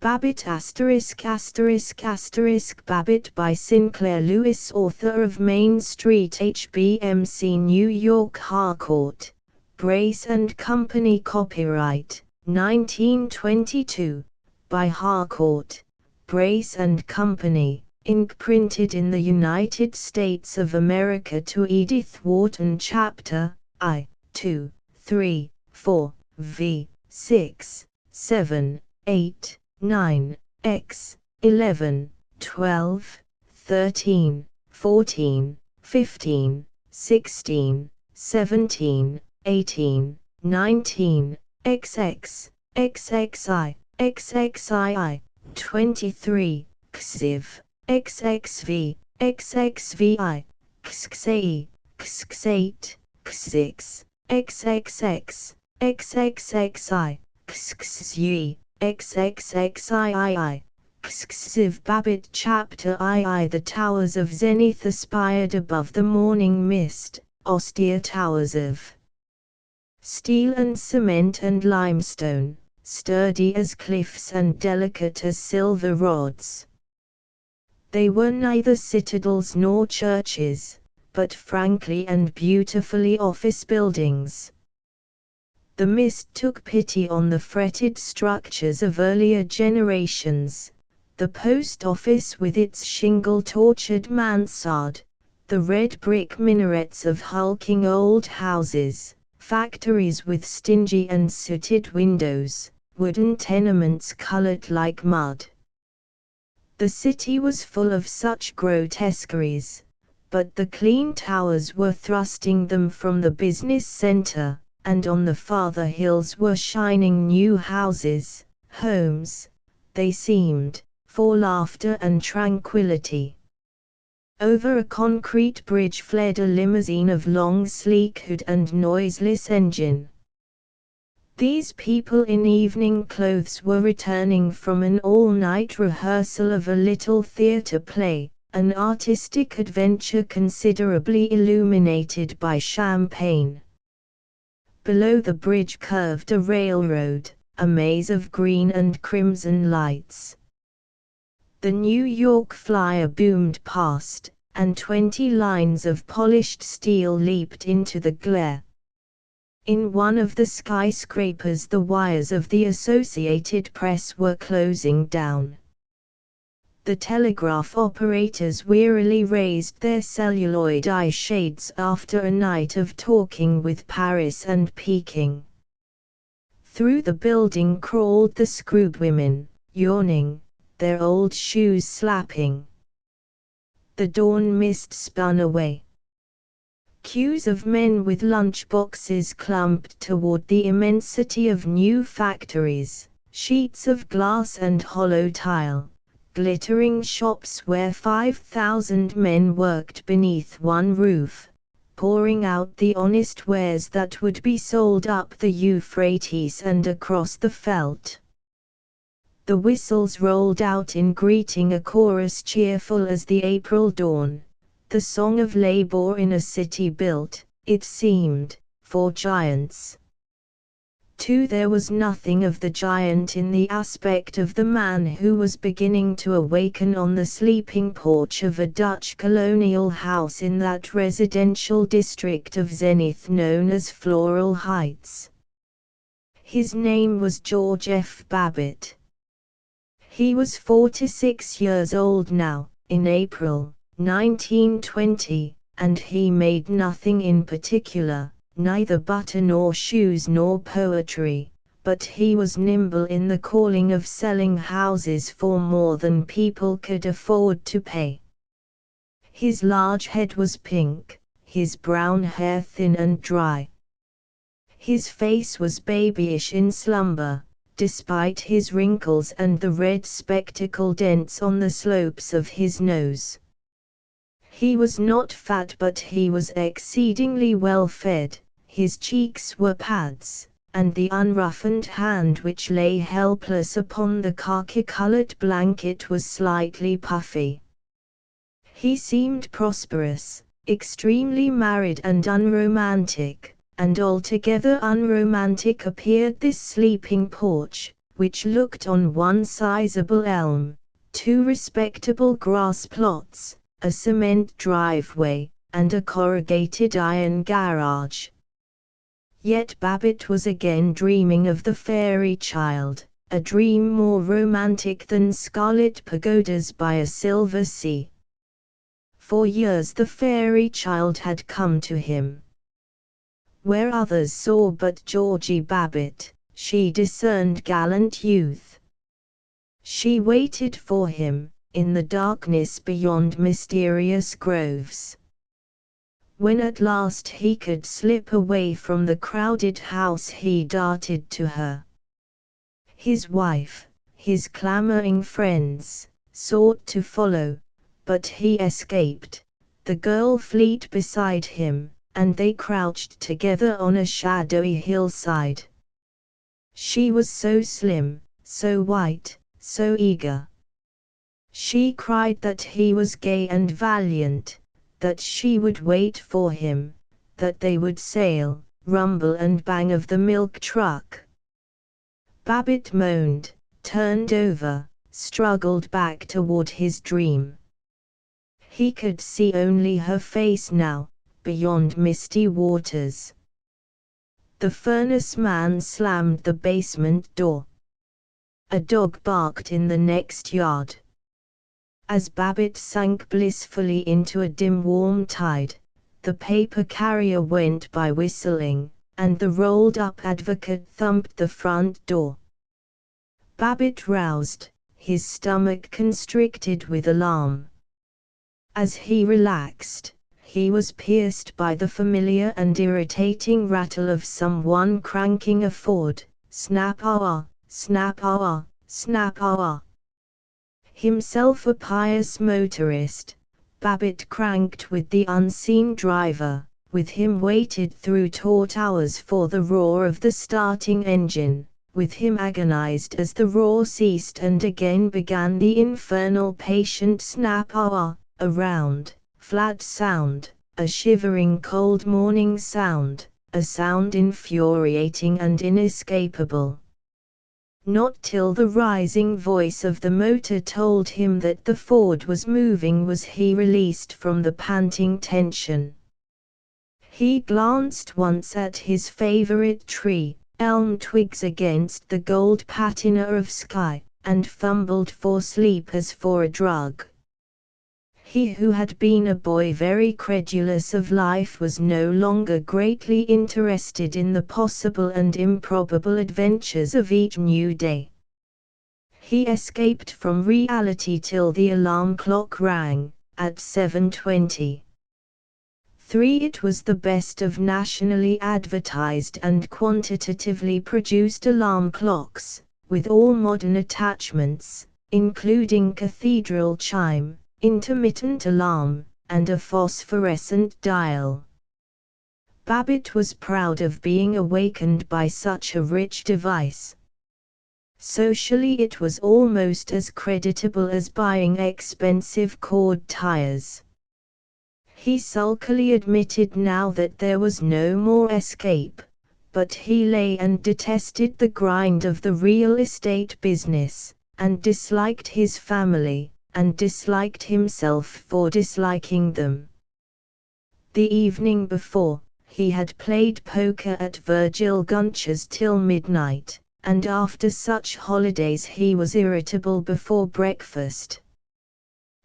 Babbitt *** Babbitt by Sinclair Lewis, author of Main Street HBMC, New York. Harcourt, Brace and Company. Copyright 1922 by Harcourt, Brace and Company, Inc. Printed in the United States of America. To Edith Wharton. Chapter I, 2, 3, 4, v. 6, 7, 8, 9, x, 11, 12, 13, 14, 15, 16, 17, 18, 19, xx, xxi, xxii, 23, xiv, xxv, xxvi, xxi, x8, x6, xxx, xxxi, xxy, xxxii, xxiv. Babbitt. Chapter II. The towers of Zenith aspired above the morning mist, austere towers of steel and cement and limestone, sturdy as cliffs and delicate as silver rods. They were neither citadels nor churches, but frankly and beautifully office buildings. The mist took pity on the fretted structures of earlier generations, the post office with its shingle-tortured mansard, the red brick minarets of hulking old houses, factories with stingy and sooted windows, wooden tenements colored like mud. The city was full of such grotesqueries, but the clean towers were thrusting them from the business center, and on the farther hills were shining new houses, homes, they seemed, for laughter and tranquility. Over a concrete bridge fled a limousine of long sleek hood and noiseless engine. These people in evening clothes were returning from an all-night rehearsal of a little theater play, an artistic adventure considerably illuminated by champagne. Below the bridge curved a railroad, a maze of green and crimson lights. The New York Flyer boomed past, and 20 lines of polished steel leaped into the glare. In one of the skyscrapers the wires of the Associated Press were closing down. The telegraph operators wearily raised their celluloid eye shades after a night of talking with Paris and Peking. Through the building crawled the scrubwomen, yawning, their old shoes slapping. The dawn mist spun away. Queues of men with lunchboxes clumped toward the immensity of new factories, sheets of glass and hollow tile, glittering shops where 5,000 men worked beneath one roof, pouring out the honest wares that would be sold up the Euphrates and across the veldt. The whistles rolled out in greeting, a chorus cheerful as the April dawn, the song of labor in a city built, it seemed, for giants. Too, there was nothing of the giant in the aspect of the man who was beginning to awaken on the sleeping porch of a Dutch colonial house in that residential district of Zenith known as Floral Heights. His name was George F. Babbitt. He was 46 years old now, in April 1920, and he made nothing in particular, neither butter nor shoes nor poetry, but he was nimble in the calling of selling houses for more than people could afford to pay. His large head was pink, his brown hair thin and dry. His face was babyish in slumber, despite his wrinkles and the red spectacle dents on the slopes of his nose. He was not fat, but he was exceedingly well fed. His cheeks were pads, and the unroughened hand which lay helpless upon the khaki-colored blanket was slightly puffy. He seemed prosperous, extremely married and unromantic, and altogether unromantic appeared this sleeping porch, which looked on one sizable elm, 2 respectable grass plots, a cement driveway, and a corrugated iron garage. Yet Babbitt was again dreaming of the fairy child, a dream more romantic than scarlet pagodas by a silver sea. For years the fairy child had come to him. Where others saw but Georgie Babbitt, she discerned gallant youth. She waited for him, in the darkness beyond mysterious groves. When at last he could slip away from the crowded house, he darted to her. His wife, his clamoring friends, sought to follow, but he escaped, the girl fled beside him, and they crouched together on a shadowy hillside. She was so slim, so white, so eager. She cried that he was gay and valiant, that she would wait for him, that they would sail, rumble and bang of the milk truck. Babbitt moaned, turned over, struggled back toward his dream. He could see only her face now, beyond misty waters. The furnace man slammed the basement door. A dog barked in the next yard. As Babbitt sank blissfully into a dim warm tide, the paper carrier went by whistling, and the rolled-up advocate thumped the front door. Babbitt roused, his stomach constricted with alarm. As he relaxed, he was pierced by the familiar and irritating rattle of someone cranking a Ford. Snap-ah, snap-ah, snap-ah. Himself a pious motorist, Babbitt cranked with the unseen driver. With him waited through taut hours for the roar of the starting engine. With him agonized as the roar ceased and again began the infernal patient snap-ah, a round, flat sound, a shivering cold morning sound, a sound infuriating and inescapable. Not till the rising voice of the motor told him that the Ford was moving was he released from the panting tension. He glanced once at his favorite tree, elm twigs against the gold patina of sky, and fumbled for sleep as for a drug. He who had been a boy very credulous of life was no longer greatly interested in the possible and improbable adventures of each new day. He escaped from reality till the alarm clock rang, at 7:20. It was the best of nationally advertised and quantitatively produced alarm clocks, with all modern attachments, including cathedral chime, intermittent alarm, and a phosphorescent dial. Babbitt was proud of being awakened by such a rich device. Socially it was almost as creditable as buying expensive cord tires. He sulkily admitted now that there was no more escape, but he lay and detested the grind of the real estate business, and disliked his family, and disliked himself for disliking them. The evening before, he had played poker at Virgil Gunch's till midnight, and after such holidays he was irritable before breakfast.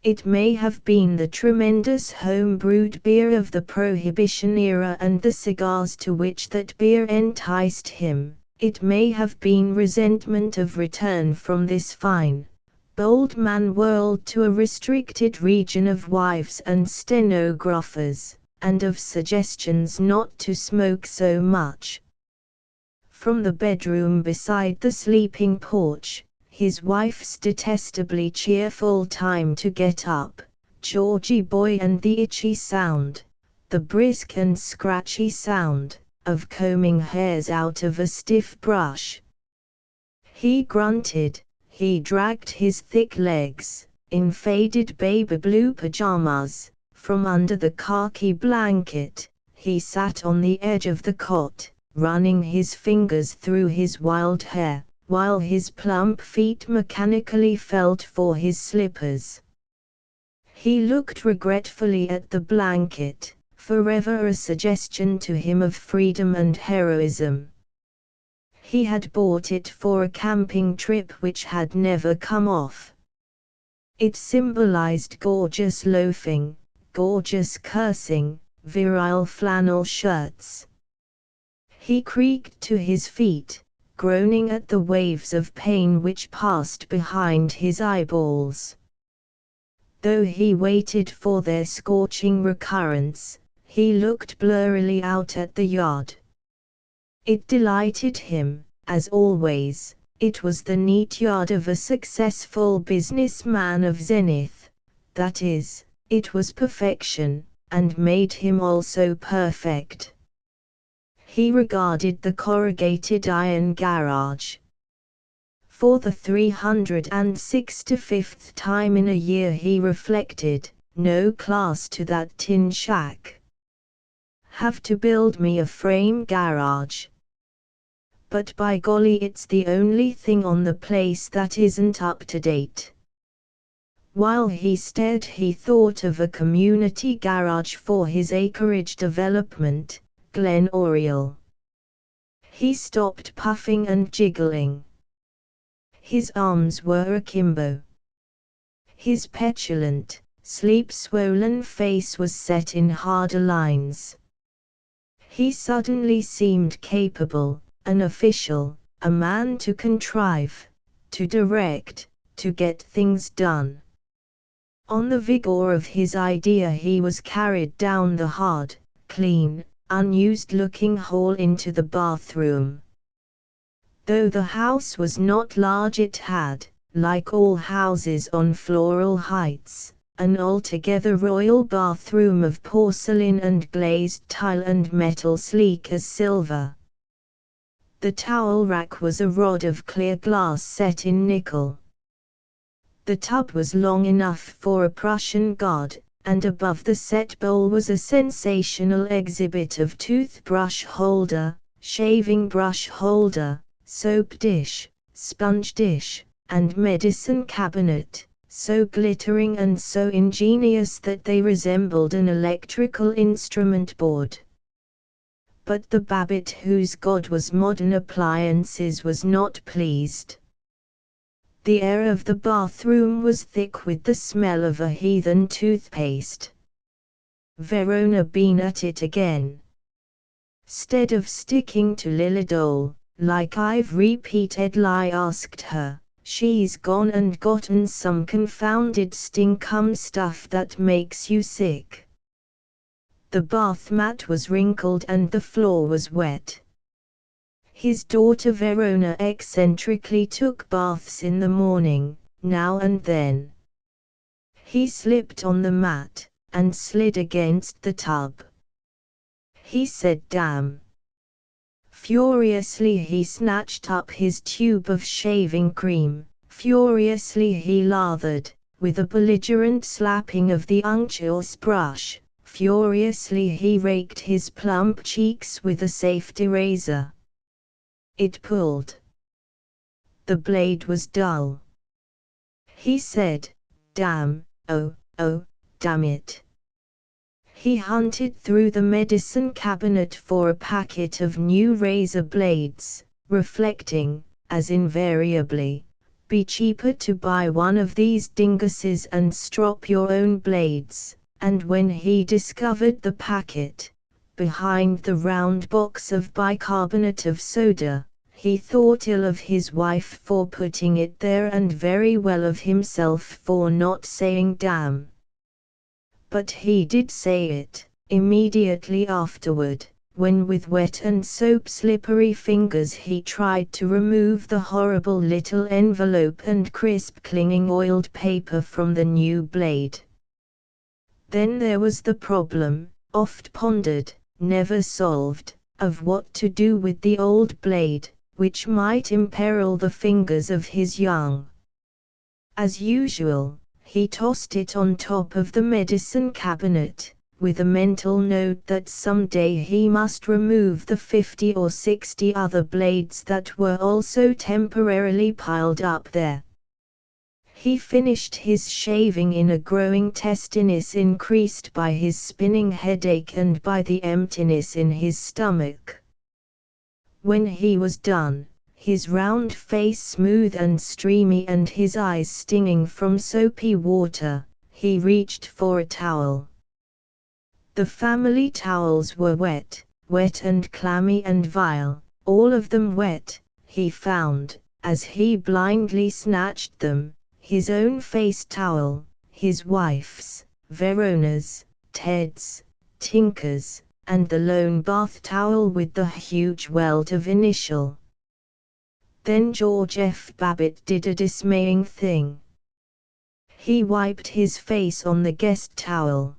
It may have been the tremendous home-brewed beer of the Prohibition era and the cigars to which that beer enticed him. It may have been resentment of return from this fine, bold man whirled to a restricted region of wives and stenographers, and of suggestions not to smoke so much. From the bedroom beside the sleeping porch, his wife's detestably cheerful time to get up, Georgie boy and the itchy sound, the brisk and scratchy sound, of combing hairs out of a stiff brush. He grunted, he dragged his thick legs, in faded baby blue pajamas, from under the khaki blanket. He sat on the edge of the cot, running his fingers through his wild hair, while his plump feet mechanically felt for his slippers. He looked regretfully at the blanket, forever a suggestion to him of freedom and heroism. He had bought it for a camping trip which had never come off. It symbolized gorgeous loafing, gorgeous cursing, virile flannel shirts. He creaked to his feet, groaning at the waves of pain which passed behind his eyeballs. Though he waited for their scorching recurrence, he looked blurrily out at the yard. It delighted him, as always. It was the neat yard of a successful businessman of Zenith. That is, it was perfection, and made him also perfect. He regarded the corrugated iron garage. For the 365th time in a year he reflected, no class to that tin shack. Have to build me a frame garage. But by golly, it's the only thing on the place that isn't up to date. While he stared, he thought of a community garage for his acreage development, Glen Oriole. He stopped puffing and jiggling. His arms were akimbo. His petulant, sleep-swollen face was set in harder lines. He suddenly seemed capable, an official, a man to contrive, to direct, to get things done. On the vigor of his idea he was carried down the hard, clean, unused-looking hall into the bathroom. Though the house was not large, it had, like all houses on Floral Heights, an altogether royal bathroom of porcelain and glazed tile and metal sleek as silver. The towel rack was a rod of clear glass set in nickel. The tub was long enough for a Prussian guard, and above the set bowl was a sensational exhibit of toothbrush holder, shaving brush holder, soap dish, sponge dish, and medicine cabinet, so glittering and so ingenious that they resembled an electrical instrument board. But the Babbitt whose god was modern appliances was not pleased. The air of the bathroom was thick with the smell of a heathen toothpaste. Verona been at it again. 'Stead of sticking to Lilydol, like I've repeatedly asked her, she's gone and gotten some confounded stinkum stuff that makes you sick. The bath mat was wrinkled and the floor was wet. His daughter Verona eccentrically took baths in the morning, now and then. He slipped on the mat, and slid against the tub. He said damn. Furiously he snatched up his tube of shaving cream, furiously he lathered, with a belligerent slapping of the unctuous brush, furiously he raked his plump cheeks with a safety razor. It pulled. The blade was dull. He said, damn, oh, damn it. He hunted through the medicine cabinet for a packet of new razor blades, reflecting, as invariably, be cheaper to buy one of these dinguses and strop your own blades, and when he discovered the packet, behind the round box of bicarbonate of soda, he thought ill of his wife for putting it there and very well of himself for not saying damn. But he did say it, immediately afterward, when with wet and soap-slippery fingers he tried to remove the horrible little envelope and crisp clinging oiled paper from the new blade. Then there was the problem, oft pondered, never solved, of what to do with the old blade, which might imperil the fingers of his young. As usual, he tossed it on top of the medicine cabinet, with a mental note that someday he must remove the 50 or 60 other blades that were also temporarily piled up there. He finished his shaving in a growing testiness increased by his spinning headache and by the emptiness in his stomach. When he was done, his round face smooth and streamy and his eyes stinging from soapy water, he reached for a towel. The family towels were wet, wet and clammy and vile, all of them wet, he found, as he blindly snatched them. His own face towel, his wife's, Verona's, Ted's, Tinker's, and the lone bath towel with the huge welt of initial. Then George F. Babbitt did a dismaying thing. He wiped his face on the guest towel.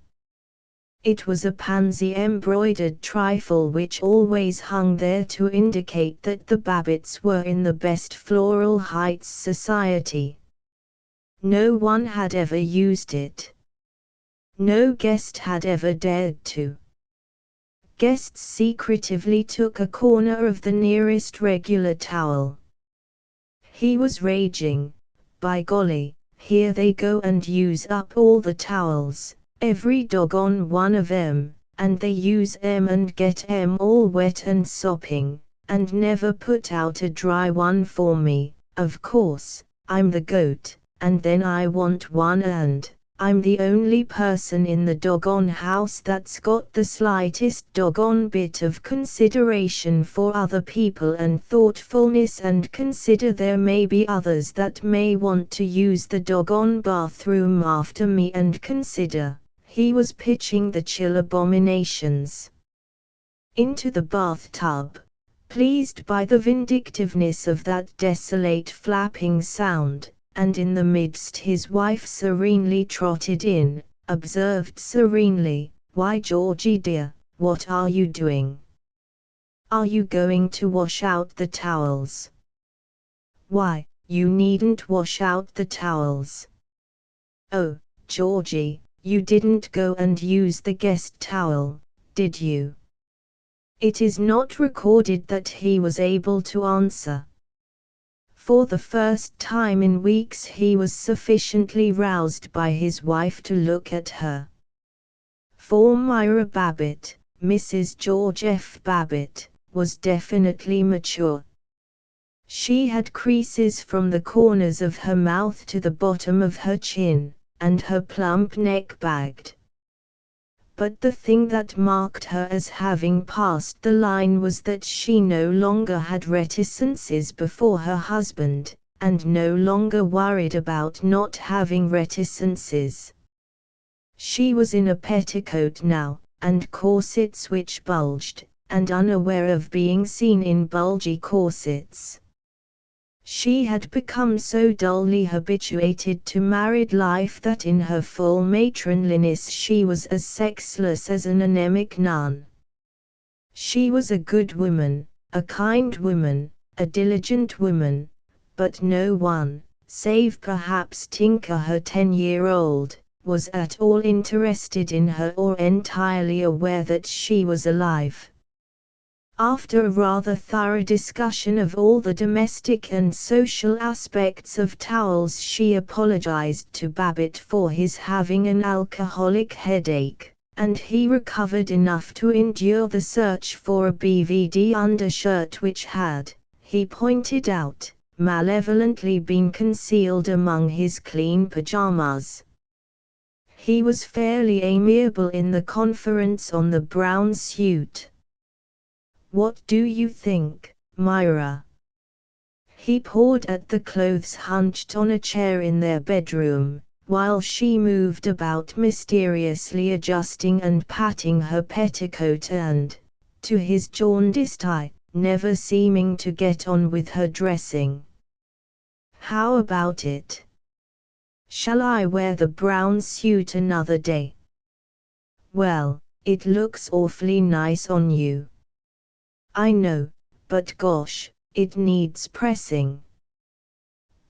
It was a pansy embroidered trifle which always hung there to indicate that the Babbitts were in the best Floral Heights society. No one had ever used it. No guest had ever dared to. Guests secretively took a corner of the nearest regular towel. He was raging, by golly, here they go and use up all the towels, every doggone one of 'em, and they use 'em and get 'em all wet and sopping, and never put out a dry one for me. Of course, I'm the goat. And then I want one and I'm the only person in the doggone house that's got the slightest doggone bit of consideration for other people and thoughtfulness and consider there may be others that may want to use the doggone bathroom after me and consider, he was pitching the chill abominations into the bathtub, pleased by the vindictiveness of that desolate flapping sound. And in the midst his wife serenely trotted in, observed serenely, "Why Georgie dear, what are you doing? Are you going to wash out the towels?" "Why, you needn't wash out the towels." "Oh, Georgie, you didn't go and use the guest towel, did you?" It is not recorded that he was able to answer. For the first time in weeks he was sufficiently roused by his wife to look at her. For Myra Babbitt, Mrs. George F. Babbitt, was definitely mature. She had creases from the corners of her mouth to the bottom of her chin, and her plump neck bagged. But the thing that marked her as having passed the line was that she no longer had reticences before her husband, and no longer worried about not having reticences. She was in a petticoat now, and corsets which bulged, and unaware of being seen in bulgy corsets. She had become so dully habituated to married life that in her full matronliness she was as sexless as an anemic nun. She was a good woman, a kind woman, a diligent woman, but no one, save perhaps Tinker her 10-year-old, was at all interested in her or entirely aware that she was alive. After a rather thorough discussion of all the domestic and social aspects of towels, she apologized to Babbitt for his having an alcoholic headache, and he recovered enough to endure the search for a BVD undershirt which had, he pointed out, malevolently been concealed among his clean pajamas. He was fairly amiable in the conference on the brown suit. "What do you think, Myra?" He pawed at the clothes hunched on a chair in their bedroom, while she moved about mysteriously adjusting and patting her petticoat and, to his jaundiced eye, never seeming to get on with her dressing. "How about it? Shall I wear the brown suit another day?" "Well, it looks awfully nice on you." "I know, but gosh, it needs pressing."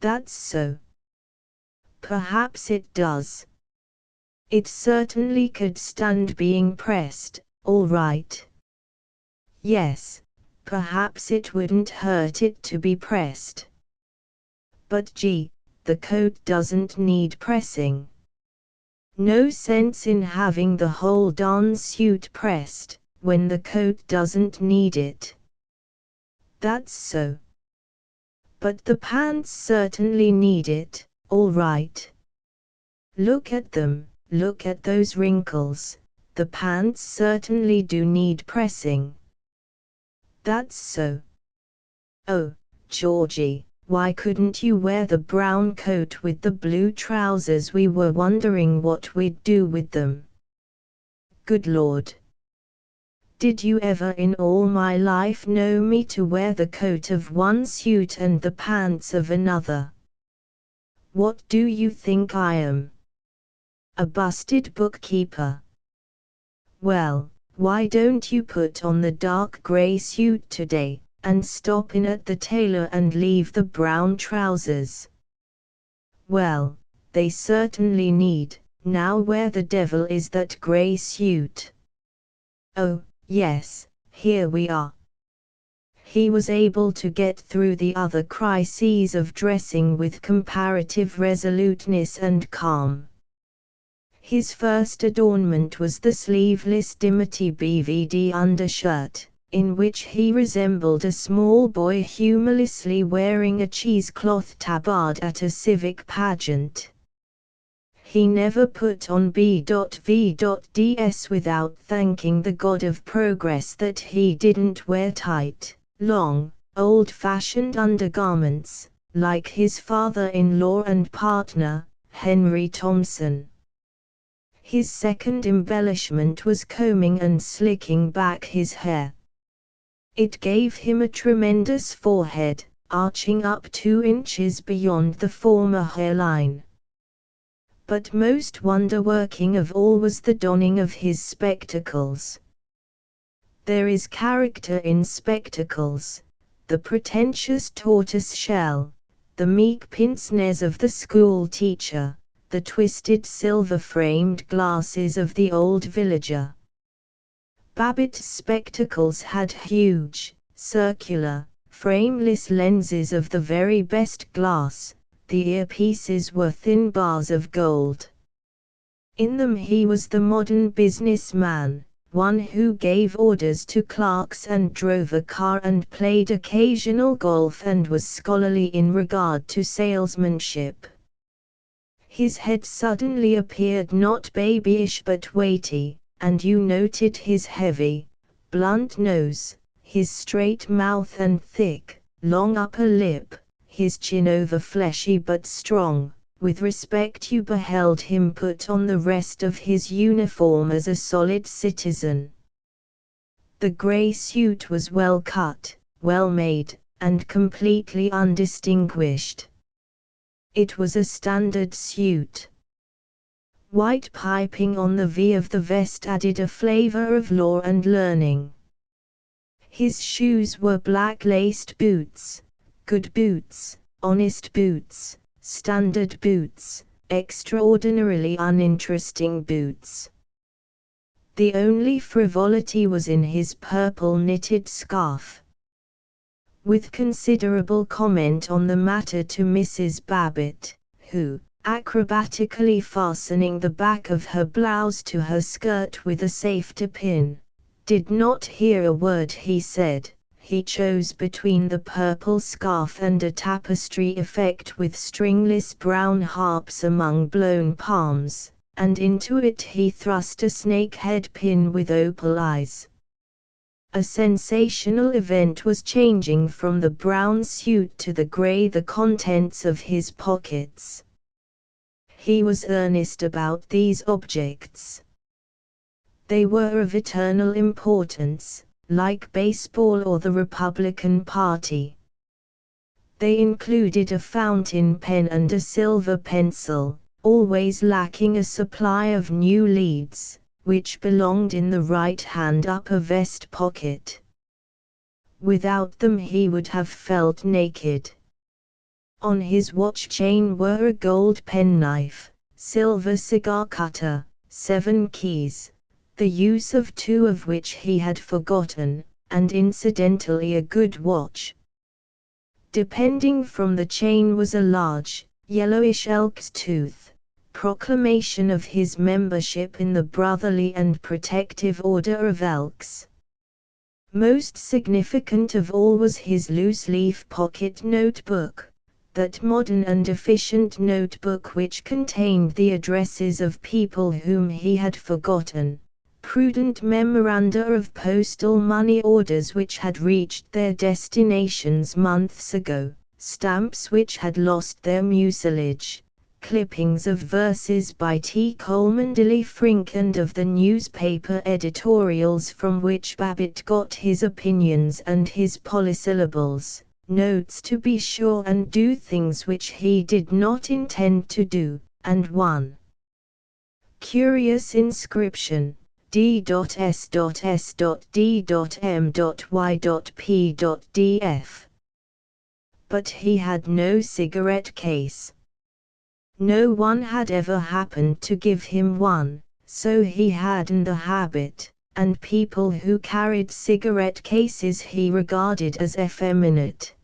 "That's so. Perhaps it does. It certainly could stand being pressed, all right. Yes, perhaps it wouldn't hurt it to be pressed. But gee, the coat doesn't need pressing. No sense in having the whole darn suit pressed, when the coat doesn't need it. That's so. But the pants certainly need it, all right. Look at them, look at those wrinkles, the pants certainly do need pressing. That's so. Oh, Georgie, why couldn't you wear the brown coat with the blue trousers? We were wondering what we'd do with them. Good Lord. Did you ever in all my life know me to wear the coat of one suit and the pants of another? What do you think I am? A busted bookkeeper? Well, why don't you put on the dark gray suit today, and stop in at the tailor and leave the brown trousers? Well, they certainly need. Now where the devil is that gray suit? Oh, yes, here we are. He was able to get through the other crises of dressing with comparative resoluteness and calm. His first adornment was the sleeveless dimity BVD undershirt, in which he resembled a small boy humorlessly wearing a cheesecloth tabard at a civic pageant. He never put on B.V.DS without thanking the god of progress that he didn't wear tight, long, old-fashioned undergarments, like his father-in-law and partner, Henry Thompson. His second embellishment was combing and slicking back his hair. It gave him a tremendous forehead, arching up 2 inches beyond the former hairline. But most wonder-working of all was the donning of his spectacles. There is character in spectacles, the pretentious tortoise shell, the meek pince-nez of the school teacher, the twisted silver-framed glasses of the old villager. Babbitt's spectacles had huge, circular, frameless lenses of the very best glass. The earpieces were thin bars of gold. In them he was the modern businessman, one who gave orders to clerks and drove a car and played occasional golf and was scholarly in regard to salesmanship. His head suddenly appeared not babyish but weighty, and you noted his heavy, blunt nose, his straight mouth and thick, long upper lip, his chin over fleshy but strong. With respect you beheld him put on the rest of his uniform as a solid citizen. The grey suit was well cut, well made, and completely undistinguished. It was a standard suit. White piping on the V of the vest added a flavour of law and learning. His shoes were black-laced boots, good boots, honest boots, standard boots, extraordinarily uninteresting boots. The only frivolity was in his purple knitted scarf. With considerable comment on the matter to Mrs. Babbitt, who, acrobatically fastening the back of her blouse to her skirt with a safety pin, did not hear a word he said, he chose between the purple scarf and a tapestry effect with stringless brown harps among blown palms, and into it he thrust a snake-head pin with opal eyes. A sensational event was changing from the brown suit to the grey the contents of his pockets. He was earnest about these objects. They were of eternal importance, like baseball or the Republican Party. They included a fountain pen and a silver pencil, always lacking a supply of new leads, which belonged in the right-hand upper vest pocket. Without them he would have felt naked. On his watch chain were a gold penknife, silver cigar cutter, 7 keys, the use of 2 of which he had forgotten, and incidentally a good watch. Depending from the chain was a large, yellowish elk's tooth, proclamation of his membership in the Brotherly and Protective Order of Elks. Most significant of all was his loose-leaf pocket notebook, that modern and efficient notebook which contained the addresses of people whom he had forgotten, prudent memoranda of postal money orders which had reached their destinations months ago, stamps which had lost their mucilage, clippings of verses by T. Coleman Dilly Frink and of the newspaper editorials from which Babbitt got his opinions and his polysyllables, notes to be sure and do things which he did not intend to do, and one curious inscription, D.S.S.D.M.Y.P.df. But he had no cigarette case. No one had ever happened to give him one, so he hadn't the habit, and people who carried cigarette cases he regarded as effeminate.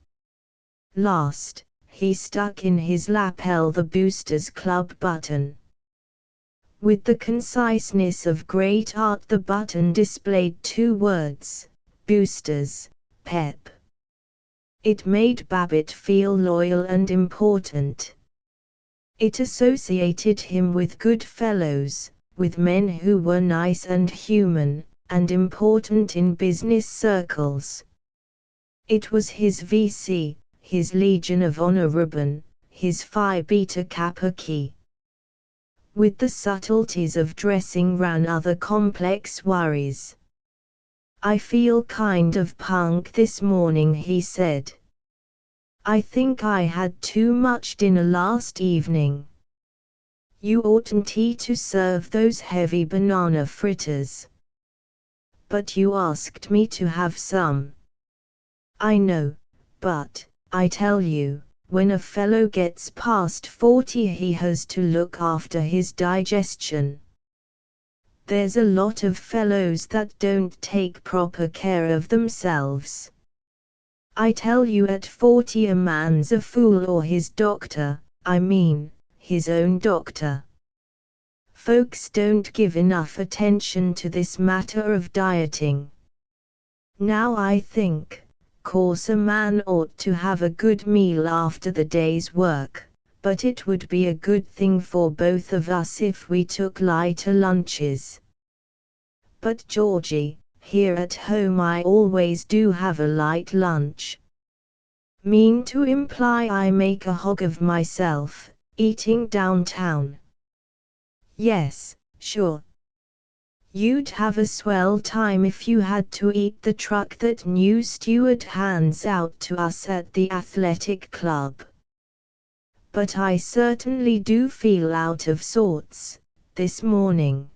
Last, he stuck in his lapel the Boosters Club button. With the conciseness of great art the button displayed 2 words, Boosters, Pep. It made Babbitt feel loyal and important. It associated him with good fellows, with men who were nice and human, and important in business circles. It was his VC, his Legion of Honor ribbon, his Phi Beta Kappa key. With the subtleties of dressing ran other complex worries. "I feel kind of punk this morning," he said. "I think I had too much dinner last evening. You oughtn't to serve those heavy banana fritters. But you asked me to have some." "I know, but, I tell you, when a fellow gets past 40 he has to look after his digestion. There's a lot of fellows that don't take proper care of themselves. I tell you at 40 a man's a fool, or his doctor, I mean, his own doctor. Folks don't give enough attention to this matter of dieting. Now I think, course a man ought to have a good meal after the day's work, but it would be a good thing for both of us if we took lighter lunches. But Georgie, here at home I always do have a light lunch. Mean to imply I make a hog of myself, eating downtown?" "Yes, sure. You'd have a swell time if you had to eat the truck that new steward hands out to us at the athletic club. But I certainly do feel out of sorts, this morning.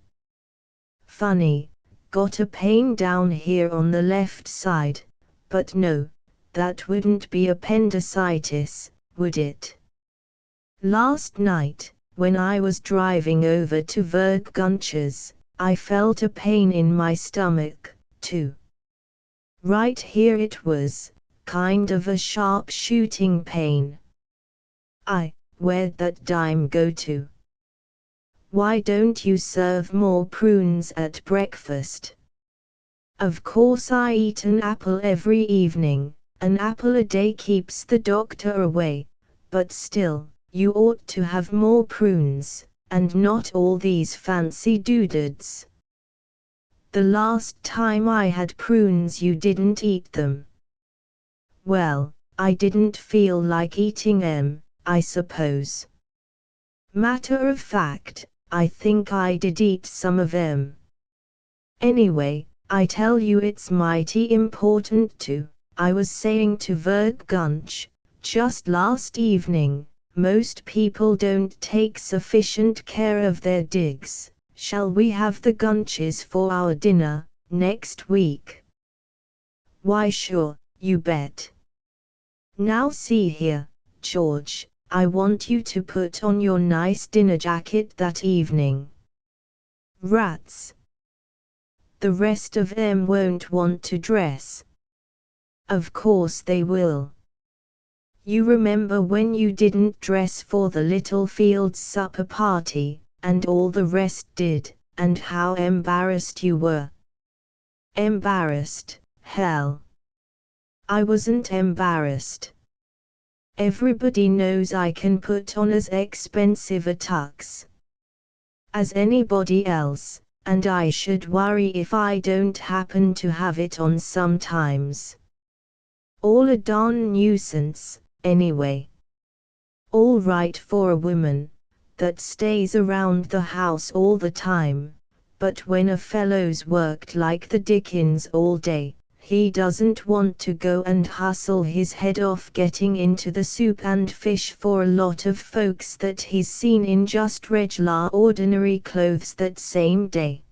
Funny, got a pain down here on the left side, but no, that wouldn't be appendicitis, would it? Last night, when I was driving over to Vergunch's, I felt a pain in my stomach, too. Right here it was, kind of a sharp shooting pain. Where'd that dime go to? Why don't you serve more prunes at breakfast?" "Of course I eat an apple every evening, an apple a day keeps the doctor away, but still, you ought to have more prunes, and not all these fancy doodads. The last time I had prunes you didn't eat them." "Well, I didn't feel like eating 'em, I suppose. Matter of fact, I think I did eat some of 'em. Anyway, I tell you it's mighty important too. I was saying to Vergunch, just last evening, most people don't take sufficient care of their digs. Shall we have the Gunches for our dinner, next week?" "Why sure, you bet. Now see here, George, I want you to put on your nice dinner jacket that evening. Rats. The rest of them won't want to dress. Of course they will. You remember when you didn't dress for the Littlefields' supper party, and all the rest did, and how embarrassed you were? Embarrassed, hell. I wasn't embarrassed. Everybody knows I can put on as expensive a tux as anybody else, and I should worry if I don't happen to have it on sometimes. All a darn nuisance, anyway. All right for a woman that stays around the house all the time, but when a fellow's worked like the dickens all day, he doesn't want to go and hustle his head off getting into the soup and fish for a lot of folks that he's seen in just regular ordinary clothes that same day.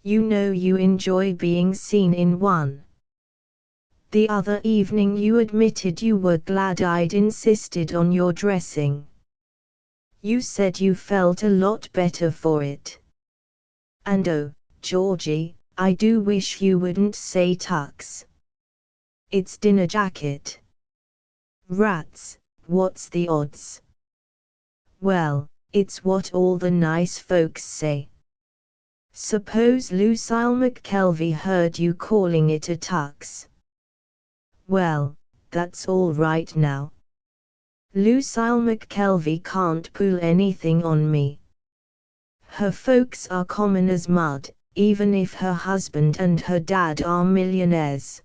You know you enjoy being seen in one. The other evening you admitted you were glad I'd insisted on your dressing. You said you felt a lot better for it. And oh, Georgie, I do wish you wouldn't say tux. It's dinner jacket. Rats, what's the odds? Well, it's what all the nice folks say. Suppose Lucille McKelvey heard you calling it a tux. Well, that's all right now. Lucille McKelvey can't pull anything on me. Her folks are common as mud, even if her husband and her dad are millionaires.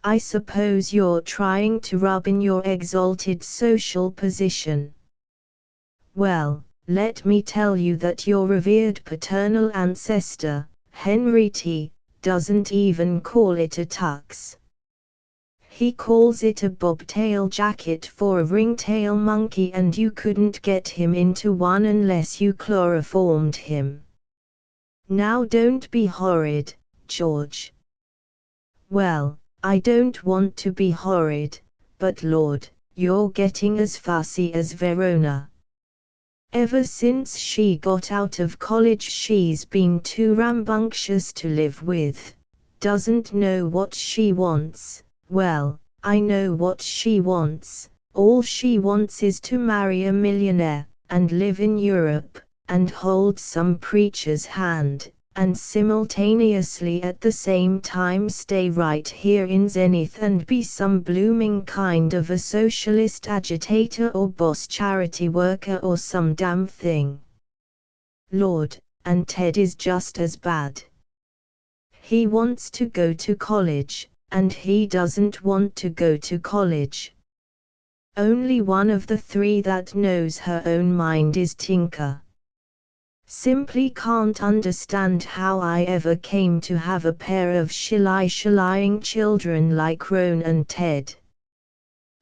I suppose you're trying to rub in your exalted social position. Well, let me tell you that your revered paternal ancestor, Henry T., doesn't even call it a tux. He calls it a bobtail jacket for a ringtail monkey, and you couldn't get him into one unless you chloroformed him. Now don't be horrid, George. Well, I don't want to be horrid, but Lord, you're getting as fussy as Verona. Ever since she got out of college she's been too rambunctious to live with, doesn't know what she wants. Well, I know what she wants. All she wants is to marry a millionaire, and live in Europe, and hold some preacher's hand, and simultaneously at the same time stay right here in Zenith and be some blooming kind of a socialist agitator or boss charity worker or some damn thing. Lord, and Ted is just as bad. He wants to go to college, and he doesn't want to go to college. Only one of the three that knows her own mind is Tinker. Simply can't understand how I ever came to have a pair of shilly-shallying children like Roan and Ted.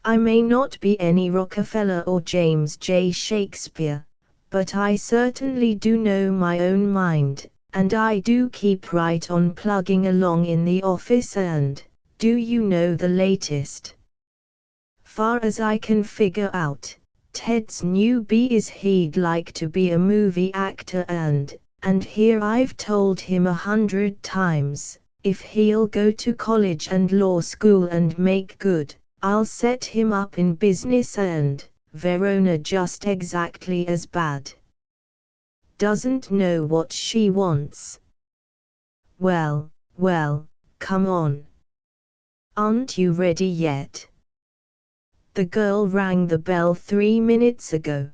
I may not be any Rockefeller or James J. Shakespeare, but I certainly do know my own mind, and I do keep right on plugging along in the office. And do you know the latest? Far as I can figure out, Ted's new bee is he'd like to be a movie actor, and here I've told him 100 times, if he'll go to college and law school and make good, I'll set him up in business. And Verona just exactly as bad. Doesn't know what she wants. Well, come on. Aren't you ready yet? The girl rang the bell 3 minutes ago.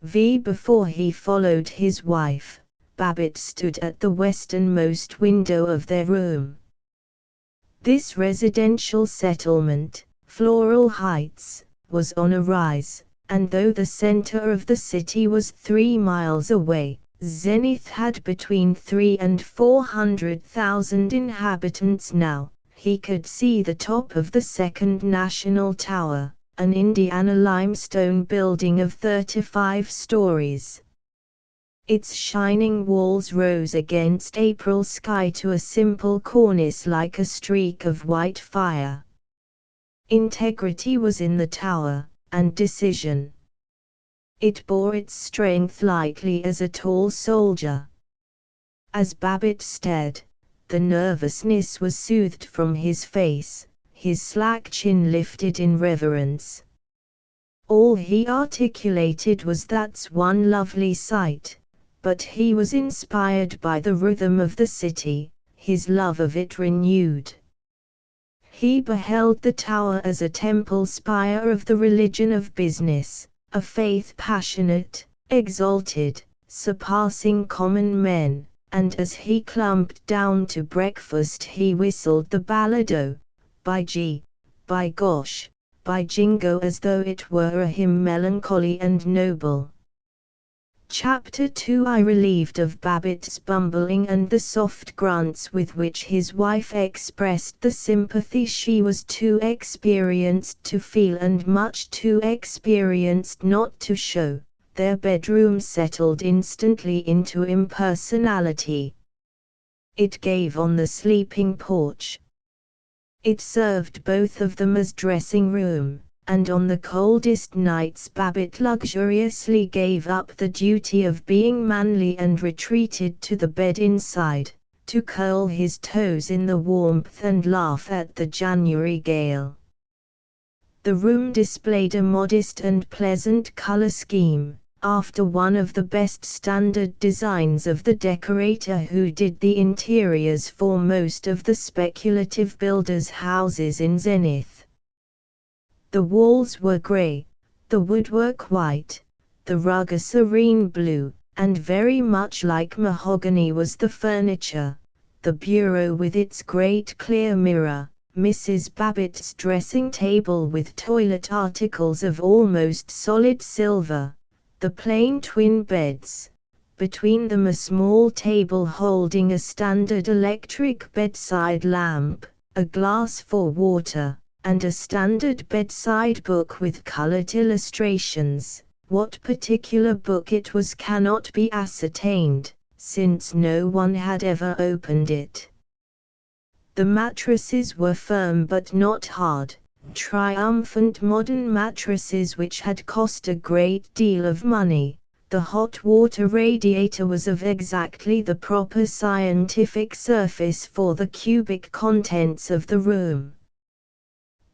Before he followed his wife, Babbitt stood at the westernmost window of their room. This residential settlement, Floral Heights, was on a rise, and though the center of the city was 3 miles away, Zenith had between 300,000 and 400,000 inhabitants now. He could see the top of the Second National Tower, an Indiana limestone building of 35 stories. Its shining walls rose against April sky to a simple cornice like a streak of white fire. Integrity was in the tower, and decision. It bore its strength lightly as a tall soldier. As Babbitt stared, the nervousness was soothed from his face, his slack chin lifted in reverence. All he articulated was "That's one lovely sight," but he was inspired by the rhythm of the city, his love of it renewed. He beheld the tower as a temple spire of the religion of business, a faith passionate, exalted, surpassing common men, and as he clumped down to breakfast he whistled the ballad "Oh, by G, by gosh, by jingo," as though it were a hymn melancholy and noble. Chapter 2 I relieved of Babbitt's bumbling and the soft grunts with which his wife expressed the sympathy she was too experienced to feel and much too experienced not to show, their bedroom settled instantly into impersonality. It gave on the sleeping porch. It served both of them as dressing room, and on the coldest nights Babbitt luxuriously gave up the duty of being manly and retreated to the bed inside, to curl his toes in the warmth and laugh at the January gale. The room displayed a modest and pleasant color scheme, after one of the best standard designs of the decorator who did the interiors for most of the speculative builders' houses in Zenith. The walls were gray, the woodwork white, the rug a serene blue, and very much like mahogany was the furniture, the bureau with its great clear mirror, Mrs. Babbitt's dressing table with toilet articles of almost solid silver, the plain twin beds, between them a small table holding a standard electric bedside lamp, a glass for water, and a standard bedside book with colored illustrations. What particular book it was cannot be ascertained, since no one had ever opened it. The mattresses were firm but not hard, triumphant modern mattresses which had cost a great deal of money. The hot water radiator was of exactly the proper scientific surface for the cubic contents of the room.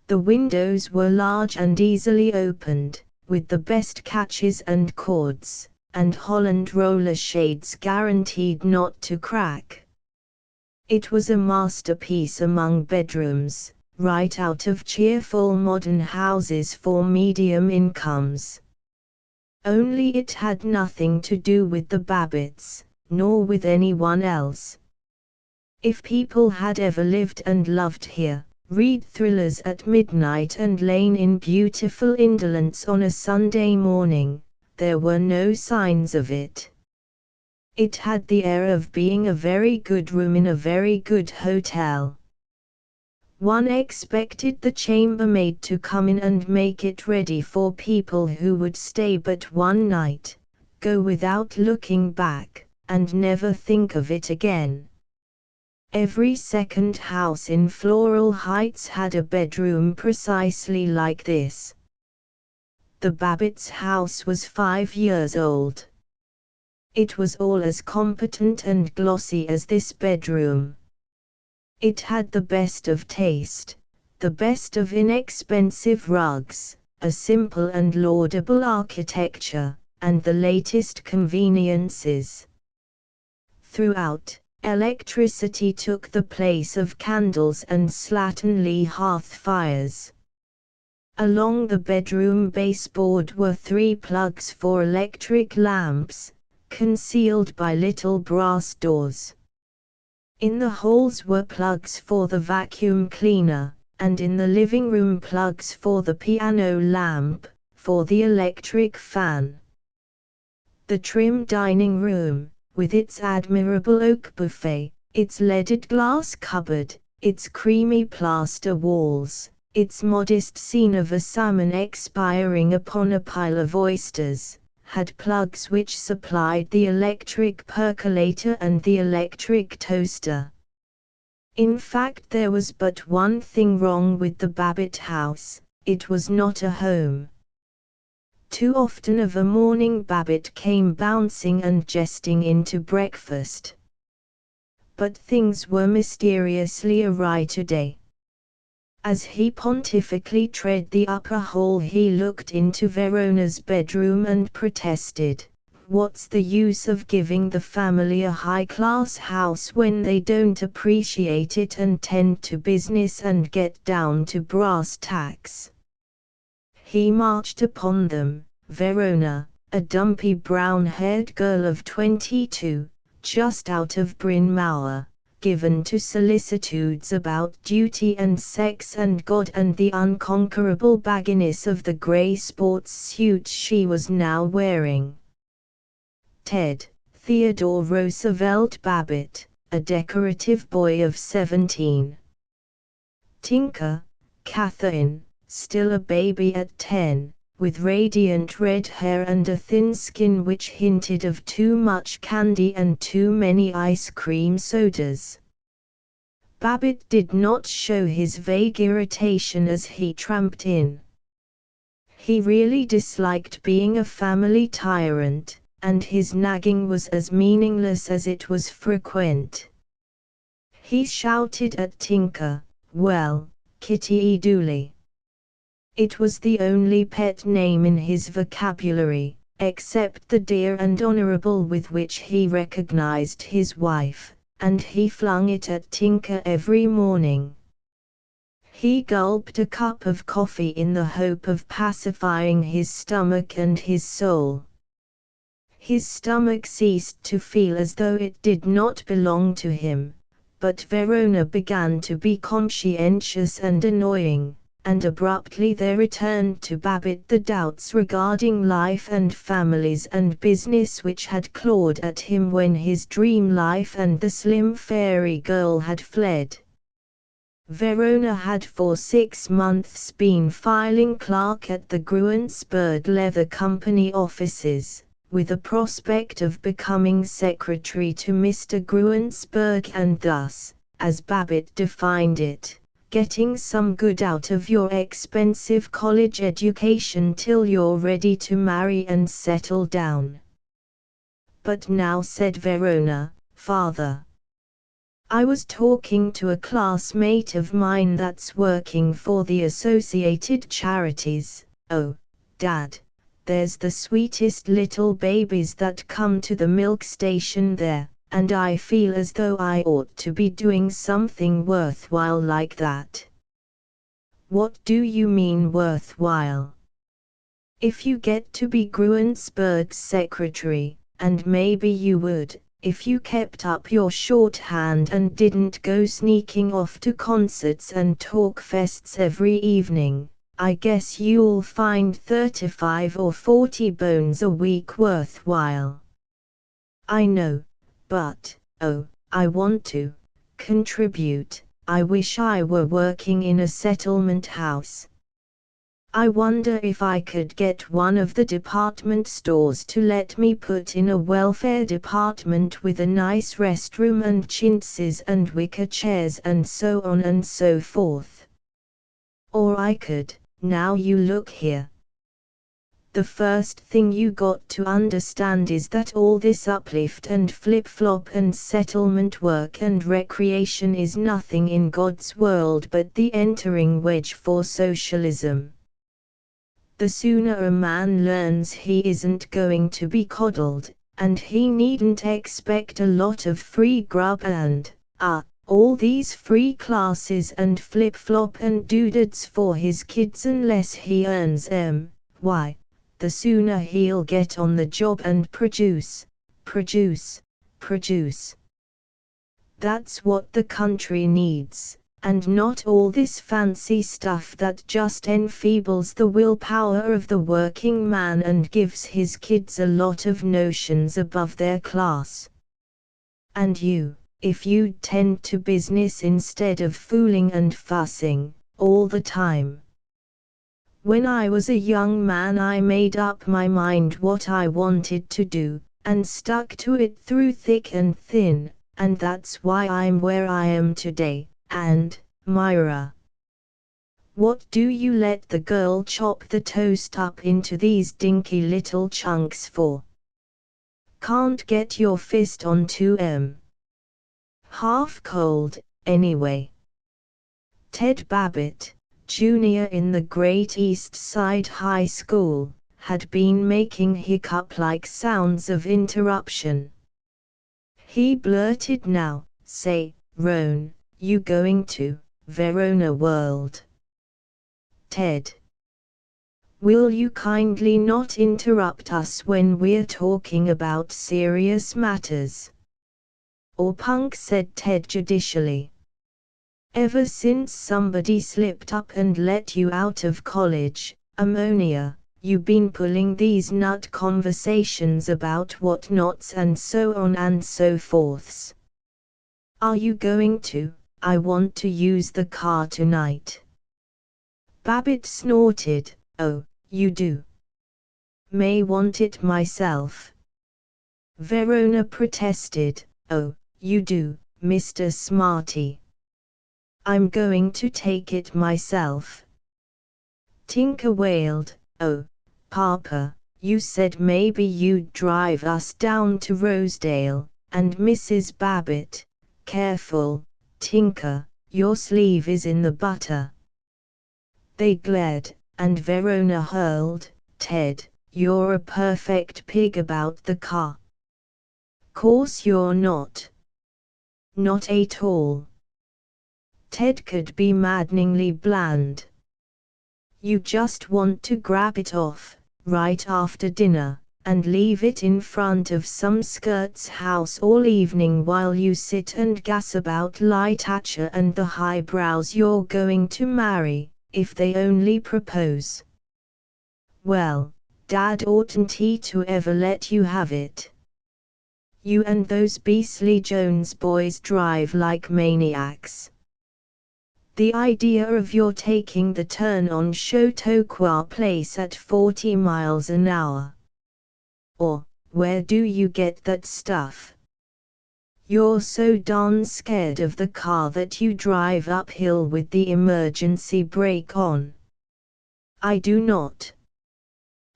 The windows were large and easily opened, with the best catches and cords, and Holland roller shades guaranteed not to crack. It was a masterpiece among bedrooms, right out of cheerful modern houses for medium incomes. Only it had nothing to do with the Babbitts, nor with anyone else. If people had ever lived and loved here, read thrillers at midnight and lain in beautiful indolence on a Sunday morning, there were no signs of it. It had the air of being a very good room in a very good hotel. One expected the chambermaid to come in and make it ready for people who would stay but one night, go without looking back, and never think of it again. Every second house in Floral Heights had a bedroom precisely like this. The Babbitts' house was 5 years old. It was all as competent and glossy as this bedroom. It had the best of taste, the best of inexpensive rugs, a simple and laudable architecture, and the latest conveniences. Throughout, electricity took the place of candles and slatternly hearth fires. Along the bedroom baseboard were 3 plugs for electric lamps, concealed by little brass doors. In the halls were plugs for the vacuum cleaner, and in the living room plugs for the piano lamp, for the electric fan. The trim dining room, with its admirable oak buffet, its leaded glass cupboard, its creamy plaster walls, its modest scene of a salmon expiring upon a pile of oysters, had plugs which supplied the electric percolator and the electric toaster. In fact, there was but one thing wrong with the Babbitt house: it was not a home. Too often of a morning Babbitt came bouncing and jesting into breakfast. But things were mysteriously awry today. As he pontifically tread the upper hall, he looked into Verona's bedroom and protested, "What's the use of giving the family a high-class house when they don't appreciate it and tend to business and get down to brass tacks?" He marched upon them. Verona, a dumpy brown-haired girl of 22, just out of Bryn Mawr, given to solicitudes about duty and sex and God and the unconquerable bagginess of the grey sports suit she was now wearing. Ted, Theodore Roosevelt Babbitt, a decorative boy of 17. Tinker, Catherine, still a baby at 10, with radiant red hair and a thin skin which hinted of too much candy and too many ice cream sodas. Babbitt did not show his vague irritation as he tramped in. He really disliked being a family tyrant, and his nagging was as meaningless as it was frequent. He shouted at Tinker, "Well, Kitty Dooley." It was the only pet name in his vocabulary, except the dear and honorable with which he recognized his wife, and he flung it at Tinker every morning. He gulped a cup of coffee in the hope of pacifying his stomach and his soul. His stomach ceased to feel as though it did not belong to him, but Verona began to be conscientious and annoying. And abruptly there returned to Babbitt the doubts regarding life and families and business which had clawed at him when his dream life and the slim fairy girl had fled. Verona had for 6 months been filing clerk at the Gruensberg Leather Company offices, with a prospect of becoming secretary to Mr. Gruensberg and thus, as Babbitt defined it, getting some good out of your expensive college education till you're ready to marry and settle down. "But now," said Verona, "Father, I was talking to a classmate of mine that's working for the Associated Charities. Oh, Dad, there's the sweetest little babies that come to the milk station there, and I feel as though I ought to be doing something worthwhile like that." "What do you mean worthwhile?" "If you get to be Gruensberg's secretary, and maybe you would, if you kept up your shorthand and didn't go sneaking off to concerts and talk fests every evening, I guess you'll find 35 or 40 bones a week worthwhile." "I know. But, I want to contribute. I wish I were working in a settlement house. I wonder if I could get one of the department stores to let me put in a welfare department with a nice restroom and chintzes and wicker chairs and so on and so forth. Or I could, now you look here. The first thing you got to understand is that all this uplift and flip-flop and settlement work and recreation is nothing in God's world but the entering wedge for socialism. The sooner a man learns he isn't going to be coddled, and he needn't expect a lot of free grub and, all these free classes and flip-flop and doodads for his kids unless he earns why, the sooner he'll get on the job and produce. That's what the country needs, and not all this fancy stuff that just enfeebles the willpower of the working man and gives his kids a lot of notions above their class. And you, if you'd tend to business instead of fooling and fussing, all the time. When I was a young man I made up my mind what I wanted to do, and stuck to it through thick and thin, and that's why I'm where I am today, and, Myra, What do you let the girl chop the toast up into these dinky little chunks for? Can't get your fist onto 'em. Half cold, anyway. Ted Babbitt, Jr. in the Great East Side High School, had been making hiccup-like sounds of interruption. He blurted now, "Say, Roan, you going to Verona World?" "Ted, will you kindly not interrupt us when we're talking about serious matters?" "Or punk," said Ted judicially. "Ever since somebody slipped up and let you out of college, ammonia, you been pulling these nut conversations about whatnots and so on and so forths. Are you going to? I want to use the car tonight." Babbitt snorted. "Oh, you do? May want it myself." Verona protested. "Oh, you do, Mr. Smarty. I'm going to take it myself." Tinker wailed. "Oh, Papa, you said maybe you'd drive us down to Rosedale," and Mrs. Babbitt, "Careful, Tinker, your sleeve is in the butter." They glared, and Verona hurled, "Ted, you're a perfect pig about the car." "Course you're not. Not at all." Ted could be maddeningly bland. "You just want to grab it off, right after dinner, and leave it in front of some skirt's house all evening while you sit and gas about Lighthatcher and the highbrows you're going to marry, if they only propose. Well, Dad oughtn't he to ever let you have it? You and those beastly Jones boys drive like maniacs. The idea of your taking the turn on Chautauqua Place at 40 miles an hour. Or, where do you get that stuff? You're so darn scared of the car that you drive uphill with the emergency brake on." "I do not."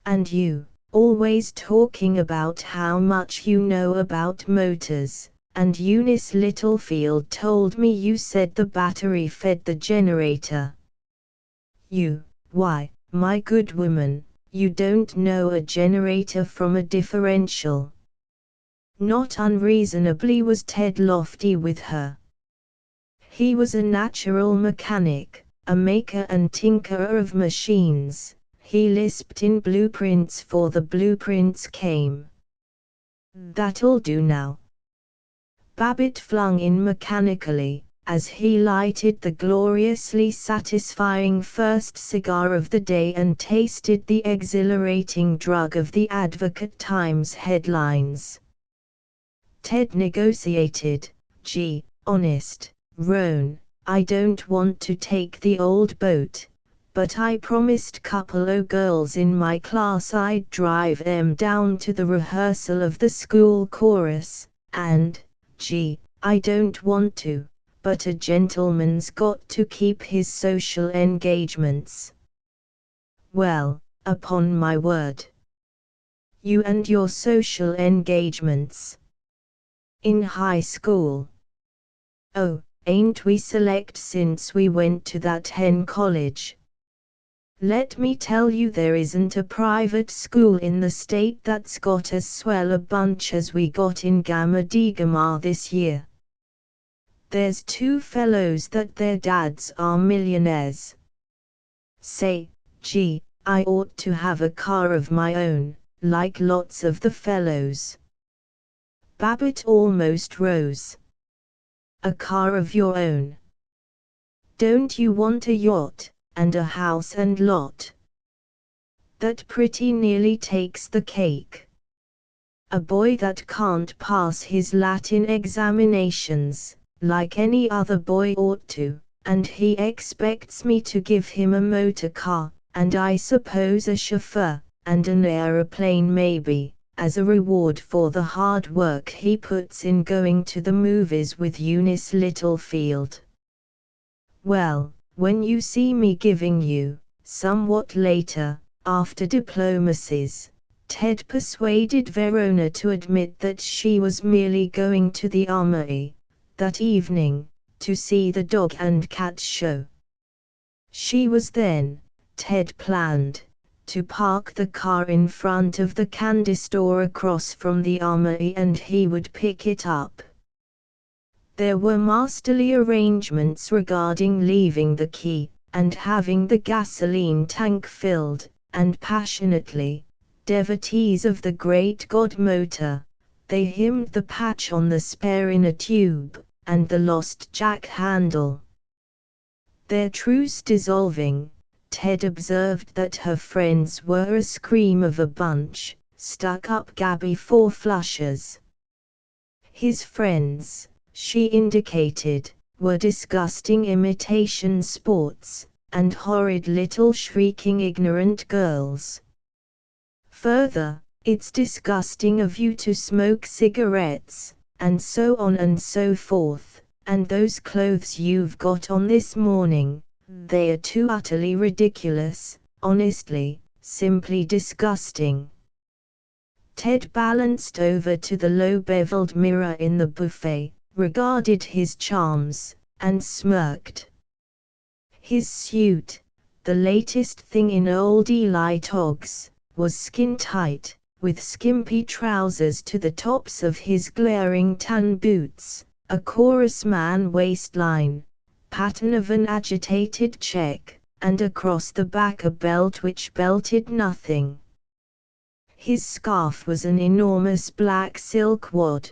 "And you, always talking about how much you know about motors, and Eunice Littlefield told me you said the battery fed the generator. Why, my good woman, you don't know a generator from a differential." Not unreasonably was Ted lofty with her. He was a natural mechanic, a maker and tinkerer of machines. He lisped in blueprints for the blueprints came. "That'll do now," Babbitt flung in mechanically, as he lighted the gloriously satisfying first cigar of the day and tasted the exhilarating drug of the Advocate Times headlines. Ted negotiated. "Gee, honest, Roan, I don't want to take the old boat, but I promised couple o' girls in my class I'd drive 'em down to the rehearsal of the school chorus, and, gee, I don't want to, but a gentleman's got to keep his social engagements." "Well, upon my word. You and your social engagements. In high school. Oh, ain't we select since we went to that hen college? Let me tell you, there isn't a private school in the state that's got as swell a bunch as we got in Gamma Di Gamma this year. There's 2 fellows that their dads are millionaires. Say, gee, I ought to have a car of my own, like lots of the fellows." Babbitt almost rose. "A car of your own? Don't you want a yacht, and a house and lot? That pretty nearly takes the cake. A boy that can't pass his Latin examinations, like any other boy ought to, and he expects me to give him a motor car, and I suppose a chauffeur, and an aeroplane maybe, as a reward for the hard work he puts in going to the movies with Eunice Littlefield. Well, when you see me giving you, somewhat later, after diplomacies, Ted persuaded Verona to admit that she was merely going to the armory, that evening, to see the dog and cat show. She was then, Ted planned, to park the car in front of the candy store across from the armory and he would pick it up. There were masterly arrangements regarding leaving the key, and having the gasoline tank filled, and passionately, devotees of the great God motor, they hymned the patch on the spare inner tube, and the lost jack handle. Their truce dissolving, Ted observed that her friends were a scream of a bunch, stuck-up Gabby four-flushers. His friends, she indicated, were disgusting imitation sports, and horrid little shrieking ignorant girls. Further, it's disgusting of you to smoke cigarettes, and so on and so forth, and those clothes you've got on this morning, they are too utterly ridiculous, honestly, simply disgusting. Ted balanced over to the low-beveled mirror in the buffet, regarded his charms, and smirked. His suit, the latest thing in old Eli togs, was skin-tight, with skimpy trousers to the tops of his glaring tan boots, a chorus man waistline, pattern of an agitated check, and across the back a belt which belted nothing. His scarf was an enormous black silk wad.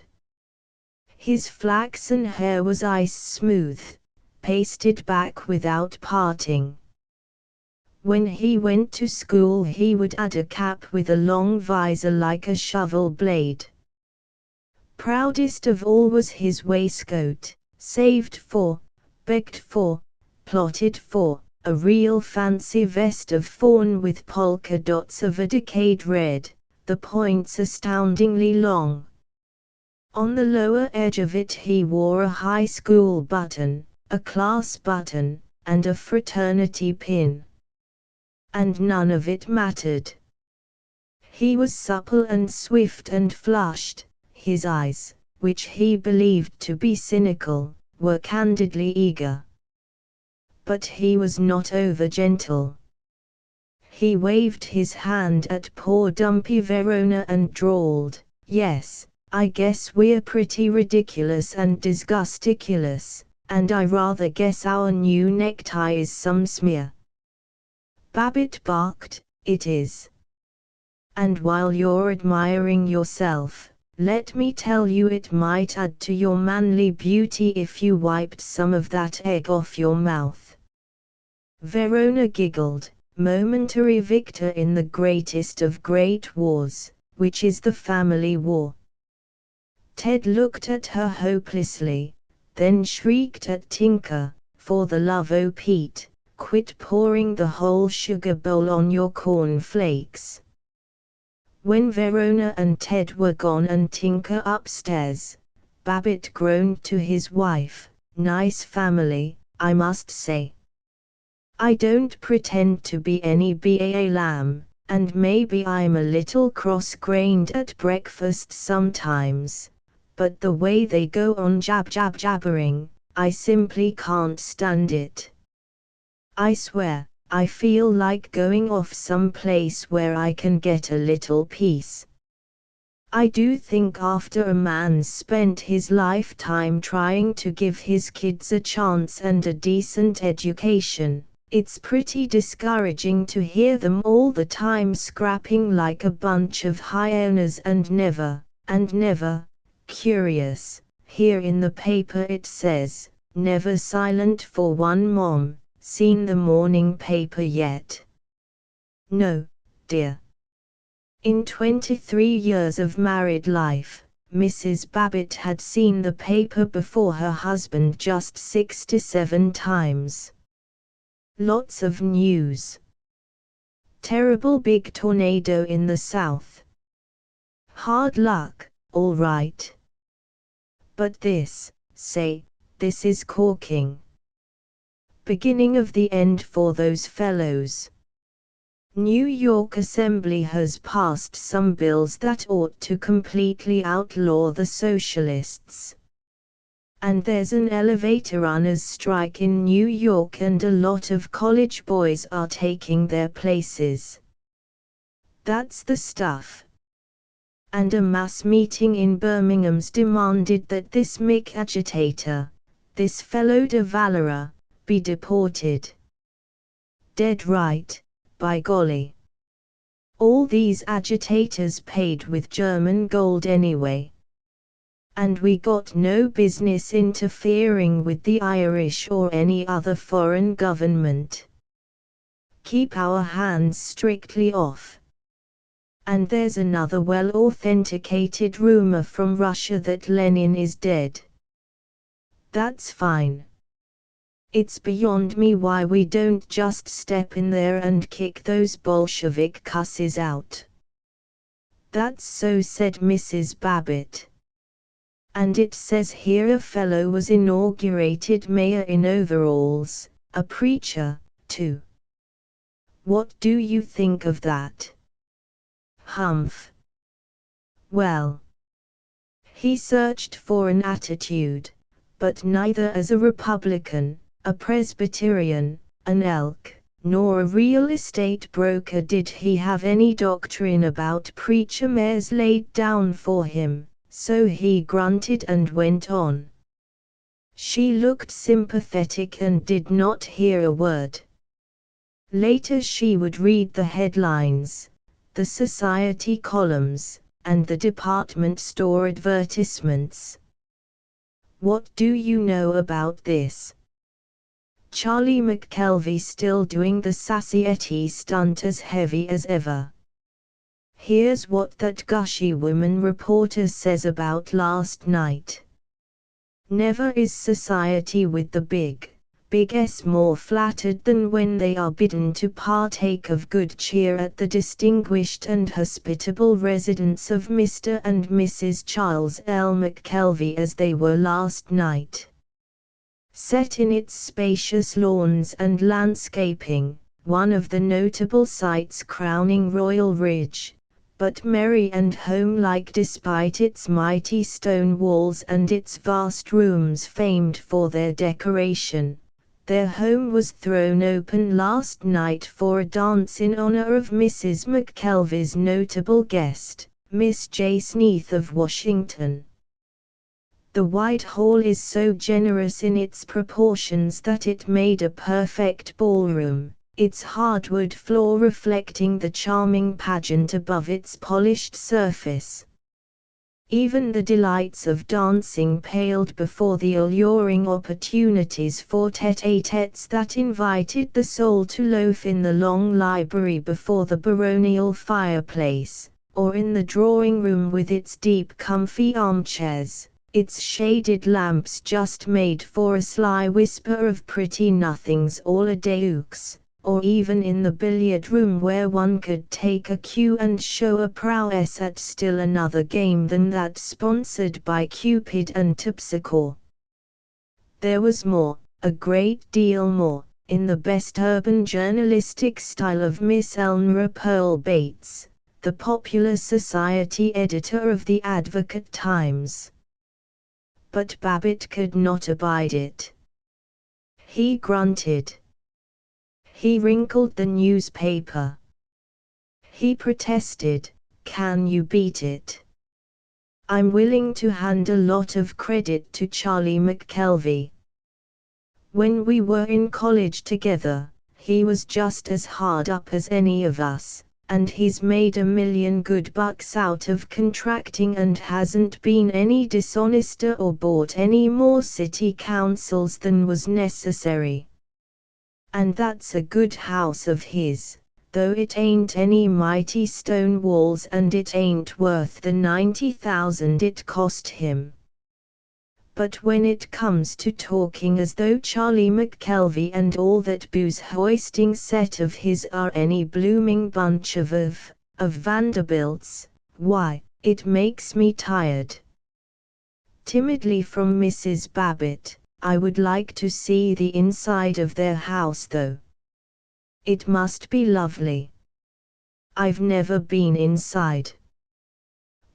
His flaxen hair was ice smooth, pasted back without parting. When he went to school he would add a cap with a long visor like a shovel blade. Proudest of all was his waistcoat, saved for, begged for, plotted for, a real fancy vest of fawn with polka dots of a decayed red, the points astoundingly long. On the lower edge of it he wore a high school button, a class button, and a fraternity pin. And none of it mattered. He was supple and swift and flushed, his eyes, which he believed to be cynical, were candidly eager. But he was not over-gentle. He waved his hand at poor dumpy Verona and drawled, "Yes, I guess we're pretty ridiculous and disgusticulous, and I rather guess our new necktie is some smear." Babbitt barked, "It is. And while you're admiring yourself, let me tell you it might add to your manly beauty if you wiped some of that egg off your mouth." Verona giggled, momentary victor in the greatest of great wars, which is the family war. Ted looked at her hopelessly, then shrieked at Tinker, "For the love o' Pete, quit pouring the whole sugar bowl on your corn flakes." When Verona and Ted were gone and Tinker upstairs, Babbitt groaned to his wife, "Nice family, I must say. I don't pretend to be any BA lamb, and maybe I'm a little cross-grained at breakfast sometimes, but the way they go on jabbering, I simply can't stand it. I swear, I feel like going off someplace where I can get a little peace. I do think after a man's spent his lifetime trying to give his kids a chance and a decent education, it's pretty discouraging to hear them all the time scrapping like a bunch of hyenas and never, curious, here in the paper it says, never silent for one mom. Seen the morning paper yet?" "No, dear." In 23 years of married life, Mrs. Babbitt had seen the paper before her husband just 67 times. Lots of news. Terrible big tornado in the south. Hard luck, all right. But this, say, this is corking. beginning of the end for those fellows. New York Assembly has passed some bills that ought to completely outlaw the socialists. And there's an elevator runners strike in New York and a lot of college boys are taking their places. That's the stuff. And a mass meeting in Birmingham's demanded that this Mick agitator, this fellow de Valera, be deported. Dead right, by golly. All these agitators paid with German gold anyway. And we got no business interfering with the Irish or any other foreign government. Keep our hands strictly off. And there's another well-authenticated rumor from Russia that Lenin is dead. That's fine. It's beyond me why we don't just step in there and kick those Bolshevik cusses out. That's so, said Mrs. Babbitt. And it says here a fellow was inaugurated mayor in overalls, a preacher, too. What do you think of that? Humph. Well. He searched for an attitude, but neither as a Republican, a Presbyterian, an elk, nor a real estate broker did he have any doctrine about preacher mayors laid down for him, so he grunted and went on. She looked sympathetic and did not hear a word. Later she would read the headlines, the society columns, and the department store advertisements. What do you know about this? Charlie McKelvey still doing the Sassietti stunt as heavy as ever. Here's what that gushy woman reporter says about last night. Never is society with the big S more flattered than when they are bidden to partake of good cheer at the distinguished and hospitable residence of Mr. and Mrs. Charles L. McKelvey as they were last night. Set in its spacious lawns and landscaping, one of the notable sights crowning Royal Ridge, but merry and home-like despite its mighty stone walls and its vast rooms famed for their decoration. Their home was thrown open last night for a dance in honor of Mrs. McKelvey's notable guest, Miss J. Sneath of Washington. The White Hall is so generous in its proportions that it made a perfect ballroom, its hardwood floor reflecting the charming pageant above its polished surface. Even the delights of dancing paled before the alluring opportunities for tête-à-têtes that invited the soul to loaf in the long library before the baronial fireplace, or in the drawing room with its deep comfy armchairs, its shaded lamps just made for a sly whisper of pretty nothings all-a-deux, or even in the billiard room where one could take a cue and show a prowess at still another game than that sponsored by Cupid and Terpsichore. There was more, a great deal more, in the best urban journalistic style of Miss Elnora Pearl Bates, the popular society editor of the Advocate Times. But Babbitt could not abide it. He grunted. He wrinkled the newspaper. He protested, "Can you beat it? I'm willing to hand a lot of credit to Charlie McKelvey. When we were in college together, he was just as hard up as any of us, and he's made $1 million good bucks out of contracting and hasn't been any dishonester or bought any more city councils than was necessary. And that's a good house of his, though it ain't any mighty stone walls and it ain't worth the $90,000 it cost him. But when it comes to talking as though Charlie McKelvey and all that booze-hoisting set of his are any blooming bunch of Vanderbilts, why, it makes me tired." Timidly from Mrs. Babbitt, I would like to see the inside of their house though. It must be lovely. I've never been inside.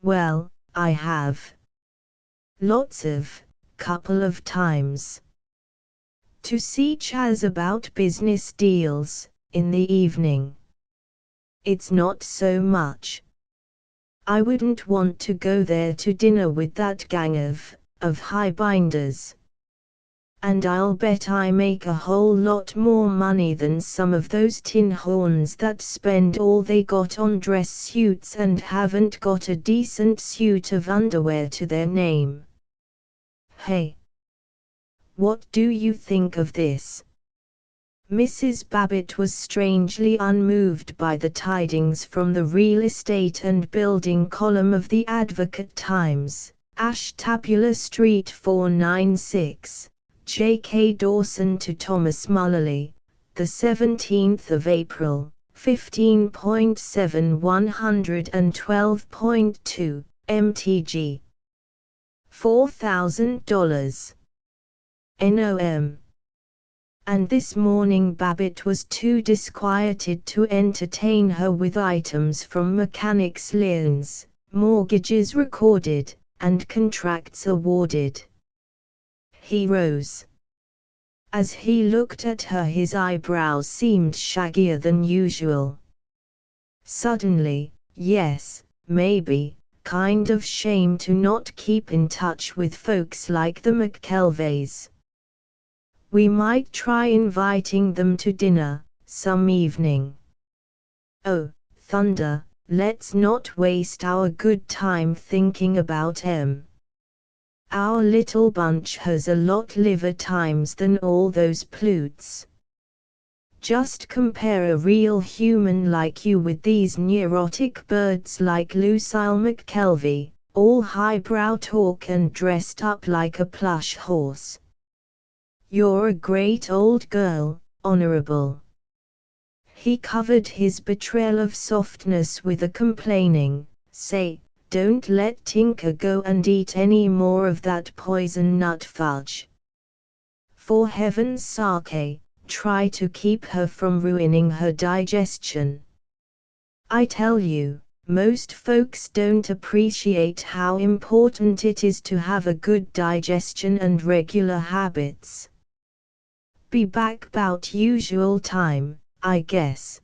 Well, I have. Couple of times. To see Chaz about business deals, in the evening. It's not so much. I wouldn't want to go there to dinner with that gang of highbinders. And I'll bet I make a whole lot more money than some of those tin horns that spend all they got on dress suits and haven't got a decent suit of underwear to their name. Hey! What do you think of this? Mrs. Babbitt was strangely unmoved by the tidings from the real estate and building column of the Advocate-Times. Ashtabula Street 496, J.K. Dawson to Thomas Mullaly, the 17th of April, 15.7 112.2, MTG. $4,000. NOM. And this morning Babbitt was too disquieted to entertain her with items from mechanics' liens, mortgages recorded, and contracts awarded. He rose. As he looked at her, his eyebrows seemed shaggier than usual. Suddenly, yes, maybe, kind of shame to not keep in touch with folks like the McKelveys. We might try inviting them to dinner, some evening. Oh, thunder, let's not waste our good time thinking about em. Our little bunch has a lot liver times than all those plutes. Just compare a real human like you with these neurotic birds like Lucille McKelvey, all highbrow talk and dressed up like a plush horse. You're a great old girl, Honorable. He covered his betrayal of softness with a complaining, "Say, don't let Tinker go and eat any more of that poison nut fudge. For heaven's sake, try to keep her from ruining her digestion. I tell you, most folks don't appreciate how important it is to have a good digestion and regular habits. Be back 'bout usual time, I guess."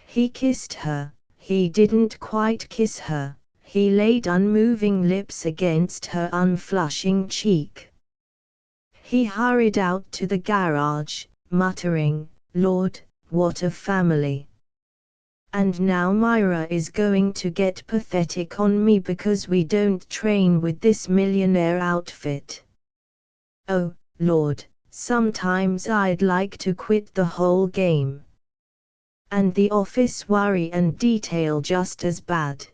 He kissed her. He didn't quite kiss her. He laid unmoving lips against her unflushing cheek. He hurried out to the garage, muttering, "Lord, what a family. And now Myra is going to get pathetic on me because we don't train with this millionaire outfit. Oh, Lord. Sometimes I'd like to quit the whole game. And the office worry and detail just as bad.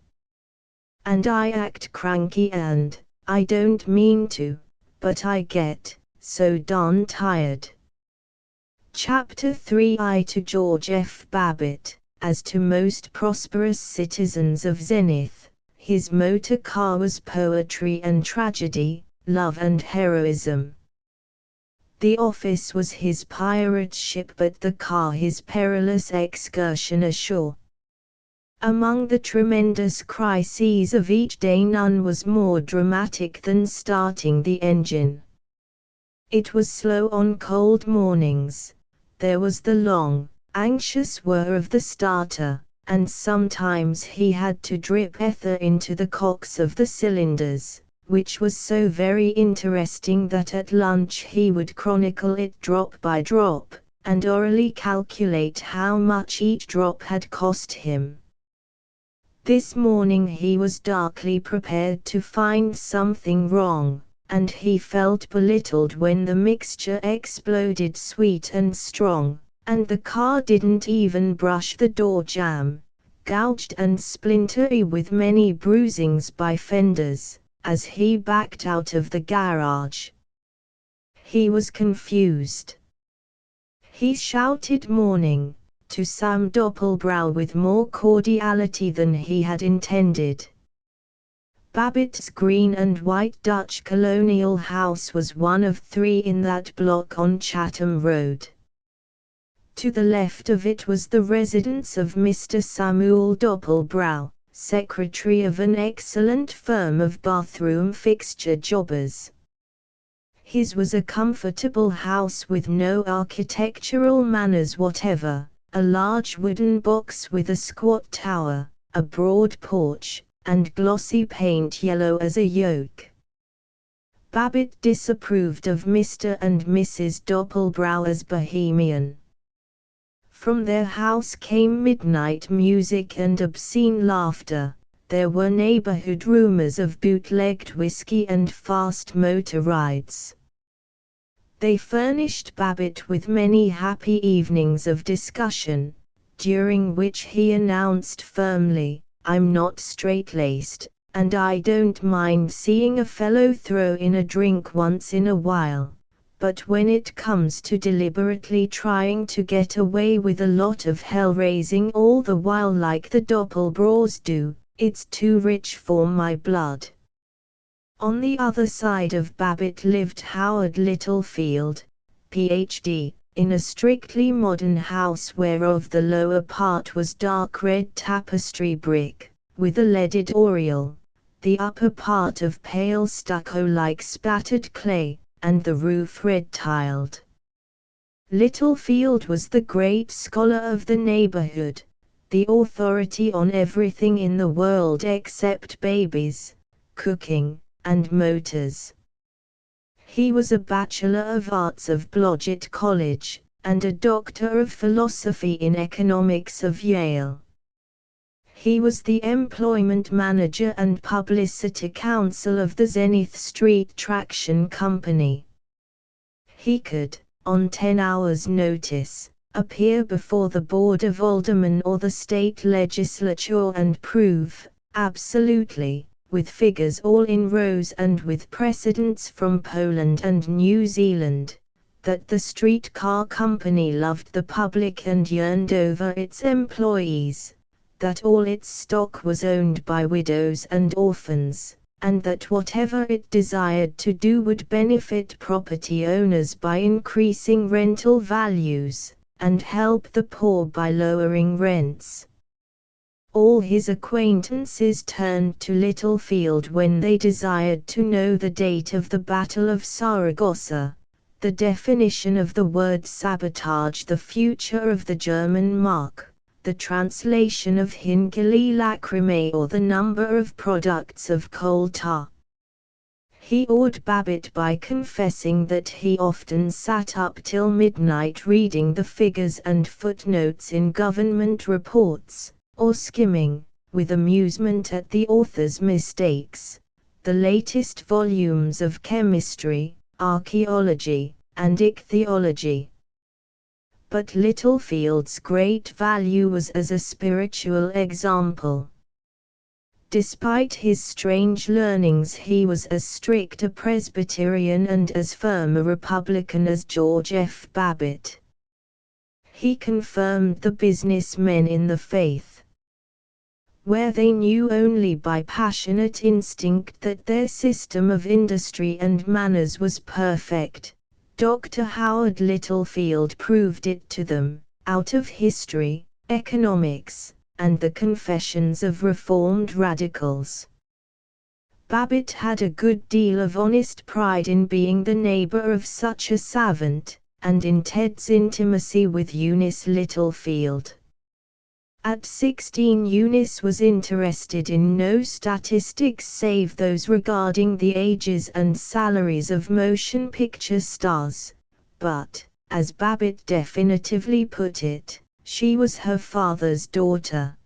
And I act cranky and, I don't mean to, but I get so darn tired." Chapter 3. I to George F. Babbitt. As to most prosperous citizens of Zenith, his motor car was poetry and tragedy, love and heroism. The office was his pirate ship, but the car his perilous excursion ashore. Among the tremendous crises of each day, none was more dramatic than starting the engine. It was slow on cold mornings. There was the long, anxious whir of the starter, and sometimes he had to drip ether into the cocks of the cylinders, which was so very interesting that at lunch he would chronicle it drop by drop, and orally calculate how much each drop had cost him. This morning he was darkly prepared to find something wrong, and he felt belittled when the mixture exploded sweet and strong, and the car didn't even brush the door jamb, gouged and splintery with many bruisings by fenders, as he backed out of the garage. He was confused. He shouted "Morning" to Sam Doppelbrau with more cordiality than he had intended. Babbitt's green and white Dutch colonial house was one of 3 in that block on Chatham Road. To the left of it was the residence of Mr. Samuel Doppelbrau, secretary of an excellent firm of bathroom fixture jobbers. His was a comfortable house with no architectural manners whatever, a large wooden box with a squat tower, a broad porch, and glossy paint yellow as a yolk. Babbitt disapproved of Mr. and Mrs. Doppelbrau as bohemian. From their house came midnight music and obscene laughter. There were neighborhood rumors of bootlegged whiskey and fast motor rides. They furnished Babbitt with many happy evenings of discussion, during which he announced firmly, "I'm not straight-laced, and I don't mind seeing a fellow throw in a drink once in a while. But when it comes to deliberately trying to get away with a lot of hell-raising all the while like the Doppelbraus do, it's too rich for my blood." On the other side of Babbitt lived Howard Littlefield, Ph.D., in a strictly modern house whereof the lower part was dark red tapestry brick, with a leaded oriel, the upper part of pale stucco like spattered clay, and the roof red-tiled. Littlefield was the great scholar of the neighborhood, the authority on everything in the world except babies, cooking, and motors. He was a Bachelor of Arts of Blodgett College, and a Doctor of Philosophy in Economics of Yale. He was the employment manager and publicity counsel of the Zenith Street Traction Company. He could, on 10 hours' notice, appear before the Board of Aldermen or the state legislature and prove, absolutely, with figures all in rows and with precedents from Poland and New Zealand, that the streetcar company loved the public and yearned over its employees, that all its stock was owned by widows and orphans, and that whatever it desired to do would benefit property owners by increasing rental values, and help the poor by lowering rents. All his acquaintances turned to Littlefield when they desired to know the date of the Battle of Saragossa, the definition of the word sabotage, the future of the German mark, the translation of Hingeli lacrimae, or the number of products of coal tar. He awed Babbitt by confessing that he often sat up till midnight reading the figures and footnotes in government reports, or skimming, with amusement at the author's mistakes, the latest volumes of chemistry, archaeology, and ichthyology. But Littlefield's great value was as a spiritual example. Despite his strange learnings, he was as strict a Presbyterian and as firm a Republican as George F. Babbitt. He confirmed the businessmen in the faith. Where they knew only by passionate instinct that their system of industry and manners was perfect, Dr. Howard Littlefield proved it to them, out of history, economics, and the confessions of reformed radicals. Babbitt had a good deal of honest pride in being the neighbor of such a savant, and in Ted's intimacy with Eunice Littlefield. At 16 Eunice was interested in no statistics save those regarding the ages and salaries of motion picture stars, but, as Babbitt definitively put it, she was her father's daughter.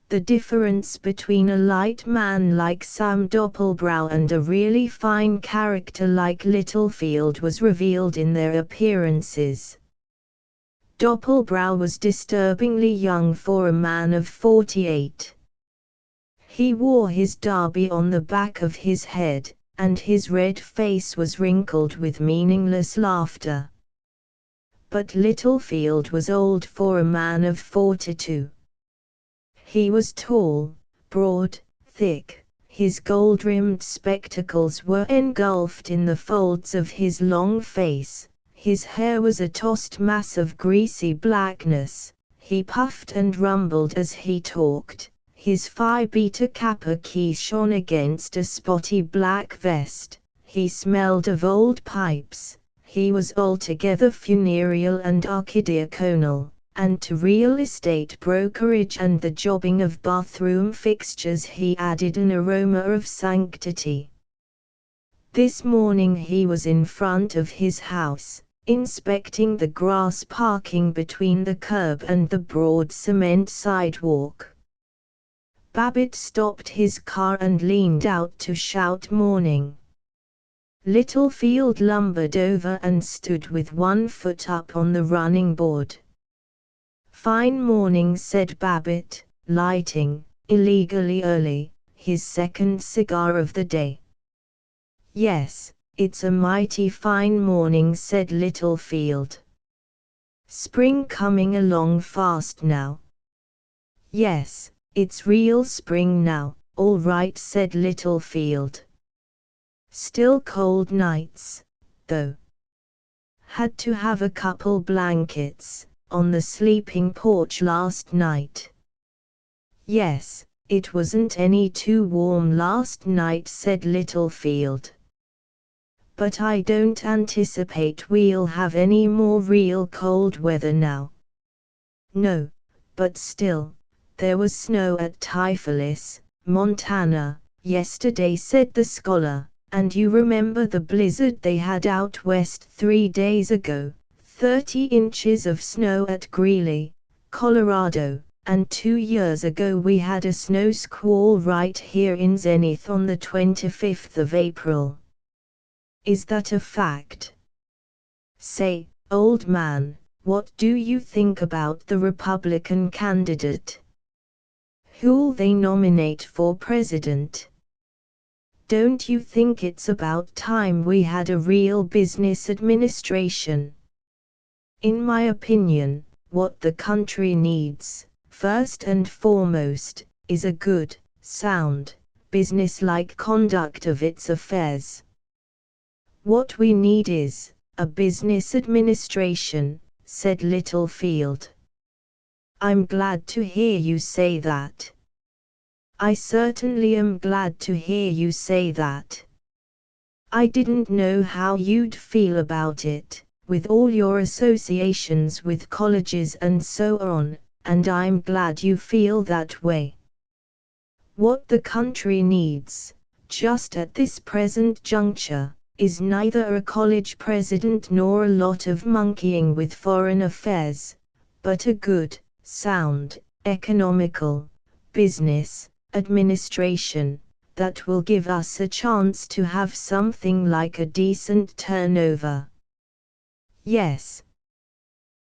The difference between a light man like Sam Doppelbrau and a really fine character like Littlefield was revealed in their appearances. Doppelbrau was disturbingly young for a man of 48. He wore his derby on the back of his head, and his red face was wrinkled with meaningless laughter. But Littlefield was old for a man of 42. He was tall, broad, thick, His gold-rimmed spectacles were engulfed in the folds of his long face. His hair was a tossed mass of greasy blackness. He puffed and rumbled as he talked. His Phi Beta Kappa key shone against a spotty black vest. He smelled of old pipes. He was altogether funereal and archidiaconal, and to real estate brokerage and the jobbing of bathroom fixtures he added an aroma of sanctity. This morning he was in front of his house, inspecting the grass parking between the curb and the broad cement sidewalk. Babbitt stopped his car and leaned out to shout morning. Littlefield lumbered over and stood with one foot up on the running board. Fine morning, said Babbitt, lighting, illegally early, his second cigar of the day. Yes, it's a mighty fine morning, said Littlefield. Spring coming along fast now. Yes, it's real spring now, all right, said Littlefield. Still cold nights, though. Had to have a couple blankets on the sleeping porch last night. Yes, it wasn't any too warm last night, said Littlefield. But I don't anticipate we'll have any more real cold weather now. No, but still, there was snow at Tiflis, Montana, yesterday, said the scholar, and you remember the blizzard they had out west 3 days ago. 30 inches of snow at Greeley, Colorado, and 2 years ago we had a snow squall right here in Zenith on the 25th of April. Is that a fact? Say, old man, what do you think about the Republican candidate? Who'll they nominate for president? Don't you think it's about time we had a real business administration? In my opinion, what the country needs, first and foremost, is a good, sound, business-like conduct of its affairs. What we need is a business administration, said Littlefield. I'm glad to hear you say that. I certainly am glad to hear you say that. I didn't know how you'd feel about it, with all your associations with colleges and so on, and I'm glad you feel that way. What the country needs, just at this present juncture, is neither a college president nor a lot of monkeying with foreign affairs, but a good, sound, economical, business administration that will give us a chance to have something like a decent turnover. Yes.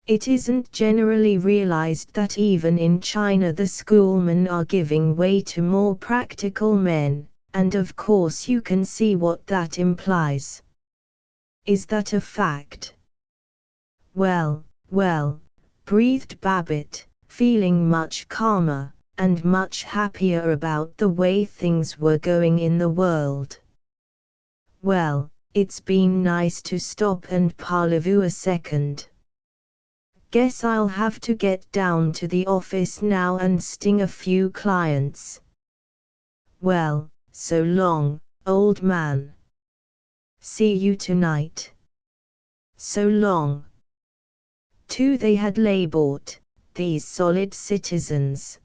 It isn't generally realized that even in China the schoolmen are giving way to more practical men, and of course you can see what that implies. Is that a fact? Well, breathed Babbitt, feeling much calmer, and much happier about the way things were going in the world. Well, it's been nice to stop and parlez-vous a second. Guess I'll have to get down to the office now and sting a few clients. Well, so long, old man. See you tonight. So long. Too, they had lay-bought, these solid citizens.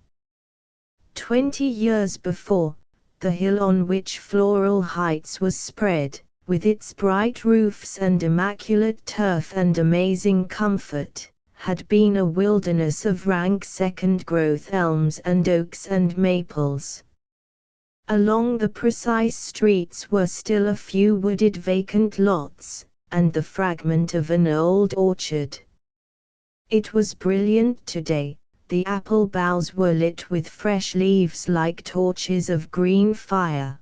20 years before, the hill on which Floral Heights was spread, with its bright roofs and immaculate turf and amazing comfort, had been a wilderness of rank second-growth elms and oaks and maples. Along the precise streets were still a few wooded vacant lots, and the fragment of an old orchard. It was brilliant today. The apple boughs were lit with fresh leaves like torches of green fire.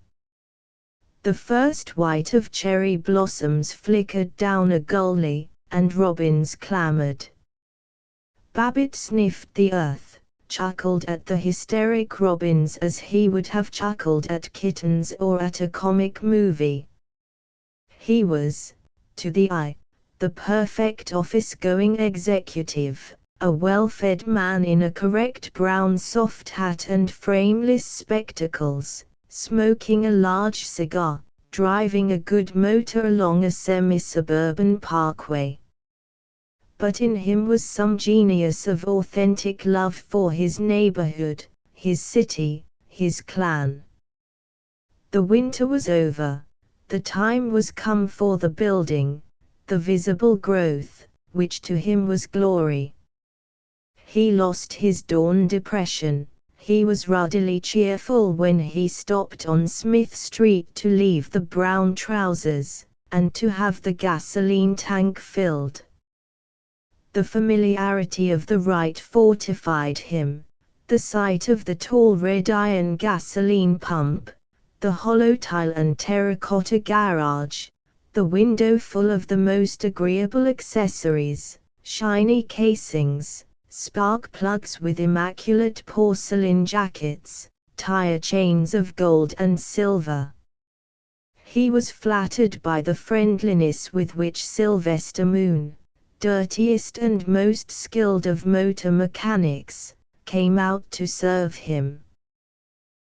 The first white of cherry blossoms flickered down a gully, and robins clamored. Babbitt sniffed the earth, chuckled at the hysteric robins as he would have chuckled at kittens or at a comic movie. He was, to the eye, the perfect office-going executive, a well-fed man in a correct brown soft hat and frameless spectacles, smoking a large cigar, driving a good motor along a semi-suburban parkway. But in him was some genius of authentic love for his neighborhood, his city, his clan. The winter was over. The time was come for the building, the visible growth, which to him was glory. He lost his dawn depression. He was ruddily cheerful when he stopped on Smith Street to leave the brown trousers, and to have the gasoline tank filled. The familiarity of the rite fortified him. The sight of the tall red iron gasoline pump, the hollow tile and terracotta garage, the window full of the most agreeable accessories, shiny casings, spark plugs with immaculate porcelain jackets, tire chains of gold and silver. He was flattered by the friendliness with which Sylvester Moon, dirtiest and most skilled of motor mechanics, came out to serve him.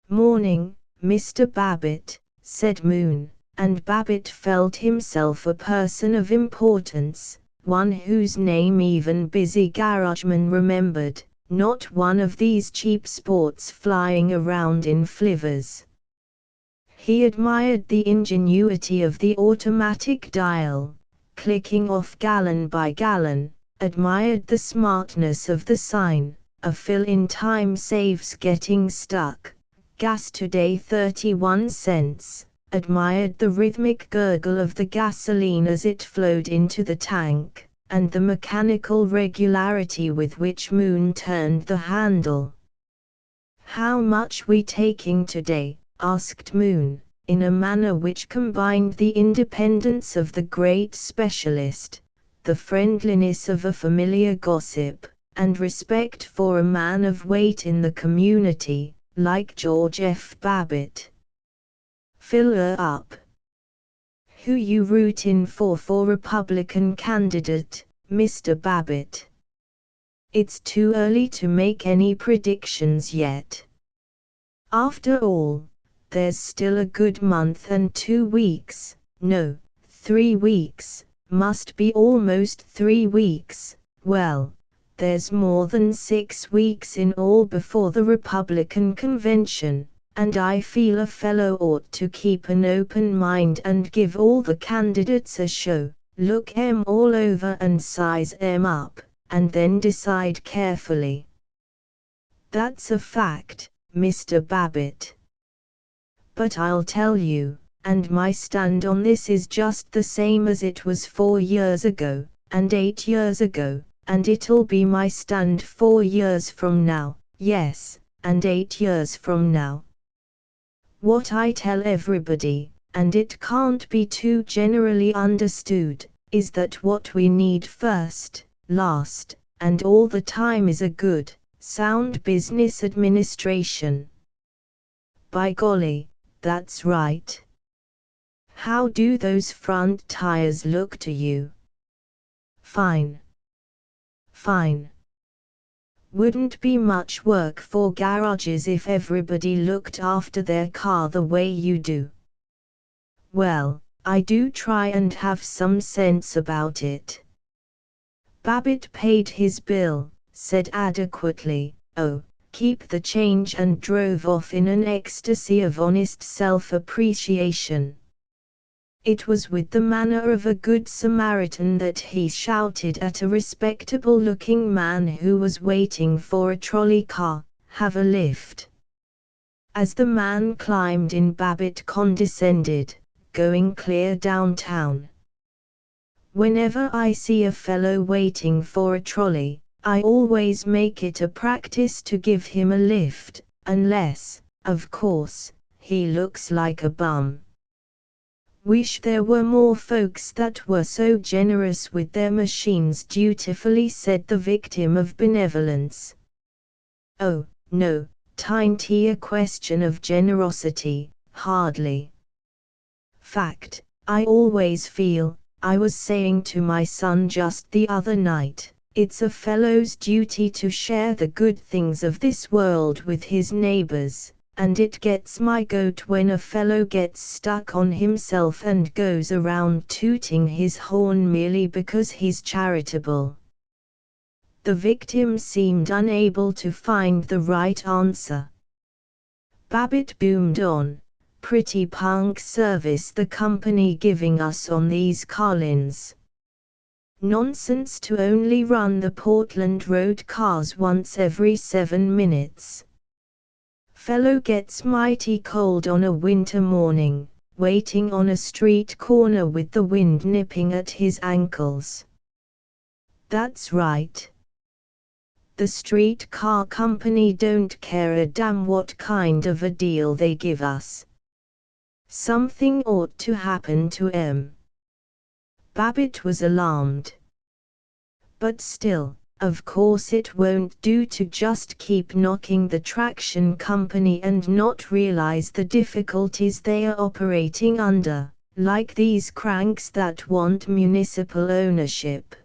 "Morning, Mr. Babbitt," said Moon, and Babbitt felt himself a person of importance, one whose name even busy garagemen remembered, not one of these cheap sports flying around in flivvers. He admired the ingenuity of the automatic dial, clicking off gallon by gallon, admired the smartness of the sign, a fill-in time saves getting stuck, gas today 31 cents, admired the rhythmic gurgle of the gasoline as it flowed into the tank, and the mechanical regularity with which Moon turned the handle. "How much we taking today?" asked Moon, in a manner which combined the independence of the great specialist, the friendliness of a familiar gossip, and respect for a man of weight in the community, like George F. Babbitt. "Fill her up." "Who you rootin' for Republican candidate, Mr. Babbitt?" "It's too early to make any predictions yet. After all, there's still a good month and 2 weeks, no, 3 weeks, must be almost 3 weeks, well, there's more than 6 weeks in all before the Republican convention, and I feel a fellow ought to keep an open mind and give all the candidates a show, look 'em all over and size 'em up, and then decide carefully." "That's a fact, Mr. Babbitt. But I'll tell you, and my stand on this is just the same as it was 4 years ago, and 8 years ago, and it'll be my stand 4 years from now, yes, and 8 years from now. What I tell everybody, and it can't be too generally understood, is that what we need first, last, and all the time is a good, sound business administration." "By golly, that's right. How do those front tires look to you?" "Fine. Fine. Wouldn't be much work for garages if everybody looked after their car the way you do." "Well, I do try and have some sense about it." Babbitt paid his bill, said adequately, "Oh, keep the change," and drove off in an ecstasy of honest self-appreciation. It was with the manner of a good Samaritan that he shouted at a respectable-looking man who was waiting for a trolley car, "Have a lift." As the man climbed in, Babbitt condescended, "Going clear downtown." "Whenever I see a fellow waiting for a trolley, I always make it a practice to give him a lift, unless, of course, he looks like a bum." "Wish there were more folks that were so generous with their machines," dutifully said the victim of benevolence. Oh, no, tiny a question of generosity, hardly. Fact, I always feel, I was saying to my son just the other night, it's a fellow's duty to share the good things of this world with his neighbors, and it gets my goat when a fellow gets stuck on himself and goes around tooting his horn merely because he's charitable. The victim seemed unable to find the right answer. Babbitt boomed on. Pretty punk service the company giving us on these Carlins. Nonsense to only run the Portland Road cars once every 7 minutes. Fellow gets mighty cold on a winter morning, waiting on a street corner with the wind nipping at his ankles. That's right. The street car company don't care a damn what kind of a deal they give us. Something ought to happen to em. Babbitt was alarmed. But still, of course it won't do to just keep knocking the traction company and not realize the difficulties they are operating under, like these cranks that want municipal ownership.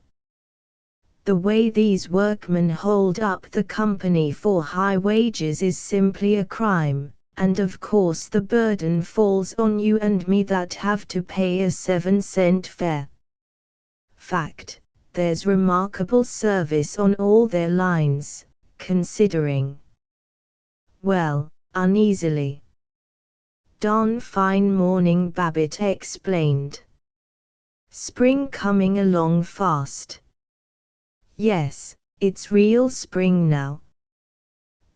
The way these workmen hold up the company for high wages is simply a crime. And of course the burden falls on you and me that have to pay a 7-cent fare. Fact, there's remarkable service on all their lines, considering. Well, uneasily. Darn fine morning, Babbitt explained. Spring coming along fast. Yes, it's real spring now.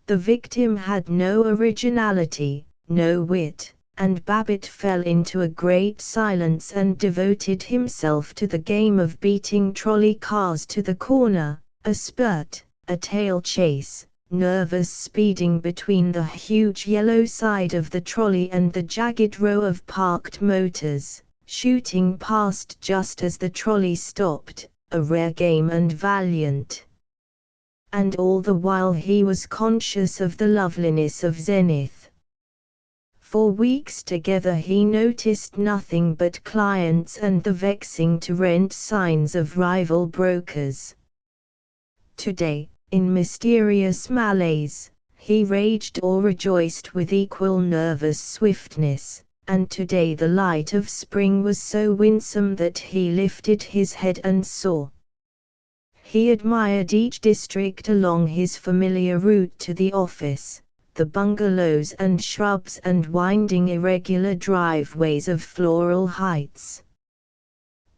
The victim had no originality, no wit, and Babbitt fell into a great silence and devoted himself to the game of beating trolley cars to the corner, a spurt, a tail chase, nervous speeding between the huge yellow side of the trolley and the jagged row of parked motors, shooting past just as the trolley stopped, a rare game and valiant. And all the while he was conscious of the loveliness of Zenith. For weeks together he noticed nothing but clients and the vexing to rent signs of rival brokers. Today, in mysterious malaise, he raged or rejoiced with equal nervous swiftness, and today the light of spring was so winsome that he lifted his head and saw. He admired each district along his familiar route to the office, the bungalows and shrubs and winding irregular driveways of Floral Heights.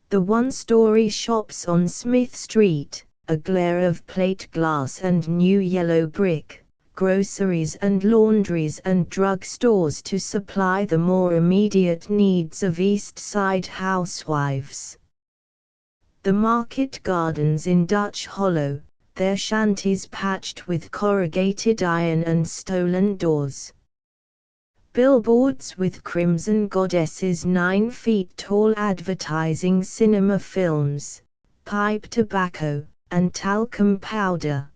The one-story shops on Smith Street, a glare of plate glass and new yellow brick, groceries and laundries and drug stores to supply the more immediate needs of East Side housewives. The market gardens in Dutch Hollow, their shanties patched with corrugated iron and stolen doors. Billboards with crimson goddesses 9 feet tall advertising cinema films, pipe tobacco, and talcum powder.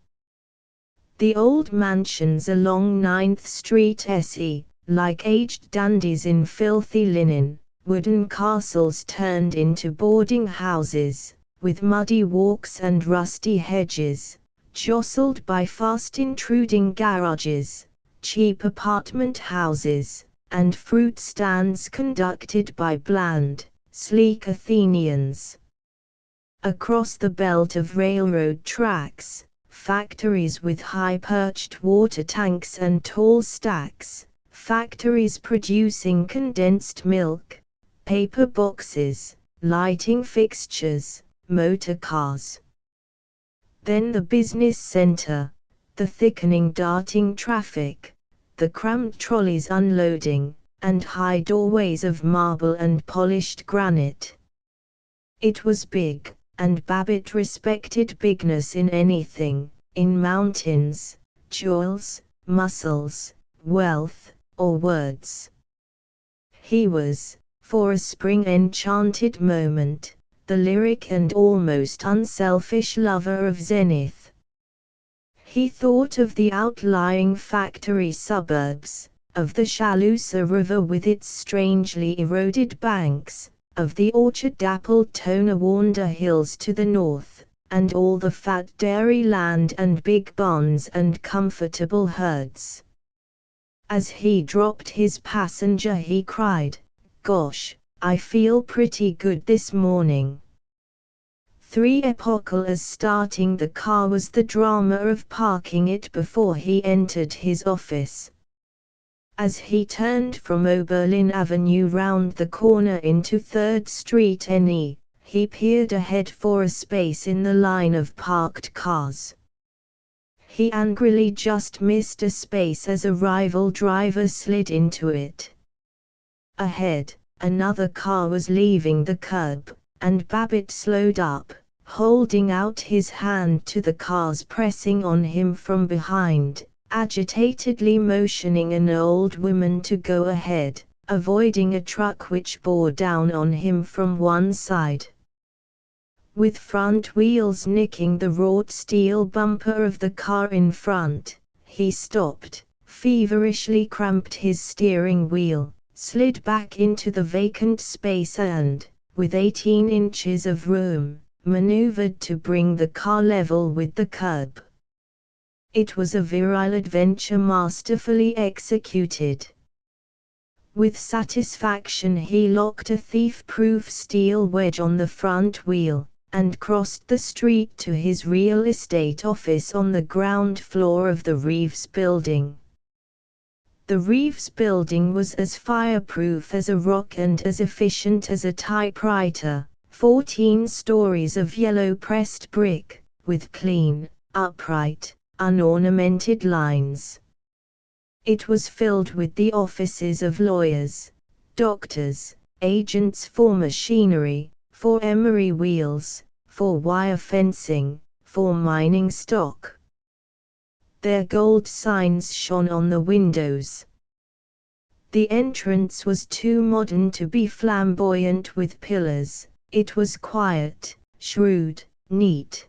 The old mansions along 9th Street SE, like aged dandies in filthy linen, wooden castles turned into boarding houses, with muddy walks and rusty hedges, jostled by fast intruding garages, cheap apartment houses, and fruit stands conducted by bland, sleek Athenians. Across the belt of railroad tracks, factories with high-perched water tanks and tall stacks, factories producing condensed milk, paper boxes, lighting fixtures, motor cars. Then the business center, the thickening darting traffic, the crammed trolleys unloading, and high doorways of marble and polished granite. It was big, and Babbitt respected bigness in anything, in mountains, jewels, muscles, wealth, or words. He was, for a spring-enchanted moment, the lyric and almost unselfish lover of Zenith. He thought of the outlying factory suburbs, of the Shalusa River with its strangely eroded banks, of the orchard-dappled Tonawanda Hills to the north, and all the fat dairy land and big barns and comfortable herds. As he dropped his passenger he cried, "Gosh, I feel pretty good this morning." 3 epochal as starting the car was the drama of parking it before he entered his office. As he turned from Oberlin Avenue round the corner into 3rd Street NE, he peered ahead for a space in the line of parked cars. He angrily just missed a space as a rival driver slid into it. Ahead, another car was leaving the curb, and Babbitt slowed up, holding out his hand to the cars pressing on him from behind, agitatedly motioning an old woman to go ahead, avoiding a truck which bore down on him from one side. With front wheels nicking the wrought steel bumper of the car in front, he stopped, feverishly cramped his steering wheel, slid back into the vacant space and, with 18 inches of room, maneuvered to bring the car level with the curb. It was a virile adventure masterfully executed. With satisfaction he locked a thief-proof steel wedge on the front wheel, and crossed the street to his real estate office on the ground floor of the Reeves Building. The Reeves Building was as fireproof as a rock and as efficient as a typewriter, 14 stories of yellow-pressed brick, with clean, upright, unornamented lines. It was filled with the offices of lawyers, doctors, agents for machinery, for emery wheels, for wire fencing, for mining stock. Their gold signs shone on the windows. The entrance was too modern to be flamboyant with pillars. It was quiet, shrewd, neat.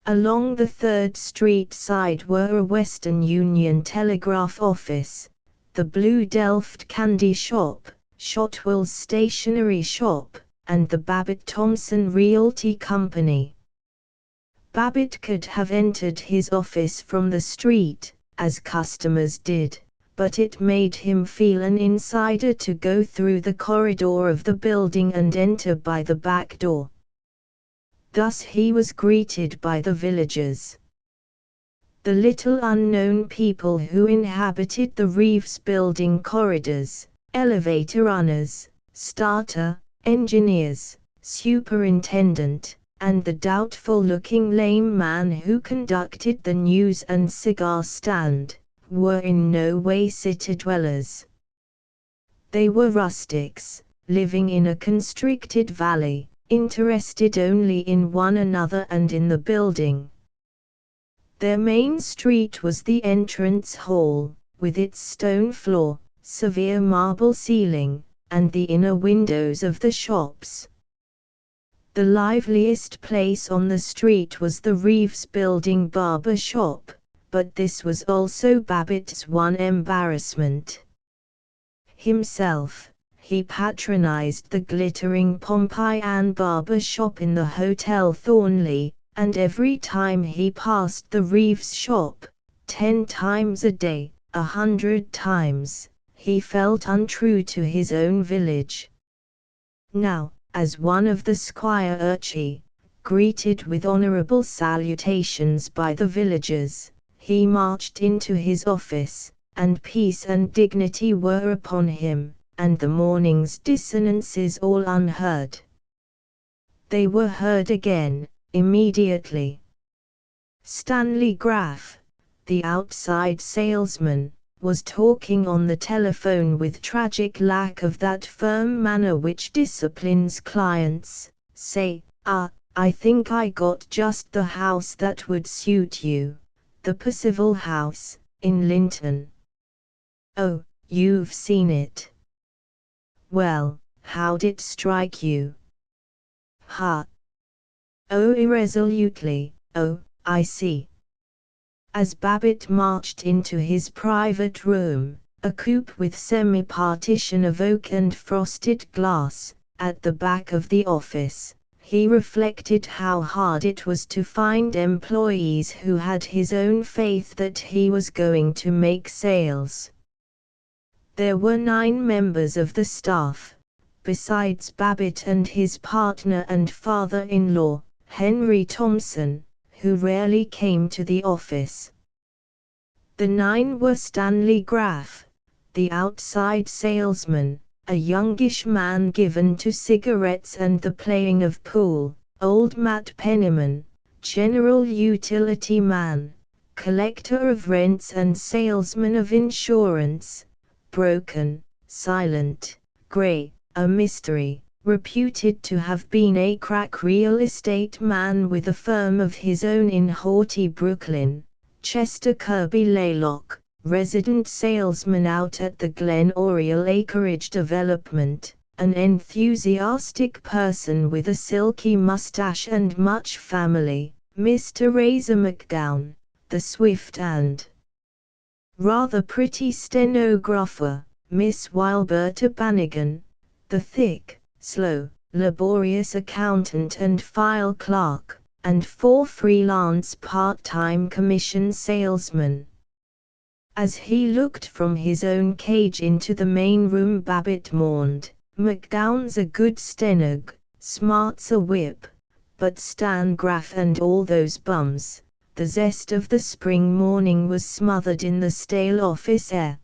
Along the 3rd Street side were a Western Union telegraph office, the Blue Delft candy shop, Shotwell's stationery shop, and the Babbitt Thompson Realty Company. Babbitt could have entered his office from the street, as customers did, but it made him feel an insider to go through the corridor of the building and enter by the back door. Thus he was greeted by the villagers. The little unknown people who inhabited the Reeves Building corridors, elevator runners, starter, engineers, superintendent, and the doubtful-looking lame man who conducted the news and cigar stand, were in no way city-dwellers. They were rustics, living in a constricted valley, interested only in one another and in the building. Their main street was the entrance hall, with its stone floor, severe marble ceiling, and the inner windows of the shops. The liveliest place on the street was the Reeves Building barber shop, but this was also Babbitt's one embarrassment. Himself, he patronized the glittering Pompeian barber shop in the Hotel Thornley, and every time he passed the Reeves shop, 10 times a day, 100 times, he felt untrue to his own village. Now, as one of the squirearchy, greeted with honorable salutations by the villagers, he marched into his office, and peace and dignity were upon him, and the morning's dissonances all unheard. They were heard again, immediately. Stanley Graff, the outside salesman, was talking on the telephone with tragic lack of that firm manner which disciplines clients. Say, I think I got just the house that would suit you, the Percival House, in Linton. Oh, you've seen it. Well, how'd it strike you? Ha! Oh, irresolutely, oh, I see. As Babbitt marched into his private room, a coupe with semi-partition of oak and frosted glass, at the back of the office, he reflected how hard it was to find employees who had his own faith that he was going to make sales. There were 9 members of the staff, besides Babbitt and his partner and father-in-law, Henry Thompson, who rarely came to the office. The 9 were Stanley Graff, the outside salesman, a youngish man given to cigarettes and the playing of pool, old Matt Penniman, general utility man, collector of rents and salesman of insurance, broken, silent, grey, a mystery, reputed to have been a crack real estate man with a firm of his own in haughty Brooklyn, Chester Kirby Laylock, resident salesman out at the Glen Oriole acreage development, an enthusiastic person with a silky mustache and much family, Mr. Razor McGowan, the swift and rather pretty stenographer, Miss Wilberta Bannigan, the thick, slow, laborious accountant and file clerk, and 4 freelance part-time commission salesmen. As he looked from his own cage into the main room, Babbitt mourned, "McGowan's a good stenog, smart's a whip, but Stan Graff and all those bums." The zest of the spring morning was smothered in the stale office air.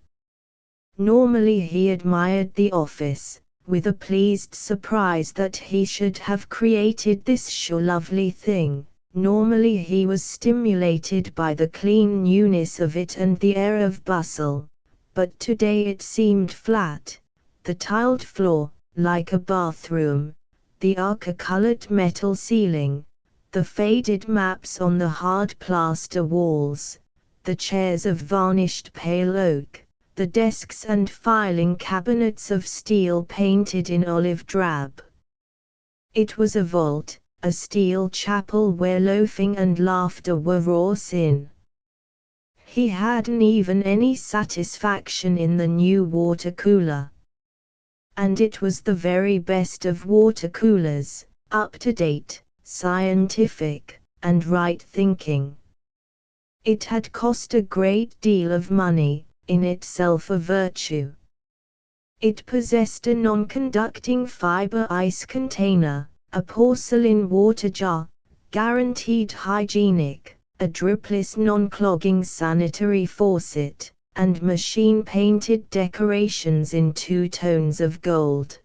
Normally he admired the office, with a pleased surprise that he should have created this lovely thing. Normally he was stimulated by the clean newness of it and the air of bustle, but today it seemed flat, the tiled floor, like a bathroom, the ochre-colored metal ceiling, the faded maps on the hard plaster walls, the chairs of varnished pale oak, the desks and filing cabinets of steel painted in olive drab. It was a vault, a steel chapel where loafing and laughter were raw sin. He hadn't even any satisfaction in the new water cooler. And it was the very best of water coolers, up to date, scientific, and right thinking. It had cost a great deal of money, in itself a virtue. It possessed a non-conducting fiber ice container, a porcelain water jar, guaranteed hygienic, a dripless non-clogging sanitary faucet, and machine-painted decorations in 2 tones of gold.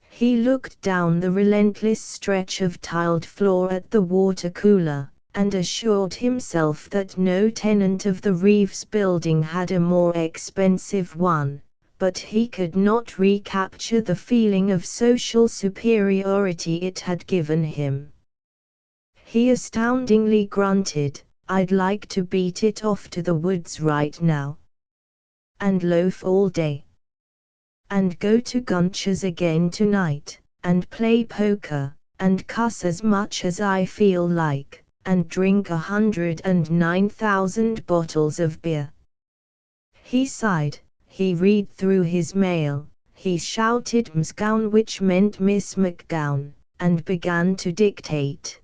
He looked down the relentless stretch of tiled floor at the water cooler, and assured himself that no tenant of the Reeves building had a more expensive one, but he could not recapture the feeling of social superiority it had given him. He astoundingly grunted, "I'd like to beat it off to the woods right now. And loaf all day. And go to Gunch's again tonight, and play poker, and cuss as much as I feel like, and drink 109,000 bottles of beer." He sighed, he read through his mail, he shouted "McGowan," which meant Miss McGowan, and began to dictate.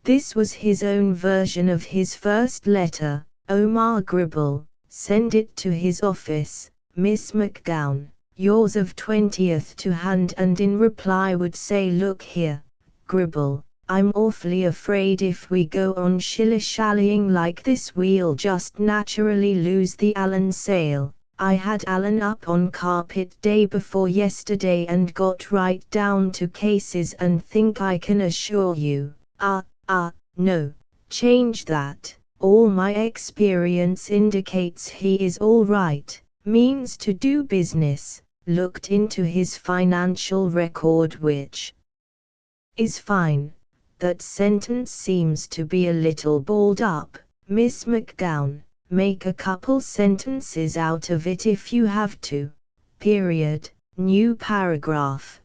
This was his own version of his first letter. "Omar Gribble, send it to his office, Miss McGowan, yours of 20th to hand," and in reply would say, "Look here, Gribble, I'm awfully afraid if we go on shilly-shallying like this we'll just naturally lose the Allen sale. I had Allen up on carpet day before yesterday and got right down to cases and think I can assure you, no, change that. All my experience indicates he is all right, means to do business." Looked into his financial record, which is fine. That sentence seems to be a little balled up, Miss McGowan. Make a couple sentences out of it if you have to. Period. New paragraph.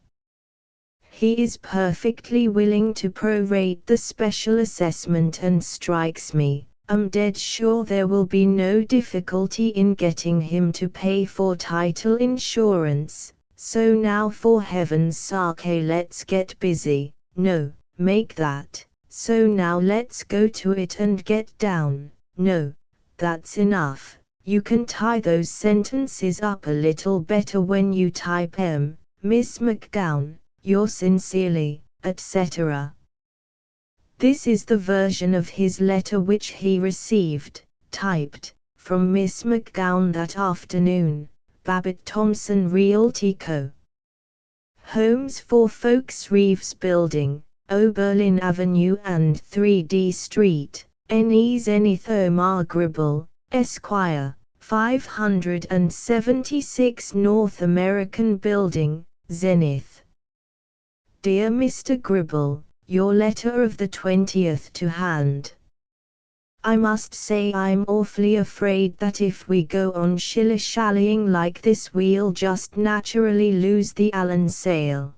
He is perfectly willing to prorate the special assessment and strikes me, I'm dead sure there will be no difficulty in getting him to pay for title insurance, so now for heaven's sake let's get busy. No, make that. So now let's go to it and get down. No, that's enough. You can tie those sentences up a little better when you type Miss McGowan, yours sincerely, etc. This is the version of his letter which he received, typed, from Miss McGowan that afternoon. Babbitt Thompson Realty Co. Homes for Folks Reeves Building, Oberlin Avenue and 3D Street, Nes Enithomar Gribble, Esquire, 576 North American Building, Zenith. Dear Mr. Gribble, your letter of the 20th to hand. I must say I'm awfully afraid that if we go on shilly-shallying like this we'll just naturally lose the Allen sale.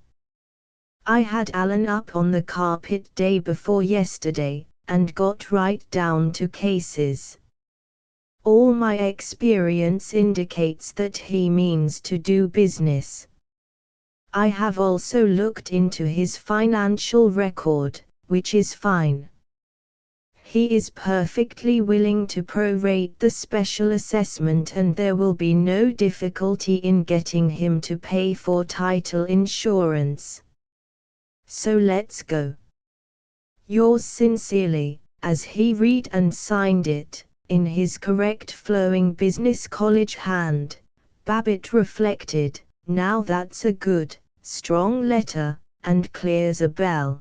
I had Allen up on the carpet day before yesterday, and got right down to cases. All my experience indicates that he means to do business. I have also looked into his financial record, which is fine. He is perfectly willing to prorate the special assessment and there will be no difficulty in getting him to pay for title insurance. So let's go. Yours sincerely, as he read and signed it, in his correct flowing business college hand. Babbitt reflected, now that's a good, strong letter, and clears a bell.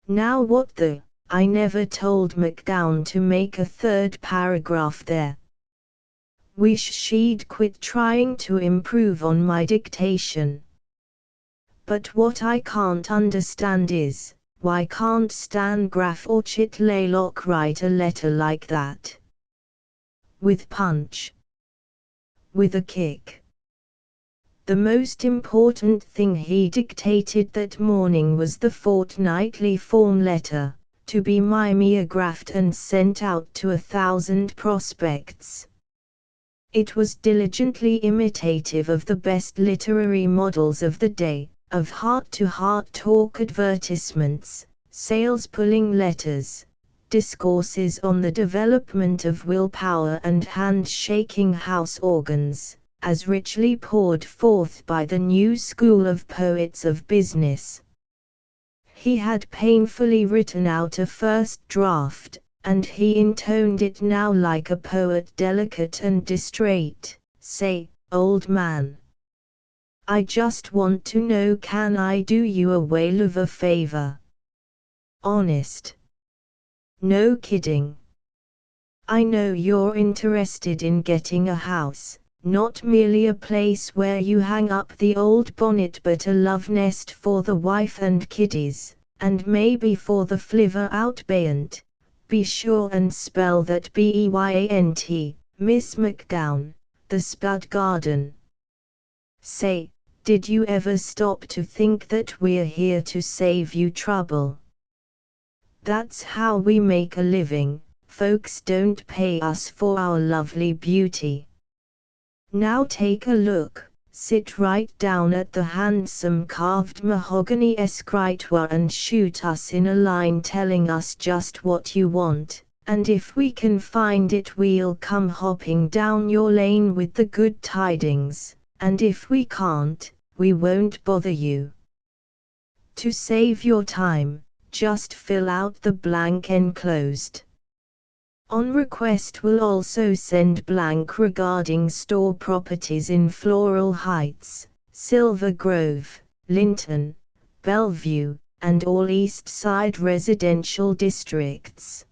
Now what the, I never told McGowan to make a third paragraph there. Wish she'd quit trying to improve on my dictation. But what I can't understand is, why can't Stan Graff or Chit Laylock write a letter like that? With punch. With a kick. The most important thing he dictated that morning was the fortnightly form letter, to be mimeographed and sent out to 1,000 prospects. It was diligently imitative of the best literary models of the day, of heart-to-heart talk advertisements, sales-pulling letters, discourses on the development of willpower and hand-shaking house organs, as richly poured forth by the new school of poets of business. He had painfully written out a first draft, and he intoned it now like a poet delicate and distrait. Say, old man, I just want to know, can I do you a whale of a favor? Honest. No kidding. I know you're interested in getting a house, not merely a place where you hang up the old bonnet but a love nest for the wife and kiddies, and maybe for the flivver out beyant. Be sure and spell that B-E-Y-A-N-T, Miss McGowan, the Spud Garden. Say, did you ever stop to think that we're here to save you trouble? That's how we make a living, folks don't pay us for our lovely beauty. Now take a look, sit right down at the handsome carved mahogany escritoire and shoot us in a line telling us just what you want, and if we can find it we'll come hopping down your lane with the good tidings, and if we can't, we won't bother you. To save your time, just fill out the blank enclosed. On request we'll also send blank regarding store properties in Floral Heights, Silver Grove, Linton, Bellevue, and all East Side residential districts.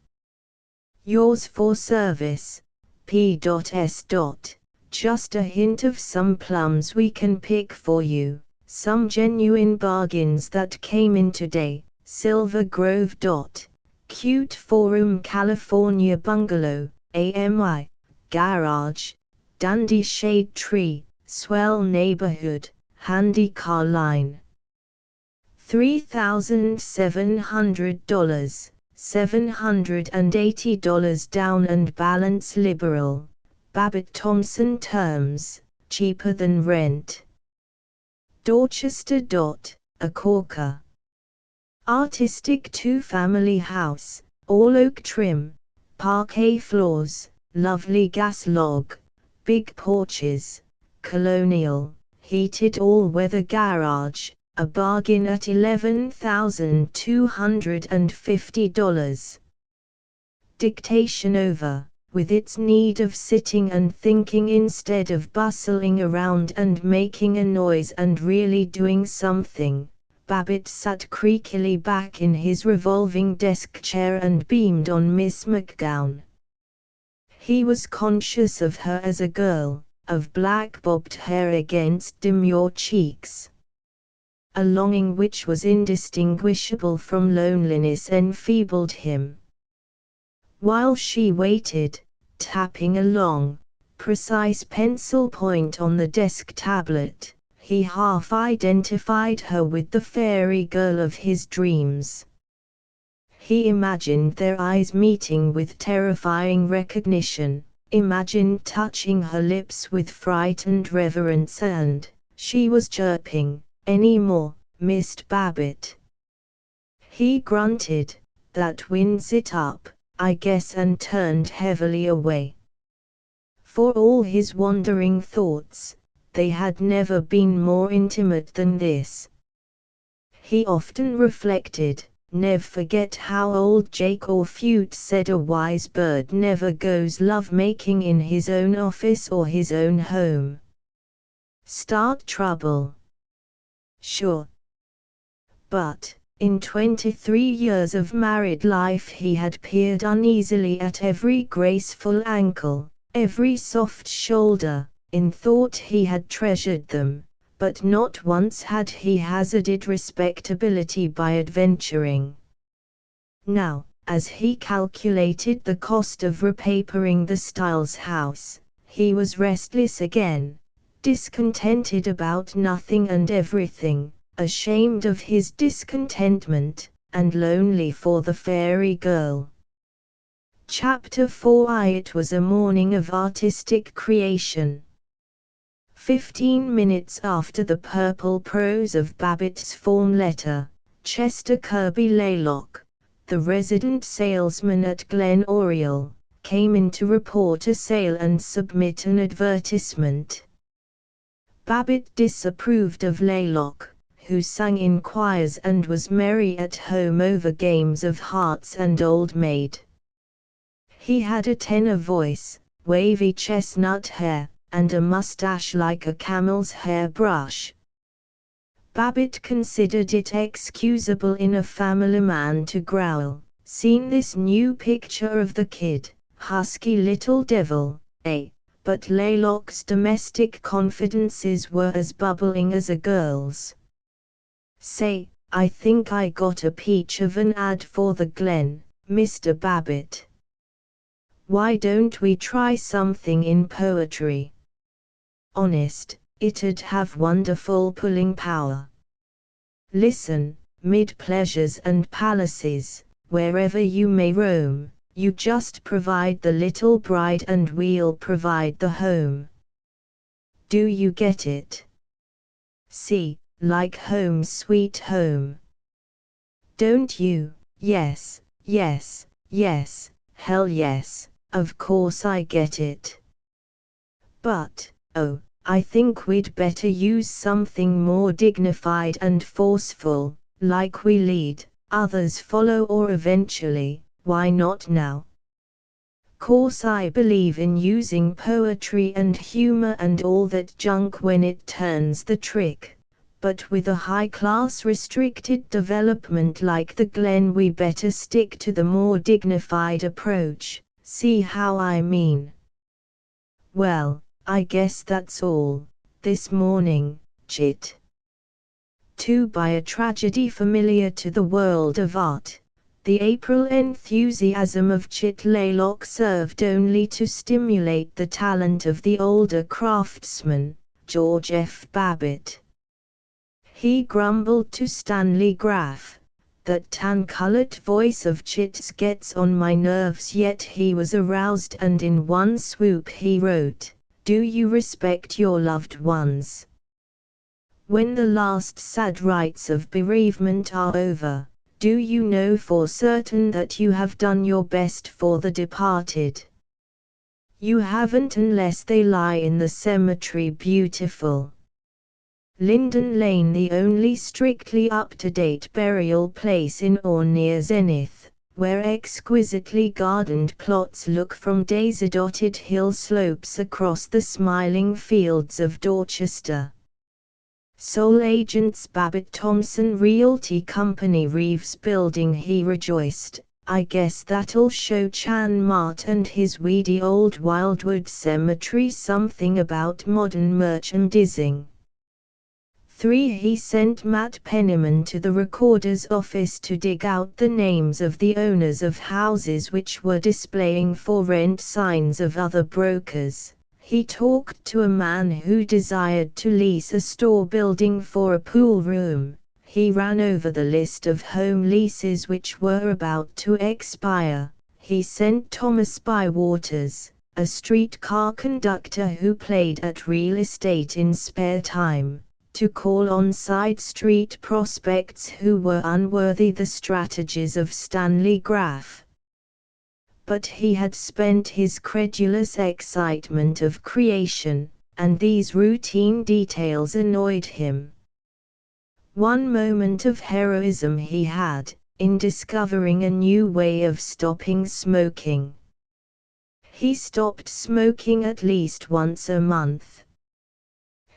Yours for service, P.S. Just a hint of some plums we can pick for you, some genuine bargains that came in today. Silver Grove. Cute 4-room California bungalow, AMI, garage, dandy shade tree, swell neighborhood, handy car line. $3,700, $780 down and balance liberal. Babbitt Thompson terms, cheaper than rent. Dorchester. A corker. Artistic two-family house, all oak trim, parquet floors, lovely gas log, big porches, colonial, heated all-weather garage, a bargain at $11,250. Dictation over, with its need of sitting and thinking instead of bustling around and making a noise and really doing something. Babbitt sat creakily back in his revolving desk chair and beamed on Miss McGowan. He was conscious of her as a girl, of black bobbed hair against demure cheeks. A longing which was indistinguishable from loneliness enfeebled him. While she waited, tapping a long, precise pencil point on the desk tablet, he half-identified her with the fairy girl of his dreams. He imagined their eyes meeting with terrifying recognition, imagined touching her lips with frightened reverence and, she was chirping, "Any more, Mr. Babbitt?" He grunted, "That winds it up, I guess," and turned heavily away. For all his wandering thoughts, they had never been more intimate than this. He often reflected, "Never forget how old Jake Orfute said a wise bird never goes love-making in his own office or his own home. Start trouble. Sure. But, in 23 years of married life he had peered uneasily at every graceful ankle, every soft shoulder, in thought he had treasured them, but not once had he hazarded respectability by adventuring. Now, as he calculated the cost of repapering the Styles house, he was restless again, discontented about nothing and everything, ashamed of his discontentment, and lonely for the fairy girl. Chapter 4. It was a morning of artistic creation. 15 minutes after the purple prose of Babbitt's form letter, Chester Kirby Laylock, the resident salesman at Glen Oriole, came in to report a sale and submit an advertisement. Babbitt disapproved of Laylock, who sang in choirs and was merry at home over games of hearts and Old Maid. He had a tenor voice, wavy chestnut hair, and a mustache like a camel's hair brush. Babbitt considered it excusable in a family man to growl, "Seen this new picture of the kid, husky little devil, eh?" But Laylock's domestic confidences were as bubbling as a girl's. "Say, I think I got a peach of an ad for the Glen, Mr. Babbitt. Why don't we try something in poetry? Honest, it'd have wonderful pulling power. Listen, mid pleasures and palaces, wherever you may roam, you just provide the little bride and we'll provide the home. Do you get it? See, like Home Sweet Home. Don't you? Yes, yes, yes, hell yes, of course I get it. But, oh, I think we'd better use something more dignified and forceful, like we lead, others follow, or eventually, why not now? Course I believe in using poetry and humor and all that junk when it turns the trick, but with a high-class restricted development like the Glen we better stick to the more dignified approach, see how I mean? Well, I guess that's all, this morning, Chit. 2. By a tragedy familiar to the world of art, the April enthusiasm of Chit Laylock served only to stimulate the talent of the older craftsman, George F. Babbitt. He grumbled to Stanley Graff, That tan-colored voice of Chit's gets on my nerves, yet he was aroused, and in one swoop he wrote, "Do you respect your loved ones? When the last sad rites of bereavement are over, do you know for certain that you have done your best for the departed? You haven't unless they lie in the cemetery beautiful Linden Lane, the only strictly up-to-date burial place in or near Zenith, where exquisitely gardened plots look from daisy-dotted hill slopes across the smiling fields of Dorchester. Sole agents Babbitt Thompson Realty Company, Reeves Building. He rejoiced, "I guess that'll show Chan Mart and his weedy old Wildwood Cemetery something about modern merchandising." 3. He sent Matt Penniman to the recorder's office to dig out the names of the owners of houses which were displaying for rent signs of other brokers. He talked to a man who desired to lease a store building for a pool room. He ran over the list of home leases which were about to expire. He sent Thomas Bywaters, a streetcar conductor who played at real estate in spare time, to call on side street prospects who were unworthy the strategies of Stanley Graff. But he had spent his credulous excitement of creation, and these routine details annoyed him. One moment of heroism he had, in discovering a new way of stopping smoking. He stopped smoking at least once a month.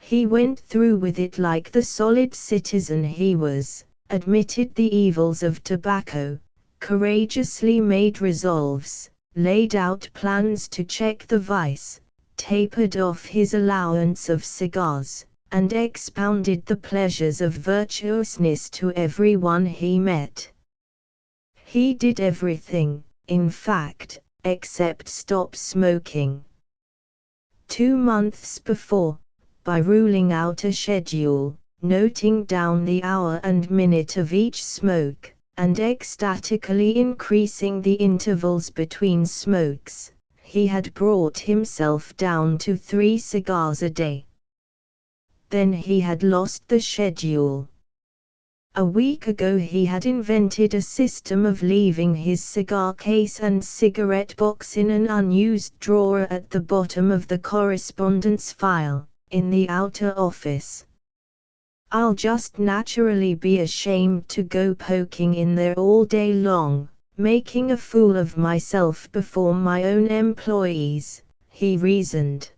He went through with it like the solid citizen he was, admitted the evils of tobacco, courageously made resolves, laid out plans to check the vice, tapered off his allowance of cigars, and expounded the pleasures of virtuousness to everyone he met. He did everything, in fact, except stop smoking. 2 months before, by ruling out a schedule, noting down the hour and minute of each smoke, and ecstatically increasing the intervals between smokes, he had brought himself down to 3 cigars a day. Then he had lost the schedule. A week ago he had invented a system of leaving his cigar case and cigarette box in an unused drawer at the bottom of the correspondence file, in the outer office. "I'll just naturally be ashamed to go poking in there all day long, making a fool of myself before my own employees," he reasoned.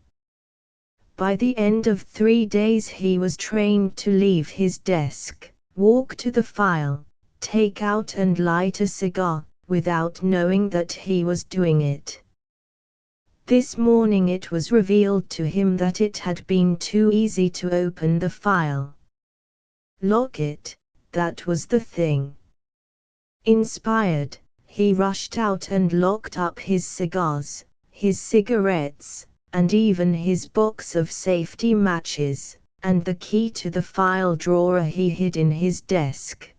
By the end of 3 days he was trained to leave his desk, walk to the file, take out and light a cigar, without knowing that he was doing it. This morning it was revealed to him that it had been too easy to open the file. Lock it, that was the thing. Inspired, he rushed out and locked up his cigars, his cigarettes, and even his box of safety matches, and the key to the file drawer he hid in his desk.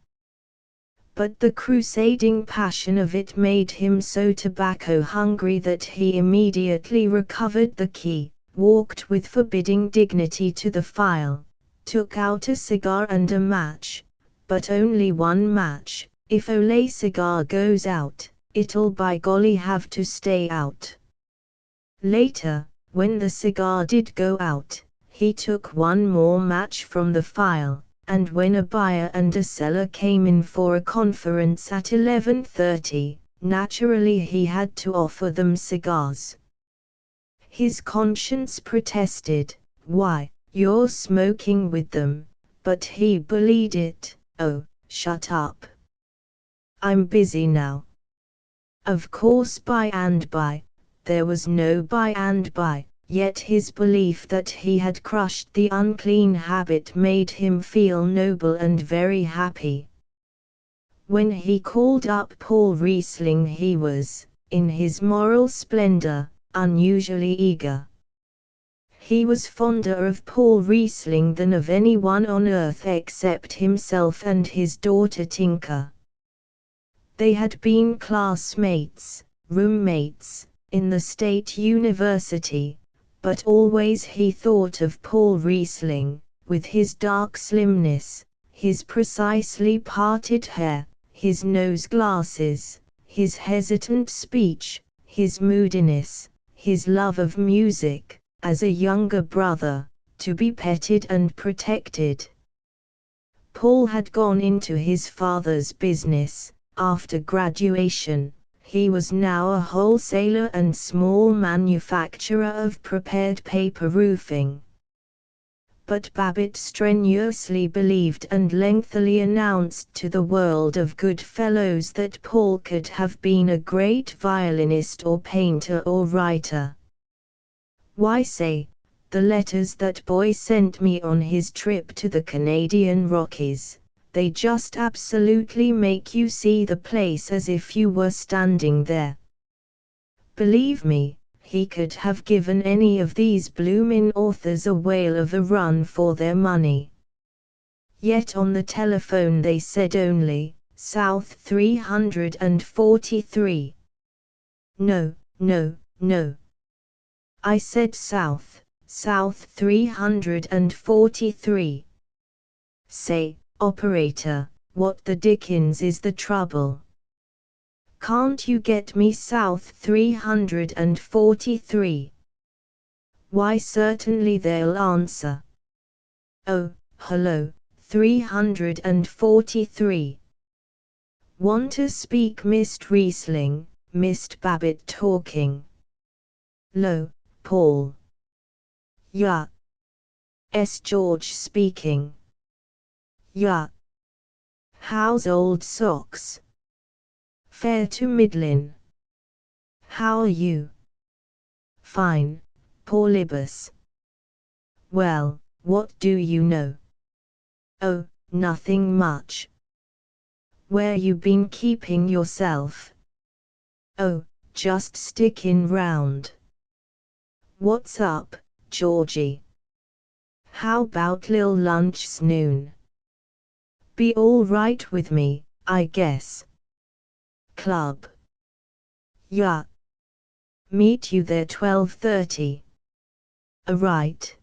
But the crusading passion of it made him so tobacco-hungry that he immediately recovered the key, walked with forbidding dignity to the file, took out a cigar and a match, but only one match. "If Olay cigar goes out, it'll by golly have to stay out." Later, when the cigar did go out, he took one more match from the file, and when a buyer and a seller came in for a conference at 11:30, naturally he had to offer them cigars. His conscience protested, "Why, you're smoking with them," but he bullied it, "Oh, shut up. I'm busy now." Of course by and by, there was no by and by. Yet his belief that he had crushed the unclean habit made him feel noble and very happy. When he called up Paul Riesling he was, in his moral splendor, unusually eager. He was fonder of Paul Riesling than of anyone on earth except himself and his daughter Tinka. They had been classmates, roommates, in the state university, but always he thought of Paul Riesling, with his dark slimness, his precisely parted hair, his nose glasses, his hesitant speech, his moodiness, his love of music, as a younger brother, to be petted and protected. Paul had gone into his father's business. After graduation, he was now a wholesaler and small manufacturer of prepared paper roofing. But Babbitt strenuously believed and lengthily announced to the world of good fellows that Paul could have been a great violinist or painter or writer. Why say, the letters that boy sent me on his trip to the Canadian Rockies, they just absolutely make you see the place as if you were standing there. Believe me, he could have given any of these bloomin' authors a whale of a run for their money. Yet on the telephone they said only, South 343. No, no, no. I said South 343. Say, operator, what the dickens is the trouble? Can't you get me South 343? Why certainly they'll answer. Oh, hello, 343. Want to speak Mr. Riesling, Mr. Babbitt talking. Lo, Paul. Yeah. S. George speaking. Yeah. How's old socks? Fair to middlin'. How are you? Fine, Paulibus. Well, what do you know? Oh, nothing much. Where you been keeping yourself? Oh, just stickin' round. What's up, Georgie? How about lil' lunch snoon? Be all right with me, I guess. Club. Yeah. Meet you there 12:30. Right.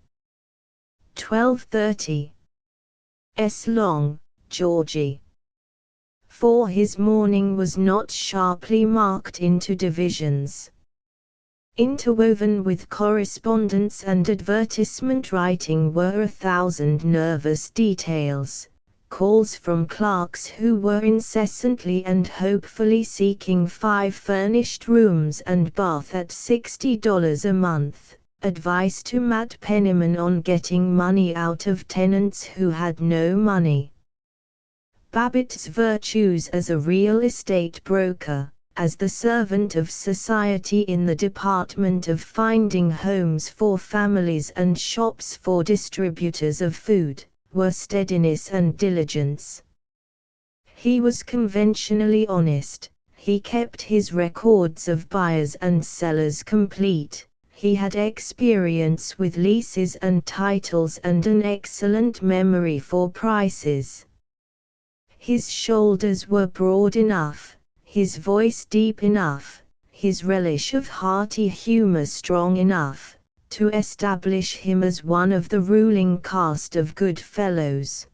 12:30. S long, Georgie. For his morning was not sharply marked into divisions. Interwoven with correspondence and advertisement writing were 1,000 nervous details. Calls from clerks who were incessantly and hopefully seeking 5 furnished rooms and bath at $60 a month, advice to Matt Penniman on getting money out of tenants who had no money. Babbitt's virtues as a real estate broker, as the servant of society in the department of finding homes for families and shops for distributors of food, were steadiness and diligence. He was conventionally honest, he kept his records of buyers and sellers complete, he had experience with leases and titles and an excellent memory for prices. His shoulders were broad enough, his voice deep enough, his relish of hearty humor strong enough, to establish him as one of the ruling caste of good fellows.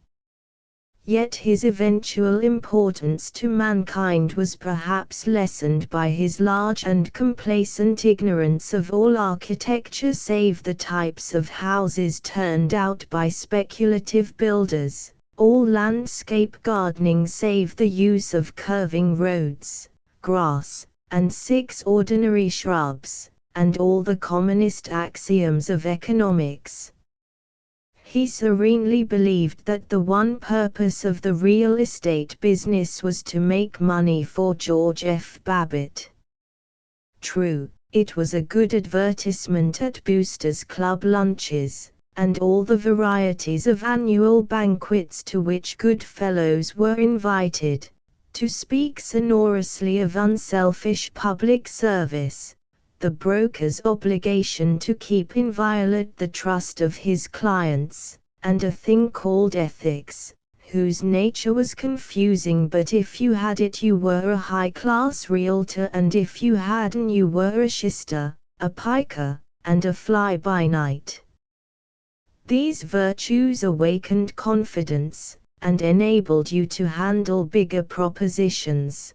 Yet his eventual importance to mankind was perhaps lessened by his large and complacent ignorance of all architecture save the types of houses turned out by speculative builders, all landscape gardening save the use of curving roads, grass, and 6 ordinary shrubs, and all the commonest axioms of economics. He serenely believed that the one purpose of the real estate business was to make money for George F. Babbitt. True, it was a good advertisement at Boosters Club lunches, and all the varieties of annual banquets to which good fellows were invited, to speak sonorously of unselfish public service, the broker's obligation to keep inviolate the trust of his clients, and a thing called ethics, whose nature was confusing, but if you had it you were a high-class realtor, and if you hadn't you were a shyster, a piker, and a fly-by-night. These virtues awakened confidence, and enabled you to handle bigger propositions.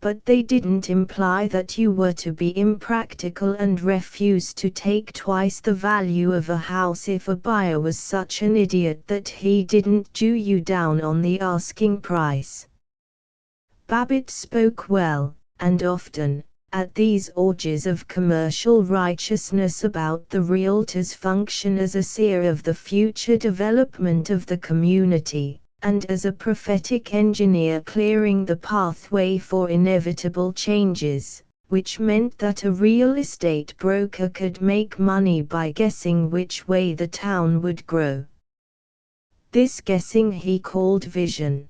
But they didn't imply that you were to be impractical and refuse to take twice the value of a house if a buyer was such an idiot that he didn't jew you down on the asking price. Babbitt spoke well, and often, at these orgies of commercial righteousness about the realtor's function as a seer of the future development of the community, and as a prophetic engineer clearing the pathway for inevitable changes, which meant that a real estate broker could make money by guessing which way the town would grow. This guessing he called vision.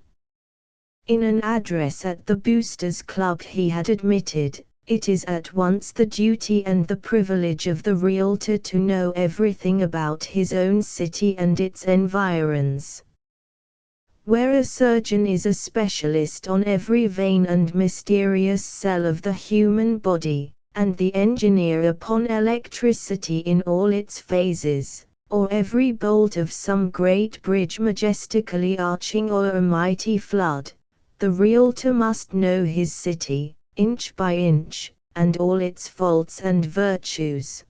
In an address at the Boosters Club he had admitted, "It is at once the duty and the privilege of the realtor to know everything about his own city and its environs. Where a surgeon is a specialist on every vein and mysterious cell of the human body, and the engineer upon electricity in all its phases, or every bolt of some great bridge majestically arching o'er a mighty flood, the realtor must know his city, inch by inch, and all its faults and virtues.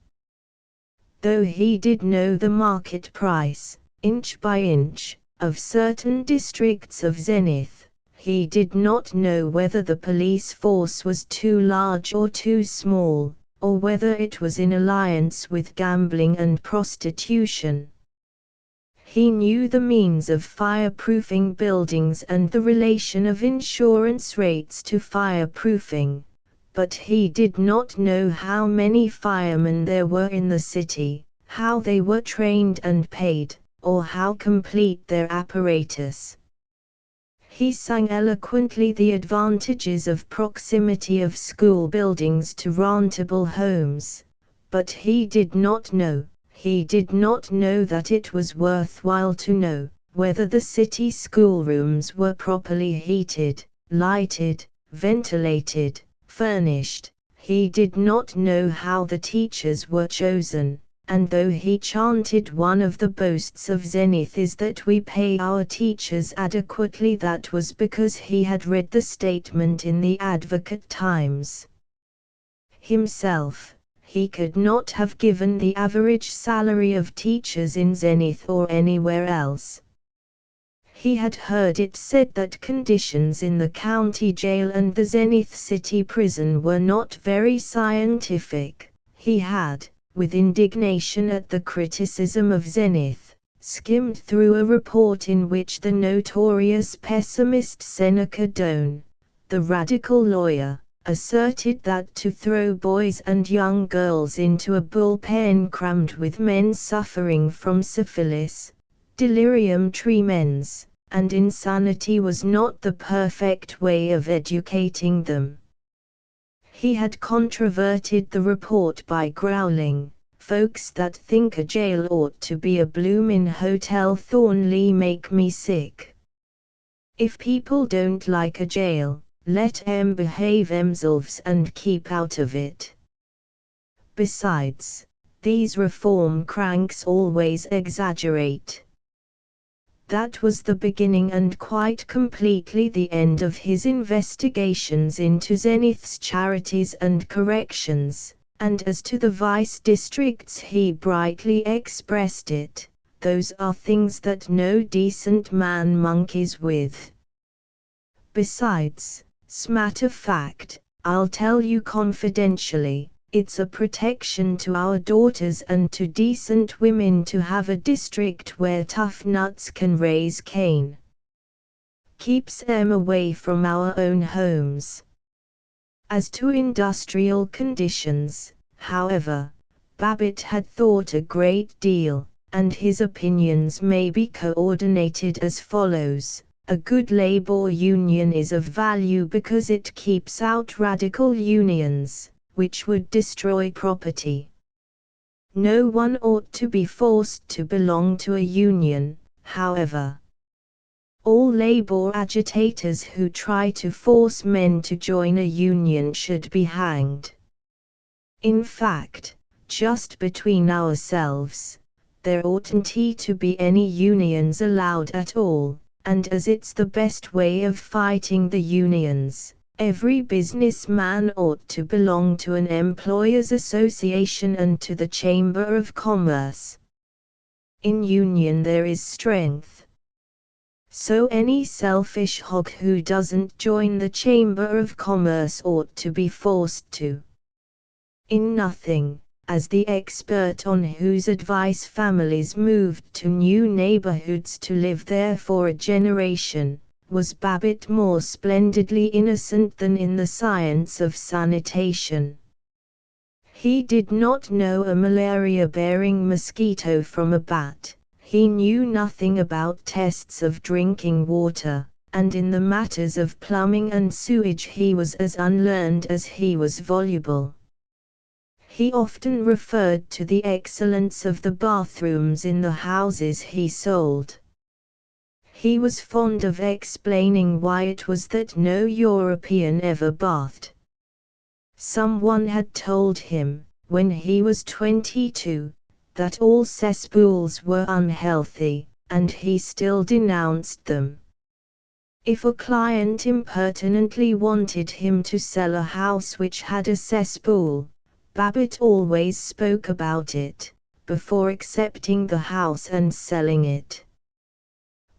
Though he did know the market price, inch by inch, of certain districts of Zenith, he did not know whether the police force was too large or too small, or whether it was in alliance with gambling and prostitution. He knew the means of fireproofing buildings and the relation of insurance rates to fireproofing, but he did not know how many firemen there were in the city, how they were trained and paid, or how complete their apparatus. He sang eloquently the advantages of proximity of school buildings to rentable homes, but he did not know that it was worthwhile to know whether the city schoolrooms were properly heated, lighted, ventilated, furnished. He did not know how the teachers were chosen. And though he chanted one of the boasts of Zenith is that we pay our teachers adequately, that was because he had read the statement in the Advocate Times. Himself, he could not have given the average salary of teachers in Zenith or anywhere else. He had heard it said that conditions in the county jail and the Zenith City prison were not very scientific. He had, with indignation at the criticism of Zenith, skimmed through a report in which the notorious pessimist Seneca Doane, the radical lawyer, asserted that to throw boys and young girls into a bullpen crammed with men suffering from syphilis, delirium tremens, and insanity was not the perfect way of educating them. He had controverted the report by growling, "Folks that think a jail ought to be a bloomin' hotel Thornley make me sick. If people don't like a jail, let 'em behave themselves and keep out of it." Besides, these reform cranks always exaggerate. That was the beginning and quite completely the end of his investigations into Zenith's charities and corrections, and as to the vice districts he brightly expressed it, "Those are things that no decent man monkeys with. Besides, smatter fact, I'll tell you confidentially, it's a protection to our daughters and to decent women to have a district where tough nuts can raise Cain. Keeps them away from our own homes." As to industrial conditions, however, Babbitt had thought a great deal, and his opinions may be coordinated as follows. A good labor union is of value because it keeps out radical unions, which would destroy property. No one ought to be forced to belong to a union, however. All labor agitators who try to force men to join a union should be hanged. In fact, just between ourselves, there oughtn't to be any unions allowed at all, and as it's the best way of fighting the unions, every businessman ought to belong to an employers' association and to the Chamber of Commerce. In union there is strength. So any selfish hog who doesn't join the Chamber of Commerce ought to be forced to. In nothing, as the expert on whose advice families moved to new neighborhoods to live there for a generation, was Babbitt more splendidly innocent than in the science of sanitation. He did not know a malaria-bearing mosquito from a bat, he knew nothing about tests of drinking water, and in the matters of plumbing and sewage he was as unlearned as he was voluble. He often referred to the excellence of the bathrooms in the houses he sold. He was fond of explaining why it was that no European ever bathed. Someone had told him, when he was 22, that all cesspools were unhealthy, and he still denounced them. If a client impertinently wanted him to sell a house which had a cesspool, Babbitt always spoke about it, before accepting the house and selling it.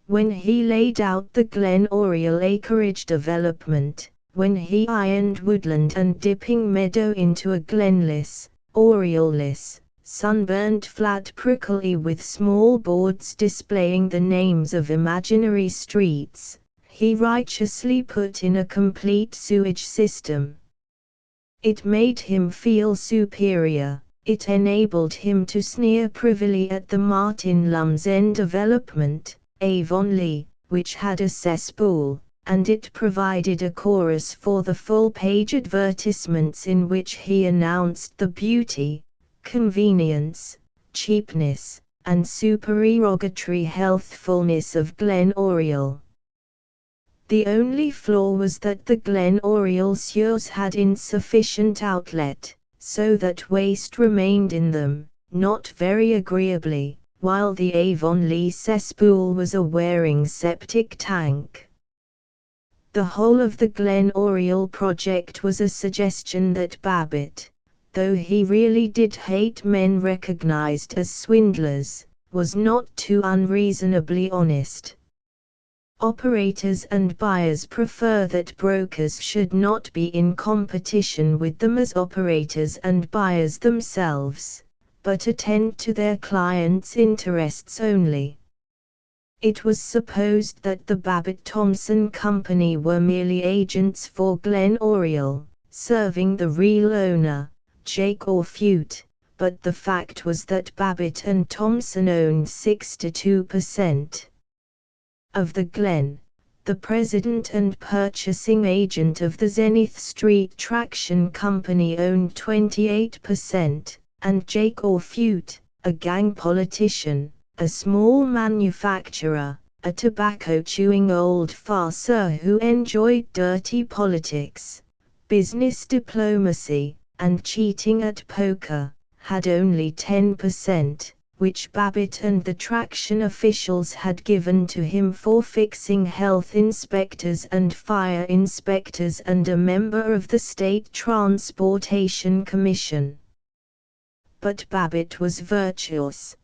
When he laid out the Glen Oriole acreage development, when he ironed woodland and dipping meadow into a glenless, orioleless, sunburnt flat prickly with small boards displaying the names of imaginary streets, he righteously put in a complete sewage system. It made him feel superior, it enabled him to sneer privily at the Martin Lumsden development, Avonlea, which had a cesspool, and it provided a chorus for the full-page advertisements in which he announced the beauty, convenience, cheapness, and supererogatory healthfulness of Glen Oriole. The only flaw was that the Glen Oriole sewers had insufficient outlet, so that waste remained in them, not very agreeably, while the Avonlea cesspool was a wearing septic tank. The whole of the Glen Oriole project was a suggestion that Babbitt, though he really did hate men recognized as swindlers, was not too unreasonably honest. Operators and buyers prefer that brokers should not be in competition with them as operators and buyers themselves, but attend to their clients' interests only. It was supposed that the Babbitt-Thompson Company were merely agents for Glen Oriole, serving the real owner, Jake Orfute, but the fact was that Babbitt and Thompson owned 62%. Of the Glen, the president and purchasing agent of the Zenith Street Traction Company owned 28%, and Jake Orfute, a gang politician, a small manufacturer, a tobacco-chewing old farcer who enjoyed dirty politics, business diplomacy, and cheating at poker, had only 10%. Which Babbitt and the traction officials had given to him for fixing health inspectors and fire inspectors and a member of the State Transportation Commission. But Babbitt was virtuous.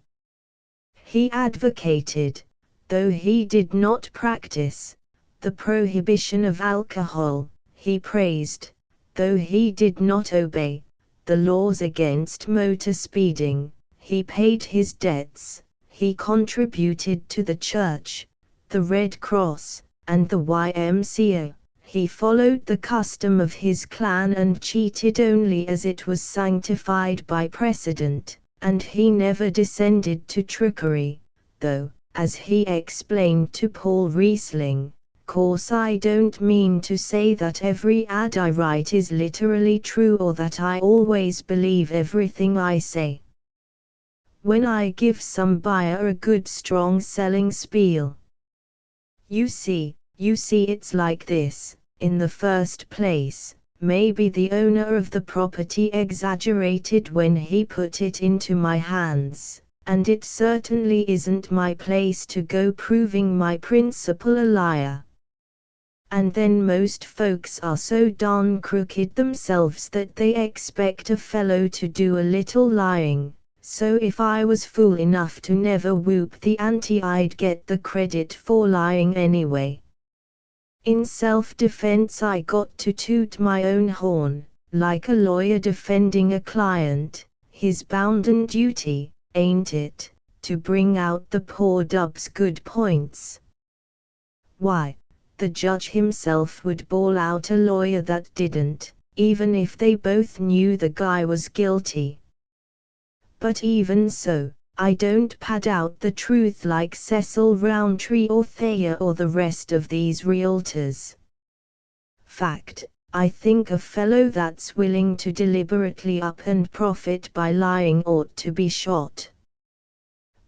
He advocated, though he did not practice, the prohibition of alcohol. He praised, though he did not obey, the laws against motor speeding. He paid his debts, he contributed to the church, the Red Cross, and the YMCA. He followed the custom of his clan and cheated only as it was sanctified by precedent, and he never descended to trickery, though, as he explained to Paul Riesling, "Course I don't mean to say that every ad I write is literally true or that I always believe everything I say. When I give some buyer a good strong selling spiel, You see, it's like this. In the first place, maybe the owner of the property exaggerated when he put it into my hands, and it certainly isn't my place to go proving my principal a liar. And then most folks are so darn crooked themselves that they expect a fellow to do a little lying, so if I was fool enough to never whoop the ante, I'd get the credit for lying anyway. In self-defense I got to toot my own horn, like a lawyer defending a client. His bounden duty, ain't it, to bring out the poor dub's good points? Why, the judge himself would bawl out a lawyer that didn't, even if they both knew the guy was guilty. But even so, I don't pad out the truth like Cecil Roundtree or Thayer or the rest of these realtors. Fact, I think a fellow that's willing to deliberately up and profit by lying ought to be shot.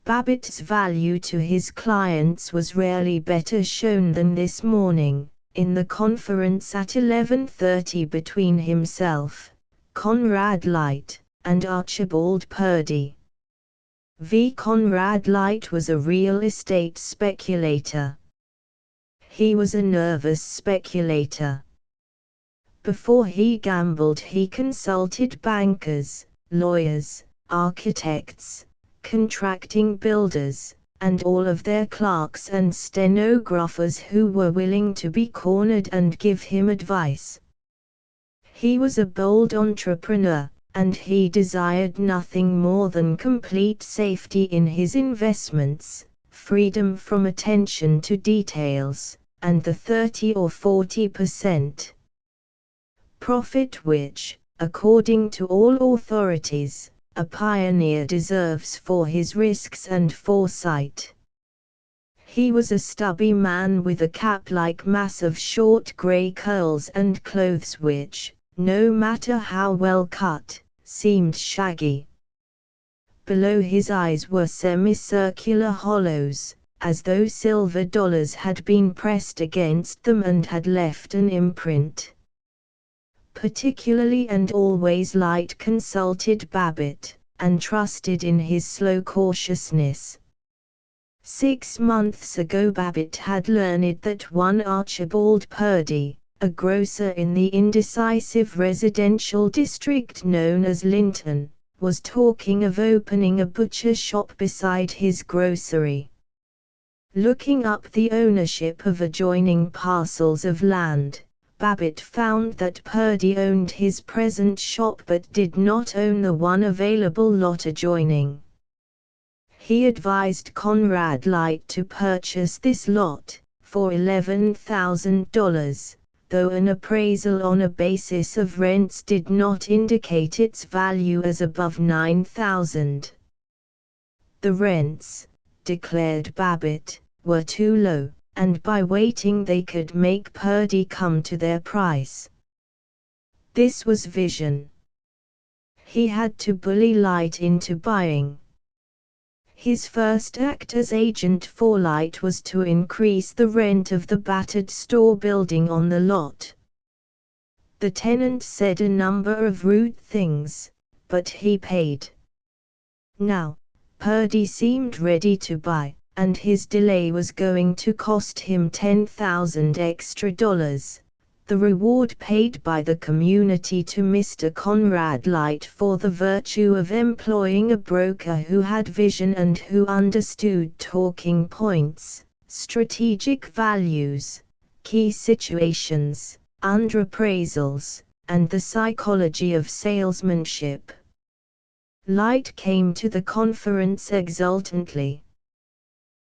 Babbitt's value to his clients was rarely better shown than this morning, in the conference at 11:30 between himself, Conrad Light, and Archibald Purdy. Conrad Light was a real estate speculator. He was a nervous speculator. Before he gambled, he consulted bankers, lawyers, architects, contracting builders, and all of their clerks and stenographers who were willing to be cornered and give him advice. He was a bold entrepreneur, and he desired nothing more than complete safety in his investments, freedom from attention to details, and the 30 or 40% profit which, according to all authorities, a pioneer deserves for his risks and foresight. He was a stubby man with a cap-like mass of short grey curls and clothes which, no matter how well cut, seemed shaggy. Below his eyes were semicircular hollows, as though silver dollars had been pressed against them and had left an imprint. Particularly and always Light consulted Babbitt, and trusted in his slow cautiousness. 6 months ago Babbitt had learned that one Archibald Purdy, a grocer in the indecisive residential district known as Linton, was talking of opening a butcher shop beside his grocery. Looking up the ownership of adjoining parcels of land, Babbitt found that Purdy owned his present shop but did not own the one available lot adjoining. He advised Conrad Light to purchase this lot, for $11,000, though an appraisal on a basis of rents did not indicate its value as above $9,000. The rents, declared Babbitt, were too low, and by waiting they could make Purdy come to their price. This was vision. He had to bully Light into buying. His first act as agent for Light was to increase the rent of the battered store building on the lot. The tenant said a number of rude things, but he paid. Now, Purdy seemed ready to buy, and his delay was going to cost him $10,000 extra. The reward paid by the community to Mr. Conrad Light for the virtue of employing a broker who had vision and who understood talking points, strategic values, key situations, underappraisals, and the psychology of salesmanship. Light came to the conference exultantly.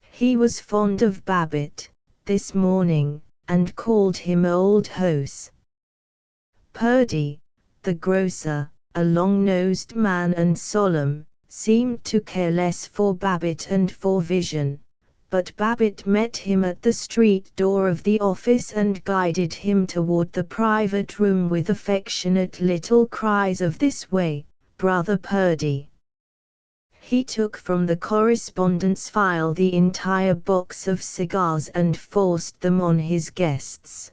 He was fond of Babbitt, this morning, and called him Old Hose. Purdy, the grocer, a long-nosed man and solemn, seemed to care less for Babbitt and for vision, but Babbitt met him at the street door of the office and guided him toward the private room with affectionate little cries of "This way, Brother Purdy." He took from the correspondence file the entire box of cigars and forced them on his guests.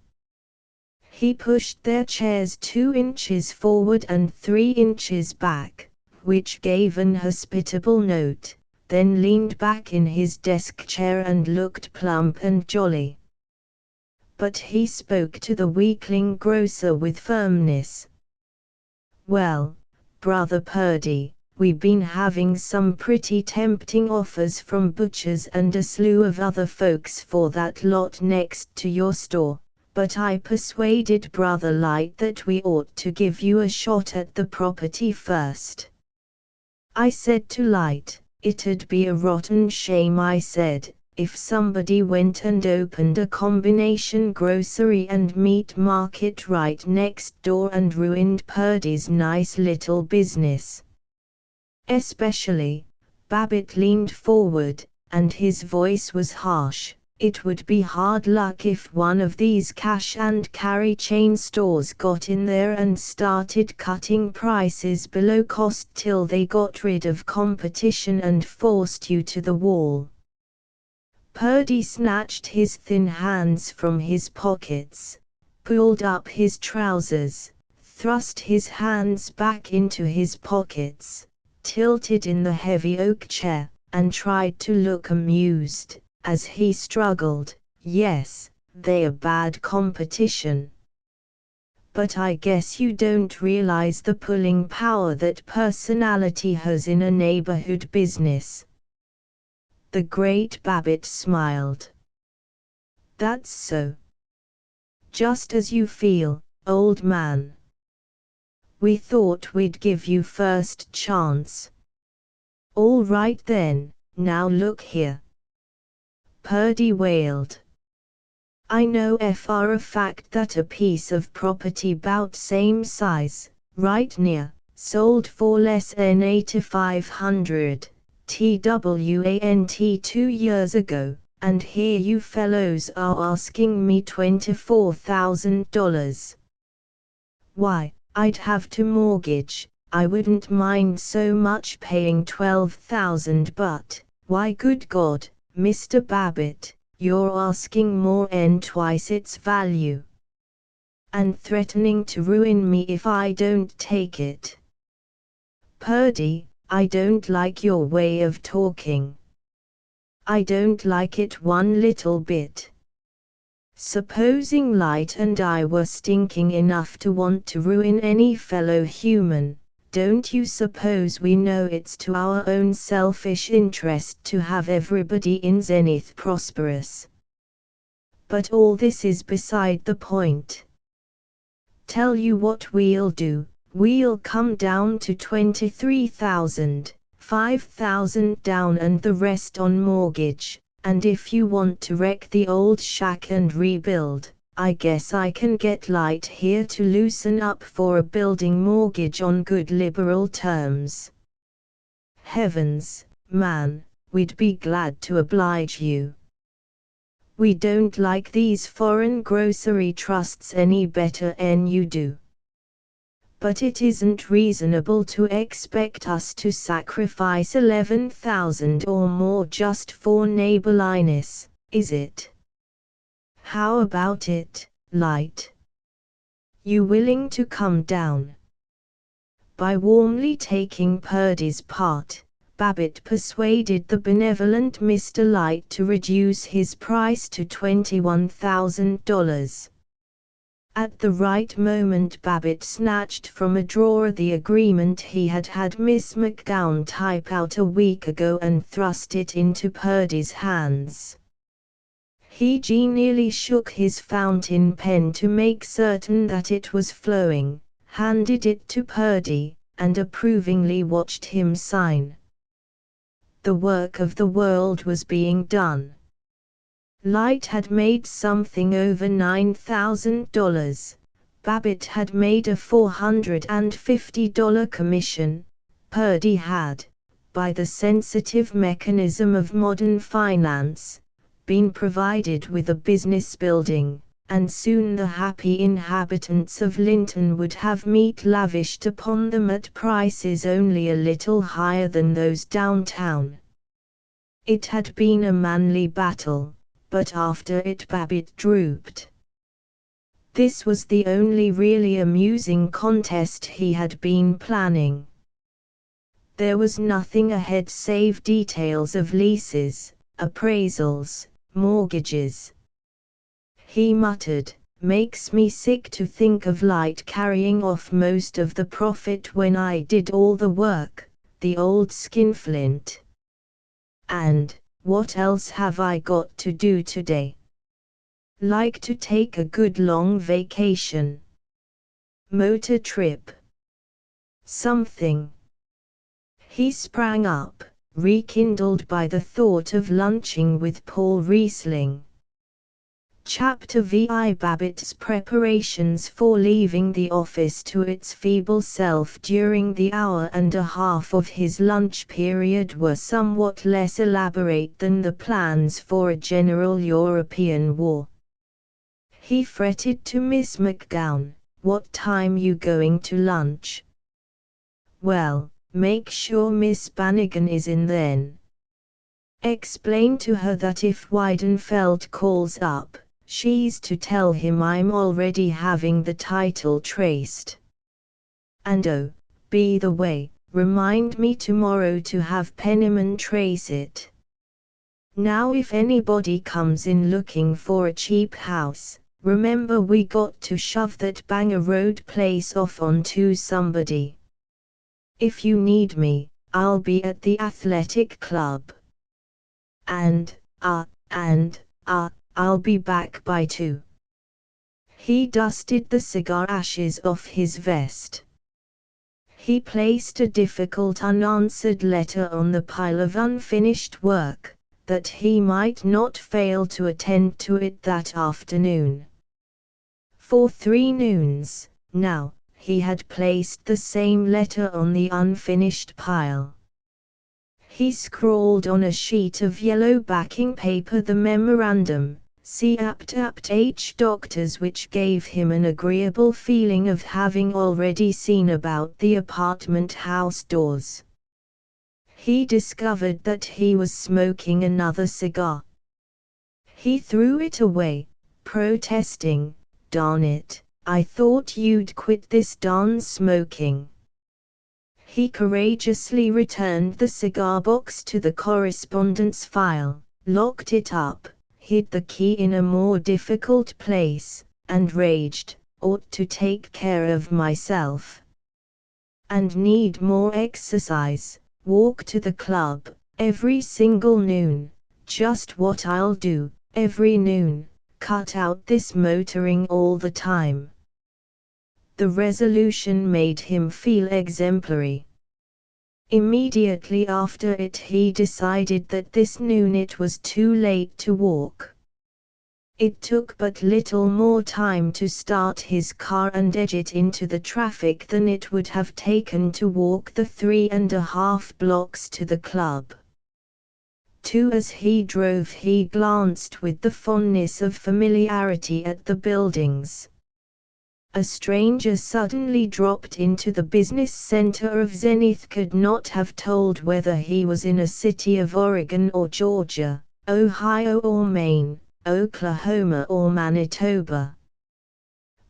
He pushed their chairs 2 inches forward and 3 inches back, which gave an hospitable note, then leaned back in his desk chair and looked plump and jolly. But he spoke to the weakling grocer with firmness. "Well, Brother Purdy, we been having some pretty tempting offers from butchers and a slew of other folks for that lot next to your store, but I persuaded Brother Light that we ought to give you a shot at the property first. I said to Light, it'd be a rotten shame, I said, if somebody went and opened a combination grocery and meat market right next door and ruined Purdy's nice little business. Especially," Babbitt leaned forward, and his voice was harsh, "it would be hard luck if one of these cash and carry chain stores got in there and started cutting prices below cost till they got rid of competition and forced you to the wall." Purdy snatched his thin hands from his pockets, pulled up his trousers, thrust his hands back into his pockets, tilted in the heavy oak chair, and tried to look amused, as he struggled, "Yes, they're bad competition. But I guess you don't realize the pulling power that personality has in a neighborhood business." The great Babbitt smiled. "That's so. Just as you feel, old man. We thought we'd give you first chance." "All right then, now look here," Purdy wailed. "I know for a fact that a piece of property bout same size, right near, sold for less than $8,500. TWANT 2 years ago, and here you fellows are asking me $24,000. Why, I'd have to mortgage. I wouldn't mind so much paying $12,000, but, why good God, Mr. Babbitt, you're asking more than twice its value. And threatening to ruin me if I don't take it. Purdy, I don't like your way of talking. I don't like it one little bit. Supposing Light and I were stinking enough to want to ruin any fellow human, don't you suppose we know it's to our own selfish interest to have everybody in Zenith prosperous? But all this is beside the point. Tell you what we'll do. We'll come down to $23,000, $5,000 down and the rest on mortgage, and if you want to wreck the old shack and rebuild, I guess I can get Light here to loosen up for a building mortgage on good liberal terms. Heavens, man, we'd be glad to oblige you. We don't like these foreign grocery trusts any better than you do. But it isn't reasonable to expect us to sacrifice $11,000 or more just for neighborliness, is it? How about it, Light? You willing to come down?" By warmly taking Purdy's part, Babbitt persuaded the benevolent Mr. Light to reduce his price to $21,000. At the right moment Babbitt snatched from a drawer the agreement he had had Miss McGowan type out a week ago and thrust it into Purdy's hands. He genially shook his fountain pen to make certain that it was flowing, handed it to Purdy, and approvingly watched him sign. The work of the world was being done. Light had made something over $9,000. Babbitt had made a $450 commission. Purdy had, by the sensitive mechanism of modern finance, been provided with a business building, and soon the happy inhabitants of Linton would have meat lavished upon them at prices only a little higher than those downtown. It had been a manly battle, but after it Babbitt drooped. This was the only really amusing contest he had been planning. There was nothing ahead save details of leases, appraisals, mortgages. He muttered, "Makes me sick to think of Light carrying off most of the profit when I did all the work, the old skinflint. And, what else have I got to do today? Like to take a good long vacation. Motor trip. Something." He sprang up, rekindled by the thought of lunching with Paul Riesling. Chapter VI. Babbitt's preparations for leaving the office to its feeble self during the hour and a half of his lunch period were somewhat less elaborate than the plans for a general European war. He fretted to Miss McGowan, "What time you going to lunch?" "Well, make sure Miss Bannigan is in then. Explain to her that if Weidenfeld calls up, she's to tell him I'm already having the title traced. And oh, by the way, remind me tomorrow to have Penniman trace it. Now if anybody comes in looking for a cheap house, remember we got to shove that Banger Road place off onto somebody. If you need me, I'll be at the athletic club. And, I'll be back by 2. He dusted the cigar ashes off his vest. He placed a difficult unanswered letter on the pile of unfinished work, that he might not fail to attend to it that afternoon. For 3 noons, now, he had placed the same letter on the unfinished pile. He scrawled on a sheet of yellow backing paper the memorandum, "See apt H doctors," which gave him an agreeable feeling of having already seen about the apartment house doors. He discovered that he was smoking another cigar. He threw it away, protesting, "Darn it, I thought you'd quit this darn smoking." He courageously returned the cigar box to the correspondence file, locked it up, hid the key in a more difficult place, and raged, "Ought to take care of myself. And need more exercise, walk to the club, every single noon, just what I'll do, every noon, cut out this motoring all the time." The resolution made him feel exemplary. Immediately after it he decided that this noon it was too late to walk. It took but little more time to start his car and edge it into the traffic than it would have taken to walk the 3.5 blocks to the club. As he drove he glanced with the fondness of familiarity at the buildings. A stranger suddenly dropped into the business center of Zenith could not have told whether he was in a city of Oregon or Georgia, Ohio or Maine, Oklahoma or Manitoba.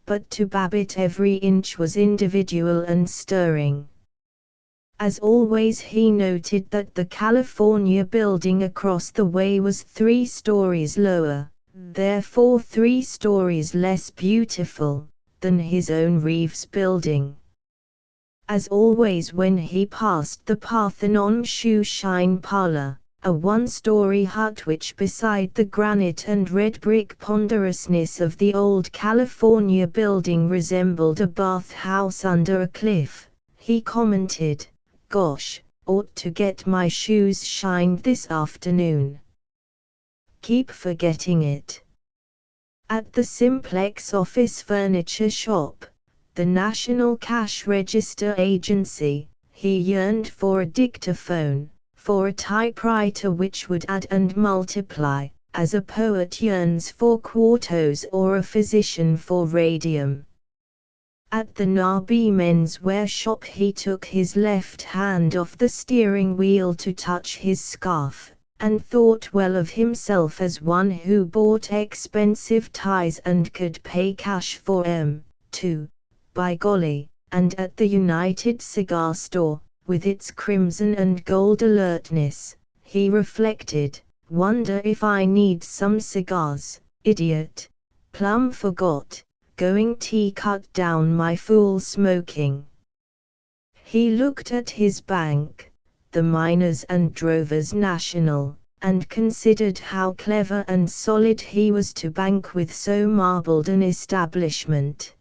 But to Babbitt every inch was individual and stirring. As always he noted that the California building across the way was 3 stories lower, therefore 3 stories less beautiful, than his own Reeves building. As always when he passed the Parthenon Shoe Shine Parlor, a 1-story hut which beside the granite and red brick ponderousness of the old California building resembled a bathhouse under a cliff, he commented, "Gosh, ought to get my shoes shined this afternoon. Keep forgetting it." At the Simplex office furniture shop, the National Cash Register Agency, he yearned for a dictaphone, for a typewriter which would add and multiply, as a poet yearns for quartos or a physician for radium. At the Nabi menswear shop he took his left hand off the steering wheel to touch his scarf, and thought well of himself as one who bought expensive ties and could pay cash for 'em, too, by golly. And at the United Cigar Store, with its crimson and gold alertness, he reflected, wonder if I need some cigars, idiot, plumb forgot. Going to cut down my fool smoking. He looked at his bank, the Miners and Drovers National, and considered how clever and solid he was to bank with so marbled an establishment.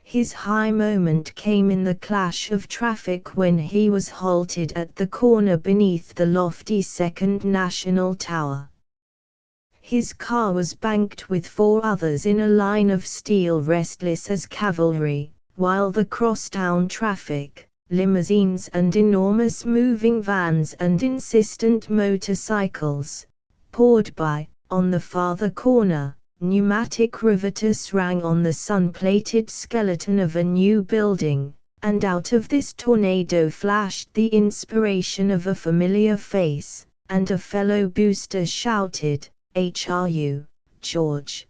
His high moment came in the clash of traffic when he was halted at the corner beneath the lofty Second National Tower. His car was banked with 4 others in a line of steel restless as cavalry, while the crosstown traffic, limousines and enormous moving vans and insistent motorcycles, poured by. On the farther corner, pneumatic riveters rang on the sun-plated skeleton of a new building, and out of this tornado flashed the inspiration of a familiar face, and a fellow booster shouted, "HRU, George."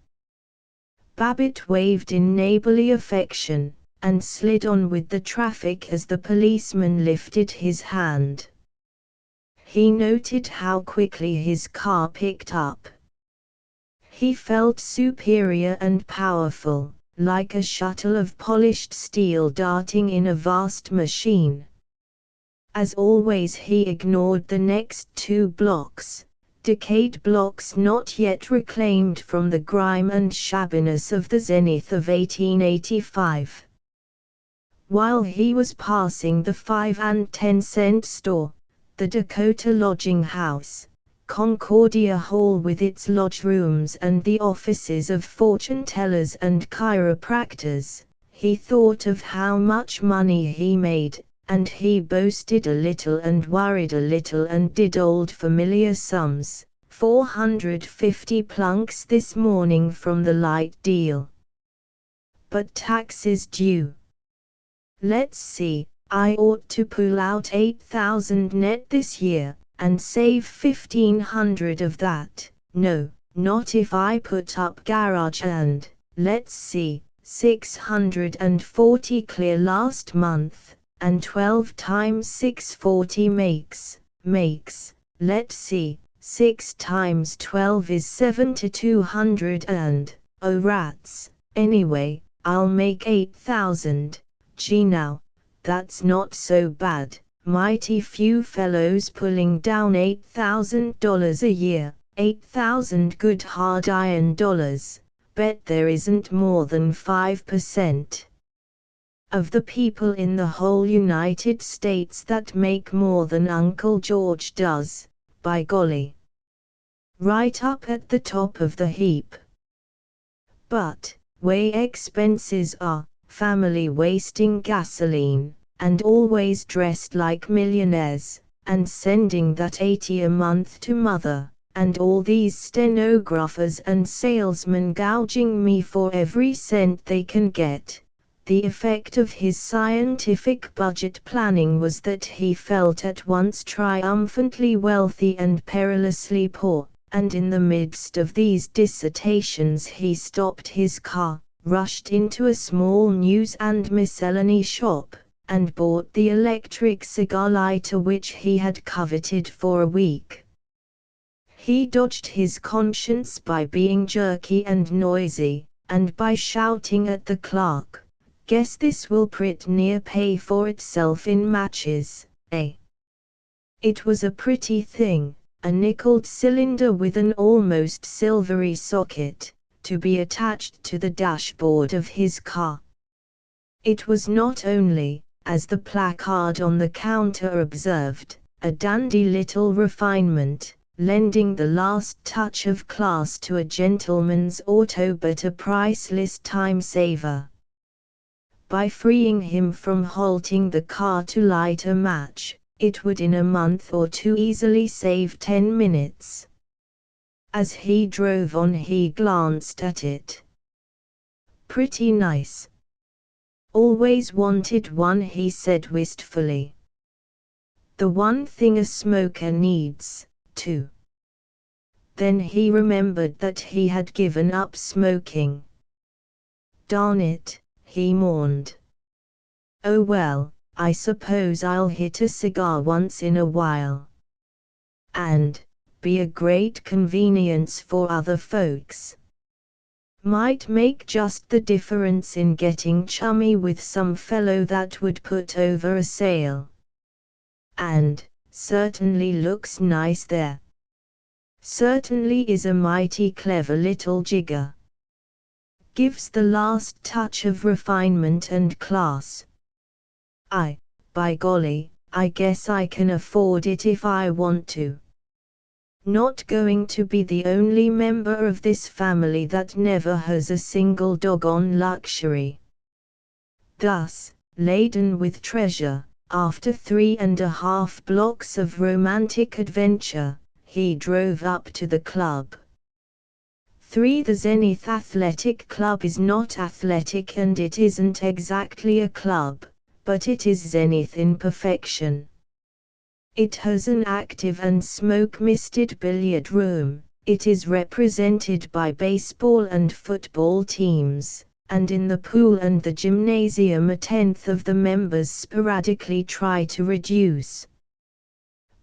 Babbitt waved in neighborly affection, and slid on with the traffic as the policeman lifted his hand. He noted how quickly his car picked up. He felt superior and powerful, like a shuttle of polished steel darting in a vast machine. As always he ignored the next 2 blocks. Decayed blocks not yet reclaimed from the grime and shabbiness of the zenith of 1885. While he was passing the 5 and 10 cent store, the Dakota Lodging House, Concordia Hall with its lodge rooms and the offices of fortune tellers and chiropractors, he thought of how much money he made, and he boasted a little and worried a little and did old familiar sums, 450 plunks this morning from the light deal. But taxes due. Let's see, I ought to pull out 8,000 net this year, and save 1,500 of that. No, not if I put up garage and, let's see, 640 clear last month. And 12 times 640 makes, let's see, 6 times 12 is 7,200 and, oh rats, anyway, I'll make 8,000, gee now, that's not so bad, mighty few fellows pulling down $8,000 a year, 8,000 good hard iron dollars, bet there isn't more than 5%. Of the people in the whole United States that make more than Uncle George does, by golly. Right up at the top of the heap. But, way expenses are, family wasting gasoline, and always dressed like millionaires, and sending that 80 a month to mother, and all these stenographers and salesmen gouging me for every cent they can get. The effect of his scientific budget planning was that he felt at once triumphantly wealthy and perilously poor, and in the midst of these dissertations he stopped his car, rushed into a small news and miscellany shop, and bought the electric cigar lighter which he had coveted for a week. He dodged his conscience by being jerky and noisy, and by shouting at the clerk, "Guess this will pretty near pay for itself in matches, eh?" It was a pretty thing, a nickeled cylinder with an almost silvery socket, to be attached to the dashboard of his car. It was not only, as the placard on the counter observed, a dandy little refinement, lending the last touch of class to a gentleman's auto, but a priceless time-saver. By freeing him from halting the car to light a match, it would in a month or two easily save 10 minutes. As he drove on he glanced at it. Pretty nice. Always wanted one, he said wistfully. The one thing a smoker needs, too. Then he remembered that he had given up smoking. Darn it, he mourned. Oh well, I suppose I'll hit a cigar once in a while. And be a great convenience for other folks. Might make just the difference in getting chummy with some fellow that would put over a sale. And certainly looks nice there. Certainly is a mighty clever little jigger. Gives the last touch of refinement and class. By golly, I guess I can afford it if I want to. Not going to be the only member of this family that never has a single doggone luxury. Thus, laden with treasure, after 3.5 blocks of romantic adventure, he drove up to the club. The Zenith Athletic Club is not athletic and it isn't exactly a club, but it is Zenith in perfection. It has an active and smoke-misted billiard room, it is represented by baseball and football teams, and in the pool and the gymnasium a tenth of the members sporadically try to reduce.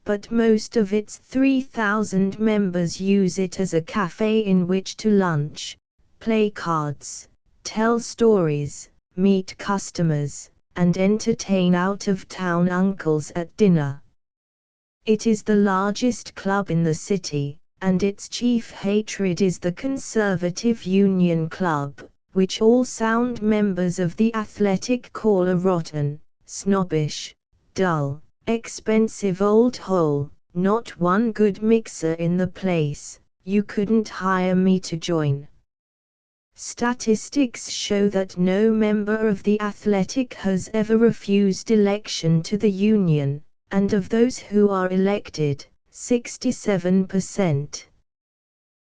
But most of its 3,000 members use it as a cafe in which to lunch, play cards, tell stories, meet customers, and entertain out-of-town uncles at dinner. It is the largest club in the city, and its chief hatred is the Conservative Union Club, which all sound members of the Athletic call a rotten, snobbish, dull, expensive old hole, not one good mixer in the place, you couldn't hire me to join. Statistics show that no member of the Athletic has ever refused election to the Union, and of those who are elected, 67%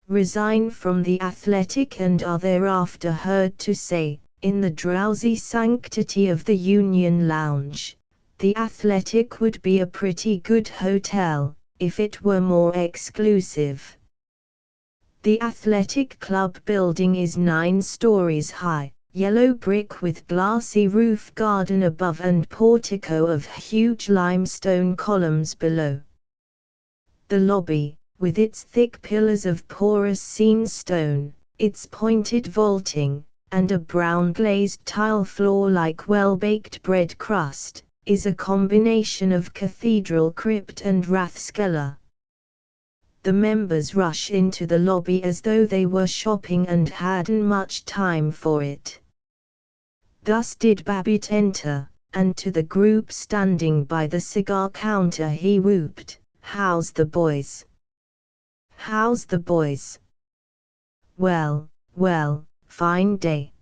resign from the Athletic and are thereafter heard to say, in the drowsy sanctity of the Union Lounge, the Athletic would be a pretty good hotel, if it were more exclusive. The Athletic Club building is 9 stories high, yellow brick with glassy roof garden above and portico of huge limestone columns below. The lobby, with its thick pillars of porous seen stone, its pointed vaulting, and a brown glazed tile floor like well-baked bread crust, is a combination of cathedral crypt and rathskeller. The members rush into the lobby as though they were shopping and hadn't much time for it. Thus did Babbitt enter, and to the group standing by the cigar counter he whooped, "How's the boys? How's the boys?" "Well, well, fine day."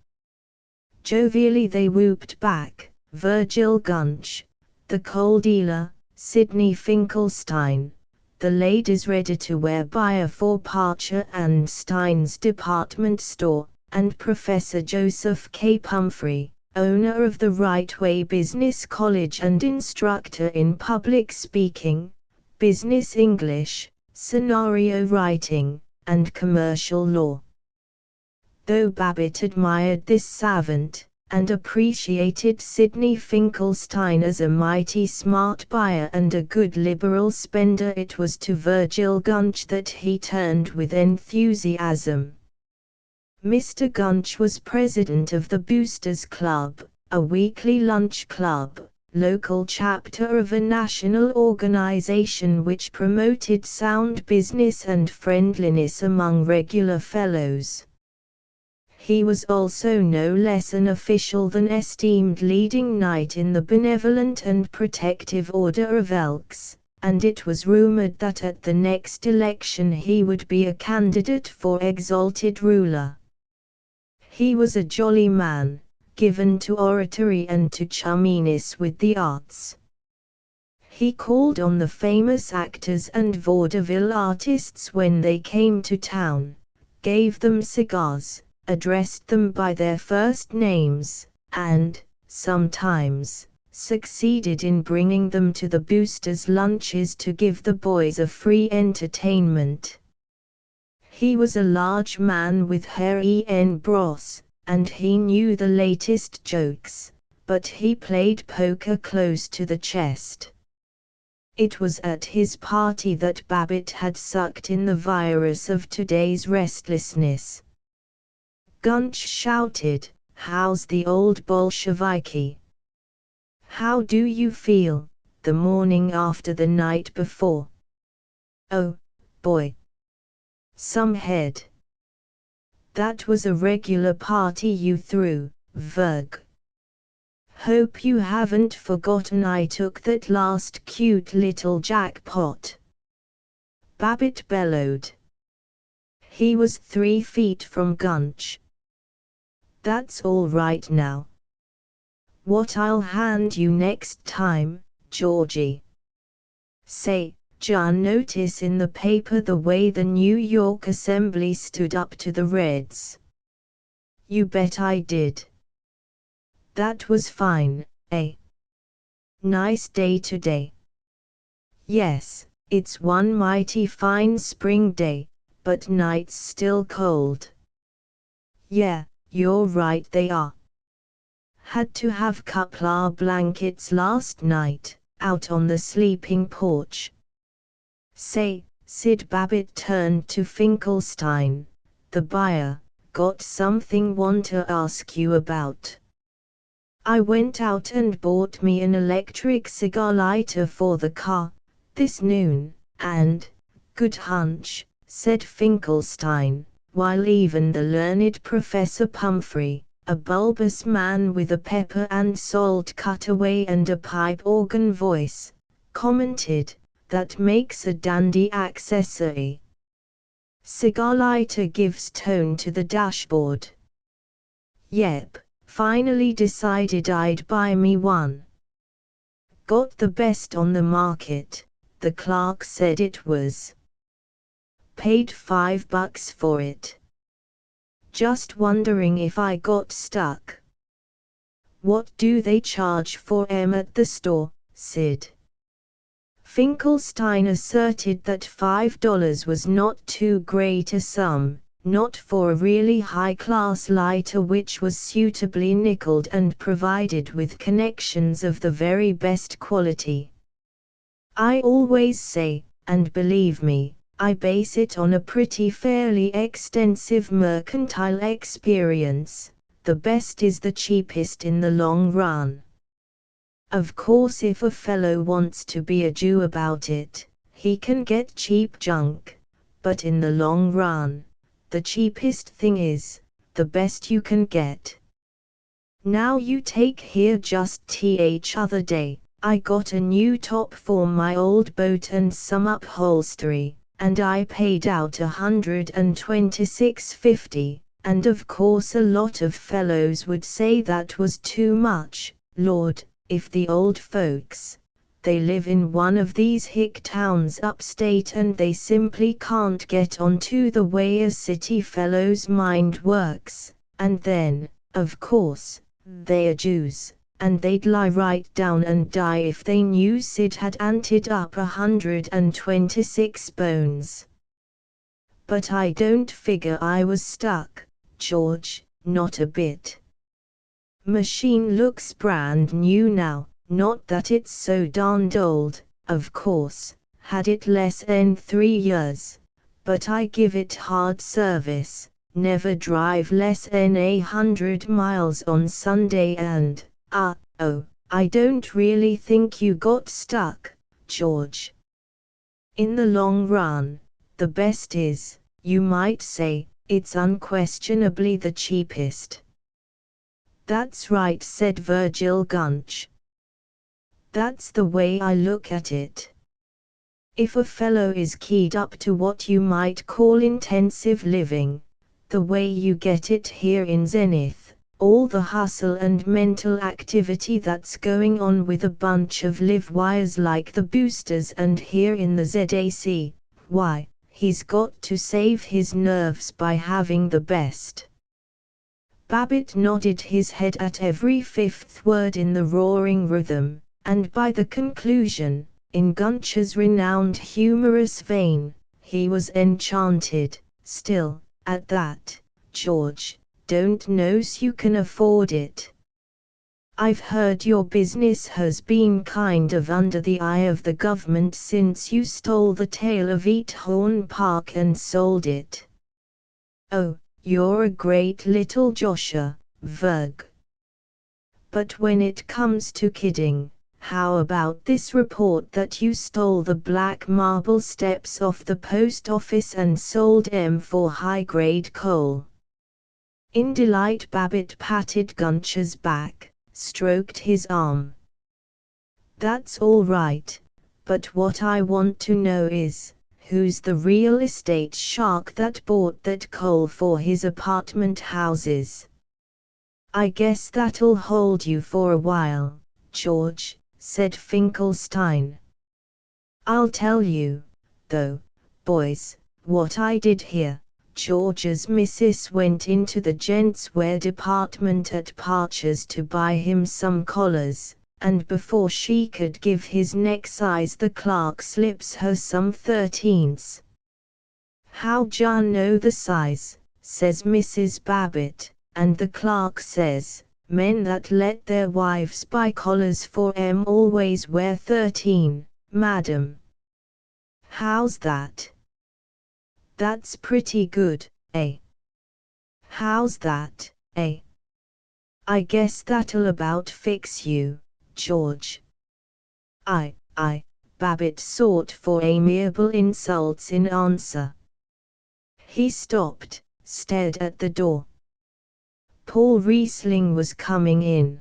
Jovially they whooped back, Virgil Gunch, the coal dealer, Sidney Finkelstein, the ladies' ready-to-wear buyer for Parcher and Stein's department store, and Professor Joseph K. Pumphrey, owner of the Right Way Business College and instructor in public speaking, business English, scenario writing, and commercial law. Though Babbitt admired this savant, and appreciated Sidney Finkelstein as a mighty smart buyer and a good liberal spender, it was to Virgil Gunch that he turned with enthusiasm. Mr. Gunch was president of the Boosters Club, a weekly lunch club, local chapter of a national organization which promoted sound business and friendliness among regular fellows. He was also no less an official than esteemed leading knight in the Benevolent and Protective Order of Elks, and it was rumored that at the next election he would be a candidate for exalted ruler. He was a jolly man, given to oratory and to chumminess with the arts. He called on the famous actors and vaudeville artists when they came to town, gave them cigars, addressed them by their first names, and, sometimes, succeeded in bringing them to the boosters' lunches to give the boys a free entertainment. He was a large man with hairy brows, and he knew the latest jokes, but he played poker close to the chest. It was at his party that Babbitt had sucked in the virus of today's restlessness. Gunch shouted, "How's the old Bolsheviki? How do you feel, the morning after the night before?" "Oh, boy. Some head." "That was a regular party you threw, Virg. Hope you haven't forgotten I took that last cute little jackpot." Babbitt bellowed. He was 3 feet from Gunch. "That's all right now. What I'll hand you next time, Georgie. Say, John, notice in the paper the way the New York Assembly stood up to the Reds?" "You bet I did." "That was fine, eh? Nice day today." "Yes, it's one mighty fine spring day, but nights still cold." "Yeah, you're right they are. Had to have coupla blankets last night, out on the sleeping porch." "Say, Sid," Babbitt turned to Finkelstein, the buyer, "got something want to ask you about. I went out and bought me an electric cigar lighter for the car, this noon, and, good hunch," said Finkelstein, while even the learned Professor Pumphrey, a bulbous man with a pepper and salt cutaway and a pipe organ voice, commented, "that makes a dandy accessory. Cigar lighter gives tone to the dashboard. Yep, finally decided I'd buy me one. Got the best on the market, the clerk said it was. Paid $5 for it. Just wondering if I got stuck." "What do they charge for 'em at the store, Sid?" Finkelstein asserted that $5 was not too great a sum, not for a really high-class lighter which was suitably nickeled and provided with connections of the very best quality. "I always say, and believe me, I base it on a pretty fairly extensive mercantile experience, the best is the cheapest in the long run. Of course, if a fellow wants to be a Jew about it, he can get cheap junk, but in the long run, the cheapest thing is the best you can get. Now you take here just the other day, I got a new top for my old boat and some upholstery, and I paid out $126.50, and of course a lot of fellows would say that was too much, Lord. If the old folks, they live in one of these hick towns upstate and they simply can't get onto the way a city fellow's mind works, and then, of course, they are Jews, and they'd lie right down and die if they knew Sid had anted up 126 bones. But I don't figure I was stuck, George, not a bit. Machine looks brand new now, not that it's so darned old, of course, had it less than 3 years, but I give it hard service, never drive less than 100 miles on Sunday and, oh, I don't really think you got stuck, George. In the long run, the best is, you might say, it's unquestionably the cheapest." "That's right," said Virgil Gunch. "That's the way I look at it. If a fellow is keyed up to what you might call intensive living, the way you get it here in Zenith, all the hustle and mental activity that's going on with a bunch of live wires like the boosters and here in the ZAC, why, he's got to save his nerves by having the best. Babbitt nodded his head at every fifth word in the roaring rhythm, and by the conclusion, in Gunch's renowned humorous vein, he was enchanted. Still, at that, George, don't know's you can afford it. I've heard your business has been kind of under the eye of the government since you stole the tail of Eathorn Park and sold it. Oh, you're a great little Josher, Verg. But when it comes to kidding, how about this report that you stole the black marble steps off the post office and sold 'em for high-grade coal? In delight Babbitt patted Gunch's back, stroked his arm. That's all right, but what I want to know is, who's the real estate shark that bought that coal for his apartment houses? I guess that'll hold you for a while, George, said Finkelstein. I'll tell you, though, boys, what I did here. George's missus went into the gents' wear department at Parcher's to buy him some collars, and before she could give his neck size the clerk slips her some 13s. How d'ya know the size, says Mrs. Babbitt, and the clerk says, men that let their wives buy collars for 'em always wear 13, madam. How's that? That's pretty good, eh? How's that, eh? I guess that'll about fix you, George. Babbitt sought for amiable insults in answer. He stopped, stared at the door. Paul Riesling was coming in.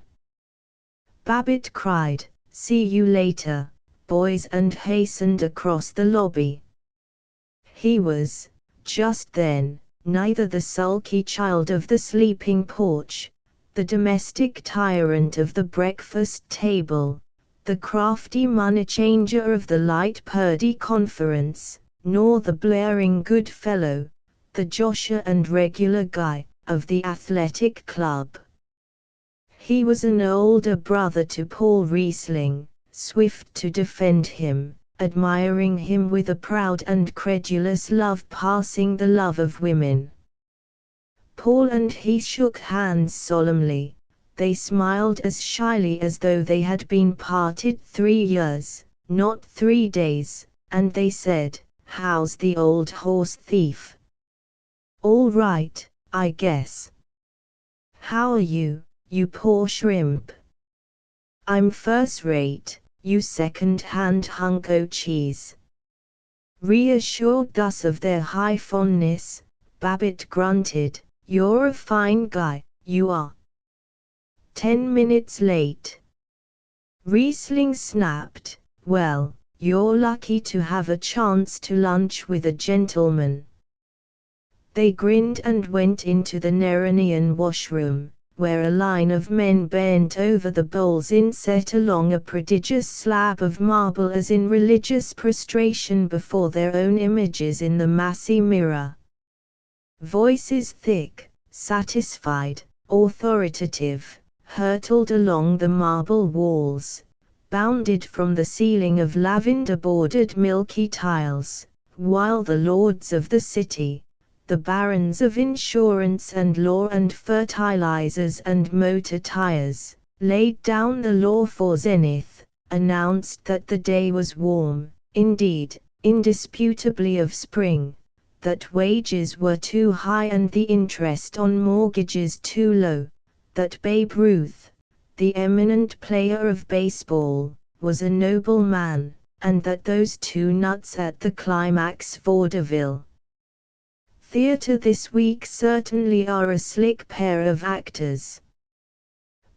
Babbitt cried, "See you later, boys," and hastened across the lobby. He was, just then, neither the sulky child of the sleeping porch, the domestic tyrant of the breakfast table, the crafty money-changer of the light purdy conference, nor the blaring good fellow, the Josher and regular guy, of the athletic club. He was an older brother to Paul Riesling, swift to defend him, admiring him with a proud and credulous love passing the love of women. Paul and he shook hands solemnly. They smiled as shyly as though they had been parted 3 years, not 3 days, and they said, "How's the old horse thief?" "All right, I guess." "How are you, you poor shrimp?" "I'm first rate, you second-hand hunk o' cheese." Reassured thus of their high fondness, Babbitt grunted, "You're a fine guy, you are." 10 minutes late. Riesling snapped, "Well, you're lucky to have a chance to lunch with a gentleman." They grinned and went into the Neronian washroom, where a line of men bent over the bowls inset along a prodigious slab of marble as in religious prostration before their own images in the massy mirror. Voices thick, satisfied, authoritative, hurtled along the marble walls, bounded from the ceiling of lavender-bordered milky tiles, while the lords of the city, the barons of insurance and law and fertilizers and motor tires, laid down the law for zenith, announced that the day was warm, indeed, indisputably of spring, that wages were too high and the interest on mortgages too low, that Babe Ruth, the eminent player of baseball, was a noble man, and that those two nuts at the climax vaudeville theater this week certainly are a slick pair of actors.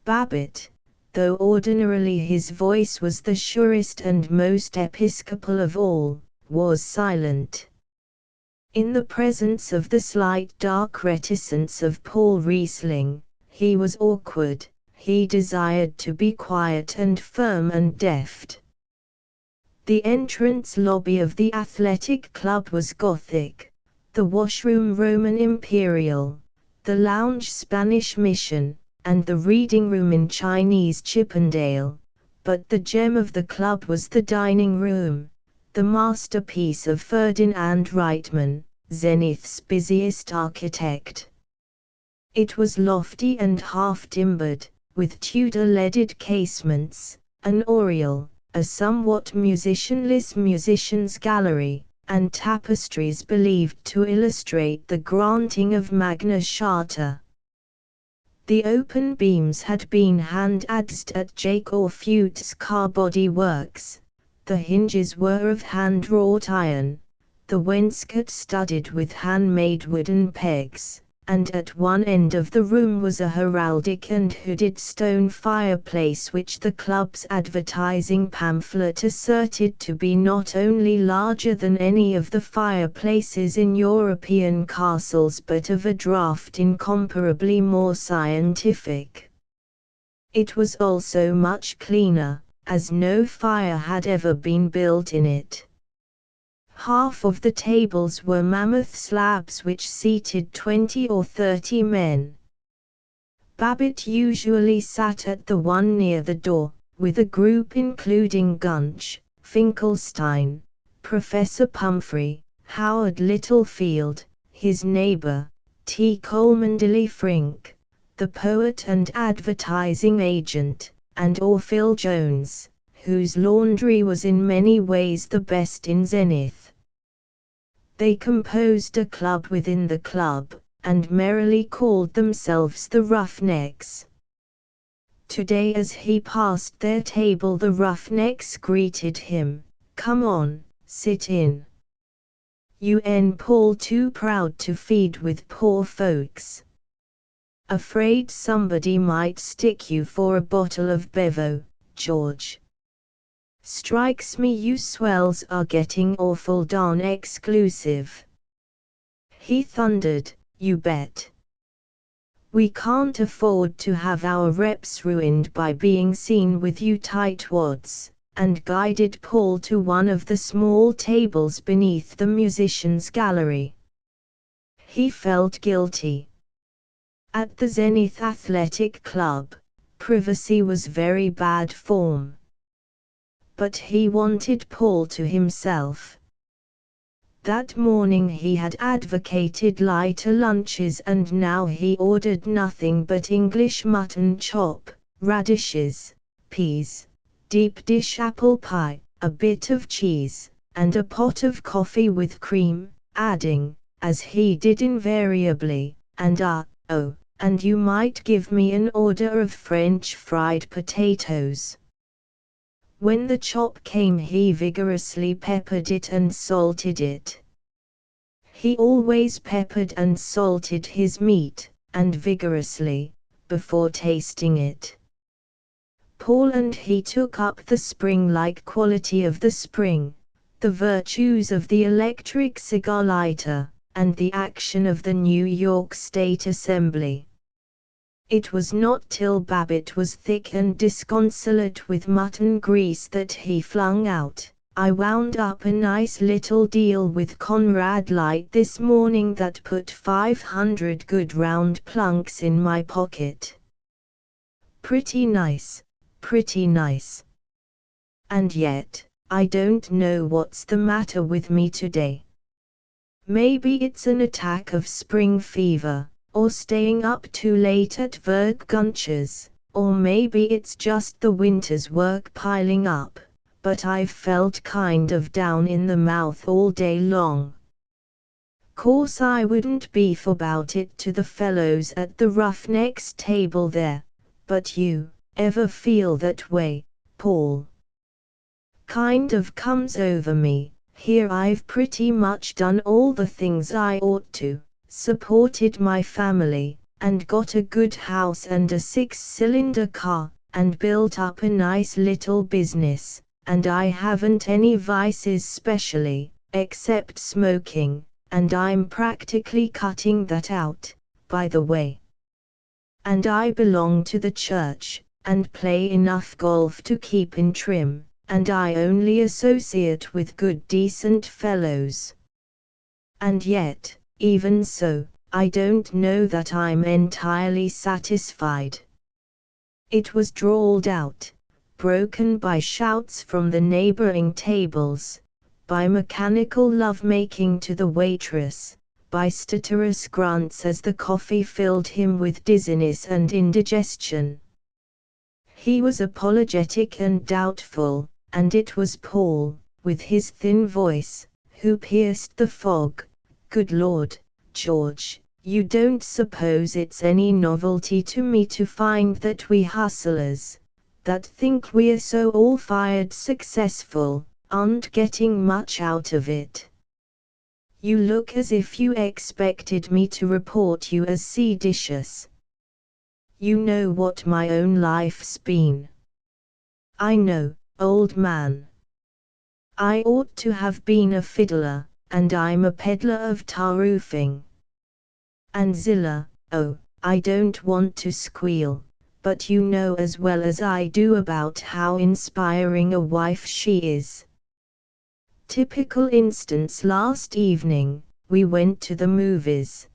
Babbitt, though ordinarily his voice was the surest and most episcopal of all, was silent. In the presence of the slight dark reticence of Paul Riesling, He was awkward, he desired to be quiet and firm and deft. The entrance lobby of the athletic club was Gothic, the washroom Roman Imperial, the lounge Spanish Mission, and the reading room in Chinese Chippendale, but the gem of the club was the dining room, the masterpiece of Ferdinand Reitman, Zenith's busiest architect. It was lofty and half-timbered, with Tudor-leaded casements, an oriel, a somewhat musicianless musician's gallery, and tapestries believed to illustrate the granting of Magna Charta. The open beams had been hand-adzed at Jake Orfute's Carbody Works, the hinges were of hand-wrought iron, the wainscot studded with handmade wooden pegs, and at one end of the room was a heraldic and hooded stone fireplace which the club's advertising pamphlet asserted to be not only larger than any of the fireplaces in European castles but of a draught incomparably more scientific. It was also much cleaner, as no fire had ever been built in it. Half of the tables were mammoth slabs which seated 20 or 30 men. Babbitt usually sat at the one near the door, with a group including Gunch, Finkelstein, Professor Pumphrey, Howard Littlefield, his neighbor, T. Coleman Frink, the poet and advertising agent, and Orville Jones, whose laundry was in many ways the best in Zenith. They composed a club within the club, and merrily called themselves the Roughnecks. Today as he passed their table the Roughnecks greeted him, "Come on, sit in. UN Paul too proud to feed with poor folks. Afraid somebody might stick you for a bottle of Bevo, George. Strikes me you swells are getting awful darn exclusive." He thundered, "You bet. We can't afford to have our reps ruined by being seen with you tightwads," and guided Paul to one of the small tables beneath the musicians' gallery. He felt guilty. At the Zenith Athletic Club, privacy was very bad form. But he wanted Paul to himself. That morning he had advocated lighter lunches and now he ordered nothing but English mutton chop, radishes, peas, deep dish apple pie, a bit of cheese, and a pot of coffee with cream, adding, as he did invariably, and and you might give me an order of French fried potatoes. When the chop came he vigorously peppered it and salted it. He always peppered and salted his meat, and vigorously, before tasting it. Paul and he took up the spring-like quality of the spring, the virtues of the electric cigar lighter, and the action of the New York State Assembly. It was not till Babbitt was thick and disconsolate with mutton grease that he flung out, "I wound up a nice little deal with Conrad Light this morning that put 500 good round plunks in my pocket. Pretty nice, pretty nice. And yet, I don't know what's the matter with me today. Maybe it's an attack of spring fever, or staying up too late at Verd Gunch's, or maybe it's just the winter's work piling up, but I've felt kind of down in the mouth all day long. Course I wouldn't beef about it to the fellows at the Roughnecks table there, but you ever feel that way, Paul? Kind of comes over me, here I've pretty much done all the things I ought to, supported my family, and got a good house and a 6-cylinder car, and built up a nice little business, and I haven't any vices specially, except smoking, and I'm practically cutting that out, by the way. And I belong to the church, and play enough golf to keep in trim, and I only associate with good decent fellows. And yet, even so, I don't know that I'm entirely satisfied." It was drawled out, broken by shouts from the neighboring tables, by mechanical love-making to the waitress, by stertorous grunts as the coffee filled him with dizziness and indigestion. He was apologetic and doubtful, and it was Paul, with his thin voice, who pierced the fog. "Good Lord, George, you don't suppose it's any novelty to me to find that we hustlers, that think we're so all-fired successful, aren't getting much out of it? You look as if you expected me to report you as seditious. You know what my own life's been." "I know, old man. I ought to have been a fiddler, and I'm a peddler of tar roofing. And Zilla, oh, I don't want to squeal, but you know as well as I do about how inspiring a wife she is. Typical instance: last evening, we went to the movies.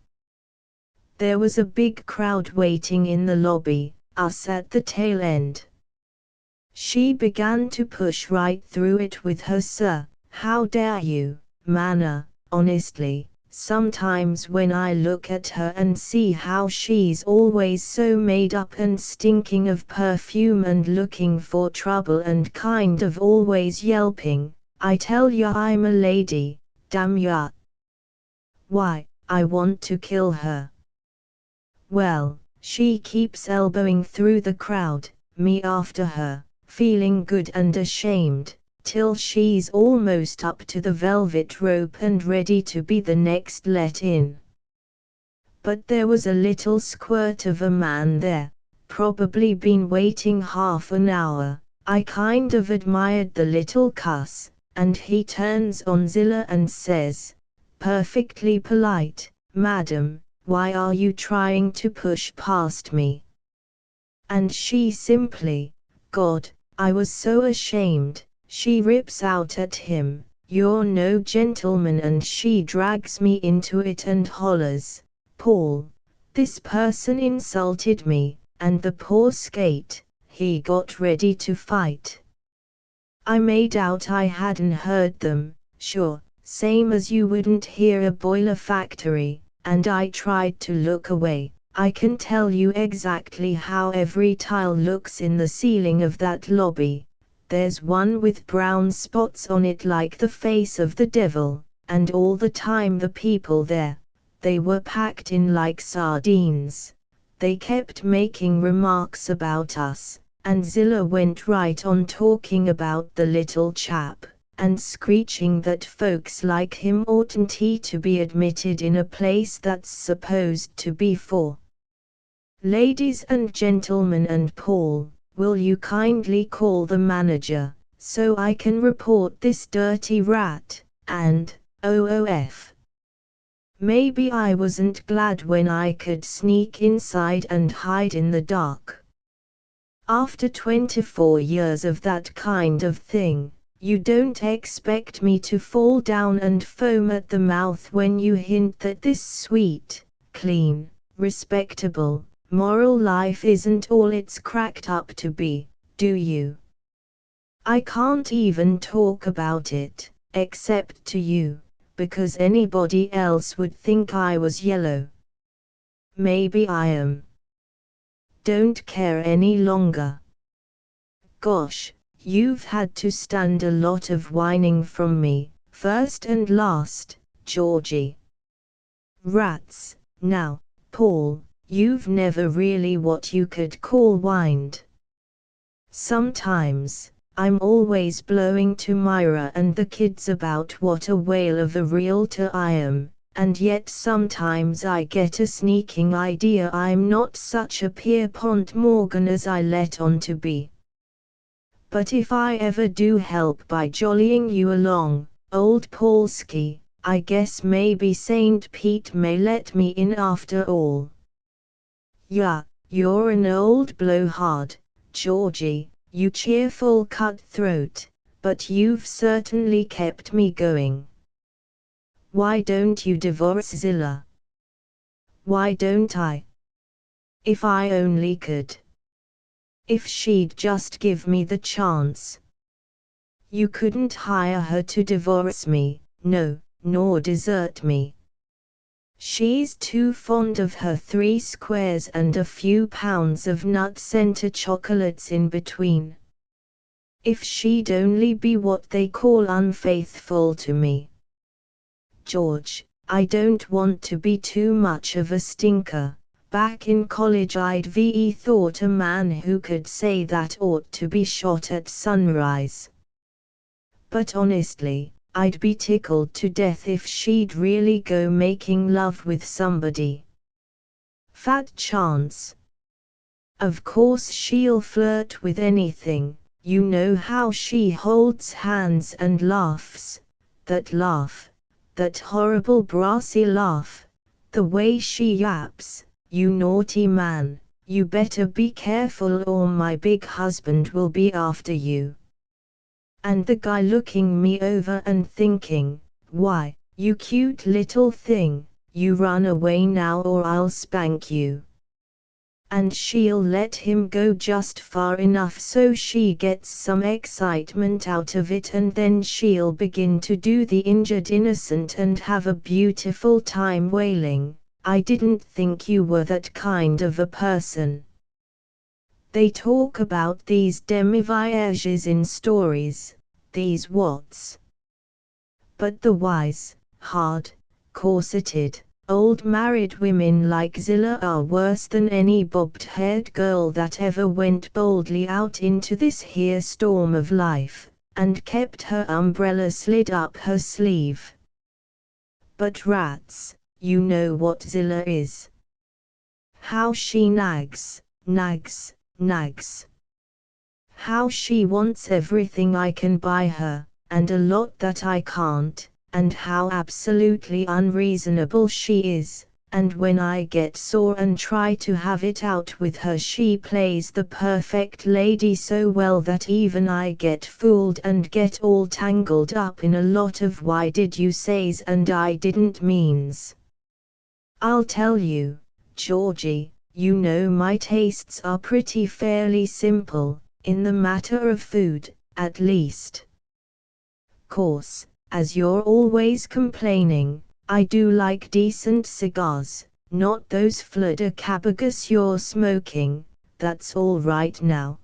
There was a big crowd waiting in the lobby, us at the tail end. She began to push right through it with her 'sir, how dare you' manner. Honestly, sometimes when I look at her and see how she's always so made up and stinking of perfume and looking for trouble and kind of always yelping, I tell ya I'm a lady, damn ya. Why, I want to kill her. Well, she keeps elbowing through the crowd, me after her, feeling good and ashamed, till she's almost up to the velvet rope and ready to be the next let in. But there was a little squirt of a man there, probably been waiting half an hour. I kind of admired the little cuss, and he turns on Zilla and says, perfectly polite, "Madam, why are you trying to push past me?" And she simply, God, I was so ashamed, she rips out at him, "You're no gentleman," and she drags me into it and hollers, "Paul, this person insulted me," and the poor skate, he got ready to fight. I made out I hadn't heard them, sure, same as you wouldn't hear a boiler factory, and I tried to look away. I can tell you exactly how every tile looks in the ceiling of that lobby. There's one with brown spots on it like the face of the devil, and all the time the people there, they were packed in like sardines. They kept making remarks about us, and Zilla went right on talking about the little chap, and screeching that folks like him oughtn't he to be admitted in a place that's supposed to be for ladies and gentlemen. And Paul, will you kindly call the manager, so I can report this dirty rat, and, OOF. Maybe I wasn't glad when I could sneak inside and hide in the dark. After 24 years of that kind of thing, you don't expect me to fall down and foam at the mouth when you hint that this sweet, clean, respectable, moral life isn't all it's cracked up to be, do you? I can't even talk about it, except to you, because anybody else would think I was yellow. Maybe I am. Don't care any longer. Gosh, you've had to stand a lot of whining from me, first and last, Georgie. Rats, now, Paul, you've never really what you could call whined. Sometimes, I'm always blowing to Myra and the kids about what a whale of a realtor I am, and yet sometimes I get a sneaking idea I'm not such a Pierpont Morgan as I let on to be. But if I ever do help by jollying you along, old Paulski, I guess maybe St. Pete may let me in after all. Yeah, You're an old blowhard, Georgie, you cheerful cutthroat, but you've certainly kept me going. Why don't you divorce Zilla? Why don't I? If I only could. If she'd just give me the chance. You couldn't hire her to divorce me, no, nor desert me. She's too fond of her 3 squares and a few pounds of nut-center chocolates in between. If she'd only be what they call unfaithful to me. George, I don't want to be too much of a stinker. Back in college I'd thought a man who could say that ought to be shot at sunrise. But honestly, I'd be tickled to death if she'd really go making love with somebody. Fat chance. Of course she'll flirt with anything, you know how she holds hands and laughs, that horrible brassy laugh, the way she yaps, you naughty man, you better be careful or my big husband will be after you. And the guy looking me over and thinking, why, you cute little thing, you run away now or I'll spank you. And she'll let him go just far enough so she gets some excitement out of it and then she'll begin to do the injured innocent and have a beautiful time wailing, I didn't think you were that kind of a person. They talk about these demi-voyages in stories, these whats. But the wise, hard, corseted, old married women like Zilla are worse than any bobbed-haired girl that ever went boldly out into this here storm of life, and kept her umbrella slid up her sleeve. But rats, you know what Zilla is. How she nags. How she wants everything I can buy her, and a lot that I can't, and how absolutely unreasonable she is, and when I get sore and try to have it out with her she plays the perfect lady so well that even I get fooled and get all tangled up in a lot of why did you says and I didn't means. I'll tell you, Georgie, you know my tastes are pretty fairly simple, in the matter of food, at least. Course, as you're always complaining, I do like decent cigars, not those Florida Cabagas you're smoking, that's all right now.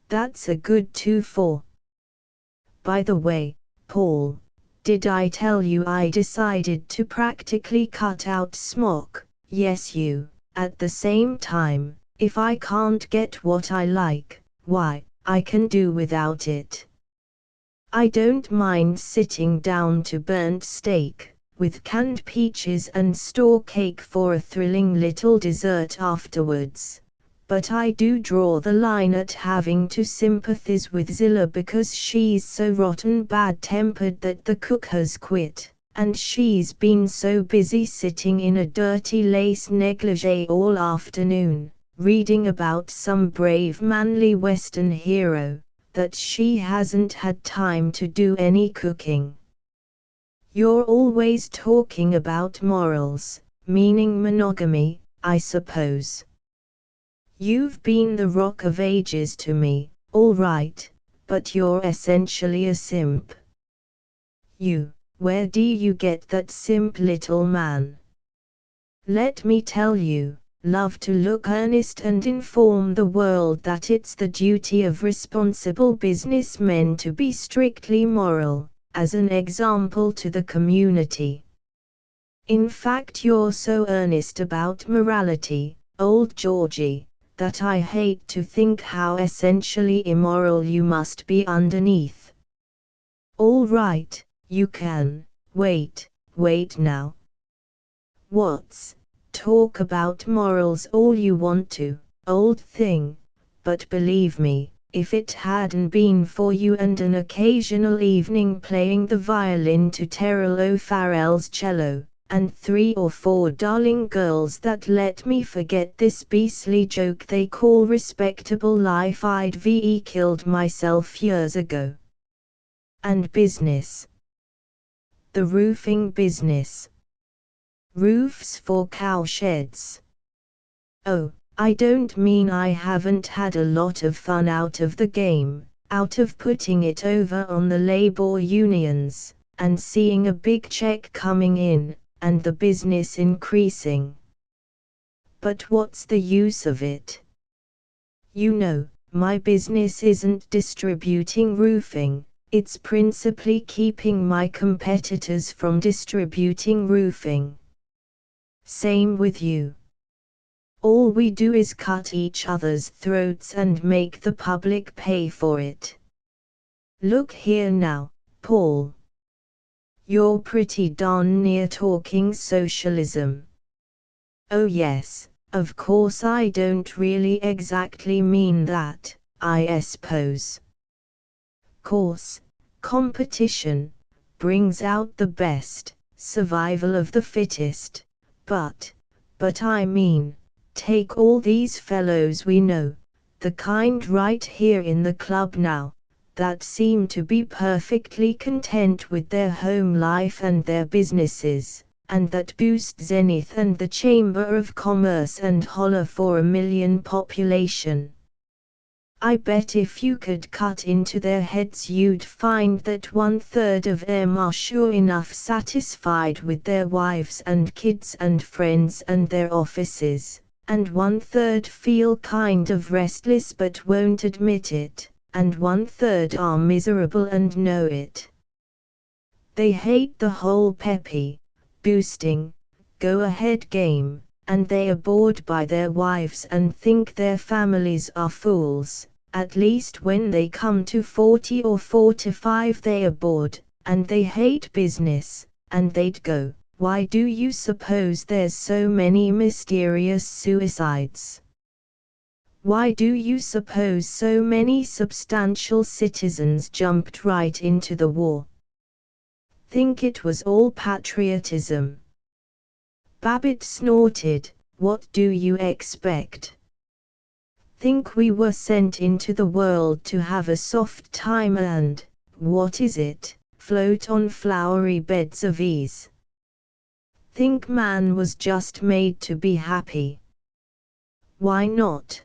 That's a good 2-4. By the way, Paul, did I tell you I decided to practically cut out smock, yes you. At the same time, if I can't get what I like, why, I can do without it. I don't mind sitting down to burnt steak, with canned peaches and store cake for a thrilling little dessert afterwards. But I do draw the line at having to sympathize with Zilla because she's so rotten bad-tempered that the cook has quit. And she's been so busy sitting in a dirty lace negligee all afternoon, reading about some brave manly Western hero, that she hasn't had time to do any cooking. You're always talking about morals, meaning monogamy, I suppose. You've been the rock of ages to me, all right, but you're essentially a simp. Where do you get that simp little man? Let me tell you, love to look earnest and inform the world that it's the duty of responsible businessmen to be strictly moral, as an example to the community. In fact you're so earnest about morality, old Georgie, that I hate to think how essentially immoral you must be underneath. All right. You can, wait now. What's, talk about morals all you want to, old thing, but believe me, if it hadn't been for you and an occasional evening playing the violin to Terrell O'Farrell's cello, and 3 or 4 darling girls that let me forget this beastly joke they call respectable life. I'd ve killed myself years ago. And business. The roofing business. Roofs for cowsheds. Oh, I don't mean I haven't had a lot of fun out of the game, out of putting it over on the labor unions, and seeing a big check coming in, and the business increasing. But what's the use of it? You know, my business isn't distributing roofing, it's principally keeping my competitors from distributing roofing. Same with you. All we do is cut each other's throats and make the public pay for it. Look here now, Paul. You're pretty darn near talking socialism. Oh yes, of course I don't really exactly mean that, I suppose. Course, competition brings out the best, survival of the fittest, but I mean, take all these fellows we know, the kind right here in the club now, that seem to be perfectly content with their home life and their businesses, and that boost Zenith and the Chamber of Commerce and holler for a million population. I bet if you could cut into their heads you'd find that 1/3 of them are sure enough satisfied with their wives and kids and friends and their offices, and 1/3 feel kind of restless but won't admit it, and 1/3 are miserable and know it. They hate the whole peppy, boosting, go-ahead game, and they are bored by their wives and think their families are fools. At least when they come to 40 or 45 they are bored, and they hate business, and they'd go, why do you suppose there's so many mysterious suicides? Why do you suppose so many substantial citizens jumped right into the war? Think it was all patriotism. Babbitt snorted, what do you expect? Think we were sent into the world to have a soft time and, what is it, float on flowery beds of ease? Think man was just made to be happy? Why not?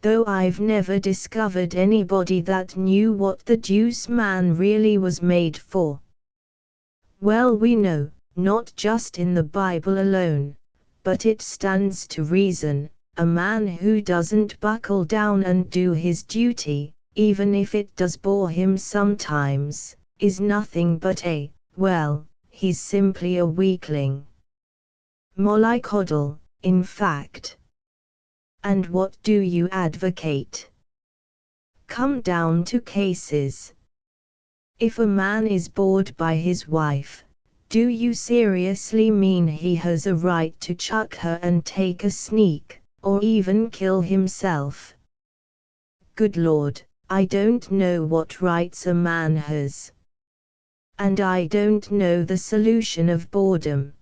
Though I've never discovered anybody that knew what the deuce man really was made for. Well, we know, not just in the Bible alone, but it stands to reason. A man who doesn't buckle down and do his duty, even if it does bore him sometimes, is nothing but he's simply a weakling. Mollycoddle, in fact. And what do you advocate? Come down to cases. If a man is bored by his wife, do you seriously mean he has a right to chuck her and take a sneak? Or even kill himself? Good Lord, I don't know what rights a man has. And I don't know the solution of boredom.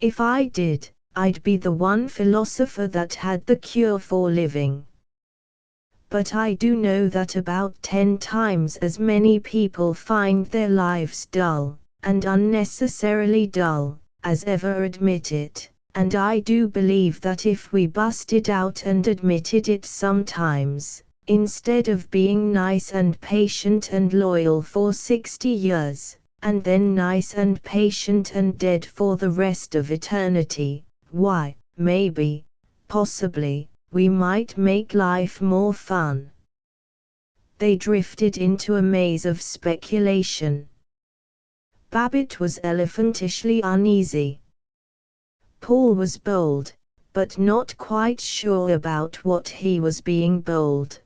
If I did, I'd be the one philosopher that had the cure for living. But I do know that about 10 times as many people find their lives dull, and unnecessarily dull, as ever admit it. And I do believe that if we busted out and admitted it sometimes, instead of being nice and patient and loyal for 60 years, and then nice and patient and dead for the rest of eternity, why, maybe, possibly, we might make life more fun. They drifted into a maze of speculation. Babbitt was elephantishly uneasy. Paul was bold, but not quite sure about what he was being bold.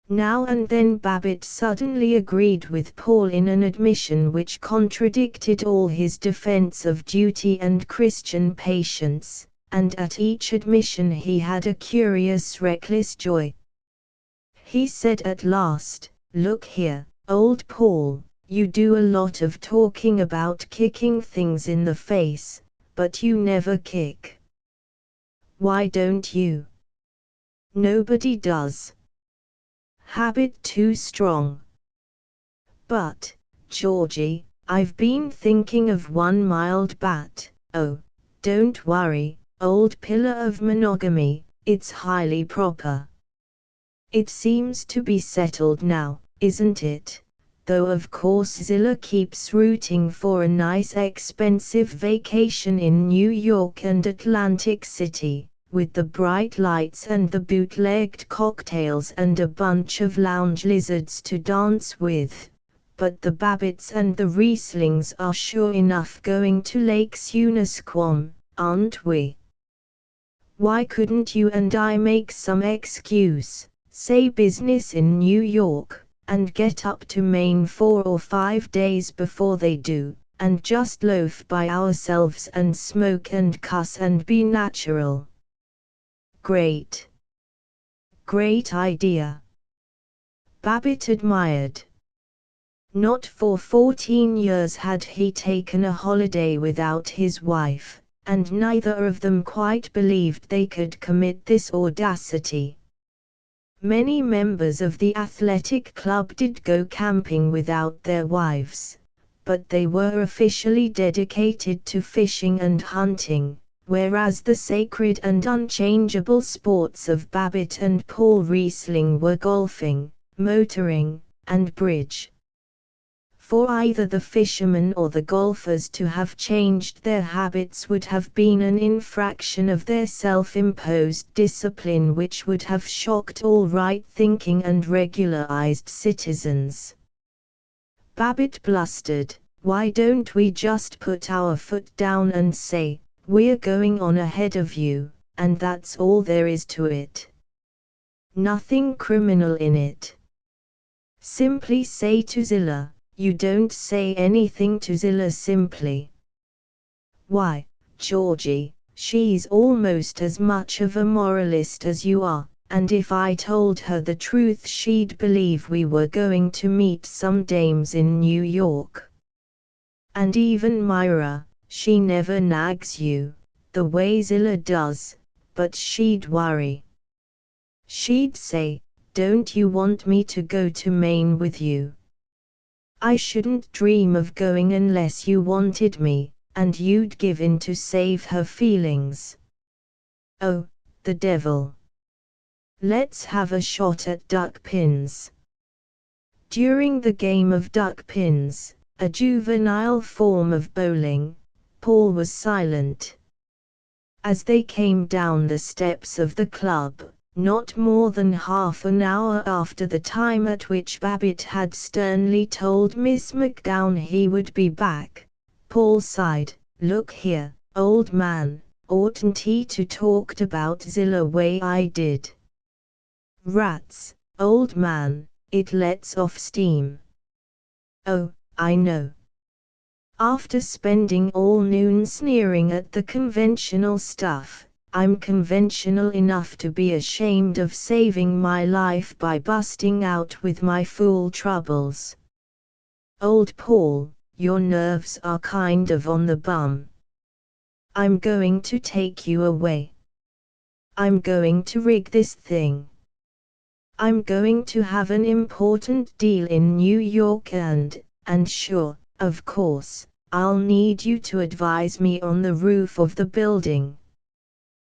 Now and then Babbitt suddenly agreed with Paul in an admission which contradicted all his defense of duty and Christian patience, and at each admission he had a curious reckless joy. He said at last, "Look here, old Paul, You do a lot of talking about kicking things in the face, but you never kick. Why don't you? Nobody does. Habit too strong. But, Georgie, I've been thinking of one mild bat. Oh, don't worry, old pillar of monogamy, it's highly proper. It seems to be settled now, isn't it? Though of course Zilla keeps rooting for a nice expensive vacation in New York and Atlantic City, with the bright lights and the bootlegged cocktails and a bunch of lounge lizards to dance with. But the Babbitts and the Rieslings are sure enough going to Lake Sunasquam, aren't we? Why couldn't you and I make some excuse, say business in New York, and get up to Maine 4 or 5 days before they do, and just loaf by ourselves and smoke and cuss and be natural? Great. Great idea. Babbitt admired. Not for 14 years had he taken a holiday without his wife, and neither of them quite believed they could commit this audacity. Many members of the athletic club did go camping without their wives, but they were officially dedicated to fishing and hunting, whereas the sacred and unchangeable sports of Babbitt and Paul Riesling were golfing, motoring, and bridge. For either the fishermen or the golfers to have changed their habits would have been an infraction of their self-imposed discipline which would have shocked all right-thinking and regularized citizens. Babbitt blustered, "Why don't we just put our foot down and say, 'We're going on ahead of you,' and that's all there is to it. Nothing criminal in it. Simply say to Zilla, 'You don't say anything to Zilla simply.' Why, Georgie, she's almost as much of a moralist as you are, and if I told her the truth she'd believe we were going to meet some dames in New York. And even Myra, she never nags you, the way Zilla does, but she'd worry. She'd say, 'Don't you want me to go to Maine with you?' I shouldn't dream of going unless you wanted me, and you'd give in to save her feelings. Oh, the devil. Let's have a shot at duck pins." During the game of duck pins, a juvenile form of bowling, Paul was silent. As they came down the steps of the club, not more than half an hour after the time at which Babbitt had sternly told Miss McGowan he would be back, Paul sighed, "Look here, old man, oughtn't he to talked about Zilla way I did? Rats, old man, it lets off steam." "Oh, I know. After spending all noon sneering at the conventional stuff, I'm conventional enough to be ashamed of saving my life by busting out with my fool troubles. Old Paul, your nerves are kind of on the bum. I'm going to take you away. I'm going to rig this thing. I'm going to have an important deal in New York and sure, of course, I'll need you to advise me on the roof of the building.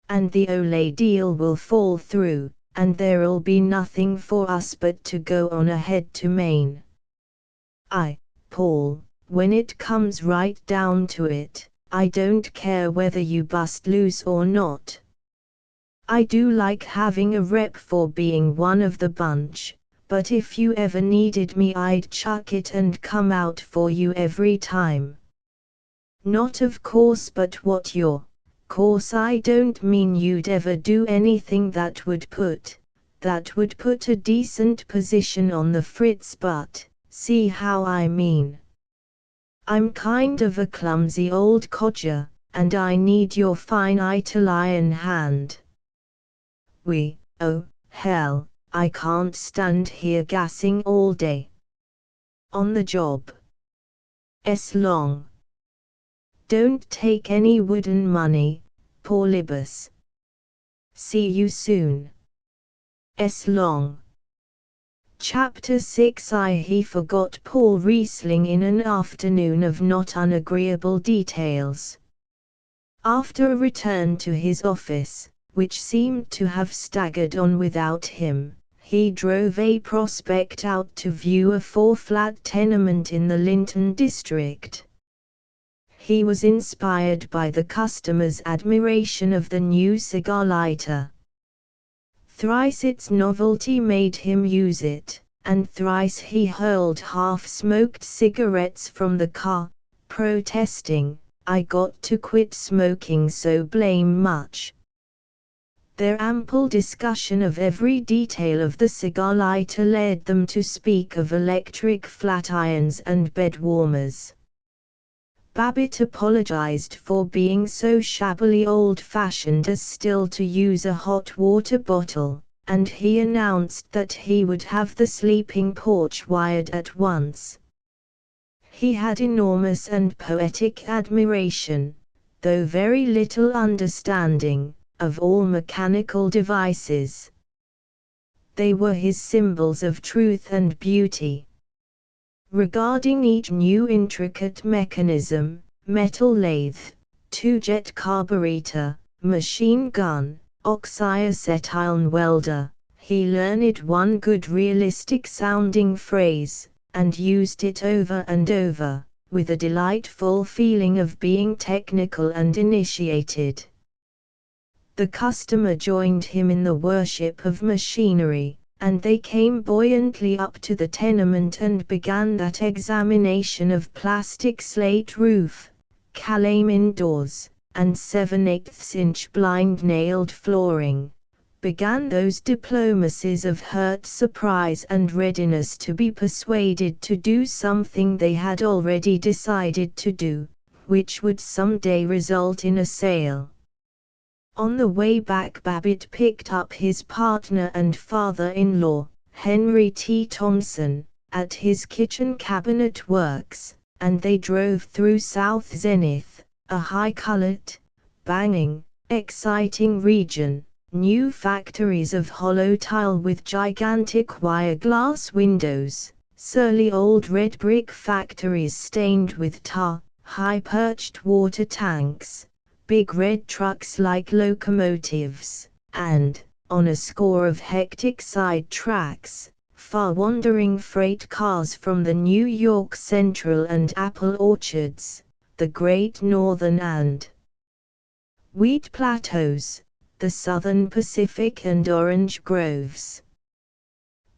And the Olay deal will fall through, and there'll be nothing for us but to go on ahead to Maine. Paul, when it comes right down to it, I don't care whether you bust loose or not. I do like having a rep for being one of the bunch, but if you ever needed me I'd chuck it and come out for you every time. Not of course, but what you're. Course I don't mean you'd ever do anything that would put a decent position on the fritz, but, see how I mean. I'm kind of a clumsy old codger, and I need your fine Italian hand. Oh, hell, I can't stand here gassing all day. On the job. Long. Don't take any wooden money, Paulibus. See you soon. Long. Chapter 6. He forgot Paul Riesling in an afternoon of not unagreeable details. After a return to his office, which seemed to have staggered on without him, he drove a prospect out to view a 4-flat tenement in the Linton district. He was inspired by the customer's admiration of the new cigar lighter. Thrice its novelty made him use it, and thrice he hurled half-smoked cigarettes from the car, protesting, "I got to quit smoking so blame much." Their ample discussion of every detail of the cigar lighter led them to speak of electric flat irons and bed warmers. Babbitt apologized for being so shabbily old-fashioned as still to use a hot water bottle, and he announced that he would have the sleeping porch wired at once. He had enormous and poetic admiration, though very little understanding, of all mechanical devices. They were his symbols of truth and beauty. Regarding each new intricate mechanism, metal lathe, 2-jet carburetor, machine gun, oxyacetylene welder, he learned one good realistic-sounding phrase, and used it over and over, with a delightful feeling of being technical and initiated. The customer joined him in the worship of machinery, and they came buoyantly up to the tenement and began that examination of plastic slate roof, calamine doors, and 7/8-inch blind-nailed flooring, began those diplomacies of hurt surprise and readiness to be persuaded to do something they had already decided to do, which would someday result in a sale. On the way back Babbitt picked up his partner and father-in-law, Henry T. Thompson, at his kitchen cabinet works, and they drove through South Zenith, a high-colored, banging, exciting region, new factories of hollow tile with gigantic wire-glass windows, surly old red brick factories stained with tar, high-perched water tanks, big red trucks like locomotives, and, on a score of hectic side tracks, far-wandering freight cars from the New York Central and apple orchards, the Great Northern and Wheat Plateaus, the Southern Pacific and orange groves.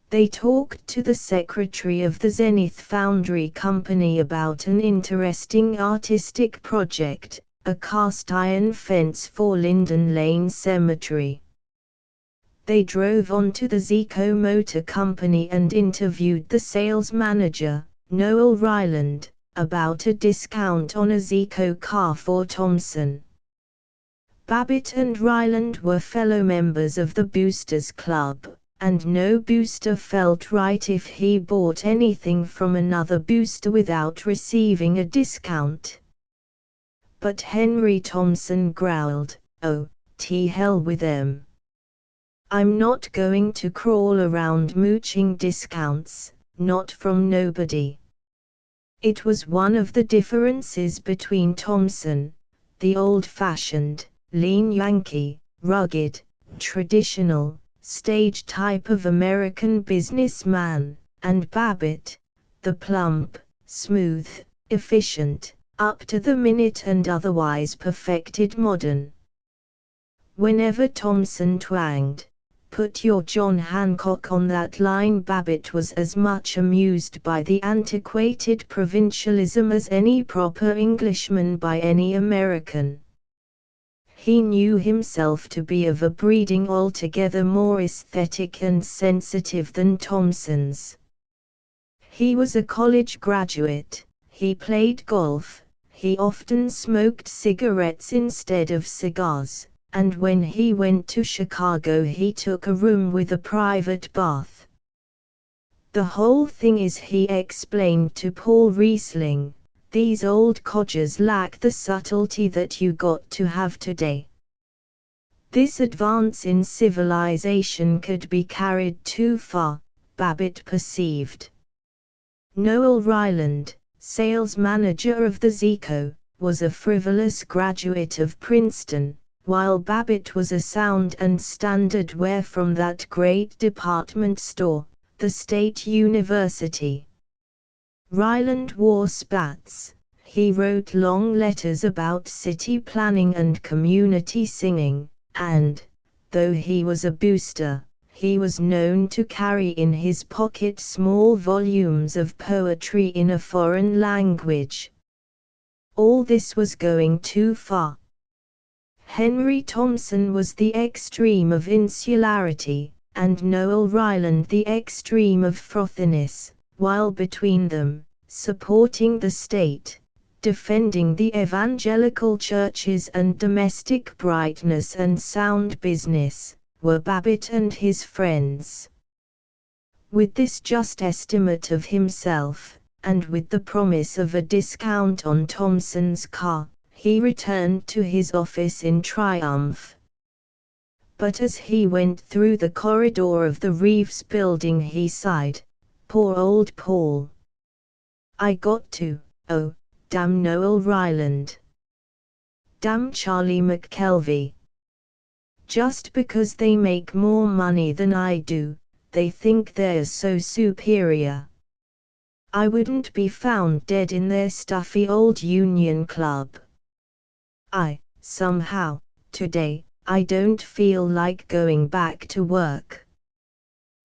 They talked to the secretary of the Zenith Foundry Company about an interesting artistic project, a cast-iron fence for Linden Lane Cemetery. They drove on to the Zico Motor Company and interviewed the sales manager, Noel Ryland, about a discount on a Zico car for Thompson. Babbitt and Ryland were fellow members of the Boosters Club, and no booster felt right if he bought anything from another booster without receiving a discount. But Henry Thompson growled, "Oh, hell with them. I'm not going to crawl around mooching discounts, not from nobody." It was one of the differences between Thompson, the old-fashioned, lean Yankee, rugged, traditional, stage type of American businessman, and Babbitt, the plump, smooth, efficient, up-to-the-minute and otherwise perfected modern. Whenever Thompson twanged, "Put your John Hancock on that line," Babbitt was as much amused by the antiquated provincialism as any proper Englishman by any American. He knew himself to be of a breeding altogether more aesthetic and sensitive than Thompson's. He was a college graduate, he played golf, he often smoked cigarettes instead of cigars, and when he went to Chicago he took a room with a private bath. The whole thing is, he explained to Paul Riesling, these old codgers lack the subtlety that you got to have today. This advance in civilization could be carried too far, Babbitt perceived. Noel Ryland, sales manager of the Zico, was a frivolous graduate of Princeton, while Babbitt was a sound and standard wear from that great department store, the State University. Ryland wore spats. He wrote long letters about city planning and community singing, and, though he was a booster, he was known to carry in his pocket small volumes of poetry in a foreign language. All this was going too far. Henry Thompson was the extreme of insularity, and Noel Ryland the extreme of frothiness, while between them, supporting the state, defending the evangelical churches and domestic brightness and sound business, were Babbitt and his friends. With this just estimate of himself, and with the promise of a discount on Thompson's car, he returned to his office in triumph. But as he went through the corridor of the Reeves building he sighed, "Poor old Paul. I got to, oh, damn Noel Ryland. Damn Charlie McKelvey. Just because they make more money than I do, they think they're so superior. I wouldn't be found dead in their stuffy old Union Club. Somehow, today, I don't feel like going back to work.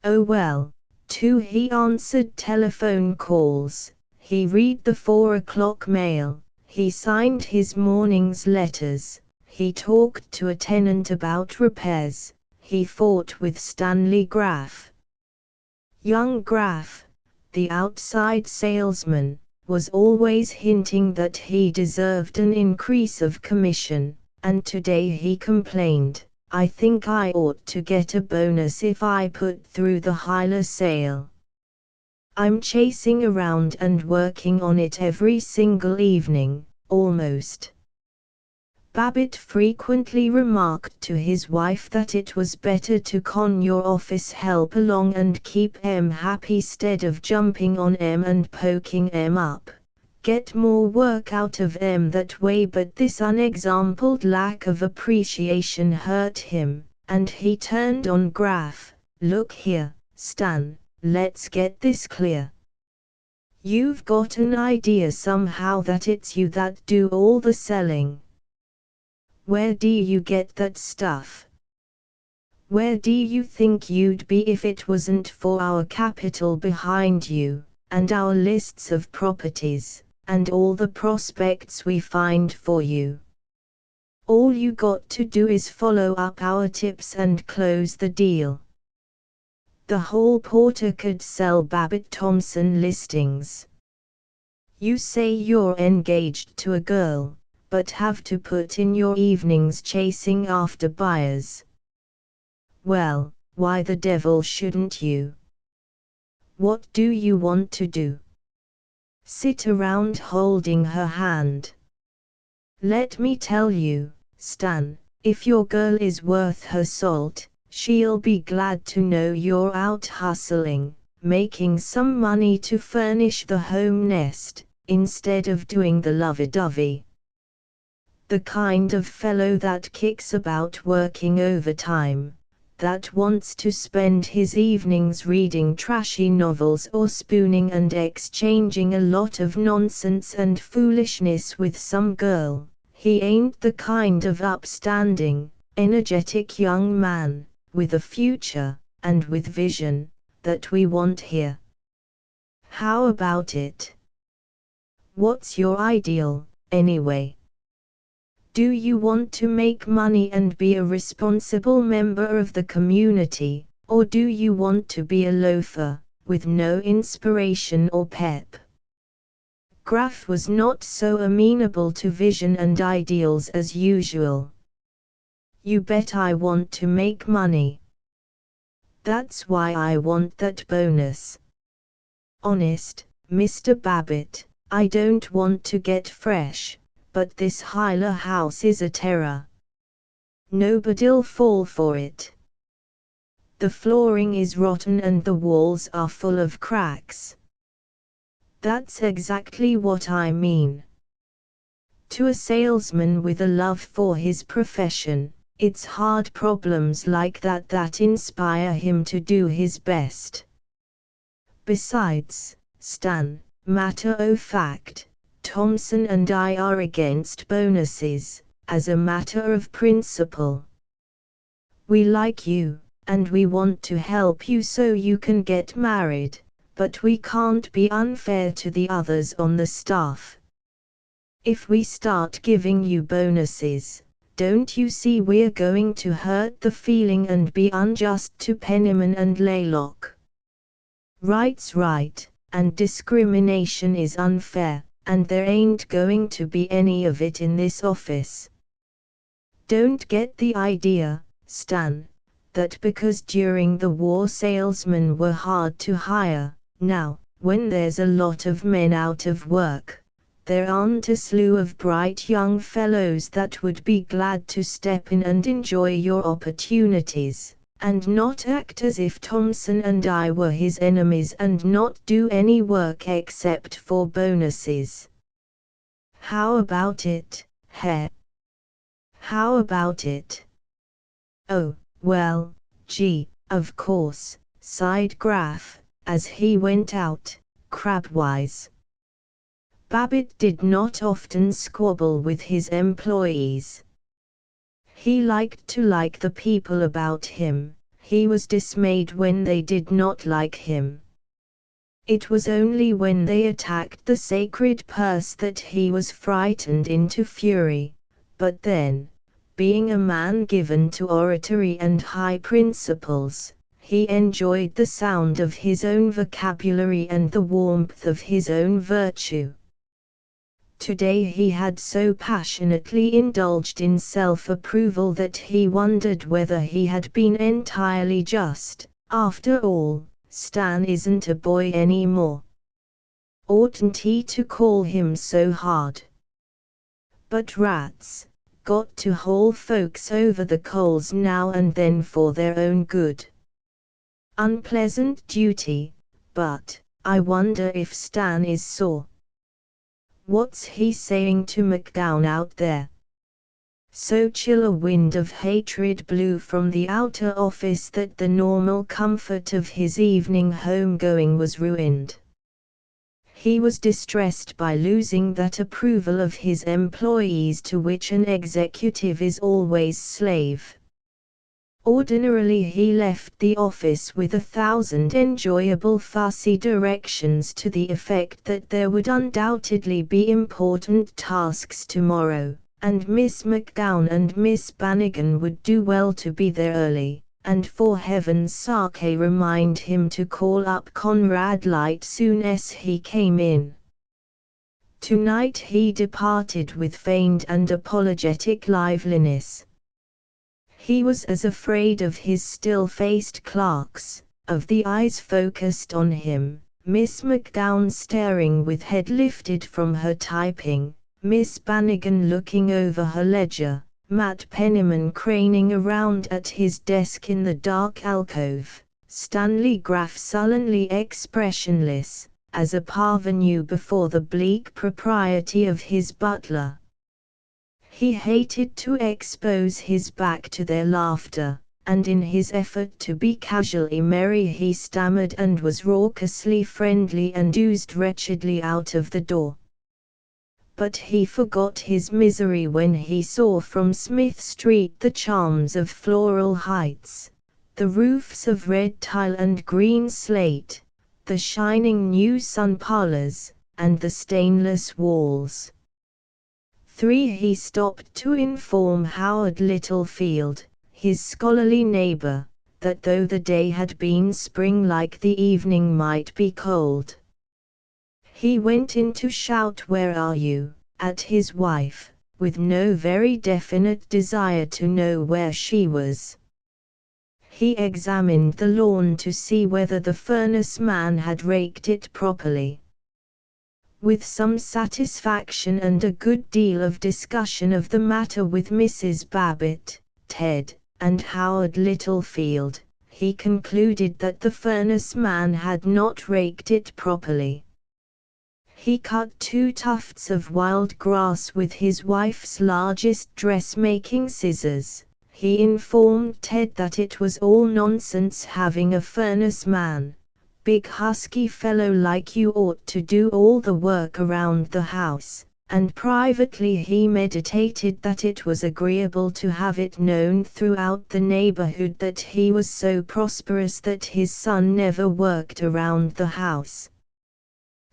Oh well." Too, he answered telephone calls, he read the 4 o'clock mail, he signed his morning's letters, he talked to a tenant about repairs, he fought with Stanley Graff. Young Graff, the outside salesman, was always hinting that he deserved an increase of commission, and today he complained, "I think I ought to get a bonus if I put through the Hyla sale. I'm chasing around and working on it every single evening, almost." Babbitt frequently remarked to his wife that it was better to con your office help along and keep M happy stead of jumping on M and poking M up. Get more work out of M that way, but this unexampled lack of appreciation hurt him, and he turned on Graff. "Look here, Stan, let's get this clear. You've got an idea somehow that it's you that do all the selling. Where do you get that stuff? Where do you think you'd be if it wasn't for our capital behind you, and our lists of properties, and all the prospects we find for you? All you got to do is follow up our tips and close the deal." The hall porter could sell Babbitt Thompson listings. "You say you're engaged to a girl, but have to put in your evenings chasing after buyers. Well, why the devil shouldn't you? What do you want to do? Sit around holding her hand? Let me tell you, Stan, if your girl is worth her salt, she'll be glad to know you're out hustling, making some money to furnish the home nest, instead of doing the lovey-dovey. The kind of fellow that kicks about working overtime, that wants to spend his evenings reading trashy novels or spooning and exchanging a lot of nonsense and foolishness with some girl, he ain't the kind of upstanding, energetic young man, with a future, and with vision, that we want here. How about it? What's your ideal, anyway? Do you want to make money and be a responsible member of the community, or do you want to be a loafer, with no inspiration or pep?" Graff was not so amenable to vision and ideals as usual. "You bet I want to make money. That's why I want that bonus. Honest, Mr. Babbitt, I don't want to get fresh, but this Hyla house is a terror. Nobody'll fall for it. The flooring is rotten and the walls are full of cracks. That's exactly what I mean. To a salesman with a love for his profession, it's hard problems like that that inspire him to do his best. Besides, Stan, matter of fact, Thompson and I are against bonuses, as a matter of principle. We like you, and we want to help you so you can get married, but we can't be unfair to the others on the staff. If we start giving you bonuses, don't you see we're going to hurt the feeling and be unjust to Penniman and Laylock? Right's right, and discrimination is unfair, and there ain't going to be any of it in this office. Don't get the idea, Stan, that because during the war salesmen were hard to hire, now, when there's a lot of men out of work, there aren't a slew of bright young fellows that would be glad to step in and enjoy your opportunities, and not act as if Thompson and I were his enemies and not do any work except for bonuses. How about it, Hare? How about it? Oh, well, gee, of course, sighed Graff, as he went out, crabwise. Babbitt did not often squabble with his employees. He liked to like the people about him, he was dismayed when they did not like him. It was only when they attacked the sacred purse that he was frightened into fury, but then, being a man given to oratory and high principles, he enjoyed the sound of his own vocabulary and the warmth of his own virtue. Today he had so passionately indulged in self-approval that he wondered whether he had been entirely just. After all, Stan isn't a boy anymore. Oughtn't he to call him so hard? But rats, got to haul folks over the coals now and then for their own good. Unpleasant duty, but I wonder if Stan is sore. What's he saying to McGowan out there? So chill a wind of hatred blew from the outer office that the normal comfort of his evening homegoing was ruined. He was distressed by losing that approval of his employees to which an executive is always slave. Ordinarily he left the office with 1,000 enjoyable fussy directions to the effect that there would undoubtedly be important tasks tomorrow, and Miss McGowan and Miss Bannigan would do well to be there early, and for heaven's sake remind him to call up Conrad Light soon as he came in. Tonight he departed with feigned and apologetic liveliness. He was as afraid of his still-faced clerks, of the eyes focused on him, Miss McGowan staring with head lifted from her typing, Miss Bannigan looking over her ledger, Matt Penniman craning around at his desk in the dark alcove, Stanley Graff sullenly expressionless, as a parvenu before the bleak propriety of his butler. He hated to expose his back to their laughter, and in his effort to be casually merry he stammered and was raucously friendly and oozed wretchedly out of the door. But he forgot his misery when he saw from Smith Street the charms of Floral Heights, the roofs of red tile and green slate, the shining new sun parlors, and the stainless walls. He stopped to inform Howard Littlefield, his scholarly neighbor, that though the day had been spring-like the evening might be cold. He went in to shout "Where are you?" at his wife, with no very definite desire to know where she was. He examined the lawn to see whether the furnace man had raked it properly. With some satisfaction and a good deal of discussion of the matter with Mrs. Babbitt, Ted, and Howard Littlefield, he concluded that the furnace man had not raked it properly. He cut 2 tufts of wild grass with his wife's largest dressmaking scissors. He informed Ted that it was all nonsense having a furnace man. Big husky fellow like you ought to do all the work around the house, and privately he meditated that it was agreeable to have it known throughout the neighborhood that he was so prosperous that his son never worked around the house.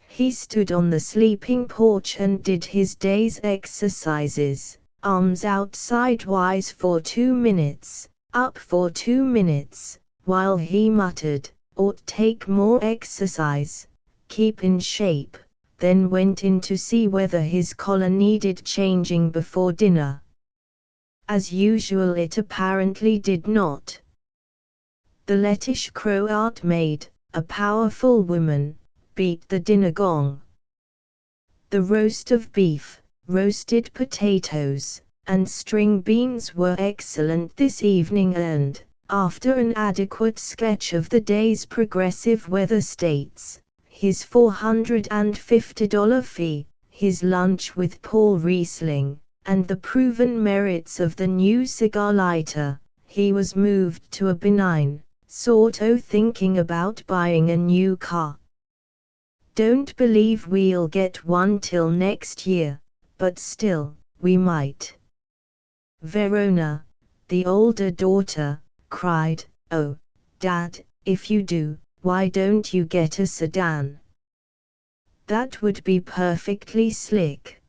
He stood on the sleeping porch and did his day's exercises, arms out sidewise for 2 minutes, up for 2 minutes, while he muttered, "Ought take more exercise, keep in shape," then went in to see whether his collar needed changing before dinner. As usual, it apparently did not. The Lettish Croat maid, a powerful woman, beat the dinner gong. The roast of beef, roasted potatoes, and string beans were excellent this evening, and, after an adequate sketch of the day's progressive weather states, his $450 fee, his lunch with Paul Riesling, and the proven merits of the new cigar lighter, he was moved to a benign, sort-o thinking about buying a new car. Don't believe we'll get one till next year, but still, we might. Verona, the older daughter, cried, "Oh, Dad, if you do, why don't you get a sedan? That would be perfectly slick.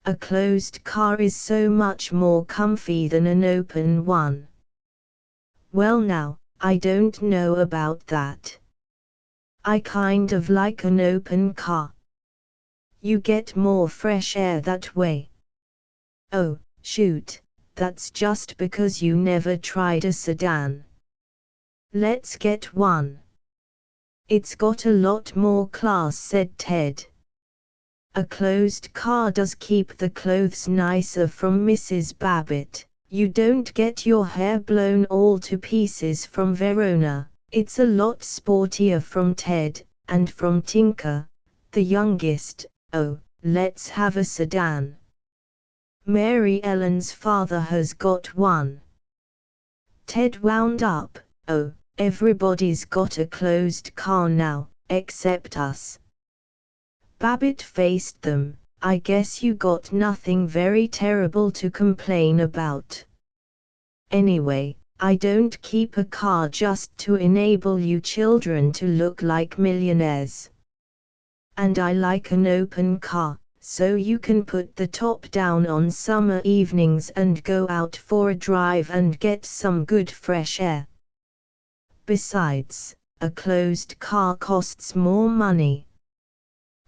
A closed car is so much more comfy than an open one." "Well now, I don't know about that. I kind of like an open car. You get more fresh air that way." "Oh, shoot, that's just because you never tried a sedan. Let's get one. It's got a lot more class," said Ted. "A closed car does keep the clothes nicer from Mrs. Babbitt. You don't get your hair blown all to pieces from Verona. It's a lot sportier from Ted, and from Tinker, the youngest. Oh, let's have a sedan. Mary Ellen's father has got one." Ted wound up, "Oh, everybody's got a closed car now, except us." Babbitt faced them. "I guess you got nothing very terrible to complain about. Anyway, I don't keep a car just to enable you children to look like millionaires. And I like an open car, so you can put the top down on summer evenings and go out for a drive and get some good fresh air. Besides, a closed car costs more money.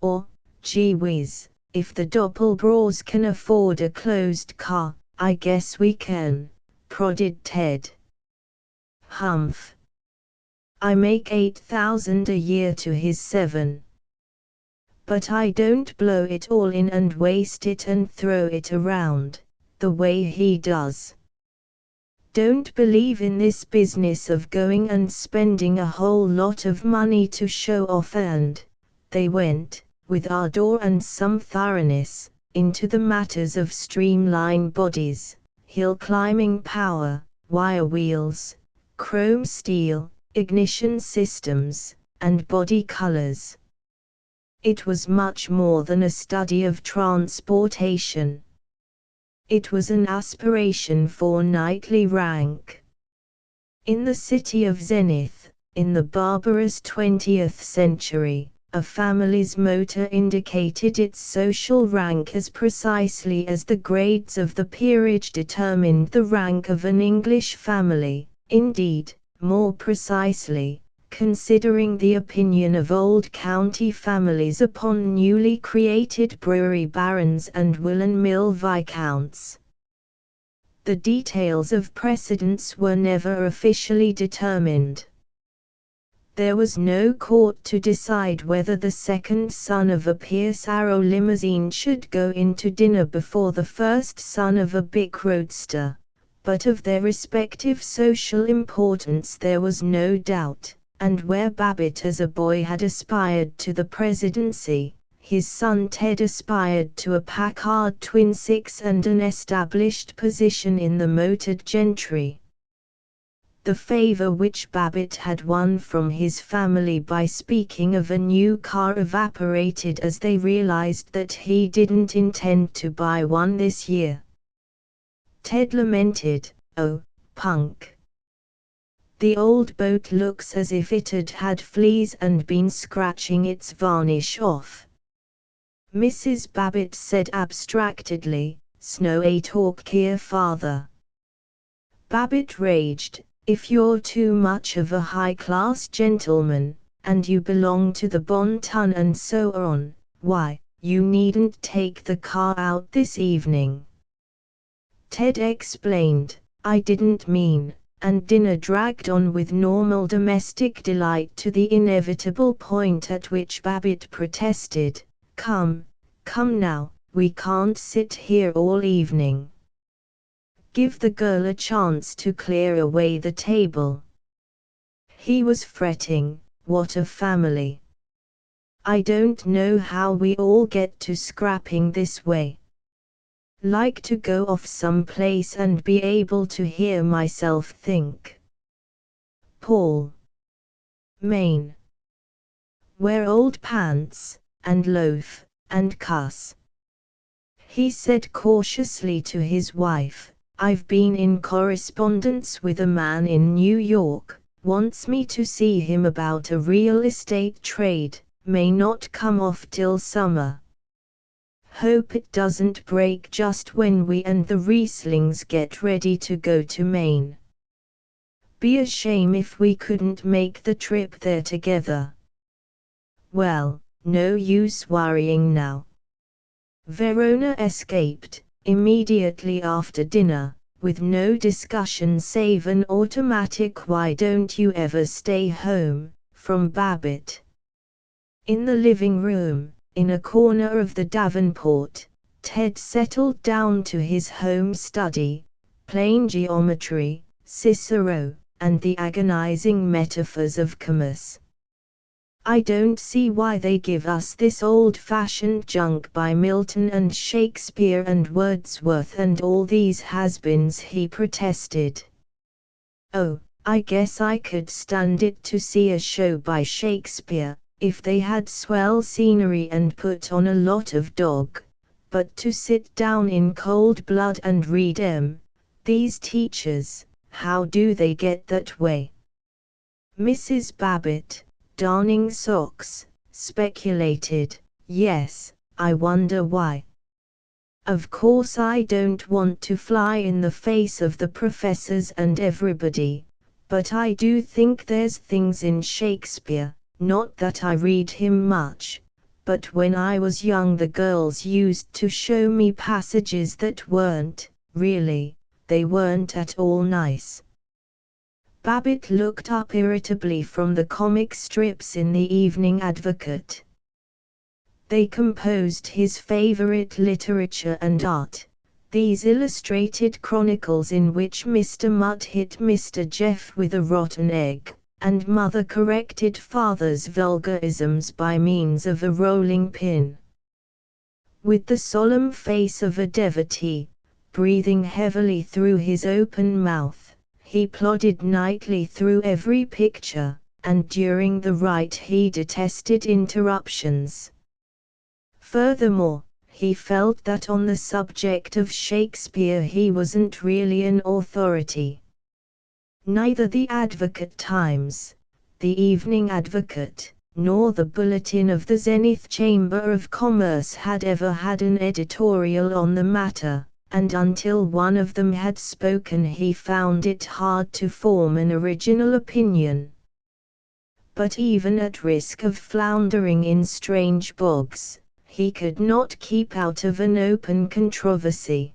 Or, gee whiz, if the Doppelbras can afford a closed car, I guess we can," prodded Ted. "Humph. I make $8,000 a year to his $7. But I don't blow it all in and waste it and throw it around, the way he does. Don't believe in this business of going and spending a whole lot of money to show off." And they went, with ardor and some thoroughness, into the matters of streamline bodies, hill climbing power, wire wheels, chrome steel, ignition systems, and body colors. It was much more than a study of transportation. It was an aspiration for knightly rank. In the city of Zenith, in the barbarous 20th century, a family's motor indicated its social rank as precisely as the grades of the peerage determined the rank of an English family, indeed, more precisely, considering the opinion of old county families upon newly created brewery barons and woolen mill viscounts. The details of precedence were never officially determined. There was no court to decide whether the second son of a Pierce Arrow limousine should go into dinner before the first son of a big roadster, but of their respective social importance there was no doubt, and where Babbitt as a boy had aspired to the presidency, his son Ted aspired to a Packard Twin Six and an established position in the motored gentry. The favor which Babbitt had won from his family by speaking of a new car evaporated as they realized that he didn't intend to buy one this year. Ted lamented, "Oh, punk. The old boat looks as if it had had fleas and been scratching its varnish off." Mrs. Babbitt said abstractedly, "Snow a talk here, father." Babbitt raged, "If you're too much of a high-class gentleman, and you belong to the Bon Ton and so on, why, you needn't take the car out this evening." Ted explained, "I didn't mean," and dinner dragged on with normal domestic delight to the inevitable point at which Babbitt protested, Come now, we can't sit here all evening. Give the girl a chance to clear away the table." He was fretting, "What a family. I don't know how we all get to scrapping this way. Like to go off someplace and be able to hear myself think. Paul. Maine. Wear old pants, and loaf, and cuss." He said cautiously to his wife, "I've been in correspondence with a man in New York, wants me to see him about a real estate trade, may not come off till summer. Hope it doesn't break just when we and the Rieslings get ready to go to Maine. Be a shame if we couldn't make the trip there together." Well, no use worrying now. Verona escaped, immediately after dinner, with no discussion save an automatic "Why don't you ever stay home?" from Babbitt. In the living room, in a corner of the Davenport, Ted settled down to his home study, plane geometry, Cicero, and the agonizing metaphors of Camus. "I don't see why they give us this old-fashioned junk by Milton and Shakespeare and Wordsworth and all these has-beens," he protested. "Oh, I guess I could stand it to see a show by Shakespeare, if they had swell scenery and put on a lot of dog, but to sit down in cold blood and read these teachers, how do they get that way?" Mrs. Babbitt, darning socks, speculated, "Yes, I wonder why. Of course I don't want to fly in the face of the professors and everybody, but I do think there's things in Shakespeare, not that I read him much, but when I was young the girls used to show me passages that weren't, really, they weren't at all nice." Babbitt looked up irritably from the comic strips in the Evening Advocate. They composed his favorite literature and art, these illustrated chronicles in which Mr. Mutt hit Mr. Jeff with a rotten egg, and Mother corrected Father's vulgarisms by means of a rolling pin. With the solemn face of a devotee, breathing heavily through his open mouth, he plodded nightly through every picture, and during the ride he detested interruptions. Furthermore, he felt that on the subject of Shakespeare he wasn't really an authority. Neither the Advocate-Times, the Evening Advocate, nor the Bulletin of the Zenith Chamber of Commerce had ever had an editorial on the matter, and until one of them had spoken he found it hard to form an original opinion. But even at risk of floundering in strange bogs, he could not keep out of an open controversy.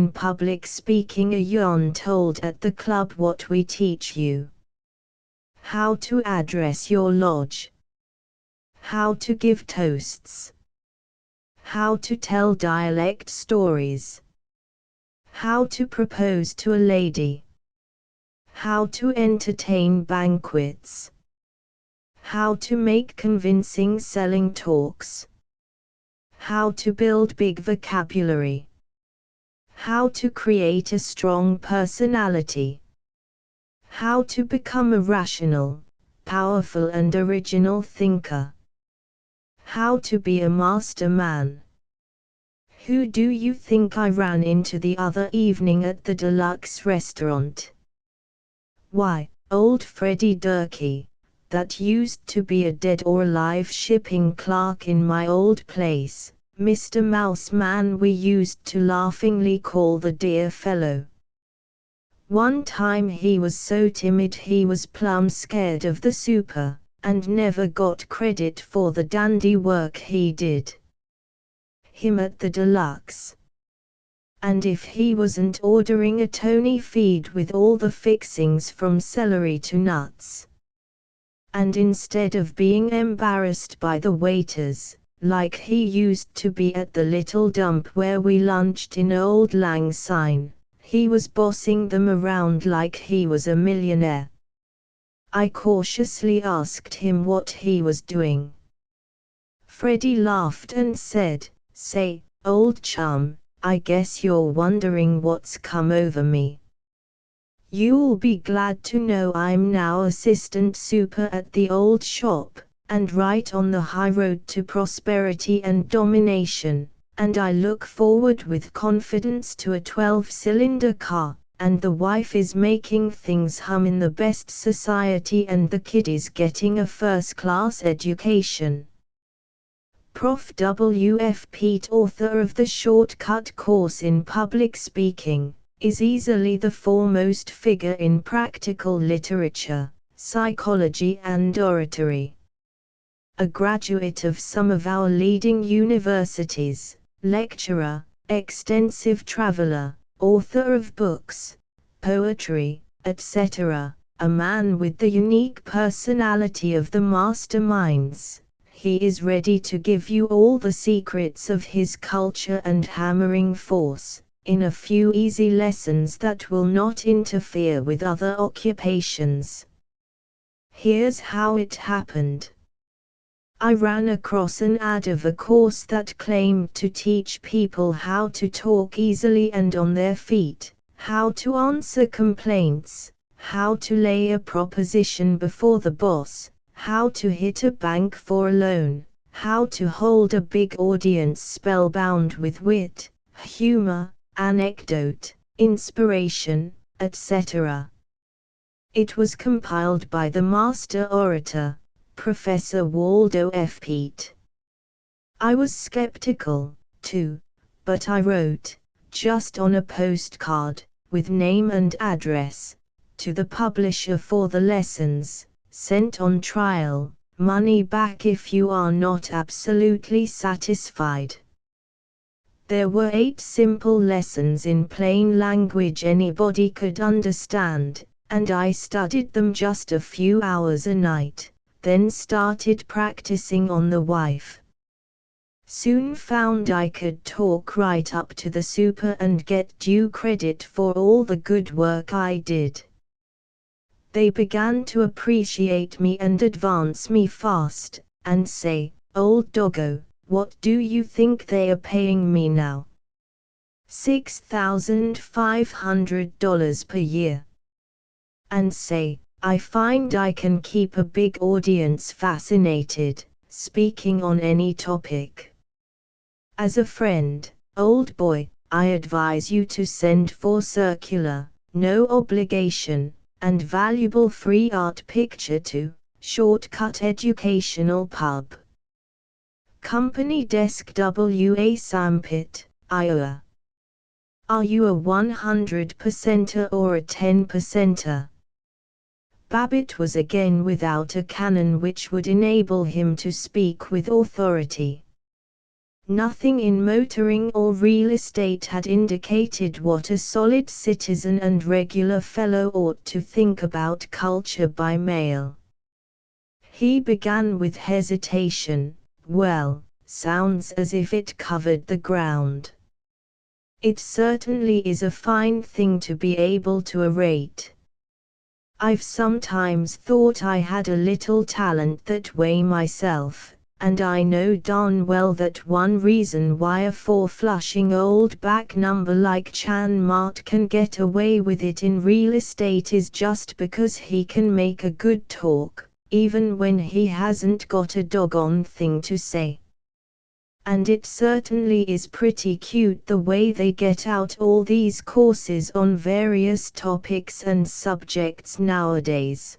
in public speaking. A yawn told at the club what we teach you. How to address your lodge. How to give toasts. How to tell dialect stories. How to propose to a lady. How to entertain banquets. How to make convincing selling talks. How to build big vocabulary. How to create a strong personality. How to become a rational, powerful and original thinker. How to be a master man. Who do you think I ran into the other evening at the deluxe restaurant? Why, old Freddie Durkee, that used to be a dead or alive shipping clerk in my old place, Mr. Mouseman we used to laughingly call the dear fellow. One time he was so timid he was plumb scared of the super, and never got credit for the dandy work he did. him at the deluxe. And if he wasn't ordering a Tony feed with all the fixings from celery to nuts. And instead of being embarrassed by the waiters, like he used to be at the little dump where we lunched in Old Lang Syne, he was bossing them around like he was a millionaire. I cautiously asked him what he was doing. Freddie laughed and said, "Say, old chum, I guess you're wondering what's come over me. You'll be glad to know I'm now assistant super at the old shop, and right on the high road to prosperity and domination, and I look forward with confidence to a 12-cylinder car, and the wife is making things hum in the best society and the kid is getting a first-class education." Prof. W.F. Pete, author of the Shortcut Course in Public Speaking, is easily the foremost figure in practical literature, psychology and oratory. A graduate of some of our leading universities, lecturer, extensive traveler, author of books, poetry, etc., a man with the unique personality of the masterminds, he is ready to give you all the secrets of his culture and hammering force, in a few easy lessons that will not interfere with other occupations. Here's how it happened. I ran across an ad of a course that claimed to teach people how to talk easily and on their feet, how to answer complaints, how to lay a proposition before the boss, how to hit a bank for a loan, how to hold a big audience spellbound with wit, humor, anecdote, inspiration, etc. It was compiled by the master orator, Professor Waldo F. Pete. I was skeptical, too, but I wrote, just on a postcard, with name and address, to the publisher for the lessons, sent on trial, money back if you are not absolutely satisfied. There were 8 simple lessons in plain language anybody could understand, and I studied them just a few hours a night, then started practicing on the wife. Soon found I could talk right up to the super and get due credit for all the good work I did. They began to appreciate me and advance me fast, and say, "Old doggo, what do you think they are paying me now? $6,500 per year." And say, "I find I can keep a big audience fascinated, speaking on any topic. As a friend, old boy, I advise you to send for circular, no obligation, and valuable free art picture to Shortcut Educational Pub. Company Desk W.A. Sampit, Iowa. Are you a 100%er or a 10%er? Babbitt was again without a canon which would enable him to speak with authority. Nothing in motoring or real estate had indicated what a solid citizen and regular fellow ought to think about culture by mail. He began with hesitation. "Well, sounds as if it covered the ground. It certainly is a fine thing to be able to orate. I've sometimes thought I had a little talent that way myself, and I know darn well that one reason why a 4-flushing old back number like Chan Mart can get away with it in real estate is just because he can make a good talk, even when he hasn't got a doggone thing to say. And it certainly is pretty cute the way they get out all these courses on various topics and subjects nowadays.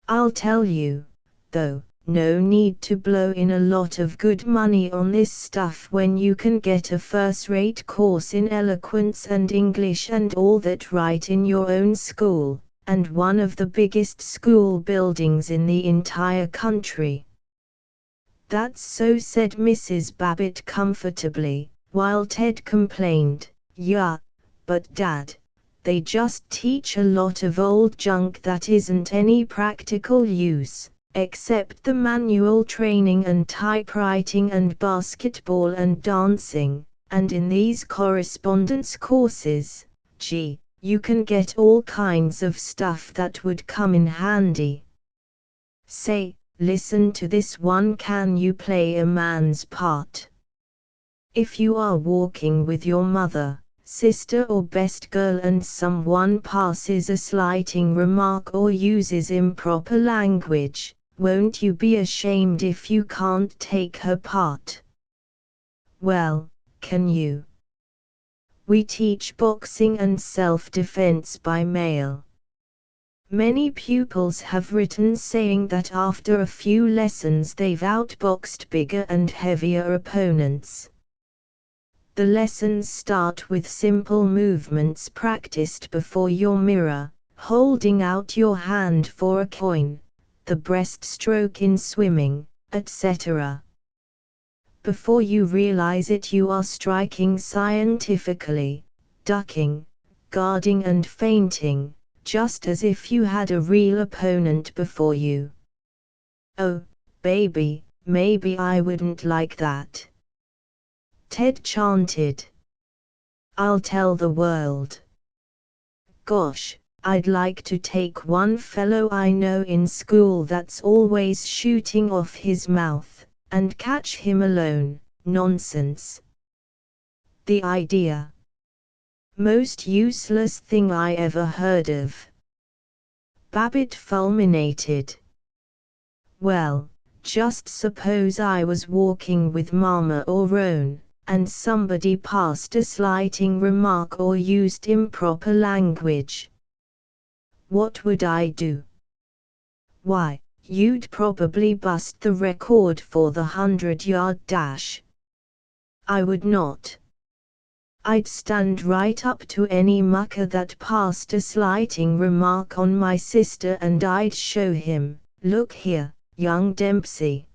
I'll tell you, though, no need to blow in a lot of good money on this stuff when you can get a first-rate course in eloquence and English and all that right in your own school, and one of the biggest school buildings in the entire country. "That's so," said Mrs. Babbitt comfortably, while Ted complained, "Yeah, but Dad, they just teach a lot of old junk that isn't any practical use, except the manual training and typewriting and basketball and dancing, and in these correspondence courses, gee, you can get all kinds of stuff that would come in handy. Say, listen to this one. Can you play a man's part? If you are walking with your mother, sister or best girl and someone passes a slighting remark or uses improper language, won't you be ashamed if you can't take her part? Well, can you? We teach boxing and self-defense by mail. Many pupils have written saying that after a few lessons they've outboxed bigger and heavier opponents. The lessons start with simple movements practiced before your mirror, holding out your hand for a coin, the breaststroke in swimming, etc. Before you realize it, you are striking scientifically, ducking, guarding and feinting, just as if you had a real opponent before you. Oh, baby, maybe I wouldn't like that, Ted chanted. I'll tell the world. Gosh, I'd like to take one fellow I know in school that's always shooting off his mouth, and catch him alone. Nonsense. The idea. Most useless thing I ever heard of. Babbitt fulminated. Well, just suppose I was walking with Mama or Roan, and somebody passed a slighting remark or used improper language. What would I do? Why, you'd probably bust the record for the 100-yard dash. I would not. I'd stand right up to any mucker that passed a slighting remark on my sister and I'd show him, look here, young Dempsey.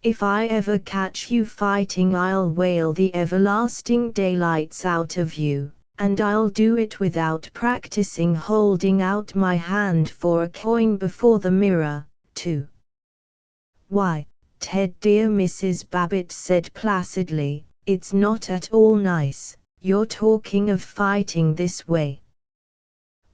If I ever catch you fighting, I'll whale the everlasting daylights out of you, and I'll do it without practicing holding out my hand for a coin before the mirror, too. Why, Ted dear, Mrs. Babbitt said placidly, it's not at all nice, you're talking of fighting this way.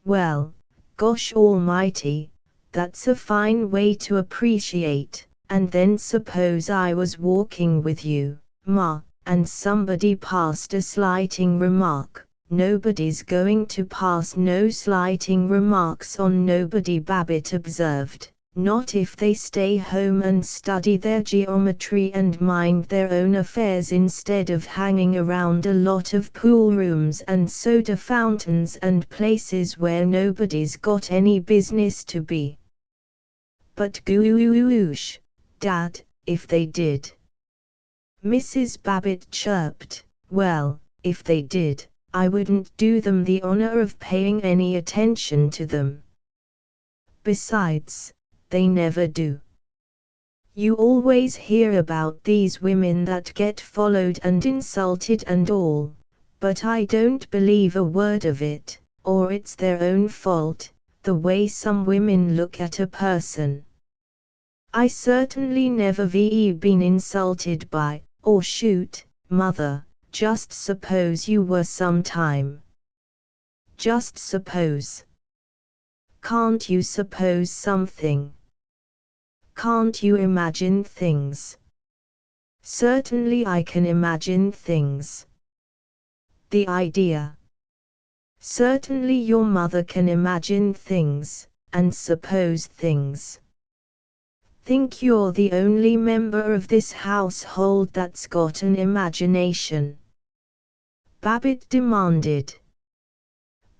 Well, gosh almighty, that's a fine way to appreciate. And then suppose I was walking with you, Ma, and somebody passed a slighting remark. Nobody's going to pass no slighting remarks on nobody, Babbitt observed, not if they stay home and study their geometry and mind their own affairs instead of hanging around a lot of pool rooms and soda fountains and places where nobody's got any business to be. But goosh, Dad, if they did. Mrs. Babbitt chirped, well, if they did, I wouldn't do them the honor of paying any attention to them. Besides, they never do. You always hear about these women that get followed and insulted and all, but I don't believe a word of it, or it's their own fault, the way some women look at a person. I certainly never been insulted by, or shoot, Mother, just suppose you were sometime. Just suppose. Can't you suppose something? Can't you imagine things? Certainly I can imagine things. The idea. Certainly your mother can imagine things, and suppose things. Think you're the only member of this household that's got an imagination? Babbitt demanded.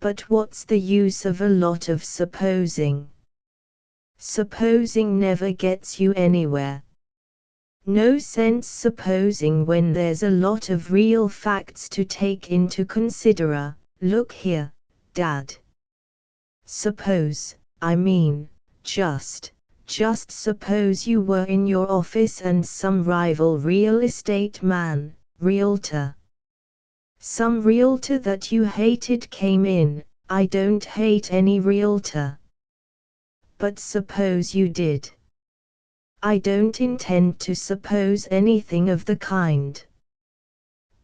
But what's the use of a lot of supposing? Supposing never gets you anywhere. No sense supposing when there's a lot of real facts to take into consider. Look here, Dad. Suppose, I mean, just Just suppose you were in your office and some rival real estate man, realtor. Some realtor that you hated came in. I don't hate any realtor. But suppose you did. I don't intend to suppose anything of the kind.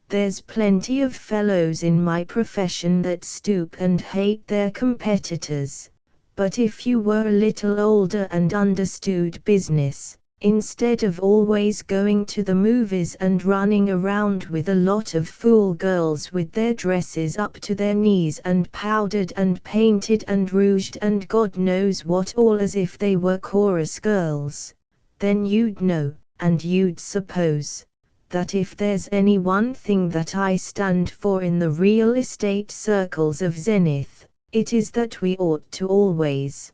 There's plenty of fellows in my profession that stoop and hate their competitors. But if you were a little older and understood business, instead of always going to the movies and running around with a lot of fool girls with their dresses up to their knees and powdered and painted and rouged and God knows what all as if they were chorus girls, then you'd know, and you'd suppose, that if there's any one thing that I stand for in the real estate circles of Zenith, it is that we ought to always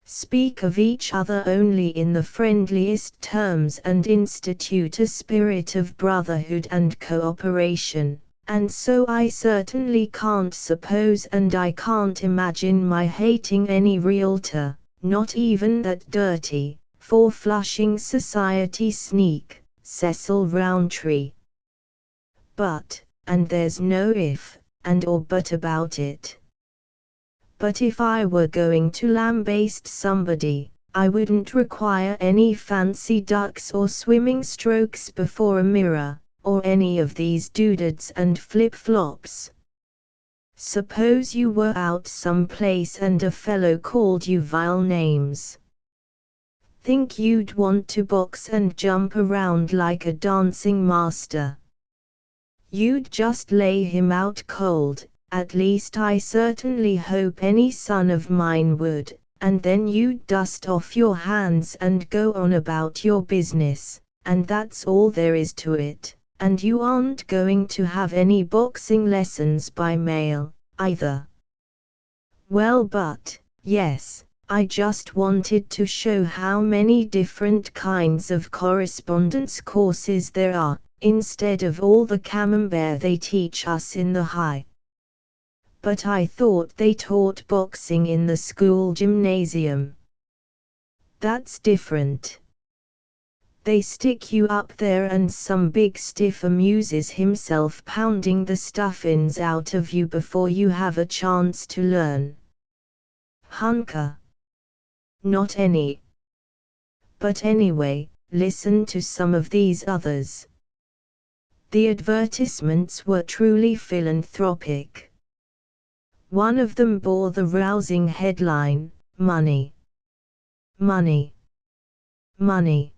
speak of each other only in the friendliest terms and institute a spirit of brotherhood and cooperation, and so I certainly can't suppose and I can't imagine my hating any realtor, not even that dirty, four-flushing society sneak, Cecil Rowntree. But, and there's no if, and or but about it. But if I were going to lambaste somebody, I wouldn't require any fancy ducks or swimming strokes before a mirror, or any of these doodads and flip-flops. Suppose you were out someplace and a fellow called you vile names. Think you'd want to box and jump around like a dancing master? You'd just lay him out cold. At least I certainly hope any son of mine would, and then you'd dust off your hands and go on about your business, and that's all there is to it, and you aren't going to have any boxing lessons by mail, either. Well, but, yes, I just wanted to show how many different kinds of correspondence courses there are, instead of all the camembert they teach us in the high. But I thought they taught boxing in the school gymnasium. That's different. They stick you up there and some big stiff amuses himself pounding the stuffings out of you before you have a chance to learn. Hunker. Not any. But anyway, listen to some of these others. The advertisements were truly philanthropic. One of them bore the rousing headline, Money. Money. Money.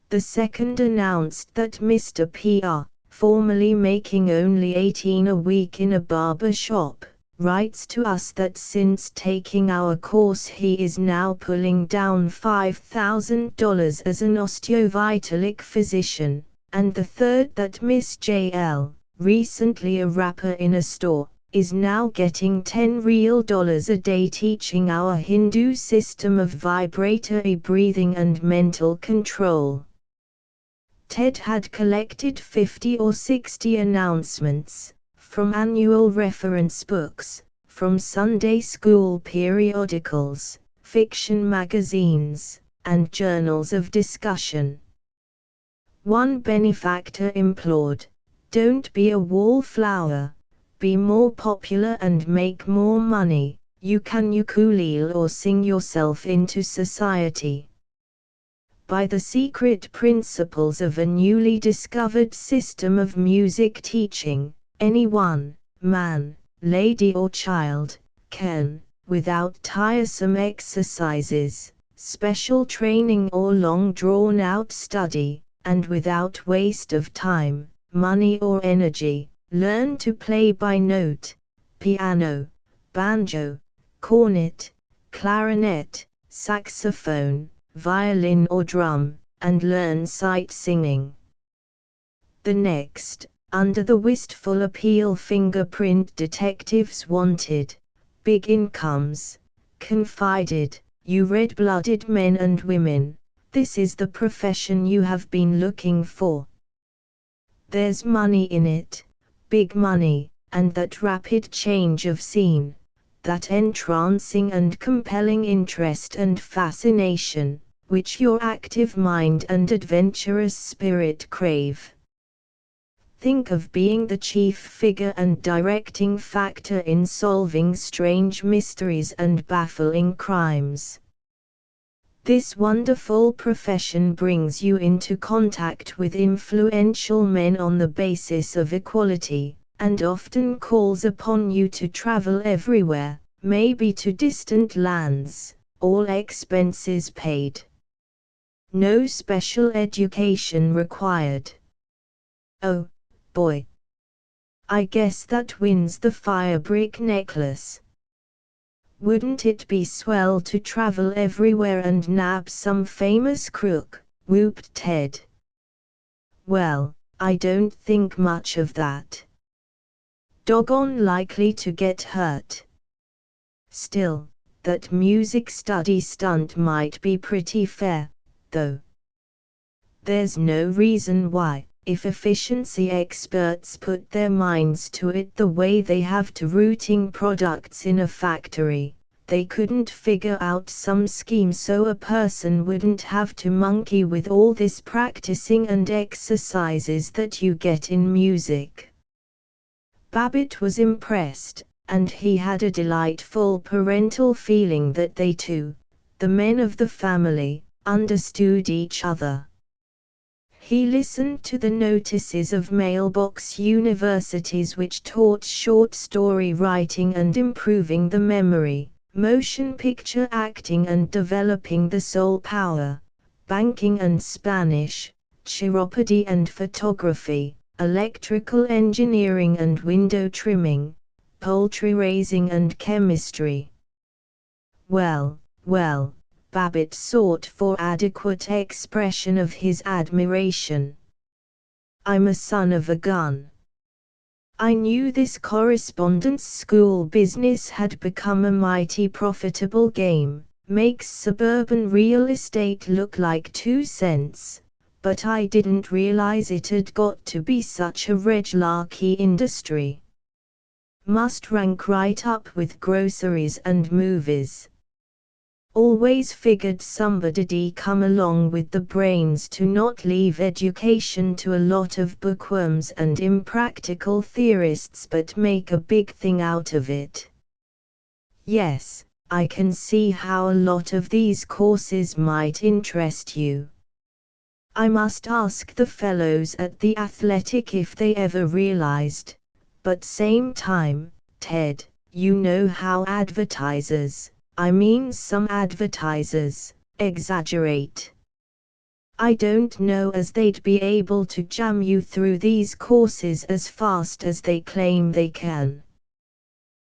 The second announced that Mr. P.R., formerly making only $18 a week in a barber shop, writes to us that since taking our course he is now pulling down $5,000 as an osteovitalic physician, and the third that Miss J.L., recently a rapper in a store, is now getting $10 real a day teaching our Hindu system of vibratory breathing and mental control. Ted had collected 50 or 60 announcements, from annual reference books, from Sunday school periodicals, fiction magazines, and journals of discussion. One benefactor implored, "Don't be a wallflower. Be more popular and make more money. You can ukulele or sing yourself into society." By the secret principles of a newly discovered system of music teaching, anyone, man, lady or child, can, without tiresome exercises, special training or long drawn-out study, and without waste of time, money or energy, learn to play by note, piano, banjo, cornet, clarinet, saxophone, violin or drum, and learn sight singing. The next, under the wistful appeal fingerprint detectives wanted, big incomes, confided, "You red-blooded men and women, this is the profession you have been looking for. There's money in it. Big money, and that rapid change of scene, that entrancing and compelling interest and fascination, which your active mind and adventurous spirit crave. Think of being the chief figure and directing factor in solving strange mysteries and baffling crimes. This wonderful profession brings you into contact with influential men on the basis of equality, and often calls upon you to travel everywhere, maybe to distant lands, all expenses paid. No special education required. Oh, boy. I guess that wins the fire brick necklace. Wouldn't it be swell to travel everywhere and nab some famous crook, whooped Ted. Well, I don't think much of that. Doggone likely to get hurt. Still, that music study stunt might be pretty fair, though. There's no reason why, if efficiency experts put their minds to it the way they have to routing products in a factory, they couldn't figure out some scheme so a person wouldn't have to monkey with all this practicing and exercises that you get in music. Babbitt was impressed, and he had a delightful parental feeling that they too, the men of the family, understood each other. He listened to the notices of mailbox universities which taught short story writing and improving the memory, motion picture acting and developing the soul power, banking and Spanish, chiropody and photography, electrical engineering and window trimming, poultry raising and chemistry. Well, Babbitt sought for adequate expression of his admiration. I'm a son of a gun. I knew this correspondence school business had become a mighty profitable game, makes suburban real estate look like 2 cents, but I didn't realize it had got to be such a reg-larky industry. Must rank right up with groceries and movies. Always figured somebody'd come along with the brains to not leave education to a lot of bookworms and impractical theorists but make a big thing out of it. Yes, I can see how a lot of these courses might interest you. I must ask the fellows at the Athletic if they ever realized, but same time, Ted, you know how advertisers, some advertisers, exaggerate. I don't know as they'd be able to jam you through these courses as fast as they claim they can.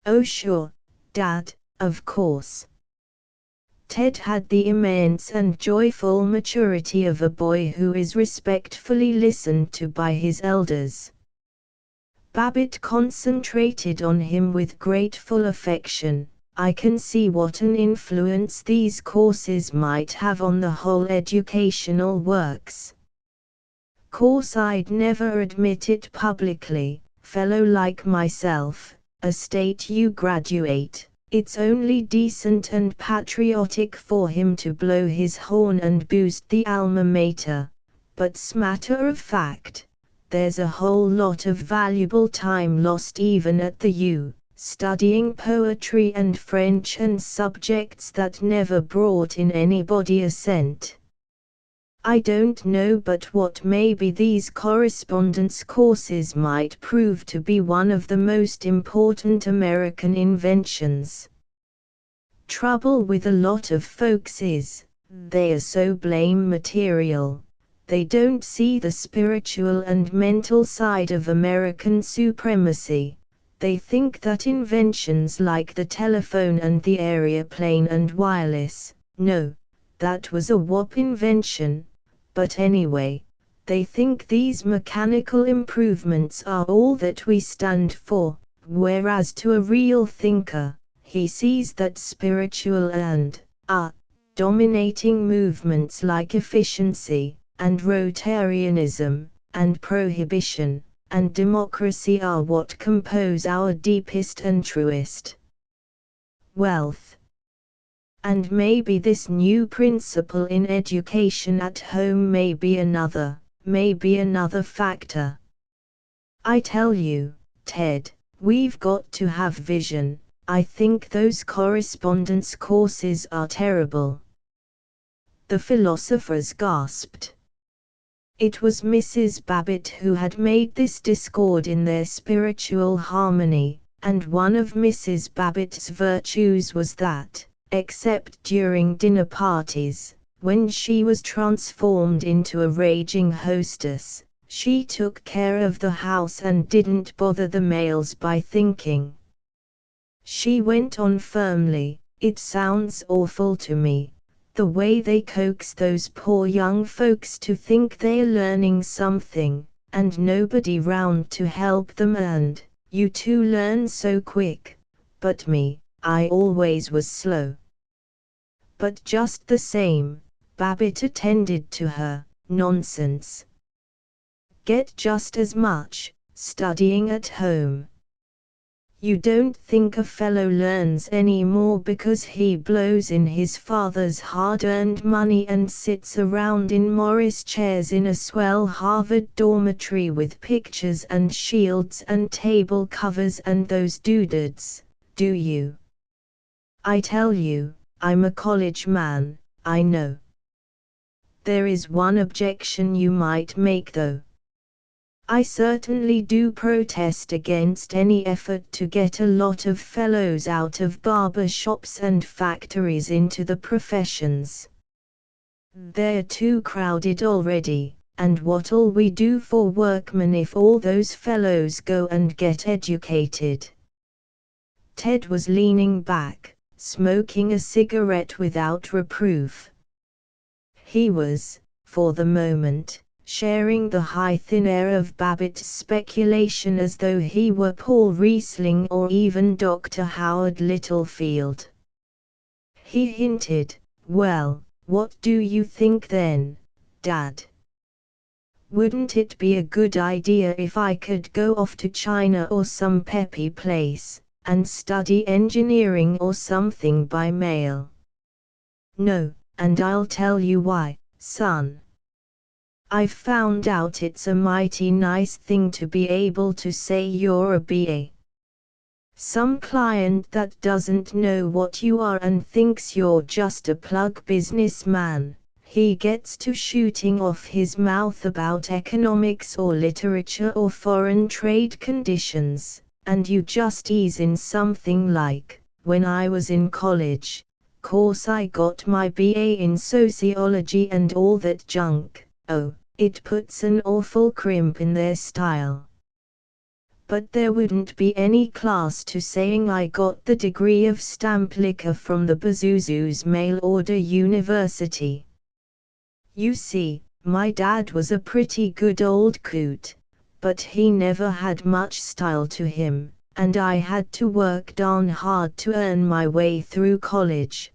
Oh sure, Dad, of course. Ted had the immense and joyful maturity of a boy who is respectfully listened to by his elders. Babbitt concentrated on him with grateful affection. I can see what an influence these courses might have on the whole educational works. Course I'd never admit it publicly, fellow like myself, a state U graduate, it's only decent and patriotic for him to blow his horn and boost the alma mater, but's matter of fact, there's a whole lot of valuable time lost even at the U. Studying poetry and French and subjects that never brought in anybody a cent. I don't know but what maybe these correspondence courses might prove to be one of the most important American inventions. Trouble with a lot of folks is, they are so blame material. They don't see the spiritual and mental side of American supremacy. They think that inventions like the telephone and the airplane and wireless, no, that was a WAP invention, but anyway, they think these mechanical improvements are all that we stand for, whereas to a real thinker, he sees that spiritual and, dominating movements like efficiency, and Rotarianism, and prohibition, and democracy are what compose our deepest and truest wealth. And maybe this new principle in education at home may be another factor. I tell you, Ted, we've got to have vision. I think those correspondence courses are terrible. The philosophers gasped. It was Mrs. Babbitt who had made this discord in their spiritual harmony, and one of Mrs. Babbitt's virtues was that, except during dinner parties, when she was transformed into a raging hostess, she took care of the house and didn't bother the males by thinking. She went on firmly, "It sounds awful to me, the way they coax those poor young folks to think they're learning something, and nobody round to help them, and you two learn so quick, but me, I always was slow." But just the same, Babbitt attended to her, "Nonsense. Get just as much studying at home. You don't think a fellow learns any more because he blows in his father's hard-earned money and sits around in Morris chairs in a swell Harvard dormitory with pictures and shields and table covers and those doodads, do you? I tell you, I'm a college man, I know. There is one objection you might make though. I certainly do protest against any effort to get a lot of fellows out of barber shops and factories into the professions. They're too crowded already, and what'll we do for workmen if all those fellows go and get educated?" Ted was leaning back, smoking a cigarette without reproof. He was, for the moment, sharing the high thin air of Babbitt's speculation as though he were Paul Riesling or even Dr. Howard Littlefield. He hinted, "Well, what do you think then, Dad? Wouldn't it be a good idea if I could go off to China or some peppy place, and study engineering or something by mail?" "No, and I'll tell you why, son. I've found out it's a mighty nice thing to be able to say you're a BA. Some client that doesn't know what you are and thinks you're just a plug businessman, he gets to shooting off his mouth about economics or literature or foreign trade conditions, and you just ease in something like, 'When I was in college, course I got my BA in sociology and all that junk.' Oh, it puts an awful crimp in their style. But there wouldn't be any class to saying I got the degree of stamp liquor from the Pazuzu's mail order university. You see, my dad was a pretty good old coot, but he never had much style to him, and I had to work darn hard to earn my way through college.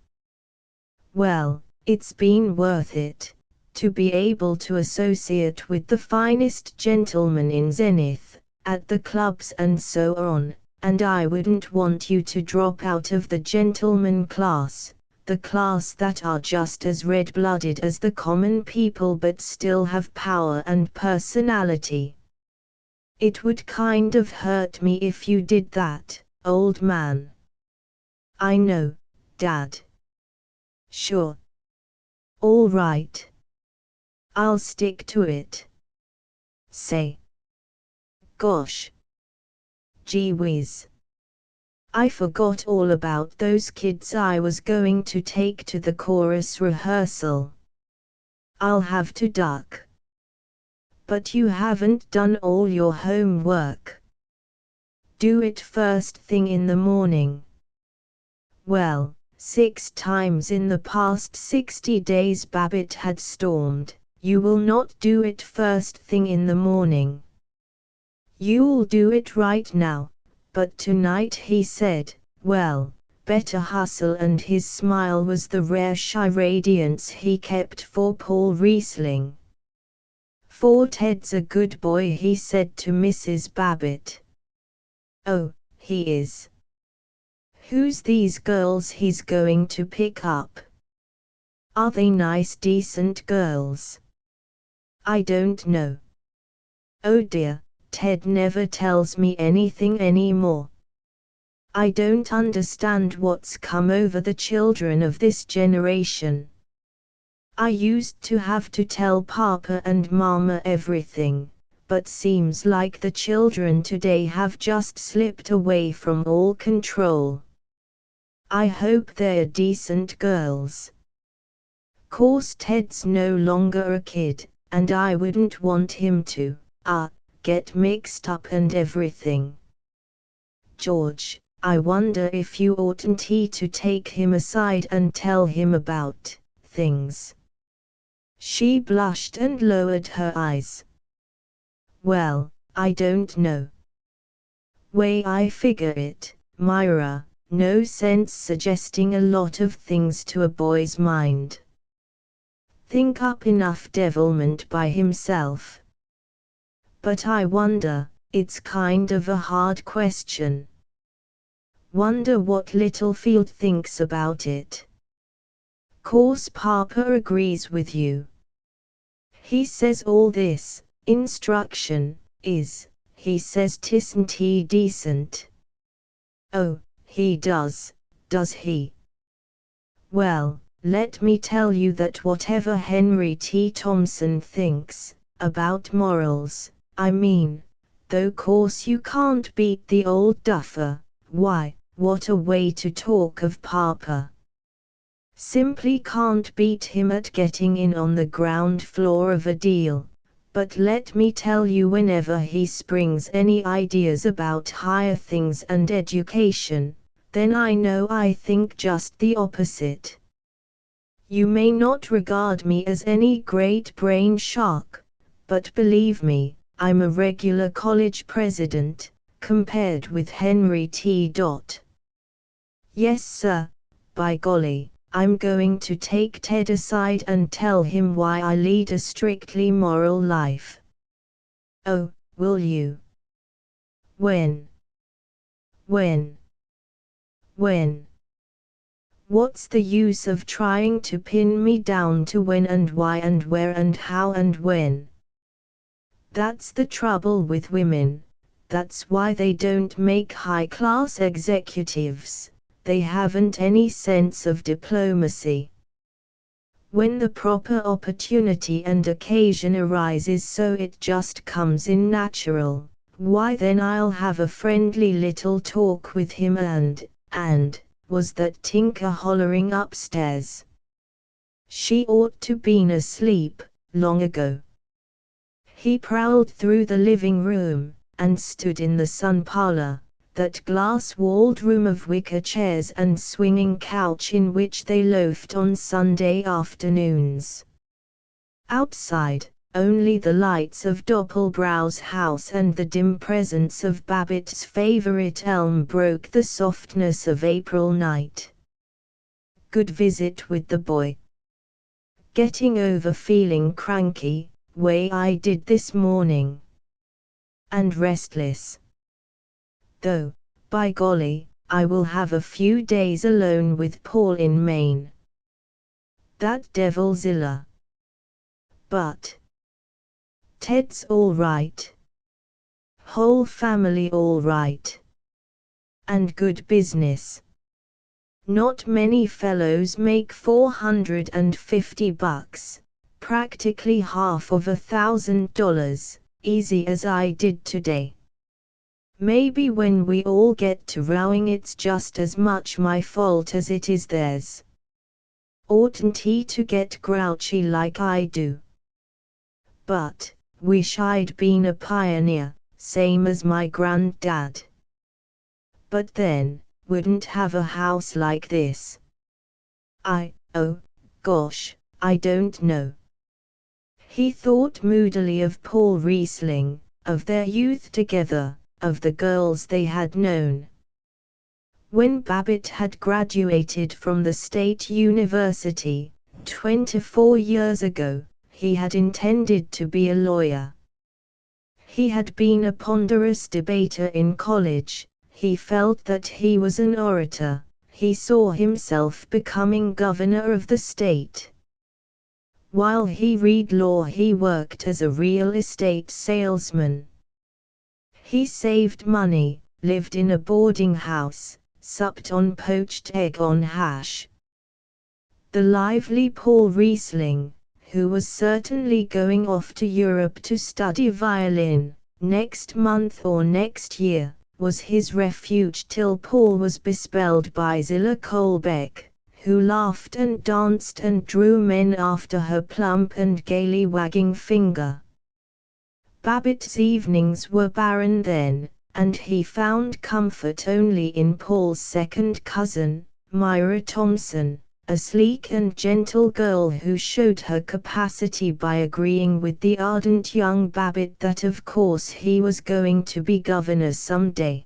Well, it's been worth it, to be able to associate with the finest gentlemen in Zenith, at the clubs and so on, and I wouldn't want you to drop out of the gentleman class, the class that are just as red-blooded as the common people but still have power and personality. It would kind of hurt me if you did that, old man." "I know, Dad." "Sure. All right. I'll stick to it. Say. Gosh. Gee whiz. I forgot all about those kids I was going to take to the chorus rehearsal. I'll have to duck." "But you haven't done all your homework. Do it first thing in the morning." Well, 6 times in the past 60 days Babbitt had stormed, "You will not do it first thing in the morning. You'll do it right now, but tonight," he said, "well, better hustle," and his smile was the rare shy radiance he kept for Paul Riesling. "For Ted's a good boy," he said to Mrs. Babbitt. "Oh, he is. Who's these girls he's going to pick up? Are they nice, decent girls? I don't know. Oh dear, Ted never tells me anything anymore. I don't understand what's come over the children of this generation. I used to have to tell Papa and Mama everything, but seems like the children today have just slipped away from all control. I hope they're decent girls. Course Ted's no longer a kid, and I wouldn't want him to, get mixed up and everything. George, I wonder if you oughtn't to take him aside and tell him about things. She blushed and lowered her eyes. Well, I don't know. Way I figure it, Myra, no sense suggesting a lot of things to a boy's mind. Think up enough devilment by himself. But I wonder, it's kind of a hard question. Wonder what Littlefield thinks about it. Course Papa agrees with you. He says all this instruction is, he says 'tisn't he decent. Oh, he does he? Well, let me tell you that whatever Henry T. Thompson thinks about morals, I mean, though course you can't beat the old duffer, why, what a way to talk of Papa. Simply can't beat him at getting in on the ground floor of a deal, but let me tell you, whenever he springs any ideas about higher things and education, then I know I think just the opposite. You may not regard me as any great brain shark, but believe me, I'm a regular college president, compared with Henry T. Yes sir, by golly, I'm going to take Ted aside and tell him why I lead a strictly moral life. Oh, will you? When? What's the use of trying to pin me down to when and why and where and how and when? That's the trouble with women, that's why they don't make high-class executives, they haven't any sense of diplomacy. When the proper opportunity and occasion arises, so it just comes in natural, why then I'll have a friendly little talk with him and, was that Tinker hollering upstairs? She ought to been asleep, long ago. He prowled through the living room, and stood in the sun parlor, that glass-walled room of wicker chairs and swinging couch in which they loafed on Sunday afternoons. Outside, only the lights of Doppelbrau's house and the dim presence of Babbitt's favorite elm broke the softness of April night. Good visit with the boy. Getting over feeling cranky, way I did this morning. And restless. Though, by golly, I will have a few days alone with Paul in Maine. That devilzilla. But Ted's all right. Whole family all right. And good business. Not many fellows make $450, practically half of $1,000, easy as I did today. Maybe when we all get to rowing it's just as much my fault as it is theirs. Oughtn't he to get grouchy like I do? But, wish I'd been a pioneer, same as my granddad. But then, wouldn't have a house like this. Oh, gosh, I don't know. He thought moodily of Paul Riesling, of their youth together, of the girls they had known. When Babbitt had graduated from the State University, 24 years ago, he had intended to be a lawyer. He had been a ponderous debater in college, He felt that he was an orator. He saw himself becoming governor of the state. While he read law, he worked as a real estate salesman. He saved money, lived in a boarding house, supped on poached egg on hash. The lively Paul Riesling, who was certainly going off to Europe to study violin, next month or next year, was his refuge till Paul was bespelled by Zillah Colbeck, who laughed and danced and drew men after her plump and gaily wagging finger. Babbitt's evenings were barren then, and he found comfort only in Paul's second cousin, Myra Thompson, a sleek and gentle girl who showed her capacity by agreeing with the ardent young Babbitt that of course he was going to be governor someday.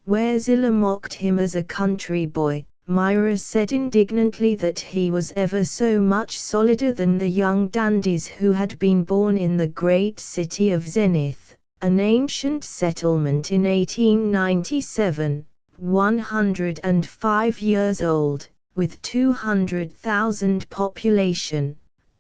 Where Zillah mocked him as a country boy, Myra said indignantly that he was ever so much solider than the young dandies who had been born in the great city of Zenith, an ancient settlement in 1897, 105 years old, with 200,000 population,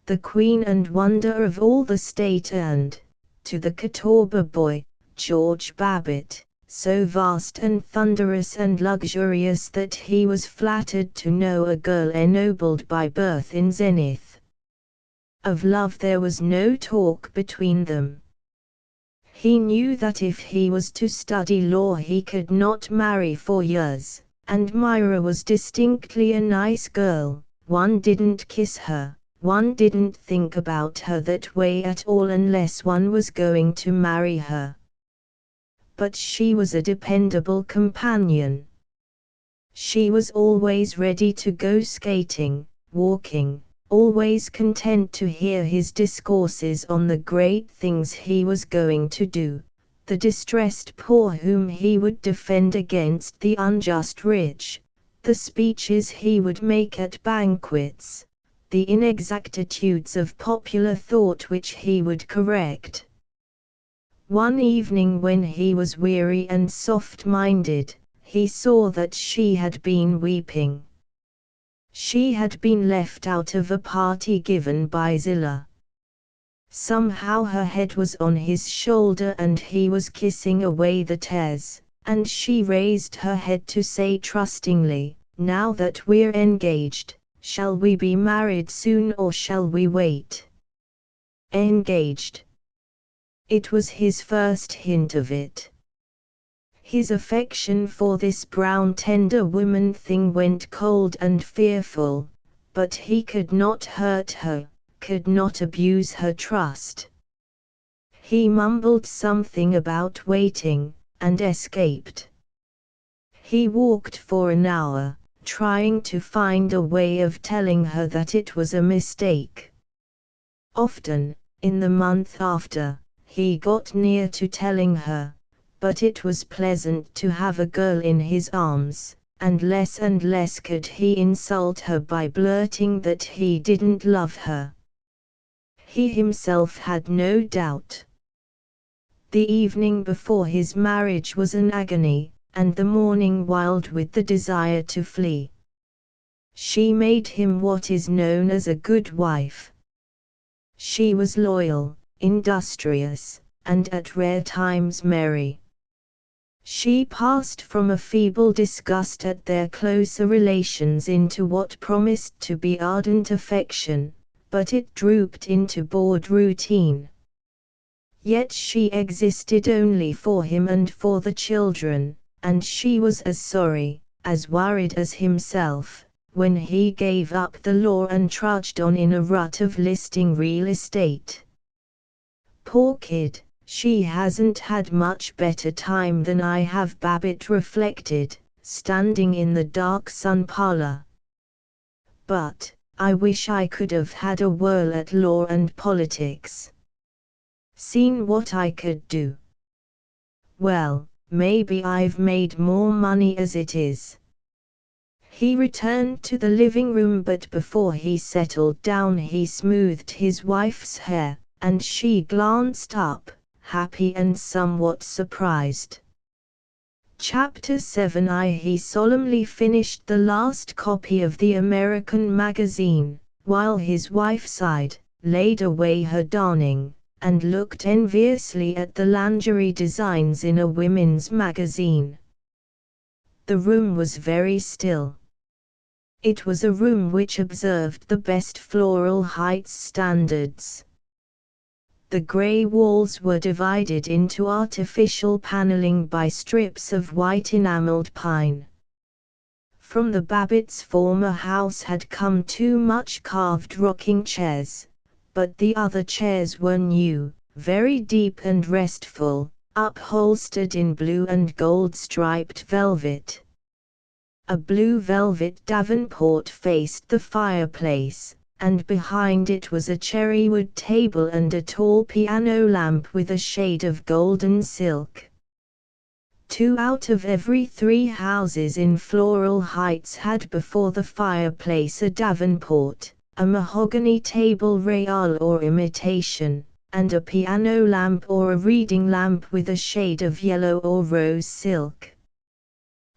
the queen and wonder of all the state, and, to the Catawba boy, George Babbitt, so vast and thunderous and luxurious that he was flattered to know a girl ennobled by birth in Zenith. Of love there was no talk between them. He knew that if he was to study law he could not marry for years, and Myra was distinctly a nice girl. One didn't kiss her, one didn't think about her that way at all unless one was going to marry her. But she was a dependable companion. She was always ready to go skating, walking, always content to hear his discourses on the great things he was going to do, the distressed poor whom he would defend against the unjust rich, the speeches he would make at banquets, the inexactitudes of popular thought which he would correct. One evening when he was weary and soft-minded, he saw that she had been weeping. She had been left out of a party given by Zillah. Somehow her head was on his shoulder and he was kissing away the tears, and she raised her head to say trustingly, "Now that we're engaged, shall we be married soon or shall we wait?" Engaged. It was his first hint of it. His affection for this brown tender woman thing went cold and fearful, but he could not hurt her, could not abuse her trust. He mumbled something about waiting, and escaped. He walked for an hour, trying to find a way of telling her that it was a mistake. Often, in the month after, he got near to telling her, but it was pleasant to have a girl in his arms, and less could he insult her by blurting that he didn't love her. He himself had no doubt. The evening before his marriage was an agony, and the morning wild with the desire to flee. She made him what is known as a good wife. She was loyal, industrious, and at rare times merry. She passed from a feeble disgust at their closer relations into what promised to be ardent affection, but it drooped into bored routine. Yet she existed only for him and for the children, and she was as sorry, as worried as himself, when he gave up the law and trudged on in a rut of listing real estate. Poor kid, she hasn't had much better time than I have, Babbitt reflected, standing in the dark sun parlor. But, I wish I could have had a whirl at law and politics. Seen what I could do. Well, maybe I've made more money as it is. He returned to the living room, but before he settled down he smoothed his wife's hair, and she glanced up, happy and somewhat surprised. Chapter 7. He solemnly finished the last copy of the American magazine, while his wife sighed, laid away her darning, and looked enviously at the lingerie designs in a women's magazine. The room was very still. It was a room which observed the best Floral Heights standards. The grey walls were divided into artificial paneling by strips of white enameled pine. From the Babbitts' former house had come 2 much carved rocking chairs, but the other chairs were new, very deep and restful, upholstered in blue and gold striped velvet. A blue velvet davenport faced the fireplace, and behind it was a cherrywood table and a tall piano lamp with a shade of golden silk. 2 out of every 3 houses in Floral Heights had before the fireplace a davenport, a mahogany table royale or imitation, and a piano lamp or a reading lamp with a shade of yellow or rose silk.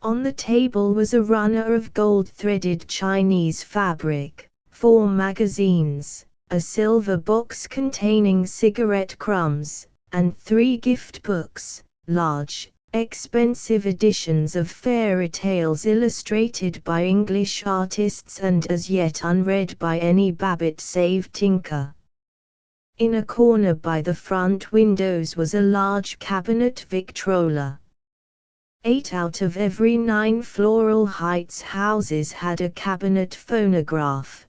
On the table was a runner of gold-threaded Chinese fabric, 4 magazines, a silver box containing cigarette crumbs, and 3 gift books, large, expensive editions of fairy tales illustrated by English artists and as yet unread by any Babbitt save Tinker. In a corner by the front windows was a large cabinet Victrola. 8 out of every 9 Floral Heights houses had a cabinet phonograph.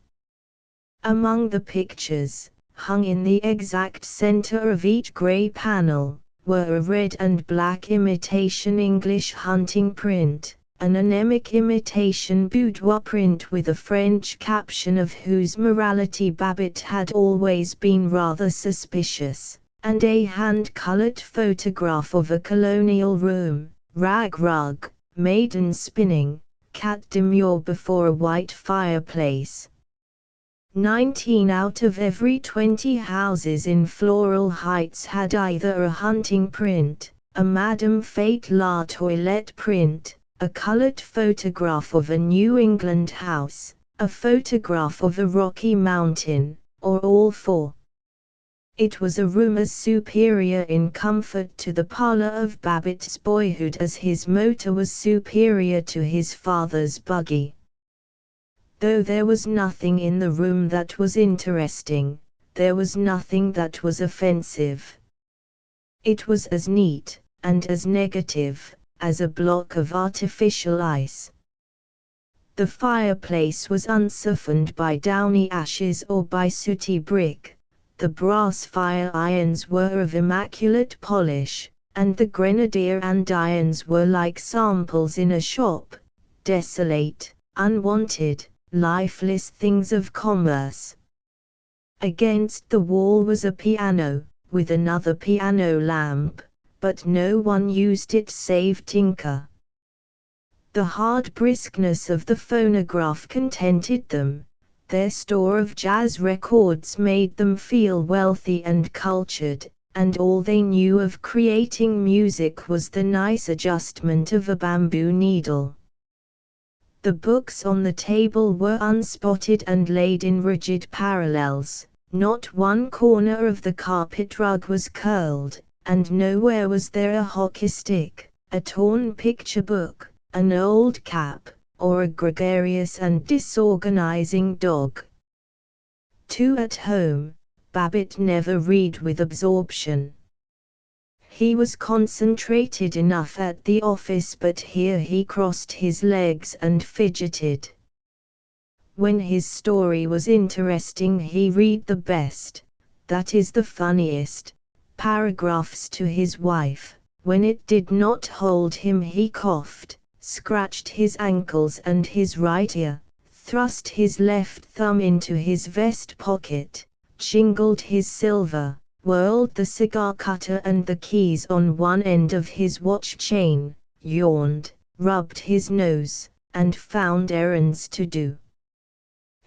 Among the pictures, hung in the exact center of each grey panel, were a red and black imitation English hunting print, an anemic imitation boudoir print with a French caption of whose morality Babbitt had always been rather suspicious, and a hand-colored photograph of a colonial room, rag rug, maiden spinning, cat demure before a white fireplace. 19 out of every 20 houses in Floral Heights had either a hunting print, a Madame Fate La Toilette print, a colored photograph of a New England house, a photograph of a rocky mountain, or all 4. It was a room as superior in comfort to the parlor of Babbitt's boyhood as his motor was superior to his father's buggy. Though there was nothing in the room that was interesting, there was nothing that was offensive. It was as neat, and as negative, as a block of artificial ice. The fireplace was unsiphoned by downy ashes or by sooty brick, the brass fire irons were of immaculate polish, and the grenadier andirons were like samples in a shop, desolate, unwanted, lifeless things of commerce. Against the wall was a piano, with another piano lamp, but no one used it save Tinker. The hard briskness of the phonograph contented them, their store of jazz records made them feel wealthy and cultured, and all they knew of creating music was the nice adjustment of a bamboo needle. The books on the table were unspotted and laid in rigid parallels, not one corner of the carpet rug was curled, and nowhere was there a hockey stick, a torn picture book, an old cap, or a gregarious and disorganizing dog. 2 At home, Babbitt never read with absorption. He was concentrated enough at the office, but here he crossed his legs and fidgeted. When his story was interesting he read the best, that is the funniest, paragraphs to his wife. When it did not hold him he coughed, scratched his ankles and his right ear, thrust his left thumb into his vest pocket, jingled his silver, whirled the cigar cutter and the keys on one end of his watch chain, yawned, rubbed his nose, and found errands to do.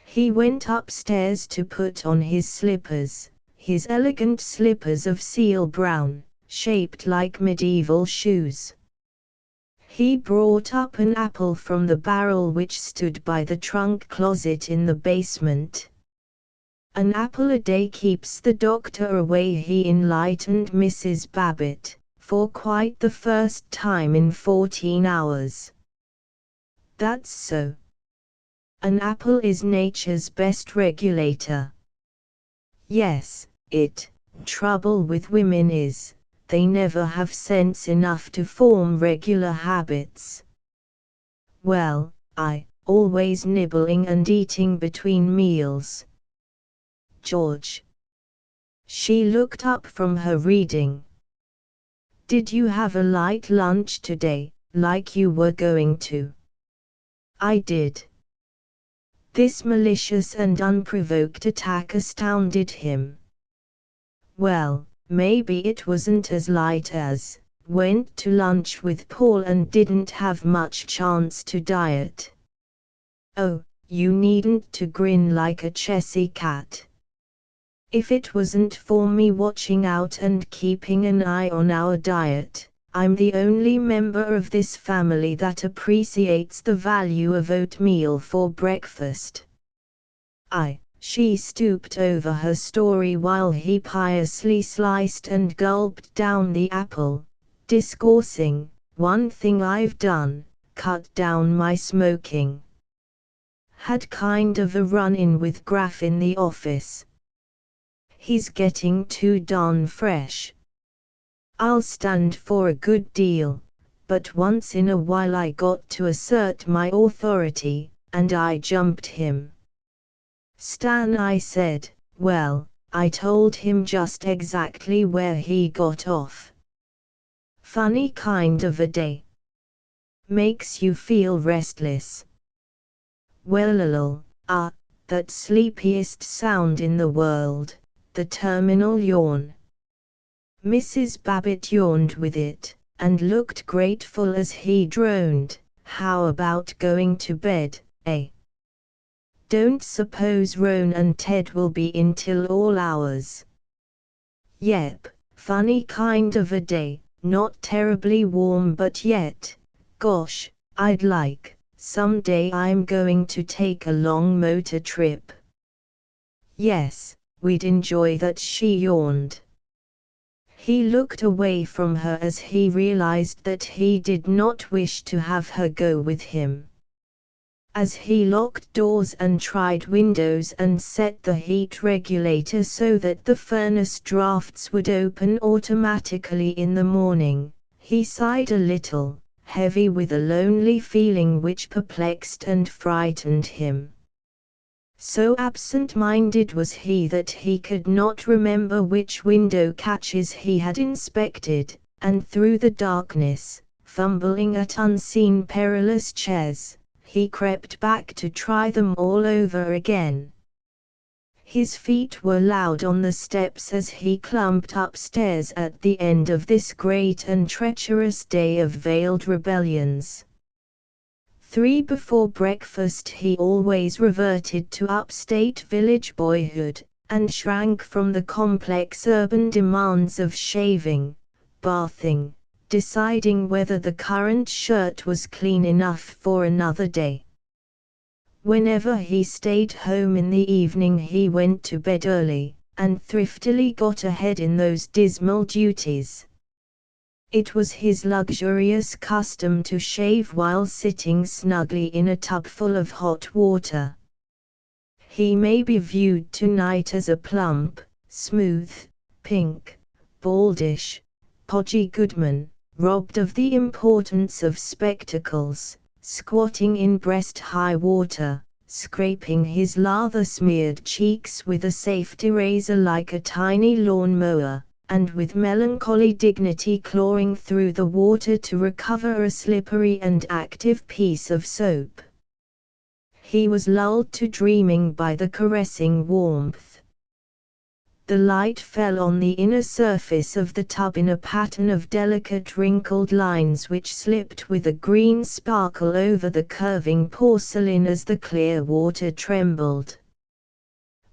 He went upstairs to put on his slippers, his elegant slippers of seal brown, shaped like medieval shoes. He brought up an apple from the barrel which stood by the trunk closet in the basement. "An apple a day keeps the doctor away," he enlightened Mrs. Babbitt, for quite the first time in 14 hours. "That's so. An apple is nature's best regulator." "Yes, trouble with women is, they never have sense enough to form regular habits." "Well, I always nibbling and eating between meals." "George." She looked up from her reading. "Did you have a light lunch today, like you were going to?" "I did." This malicious and unprovoked attack astounded him. "Well, maybe it wasn't as light as, went to lunch with Paul and didn't have much chance to diet." "Oh, you needn't to grin like a Chessy cat. If it wasn't for me watching out and keeping an eye on our diet, I'm the only member of this family that appreciates the value of oatmeal for breakfast." She stooped over her story while he piously sliced and gulped down the apple, discoursing, "One thing I've done, cut down my smoking. Had kind of a run-in with Graf in the office. He's getting too darn fresh. I'll stand for a good deal, but once in a while I got to assert my authority, and I jumped him." "Stan," I said, "well, I told him just exactly where he got off." "Funny kind of a day. Makes you feel restless." "Well, that sleepiest sound in the world, the terminal yawn." Mrs. Babbitt yawned with it, and looked grateful as he droned, "How about going to bed, eh? Don't suppose Roan and Ted will be in till all hours." "Yep, funny kind of a day, not terribly warm but yet, gosh, I'd like, someday I'm going to take a long motor trip." "Yes, we'd enjoy that," she yawned. He looked away from her as he realized that he did not wish to have her go with him. As he locked doors and tried windows and set the heat regulator so that the furnace drafts would open automatically in the morning, he sighed a little, heavy with a lonely feeling which perplexed and frightened him. So absent-minded was he that he could not remember which window catches he had inspected, and through the darkness, fumbling at unseen perilous chairs, he crept back to try them all over again. His feet were loud on the steps as he clumped upstairs at the end of this great and treacherous day of veiled rebellions. 3 before breakfast he always reverted to upstate village boyhood, and shrank from the complex urban demands of shaving, bathing, deciding whether the current shirt was clean enough for another day. Whenever he stayed home in the evening he went to bed early, and thriftily got ahead in those dismal duties. It was his luxurious custom to shave while sitting snugly in a tub full of hot water. He may be viewed tonight as a plump, smooth, pink, baldish, podgy Goodman, robbed of the importance of spectacles, squatting in breast-high water, scraping his lather-smeared cheeks with a safety razor like a tiny lawn-mower, and with melancholy dignity clawing through the water to recover a slippery and active piece of soap. He was lulled to dreaming by the caressing warmth. The light fell on the inner surface of the tub in a pattern of delicate wrinkled lines which slipped with a green sparkle over the curving porcelain as the clear water trembled.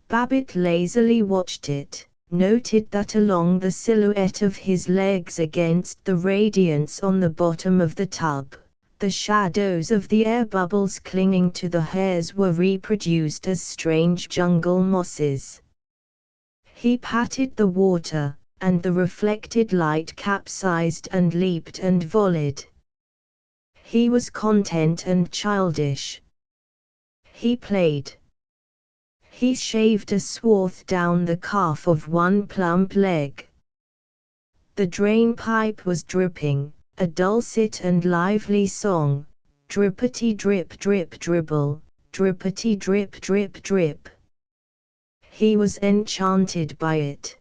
Babbitt lazily watched it, noted that along the silhouette of his legs against the radiance on the bottom of the tub, The shadows of the air bubbles clinging to the hairs were reproduced as strange jungle mosses. He patted the water, and the reflected light capsized and leaped and volleyed. He was content and childish. He played. He shaved a swath down the calf of one plump leg. The drain pipe was dripping, a dulcet and lively song, drippity drip drip dribble, drippity drip drip drip. He was enchanted by it.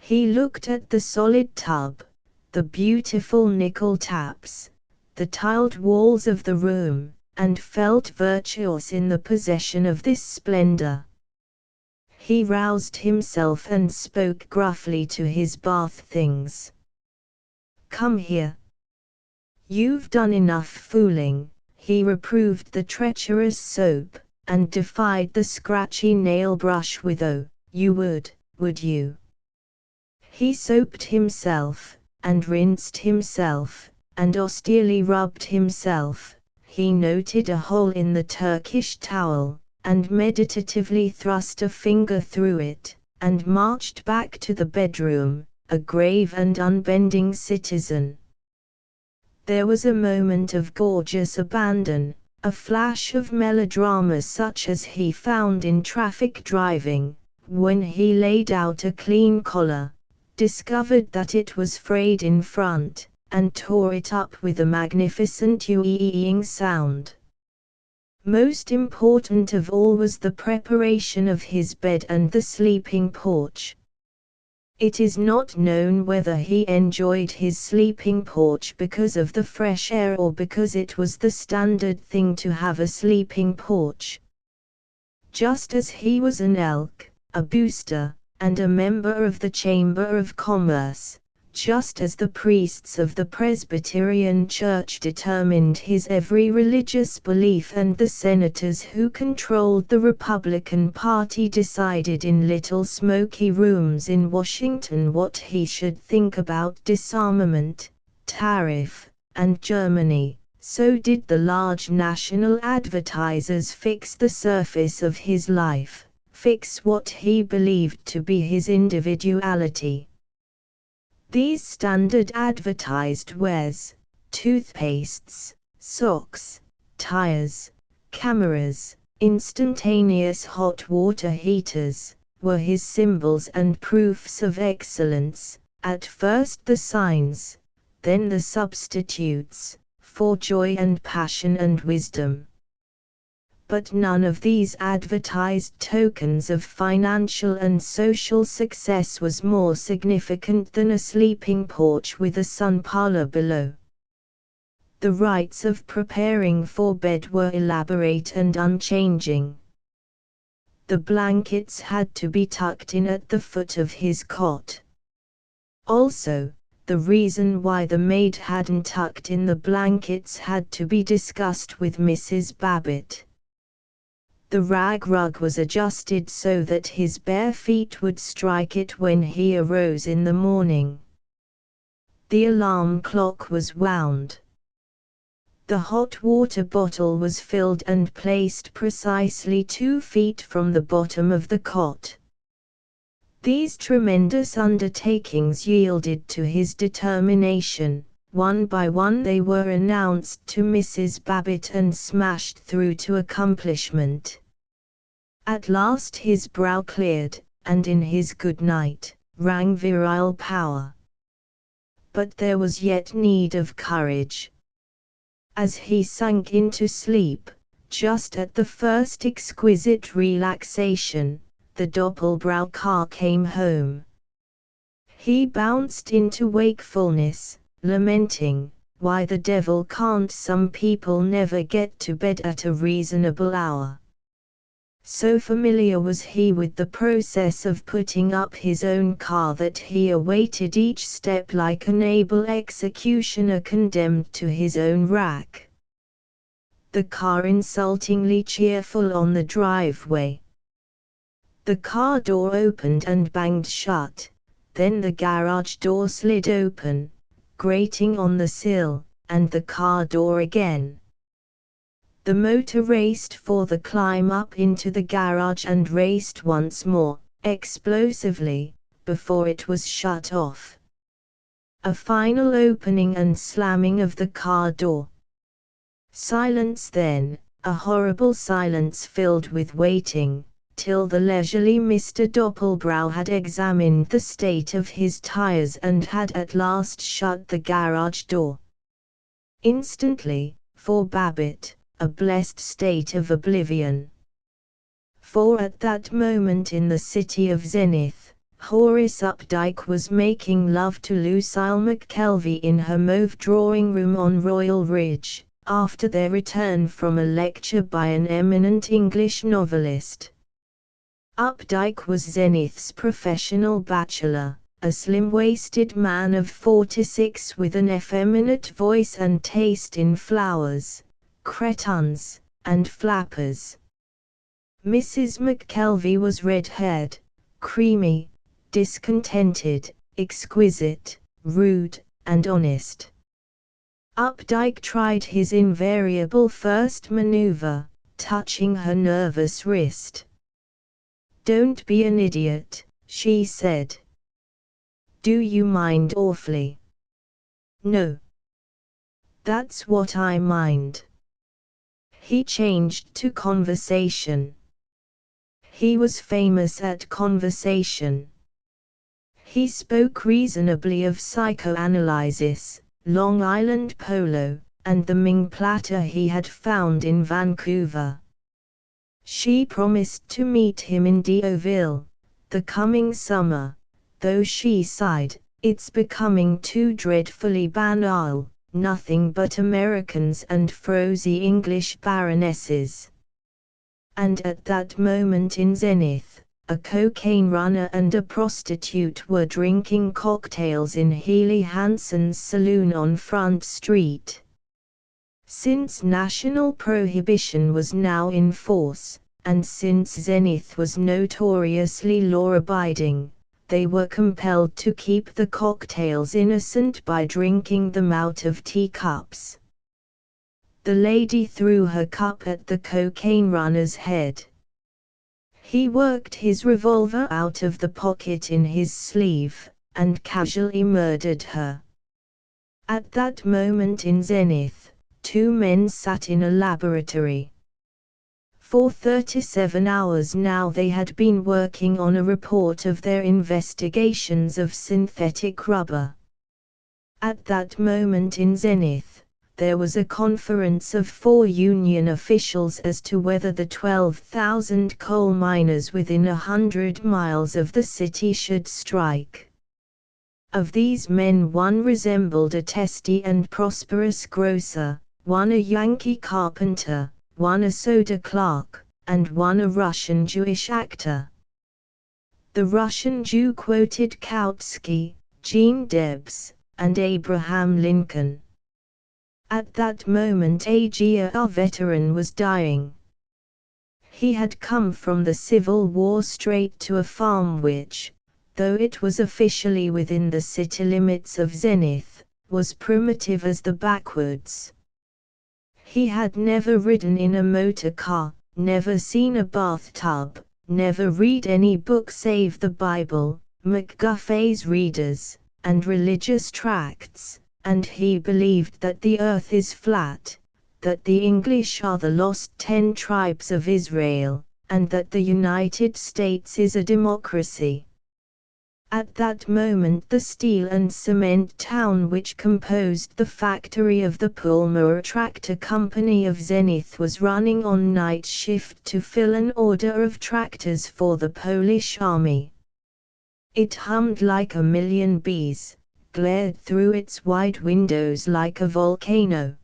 He looked at the solid tub, the beautiful nickel taps, the tiled walls of the room, and felt virtuous in the possession of this splendor. He roused himself and spoke gruffly to his bath things. "Come here. You've done enough fooling," he reproved the treacherous soap, and defied the scratchy nail brush with "Oh, you would you?" He soaped himself, and rinsed himself, and austerely rubbed himself. He noted a hole in the Turkish towel, and meditatively thrust a finger through it, and marched back to the bedroom, a grave and unbending citizen. There was a moment of gorgeous abandon, a flash of melodrama such as he found in traffic driving, when he laid out a clean collar, discovered that it was frayed in front, and tore it up with a magnificent ee-ing sound. Most important of all was the preparation of his bed and the sleeping porch. It is not known whether he enjoyed his sleeping porch because of the fresh air or because it was the standard thing to have a sleeping porch. Just as he was an elk, a booster, and a member of the Chamber of Commerce, just as the priests of the Presbyterian Church determined his every religious belief and the senators who controlled the Republican Party decided in little smoky rooms in Washington what he should think about disarmament, tariff, and Germany, so did the large national advertisers fix the surface of his life, fix what he believed to be his individuality. These standard advertised wares, toothpastes, socks, tires, cameras, instantaneous hot water heaters, were his symbols and proofs of excellence, at first the signs, then the substitutes, for joy and passion and wisdom. But none of these advertised tokens of financial and social success was more significant than a sleeping porch with a sun parlor below. The rites of preparing for bed were elaborate and unchanging. The blankets had to be tucked in at the foot of his cot. Also, the reason why the maid hadn't tucked in the blankets had to be discussed with Mrs. Babbitt. The rag rug was adjusted so that his bare feet would strike it when he arose in the morning. The alarm clock was wound. The hot water bottle was filled and placed precisely 2 feet from the bottom of the cot. These tremendous undertakings yielded to his determination. One by one they were announced to Mrs. Babbitt and smashed through to accomplishment. At last his brow cleared, and in his good night rang virile power. But there was yet need of courage. As he sank into sleep, just at the first exquisite relaxation, the Doppelbrau car came home. He bounced into wakefulness, lamenting, "Why the devil can't some people never get to bed at a reasonable hour?" So familiar was he with the process of putting up his own car that he awaited each step like an able executioner condemned to his own rack. The car insultingly cheerful on the driveway. The car door opened and banged shut, then the garage door slid open, grating on the sill, and the car door again. The motor raced for the climb up into the garage and raced once more, explosively, before it was shut off. A final opening and slamming of the car door. Silence then, a horrible silence filled with waiting, till the leisurely Mr. Doppelbrau had examined the state of his tires and had at last shut the garage door. Instantly, for Babbitt, a blessed state of oblivion. For at that moment in the city of Zenith, Horace Updike was making love to Lucille McKelvey in her mauve drawing-room on Royal Ridge, after their return from a lecture by an eminent English novelist. Updike was Zenith's professional bachelor, a slim-waisted man of 46 with an effeminate voice and taste in flowers, cretons, and flappers. Mrs. McKelvey was red-haired, creamy, discontented, exquisite, rude, and honest. Updike tried his invariable first maneuver, touching her nervous wrist. "Don't be an idiot," she said. "Do you mind awfully?" "No. That's what I mind." He changed to conversation. He was famous at conversation. He spoke reasonably of psychoanalysis, Long Island polo, and the Ming platter he had found in Vancouver. She promised to meet him in Deauville, the coming summer, though she sighed, "It's becoming too dreadfully banal, nothing but Americans and frosy English baronesses." And at that moment in Zenith, a cocaine runner and a prostitute were drinking cocktails in Healy Hanson's saloon on Front Street. Since national prohibition was now in force, and since Zenith was notoriously law-abiding, they were compelled to keep the cocktails innocent by drinking them out of teacups. The lady threw her cup at the cocaine runner's head. He worked his revolver out of the pocket in his sleeve, and casually murdered her. At that moment in Zenith, two men sat in a laboratory. For 37 hours now they had been working on a report of their investigations of synthetic rubber. At that moment in Zenith, there was a conference of 4 union officials as to whether the 12,000 coal miners within 100 miles of the city should strike. Of these men, one resembled a testy and prosperous grocer, one a Yankee carpenter, one a soda clerk, and one a Russian Jewish actor. The Russian Jew quoted Kautsky, Jean Debs, and Abraham Lincoln. At that moment a GIA veteran was dying. He had come from the Civil War straight to a farm which, though it was officially within the city limits of Zenith, was primitive as the backwoods. He had never ridden in a motor car, never seen a bathtub, never read any book save the Bible, McGuffey's Readers, and religious tracts, and he believed that the earth is flat, that the English are the lost 10 tribes of Israel, and that the United States is a democracy. At that moment the steel and cement town which composed the factory of the Pulmer Tractor Company of Zenith was running on night shift to fill an order of tractors for the Polish army. It hummed like a million bees, glared through its wide windows like a volcano.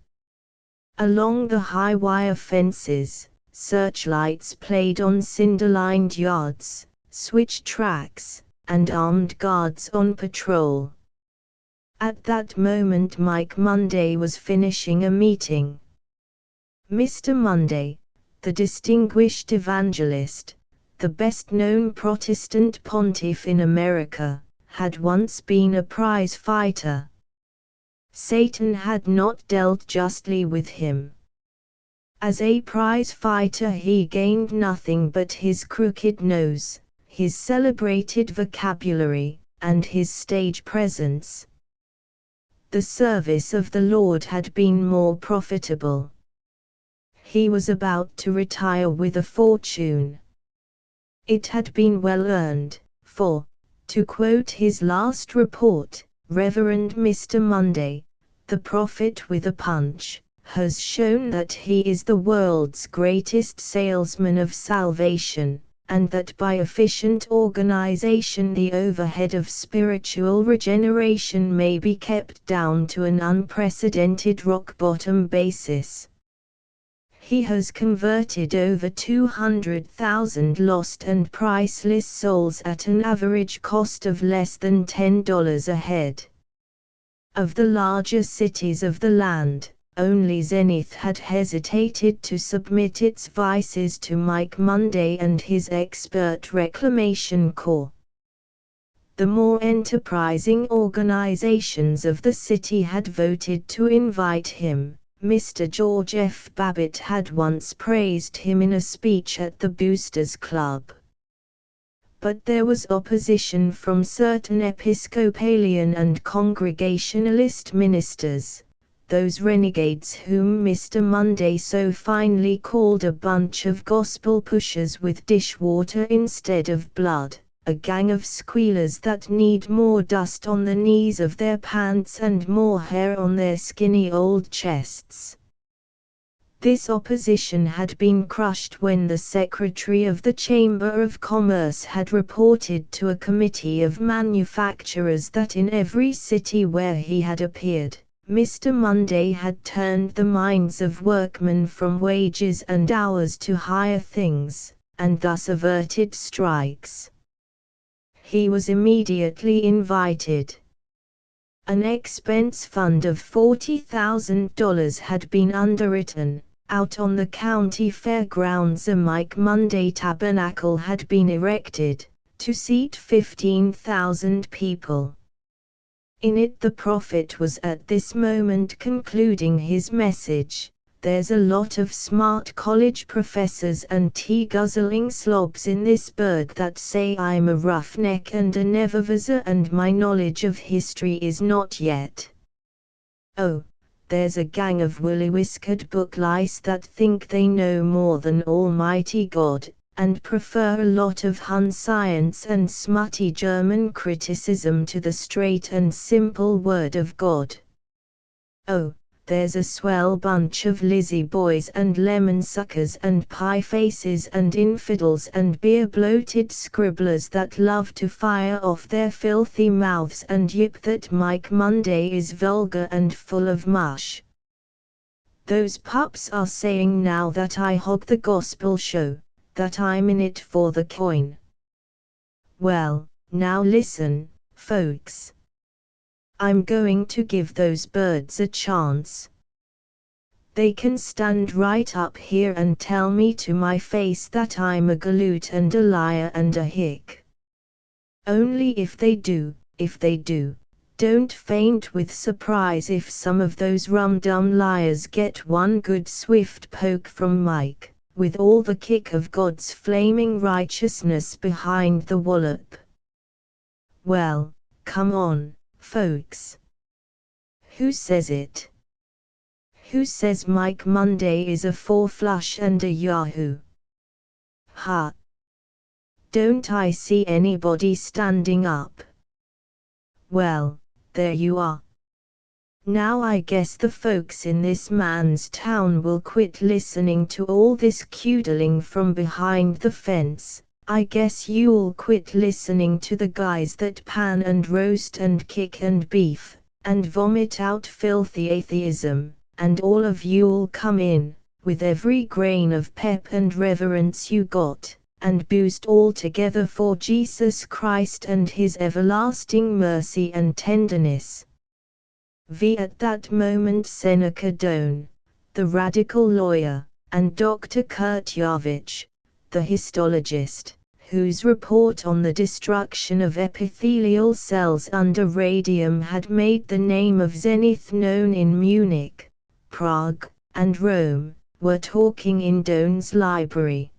Along the high wire fences, searchlights played on cinder-lined yards, switch tracks, and armed guards on patrol. At that moment Mike Monday was finishing a meeting. Mr. Monday, the distinguished evangelist, the best-known Protestant pontiff in America, had once been a prize fighter. Satan had not dealt justly with him. As a prize fighter he gained nothing but his crooked nose, his celebrated vocabulary, and his stage presence. The service of the Lord had been more profitable. He was about to retire with a fortune. It had been well earned, for, to quote his last report, Reverend Mr. Monday, the prophet with a punch, has shown that he is the world's greatest salesman of salvation, and that by efficient organization the overhead of spiritual regeneration may be kept down to an unprecedented rock-bottom basis. He has converted over 200,000 lost and priceless souls at an average cost of less than $10 a head. Of the larger cities of the land, only Zenith had hesitated to submit its vices to Mike Monday and his expert reclamation corps. The more enterprising organizations of the city had voted to invite him. Mr. George F. Babbitt had once praised him in a speech at the Boosters Club. But there was opposition from certain Episcopalian and Congregationalist ministers, those renegades whom Mr. Monday so finely called a bunch of gospel pushers with dishwater instead of blood, a gang of squealers that need more dust on the knees of their pants and more hair on their skinny old chests. This opposition had been crushed when the Secretary of the Chamber of Commerce had reported to a committee of manufacturers that in every city where he had appeared, Mr. Monday had turned the minds of workmen from wages and hours to higher things, and thus averted strikes. He was immediately invited. An expense fund of $40,000 had been underwritten. Out on the county fairgrounds a Mike Monday tabernacle had been erected, to seat 15,000 people. In it the prophet was at this moment concluding his message. There's a lot of smart college professors and tea-guzzling slobs in this bird that say I'm a roughneck and a never-visor and my knowledge of history is not yet. Oh, there's a gang of woolly-whiskered book lice that think they know more than Almighty God, and prefer a lot of Hun science and smutty German criticism to the straight and simple Word of God. Oh, there's a swell bunch of Lizzie boys and lemon suckers and pie faces and infidels and beer-bloated scribblers that love to fire off their filthy mouths and yip that Mike Monday is vulgar and full of mush. Those pups are saying now that I hog the gospel show, that I'm in it for the coin. Well, now listen, folks. I'm going to give those birds a chance. They can stand right up here and tell me to my face that I'm a galoot and a liar and a hick. Only if they do, don't faint with surprise if some of those rum-dum liars get one good swift poke from Mike, with all the kick of God's flaming righteousness behind the wallop. Well, come on, folks. Who says it? Who says Mike Monday is a four-flush and a yahoo? Ha! Don't I see anybody standing up? Well, there you are. Now I guess the folks in this man's town will quit listening to all this cudgeling from behind the fence. I guess you'll quit listening to the guys that pan and roast and kick and beef, and vomit out filthy atheism, and all of you'll come in, with every grain of pep and reverence you got, and boost all together for Jesus Christ and His everlasting mercy and tenderness. At that moment Seneca Doane, the radical lawyer, and Dr. Kurt Yarvich, the histologist, whose report on the destruction of epithelial cells under radium had made the name of Zenith known in Munich, Prague, and Rome, were talking in Doan's library.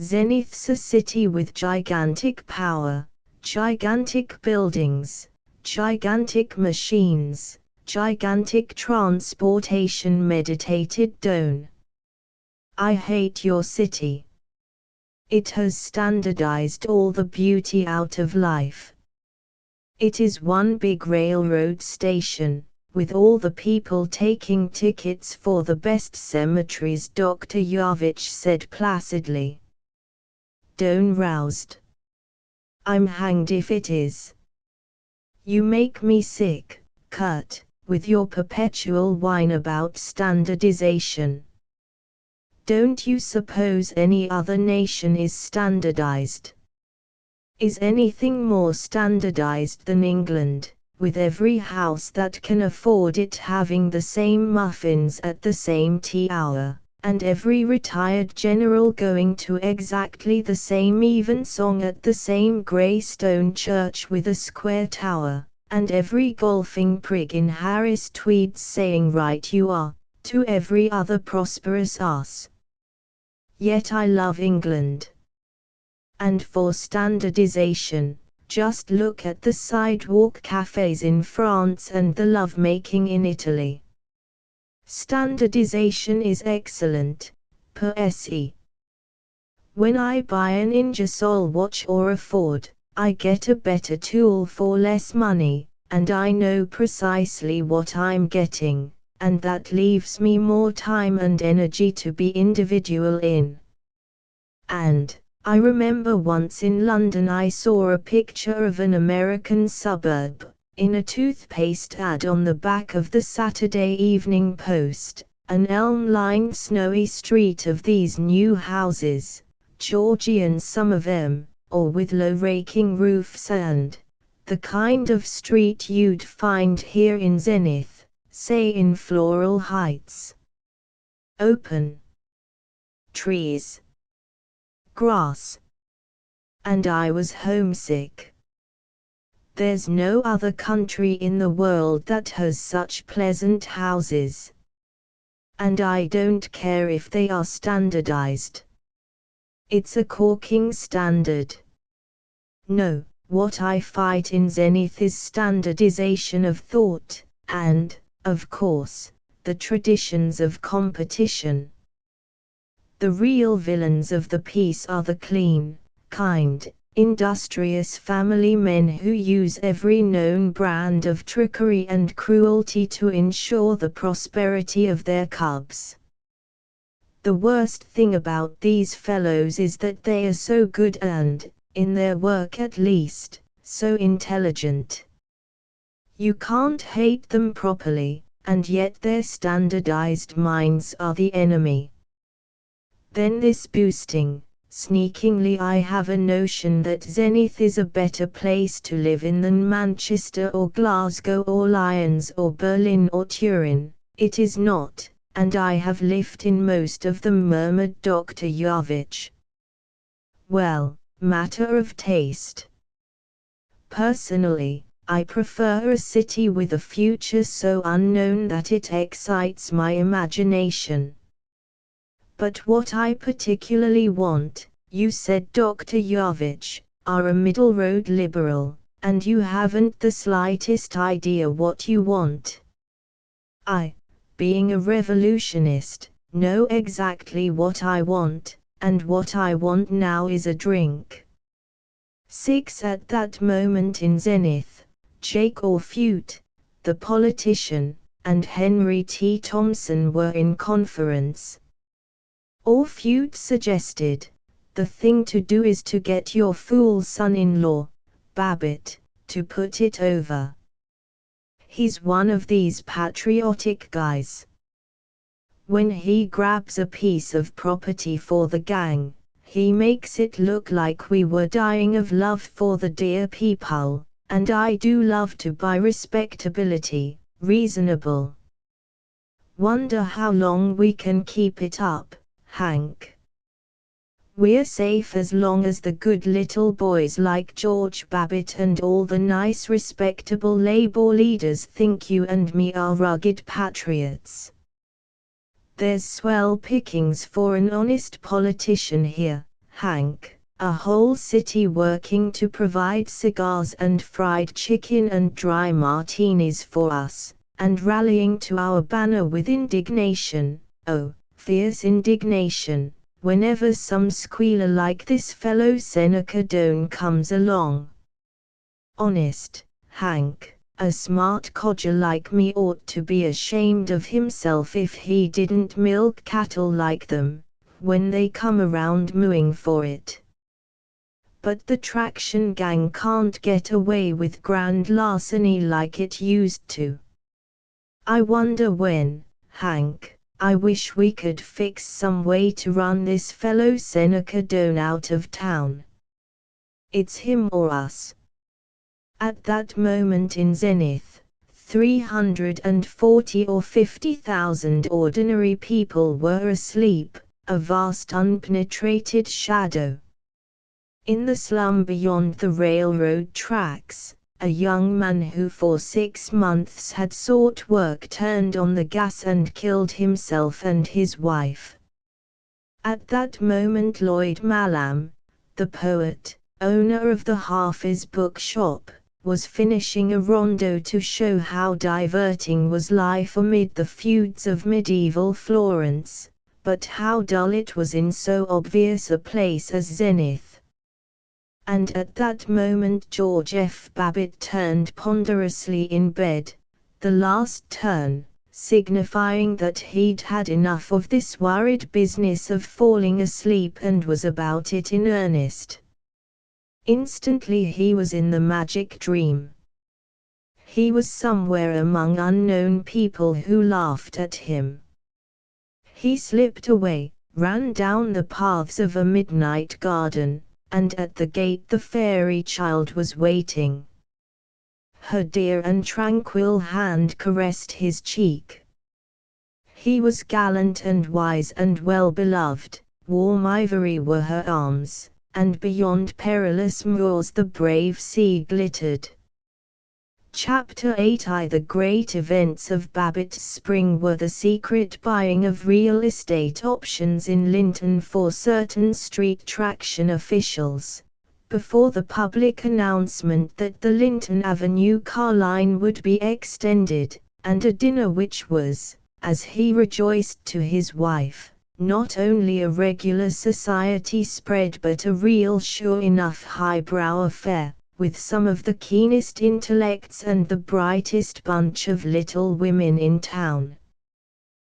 Zenith's a city with gigantic power, gigantic buildings, gigantic machines, gigantic transportation, meditated Doan. I hate your city. It has standardized all the beauty out of life. It is one big railroad station, with all the people taking tickets for the best cemeteries, Dr. Yavich said placidly. Doan roused. I'm hanged if it is. You make me sick, Kurt, with your perpetual whine about standardization. Don't you suppose any other nation is standardized? Is anything more standardized than England, with every house that can afford it having the same muffins at the same tea hour, and every retired general going to exactly the same evensong at the same grey stone church with a square tower, and every golfing prig in Harris tweeds saying right you are, to every other prosperous ass? Yet I love England. And for standardization, just look at the sidewalk cafes in France and the lovemaking in Italy. Standardization is excellent, per se. When I buy an Ingersoll watch or a Ford, I get a better tool for less money, and I know precisely what I'm getting, and that leaves me more time and energy to be individual in. And, I remember once in London I saw a picture of an American suburb, in a toothpaste ad on the back of the Saturday Evening Post, an elm-lined snowy street of these new houses, Georgian some of them, or with low raking roofs and, the kind of street you'd find here in Zenith, say in Floral Heights. Open trees, grass. And I was homesick. There's no other country in the world that has such pleasant houses. And I don't care if they are standardized. It's a corking standard. No, what I fight in Zenith is standardization of thought, and, of course, the traditions of competition. The real villains of the piece are the clean, kind, industrious family men who use every known brand of trickery and cruelty to ensure the prosperity of their cubs. The worst thing about these fellows is that they are so good and, in their work at least, so intelligent. You can't hate them properly, and yet their standardized minds are the enemy. Then this boosting, sneakingly I have a notion that Zenith is a better place to live in than Manchester or Glasgow or Lyons or Berlin or Turin. It is not, and I have lived in most of them, murmured Dr. Yavich. Well, matter of taste. Personally, I prefer a city with a future so unknown that it excites my imagination. But what I particularly want, you said Dr. Yavich, are a middle-road liberal, and you haven't the slightest idea what you want. I, being a revolutionist, know exactly what I want, and what I want now is a drink. 6 At that moment in Zenith, Jake Orfute, the politician, and Henry T. Thompson were in conference. Orfute suggested, the thing to do is to get your fool son-in-law, Babbitt, to put it over. He's one of these patriotic guys. When he grabs a piece of property for the gang, he makes it look like we were dying of love for the dear people, and I do love to buy respectability, reasonable. Wonder how long we can keep it up, Hank. We're safe as long as the good little boys like George Babbitt and all the nice respectable labor leaders think you and me are rugged patriots. There's swell pickings for an honest politician here, Hank. A whole city working to provide cigars and fried chicken and dry martinis for us, and rallying to our banner with indignation, oh, fierce indignation, whenever some squealer like this fellow Seneca Doane comes along. Honest, Hank, a smart codger like me ought to be ashamed of himself if he didn't milk cattle like them, when they come around mooing for it. But the traction gang can't get away with grand larceny like it used to. I wonder when, Hank. I wish we could fix some way to run this fellow Seneca Doane out of town. It's him or us. At that moment in Zenith, 340 or 50,000 ordinary people were asleep, a vast unpenetrated shadow. In the slum beyond the railroad tracks, a young man who for 6 months had sought work turned on the gas and killed himself and his wife. At that moment Lloyd Mallam, the poet, owner of the Hafiz bookshop, was finishing a rondo to show how diverting was life amid the feuds of medieval Florence, but how dull it was in so obvious a place as Zenith. And at that moment George F. Babbitt turned ponderously in bed, the last turn, signifying that he'd had enough of this worried business of falling asleep and was about it in earnest. Instantly he was in the magic dream. He was somewhere among unknown people who laughed at him. He slipped away, ran down the paths of a midnight garden, and at the gate the fairy child was waiting. Her dear and tranquil hand caressed his cheek. He was gallant and wise and well beloved, warm ivory were her arms, and beyond perilous moors the brave sea glittered. Chapter 8 The great events of Babbitt's spring were the secret buying of real estate options in Linton for certain street traction officials, before the public announcement that the Linton Avenue car line would be extended, and a dinner which was, as he rejoiced to his wife, not only a regular society spread but a real sure enough highbrow affair, with some of the keenest intellects and the brightest bunch of little women in town.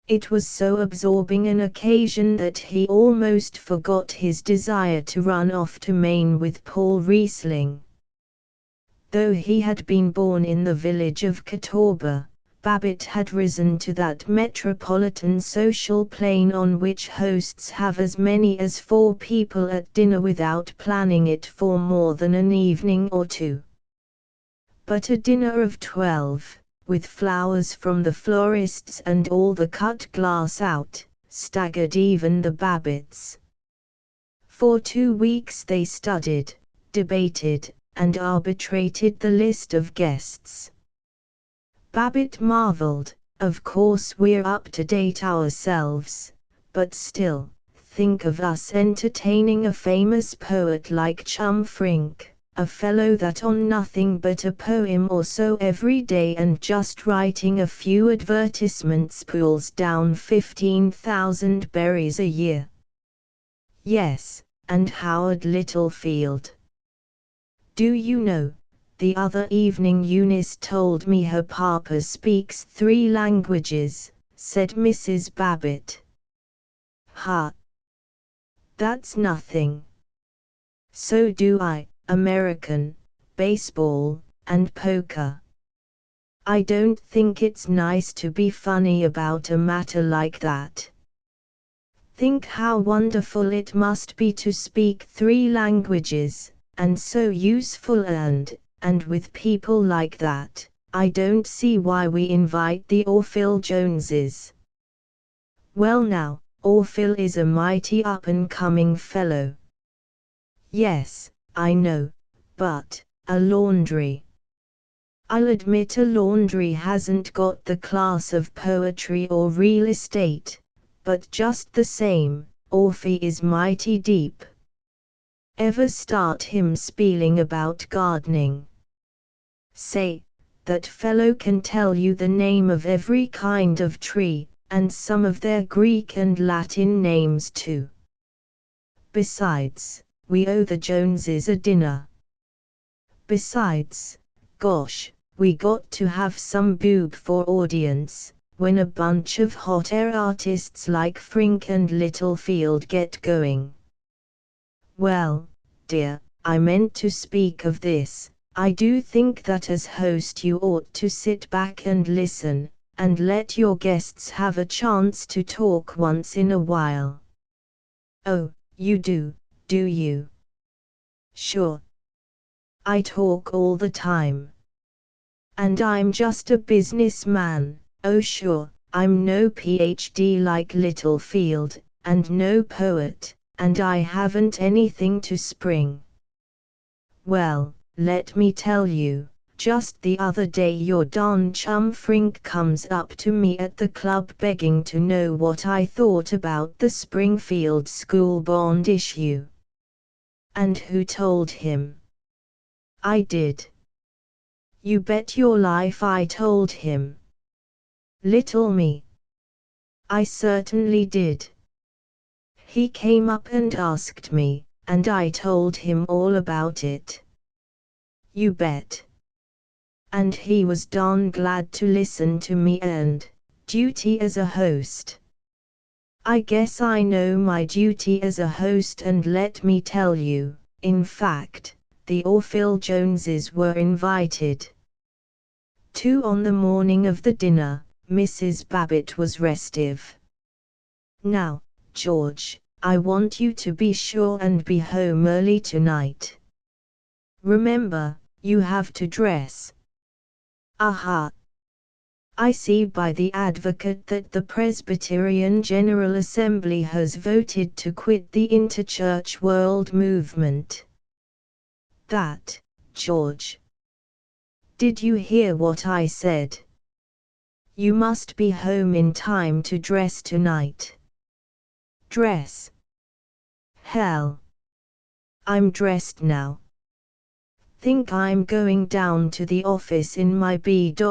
It was so absorbing an occasion that he almost forgot his desire to run off to Maine with Paul Riesling. Though he had been born in the village of Catawba, Babbitt had risen to that metropolitan social plane on which hosts have as many as 4 people at dinner without planning it for more than an evening or two. But a dinner of 12, with flowers from the florists and all the cut glass out, staggered even the Babbitts. For 2 weeks they studied, debated, and arbitrated the list of guests. Babbitt marveled, of course we're up to date ourselves, but still, think of us entertaining a famous poet like Chum Frink, a fellow that on nothing but a poem or so every day and just writing a few advertisements pulls down 15,000 berries a year. Yes, and Howard Littlefield. Do you know? The other evening Eunice told me her papa speaks 3 languages, said Mrs. Babbitt. Ha! That's nothing. So do I, American, baseball, and poker. I don't think it's nice to be funny about a matter like that. Think how wonderful it must be to speak 3 languages, and so useful and with people like that, I don't see why we invite the Orville Joneses. Well now, Orville is a mighty up-and-coming fellow. Yes, I know, but a laundry. I'll admit a laundry hasn't got the class of poetry or real estate, but just the same, Orphy is mighty deep. Ever start him spieling about gardening? Say, that fellow can tell you the name of every kind of tree, and some of their Greek and Latin names too. Besides, we owe the Joneses a dinner. Besides, gosh, we got to have some boob for audience, when a bunch of hot air artists like Frink and Littlefield get going. Well, dear, I meant to speak of this. I do think that as host you ought to sit back and listen, and let your guests have a chance to talk once in a while. Oh, you do you? Sure. I talk all the time. And I'm just a businessman. Oh sure, I'm no PhD like Littlefield, and no poet, and I haven't anything to spring. Well, let me tell you, just the other day your darn chum Frink comes up to me at the club begging to know what I thought about the Springfield school bond issue. And who told him? I did. You bet your life I told him. Little me. I certainly did. He came up and asked me, and I told him all about it. You bet. And he was darn glad to listen to me and, duty as a host. I guess I know my duty as a host, and let me tell you, in fact, the Orville Joneses were invited. 2 on the morning of the dinner, Mrs. Babbitt was restive. Now, George, I want you to be sure and be home early tonight. Remember, you have to dress. Aha! I see by the Advocate that the Presbyterian General Assembly has voted to quit the interchurch world movement. That, George. Did you hear what I said? You must be home in time to dress tonight. Dress? Hell! I'm dressed now. Think I'm going down to the office in my B.V.ds.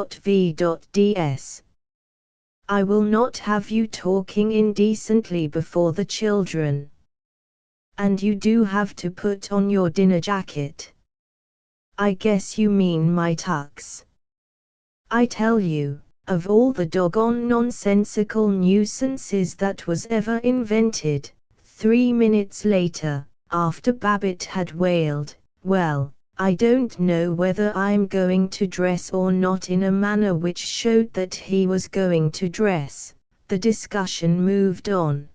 I will not have you talking indecently before the children. And you do have to put on your dinner jacket. I guess you mean my tux. I tell you, of all the doggone nonsensical nuisances that was ever invented, 3 minutes later, after Babbitt had wailed, well, I don't know whether I'm going to dress or not, in a manner which showed that he was going to dress, the discussion moved on.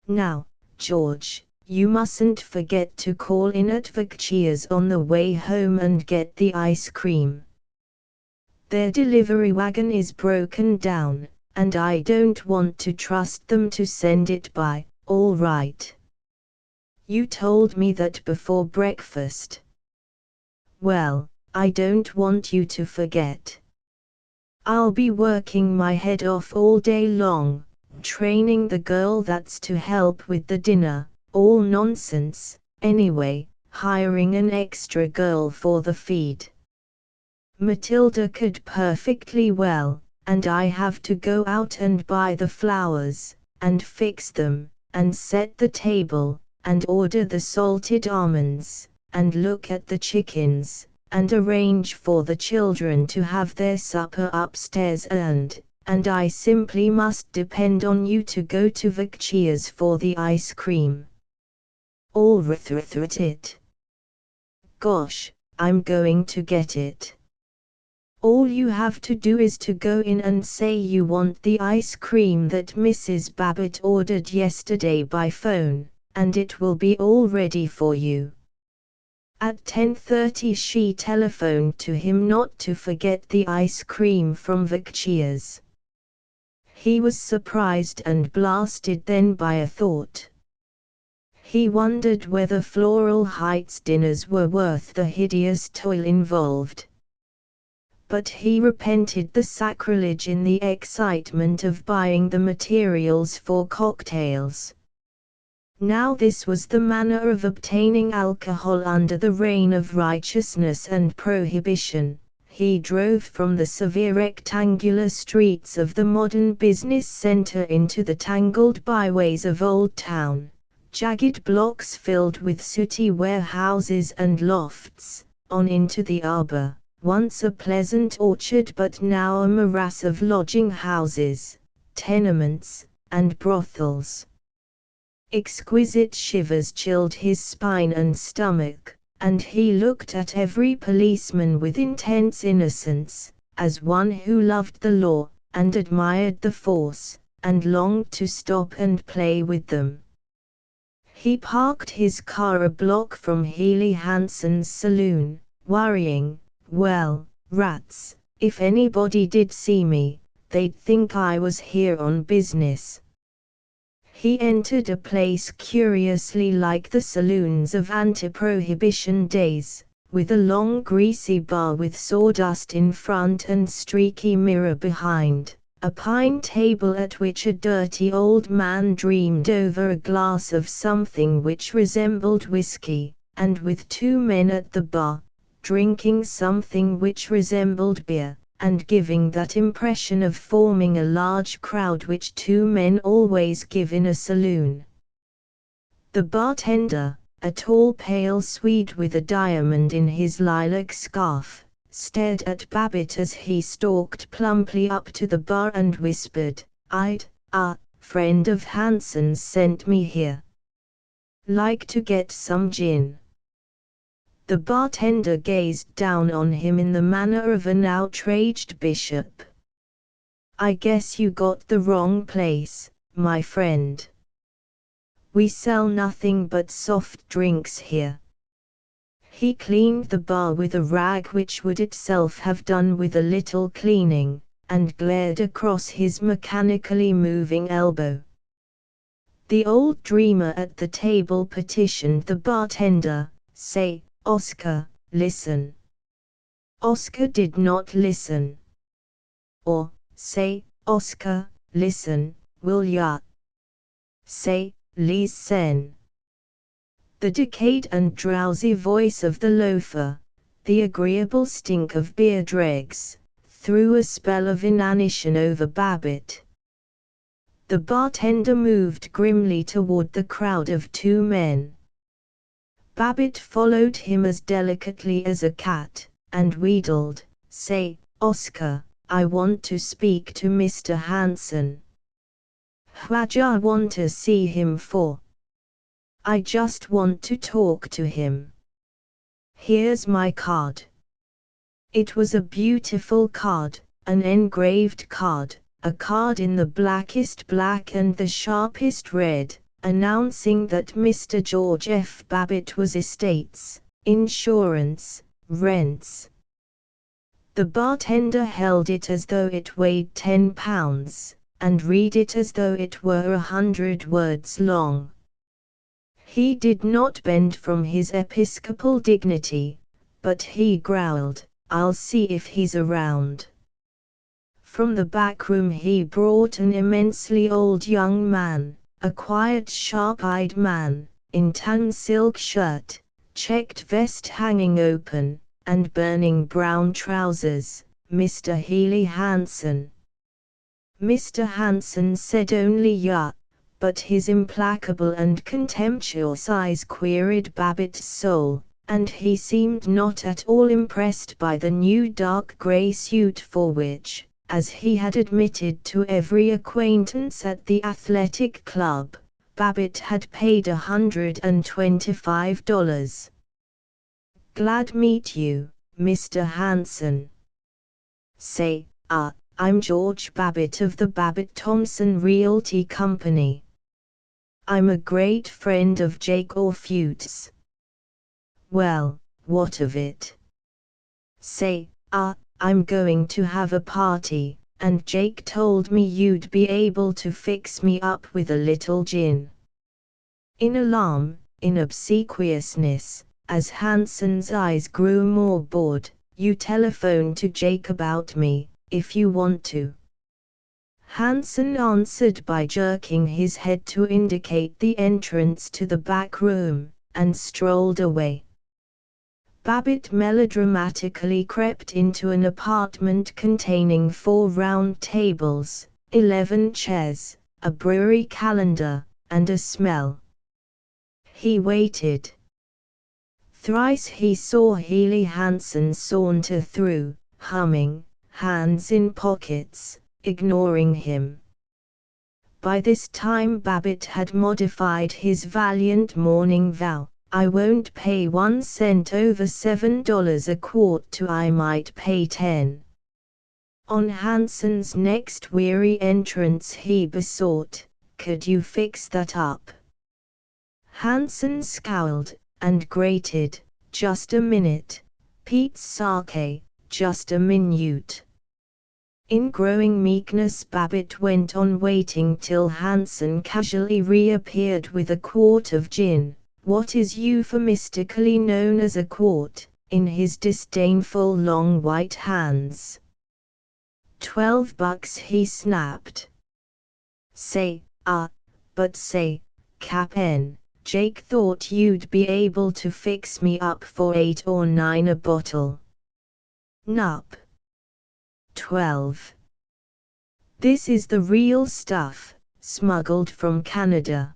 Now, George, you mustn't forget to call in at Vicchia's on the way home and get the ice cream. Their delivery wagon is broken down, and I don't want to trust them to send it by, all right. You told me that before breakfast. Well, I don't want you to forget. I'll be working my head off all day long, training the girl that's to help with the dinner, all nonsense, anyway, hiring an extra girl for the feed. Matilda could perfectly well, and I have to go out and buy the flowers, and fix them, and set the table, and order the salted almonds, and look at the chickens, and arrange for the children to have their supper upstairs, and I simply must depend on you to go to Vicchia's for the ice cream. All right it. Gosh, I'm going to get it. All you have to do is to go in and say you want the ice cream that Mrs. Babbitt ordered yesterday by phone, and it will be all ready for you. At 10:30 she telephoned to him not to forget the ice cream from Vicchia's. He was surprised and blasted then by a thought. He wondered whether Floral Heights dinners were worth the hideous toil involved. But he repented the sacrilege in the excitement of buying the materials for cocktails. Now this was the manner of obtaining alcohol under the reign of righteousness and prohibition. He drove from the severe rectangular streets of the modern business center into the tangled byways of Old Town, jagged blocks filled with sooty warehouses and lofts, on into the arbor, once a pleasant orchard but now a morass of lodging houses, tenements, and brothels. Exquisite shivers chilled his spine and stomach, and he looked at every policeman with intense innocence, as one who loved the law, and admired the force, and longed to stop and play with them. He parked his car a block from Healy Hanson's saloon, worrying, well, rats, if anybody did see me, they'd think I was here on business. He entered a place curiously like the saloons of anti-prohibition days, with a long greasy bar with sawdust in front and streaky mirror behind, a pine table at which a dirty old man dreamed over a glass of something which resembled whiskey, and with two men at the bar, drinking something which resembled beer, and giving that impression of forming a large crowd which two men always give in a saloon. The bartender, a tall pale Swede with a diamond in his lilac scarf, stared at Babbitt as he stalked plumply up to the bar and whispered, friend of Hanson's sent me here. Like to get some gin." The bartender gazed down on him in the manner of an outraged bishop. "I guess you got the wrong place, my friend. We sell nothing but soft drinks here." He cleaned the bar with a rag which would itself have done with a little cleaning, and glared across his mechanically moving elbow. The old dreamer at the table petitioned the bartender, "Say, Oscar, listen." Oscar did not listen. Or, "Say, Oscar, listen, will ya?" "Say, listen." The decayed and drowsy voice of the loafer, the agreeable stink of beer dregs, threw a spell of inanition over Babbitt. The bartender moved grimly toward the crowd of two men. Babbitt followed him as delicately as a cat, and wheedled, "Say, Oscar, I want to speak to Mr. Hanson." "What'ja want to see him for?" "I just want to talk to him." "Here's my card." It was a beautiful card, an engraved card, a card in the blackest black and the sharpest red, announcing that Mr. George F. Babbitt was estates, insurance, rents. The bartender held it as though it weighed 10 pounds, and read it as though it were 100 words long. He did not bend from his episcopal dignity, but he growled, "I'll see if he's around." From the back room he brought an immensely old young man, a quiet sharp-eyed man, in tan silk shirt, checked vest hanging open, and burning brown trousers, Mr. Healy Hanson. Mr. Hanson said only "ya," but his implacable and contemptuous eyes queried Babbitt's soul, and he seemed not at all impressed by the new dark grey suit for which, as he had admitted to every acquaintance at the athletic club, Babbitt had paid $125. "Glad meet you, Mr. Hanson." "Say, I'm George Babbitt of the Babbitt-Thompson Realty Company. I'm a great friend of Jake Orfute's." "Well, what of it?" "Say, I'm going to have a party, and Jake told me you'd be able to fix me up with a little gin." In alarm, in obsequiousness, as Hanson's eyes grew more bored, "You telephone to Jake about me, if you want to." Hanson answered by jerking his head to indicate the entrance to the back room, and strolled away. Babbitt melodramatically crept into an apartment containing 4 round tables, 11 chairs, a brewery calendar, and a smell. He waited. Thrice he saw Healy Hanson saunter through, humming, hands in pockets, ignoring him. By this time Babbitt had modified his valiant morning vow: "I won't pay 1 cent over $7 a quart to I might pay 10. On Hanson's next weary entrance he besought, "Could you fix that up?" Hanson scowled, and grated, "Just a minute, Pete Sake, just a minute." In growing meekness Babbitt went on waiting till Hanson casually reappeared with a quart of gin, what is euphemistically known as a quart, in his disdainful long white hands. $12, he snapped. "Say, but say, Cap'n, Jake thought you'd be able to fix me up for 8 or 9 a bottle." "Nup. 12. This is the real stuff, smuggled from Canada.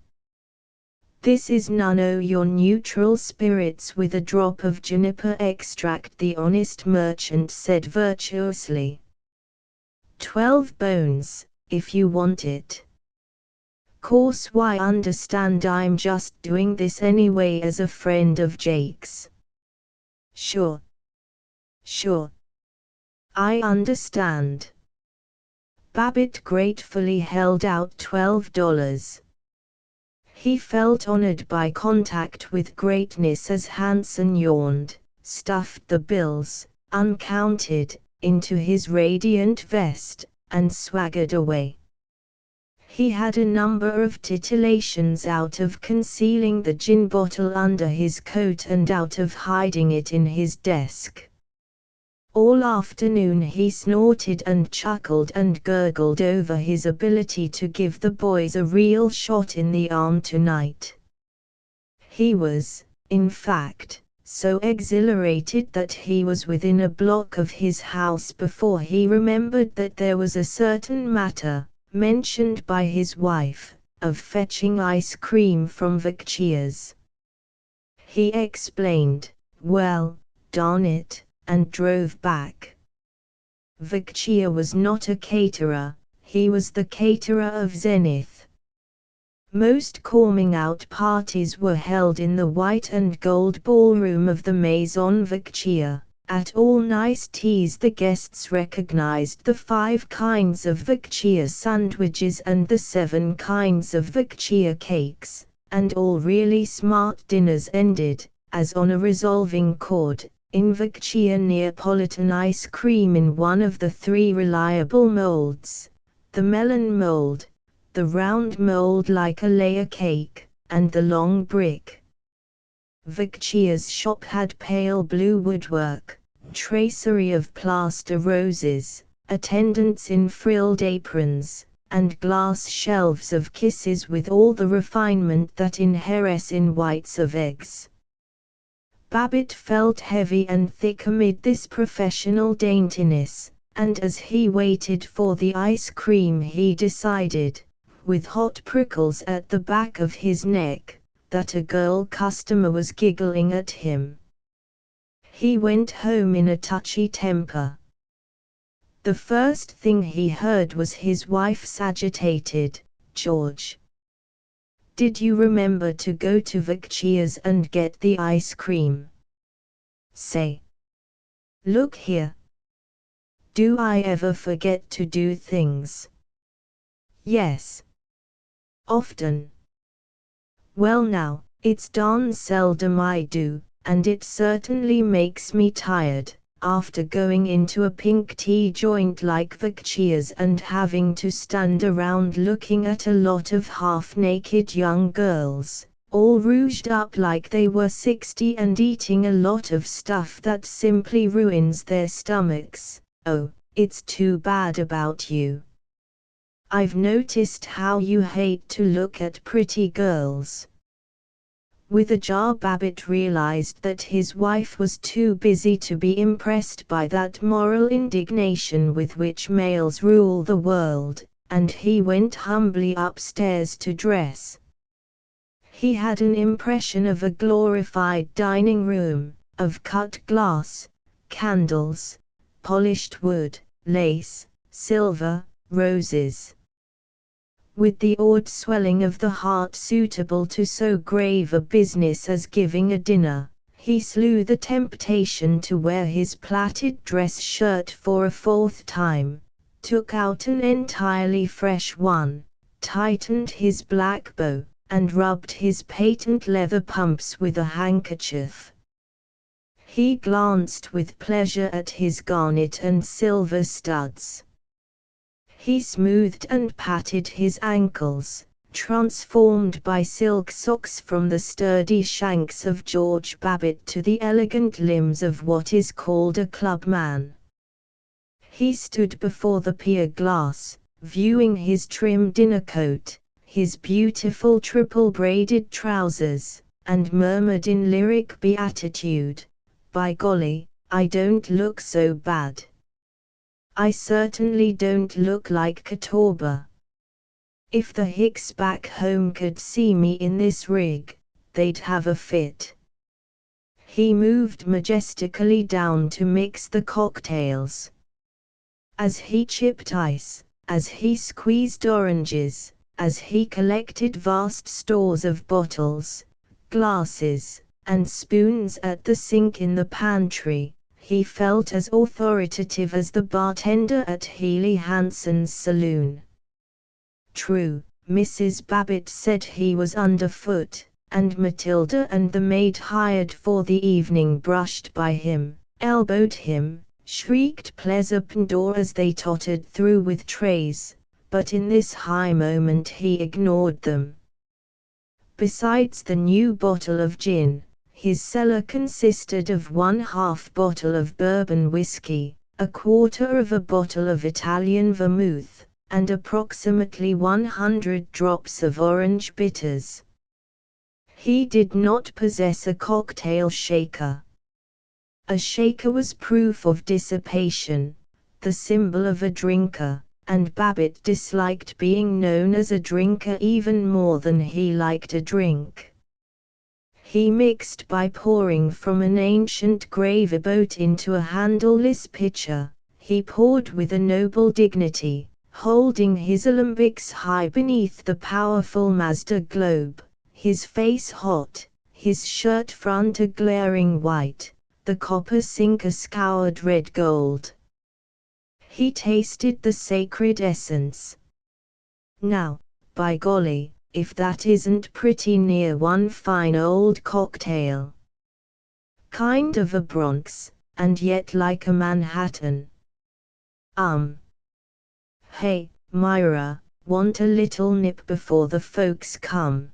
This is none o' your neutral spirits with a drop of juniper extract," the honest merchant said virtuously. 12 bones, if you want it. Course why understand I'm just doing this anyway as a friend of Jake's." Sure. I understand." Babbitt gratefully held out $12. He felt honored by contact with greatness as Hanson yawned, stuffed the bills, uncounted, into his radiant vest, and swaggered away. He had a number of titillations out of concealing the gin bottle under his coat and out of hiding it in his desk. All afternoon he snorted and chuckled and gurgled over his ability to give the boys a real shot in the arm tonight. He was, in fact, so exhilarated that he was within a block of his house before he remembered that there was a certain matter, mentioned by his wife, of fetching ice cream from Vicchia's. He explained, "Well, darn it," and drove back. Vicchia was not a caterer, he was the caterer of Zenith. Most coming-out parties were held in the white and gold ballroom of the Maison Vicchia. At all nice teas the guests recognized the 5 kinds of Vicchia sandwiches and the 7 kinds of Vicchia cakes, and all really smart dinners ended, as on a resolving chord, in Vicchia Neapolitan ice cream in one of the 3 reliable molds: the melon mold, the round mold like a layer cake, and the long brick. Vicchia's shop had pale blue woodwork, tracery of plaster roses, attendants in frilled aprons, and glass shelves of kisses with all the refinement that inheres in whites of eggs. Babbitt felt heavy and thick amid this professional daintiness, and as he waited for the ice cream he decided, with hot prickles at the back of his neck, that a girl customer was giggling at him. He went home in a touchy temper. The first thing he heard was his wife's agitated, "George, did you remember to go to Vicchia's and get the ice cream?" "Say, look here. Do I ever forget to do things?" "Yes. Often." "Well now, it's darn seldom I do, and it certainly makes me tired, after going into a pink tea joint like Vicchia's and having to stand around looking at a lot of half-naked young girls, all rouged up like they were 60 and eating a lot of stuff that simply ruins their stomachs. Oh, it's too bad about you. I've noticed how you hate to look at pretty girls. With a jar, Babbitt realized that his wife was too busy to be impressed by that moral indignation with which males rule the world, and he went humbly upstairs to dress. He had an impression of a glorified dining room, of cut glass, candles, polished wood, lace, silver, roses. With the awed swelling of the heart suitable to so grave a business as giving a dinner, he slew the temptation to wear his plaited dress shirt for a fourth time, took out an entirely fresh one, tightened his black bow, and rubbed his patent leather pumps with a handkerchief. He glanced with pleasure at his garnet and silver studs. He smoothed and patted his ankles, transformed by silk socks from the sturdy shanks of George Babbitt to the elegant limbs of what is called a clubman. He stood before the pier glass, viewing his trim dinner coat, his beautiful triple-braided trousers, and murmured in lyric beatitude, "By golly, I don't look so bad. I certainly don't look like Catawba. If the Hicks back home could see me in this rig, they'd have a fit." He moved majestically down to mix the cocktails. As he chipped ice, as he squeezed oranges, as he collected vast stores of bottles, glasses, and spoons at the sink in the pantry, he felt as authoritative as the bartender at Healy Hanson's saloon. True, Mrs. Babbitt said he was underfoot, and Matilda and the maid hired for the evening brushed by him, elbowed him, shrieked pleasantdoor as they tottered through with trays, but in this high moment he ignored them. Besides the new bottle of gin, his cellar consisted of 1/2 bottle of bourbon whiskey, 1/4 of a bottle of Italian vermouth, and approximately 100 drops of orange bitters. He did not possess a cocktail shaker. A shaker was proof of dissipation, the symbol of a drinker, and Babbitt disliked being known as a drinker even more than he liked a drink. He mixed by pouring from an ancient gravy boat into a handleless pitcher. He poured with a noble dignity, holding his alembics high beneath the powerful Mazda globe, his face hot, his shirt front a glaring white, the copper sink a scoured red gold. He tasted the sacred essence. Now, by golly, if that isn't pretty near one fine old cocktail. Kind of a Bronx, and yet like a Manhattan. Hey, Myra, want a little nip before the folks come?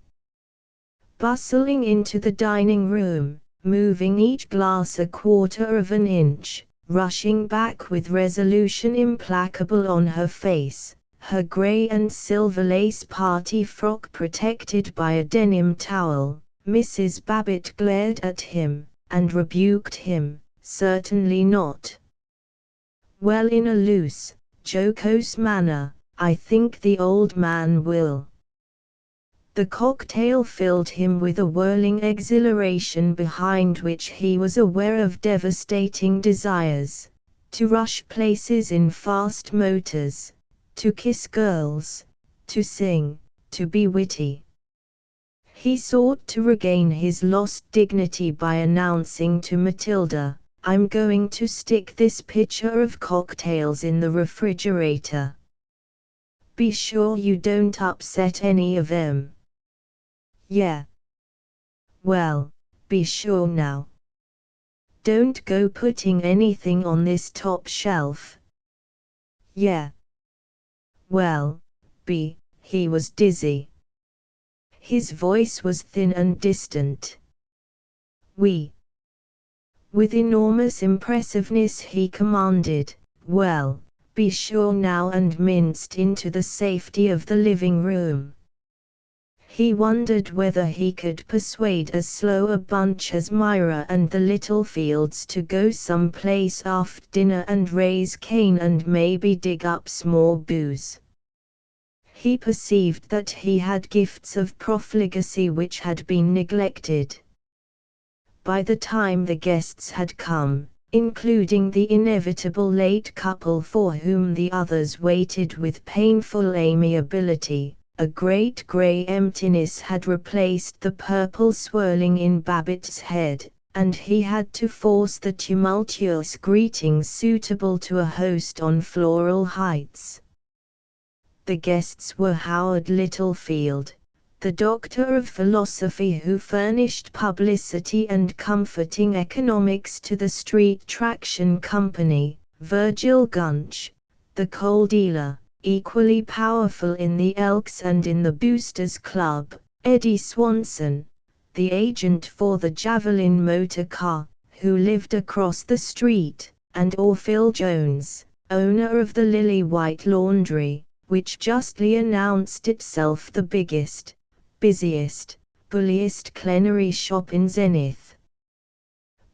Bustling into the dining room, moving each glass 1/4 of an inch, rushing back with resolution implacable on her face, her grey and silver lace party frock protected by a denim towel, Mrs. Babbitt glared at him, and rebuked him, "Certainly not." "Well, in a loose, jocose manner, I think the old man will." The cocktail filled him with a whirling exhilaration behind which he was aware of devastating desires, to rush places in fast motors, to kiss girls, to sing, to be witty. He sought to regain his lost dignity by announcing to Matilda, "I'm going to stick this pitcher of cocktails in the refrigerator. Be sure you don't upset any of 'em." "Yeah. Well, be sure now." Don't go putting anything on this top shelf. Yeah. Well, he was dizzy. His voice was thin and distant. With enormous impressiveness he commanded, well, be sure now, and minced into the safety of the living room. He wondered whether he could persuade as slow a bunch as Myra and the Littlefields to go someplace after dinner and raise Cain and maybe dig up s'more booze. He perceived that he had gifts of profligacy which had been neglected. By the time the guests had come, including the inevitable late couple for whom the others waited with painful amiability, a great grey emptiness had replaced the purple swirling in Babbitt's head, and he had to force the tumultuous greetings suitable to a host on Floral Heights. The guests were Howard Littlefield, the doctor of philosophy who furnished publicity and comforting economics to the Street Traction Company, Virgil Gunch, the coal dealer, equally powerful in the Elks and in the Boosters Club, Eddie Swanson, the agent for the Javelin motor car, who lived across the street, and Phil Jones, owner of the Lily White Laundry, which justly announced itself the biggest, busiest, bulliest cleanery shop in Zenith.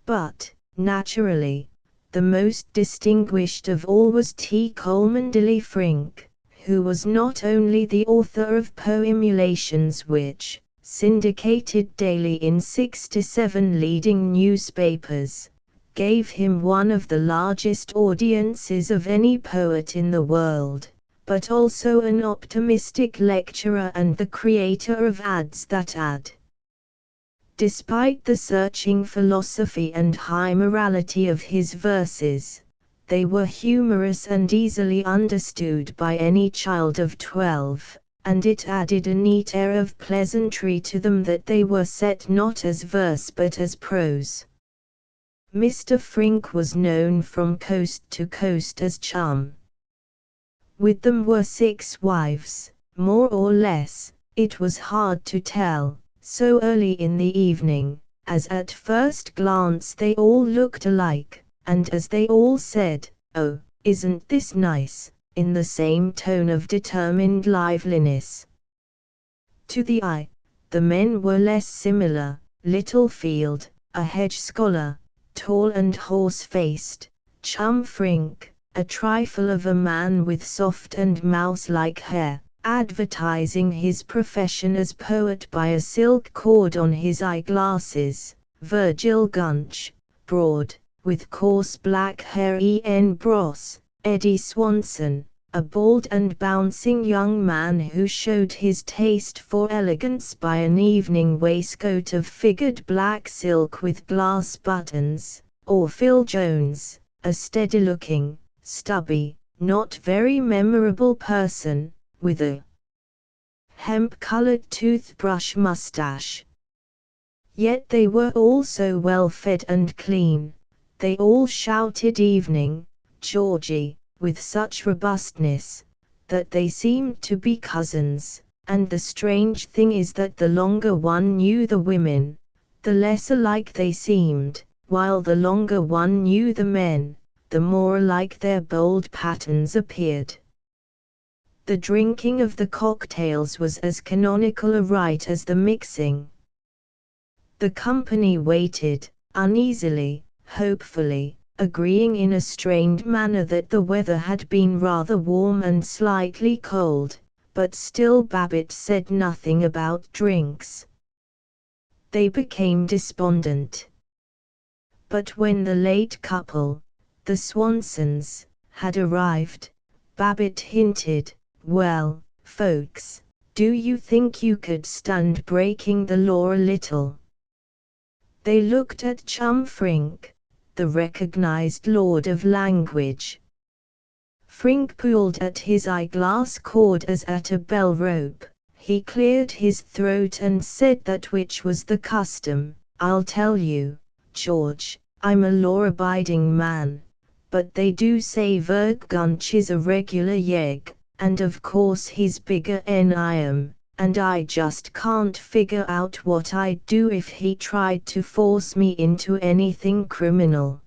But, naturally, the most distinguished of all was T. Coleman Dilly Frink, who was not only the author of poemulations which, syndicated daily in 6 to 7 leading newspapers, gave him one of the largest audiences of any poet in the world, but also an optimistic lecturer and the creator of ads that add. Despite the searching philosophy and high morality of his verses, they were humorous and easily understood by any child of 12, and it added a neat air of pleasantry to them that they were set not as verse but as prose. Mr. Frink was known from coast to coast as Chum. With them were 6 wives, more or less, it was hard to tell, so early in the evening, as at first glance they all looked alike, and as they all said, "Oh, isn't this nice," in the same tone of determined liveliness. To the eye, the men were less similar. Littlefield, a hedge scholar, tall and horse-faced, Chum Frink, a trifle of a man with soft and mouse-like hair, advertising his profession as poet by a silk cord on his eyeglasses, Virgil Gunch, broad, with coarse black hair en brosse, Eddie Swanson, a bald and bouncing young man who showed his taste for elegance by an evening waistcoat of figured black silk with glass buttons, or Phil Jones, a steady-looking, stubby, not very memorable person, with a hemp-colored toothbrush mustache. Yet they were all so well-fed and clean. They all shouted "Evening, Georgie," with such robustness, that they seemed to be cousins, and the strange thing is that the longer one knew the women, the less alike they seemed, while the longer one knew the men, the more alike their bold patterns appeared. The drinking of the cocktails was as canonical a rite as the mixing. The company waited, uneasily, hopefully, agreeing in a strained manner that the weather had been rather warm and slightly cold, but still Babbitt said nothing about drinks. They became despondent. But when the late couple, the Swansons, had arrived, Babbitt hinted, "Well, folks, do you think you could stand breaking the law a little?" They looked at Chum Frink, the recognized lord of language. Frink pulled at his eyeglass cord as at a bell rope. He cleared his throat and said that which was the custom. "I'll tell you, George, I'm a law-abiding man, but they do say Vergunch is a regular yegg, and of course he's bigger 'n I am, and I just can't figure out what I'd do if he tried to force me into anything criminal."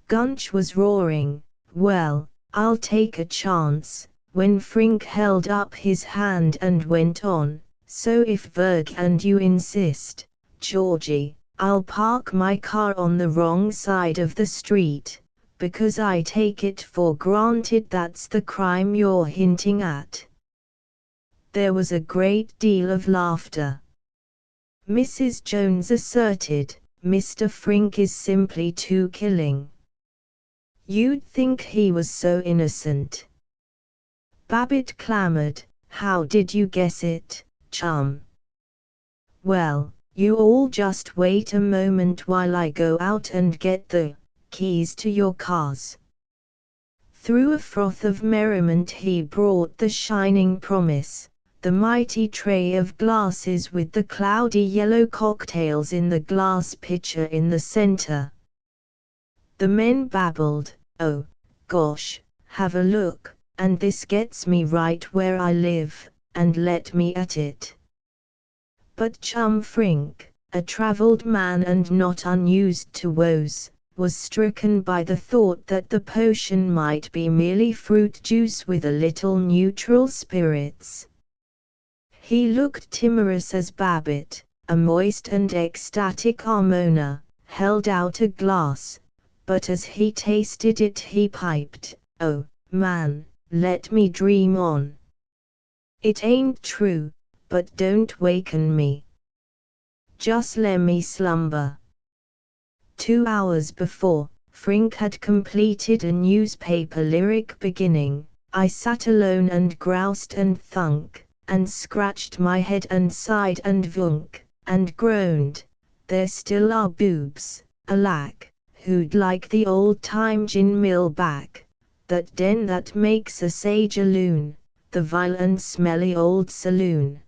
Gunch was roaring, "Well, I'll take a chance," when Frink held up his hand and went on, "So if Verg and you insist, Georgie, I'll park my car on the wrong side of the street, because I take it for granted that's the crime you're hinting at." There was a great deal of laughter. Mrs. Jones asserted, "Mr. Frink is simply too killing. You'd think he was so innocent." Babbitt clamored, "How did you guess it, chum?" "Well, you all just wait a moment while I go out and get the keys to your cars." Through a froth of merriment he brought the shining promise, the mighty tray of glasses with the cloudy yellow cocktails in the glass pitcher in the center. The men babbled, "Oh, gosh, have a look, and this gets me right where I live, and let me at it." But chum Frink, a traveled man and not unused to woes, was stricken by the thought that the potion might be merely fruit juice with a little neutral spirits. He looked timorous as Babbitt, a moist and ecstatic Armona, held out a glass, but as he tasted it he piped, "Oh, man, let me dream on. It ain't true, but don't waken me. Just lemme slumber." 2 hours before, Frink had completed a newspaper lyric beginning, "I sat alone and groused and thunk, and scratched my head and sighed and vunk, and groaned, there still are boobs, alack, who'd like the old-time gin mill back, that den that makes a sage a loon, the vile and smelly old saloon.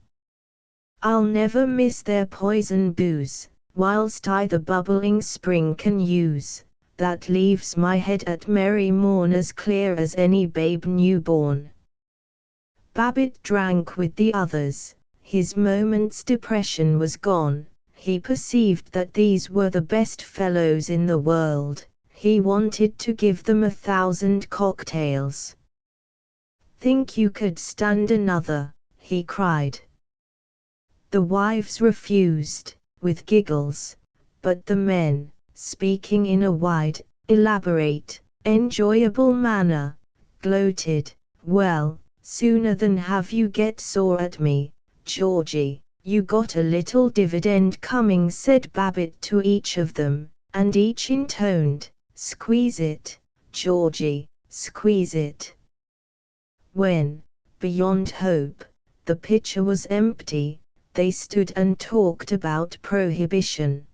I'll never miss their poison booze, whilst I the bubbling spring can use, that leaves my head at merry morn as clear as any babe newborn." Babbitt drank with the others. His moment's depression was gone. He perceived that these were the best fellows in the world. He wanted to give them 1,000 cocktails. "Think you could stand another?" he cried. The wives refused, with giggles, but the men, speaking in a wide, elaborate, enjoyable manner, gloated, "Well, sooner than have you get sore at me, Georgie, you got a little dividend coming," said Babbitt to each of them, and each intoned, "Squeeze it, Georgie, squeeze it." When, beyond hope, the pitcher was empty, they stood and talked about prohibition.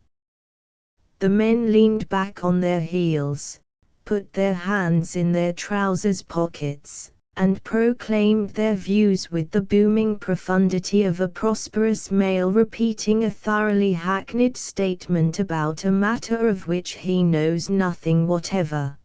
The men leaned back on their heels, put their hands in their trousers pockets, and proclaimed their views with the booming profundity of a prosperous male repeating a thoroughly hackneyed statement about a matter of which he knows nothing whatever.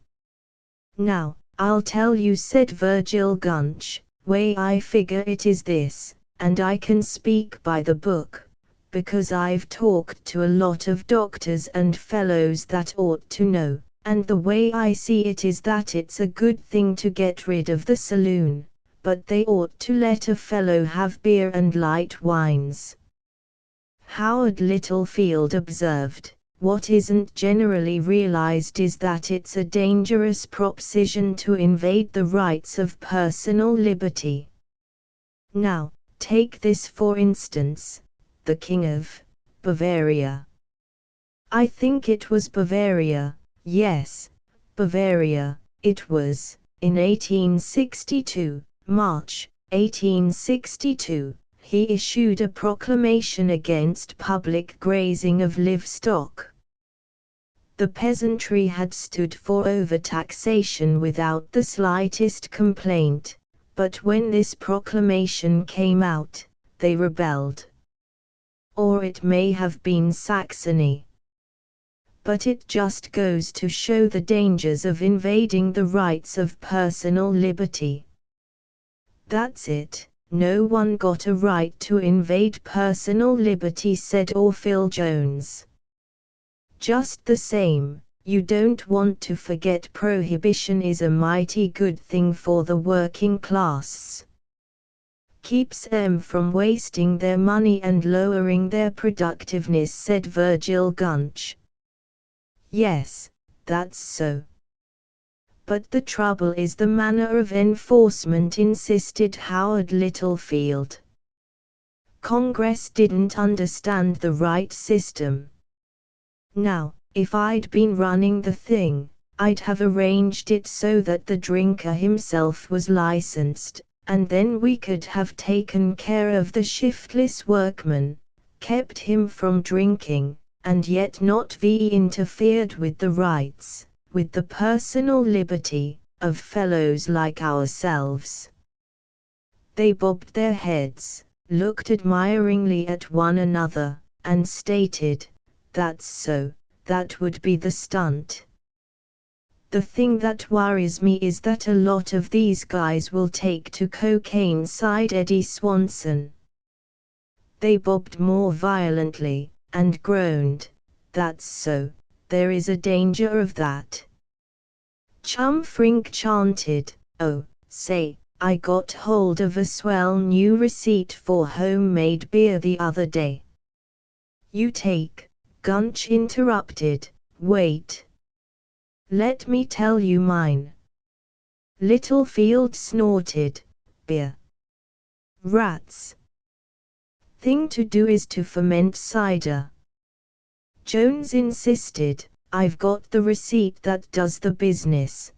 "Now, I'll tell you," said Virgil Gunch, "way I figure it is this, and I can speak by the book, because I've talked to a lot of doctors and fellows that ought to know. And the way I see it is that it's a good thing to get rid of the saloon, but they ought to let a fellow have beer and light wines." Howard Littlefield observed, "What isn't generally realized is that it's a dangerous proposition to invade the rights of personal liberty. Now, take this for instance, the King of Bavaria. I think it was Bavaria. Yes, Bavaria, it was, in 1862, March, 1862, he issued a proclamation against public grazing of livestock. The peasantry had stood for overtaxation without the slightest complaint, but when this proclamation came out, they rebelled. Or it may have been Saxony. but it just goes to show the dangers of invading the rights of personal liberty. That's it, no one got a right to invade personal liberty, said Orville Jones. Just the same, you don't want to forget prohibition is a mighty good thing for the working class. Keeps them from wasting their money and lowering their productiveness, said Virgil Gunch. Yes, that's so. But the trouble is the manner of enforcement, insisted Howard Littlefield. Congress didn't understand the right system. Now, if I'd been running the thing, I'd have arranged it so that the drinker himself was licensed, and then we could have taken care of the shiftless workman, kept him from drinking, and yet not interfered with the rights, with the personal liberty, of fellows like ourselves. They bobbed their heads, looked admiringly at one another, and stated, "That's so, that would be the stunt." The thing that worries me is that a lot of these guys will take to cocaine, sighed Eddie Swanson. They bobbed more violently, and groaned, "That's so, there is a danger of that." Chum Frink chanted, "Oh, say, I got hold of a swell new receipt for homemade beer the other day." "You take," Gunch interrupted, "wait. Let me tell you mine." Littlefield snorted, "Beer? Rats. Thing to do is to ferment cider." Jones insisted, "I've got the receipt that does the business."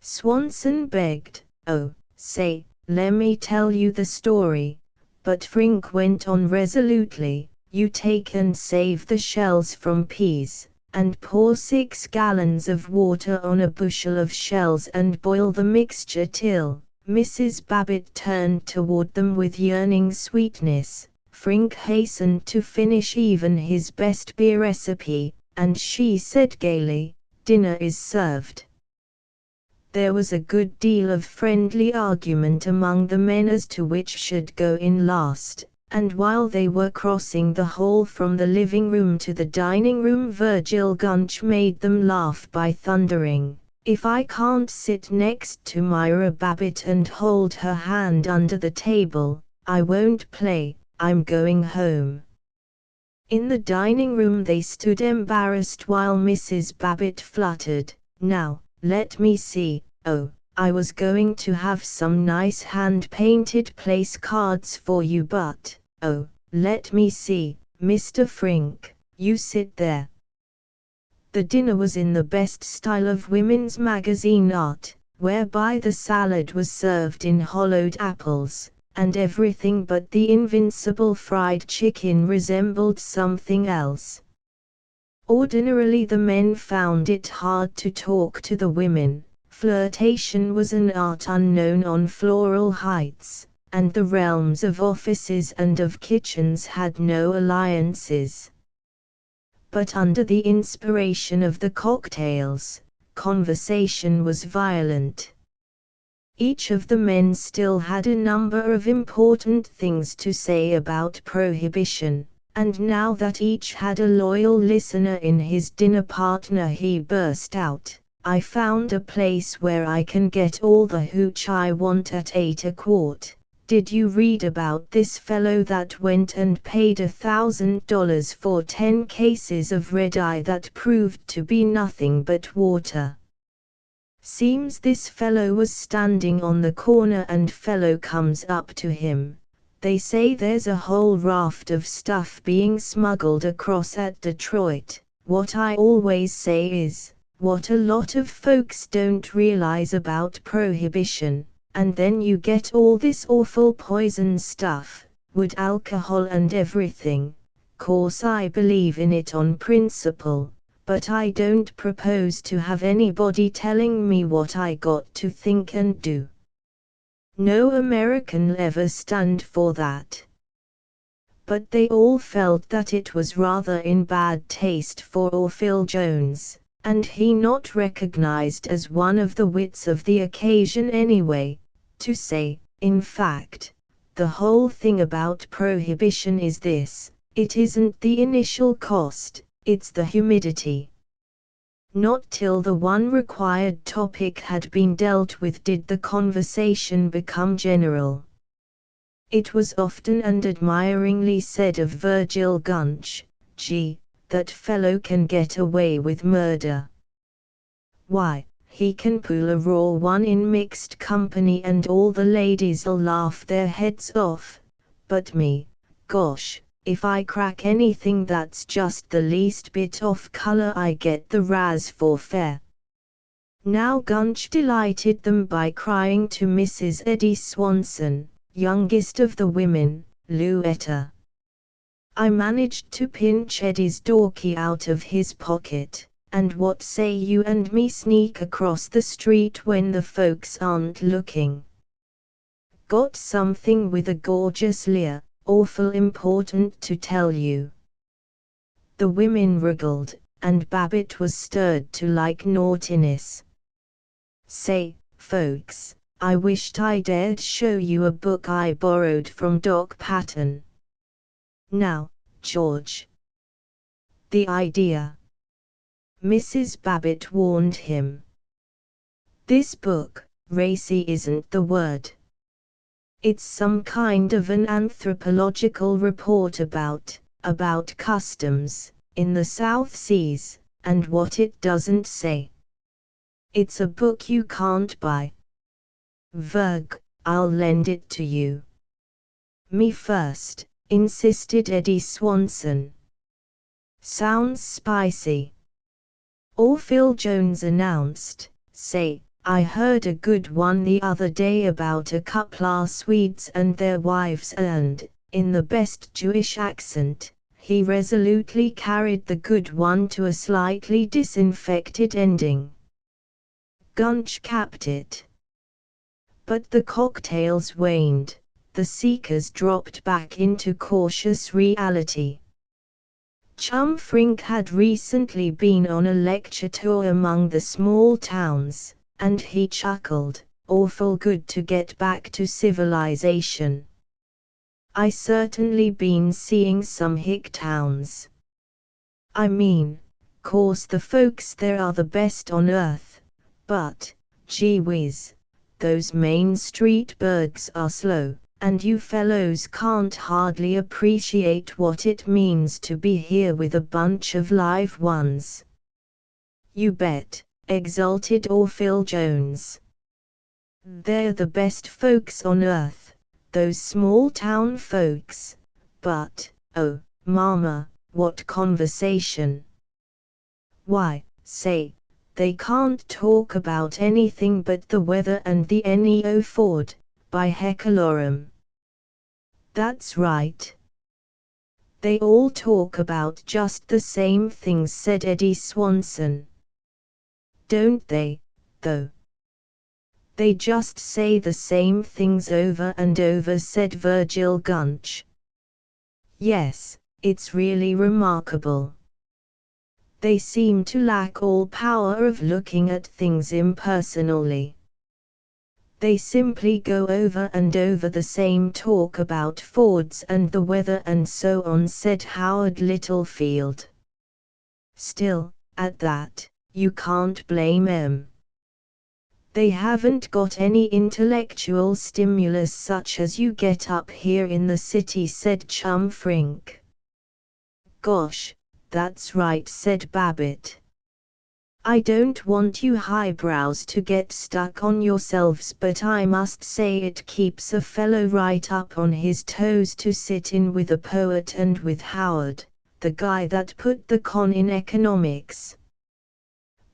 Swanson begged, "Oh, say, lemme tell you the story," but Frink went on resolutely, "You take and save the shells from peas, and pour 6 gallons of water on a bushel of shells and boil the mixture till..." Mrs. Babbitt turned toward them with yearning sweetness. Frink hastened to finish even his best beer recipe, and she said gaily, "Dinner is served." There was a good deal of friendly argument among the men as to which should go in last, and while they were crossing the hall from the living room to the dining room, Virgil Gunch made them laugh by thundering, "If I can't sit next to Myra Babbitt and hold her hand under the table, I won't play, I'm going home." In the dining room they stood embarrassed while Mrs. Babbitt fluttered, "Now, let me see, oh, I was going to have some nice hand-painted place cards for you, but, oh, let me see, Mr. Frink, you sit there." The dinner was in the best style of women's magazine art, whereby the salad was served in hollowed apples, and everything but the invincible fried chicken resembled something else. Ordinarily the men found it hard to talk to the women. Flirtation was an art unknown on Floral Heights, and the realms of offices and of kitchens had no alliances. But under the inspiration of the cocktails, conversation was violent. Each of the men still had a number of important things to say about prohibition, and now that each had a loyal listener in his dinner partner, he burst out, "I found a place where I can get all the hooch I want at 8 a quart. Did you read about this fellow that went and paid $1,000 for 10 cases of red-eye that proved to be nothing but water? Seems this fellow was standing on the corner and fellow comes up to him. They say there's a whole raft of stuff being smuggled across at Detroit. What I always say is, what a lot of folks don't realize about prohibition, and then you get all this awful poison stuff, wood alcohol and everything. Course I believe in it on principle, but I don't propose to have anybody telling me what I got to think and do. No American'll ever stand for that." but they all felt that it was rather in bad taste for Orville Jones, and he not recognized as one of the wits of the occasion anyway, to say, in fact, the whole thing about prohibition is this: it isn't the initial cost, it's the humidity. Not till the one required topic had been dealt with did the conversation become general. It was often and admiringly said of Virgil Gunch, "Gee, that fellow can get away with murder. Why, he can pull a raw one in mixed company and all the ladies'll laugh their heads off, but me, gosh, if I crack anything that's just the least bit off color I get the razz for fair." Now Gunch delighted them by crying to Mrs. Eddie Swanson, youngest of the women, "Louetta, I managed to pinch Eddie's door-key out of his pocket, and what say you and me sneak across the street when the folks aren't looking? Got something with a gorgeous leer, awful important to tell you." The women wriggled, and Babbitt was stirred to like naughtiness. "Say, folks, I wished I dared show you a book I borrowed from Doc Patton. Now, George." "The idea," Mrs. Babbitt warned him. "This book, racy isn't the word. It's some kind of an anthropological report about customs, in the South Seas, and what it doesn't say. It's a book you can't buy. Virg, I'll lend it to you." "Me first," insisted Eddie Swanson. "Sounds spicy." Orville Jones announced, "Say, I heard a good one the other day about a couple Swedes and their wives and, in the best Jewish accent, he resolutely carried the good one to a slightly disinfected ending." Gunch capped it. But the cocktails waned, the seekers dropped back into cautious reality. Chum Frink had recently been on a lecture tour among the small towns, and he chuckled, "Awful good to get back to civilization. I certainly been seeing some hick towns. I mean, course the folks there are the best on earth, but, gee whiz, those Main Street burgs are slow, and you fellows can't hardly appreciate what it means to be here with a bunch of live ones." "You bet," exulted Orville Jones. "They're the best folks on earth, those small town folks, but, oh, mama, what conversation! Why, say, they can't talk about anything but the weather and the Neo Ford, by heckalorum." "That's right. They all talk about just the same things," said Eddie Swanson. "Don't they, though? They just say the same things over and over," said Virgil Gunch. "Yes, it's really remarkable. They seem to lack all power of looking at things impersonally. They simply go over and over the same talk about Fords and the weather and so on," said Howard Littlefield. "Still, at that, you can't blame 'em. They haven't got any intellectual stimulus such as you get up here in the city," said Chum Frink. "Gosh, that's right," said Babbitt. "I don't want you highbrows to get stuck on yourselves, but I must say it keeps a fellow right up on his toes to sit in with a poet and with Howard, the guy that put the con in economics.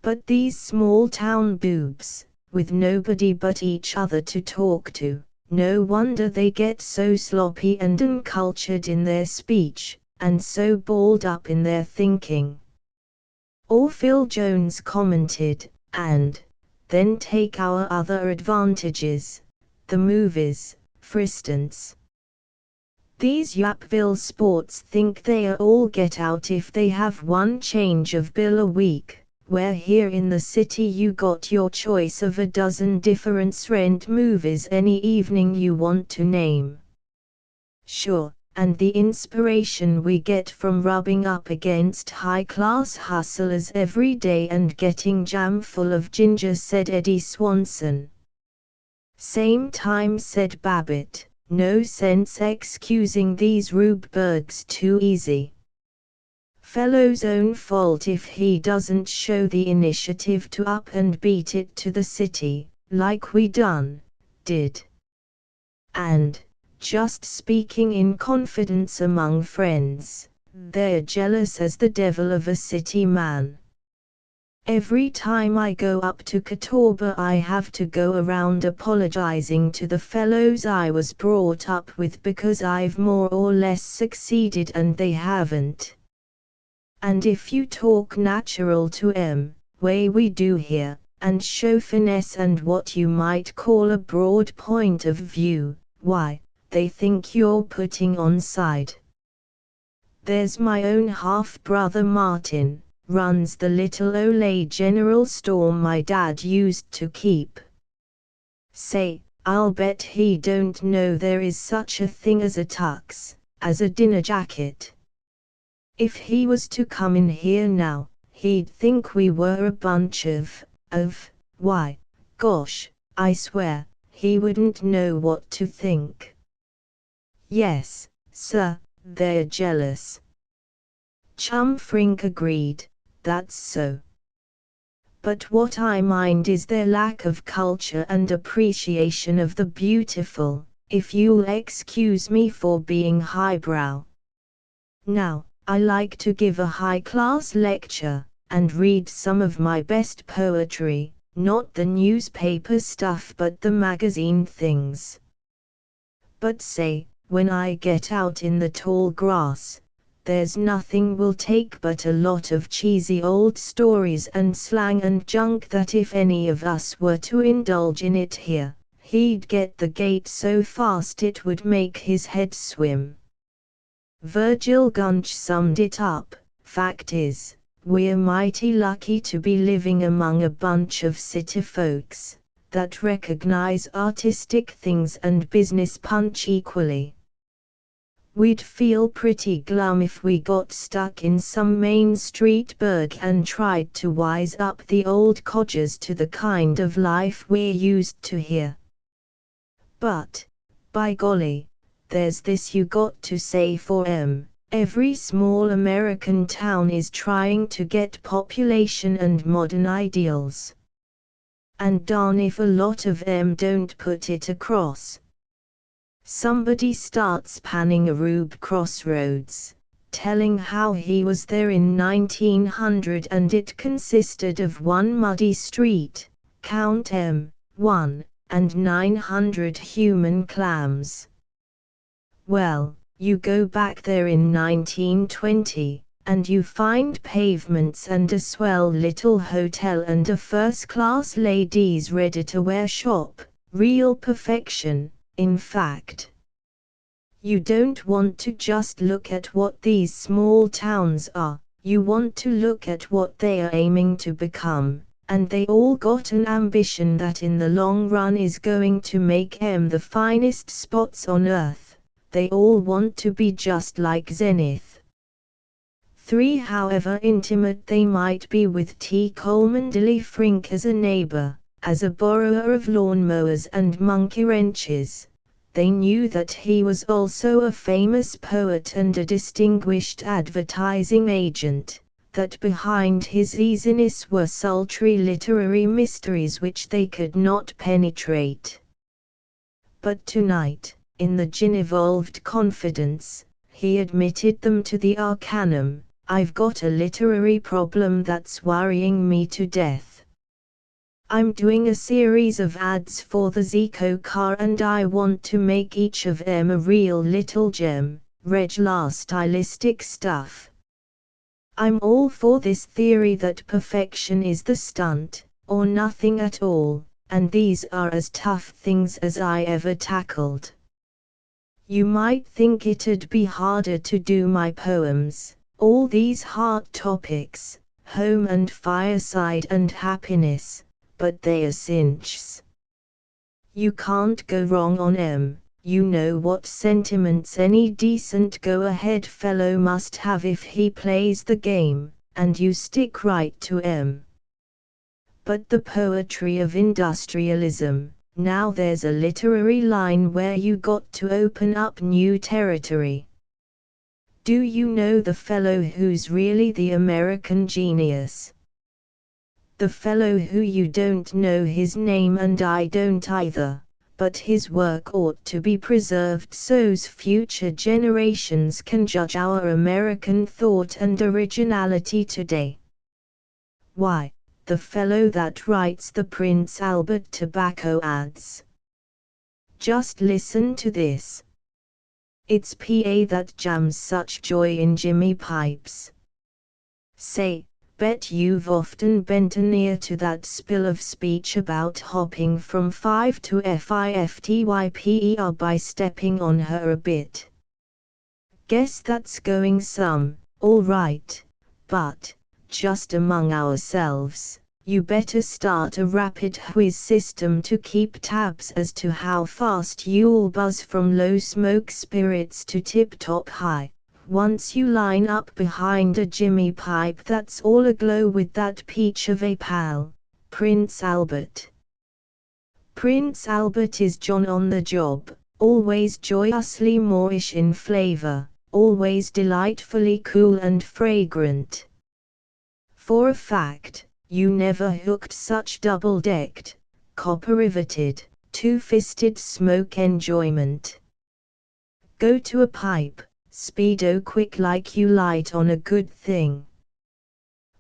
But these small town boobs, with nobody but each other to talk to, no wonder they get so sloppy and uncultured in their speech, and so balled up in their thinking." Orville Jones commented, "And then take our other advantages, the movies, for instance. These Yapville sports think they are all get out if they have one change of bill a week, where here in the city you got your choice of a dozen different rent movies any evening you want to name. Sure, and the inspiration we get from rubbing up against high-class hustlers every day and getting jam full of ginger, said Eddie Swanson. Same time, said Babbitt, no sense excusing these rubebergs too easy. Fellow's own fault if he doesn't show the initiative to up and beat it to the city, like we did. And, just speaking in confidence among friends, they're jealous as the devil of a city man. Every time I go up to Catawba I have to go around apologizing to the fellows I was brought up with because I've more or less succeeded and they haven't. And if you talk natural to 'em, way we do here, and show finesse and what you might call a broad point of view, why, they think you're putting on side. There's my own half-brother Martin, runs the little Olay general store my dad used to keep. Say, I'll bet he don't know there is such a thing as a tux, as a dinner jacket. If he was to come in here now, he'd think we were a bunch of, why, gosh, I swear, he wouldn't know what to think. Yes, sir, they're jealous. Chum Frink agreed, that's so. But what I mind is their lack of culture and appreciation of the beautiful, if you'll excuse me for being highbrow. Now, I like to give a high-class lecture, and read some of my best poetry, not the newspaper stuff but the magazine things. But say, when I get out in the tall grass, there's nothing will take but a lot of cheesy old stories and slang and junk that if any of us were to indulge in it here, he'd get the gate so fast it would make his head swim. Virgil Gunch summed it up, fact is, we're mighty lucky to be living among a bunch of city folks that recognize artistic things and business punch equally. We'd feel pretty glum if we got stuck in some Main Street burg and tried to wise up the old codgers to the kind of life we're used to here. But, by golly, there's this you got to say for 'em, every small American town is trying to get population and modern ideals. And darn if a lot of 'em don't put it across. Somebody starts panning a Rube Crossroads, telling how he was there in 1900 and it consisted of one muddy street, count 'em, one, and 900 human clams. Well, you go back there in 1920, and you find pavements and a swell little hotel and a first-class ladies' ready-to-wear shop, real perfection. In fact, you don't want to just look at what these small towns are, you want to look at what they are aiming to become, and they all got an ambition that in the long run is going to make 'em the finest spots on earth. They all want to be just like Zenith. 3. However intimate they might be with T. Coleman Dilly Frink as a neighbor, as a borrower of lawnmowers and monkey wrenches, they knew that he was also a famous poet and a distinguished advertising agent, that behind his easiness were sultry literary mysteries which they could not penetrate. But tonight, in the gin-evolved confidence, he admitted them to the arcanum. I've got a literary problem that's worrying me to death. I'm doing a series of ads for the Zico car and I want to make each of 'em a real little gem, regular stylistic stuff. I'm all for this theory that perfection is the stunt, or nothing at all, and these are as tough things as I ever tackled. You might think it'd be harder to do my poems, all these hard topics, home and fireside and happiness, but they're cinches. You can't go wrong on 'em. You know what sentiments any decent go-ahead fellow must have if he plays the game, and you stick right to 'em. But the poetry of industrialism, now there's a literary line where you got to open up new territory. Do you know the fellow who's really the American genius? The fellow who you don't know his name and I don't either, but his work ought to be preserved so's future generations can judge our American thought and originality today. Why, the fellow that writes the Prince Albert tobacco ads. Just listen to this. It's PA that jams such joy in Jimmy pipes. Say, bet you've often bent an ear to that spill of speech about hopping from 5 to FIFTYPER by stepping on her a bit. Guess that's going some, all right, but, just among ourselves, you better start a rapid whiz system to keep tabs as to how fast you'll buzz from low smoke spirits to tip-top high, once you line up behind a Jimmy pipe that's all aglow with that peach of a pal, Prince Albert. Prince Albert is John on the job, always joyously Moorish in flavor, always delightfully cool and fragrant. For a fact, you never hooked such double-decked, copper-riveted, two-fisted smoke enjoyment. Go to a pipe, speedo quick like you light on a good thing.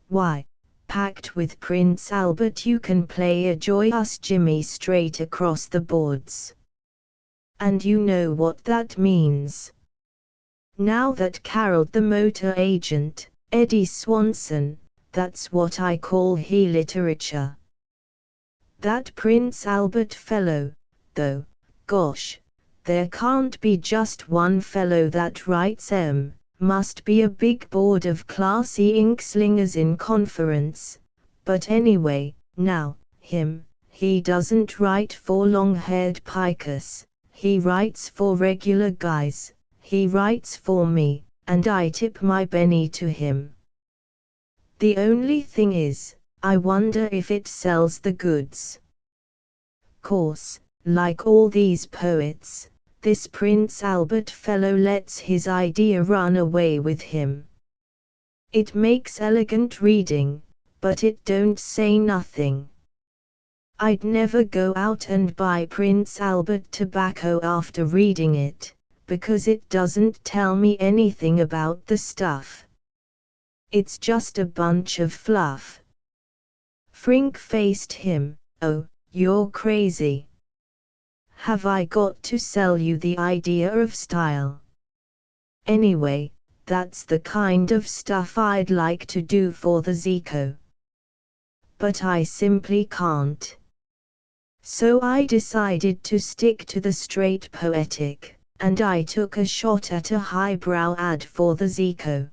Why, packed with Prince Albert you can play a joyous Jimmy straight across the boards. And you know what that means. Now that Carol the motor agent, Eddie Swanson, that's what I call he literature. That Prince Albert fellow, though, gosh, there can't be just one fellow that writes must be a big board of classy inkslingers in conference, but anyway, now, he doesn't write for long-haired pikers, he writes for regular guys, he writes for me, and I tip my penny to him. The only thing is, I wonder if it sells the goods. Course, like all these poets, this Prince Albert fellow lets his idea run away with him. It makes elegant reading, but it don't say nothing. I'd never go out and buy Prince Albert tobacco after reading it, because it doesn't tell me anything about the stuff. It's just a bunch of fluff. Frink faced him. Oh, you're crazy. Have I got to sell you the idea of style? Anyway, that's the kind of stuff I'd like to do for the Zico. But I simply can't. So I decided to stick to the straight poetic, and I took a shot at a highbrow ad for the Zico.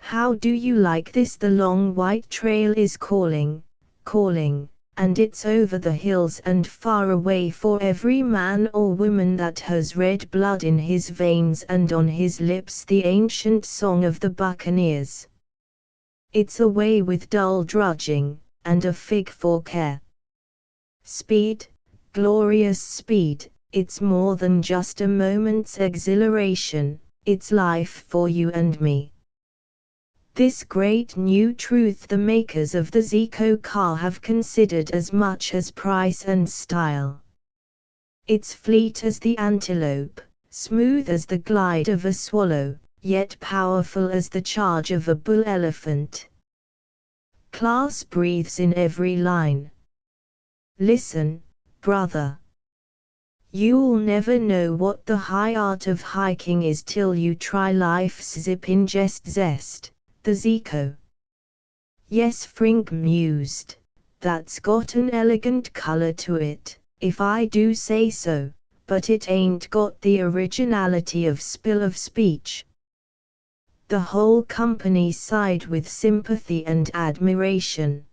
How do you like this? The long white trail is calling, and it's over the hills and far away for every man or woman that has red blood in his veins and on his lips the ancient song of the buccaneers. It's away with dull drudging, and a fig for care. Speed, glorious speed, it's more than just a moment's exhilaration, it's life for you and me. This great new truth the makers of the Zico car have considered as much as price and style. It's fleet as the antelope, smooth as the glide of a swallow, yet powerful as the charge of a bull elephant. Class breathes in every line. Listen, brother. You'll never know what the high art of hiking is till you try life's zip-ingest zest, the Zico. Yes, Frink mused, that's got an elegant color to it, if I do say so, but it ain't got the originality of spill of speech. The whole company sighed with sympathy and admiration.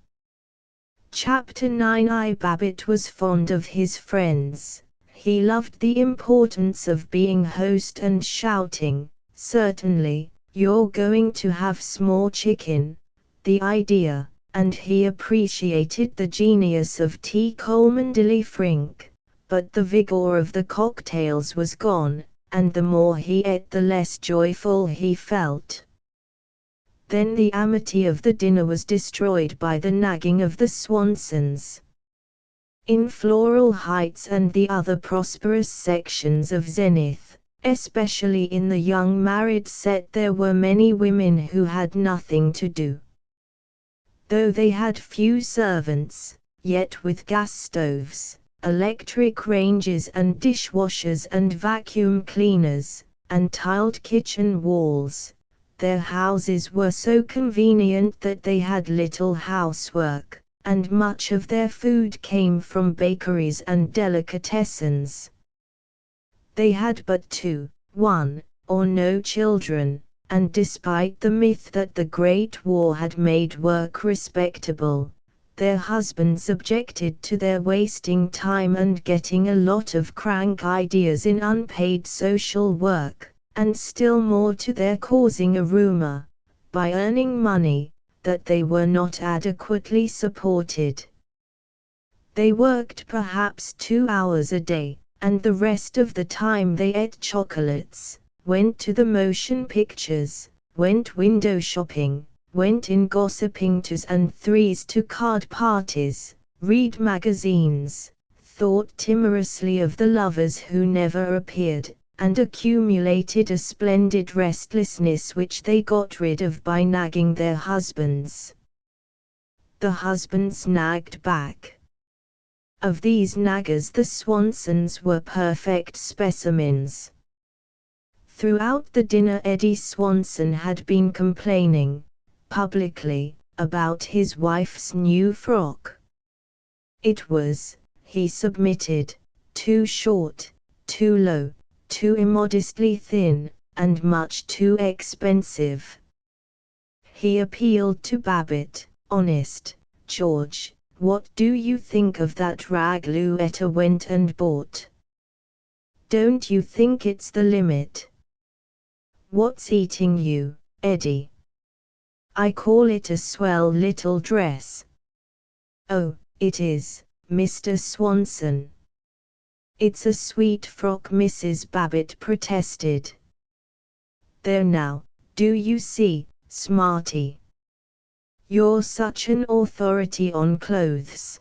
Chapter 9. Babbitt was fond of his friends. He loved the importance of being host and shouting, "Certainly, you're going to have small chicken," the idea, and he appreciated the genius of T. Coleman Dilly Frink, but the vigor of the cocktails was gone, and the more he ate the less joyful he felt. Then the amity of the dinner was destroyed by the nagging of the Swansons. In Floral Heights and the other prosperous sections of Zenith, especially in the young married set, there were many women who had nothing to do. Though they had few servants, yet with gas stoves, electric ranges and dishwashers and vacuum cleaners, and tiled kitchen walls, their houses were so convenient that they had little housework, and much of their food came from bakeries and delicatessens. They had but one, or no children, and despite the myth that the Great War had made work respectable, their husbands objected to their wasting time and getting a lot of crank ideas in unpaid social work, and still more to their causing a rumor, by earning money, that they were not adequately supported. They worked perhaps 2 hours a day, and the rest of the time they ate chocolates, went to the motion pictures, went window shopping, went in gossiping 2s and 3s to card parties, read magazines, thought timorously of the lovers who never appeared, and accumulated a splendid restlessness which they got rid of by nagging their husbands. The husbands nagged back. Of these naggers the Swansons were perfect specimens. Throughout the dinner Eddie Swanson had been complaining, publicly, about his wife's new frock. It was, he submitted, too short, too low, too immodestly thin, and much too expensive. He appealed to Babbitt. "Honest, George, what do you think of that rag Louetta went and bought? Don't you think it's the limit?" "What's eating you, Eddie?" "I call it a swell little dress." "Oh, it is, Mr. Swanson." "It's a sweet frock," Mrs. Babbitt protested. "There now, do you see, smarty? You're such an authority on clothes."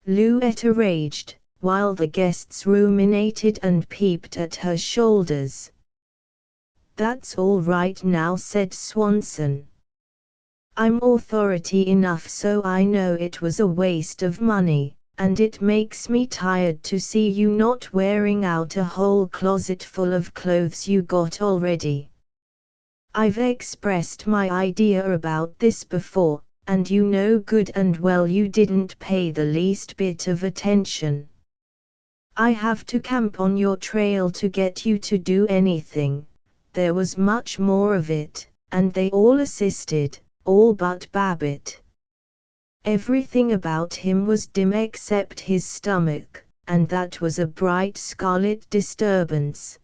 Louetta raged, while the guests ruminated and peeped at her shoulders. "That's all right now," said Swanson. "I'm authority enough so I know it was a waste of money, and it makes me tired to see you not wearing out a whole closet full of clothes you got already. I've expressed my idea about this before, and you know good and well you didn't pay the least bit of attention. I have to camp on your trail to get you to do anything." There was much more of it, and they all assisted, all but Babbitt. Everything about him was dim except his stomach, and that was a bright scarlet disturbance.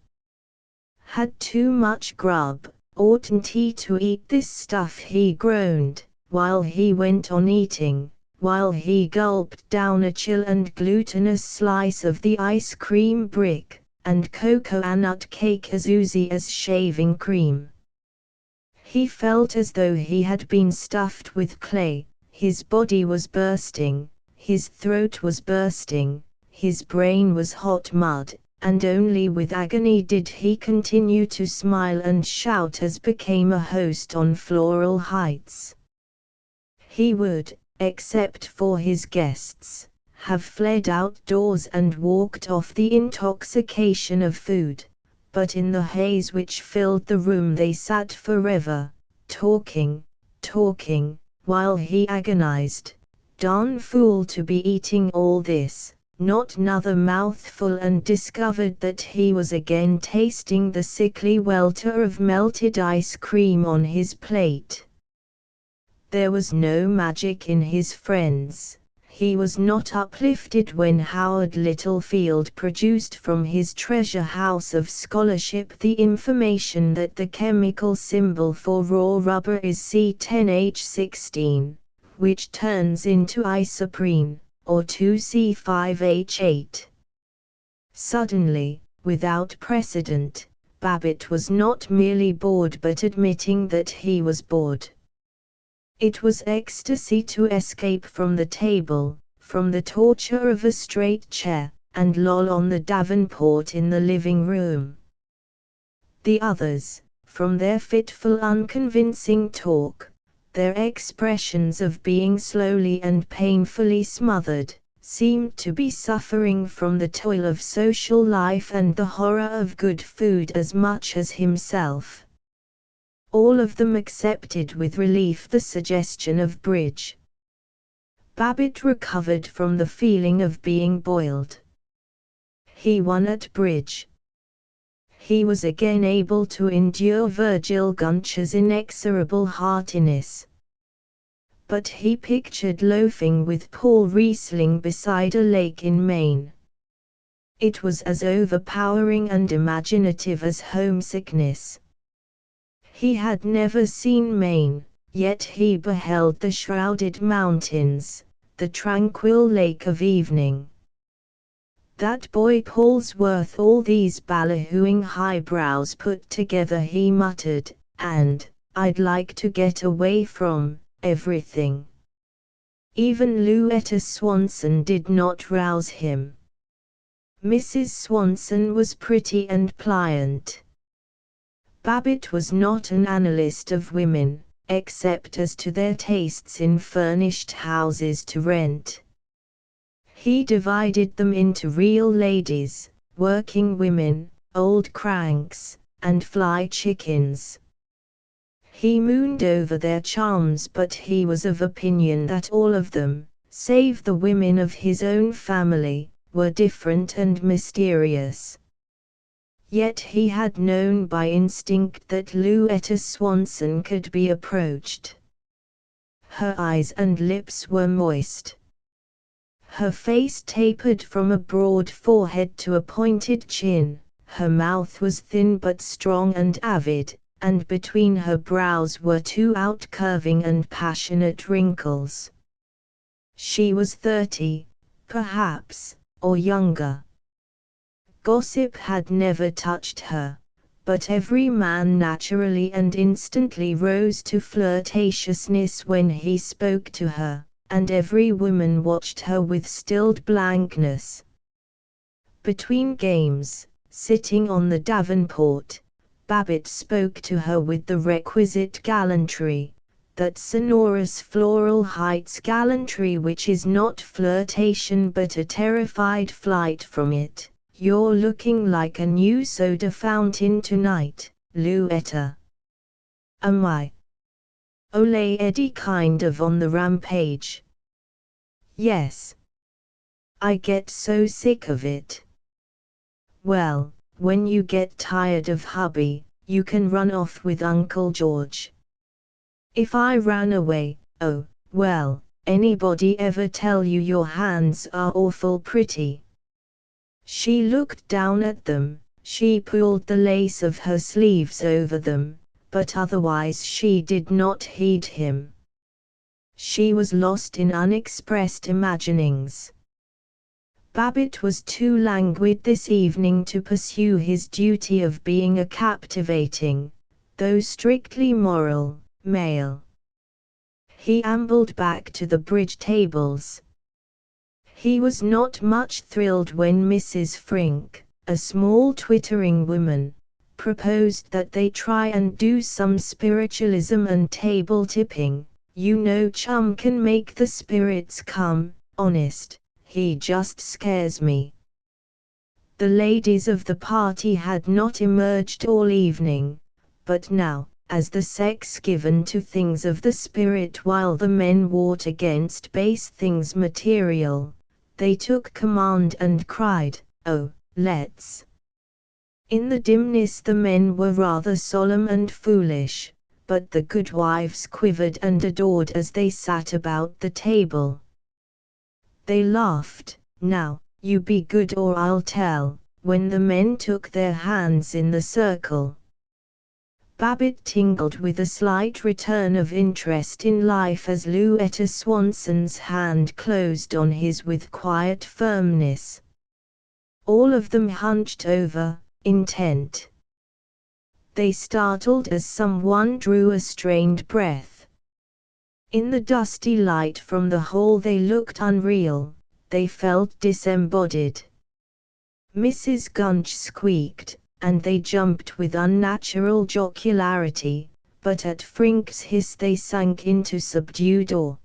"Had too much grub, oughtn't he to eat this stuff?" he groaned, while he went on eating, while he gulped down a chill and glutinous slice of the ice cream brick, and cocoa nut cake as oozy as shaving cream. He felt as though he had been stuffed with clay. His body was bursting, his throat was bursting, his brain was hot mud, and only with agony did he continue to smile and shout as became a host on Floral Heights. He would, except for his guests, have fled outdoors and walked off the intoxication of food, but in the haze which filled the room they sat forever, talking, while he agonized. "Darn fool to be eating all this, not another mouthful, and discovered that he was again tasting the sickly welter of melted ice cream on his plate. There was no magic in his friends. He was not uplifted when Howard Littlefield produced from his treasure house of scholarship the information that the chemical symbol for raw rubber is C10H16, which turns into isoprene, or 2C5H8. Suddenly, without precedent, Babbitt was not merely bored but admitting that he was bored. It was ecstasy to escape from the table, from the torture of a straight chair, and loll on the davenport in the living room. The others, from their fitful unconvincing talk, their expressions of being slowly and painfully smothered, seemed to be suffering from the toil of social life and the horror of good food as much as himself. All of them accepted with relief the suggestion of bridge. Babbitt recovered from the feeling of being boiled. He won at bridge. He was again able to endure Virgil Gunch's inexorable heartiness. But he pictured loafing with Paul Riesling beside a lake in Maine. It was as overpowering and imaginative as homesickness. He had never seen Maine, yet he beheld the shrouded mountains, the tranquil lake of evening. That boy Paul's worth all these ballyhooing highbrows put together, he muttered, and I'd like to get away from everything. Even Louetta Swanson did not rouse him. Mrs. Swanson was pretty and pliant. Babbitt was not an analyst of women, except as to their tastes in furnished houses to rent. He divided them into real ladies, working women, old cranks, and fly chickens. He mooned over their charms, but he was of opinion that all of them, save the women of his own family, were different and mysterious. Yet he had known by instinct that Louetta Swanson could be approached. Her eyes and lips were moist. Her face tapered from a broad forehead to a pointed chin, her mouth was thin but strong and avid, and between her brows were two out-curving and passionate wrinkles. She was 30, perhaps, or younger. Gossip had never touched her, but every man naturally and instantly rose to flirtatiousness when he spoke to her, and every woman watched her with stilled blankness. Between games, sitting on the davenport, Babbitt spoke to her with the requisite gallantry, that sonorous Floral Heights gallantry which is not flirtation but a terrified flight from it. "You're looking like a new soda fountain tonight, Louetta." "Am I? Ole Eddie kind of on the rampage?" "Yes. I get so sick of it." "Well, when you get tired of hubby, you can run off with Uncle George." "If I ran away, oh, well, anybody ever tell you your hands are awful pretty?" She looked down at them, she pulled the lace of her sleeves over them, but otherwise she did not heed him. She was lost in unexpressed imaginings. Babbitt was too languid this evening to pursue his duty of being a captivating, though strictly moral, male. He ambled back to the bridge tables. He was not much thrilled when Mrs. Frink, a small twittering woman, proposed that they try and do some spiritualism and table tipping. "You know chum can make the spirits come, honest, he just scares me." The ladies of the party had not emerged all evening, but now, as the sex given to things of the spirit while the men warred against base things material, They took command and cried, "Oh, let's!" In the dimness the men were rather solemn and foolish, but the goodwives quivered and adored as they sat about the table. They laughed, "Now, you be good or I'll tell," when the men took their hands in the circle. Babbitt tingled with a slight return of interest in life as Louetta Swanson's hand closed on his with quiet firmness. All of them hunched over, intent. They startled as someone drew a strained breath. In the dusty light from the hall they looked unreal, they felt disembodied. Mrs. Gunch squeaked, and they jumped with unnatural jocularity, but at Frink's hiss they sank into subdued awe.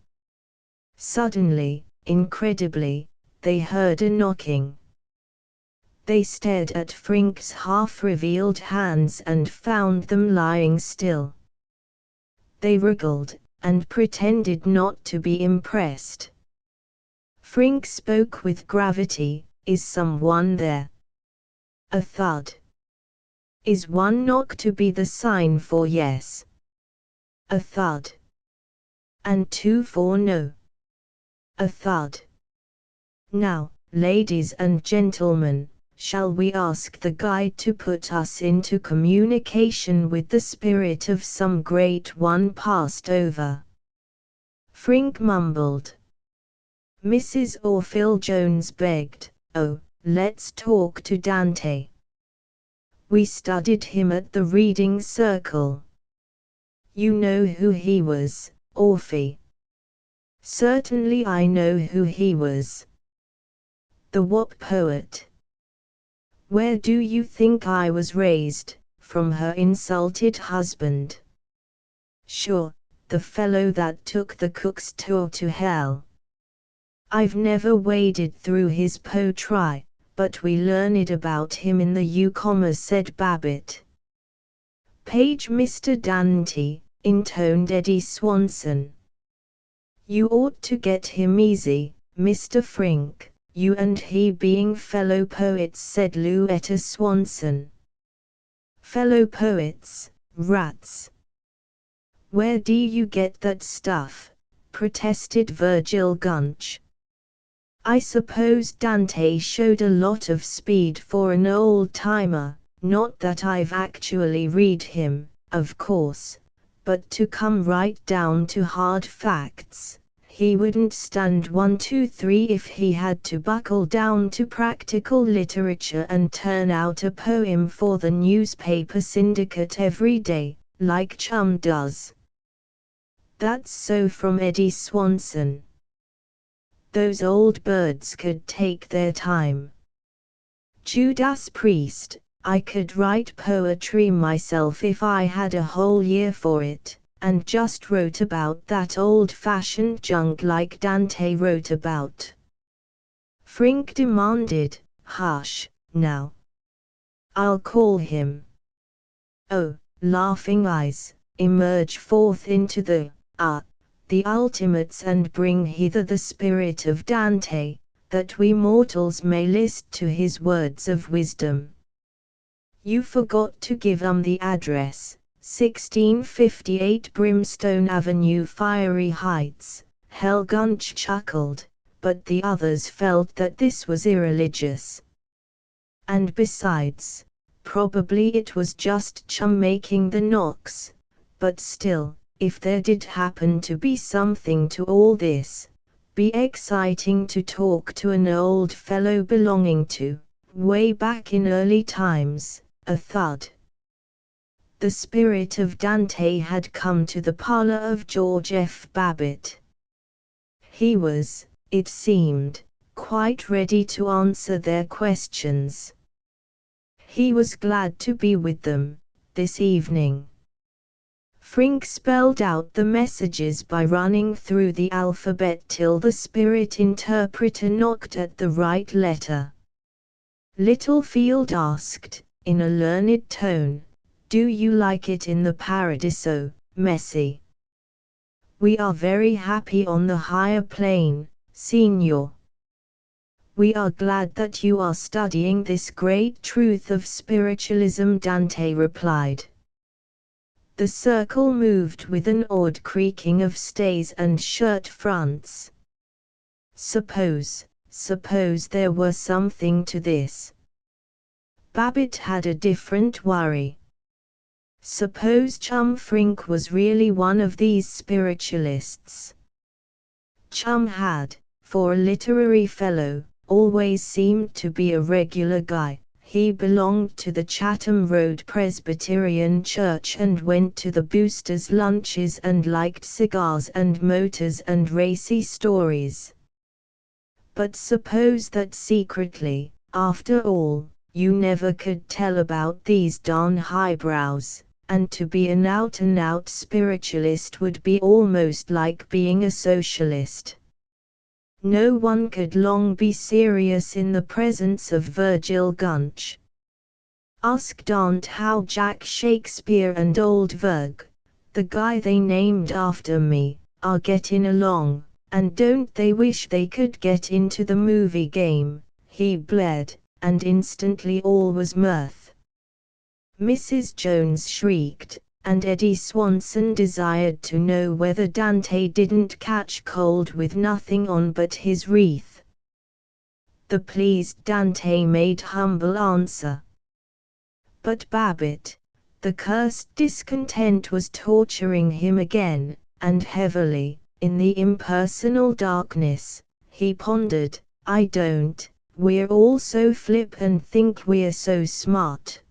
Suddenly, incredibly, they heard a knocking. They stared at Frink's half-revealed hands and found them lying still. They wriggled, and pretended not to be impressed. Frink spoke with gravity, "Is someone there?" A thud. "Is one knock to be the sign for yes?" A thud. "And two for no?" A thud. "Now, ladies and gentlemen, shall we ask the guide to put us into communication with the spirit of some great one passed over?" Frink mumbled. Mrs. Orville Jones begged, "Oh, let's talk to Dante. We studied him at the reading circle. You know who he was, Orphy?" "Certainly I know who he was." "The what poet?" "Where do you think I was raised?" "From her insulted husband." "Sure, the fellow that took the cook's tour to hell." "I've never waded through his poetry, but we learned about him in the U-comma," said Babbitt. "Page Mr. Dante," intoned Eddie Swanson. "You ought to get him easy, Mr. Frink, you and he being fellow poets," said Louetta Swanson. "Fellow poets, rats. Where do you get that stuff?" protested Virgil Gunch. "I suppose Dante showed a lot of speed for an old-timer, not that I've actually read him, of course, but to come right down to hard facts, he wouldn't stand 1 2 3 if he had to buckle down to practical literature and turn out a poem for the newspaper syndicate every day, like Chum does." "That's so," from Eddie Swanson. "Those old birds could take their time." Judas Priest, "I could write poetry myself if I had a whole year for it, and just wrote about that old-fashioned junk like Dante wrote about." Frink demanded, "Hush, now. I'll call him." "Oh, laughing eyes, emerge forth into the ultimates and bring hither the spirit of Dante, that we mortals may list to his words of wisdom." "You forgot to give the address, 1658 Brimstone Avenue, Fiery Heights." Hell, Gunch chuckled, but the others felt that this was irreligious. "And besides, probably it was just Chum making the knocks, but still, if there did happen to be something to all this, be exciting to talk to an old fellow belonging to, way back in early times." A thud. The spirit of Dante had come to the parlor of George F. Babbitt. He was, it seemed, quite ready to answer their questions. He was glad to be with them, this evening. Frink spelled out the messages by running through the alphabet till the spirit interpreter knocked at the right letter. Littlefield asked, in a learned tone, "Do you like it in the Paradiso, Messi?" "We are very happy on the higher plane, Signor." We are glad that you are studying this great truth of spiritualism, Dante replied. The circle moved with an odd creaking of stays and shirt fronts. Suppose there were something to this. Babbitt had a different worry. Suppose Chum Frink was really one of these spiritualists. Chum had, for a literary fellow, always seemed to be a regular guy. He belonged to the Chatham Road Presbyterian Church and went to the boosters' lunches and liked cigars and motors and racy stories. But suppose that secretly, after all, you never could tell about these darn highbrows, and to be an out-and-out spiritualist would be almost like being a socialist. No one could long be serious in the presence of Virgil Gunch. Ask Dant how Jack Shakespeare and old Virg, the guy they named after me, are getting along, and don't they wish they could get into the movie game, he bled, and instantly all was mirth. Mrs. Jones shrieked, and Eddie Swanson desired to know whether Dante didn't catch cold with nothing on but his wreath. The pleased Dante made humble answer. But Babbitt, the cursed discontent was torturing him again, and heavily, in the impersonal darkness, he pondered, I don't, we're all so flip and think we're so smart.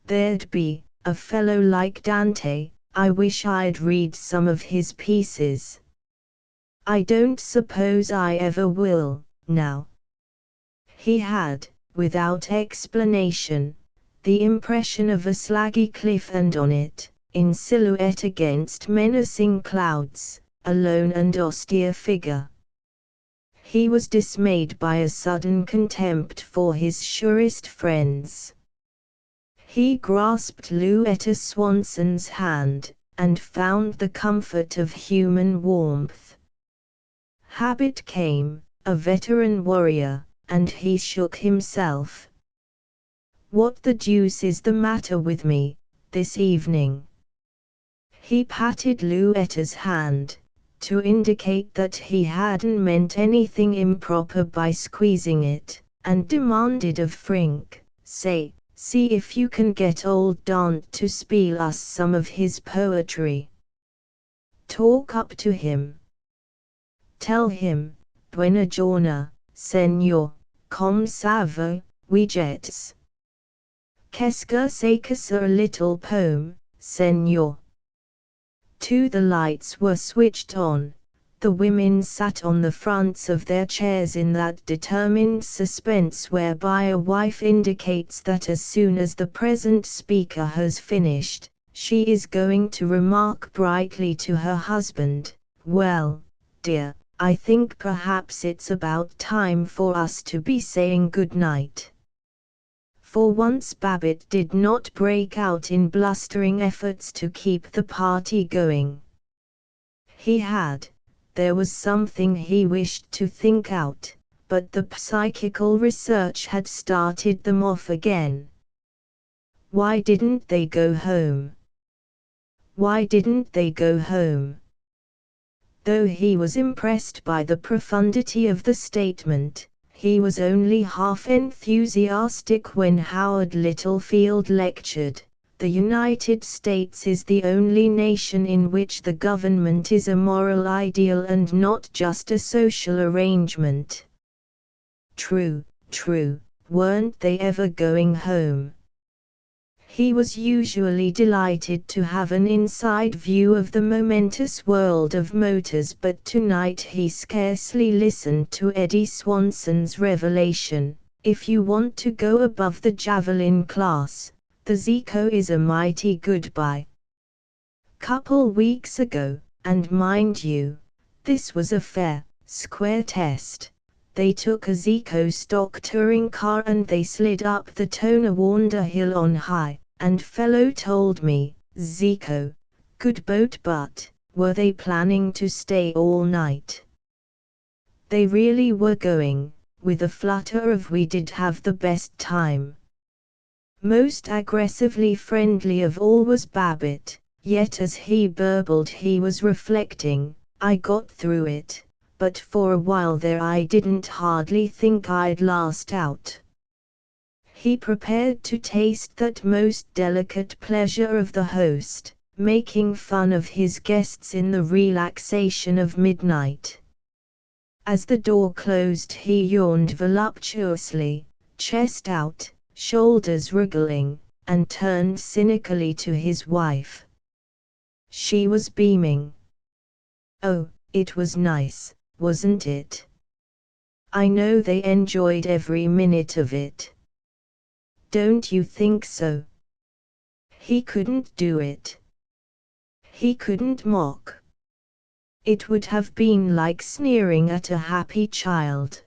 There'd be a fellow like Dante, I wish I'd read some of his pieces. I don't suppose I ever will, now. He had, without explanation, the impression of a slaggy cliff and on it, in silhouette against menacing clouds, a lone and austere figure. He was dismayed by a sudden contempt for his surest friends. He grasped Louetta Swanson's hand, and found the comfort of human warmth. Habit came, a veteran warrior, and he shook himself. What the deuce is the matter with me, this evening? He patted Louetta's hand, to indicate that he hadn't meant anything improper by squeezing it, and demanded of Frink, see if you can get old Dant to spiel us some of his poetry. Talk up to him. Tell him, buona giorno, senor, come savo, we jets. Qu'est-ce que c'est a little poem, senor? Two the lights were switched on. The women sat on the fronts of their chairs in that determined suspense whereby a wife indicates that as soon as the present speaker has finished, she is going to remark brightly to her husband, well, dear, I think perhaps it's about time for us to be saying good night. For once Babbitt did not break out in blustering efforts to keep the party going. There was something he wished to think out, but the psychical research had started them off again. Why didn't they go home? Why didn't they go home? Though he was impressed by the profundity of the statement, he was only half enthusiastic when Howard Littlefield lectured, "The United States is the only nation in which the government is a moral ideal and not just a social arrangement." True, weren't they ever going home? He was usually delighted to have an inside view of the momentous world of motors, but tonight he scarcely listened to Eddie Swanson's revelation, "If you want to go above the javelin class, the Zico is a mighty good buy." Couple weeks ago, and mind you, this was a fair, square test. They took a Zico stock touring car and they slid up the Tonawanda Hill on high, and fellow told me, Zico, good boat, but were they planning to stay all night? They really were going, with a flutter of "We did have the best time." Most aggressively friendly of all was Babbitt, yet as he burbled he was reflecting, "I got through it, but for a while there I didn't hardly think I'd last out." He prepared to taste that most delicate pleasure of the host, making fun of his guests in the relaxation of midnight. As the door closed he yawned voluptuously, chest out, shoulders wriggling, and turned cynically to his wife. She was beaming. "Oh, it was nice, wasn't it? I know they enjoyed every minute of it. Don't you think so?" He couldn't do it. He couldn't mock. It would have been like sneering at a happy child.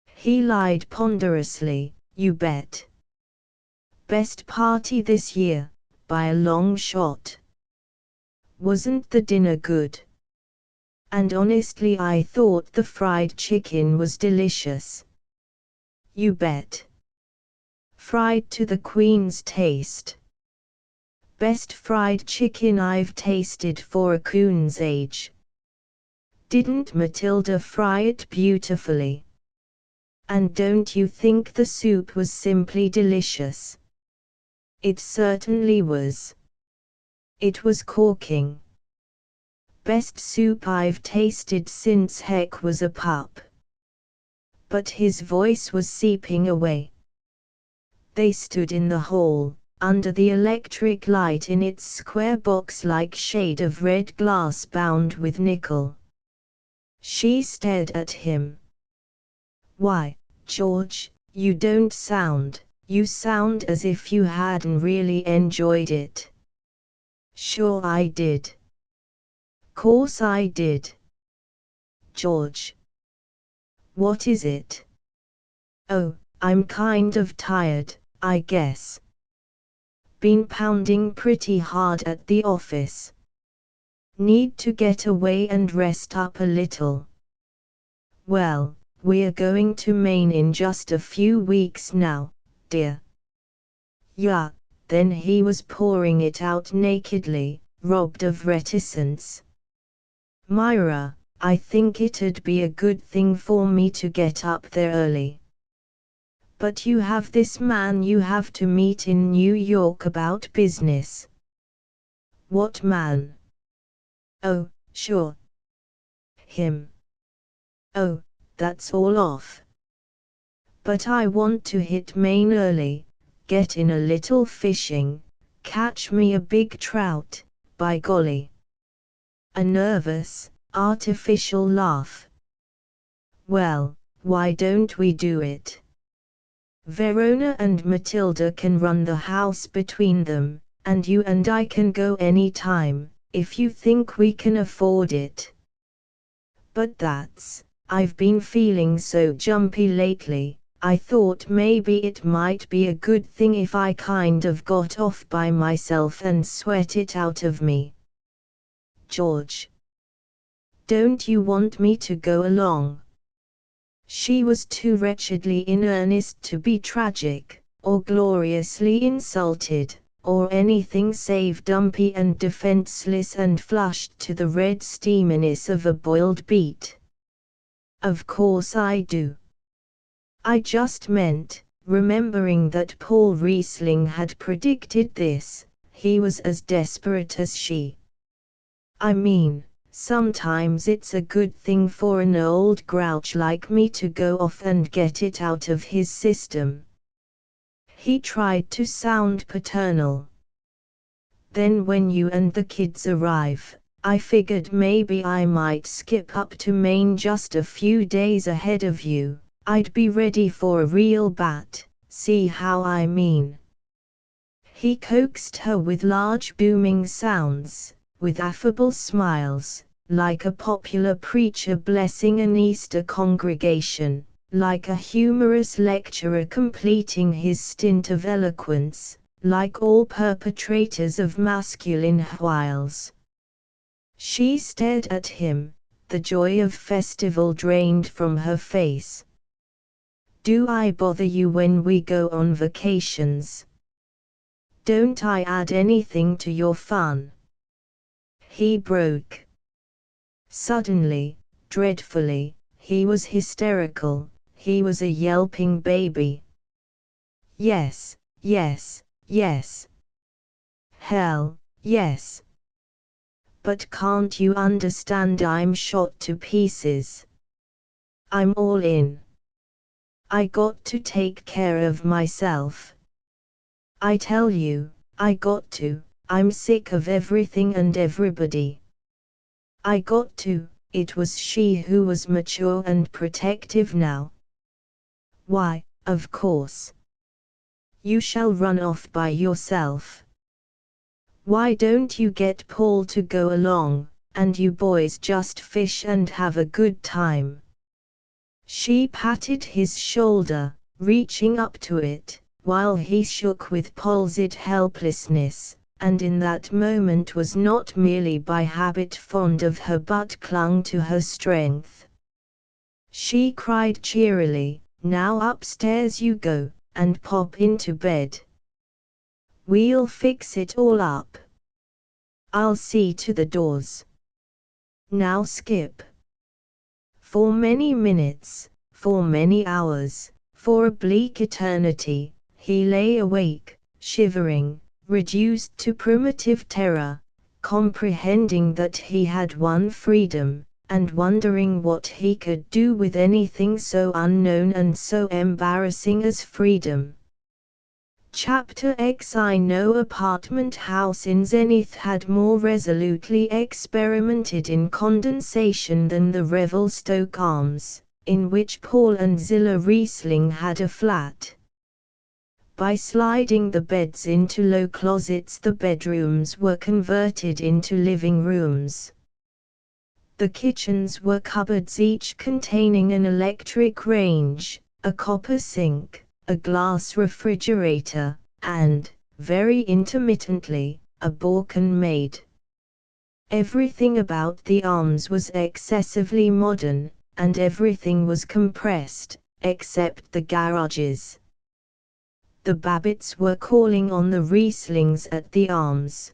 He lied ponderously, "You bet. Best party this year, by a long shot. Wasn't the dinner good? And honestly I thought the fried chicken was delicious." "You bet. Fried to the Queen's taste. Best fried chicken I've tasted for a coon's age. Didn't Matilda fry it beautifully? And don't you think the soup was simply delicious?" "It certainly was. It was corking. Best soup I've tasted since Heck was a pup." But his voice was seeping away. They stood in the hall, under the electric light in its square box-like shade of red glass bound with nickel. She stared at him. "Why, George, you sound as if you hadn't really enjoyed it." "Sure I did. Course I did." "George." "What is it?" "Oh, I'm kind of tired, I guess. Been pounding pretty hard at the office. Need to get away and rest up a little." "Well, we're going to Maine in just a few weeks now, dear." "Yeah." Then he was pouring it out nakedly, robbed of reticence. "Myra, I think it'd be a good thing for me to get up there early. But you have this man you have to meet in New York about business." "What man?" "Oh, sure. Him." "Oh, that's all off. But I want to hit Maine early, get in a little fishing, catch me a big trout, by golly." A nervous, artificial laugh. "Well, why don't we do it? Verona and Matilda can run the house between them, and you and I can go any time, if you think we can afford it." "But I've been feeling so jumpy lately, I thought maybe it might be a good thing if I kind of got off by myself and sweat it out of me." "George. Don't you want me to go along?" She was too wretchedly in earnest to be tragic, or gloriously insulted, or anything save dumpy and defenseless and flushed to the red steaminess of a boiled beet. "Of course I do. I just meant," remembering that Paul Riesling had predicted this, he was as desperate as she. "I mean, sometimes it's a good thing for an old grouch like me to go off and get it out of his system." He tried to sound paternal. "Then when you and the kids arrive, I figured maybe I might skip up to Maine just a few days ahead of you. I'd be ready for a real bat, see how I mean?" He coaxed her with large booming sounds, with affable smiles, like a popular preacher blessing an Easter congregation, like a humorous lecturer completing his stint of eloquence, like all perpetrators of masculine wiles. She stared at him, the joy of festival drained from her face. Do I bother you when we go on vacations? Don't I add anything to your fun? He broke. Suddenly, dreadfully, he was hysterical, he was a yelping baby. Yes, yes, yes. Hell, yes. But can't you understand I'm shot to pieces? I'm all in. I got to take care of myself. I tell you, I got to, I'm sick of everything and everybody. I got to. It was she who was mature and protective now. Why, of course. You shall run off by yourself. Why don't you get Paul to go along, and you boys just fish and have a good time? She patted his shoulder, reaching up to it, while he shook with palsied helplessness, and in that moment was not merely by habit fond of her but clung to her strength. She cried cheerily, "Now upstairs you go, and pop into bed. We'll fix it all up. I'll see to the doors. Now skip." For many minutes, for many hours, for a bleak eternity, he lay awake, shivering, reduced to primitive terror, comprehending that he had won freedom, and wondering what he could do with anything so unknown and so embarrassing as freedom. Chapter X. I know apartment house in Zenith had more resolutely experimented in condensation than the Revelstoke Arms, in which Paul and Zilla Riesling had a flat. By sliding the beds into low closets, the bedrooms were converted into living rooms. The kitchens were cupboards, each containing an electric range, a copper sink, a glass refrigerator, and, very intermittently, a Balkan maid. Everything about the Arms was excessively modern, and everything was compressed, except the garages. The Babbitts were calling on the Rieslings at the Arms.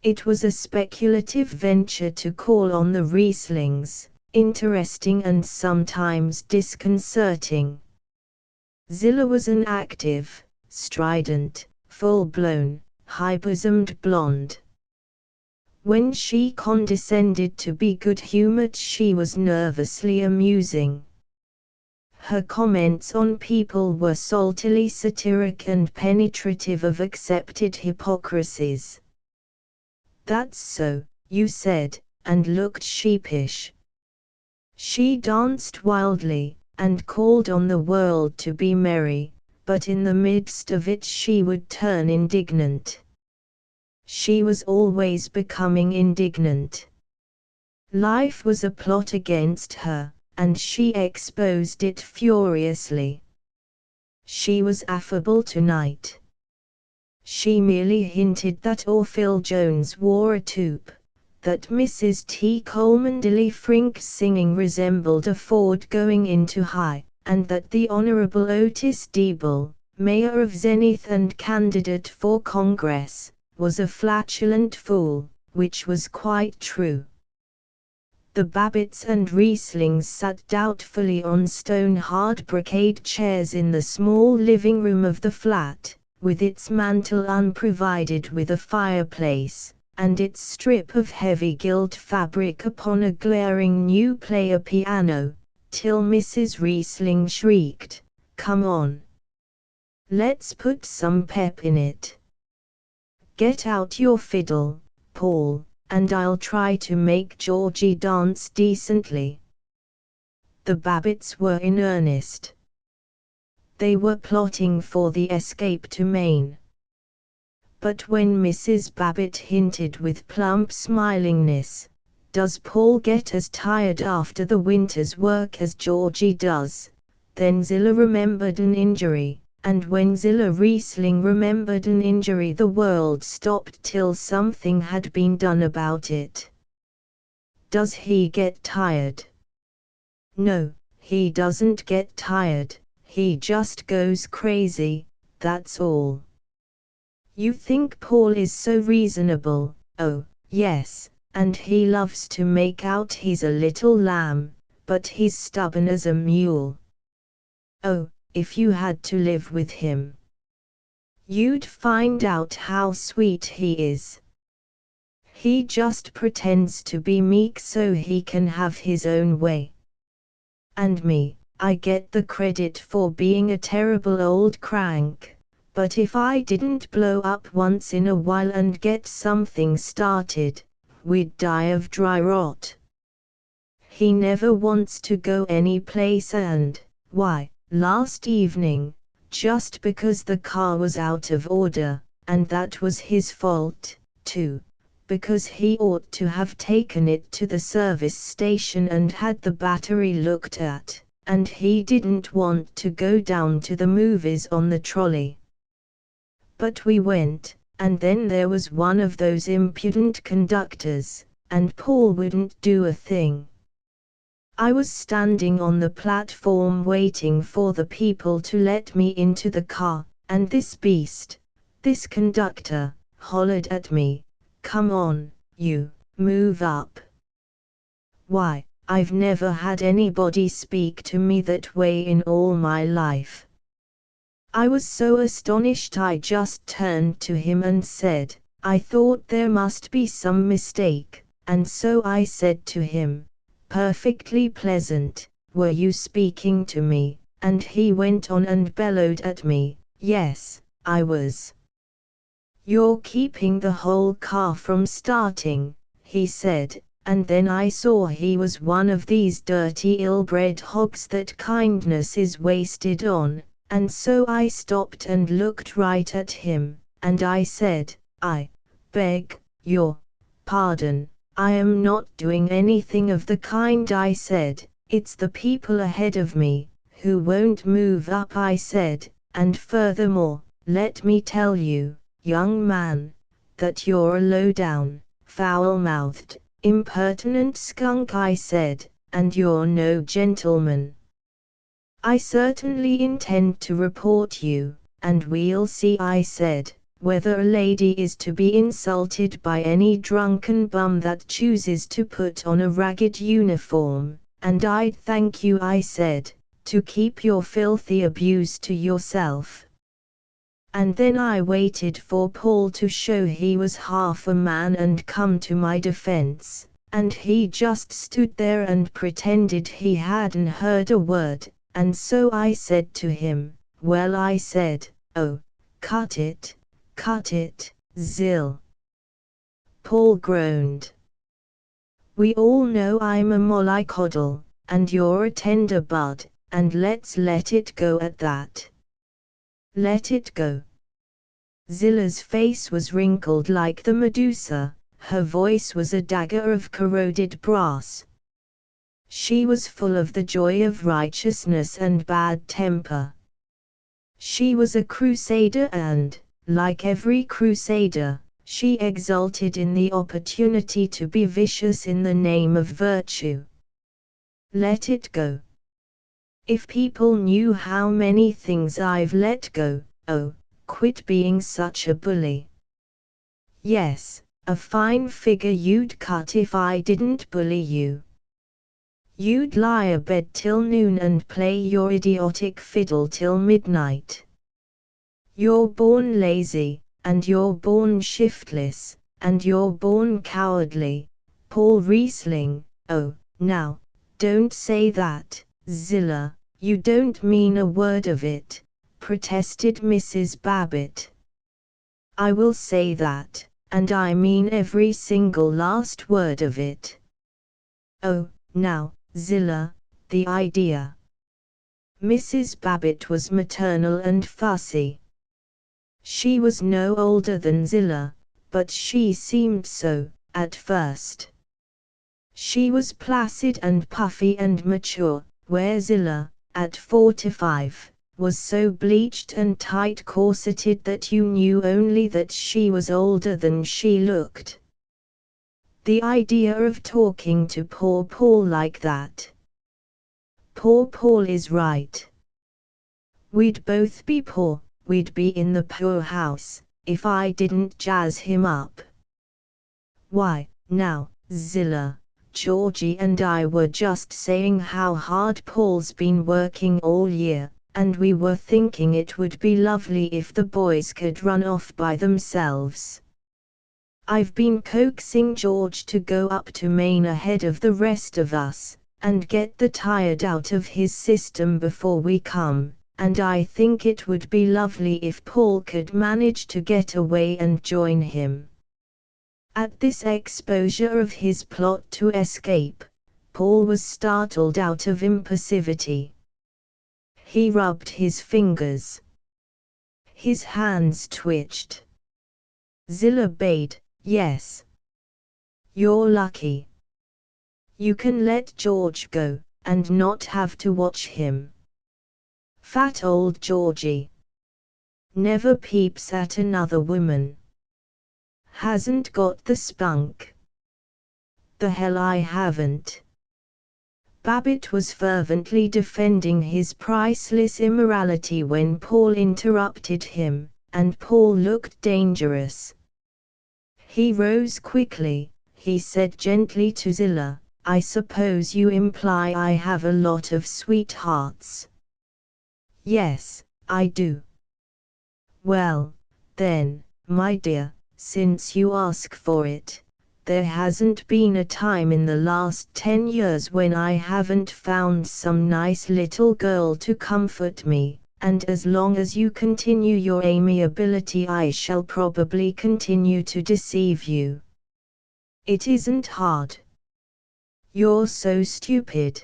It was a speculative venture to call on the Rieslings, interesting and sometimes disconcerting. Zilla was an active, strident, full-blown, high-bosomed blonde. When she condescended to be good-humored, she was nervously amusing. Her comments on people were saltily satiric and penetrative of accepted hypocrisies. "That's so," you said, and looked sheepish. She danced wildly, and called on the world to be merry, but in the midst of it she would turn indignant. She was always becoming indignant. Life was a plot against her, and she exposed it furiously. She was affable tonight. She merely hinted that Orville Jones wore a toque, that Mrs. T. Coleman Frink's singing resembled a Ford going into high, and that the Honorable Otis Diebel, mayor of Zenith and candidate for Congress, was a flatulent fool, which was quite true. The Babbitts and Rieslings sat doubtfully on stone-hard brocade chairs in the small living room of the flat, with its mantel unprovided with a fireplace, and its strip of heavy gilt fabric upon a glaring new player piano, till Mrs. Riesling shrieked, "Come on! Let's put some pep in it. Get out your fiddle, Paul, and I'll try to make Georgie dance decently." The Babbitts were in earnest. They were plotting for the escape to Maine. But when Mrs. Babbitt hinted with plump smilingness, "Does Paul get as tired after the winter's work as Georgie does?" then Zilla remembered an injury, and when Zilla Riesling remembered an injury, the world stopped till something had been done about it. "Does he get tired?" "No, he doesn't get tired. he just goes crazy, that's all. You think Paul is so reasonable, oh, yes, and he loves to make out he's a little lamb, but he's stubborn as a mule. Oh, if you had to live with him, you'd find out how sweet he is. He just pretends to be meek so he can have his own way. And me, I get the credit for being a terrible old crank, but if I didn't blow up once in a while and get something started, we'd die of dry rot. He never wants to go any place and, why, last evening, just because the car was out of order, and that was his fault, too, because he ought to have taken it to the service station and had the battery looked at, and he didn't want to go down to the movies on the trolley. But we went, and then there was one of those impudent conductors, and Paul wouldn't do a thing. I was standing on the platform waiting for the people to let me into the car, and this beast, this conductor, hollered at me, "Come on, you, move up." Why, I've never had anybody speak to me that way in all my life. I was so astonished I just turned to him and said, I thought there must be some mistake, and so I said to him, perfectly pleasant, "Were you speaking to me?" And he went on and bellowed at me, "Yes, I was." "You're keeping the whole car from starting," he said, and then I saw he was one of these dirty ill-bred hogs that kindness is wasted on, and so I stopped and looked right at him, and I said, "I beg your pardon. I am not doing anything of the kind," I said. "It's the people ahead of me, who won't move up," I said, "and furthermore, let me tell you, young man, that you're a low-down, foul-mouthed, impertinent skunk," I said, "and you're no gentleman. I certainly intend to report you, and we'll see," I said, "whether a lady is to be insulted by any drunken bum that chooses to put on a ragged uniform, and I'd thank you," I said, "to keep your filthy abuse to yourself." And then I waited for Paul to show he was half a man and come to my defense, and he just stood there and pretended he hadn't heard a word, and so I said to him, "Well," I said, "oh, cut it, Zill." Paul groaned. "We all know I'm a mollycoddle, and you're a tender bud, and let's let it go at that." Let it go. Zilla's face was wrinkled like the Medusa, her voice was a dagger of corroded brass. She was full of the joy of righteousness and bad temper. She was a crusader and, like every crusader, she exulted in the opportunity to be vicious in the name of virtue. Let it go. If people knew how many things I've let go, oh, quit being such a bully. Yes, a fine figure you'd cut if I didn't bully you. You'd lie abed till noon and play your idiotic fiddle till midnight. You're born lazy, and you're born shiftless, and you're born cowardly, Paul Riesling. "Oh, now, don't say that, Zilla, you don't mean a word of it," protested Mrs. Babbitt. "I will say that, and I mean every single last word of it." "Oh, now, Zilla, the idea." Mrs. Babbitt was maternal and fussy. She was no older than Zilla, but she seemed so, at first. She was placid and puffy and mature, where Zilla, at 45, was so bleached and tight-corseted that you knew only that she was older than she looked. The idea of talking to poor Paul like that. Poor Paul is right. We'd both be poor, we'd be in the poorhouse, if I didn't jazz him up. Why, now, Zilla, Georgie and I were just saying how hard Paul's been working all year, and we were thinking it would be lovely if the boys could run off by themselves. I've been coaxing George to go up to Maine ahead of the rest of us, and get the tired out of his system before we come, and I think it would be lovely if Paul could manage to get away and join him. At this exposure of his plot to escape, Paul was startled out of impassivity. He rubbed his fingers. His hands twitched. Zilla bayed, "Yes. You're lucky. You can let George go, and not have to watch him. Fat old Georgie. Never peeps at another woman. Hasn't got the spunk." "The hell I haven't." Babbitt was fervently defending his priceless immorality when Paul interrupted him, and Paul looked dangerous. He rose quickly. He said gently to Zilla, "I suppose you imply I have a lot of sweethearts." "Yes, I do." "Well, then, my dear, since you ask for it, there hasn't been a time in the last 10 years when I haven't found some nice little girl to comfort me, and as long as you continue your amiability I shall probably continue to deceive you. It isn't hard. You're so stupid."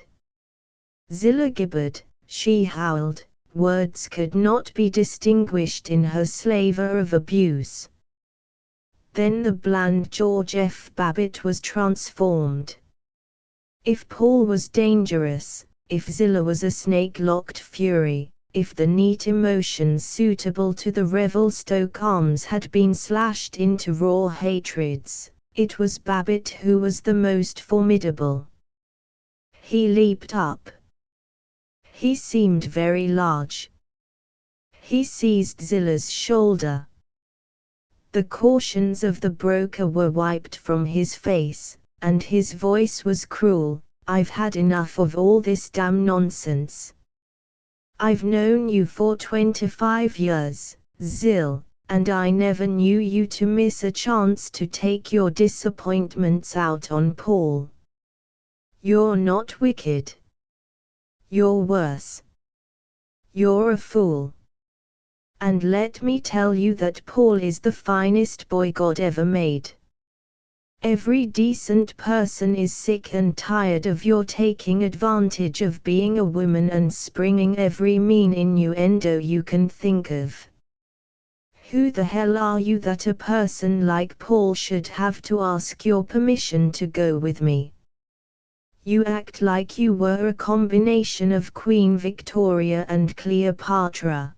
Zilla gibbered, she howled, words could not be distinguished in her slaver of abuse. Then the bland George F. Babbitt was transformed. If Paul was dangerous, if Zilla was a snake-locked fury, if the neat emotions suitable to the Revelstoke arms had been slashed into raw hatreds, it was Babbitt who was the most formidable. He leaped up. He seemed very large. He seized Zilla's shoulder. The cautions of the broker were wiped from his face, and his voice was cruel. "I've had enough of all this damn nonsense. I've known you for 25 years, Zill, and I never knew you to miss a chance to take your disappointments out on Paul. You're not wicked. You're worse. You're a fool. And let me tell you that Paul is the finest boy God ever made. Every decent person is sick and tired of your taking advantage of being a woman and springing every mean innuendo you can think of. Who the hell are you that a person like Paul should have to ask your permission to go with me? You act like you were a combination of Queen Victoria and Cleopatra.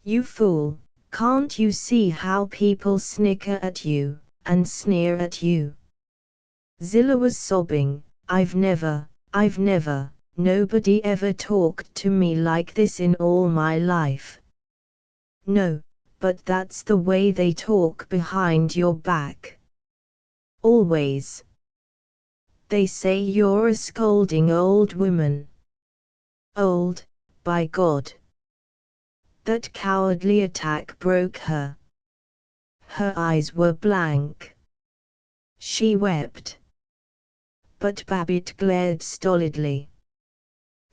You fool, can't you see how people snicker at you, and sneer at you?" Zilla was sobbing, I've never, nobody ever talked to me like this in all my life." "No, but that's the way they talk behind your back. Always. They say you're a scolding old woman." "Old, by God." That cowardly attack broke her. Her eyes were blank. She wept. But Babbitt glared stolidly.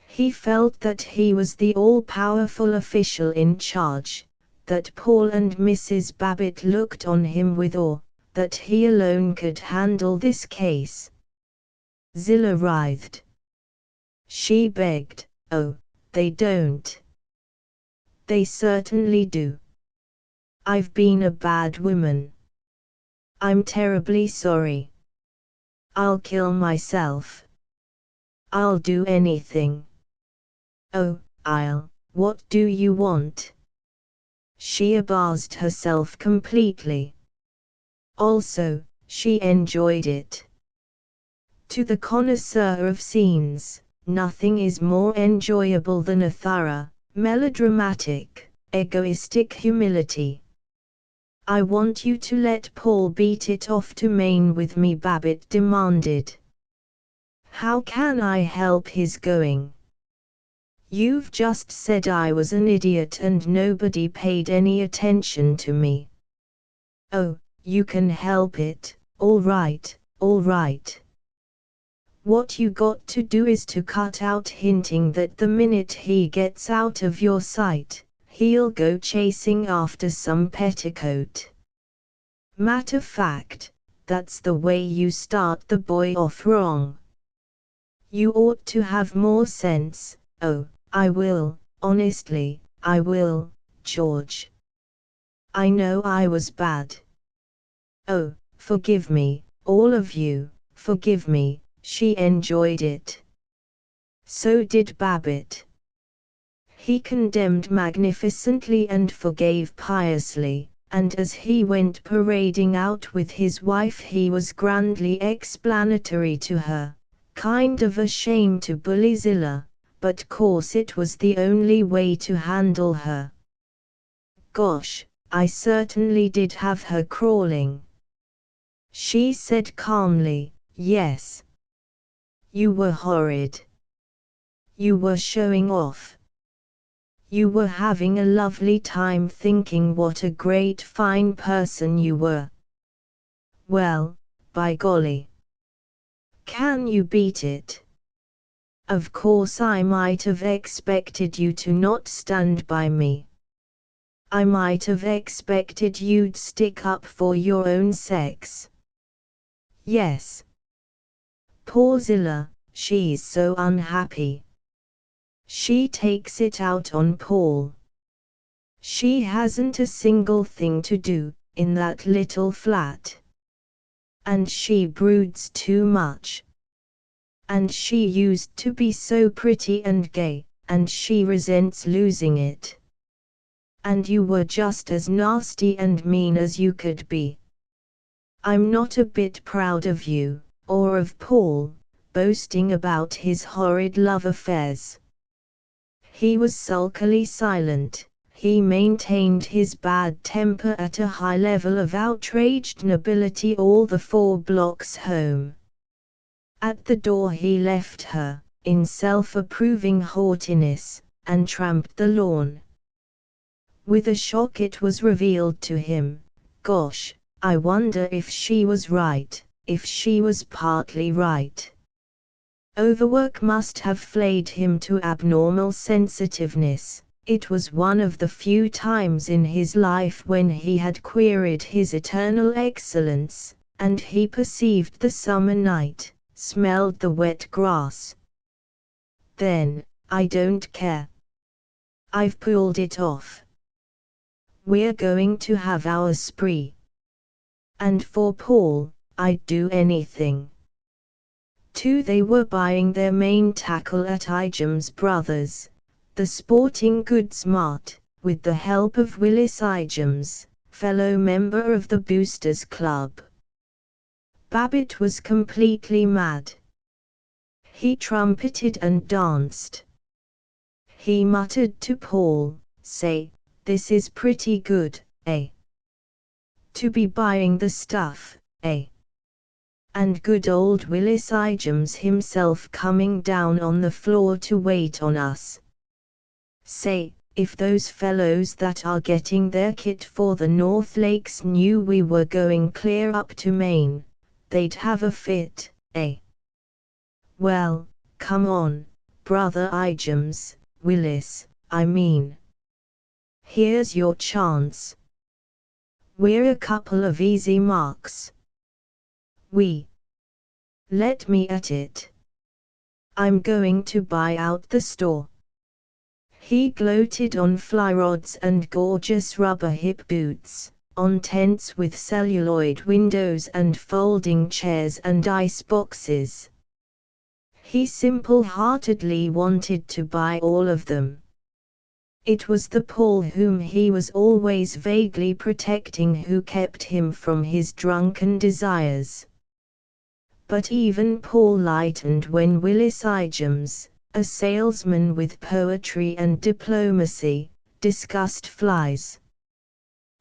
He felt that he was the all-powerful official in charge, that Paul and Mrs. Babbitt looked on him with awe, that he alone could handle this case. Zilla writhed. She begged, "Oh, they don't. They certainly do. I've been a bad woman. I'm terribly sorry. I'll kill myself. I'll do anything. Oh, what do you want?" She abased herself completely. Also, she enjoyed it. To the connoisseur of scenes, nothing is more enjoyable than a thorough, Melodramatic, egoistic humility. I want you to let Paul beat it off to Maine with me, Babbitt demanded. How can I help his going? You've just said I was an idiot and nobody paid any attention to me. Oh, you can help it, all right, all right. What you got to do is to cut out hinting that the minute he gets out of your sight, he'll go chasing after some petticoat. Matter of fact, that's the way you start the boy off wrong. You ought to have more sense. Oh, I will, honestly, I will, George. I know I was bad. Oh, forgive me, all of you, forgive me. She enjoyed it. So did Babbitt. He condemned magnificently and forgave piously, and as he went parading out with his wife he was grandly explanatory to her, kind of a shame to bully Zilla, but course it was the only way to handle her. Gosh, I certainly did have her crawling. She said calmly, yes. You were horrid. You were showing off. You were having a lovely time thinking what a great fine person you were. Well, by golly. Can you beat it? Of course I might have expected you to not stand by me. I might have expected you'd stick up for your own sex. Yes. Poor Zilla, she's so unhappy. She takes it out on Paul. She hasn't a single thing to do, in that little flat. And she broods too much. And she used to be so pretty and gay, and she resents losing it. And you were just as nasty and mean as you could be. I'm not a bit proud of you, or of Paul, boasting about his horrid love affairs. He was sulkily silent. He maintained his bad temper at a high level of outraged nobility all the 4 blocks home. At the door he left her, in self-approving haughtiness, and tramped the lawn. With a shock it was revealed to him, gosh, I wonder if she was right, if she was partly right. Overwork must have flayed him to abnormal sensitiveness. It was one of the few times in his life when he had queried his eternal excellence, and he perceived the summer night, smelled the wet grass. Then, I don't care. I've pulled it off. We're going to have our spree. And for Paul, I'd do anything. They were buying their main tackle at Ijams Brothers, the sporting goods mart, with the help of Willis Ijams, fellow member of the Boosters Club. Babbitt was completely mad. He trumpeted and danced. He muttered to Paul, say, this is pretty good, eh? To be buying the stuff, eh? And good old Willis Ijams himself coming down on the floor to wait on us. Say, if those fellows that are getting their kit for the North Lakes knew we were going clear up to Maine, they'd have a fit, eh? Well, come on, brother Ijams, Willis, I mean. Here's your chance. We're a couple of easy marks. Let me at it. I'm going to buy out the store. He gloated on fly rods and gorgeous rubber hip boots, on tents with celluloid windows and folding chairs and ice boxes. He simple-heartedly wanted to buy all of them. It was the Paul whom he was always vaguely protecting who kept him from his drunken desires. But even Paul lightened when Willis Ijams, a salesman with poetry and diplomacy, discussed flies.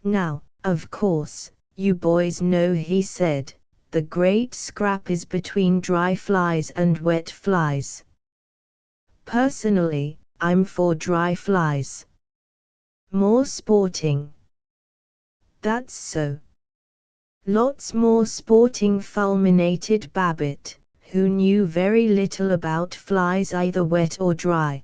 "Now, of course, you boys know," he said, "the great scrap is between dry flies and wet flies. Personally, I'm for dry flies. More sporting." "That's so. Lots more sporting," fulminated Babbitt, who knew very little about flies either wet or dry.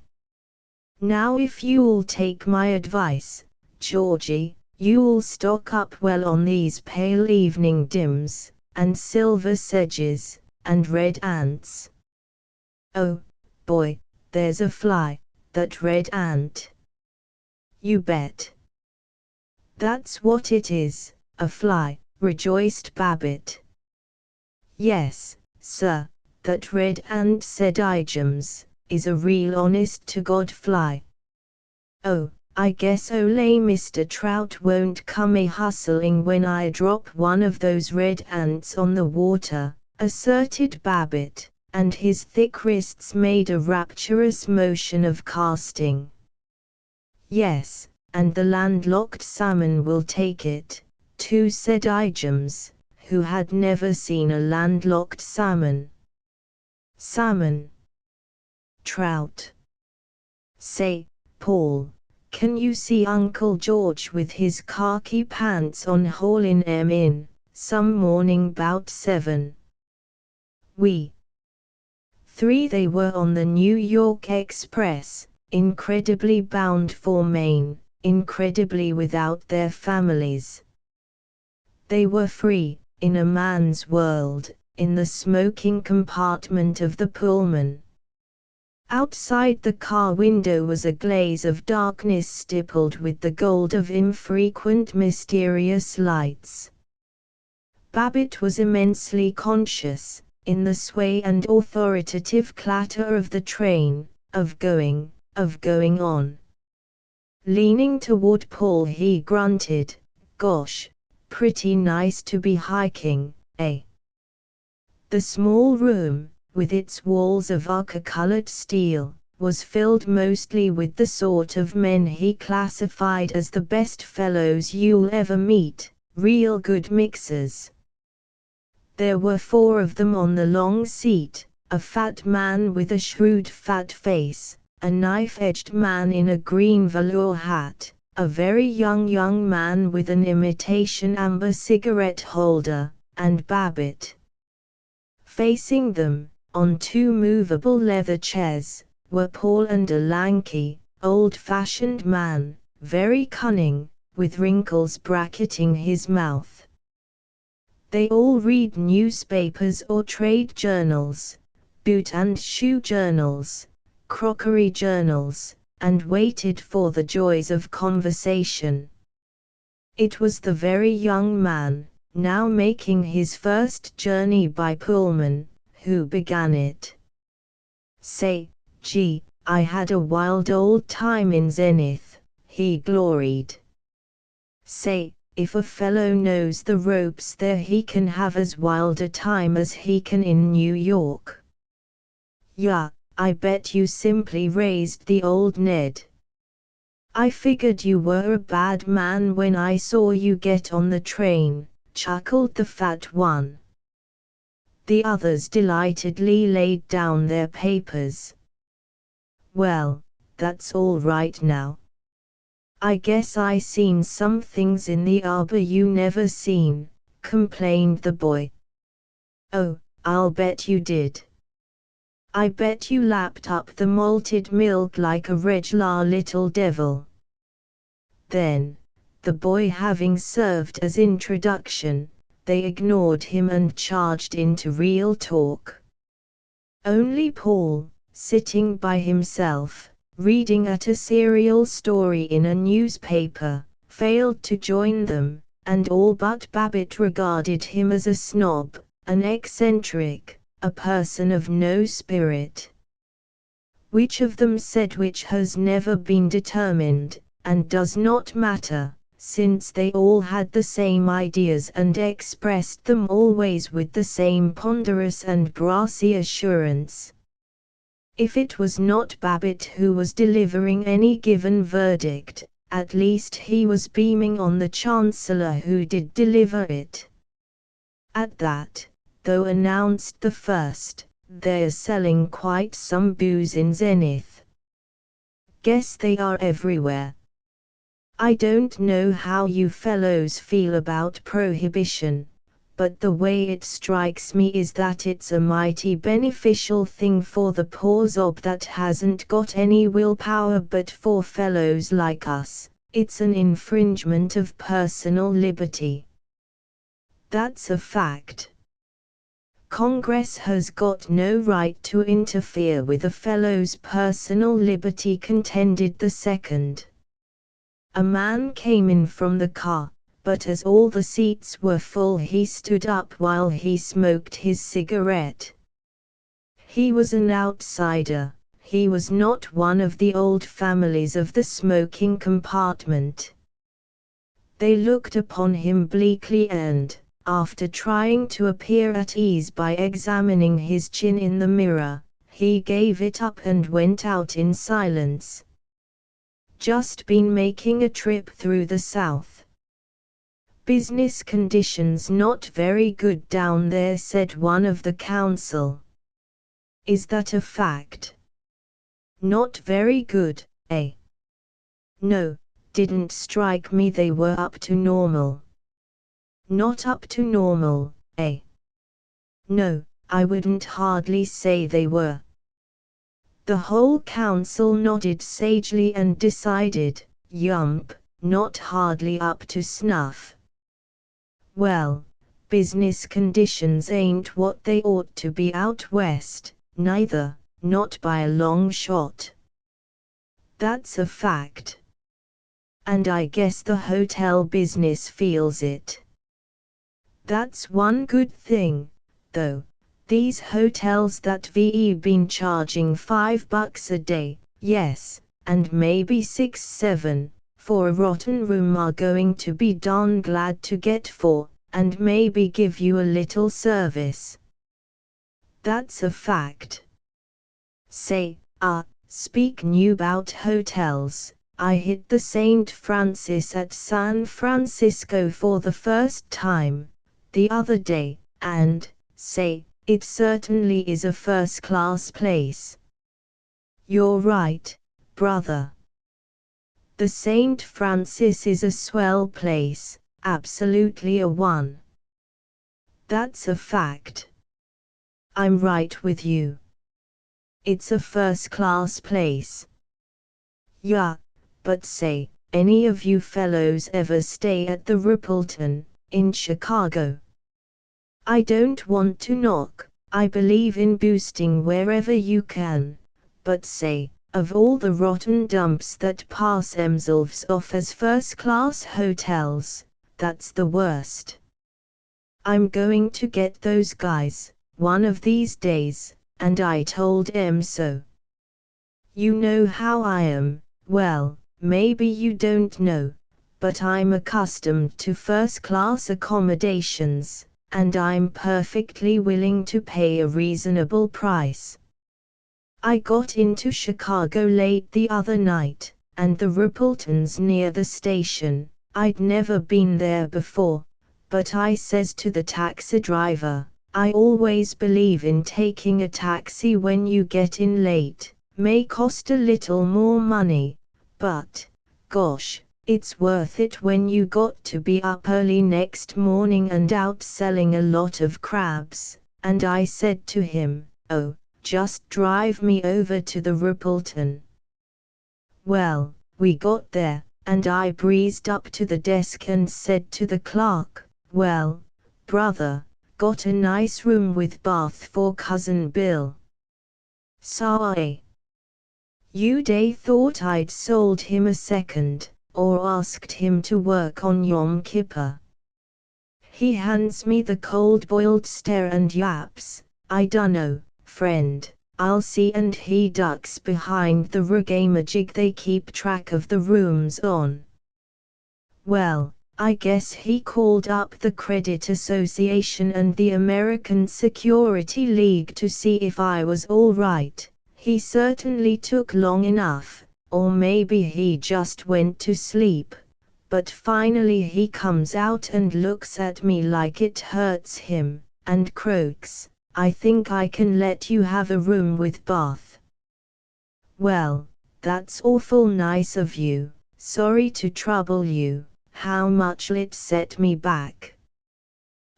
"Now if you'll take my advice, Georgie, you'll stock up well on these pale evening dims, and silver sedges, and red ants." "Oh, boy, there's a fly, that red ant." "You bet." "That's what it is, a fly," rejoiced Babbitt. "Yes, sir, that red ant," said Ijams, "is a real honest-to-God fly." "Oh, I guess ole Mr. Trout won't come a-hustling when I drop one of those red ants on the water," asserted Babbitt, and his thick wrists made a rapturous motion of casting. "Yes, and the landlocked salmon will take it, too," said Ijams, who had never seen a landlocked salmon. "Salmon? Trout? Say, Paul, can you see Uncle George with his khaki pants on haulin' 'em in, some morning 'bout 7? We 3 they were on the New York Express, incredibly bound for Maine, incredibly without their families. They were free, in a man's world, in the smoking compartment of the Pullman. Outside the car window was a glaze of darkness stippled with the gold of infrequent mysterious lights. Babbitt was immensely conscious, in the sway and authoritative clatter of the train, of going on. Leaning toward Paul he grunted, "Gosh, pretty nice to be hiking, eh?" The small room, with its walls of ochre-colored steel, was filled mostly with the sort of men he classified as the best fellows you'll ever meet, real good mixers. There were 4 of them on the long seat, a fat man with a shrewd fat face, a knife-edged man in a green velour hat, a very young man with an imitation amber cigarette holder, and Babbitt. Facing them, on 2 movable leather chairs, were Paul and a lanky, old-fashioned man, very cunning, with wrinkles bracketing his mouth. They all read newspapers or trade journals, boot and shoe journals, crockery journals, and waited for the joys of conversation. It was the very young man, now making his first journey by Pullman, who began it. "Say, gee, I had a wild old time in Zenith," he gloried. "Say, if a fellow knows the ropes there he can have as wild a time as he can in New York. Yeah, I bet you simply raised the old Ned." "I figured you were a bad man when I saw you get on the train," chuckled the fat one. The others delightedly laid down their papers. "Well, that's all right now. I guess I seen some things in the arbor you never seen," complained the boy. "Oh, I'll bet you did. I bet you lapped up the malted milk like a regular little devil." Then, the boy having served as introduction, they ignored him and charged into real talk. Only Paul, sitting by himself, reading at a serial story in a newspaper, failed to join them, and all but Babbitt regarded him as a snob, an eccentric, a person of no spirit. Which of them said which has never been determined, and does not matter, since they all had the same ideas and expressed them always with the same ponderous and brassy assurance. If it was not Babbitt who was delivering any given verdict, at least he was beaming on the Chancellor who did deliver it. At that, though announced the first, they're selling quite some booze in Zenith. Guess they are everywhere. I don't know how you fellows feel about prohibition, but the way it strikes me is that it's a mighty beneficial thing for the poor zob that hasn't got any willpower, but for fellows like us, it's an infringement of personal liberty. That's a fact. Congress has got no right to interfere with a fellow's personal liberty, contended the second. A man came in from the car, but as all the seats were full he stood up while he smoked his cigarette. He was an outsider, he was not one of the old families of the smoking compartment. They looked upon him bleakly and, after trying to appear at ease by examining his chin in the mirror, he gave it up and went out in silence. Just been making a trip through the South. Business conditions not very good down there, said one of the council. Is that a fact? Not very good, eh? No, didn't strike me they were up to normal. Not up to normal, eh? No, I wouldn't hardly say they were. The whole council nodded sagely and decided, yump, not hardly up to snuff. Well, business conditions ain't what they ought to be out west, neither, not by a long shot. That's a fact. And I guess the hotel business feels it. That's one good thing, though. These hotels that VE been charging $5 a day, yes, and maybe 6-7, for a rotten room are going to be darn glad to get for, and maybe give you a little service. That's a fact. Say, speak new about hotels, I hit the St. Francis at San Francisco for the first time, the other day, and, say, it certainly is a first-class place. You're right, brother. The St. Francis is a swell place, absolutely a one. That's a fact. I'm right with you. It's a first-class place. Yeah, but say, any of you fellows ever stay at the Rippleton, in Chicago? I don't want to knock, I believe in boosting wherever you can, but say, of all the rotten dumps that pass themselves off as first-class hotels, that's the worst. I'm going to get those guys, one of these days, and I told em so. You know how I am, well, maybe you don't know, but I'm accustomed to first-class accommodations, and I'm perfectly willing to pay a reasonable price. I got into Chicago late the other night, and the Rippleton's near the station. I'd never been there before, but I says to the taxi driver, I always believe in taking a taxi when you get in late, may cost a little more money, but, gosh, it's worth it when you got to be up early next morning and out selling a lot of crabs, and I said to him, oh, just drive me over to the Rippleton. Well, we got there, and I breezed up to the desk and said to the clerk, well, brother, got a nice room with bath for Cousin Bill. Sorry. You'd thought I'd sold him a second, or asked him to work on Yom Kippur. He hands me the cold-boiled stare and yaps, I dunno, friend, I'll see, and he ducks behind the rigamajig they keep track of the rooms on. Well, I guess he called up the Credit Association and the American Security League to see if I was all right. He certainly took long enough, or maybe he just went to sleep, but finally he comes out and looks at me like it hurts him, and croaks, "I think I can let you have a room with bath." "Well, that's awful nice of you, sorry to trouble you, how much'll it set me back?"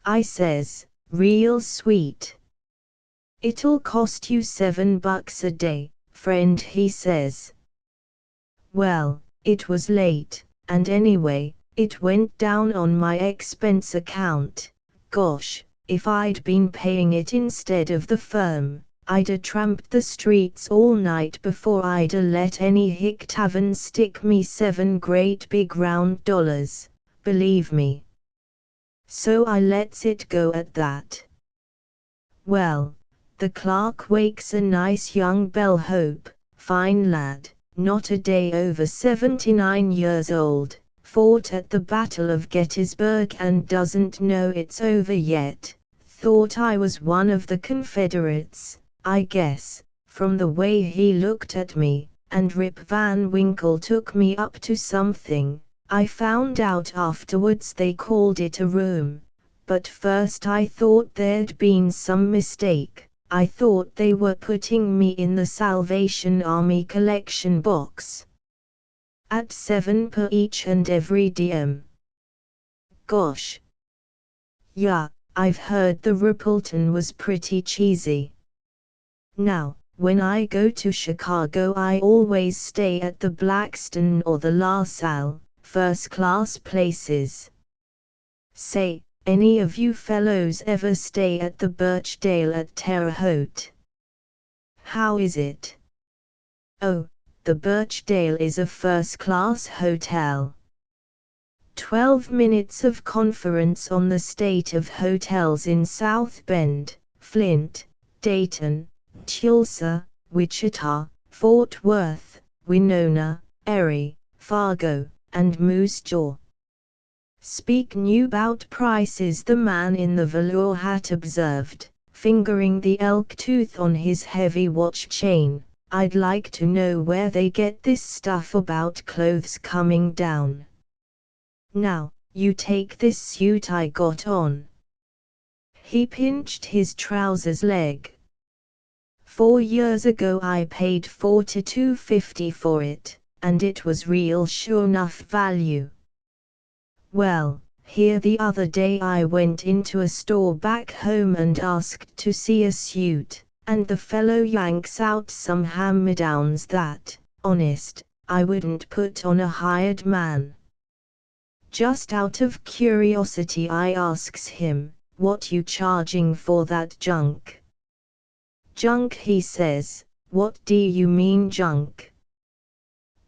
I says, "Real sweet." "It'll cost you $7 a day, friend," he says. Well, it was late, and anyway, it went down on my expense account. Gosh, if I'd been paying it instead of the firm, I'd-a tramped the streets all night before I'd-a let any hick tavern stick me 7 great big round dollars, believe me. So I lets it go at that. Well, the clerk wakes a nice young bellhope, fine lad, not a day over 79 years old, fought at the Battle of Gettysburg and doesn't know it's over yet, thought I was one of the Confederates, I guess, from the way he looked at me, and Rip Van Winkle took me up to something. I found out afterwards they called it a room, but first I thought there'd been some mistake. I thought they were putting me in the Salvation Army collection box. At 7 per each and every diem. Gosh. Yeah, I've heard the Rippleton was pretty cheesy. Now, when I go to Chicago I always stay at the Blackstone or the La Salle, first-class places. Say, any of you fellows ever stay at the Birchdale at Terre Haute? How is it? Oh, the Birchdale is a first-class hotel. 12 minutes of conference on the state of hotels in South Bend, Flint, Dayton, Tulsa, Wichita, Fort Worth, Winona, Erie, Fargo, and Moose Jaw. "Speak new 'bout prices," the man in the velour hat observed, fingering the elk tooth on his heavy watch chain. "I'd like to know where they get this stuff about clothes coming down. Now, you take this suit I got on." He pinched his trousers leg. 4 years ago I paid $42.50 for it, and it was real sure enough value. Well, here the other day I went into a store back home and asked to see a suit, and the fellow yanks out some hand-me-downs that, honest, I wouldn't put on a hired man. Just out of curiosity I asks him, "What you charging for that junk?" "Junk," he says. "What do you mean junk?"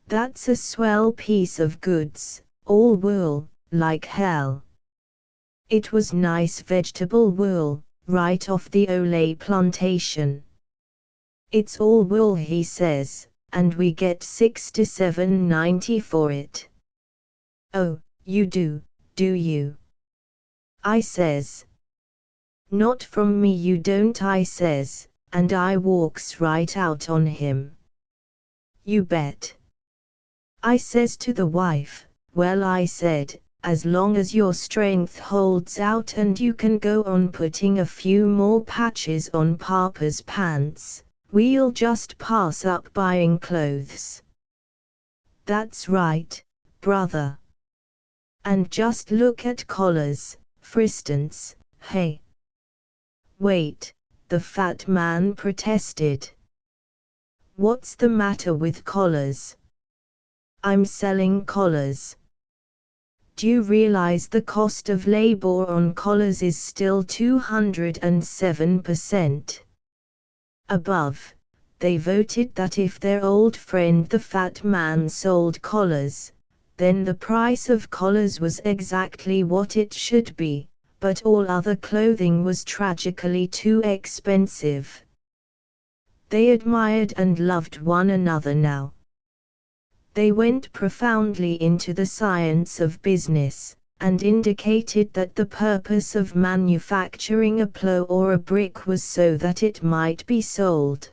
"That's a swell piece of goods, all wool, like hell. It was nice vegetable wool, right off the Olay plantation. It's all wool," he says, "and we get $6 to $7.90 for it." "Oh, you do you?" I says. "Not from me you don't," I says, and I walks right out on him. "You bet." I says to the wife, "Well," I said, "as long as your strength holds out and you can go on putting a few more patches on Papa's pants, we'll just pass up buying clothes." "That's right, brother. And just look at collars, for instance, hey." "Wait," the fat man protested. "What's the matter with collars?" "I'm selling collars. Do you realize the cost of labor on collars is still 207% above? They voted that if their old friend the fat man sold collars, then the price of collars was exactly what it should be, but all other clothing was tragically too expensive." They admired and loved one another now. They went profoundly into the science of business, and indicated that the purpose of manufacturing a plow or a brick was so that it might be sold.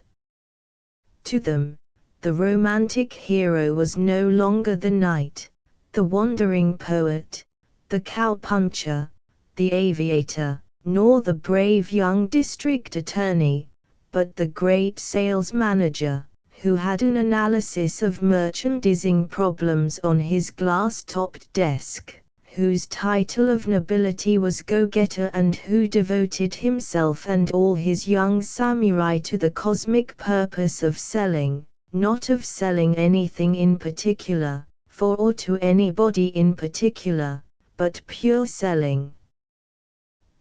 To them, the romantic hero was no longer the knight, the wandering poet, the cowpuncher, the aviator, nor the brave young district attorney, but the great sales manager, who had an analysis of merchandising problems on his glass-topped desk, whose title of nobility was go-getter, and who devoted himself and all his young samurai to the cosmic purpose of selling, not of selling anything in particular, for or to anybody in particular, but pure selling.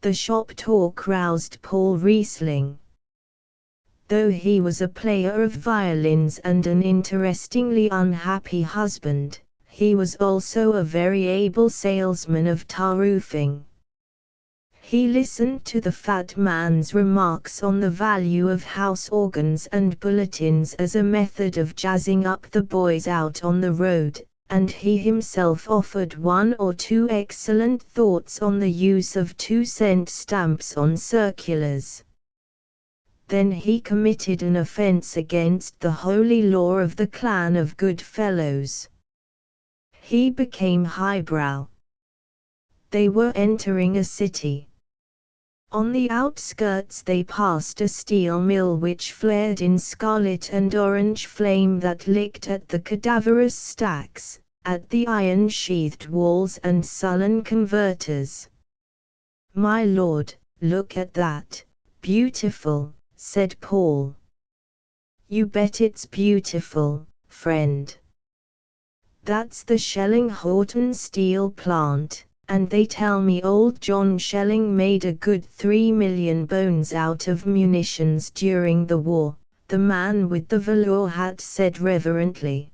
The shop talk roused Paul Riesling. Though he was a player of violins and an interestingly unhappy husband, he was also a very able salesman of tar roofing. He listened to the fat man's remarks on the value of house organs and bulletins as a method of jazzing up the boys out on the road, and he himself offered one or two excellent thoughts on the use of 2-cent stamps on circulars. Then he committed an offense against the holy law of the clan of good fellows. He became highbrow. They were entering a city. On the outskirts they passed a steel mill which flared in scarlet and orange flame that licked at the cadaverous stacks, at the iron-sheathed walls and sullen converters. "My lord, look at that, beautiful," said Paul. "You bet it's beautiful, friend. That's the Schelling-Horton steel plant, and they tell me old John Schelling made a good 3 million bones out of munitions during the war," the man with the velour hat said reverently.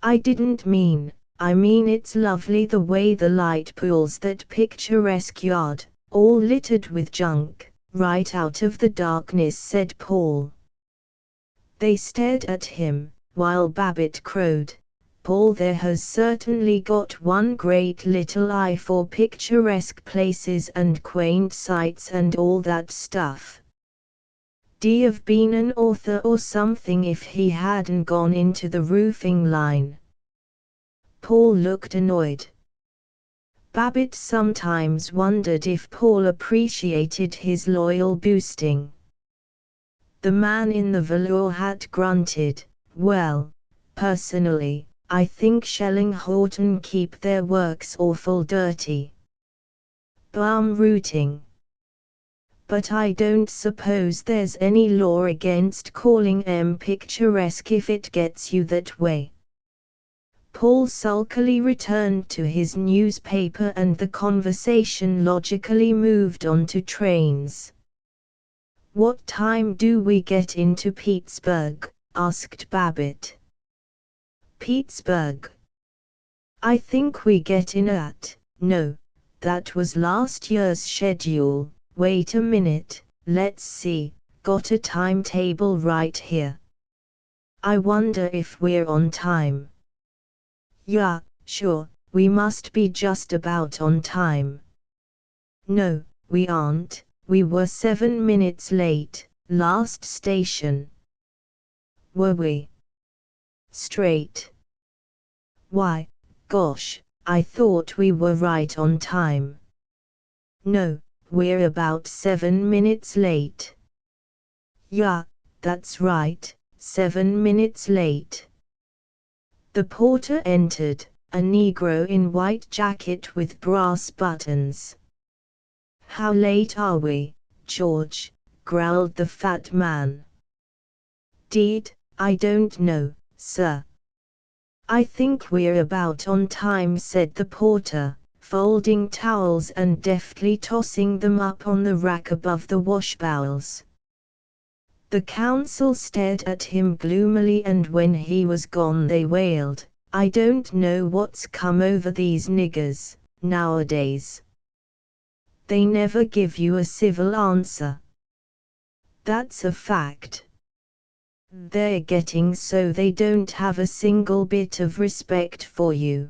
I mean it's lovely the way the light pulls that picturesque yard, all littered with junk, right out of the darkness," said Paul. They stared at him, while Babbitt crowed, "Paul there has certainly got one great little eye for picturesque places and quaint sights and all that stuff. D'ye have been an author or something if he hadn't gone into the roofing line." Paul looked annoyed. Babbitt sometimes wondered if Paul appreciated his loyal boosting. The man in the velour hat grunted, "Well, personally, I think Schelling-Horton keep their works awful dirty. Bum rooting. But I don't suppose there's any law against calling 'em picturesque if it gets you that way." Paul sulkily returned to his newspaper and the conversation logically moved on to trains. "What time do we get into Pittsburgh?" asked Babbitt. "Pittsburgh? I think we get in at, no, that was last year's schedule, wait a minute, let's see, got a timetable right here. I wonder if we're on time. Yeah, sure, we must be just about on time. No, we aren't, we were 7 minutes late, last station." "Were we? Straight? Why, gosh, I thought we were right on time." "No, we're about 7 minutes late." "Yeah, that's right, 7 minutes late." The porter entered, a Negro in white jacket with brass buttons. "How late are we, George?" growled the fat man. "'Deed, I don't know, sir. I think we're about on time," said the porter, folding towels and deftly tossing them up on the rack above the washbowls. The council stared at him gloomily, and when he was gone they wailed, "I don't know what's come over these niggers, nowadays. They never give you a civil answer. That's a fact. They're getting so they don't have a single bit of respect for you."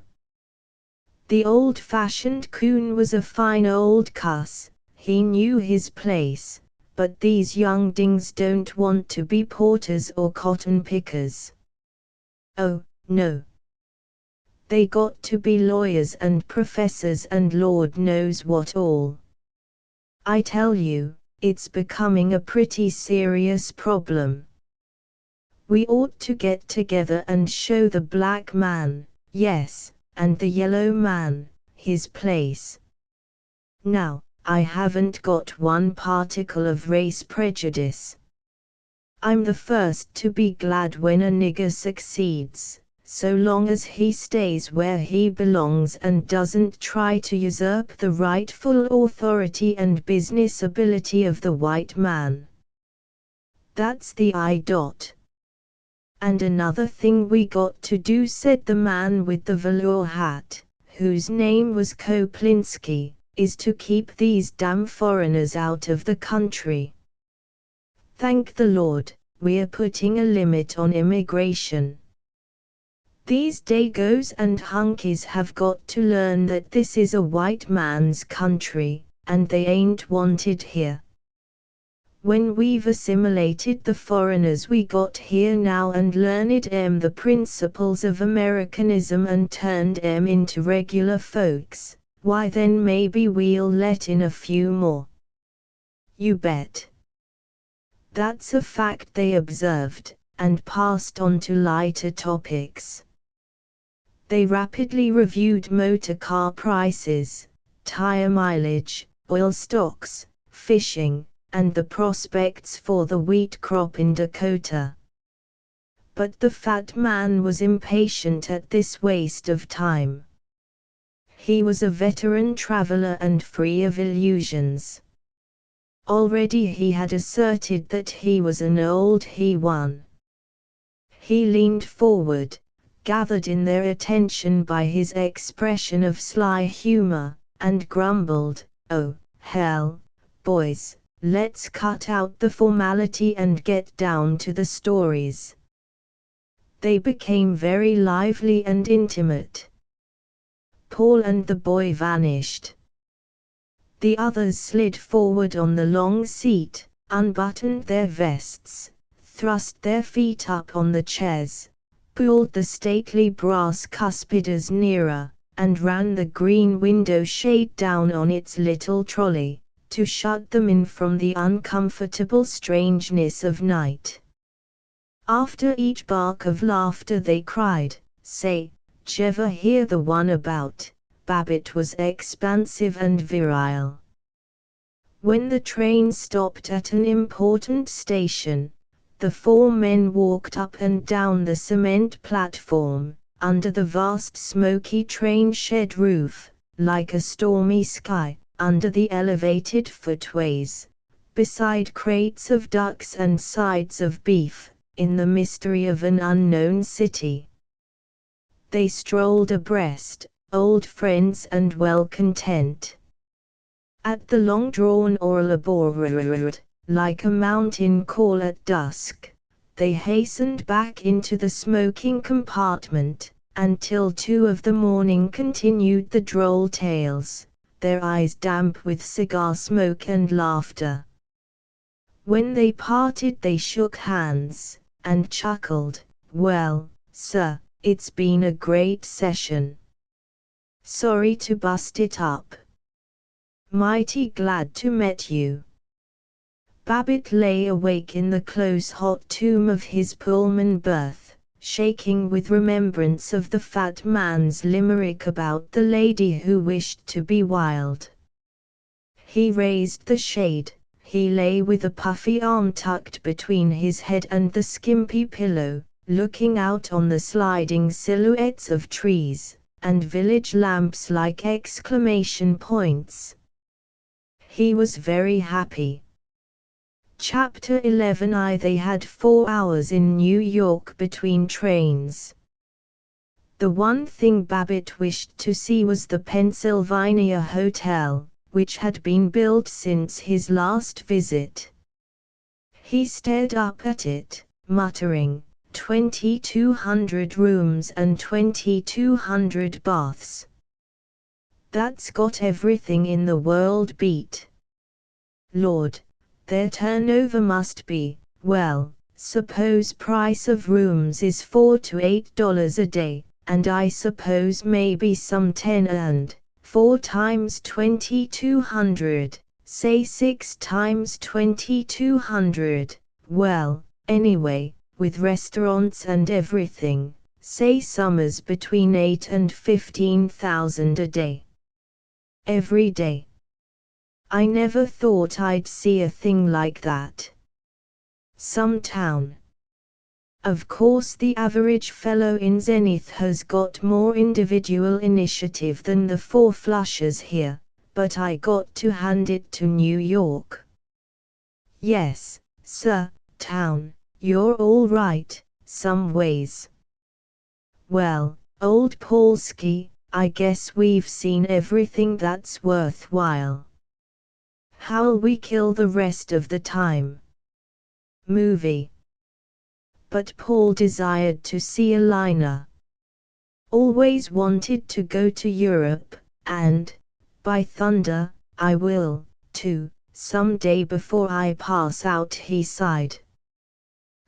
The old-fashioned coon was a fine old cuss, he knew his place, but these youngdings don't want to be porters or cotton pickers. Oh, no. They got to be lawyers and professors and Lord knows what all. I tell you, it's becoming a pretty serious problem. We ought to get together and show the black man, yes, and the yellow man, his place. Now, I haven't got one particle of race prejudice. I'm the first to be glad when a nigger succeeds, so long as he stays where he belongs and doesn't try to usurp the rightful authority and business ability of the white man. That's the I. And another thing we got to do, said the man with the velour hat, whose name was Koplinski, is to keep these damn foreigners out of the country. Thank the Lord, we're putting a limit on immigration. These Dagos and hunkies have got to learn that this is a white man's country, and they ain't wanted here. When we've assimilated the foreigners we got here now and learned the principles of Americanism and turned into regular folks, why then maybe we'll let in a few more. You bet. That's a fact they observed, and passed on to lighter topics. They rapidly reviewed motor car prices, tire mileage, oil stocks, fishing, and the prospects for the wheat crop in Dakota. But the fat man was impatient at this waste of time. He was a veteran traveler and free of illusions. Already he had asserted that he was an old he-one. He leaned forward, gathered in their attention by his expression of sly humor, and grumbled, "Oh, hell, boys, let's cut out the formality and get down to the stories." They became very lively and intimate. Paul and the boy vanished. The others slid forward on the long seat, unbuttoned their vests, thrust their feet up on the chairs, pulled the stately brass cuspidors nearer, and ran the green window shade down on its little trolley, to shut them in from the uncomfortable strangeness of night. After each bark of laughter they cried, "Say, j'ever hear the one about Babbitt?" Was expansive and virile. When the train stopped at an important station, the four men walked up and down the cement platform, under the vast smoky train shed roof, like a stormy sky, under the elevated footways, beside crates of ducks and sides of beef, in the mystery of an unknown city. They strolled abreast, old friends and well content. At the long-drawn Ouroboros, like a mountain call at dusk, they hastened back into the smoking compartment, until 2 of the morning continued the droll tales, their eyes damp with cigar smoke and laughter. When they parted they shook hands, and chuckled, "Well, sir, it's been a great session. Sorry to bust it up. Mighty glad to met you." Babbitt lay awake in the close hot tomb of his Pullman berth, shaking with remembrance of the fat man's limerick about the lady who wished to be wild. He raised the shade. He lay with a puffy arm tucked between his head and the skimpy pillow, looking out on the sliding silhouettes of trees, and village lamps like exclamation points. He was very happy. Chapter 11. They had 4 hours in New York between trains. The one thing Babbitt wished to see was the Pennsylvania Hotel, which had been built since his last visit. He stared up at it, muttering, 2,200 rooms and 2,200 baths. That's got everything in the world beat. Lord, Their turnover must be, well, suppose price of rooms is $4 to $8 a day, and I suppose maybe some 10 and 4 times 2200, say 6 times 2200, well, anyway, with restaurants and everything, say summers between 8 and 15,000 a day. Every day. I never thought I'd see a thing like that. Some town. Of course the average fellow in Zenith has got more individual initiative than the four flushers here, but I got to hand it to New York. Yes, sir, town, you're all right, some ways. Well, old Polsky, I guess we've seen everything that's worthwhile. How'll we kill the rest of the time? Movie. But Paul desired to see a liner. Always wanted to go to Europe, and, by thunder, I will, too, some day before I pass out, he sighed.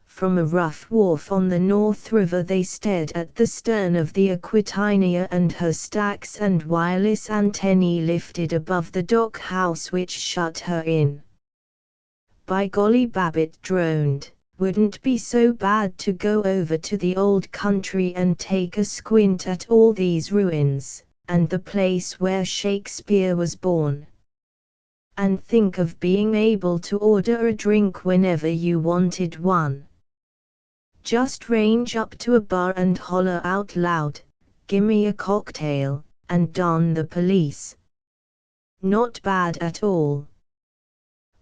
From a rough wharf on the North River they stared at the stern of the Aquitania and her stacks and wireless antennae lifted above the dock house which shut her in. By golly, Babbitt droned, wouldn't be so bad to go over to the old country and take a squint at all these ruins, and the place where Shakespeare was born. And think of being able to order a drink whenever you wanted one. Just range up to a bar and holler out loud, "Gimme a cocktail," and darn the police. Not bad at all.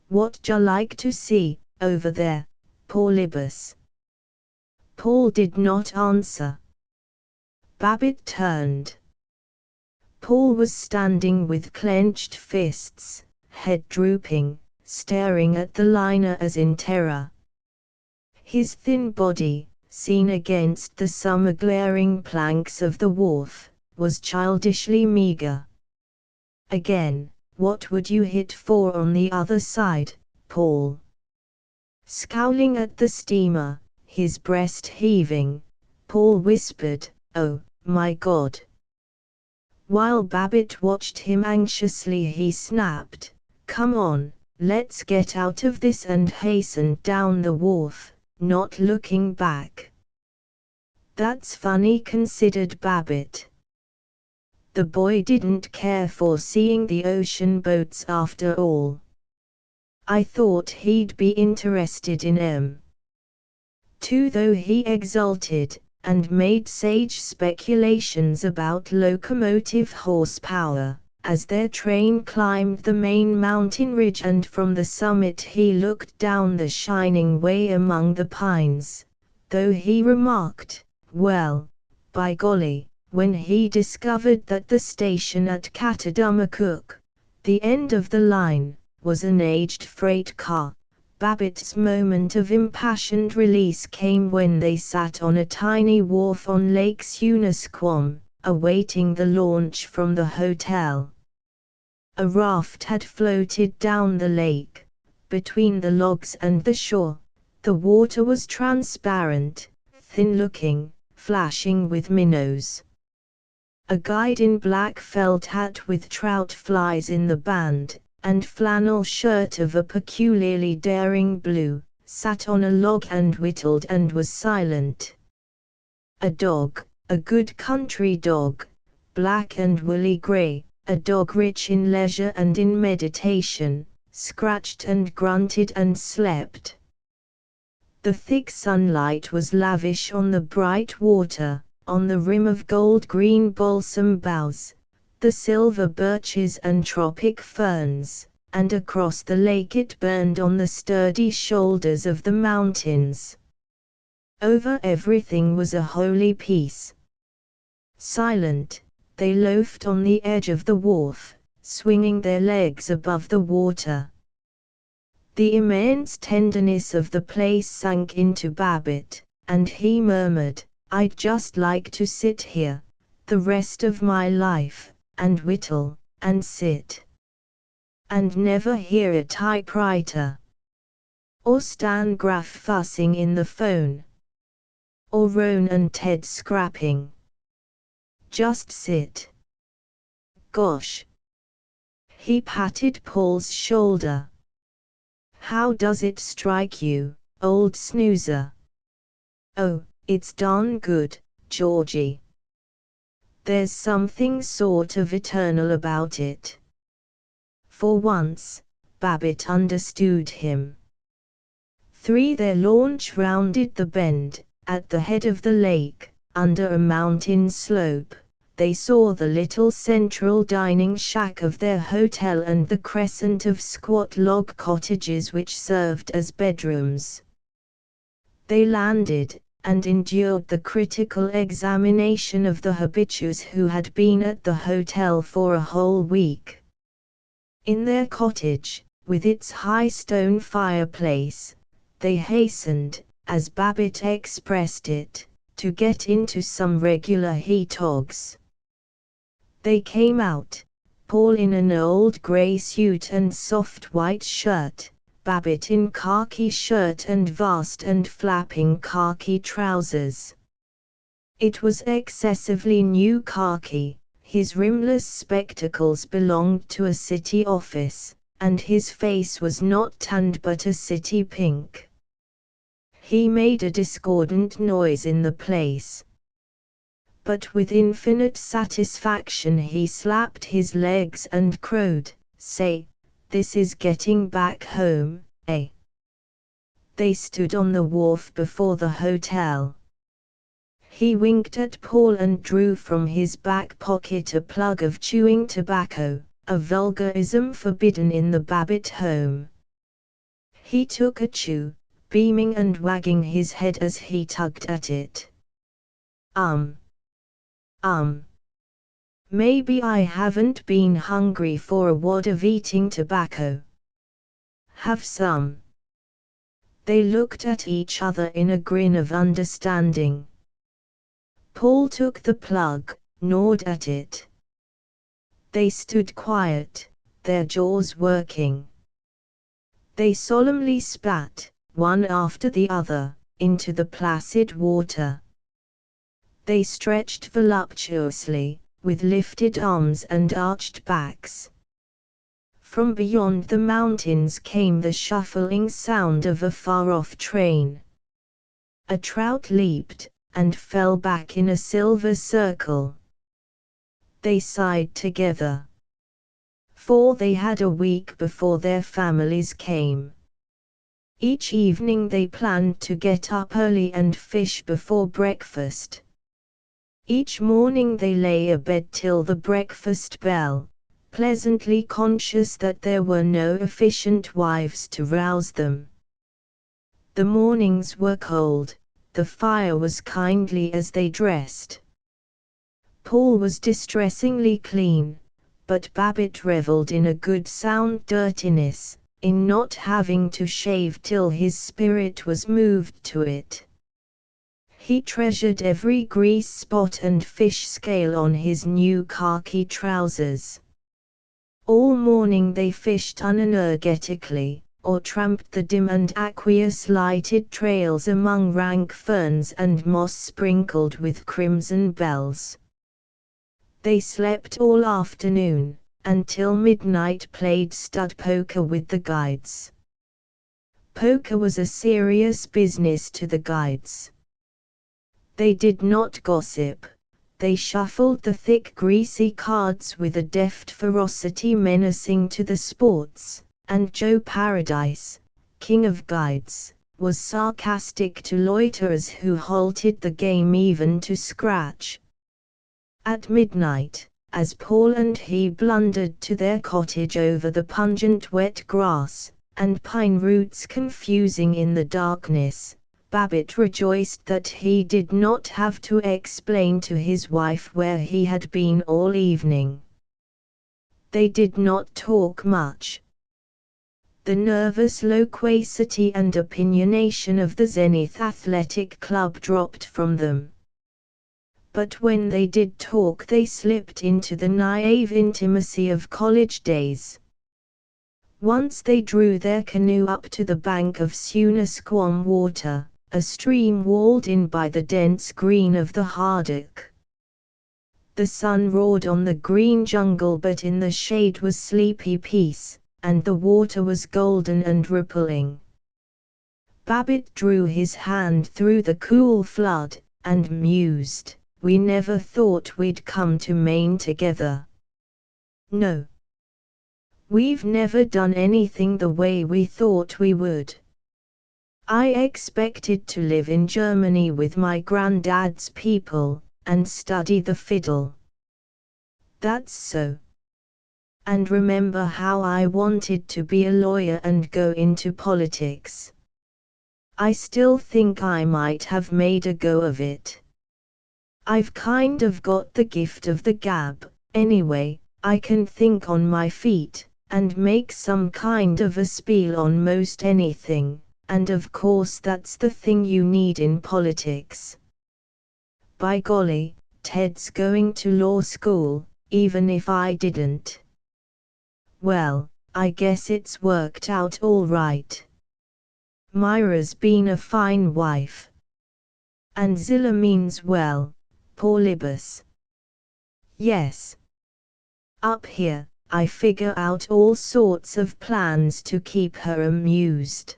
What'd ya like to see, over there, Paulibus? Paul did not answer. Babbitt turned. Paul was standing with clenched fists, head drooping, staring at the liner as in terror. His thin body, seen against the summer-glaring planks of the wharf, was childishly meager. Again, what would you hit for on the other side, Paul? Scowling at the steamer, his breast heaving, Paul whispered, "Oh, my God." While Babbitt watched him anxiously, he snapped, "Come on, let's get out of this," and hastened down the wharf, not looking back. That's funny, considered Babbitt. The boy didn't care for seeing the ocean boats after all. I thought he'd be interested in too, though he exulted, and made sage speculations about locomotive horsepower, as their train climbed the main mountain ridge, and from the summit he looked down the shining way among the pines, though he remarked, well, by golly, when he discovered that the station at Catadummacook, the end of the line, was an aged freight car. Babbitt's moment of impassioned release came when they sat on a tiny wharf on Lake Sunasquam, awaiting the launch from the hotel. A raft had floated down the lake, between the logs and the shore. The water was transparent, thin-looking, flashing with minnows. A guide in black felt hat with trout flies in the band, and flannel shirt of a peculiarly daring blue, sat on a log and whittled and was silent. A dog, a good country dog, black and woolly grey, a dog rich in leisure and in meditation, scratched and grunted and slept. The thick sunlight was lavish on the bright water, on the rim of gold-green balsam boughs, the silver birches and tropic ferns, and across the lake it burned on the sturdy shoulders of the mountains. Over everything was a holy peace. Silent, they loafed on the edge of the wharf, swinging their legs above the water. The immense tenderness of the place sank into Babbitt, and he murmured, "I'd just like to sit here, the rest of my life, and whittle, and sit. And never hear a typewriter." or Stan Graff fussing in the phone, or Ron and Ted scrapping. Just sit. Gosh. He patted Paul's shoulder. How does it strike you, old snoozer? Oh, it's darn good, Georgie. There's something sort of eternal about it. For once, Babbitt understood him. Their launch rounded the bend. At the head of the lake, under a mountain slope, they saw the little central dining shack of their hotel and the crescent of squat log cottages which served as bedrooms. They landed, and endured the critical examination of the habitués who had been at the hotel for a whole week. In their cottage, with its high stone fireplace, they hastened, as Babbitt expressed it, to get into some regular heat-togs. They came out, Paul in an old grey suit and soft white shirt, Babbitt in khaki shirt and vast and flapping khaki trousers. It was excessively new khaki, his rimless spectacles belonged to a city office, and his face was not tanned but a city pink. He made a discordant noise in the place. But with infinite satisfaction he slapped his legs and crowed, "Say, this is getting back home, eh?" They stood on the wharf before the hotel. He winked at Paul and drew from his back pocket a plug of chewing tobacco, a vulgarism forbidden in the Babbitt home. He took a chew, beaming and wagging his head as he tugged at it. Maybe I haven't been hungry for a wad of eating tobacco. Have some." They looked at each other in a grin of understanding. Paul took the plug, gnawed at it. They stood quiet, their jaws working. They solemnly spat, one after the other, into the placid water. They stretched voluptuously, with lifted arms and arched backs. From beyond the mountains came the shuffling sound of a far-off train. A trout leaped, and fell back in a silver circle. They sighed together. For they had a week before their families came. Each evening they planned to get up early and fish before breakfast. Each morning they lay abed till the breakfast bell, pleasantly conscious that there were no efficient wives to rouse them. The mornings were cold, the fire was kindly as they dressed. Paul was distressingly clean, but Babbitt revelled in a good sound dirtiness, in not having to shave till his spirit was moved to it. He treasured every grease spot and fish scale on his new khaki trousers. All morning they fished unenergetically, or tramped the dim and aqueous lighted trails among rank ferns and moss sprinkled with crimson bells. They slept all afternoon, until midnight played stud poker with the guides. Poker was a serious business to the guides. They did not gossip, they shuffled the thick greasy cards with a deft ferocity menacing to the sports, and Joe Paradise, king of guides, was sarcastic to loiterers who halted the game even to scratch. At midnight, as Paul and he blundered to their cottage over the pungent wet grass, and pine roots confusing in the darkness, Babbitt rejoiced that he did not have to explain to his wife where he had been all evening. They did not talk much. The nervous loquacity and opinionation of the Zenith Athletic Club dropped from them. But when they did talk they slipped into the naive intimacy of college days. Once they drew their canoe up to the bank of Sunasquam water, a stream walled in by the dense green of the haddock. The sun roared on the green jungle, but in the shade was sleepy peace, and the water was golden and rippling. Babbitt drew his hand through the cool flood, and mused, "We never thought we'd come to Maine together. No. We've never done anything the way we thought we would. I expected to live in Germany with my granddad's people, and study the fiddle. That's so. And remember how I wanted to be a lawyer and go into politics. I still think I might have made a go of it. I've kind of got the gift of the gab, anyway. I can think on my feet, and make some kind of a spiel on most anything, and of course that's the thing you need in politics. By golly, Ted's going to law school, even if I didn't. Well, I guess it's worked out all right. Myra's been a fine wife. And Zilla means well, poor Libas. Yes. Up here, I figure out all sorts of plans to keep her amused.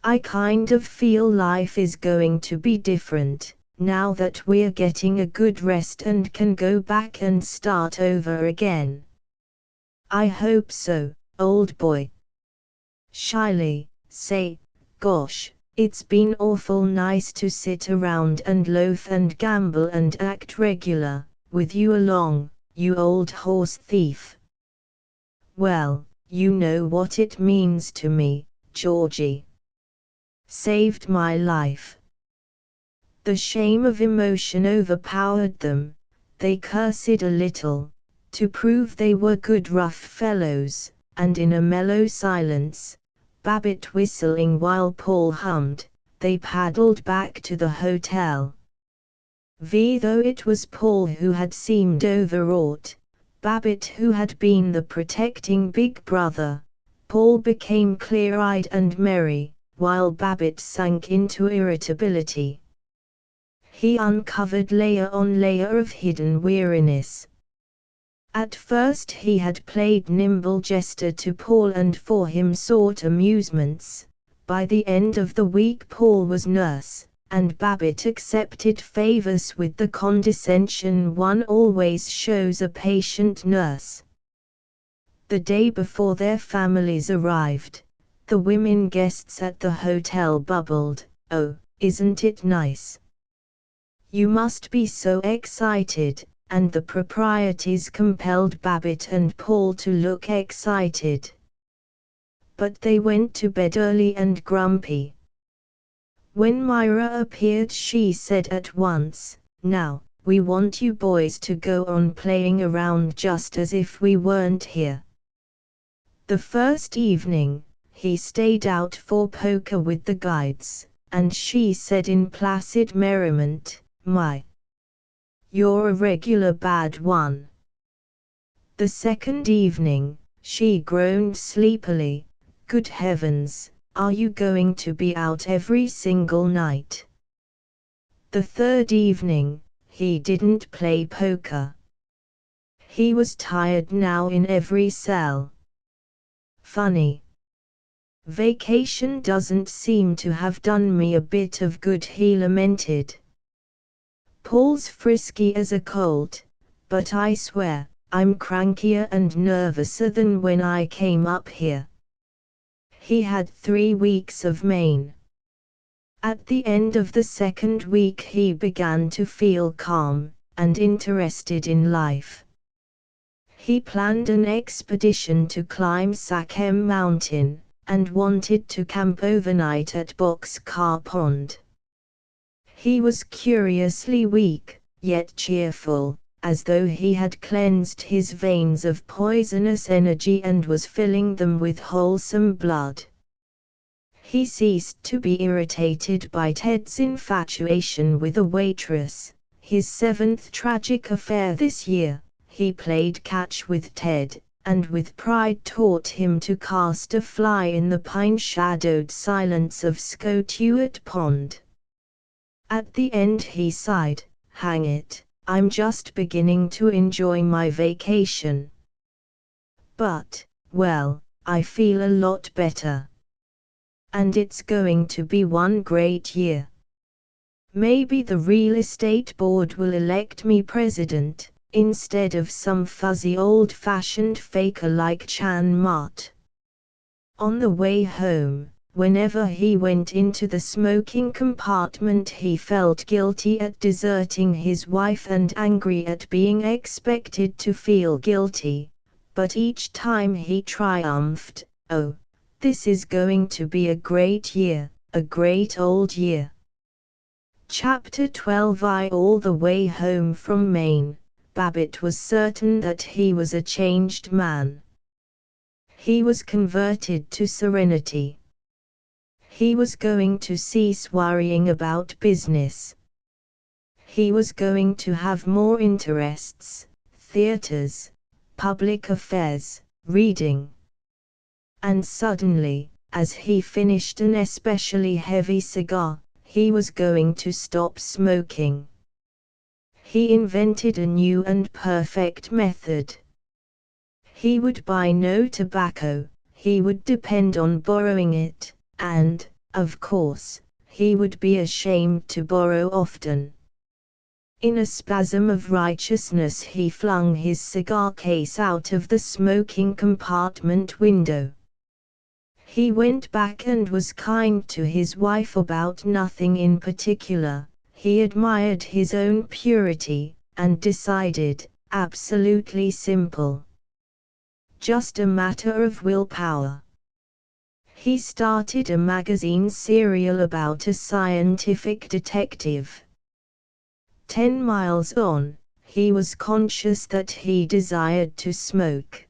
I kind of feel life is going to be different, now that we're getting a good rest and can go back and start over again. I hope so, old boy. Shyly, say, gosh, it's been awful nice to sit around and loaf and gamble and act regular, with you along, you old horse thief. Well, you know what it means to me, Georgie. Saved my life. The shame of emotion overpowered them. They cursed a little, to prove they were good rough fellows, and in a mellow silence, Babbitt whistling while Paul hummed, they paddled back to the hotel. Though it was Paul who had seemed overwrought, Babbitt who had been the protecting big brother, Paul became clear-eyed and merry, while Babbitt sank into irritability. He uncovered layer on layer of hidden weariness. At first he had played nimble jester to Paul and for him sought amusements. By the end of the week Paul was nurse, and Babbitt accepted favors with the condescension one always shows a patient nurse. The day before their families arrived, the women guests at the hotel bubbled, "Oh, isn't it nice? You must be so excited," and the proprieties compelled Babbitt and Paul to look excited. But they went to bed early and grumpy. When Myra appeared she said at once, "Now, we want you boys to go on playing around just as if we weren't here." The first evening, he stayed out for poker with the guides, and she said in placid merriment, "My, you're a regular bad one." The second evening, she groaned sleepily, "Good heavens, are you going to be out every single night?" The third evening, he didn't play poker. He was tired now in every cell. Funny. Vacation doesn't seem to have done me a bit of good, he lamented. Paul's frisky as a colt, but I swear, I'm crankier and nervouser than when I came up here. He had 3 weeks of Maine. At the end of the second week he began to feel calm, and interested in life. He planned an expedition to climb Sachem Mountain, and wanted to camp overnight at Boxcar Pond. He was curiously weak, yet cheerful, as though he had cleansed his veins of poisonous energy and was filling them with wholesome blood. He ceased to be irritated by Ted's infatuation with a waitress, his 7th tragic affair this year. He played catch with Ted, and with pride taught him to cast a fly in the pine-shadowed silence of Scoteward Pond. At the end he sighed, "Hang it, I'm just beginning to enjoy my vacation. But, well, I feel a lot better. And it's going to be one great year. Maybe the real estate board will elect me president, instead of some fuzzy old-fashioned faker like Chan Mart." On the way home, whenever he went into the smoking compartment he felt guilty at deserting his wife and angry at being expected to feel guilty, but each time he triumphed, "Oh, this is going to be a great year, a great old year." Chapter 12. All the way home from Maine, Babbitt was certain that he was a changed man. He was converted to serenity. He was going to cease worrying about business. He was going to have more interests, theaters, public affairs, reading. And suddenly, as he finished an especially heavy cigar, he was going to stop smoking. He invented a new and perfect method. He would buy no tobacco, he would depend on borrowing it, and, of course, he would be ashamed to borrow often. In a spasm of righteousness he flung his cigar case out of the smoking compartment window. He went back and was kind to his wife about nothing in particular. He admired his own purity, and decided, absolutely simple. Just a matter of willpower. He started a magazine serial about a scientific detective. 10 miles on, he was conscious that he desired to smoke.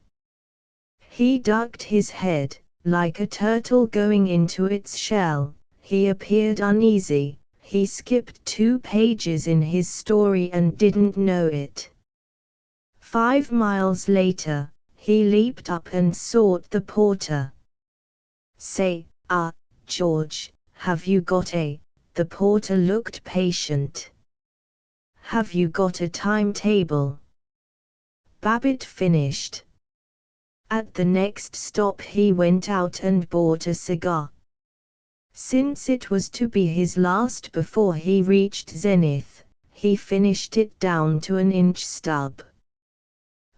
He ducked his head, like a turtle going into its shell. He appeared uneasy. He skipped 2 pages in his story and didn't know it. 5 miles later, he leaped up and sought the porter. "Say, George, have you got a..." The porter looked patient. "Have you got a timetable?" Babbitt finished. At the next stop he went out and bought a cigar. Since it was to be his last before he reached Zenith, he finished it down to an inch stub.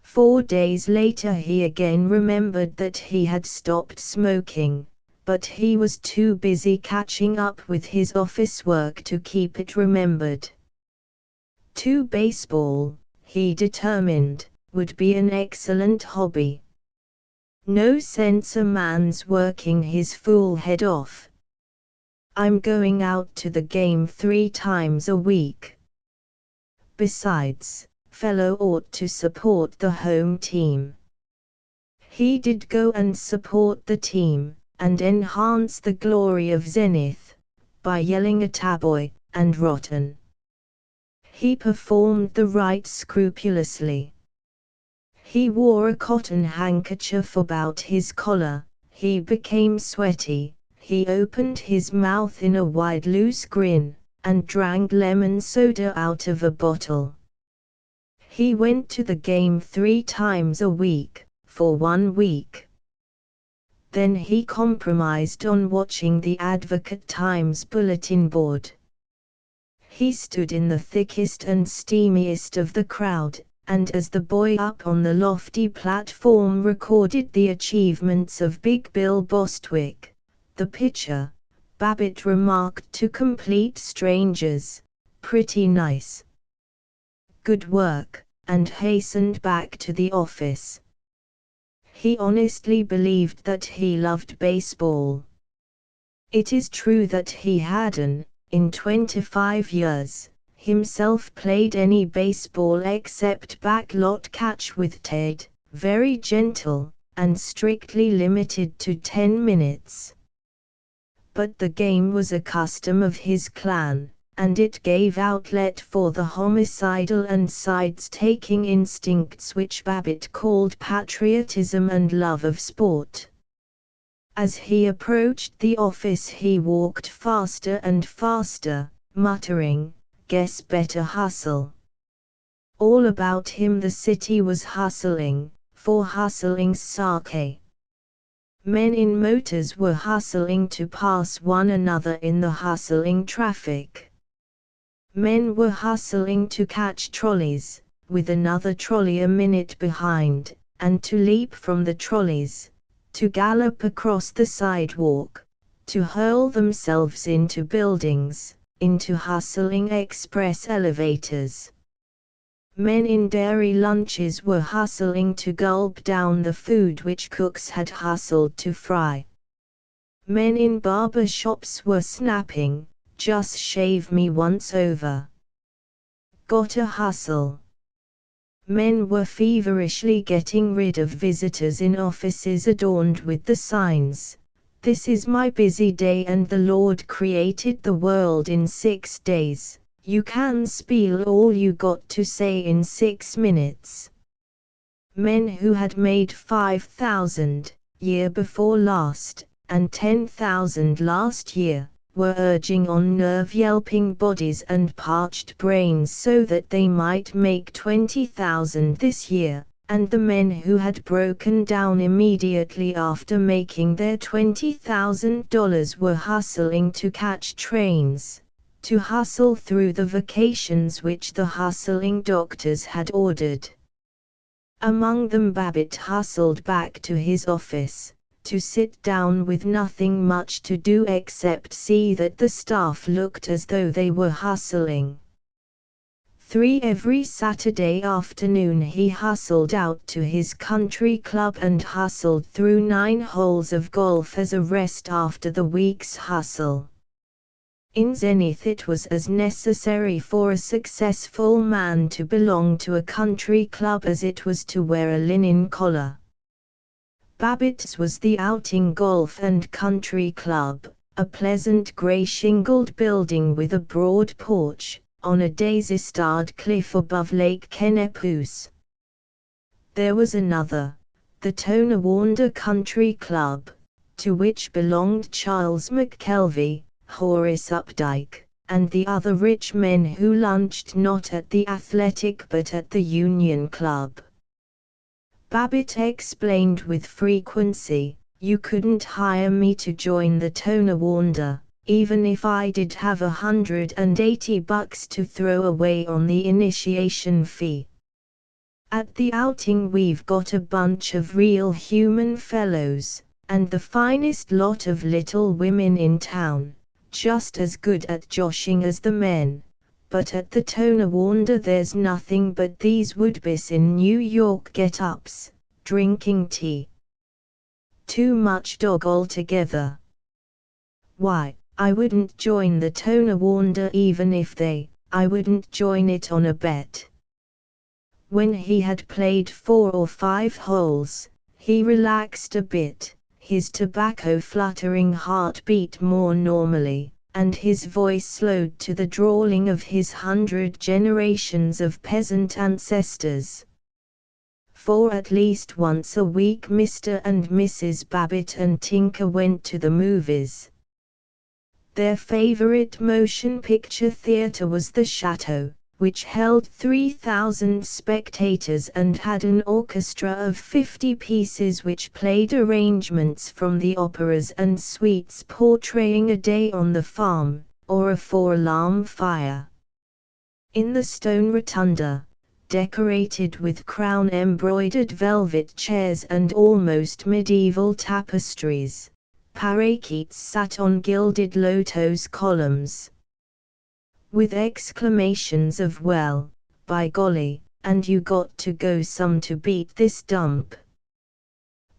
4 days later he again remembered that he had stopped smoking, but he was too busy catching up with his office work to keep it remembered. Baseball, he determined, would be an excellent hobby. No sense a man's working his fool head off. "I'm going out to the game 3 times a week. Besides, fellow ought to support the home team." He did go and support the team, and enhance the glory of Zenith, by yelling at Aboy and Rotten. He performed the rite scrupulously. He wore a cotton handkerchief about his collar. He became sweaty. He opened his mouth in a wide loose grin, and drank lemon soda out of a bottle. He went to the game 3 times a week, for 1 week. Then he compromised on watching the Advocate-Times bulletin board. He stood in the thickest and steamiest of the crowd, and as the boy up on the lofty platform recorded the achievements of Big Bill Bostwick, the pitcher, Babbitt remarked to complete strangers, "Pretty nice. Good work," and hastened back to the office. He honestly believed that he loved baseball. It is true that he hadn't, in 25 years, himself played any baseball except backlot catch with Ted, very gentle, and strictly limited to 10 minutes. But the game was a custom of his clan, and it gave outlet for the homicidal and sides-taking instincts which Babbitt called patriotism and love of sport. As he approached the office he walked faster and faster, muttering, "Guess better hustle." All about him the city was hustling, for hustling's sake. Men in motors were hustling to pass one another in the hustling traffic. Men were hustling to catch trolleys, with another trolley a minute behind, and to leap from the trolleys, to gallop across the sidewalk, to hurl themselves into buildings, into hustling express elevators. Men in dairy lunches were hustling to gulp down the food which cooks had hustled to fry. Men in barber shops were snapping, "Just shave me once over. Gotta hustle." Men were feverishly getting rid of visitors in offices adorned with the signs, "This is my busy day and the Lord created the world in 6 days. You can spiel all you got to say in 6 minutes." Men who had made 5,000, year before last, and 10,000 last year, were urging on nerve-yelping bodies and parched brains so that they might make 20,000 this year, and the men who had broken down immediately after making their $20,000 were hustling to catch trains, to hustle through the vacations which the hustling doctors had ordered. Among them Babbitt hustled back to his office, to sit down with nothing much to do except see that the staff looked as though they were hustling. Every Saturday afternoon he hustled out to his country club and hustled through 9 holes of golf as a rest after the week's hustle. In Zenith it was as necessary for a successful man to belong to a country club as it was to wear a linen collar. Babbitt's was the Outing Golf and Country Club, a pleasant grey shingled building with a broad porch, on a daisy-starred cliff above Lake Kennepoose. There was another, the Tonawanda Country Club, to which belonged Charles McKelvey, Horace Updike, and the other rich men who lunched not at the Athletic but at the Union Club. Babbitt explained with frequency, "You couldn't hire me to join the Tonawanda, even if I did have $180 to throw away on the initiation fee. At the outing we've got a bunch of real human fellows, and the finest lot of little women in town, just as good at joshing as the men, but at the Tonawanda there's nothing but these woodbis in New York get-ups, drinking tea. Too much dog altogether. Why, I wouldn't join the Tonawanda even if I wouldn't join it on a bet." When he had played 4 or 5 holes, he relaxed a bit, his tobacco-fluttering heart beat more normally, and his voice slowed to the drawling of his 100 generations of peasant ancestors. For at least once a week Mr. and Mrs. Babbitt and Tinker went to the movies. Their favorite motion picture theater was the Chateau, which held 3,000 spectators and had an orchestra of 50 pieces which played arrangements from the operas and suites portraying a day on the farm, or a 4-alarm fire. In the stone rotunda, decorated with crown-embroidered velvet chairs and almost medieval tapestries, parakeets sat on gilded lotos columns. With exclamations of "Well, by golly, and you got to go some to beat this dump."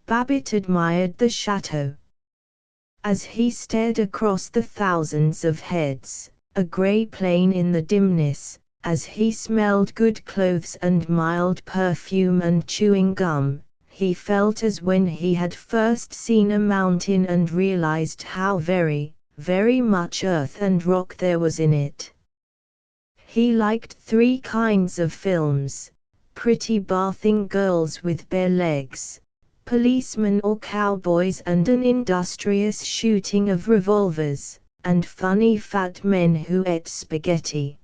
Babbitt admired the Chateau. As he stared across the thousands of heads, a grey plane in the dimness, as he smelled good clothes and mild perfume and chewing gum, he felt as when he had first seen a mountain and realized how very, very much earth and rock there was in it. He liked three kinds of films: pretty bathing girls with bare legs, policemen or cowboys and an industrious shooting of revolvers, and funny fat men who ate spaghetti.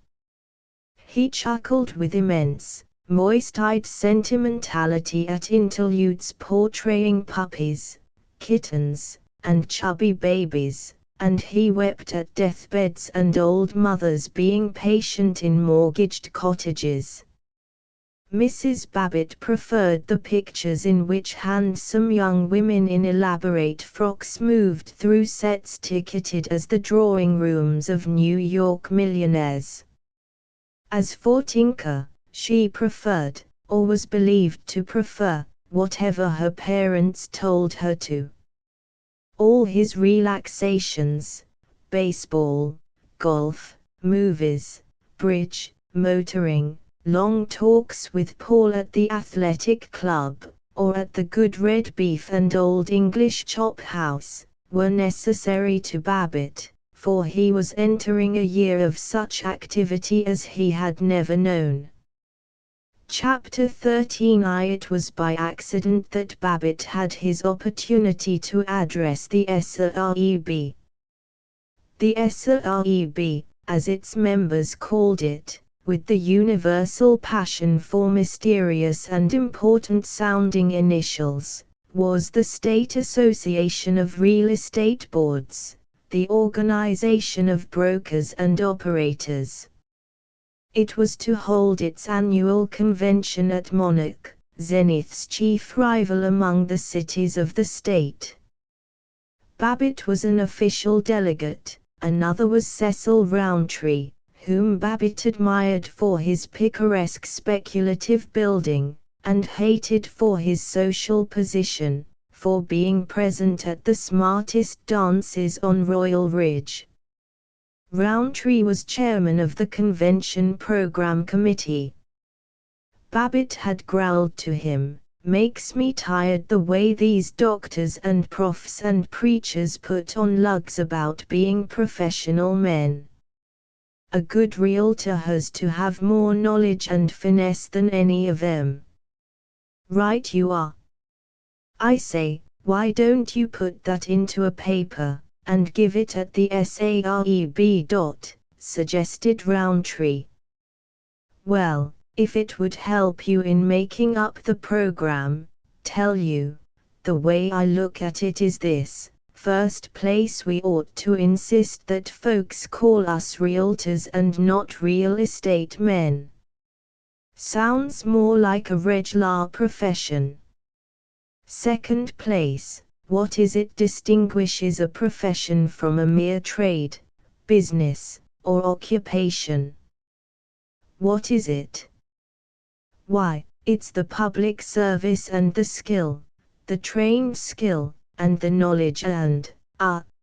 He chuckled with immense, moist-eyed sentimentality at interludes portraying puppies, kittens, and chubby babies, and he wept at deathbeds and old mothers being patient in mortgaged cottages. Mrs. Babbitt preferred the pictures in which handsome young women in elaborate frocks moved through sets ticketed as the drawing rooms of New York millionaires. As for Tinker, she preferred, or was believed to prefer, whatever her parents told her to. All his relaxations, baseball, golf, movies, bridge, motoring, long talks with Paul at the athletic club, or at the good red beef and old English chop house, were necessary to Babbitt, for he was entering a year of such activity as he had never known. Chapter 13. It was by accident that Babbitt had his opportunity to address the SREB. The SREB, as its members called it, with the universal passion for mysterious and important-sounding initials, was the State Association of Real Estate Boards, the organization of brokers and operators. It was to hold its annual convention at Monarch, Zenith's chief rival among the cities of the state. Babbitt was an official delegate, another was Cecil Rowntree, whom Babbitt admired for his picaresque speculative building, and hated for his social position, for being present at the smartest dances on Royal Ridge. Rowntree was chairman of the convention program committee. Babbitt had growled to him, "Makes me tired the way these doctors and profs and preachers put on lugs about being professional men. A good realtor has to have more knowledge and finesse than any of them." "Right you are. I say, why don't you put that into a paper, and give it at the SAREB. Suggested Rowntree. "Well, if it would help you in making up the program, tell you, the way I look at it is this: first place, we ought to insist that folks call us realtors and not real estate men. Sounds more like a regular profession. Second place, what is it distinguishes a profession from a mere trade, business, or occupation? What is it? Why, it's the public service and the skill, the trained skill, and the knowledge and,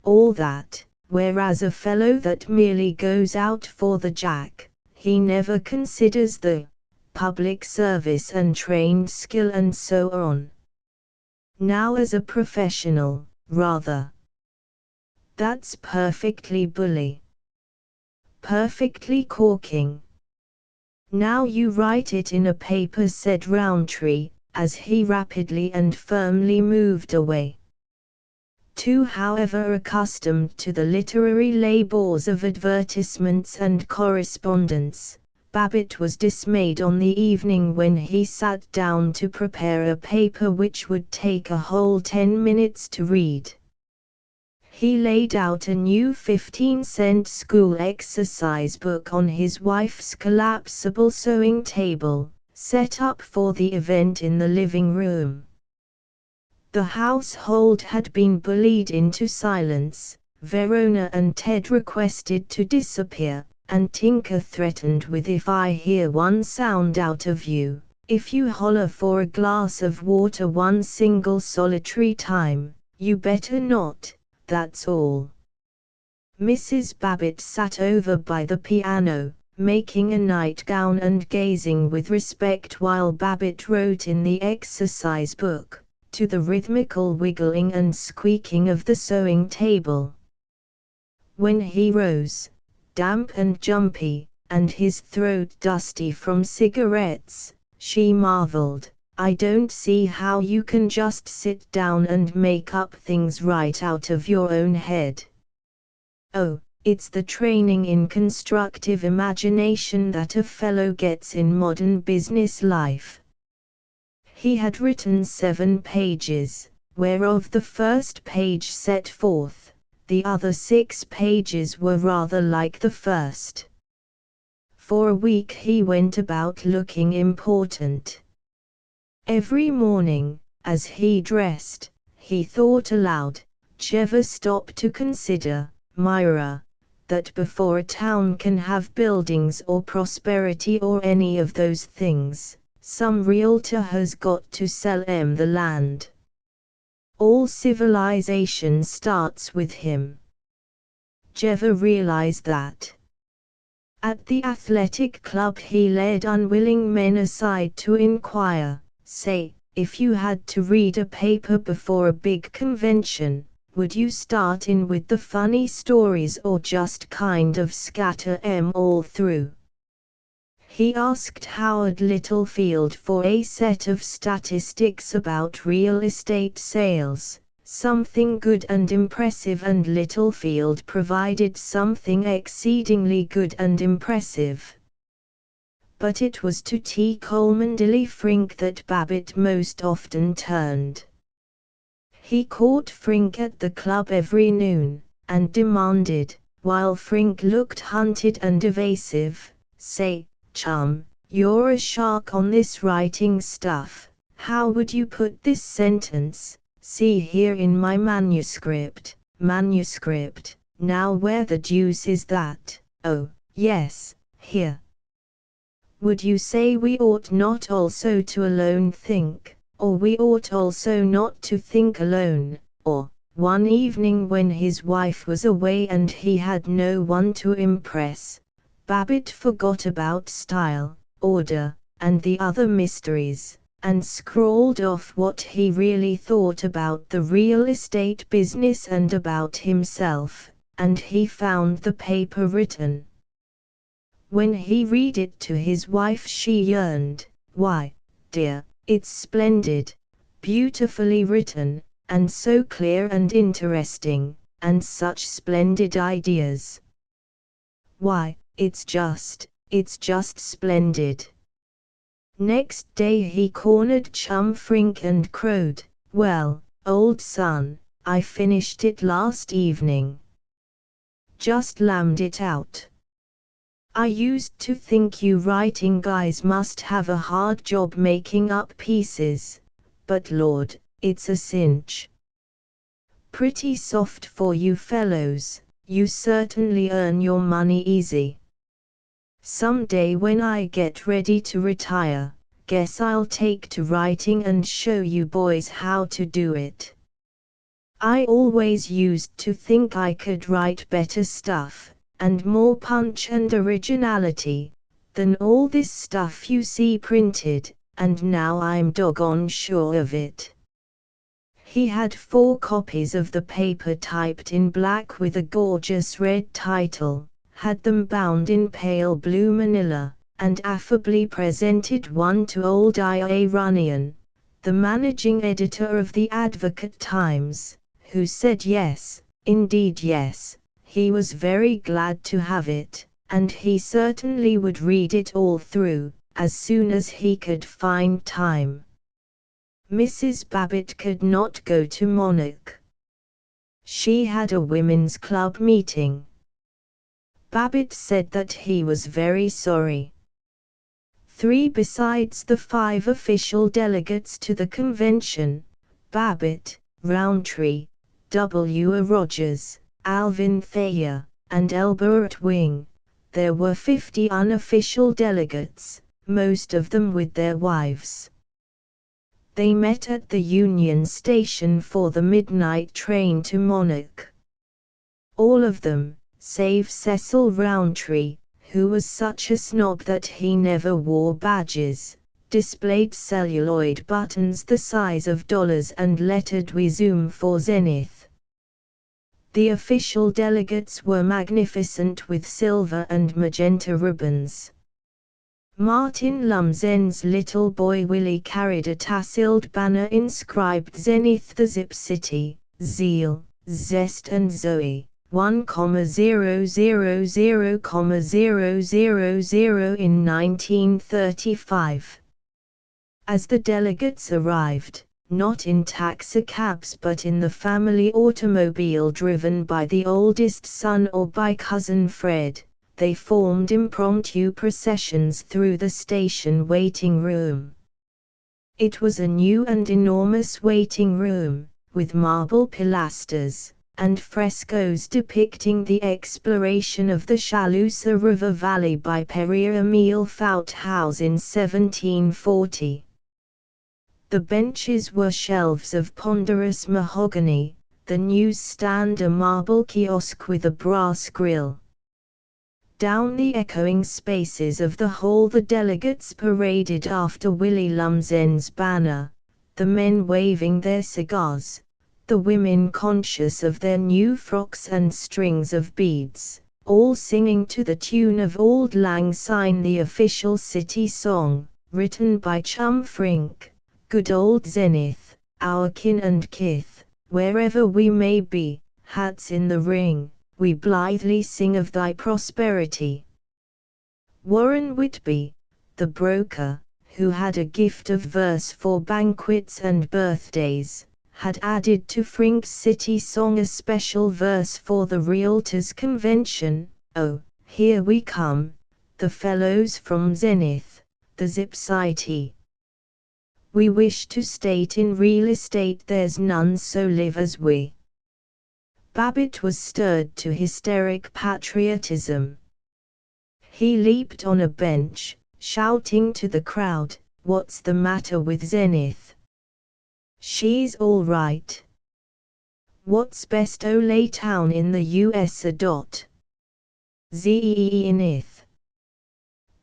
all that, whereas a fellow that merely goes out for the jack, he never considers the public service and trained skill and so on. Now as a professional, rather. That's perfectly bully. Perfectly corking. Now you write it in a paper," said Rowntree, as he rapidly and firmly moved away. Too however accustomed to the literary labours of advertisements and correspondence, Babbitt was dismayed on the evening when he sat down to prepare a paper which would take a whole 10 minutes to read. He laid out a new 15-cent school exercise book on his wife's collapsible sewing table, set up for the event in the living room. The household had been bullied into silence. Verona and Ted requested to disappear, and Tinker threatened with, "If I hear one sound out of you, if you holler for a glass of water one single solitary time, you better not, that's all." Mrs. Babbitt sat over by the piano, making a nightgown and gazing with respect while Babbitt wrote in the exercise book, to the rhythmical wiggling and squeaking of the sewing table. When he rose, damp and jumpy, and his throat dusty from cigarettes, she marveled, "I don't see how you can just sit down and make up things right out of your own head." "Oh, it's the training in constructive imagination that a fellow gets in modern business life." He had written 7 pages, whereof the first page set forth, the other 6 pages were rather like the first. For a week he went about looking important. Every morning, as he dressed, he thought aloud, "Never stop to consider, Myra, that before a town can have buildings or prosperity or any of those things, some realtor has got to sell the land. All civilization starts with him." Jever realized that. At the athletic club he led unwilling men aside to inquire, "Say, if you had to read a paper before a big convention, would you start in with the funny stories or just kind of scatter 'em all through?" He asked Howard Littlefield for a set of statistics about real estate sales, something good and impressive, and Littlefield provided something exceedingly good and impressive. But it was to T. Coleman Dilly Frink that Babbitt most often turned. He caught Frink at the club every noon, and demanded, while Frink looked hunted and evasive, "Say, chum, you're a shark on this writing stuff. How would you put this sentence? See here in my manuscript. Now where the deuce is that? Oh, yes, here. Would you say we ought not also to alone think, or we ought also not to think alone, or, one evening when his wife was away and he had no one to impress, Babbitt forgot about style, order, and the other mysteries, and scrawled off what he really thought about the real estate business and about himself, and he found the paper written. When he read it to his wife she yearned, "Why, dear, it's splendid, beautifully written, and so clear and interesting, and such splendid ideas. Why, it's just splendid." Next day he cornered chum Frink and crowed, "Well, old son, I finished it last evening. Just lammed it out. I used to think you writing guys must have a hard job making up pieces, but Lord, it's a cinch. Pretty soft for you fellows, you certainly earn your money easy. Some day when I get ready to retire, guess I'll take to writing and show you boys how to do it. I always used to think I could write better stuff, and more punch and originality, than all this stuff you see printed, and now I'm doggone sure of it." He had 4 copies of the paper typed in black with a gorgeous red title, had them bound in pale blue manila, and affably presented one to old I.A. Runnion, the managing editor of the Advocate Times, who said yes, indeed yes, he was very glad to have it, and he certainly would read it all through, as soon as he could find time. Mrs. Babbitt could not go to Monarch. She had a women's club meeting. Babbitt said that he was very sorry. 3 besides the 5 official delegates to the convention, Babbitt, Roundtree, W. A. Rogers, Alvin Thayer, and Elbert Wing, there were 50 unofficial delegates, most of them with their wives. They met at the Union Station for the midnight train to Monarch. All of them, save Cecil Roundtree, who was such a snob that he never wore badges, displayed celluloid buttons the size of dollars and lettered "We Zoom" for Zenith. The official delegates were magnificent with silver and magenta ribbons. Martin Lumsen's little boy Willie carried a tasseled banner inscribed Zenith the Zip City, Zeal, Zest and Zoe, 1,000,000 in 1935. As the delegates arrived, not in taxicabs but in the family automobile driven by the oldest son or by Cousin Fred, they formed impromptu processions through the station waiting room. It was a new and enormous waiting room, with marble pilasters, and frescoes depicting the exploration of the Chalusa River Valley by Pierre-Emile Fouthouse in 1740. The benches were shelves of ponderous mahogany, the newsstand a marble kiosk with a brass grill. Down the echoing spaces of the hall the delegates paraded after Willie Lumsen's banner, the men waving their cigars, the women conscious of their new frocks and strings of beads, all singing to the tune of Auld Lang Syne, the official city song, written by Chum Frink, good old Zenith, our kin and kith, wherever we may be, hats in the ring, we blithely sing of thy prosperity. Warren Whitby, the broker, who had a gift of verse for banquets and birthdays, had added to Frink's city song a special verse for the Realtors' Convention, "Oh, here we come, the fellows from Zenith, the Zip City. We wish to state in real estate there's none so live as we." Babbitt was stirred to hysteric patriotism. He leaped on a bench, shouting to the crowd, "What's the matter with Zenith? She's all right. What's best ole town in the US a dot? Zenith."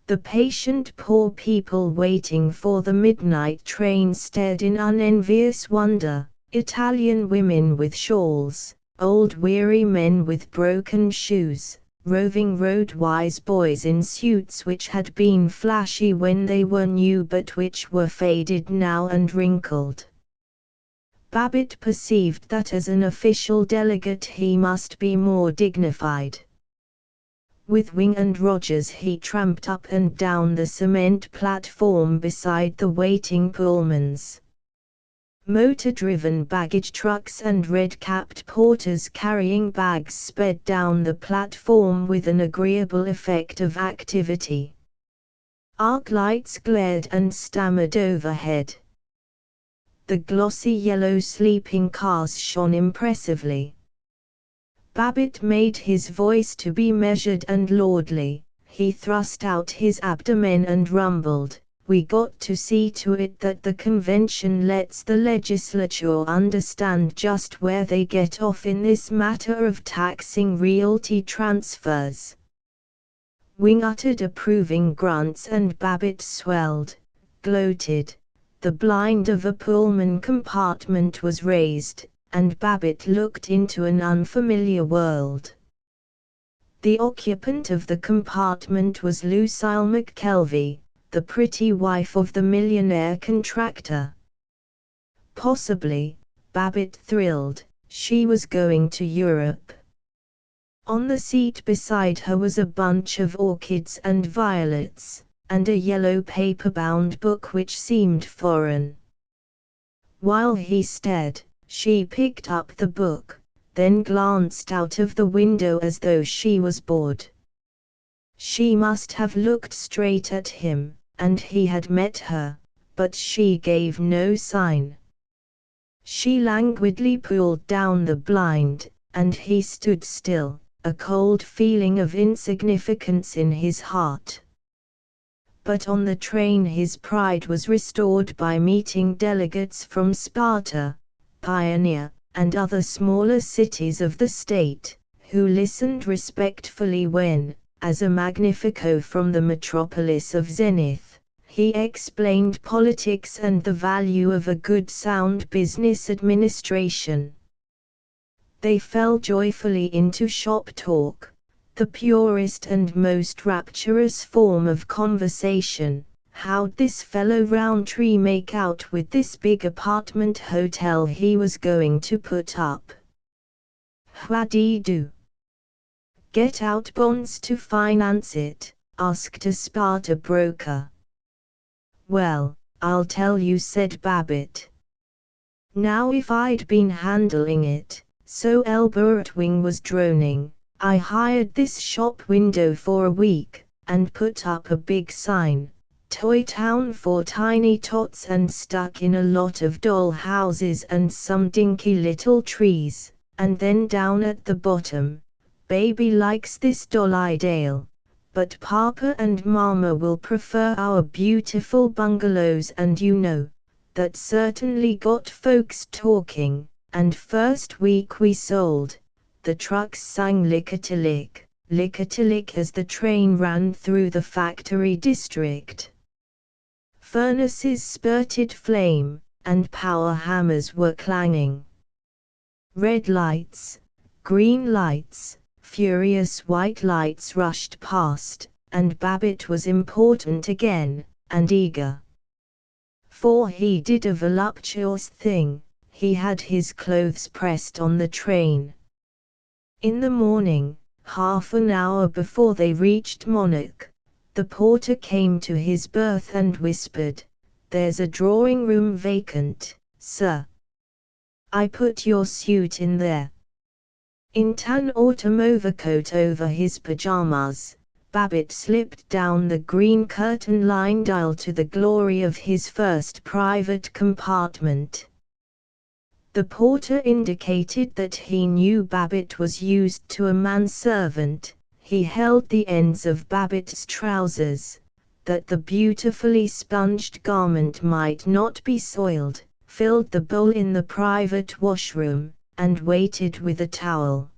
The patient poor people waiting for the midnight train stared in unenvious wonder, Italian women with shawls, old weary men with broken shoes, roving road-wise boys in suits which had been flashy when they were new but which were faded now and wrinkled. Babbitt perceived that as an official delegate he must be more dignified. With Wing and Rogers he tramped up and down the cement platform beside the waiting Pullmans. Motor-driven baggage trucks and red-capped porters carrying bags sped down the platform with an agreeable effect of activity. Arc lights glared and stammered overhead. The glossy yellow sleeping cars shone impressively. Babbitt made his voice to be measured and lordly. He thrust out his abdomen and rumbled, "We got to see to it that the convention lets the legislature understand just where they get off in this matter of taxing realty transfers." Wing uttered approving grunts and Babbitt swelled, gloated. The blind of a Pullman compartment was raised, and Babbitt looked into an unfamiliar world. The occupant of the compartment was Lucille McKelvey, the pretty wife of the millionaire contractor. Possibly, Babbitt thrilled, she was going to Europe. On the seat beside her was a bunch of orchids and violets, and a yellow paper-bound book which seemed foreign. While he stared, she picked up the book, then glanced out of the window as though she was bored. She must have looked straight at him, and he had met her, but she gave no sign. She languidly pulled down the blind, and he stood still, a cold feeling of insignificance in his heart. But on the train his pride was restored by meeting delegates from Sparta, Pioneer, and other smaller cities of the state, who listened respectfully when, as a Magnifico from the metropolis of Zenith, he explained politics and the value of a good sound business administration. They fell joyfully into shop talk, the purest and most rapturous form of conversation. How'd this fellow Roundtree make out with this big apartment hotel he was going to put up? What'd do? Get out bonds to finance it? Asked a Sparta broker. Well, I'll tell you, said Babbitt. Now if I'd been handling it, so Elbertwing was droning, I hired this shop window for a week, and put up a big sign, Toy Town for Tiny Tots, and stuck in a lot of doll houses and some dinky little trees, and then down at the bottom, Baby likes this doll ideal, but Papa and Mama will prefer our beautiful bungalows, and you know, that certainly got folks talking, and first week we sold, the trucks sang lickety-lick, lickety-lick as the train ran through the factory district. Furnaces spurted flame, and power hammers were clanging. Red lights, green lights, furious white lights rushed past, and Babbitt was important again, and eager. For he did a voluptuous thing, he had his clothes pressed on the train. In the morning, half an hour before they reached Monarch, the porter came to his berth and whispered, "There's a drawing room vacant, sir. I put your suit in there." In tan autumn overcoat over his pajamas, Babbitt slipped down the green curtain-lined aisle to the glory of his first private compartment. The porter indicated that he knew Babbitt was used to a manservant. He held the ends of Babbitt's trousers, that the beautifully sponged garment might not be soiled, filled the bowl in the private washroom, and waited with a towel.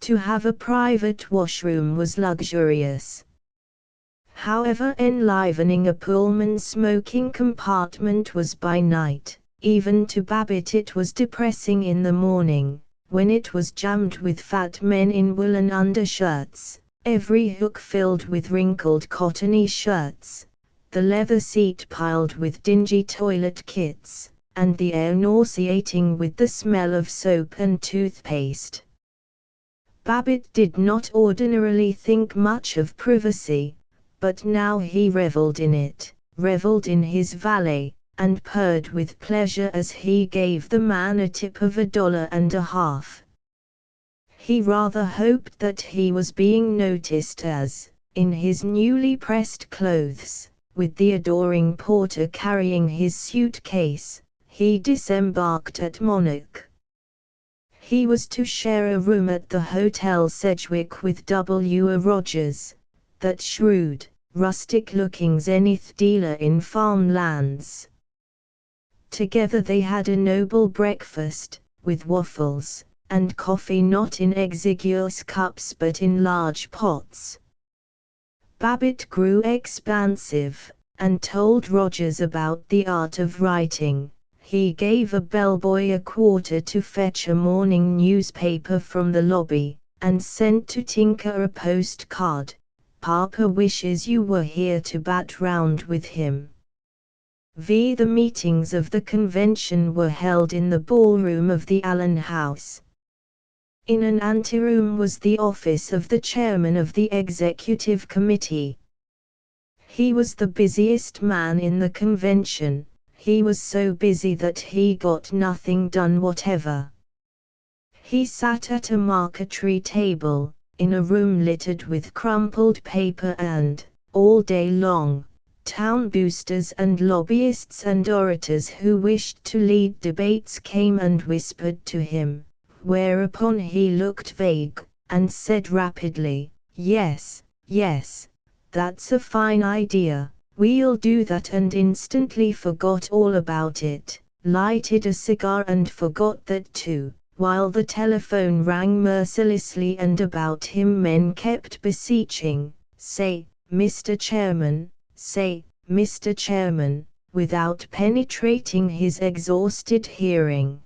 To have a private washroom was luxurious. However enlivening a Pullman smoking compartment was by night, even to Babbitt it was depressing in the morning, when it was jammed with fat men in woolen undershirts, every hook filled with wrinkled cottony shirts, the leather seat piled with dingy toilet kits, and the air nauseating with the smell of soap and toothpaste. Babbitt did not ordinarily think much of privacy, but now he reveled in it, reveled in his valet, and purred with pleasure as he gave the man a tip of $1.50. He rather hoped that he was being noticed as, in his newly pressed clothes, with the adoring porter carrying his suitcase, he disembarked at Monarch. He was to share a room at the Hotel Sedgwick with W. A. Rogers, that shrewd, rustic-looking zenith dealer in farmlands. Together they had a noble breakfast, with waffles, and coffee not in exiguous cups but in large pots. Babbitt grew expansive, and told Rogers about the art of writing. He gave a bellboy a quarter to fetch a morning newspaper from the lobby, and sent to Tinker a postcard, "Papa wishes you were here to bat round with him." The meetings of the convention were held in the ballroom of the Allen House. In an anteroom was the office of the chairman of the executive committee. He was the busiest man in the convention. He was so busy that he got nothing done whatever. He sat at a marquetry table, in a room littered with crumpled paper and, all day long, town boosters and lobbyists and orators who wished to lead debates came and whispered to him, whereupon he looked vague, and said rapidly, "Yes, yes, that's a fine idea, we'll do that," and instantly forgot all about it, lighted a cigar and forgot that too, while the telephone rang mercilessly and about him men kept beseeching, "Say, Mr. Chairman, say, Mr. Chairman," without penetrating his exhausted hearing.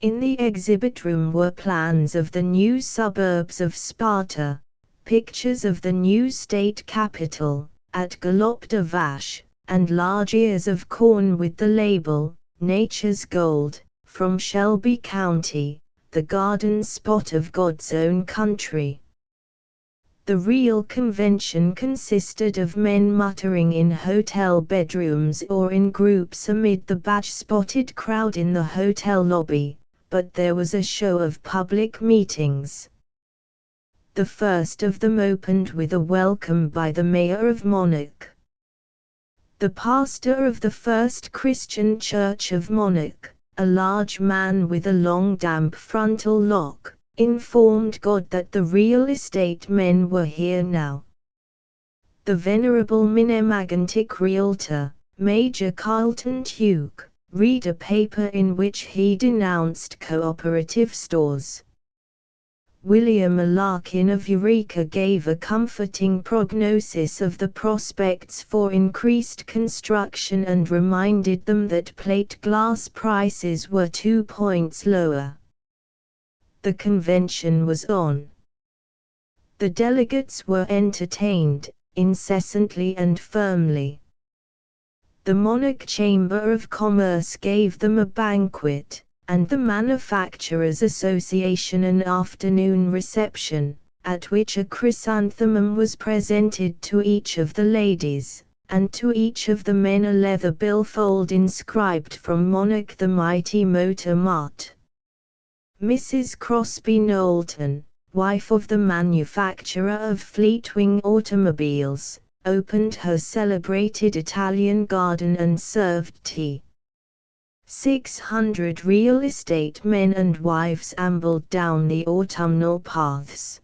In the exhibit room were plans of the new suburbs of Sparta, pictures of the new state capital, at Golopta Vash, and large ears of corn with the label, Nature's Gold, from Shelby County, the garden spot of God's own country. The real convention consisted of men muttering in hotel bedrooms or in groups amid the badge-spotted crowd in the hotel lobby, but there was a show of public meetings. The first of them opened with a welcome by the mayor of Monarch. The pastor of the First Christian Church of Monarch, a large man with a long damp frontal lock, informed God that the real estate men were here now. The venerable Minemagantic realtor, Major Carlton Tuke, read a paper in which he denounced cooperative stores. William Larkin of Eureka gave a comforting prognosis of the prospects for increased construction and reminded them that plate glass prices were 2 points lower. The convention was on. The delegates were entertained, incessantly and firmly. The Monarch Chamber of Commerce gave them a banquet, and the Manufacturers' Association an afternoon reception, at which a chrysanthemum was presented to each of the ladies, and to each of the men a leather billfold inscribed from Monarch the Mighty Motor Mart. Mrs. Crosby Knowlton, wife of the manufacturer of Fleetwing automobiles, opened her celebrated Italian garden and served tea. 600 real estate men and wives ambled down the autumnal paths.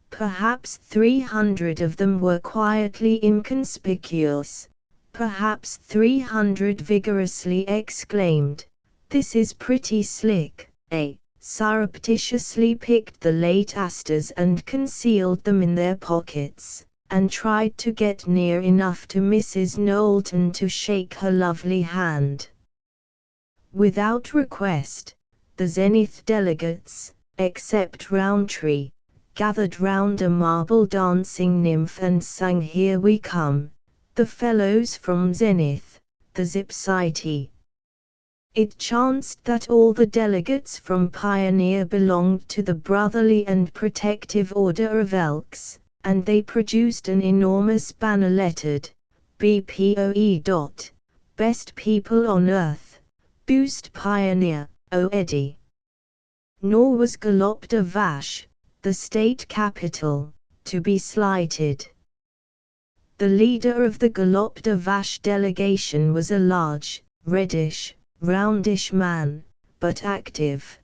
Perhaps 300 of them were quietly inconspicuous, perhaps 300 vigorously exclaimed, "This is pretty slick." Surreptitiously picked the late asters and concealed them in their pockets, and tried to get near enough to Mrs. Knowlton to shake her lovely hand. Without request, the Zenith delegates, except Rowntree, gathered round a marble dancing nymph and sang "Here We Come," the fellows from Zenith, the Zipsite. It chanced that all the delegates from Pioneer belonged to the Brotherly and Protective Order of Elks, and they produced an enormous banner lettered, BPOE. Best People on Earth, Boost Pioneer, O Eddie. Nor was Golopta Vash, the state capital, to be slighted. The leader of the Golopta Vash delegation was a large, reddish, roundish man, but active.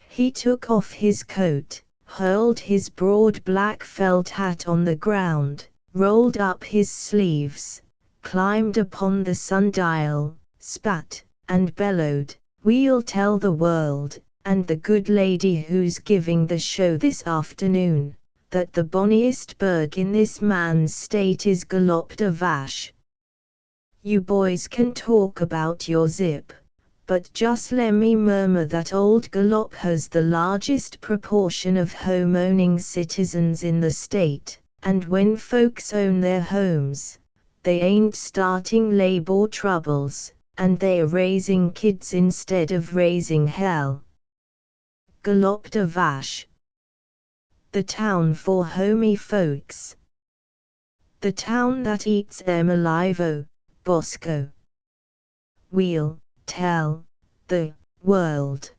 He took off his coat, hurled his broad black felt hat on the ground, rolled up his sleeves, climbed upon the sundial, spat, and bellowed, "We'll tell the world, and the good lady who's giving the show this afternoon, that the bonniest burg in this man's state is Golopta Vash. You boys can talk about your zip, but just lemme murmur that old Golop has the largest proportion of home-owning citizens in the state, and when folks own their homes, they ain't starting labor troubles, and they're raising kids instead of raising hell. Golopta Vash. The town for homey folks. The town that eats them alive, Bosco. We'll tell the world.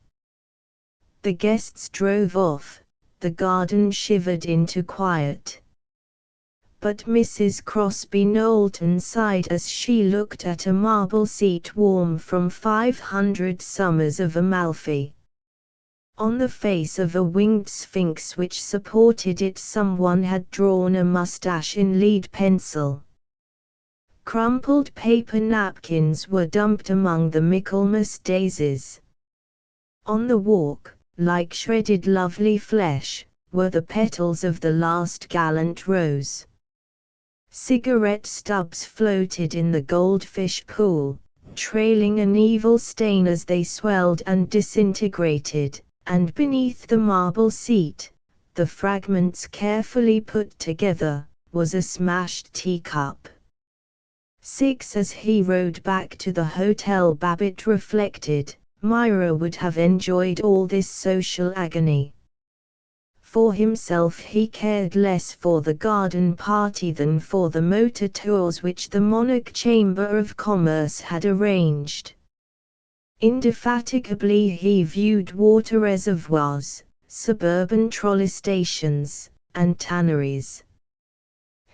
The guests drove off, the garden shivered into quiet. But Mrs. Crosby Knowlton sighed as she looked at a marble seat warm from 500 summers of Amalfi. On the face of a winged sphinx which supported it someone had drawn a mustache in lead pencil. Crumpled paper napkins were dumped among the Michaelmas daisies. On the walk, like shredded lovely flesh, were the petals of the last gallant rose. Cigarette stubs floated in the goldfish pool, trailing an evil stain as they swelled and disintegrated, and beneath the marble seat, the fragments carefully put together, was a smashed teacup. 6. As he rode back to the hotel, Babbitt reflected, Myra would have enjoyed all this social agony. For himself he cared less for the garden party than for the motor tours which the Monarch Chamber of Commerce had arranged. Indefatigably he viewed water reservoirs, suburban trolley stations, and tanneries.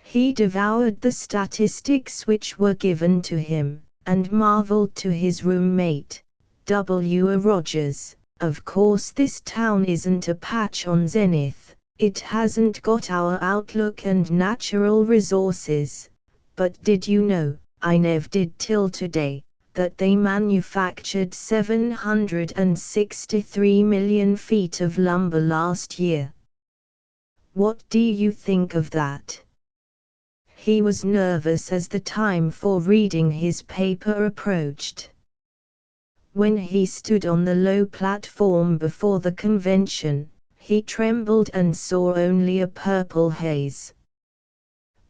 He devoured the statistics which were given to him, and marveled to his roommate, W. Rogers, of course this town isn't a patch on Zenith, it hasn't got our outlook and natural resources, but did you know, I never did till today, that they manufactured 763 million feet of lumber last year? What do you think of that? He was nervous as the time for reading his paper approached. When he stood on the low platform before the convention, he trembled and saw only a purple haze.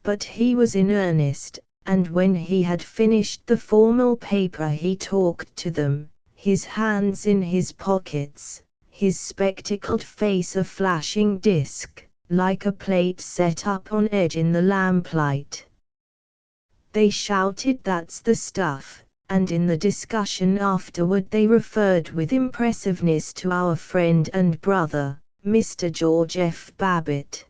But he was in earnest, and when he had finished the formal paper he talked to them, his hands in his pockets, his spectacled face a flashing disk, like a plate set up on edge in the lamplight. They shouted, "That's the stuff," and in the discussion afterward they referred with impressiveness to our friend and brother, Mr. George F. Babbitt.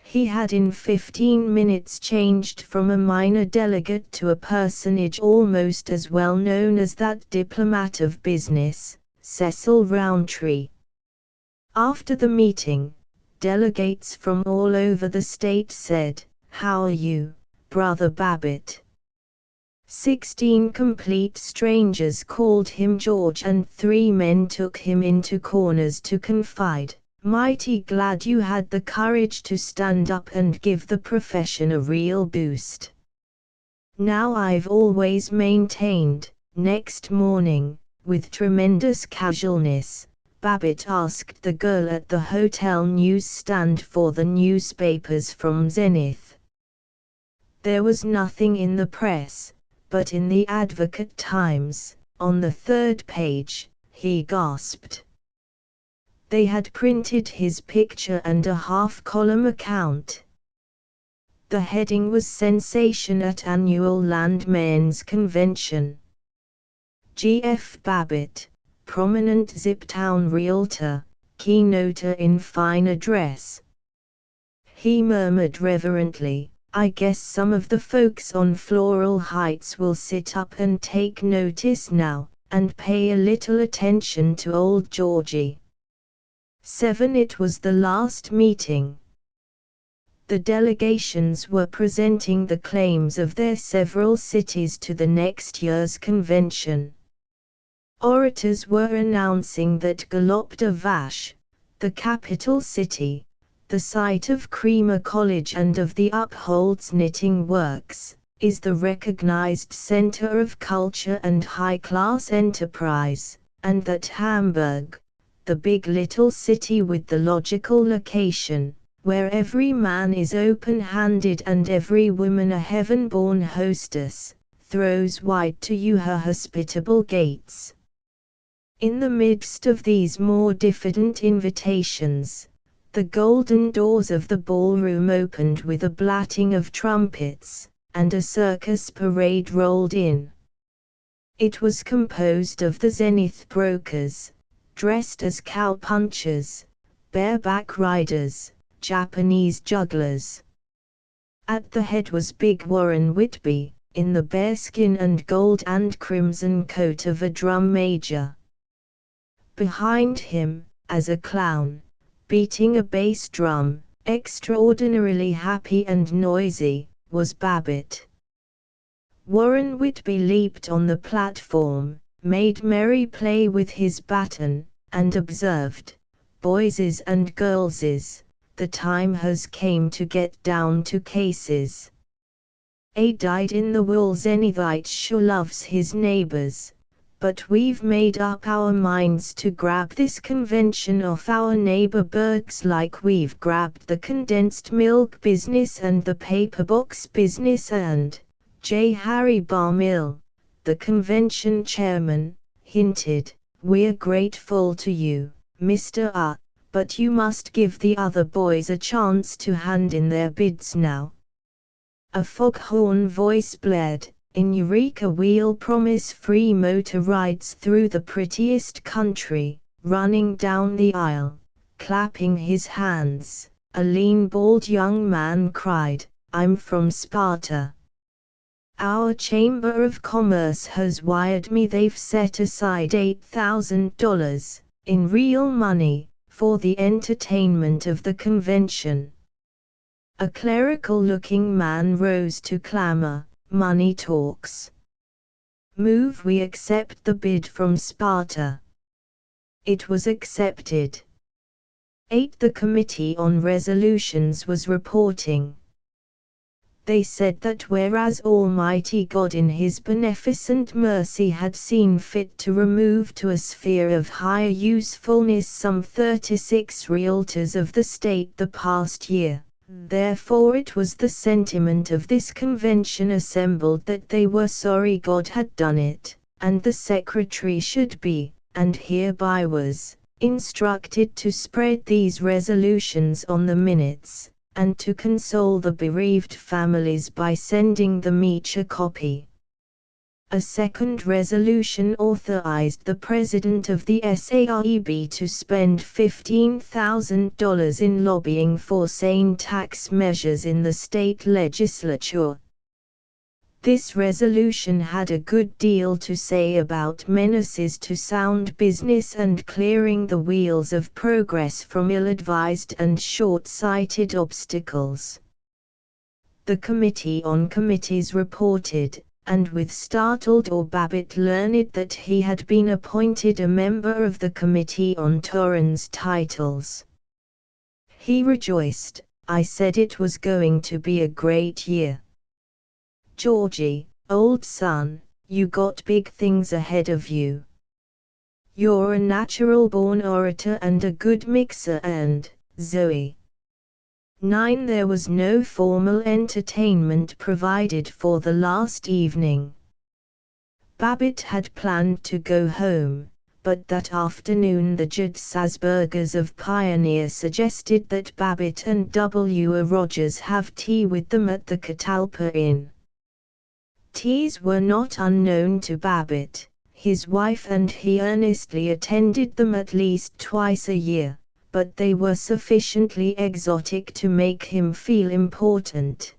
He had in 15 minutes changed from a minor delegate to a personage almost as well known as that diplomat of business, Cecil Rountree. After the meeting, delegates from all over the state said, "How are you, Brother Babbitt?" 16 complete strangers called him George, and 3 men took him into corners to confide, "Mighty glad you had the courage to stand up and give the profession a real boost." Now I've always maintained, next morning, with tremendous casualness, Babbitt asked the girl at the hotel newsstand for the newspapers from Zenith. There was nothing in the press, but in the Advocate-Times, on the 3rd page, he gasped. They had printed his picture and a half-column account. The heading was "Sensation at Annual Landmen's Convention." G. F. Babbitt, prominent Ziptown realtor, keynoter in fine address. He murmured reverently, "I guess some of the folks on Floral Heights will sit up and take notice now, and pay a little attention to old Georgie." 7. It was the last meeting. The delegations were presenting the claims of their several cities to the next year's convention. Orators were announcing that Galopta Vache, the capital city, the site of Creamer College and of the Upholds Knitting Works, is the recognized center of culture and high-class enterprise, and that Hamburg, the big little city with the logical location, where every man is open-handed and every woman a heaven-born hostess, throws wide to you her hospitable gates. In the midst of these more diffident invitations, the golden doors of the ballroom opened with a blatting of trumpets, and a circus parade rolled in. It was composed of the Zenith brokers, dressed as cowpunchers, bareback riders, Japanese jugglers. At the head was big Warren Whitby, in the bearskin and gold and crimson coat of a drum major. Behind him, as a clown, beating a bass drum, extraordinarily happy and noisy, was Babbitt. Warren Whitby leaped on the platform, made merry play with his baton, and observed, "Boyses and girlses, the time has came to get down to cases." A dyed in the wool Zenithite sure loves his neighbors, but we've made up our minds to grab this convention off our neighbor Bergs like we've grabbed the condensed milk business and the paper box business. And J. Harry Barmill, the convention chairman, hinted, "We're grateful to you, Mr. R, but you must give the other boys a chance to hand in their bids now." A foghorn voice blared, "In Eureka we'll promise free motor rides through the prettiest country." Running down the aisle, clapping his hands, a lean bald young man cried, "I'm from Sparta. Our Chamber of Commerce has wired me they've set aside $8,000, in real money, for the entertainment of the convention." A clerical-looking man rose to clamor, "Money talks. Move we accept the bid from Sparta." It was accepted. 8. The Committee on Resolutions was reporting. They said that whereas Almighty God in His beneficent mercy had seen fit to remove to a sphere of higher usefulness some 36 realtors of the state the past year, therefore it was the sentiment of this convention assembled that they were sorry God had done it, and the secretary should be, and hereby was, instructed to spread these resolutions on the minutes, and to console the bereaved families by sending them each a copy. A second resolution authorized the president of the SAREB to spend $15,000 in lobbying for sane tax measures in the state legislature. This resolution had a good deal to say about menaces to sound business and clearing the wheels of progress from ill-advised and short-sighted obstacles. The Committee on Committees reported, and with startled awe Babbitt learned that he had been appointed a member of the Committee on Torrens Titles. He rejoiced, "I said it was going to be a great year. Georgie, old son, you got big things ahead of you. You're a natural-born orator and a good mixer." And, Zoe. 9. There was no formal entertainment provided for the last evening. Babbitt had planned to go home, but that afternoon the Judd Sasburgers of Pioneer suggested that Babbitt and W. A. Rogers have tea with them at the Catalpa Inn. Teas were not unknown to Babbitt. His wife and he earnestly attended them at least twice a year, but they were sufficiently exotic to make him feel important.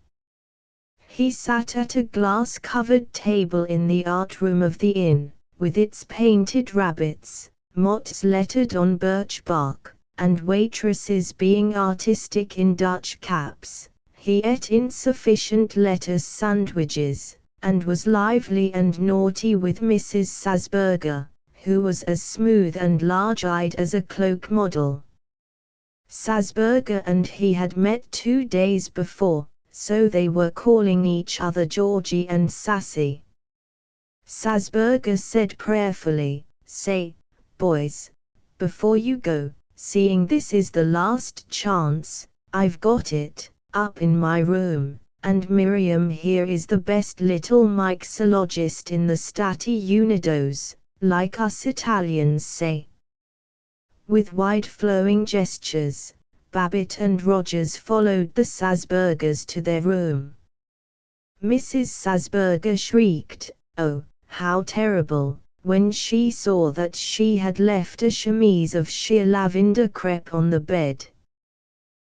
He sat at a glass-covered table in the art room of the inn, with its painted rabbits, mottes lettered on birch bark, and waitresses being artistic in Dutch caps. He ate insufficient lettuce sandwiches, and was lively and naughty with Mrs. Sasburger, who was as smooth and large-eyed as a cloak model. Sasburger and he had met 2 days before, so they were calling each other Georgie and Sassy. Sasburger said prayerfully, "Say, boys, before you go, seeing this is the last chance, I've got it, up in my room. And Miriam here is the best little mixologist in the Stati Unidos, like us Italians say." With wide flowing gestures, Babbitt and Rogers followed the Sasburgers to their room. Mrs. Sasburger shrieked, "Oh, how terrible," when she saw that she had left a chemise of sheer lavender crepe on the bed.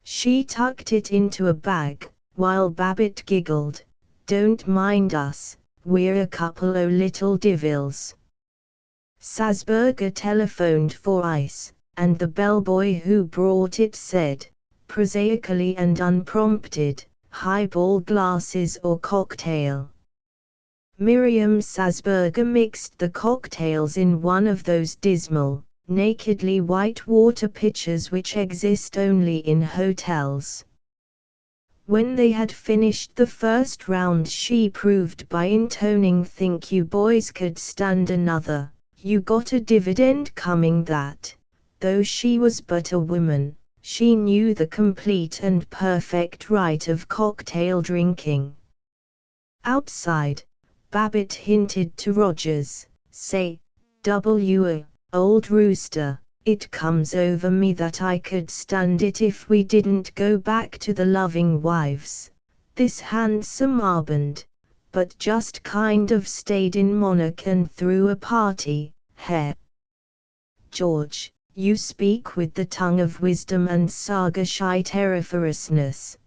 She tucked it into a bag, while Babbitt giggled, "Don't mind us, we're a couple o' little divils." Sasburger telephoned for ice, and the bellboy who brought it said, prosaically and unprompted, "Highball glasses or cocktail?" Miriam Sasburger mixed the cocktails in one of those dismal, nakedly white water pitchers which exist only in hotels. When they had finished the first round, she proved by intoning, "Think you boys could stand another? You got a dividend coming." That, though she was but a woman, she knew the complete and perfect rite of cocktail drinking. Outside, Babbitt hinted to Rogers, "Say, old rooster, it comes over me that I could stand it if we didn't go back to the loving wives. This handsome Arband, but just kind of stayed in Monarch and threw a party, heh?" "George, you speak with the tongue of wisdom and Sargashite aeriferousness.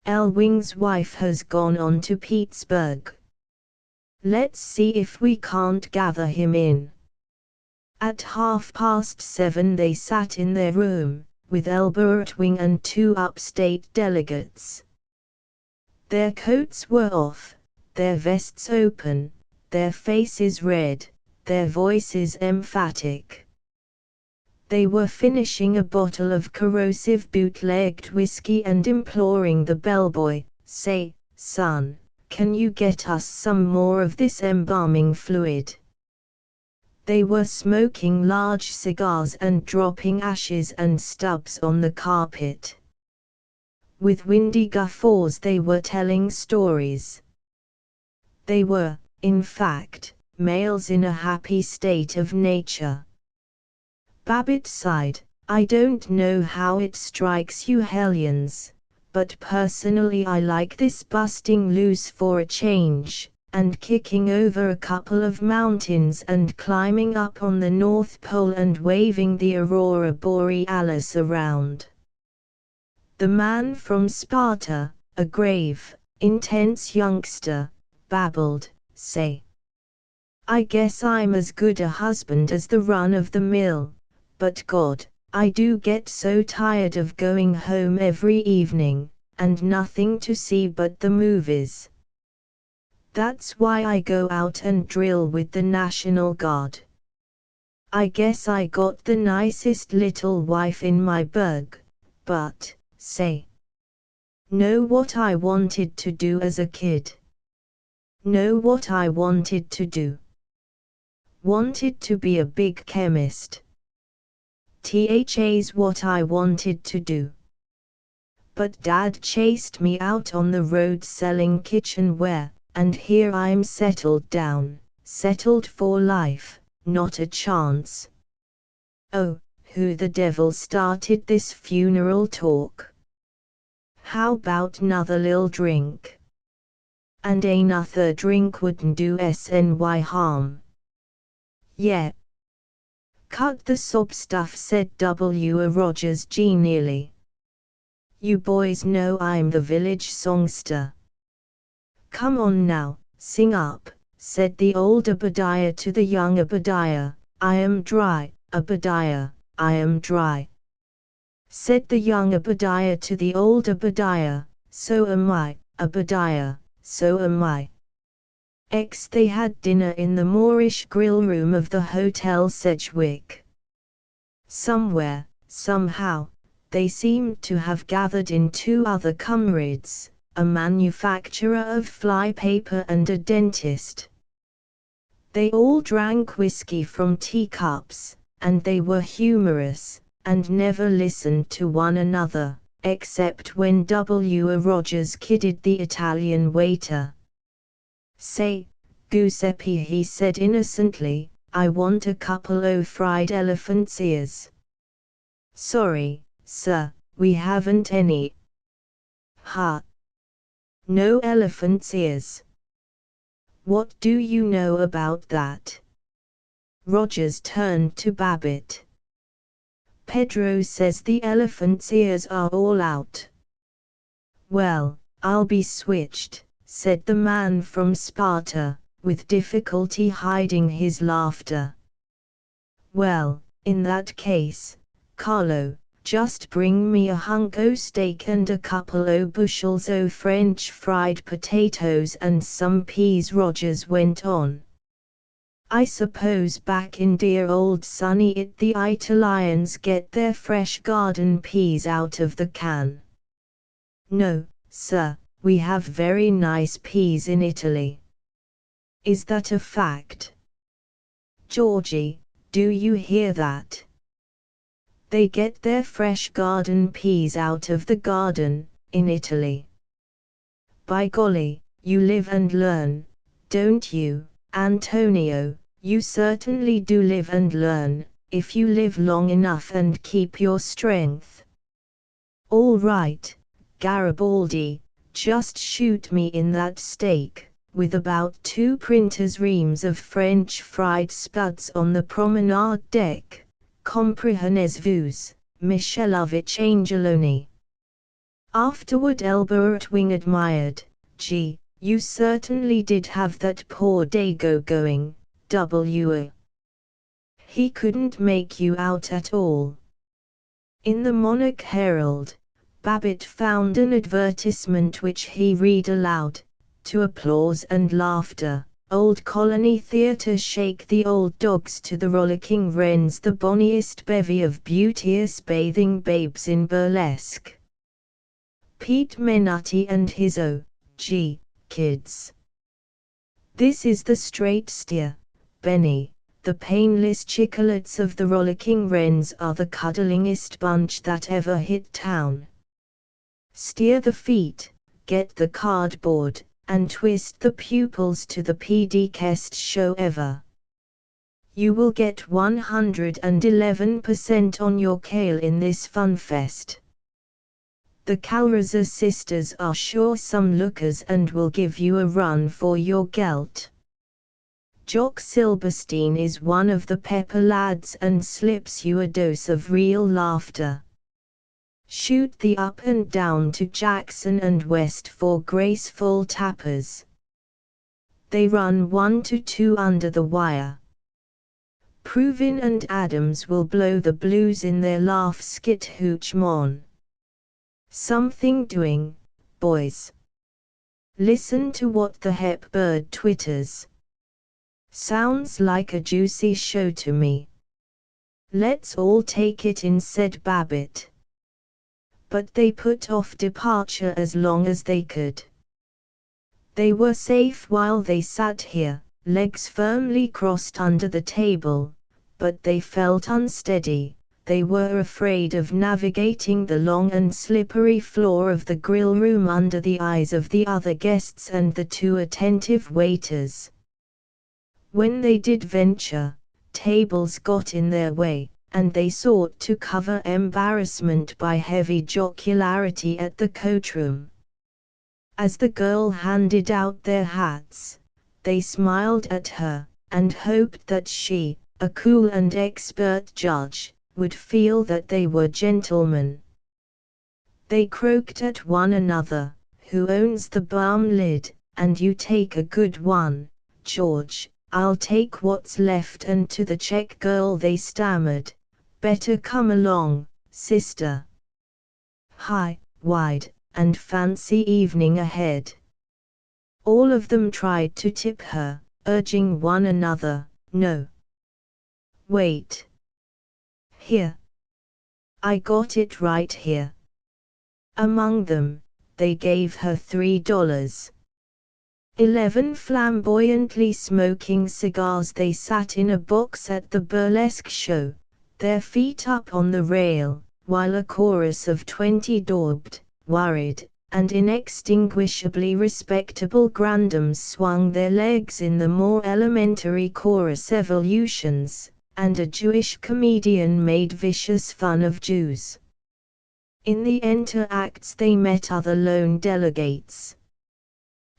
Elwing's wife has gone on to Pittsburgh. Let's see if we can't gather him in." At 7:30 they sat in their room, with Elbertwing and 2 upstate delegates. Their coats were off, their vests open, their faces red, their voices emphatic. They were finishing a bottle of corrosive bootlegged whiskey and imploring the bellboy, "Say, son, can you get us some more of this embalming fluid?" They were smoking large cigars and dropping ashes and stubs on the carpet. With windy guffaws they were telling stories. They were, in fact, males in a happy state of nature. Babbitt sighed, "I don't know how it strikes you hellions, but personally I like this busting loose for a change, and kicking over a couple of mountains and climbing up on the North Pole and waving the aurora borealis around." The man from Sparta, a grave, intense youngster, babbled, "Say, I guess I'm as good a husband as the run-of-the-mill, but God, I do get so tired of going home every evening, and nothing to see but the movies. That's why I go out and drill with the National Guard. I guess I got the nicest little wife in my burg, but, say, know what I wanted to do as a kid? Know what I wanted to do? Wanted to be a big chemist. That's what I wanted to do. But Dad chased me out on the road selling kitchenware, and here I'm settled down, settled for life, not a chance. Oh, who the devil started this funeral talk? How about 'nother lil drink? And another drink wouldn't do any harm. Yeah. Cut the sob stuff," said W. Rogers genially. "You boys know I'm the village songster. Come on now, sing up," said the old Obadiah to the young Obadiah. "I am dry, Obadiah, I am dry." Said the young Obadiah to the old Obadiah, "So am I, Obadiah, so am I." They had dinner in the Moorish grill room of the Hotel Sedgwick. Somewhere, somehow, they seemed to have gathered in 2 other comrades, a manufacturer of fly paper and a dentist. They all drank whiskey from teacups, and they were humorous, and never listened to one another, except when W. Rogers kidded the Italian waiter. "Say, Giuseppe," he said innocently, "I want a couple o' fried elephant's ears." "Sorry, sir, we haven't any." "Ha! No elephant's ears? What do you know about that?" Rogers turned to Babbitt. "Pedro says the elephant's ears are all out." "Well, I'll be switched," said the man from Sparta, with difficulty hiding his laughter. "Well, in that case, Carlo, just bring me a hunk o' steak and a couple o' bushels o' French fried potatoes and some peas," Rogers went on. "I suppose back in dear old sunny the Italians get their fresh garden peas out of the can." "No, Sir, we have very nice peas in Italy. Is that a fact? Georgie, do you hear that? They get their fresh garden peas out of the garden, in Italy. By golly, you live and learn, don't you, Antonio? You certainly do live and learn, if you live long enough and keep your strength. All right, Garibaldi, just shoot me in that steak, with about 2 printers' reams of French fried spuds on the promenade deck. Comprehenez-vous, Michelovich Angeloni. Afterward Elbert Wing admired, gee, you certainly did have that poor Dago going, W. He couldn't make you out at all. In the Monarch Herald, Babbitt found an advertisement which he read aloud, to applause and laughter. Old Colony Theatre, shake the old dogs to the rollicking wrens, the bonniest bevy of beauteous bathing babes in burlesque. Pete Menotti and his O.G. kids. This is the straight steer, Benny. The painless chicklets of the rollicking wrens are the cuddlingest bunch that ever hit town. Steer the feet, get the cardboard, and twist the pupils to the PD-kest show ever. You will get 111% on your kale in this funfest. The Calraza sisters are sure some lookers and will give you a run for your gelt. Jock Silberstein is one of the pepper lads and slips you a dose of real laughter. Shoot the up and down to Jackson and West for graceful tappers. They run 1 to 2 under the wire. Provin and Adams will blow the blues in their laugh skit hooch mon. Something doing, boys. Listen to what the Hepbird twitters. Sounds like a juicy show to me. Let's all take it in, said Babbitt. But they put off departure as long as they could. They were safe while they sat here, legs firmly crossed under the table, but they felt unsteady. They were afraid of navigating the long and slippery floor of the grill room under the eyes of the other guests and the 2 attentive waiters. When they did venture, tables got in their way, and they sought to cover embarrassment by heavy jocularity at the coatroom. As the girl handed out their hats, they smiled at her, and hoped that she, a cool and expert judge, would feel that they were gentlemen. They croaked at one another, who owns the balm lid, and you take a good one, George. I'll take what's left, and to the Czech girl they stammered, better come along, sister. High, wide, and fancy evening ahead. All of them tried to tip her, urging one another, no. Wait. Here. I got it right here. Among them, they gave her $3. 11 flamboyantly smoking cigars. They sat in a box at the burlesque show, their feet up on the rail, while a chorus of 20 daubed, worried, and inextinguishably respectable grandams swung their legs in the more elementary chorus evolutions, and a Jewish comedian made vicious fun of Jews. In the entr'actes they met other lone delegates.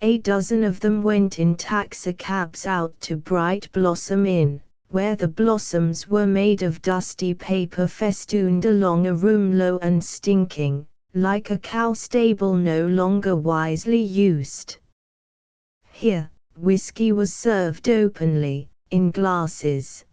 A dozen of them went in taxicabs out to Bright Blossom Inn, where the blossoms were made of dusty paper festooned along a room low and stinking, like a cow stable no longer wisely used. Here, whiskey was served openly, in glasses.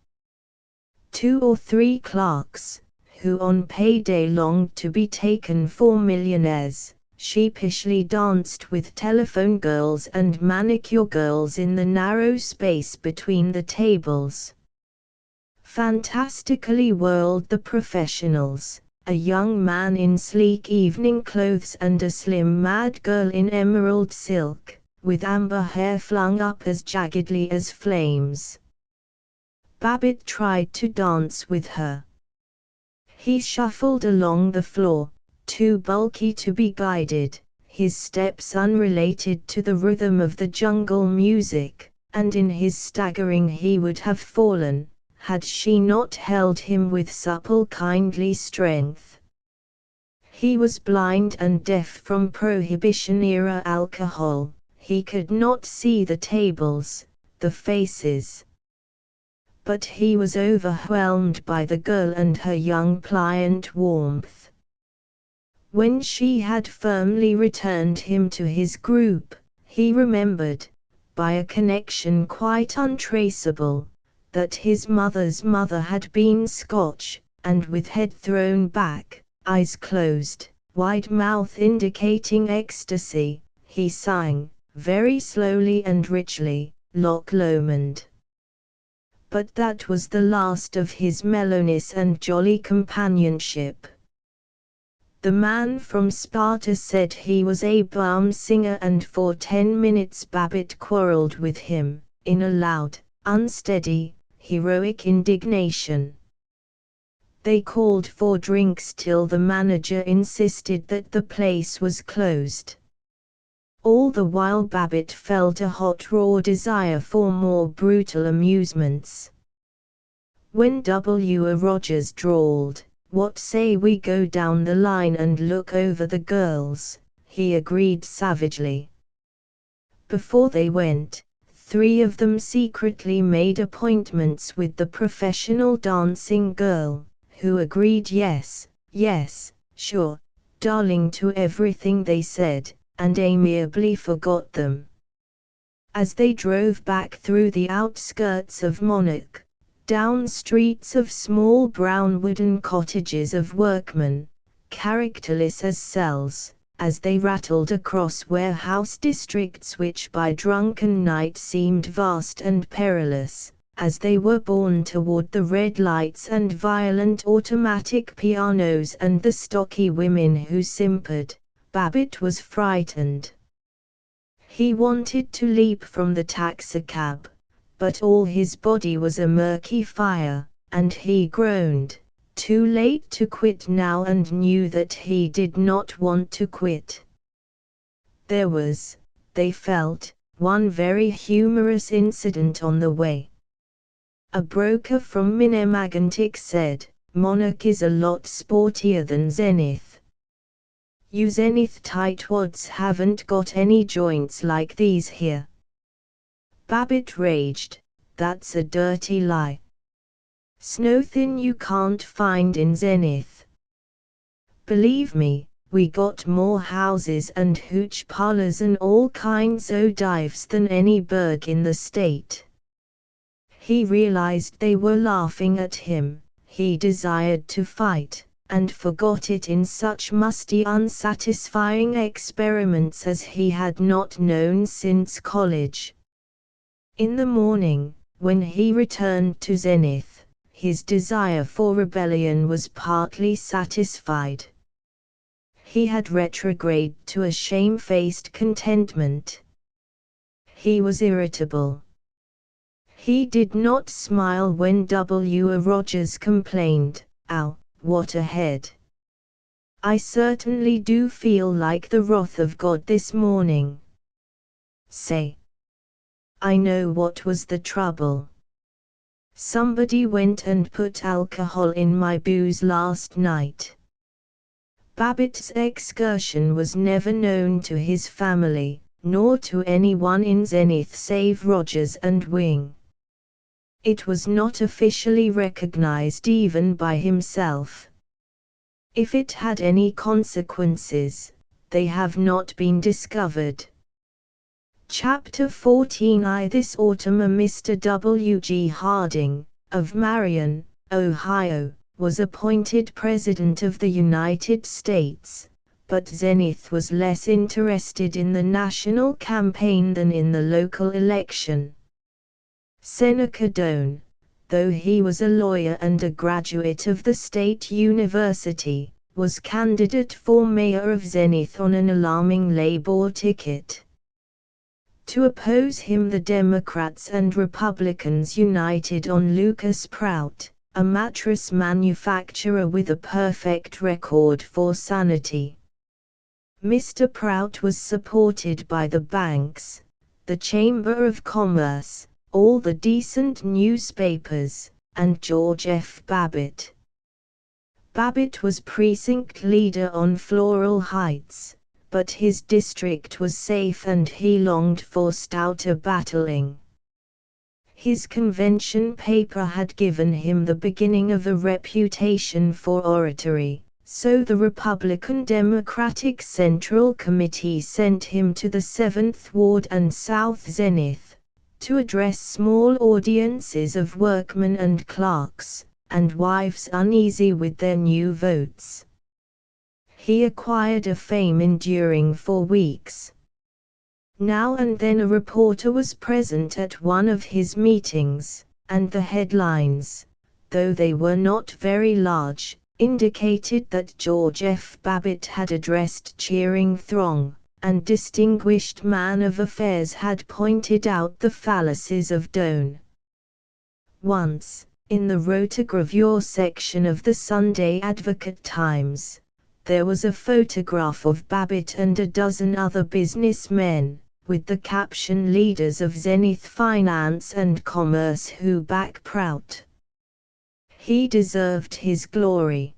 2 or 3 clerks, who on payday longed to be taken for millionaires, sheepishly danced with telephone girls and manicure girls in the narrow space between the tables. Fantastically whirled the professionals, a young man in sleek evening clothes and a slim mad girl in emerald silk, with amber hair flung up as jaggedly as flames. Babbitt tried to dance with her. He shuffled along the floor, too bulky to be guided, his steps unrelated to the rhythm of the jungle music, and in his staggering he would have fallen, had she not held him with supple kindly strength. He was blind and deaf from Prohibition-era alcohol, he could not see the tables, the faces. But he was overwhelmed by the girl and her young pliant warmth. When she had firmly returned him to his group, he remembered, by a connection quite untraceable, that his mother's mother had been Scotch, and with head thrown back, eyes closed, wide mouth indicating ecstasy, he sang, very slowly and richly, Loch Lomond. But that was the last of his mellowness and jolly companionship. The man from Sparta said he was a bum singer, and for 10 minutes Babbitt quarrelled with him, in a loud, unsteady, heroic indignation. They called for drinks till the manager insisted that the place was closed. All the while Babbitt felt a hot raw desire for more brutal amusements. When W. Rogers drawled, "What say we go down the line and look over the girls?" he agreed savagely. Before they went, 3 of them secretly made appointments with the professional dancing girl, who agreed yes, sure, darling to everything they said, and amiably forgot them. As they drove back through the outskirts of Monarch, down streets of small brown wooden cottages of workmen, characterless as cells, as they rattled across warehouse districts which by drunken night seemed vast and perilous, as they were borne toward the red lights and violent automatic pianos and the stocky women who simpered, Babbitt was frightened. He wanted to leap from the taxicab, but all his body was a murky fire, and he groaned, too late to quit now, and knew that he did not want to quit. There was, they felt, one very humorous incident on the way. A broker from Minemagantic said, "Monarch is a lot sportier than Zenith. You Zenith tightwads haven't got any joints like these here." Babbitt raged, "That's a dirty lie. Snothin' you can't find in Zenith. Believe me, we got more houses and hooch parlors and all kinds o' dives than any burg in the state." He realized they were laughing at him, he desired to fight, and forgot it in such musty unsatisfying experiments as he had not known since college. In the morning, when he returned to Zenith, his desire for rebellion was partly satisfied. He had retrograded to a shamefaced contentment. He was irritable. He did not smile when W. Rogers complained, "Ow, what a head. I certainly do feel like the wrath of God this morning." Say. I know what was the trouble. Somebody went and put alcohol in my booze last night. Babbitt's excursion was never known to his family, nor to anyone in Zenith save Rogers and Wing. It was not officially recognized even by himself. If it had any consequences, they have not been discovered. Chapter 14. This autumn a Mr. W. G. Harding, of Marion, Ohio, was appointed President of the United States, but Zenith was less interested in the national campaign than in the local election. Seneca Doane, though he was a lawyer and a graduate of the State University, was candidate for mayor of Zenith on an alarming Labour ticket. To oppose him, the Democrats and Republicans united on Lucas Prout, a mattress manufacturer with a perfect record for sanity. Mr. Prout was supported by the banks, the Chamber of Commerce, all the decent newspapers, and George F. Babbitt. Babbitt was precinct leader on Floral Heights, but his district was safe and he longed for stouter battling. His convention paper had given him the beginning of a reputation for oratory, so the Republican Democratic Central Committee sent him to the 7th Ward and South Zenith, to address small audiences of workmen and clerks, and wives uneasy with their new votes. He acquired a fame enduring for weeks. Now and then a reporter was present at one of his meetings, and the headlines, though they were not very large, indicated that George F. Babbitt had addressed cheering throng, and distinguished man of affairs had pointed out the fallacies of Doane. Once, in the rotogravure section of the Sunday Advocate Times, there was a photograph of Babbitt and a dozen other businessmen, with the caption "Leaders of Zenith Finance and Commerce who back Prout." He deserved his glory.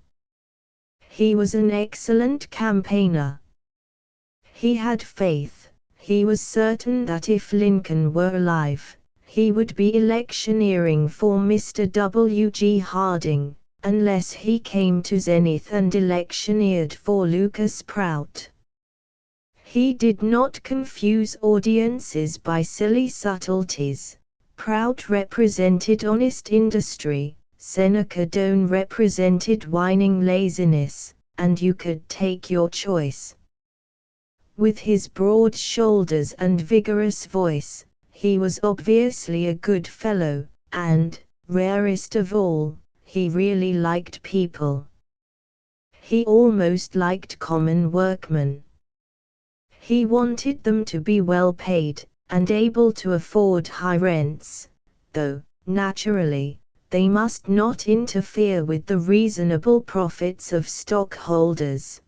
He was an excellent campaigner. He had faith. He was certain that if Lincoln were alive, he would be electioneering for Mr. W. G. Harding, unless he came to Zenith and electioneered for Lucas Prout. He did not confuse audiences by silly subtleties. Prout represented honest industry, Seneca Doane represented whining laziness, and you could take your choice. With his broad shoulders and vigorous voice, he was obviously a good fellow, and, rarest of all, he really liked people. He almost liked common workmen. He wanted them to be well paid, and able to afford high rents, though, naturally, they must not interfere with the reasonable profits of stockholders.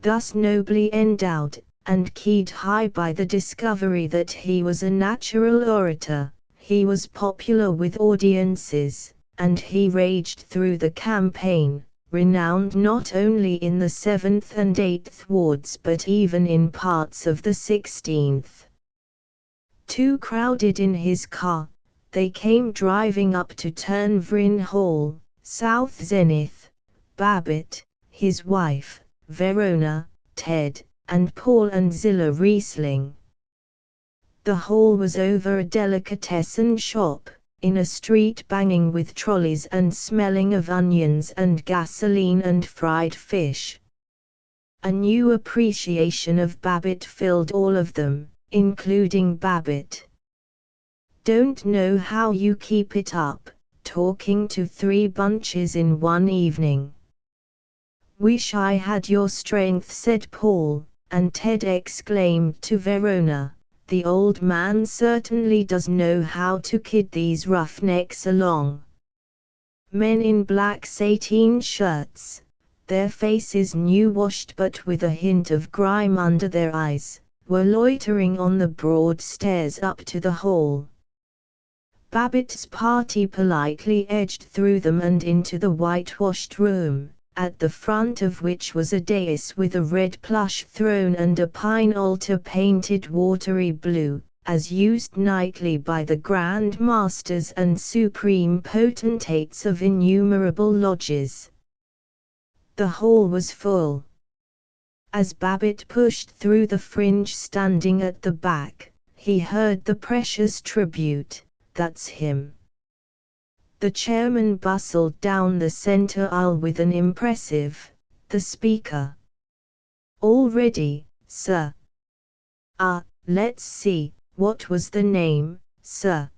Thus nobly endowed, and keyed high by the discovery that he was a natural orator, he was popular with audiences, and he raged through the campaign, renowned not only in the 7th and 8th wards but even in parts of the 16th. Too crowded in his car, they came driving up to Turnverein Hall, South Zenith, Babbitt, his wife, Verona, Ted, and Paul and Zilla Riesling. The hall was over a delicatessen shop, in a street banging with trolleys and smelling of onions and gasoline and fried fish. A new appreciation of Babbitt filled all of them, including Babbitt. "Don't know how you keep it up, talking to 3 bunches in one evening." "Wish I had your strength," said Paul, and Ted exclaimed to Verona, "The old man certainly does know how to kid these roughnecks along." Men in black sateen shirts, their faces new-washed but with a hint of grime under their eyes, were loitering on the broad stairs up to the hall. Babbitt's party politely edged through them and into the whitewashed room, at the front of which was a dais with a red plush throne and a pine altar painted watery blue, as used nightly by the grand masters and supreme potentates of innumerable lodges. The hall was full. As Babbitt pushed through the fringe standing at the back, he heard the precious tribute, "That's him." The chairman bustled down the center aisle with an impressive, "The Speaker." "All ready, sir." Let's see, what was the name, sir?"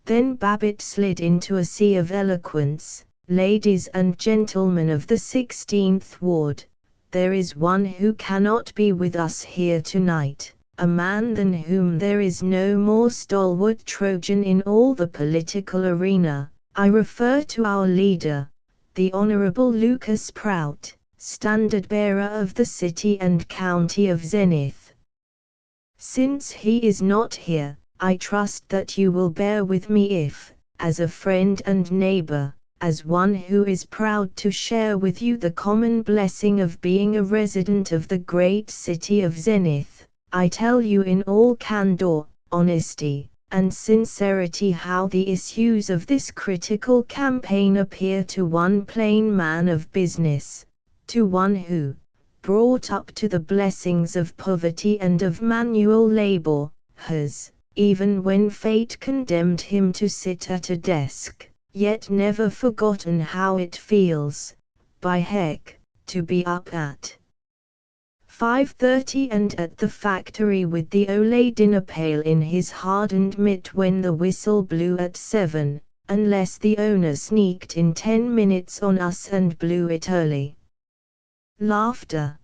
Then Babbitt slid into a sea of eloquence, Ladies and gentlemen of the 16th Ward, there is one who cannot be with us here tonight, a man than whom there is no more stalwart Trojan in all the political arena. I refer to our leader, the Honorable Lucas Prout, standard-bearer of the city and county of Zenith. Since he is not here, I trust that you will bear with me if, as a friend and neighbor, as one who is proud to share with you the common blessing of being a resident of the great city of Zenith, I tell you in all candor, honesty, and sincerity how the issues of this critical campaign appear to one plain man of business, to one who, brought up to the blessings of poverty and of manual labor, has, even when fate condemned him to sit at a desk, yet never forgotten how it feels, by heck, to be up at 5:30 and at the factory with the Olay dinner pail in his hardened mitt when the whistle blew at 7, unless the owner sneaked in 10 minutes on us and blew it early. Laughter.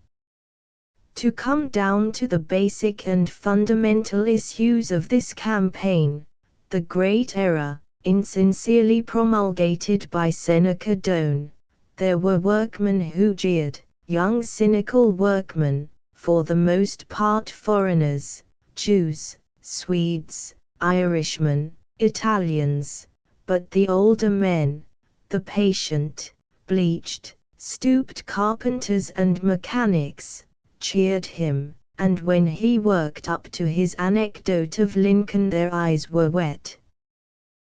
To come down to the basic and fundamental issues of this campaign, the great error, insincerely promulgated by Seneca Doane, there were workmen who jeered, young cynical workmen, for the most part foreigners, Jews, Swedes, Irishmen, Italians, but the older men, the patient, bleached, stooped carpenters and mechanics, cheered him, and when he worked up to his anecdote of Lincoln their eyes were wet.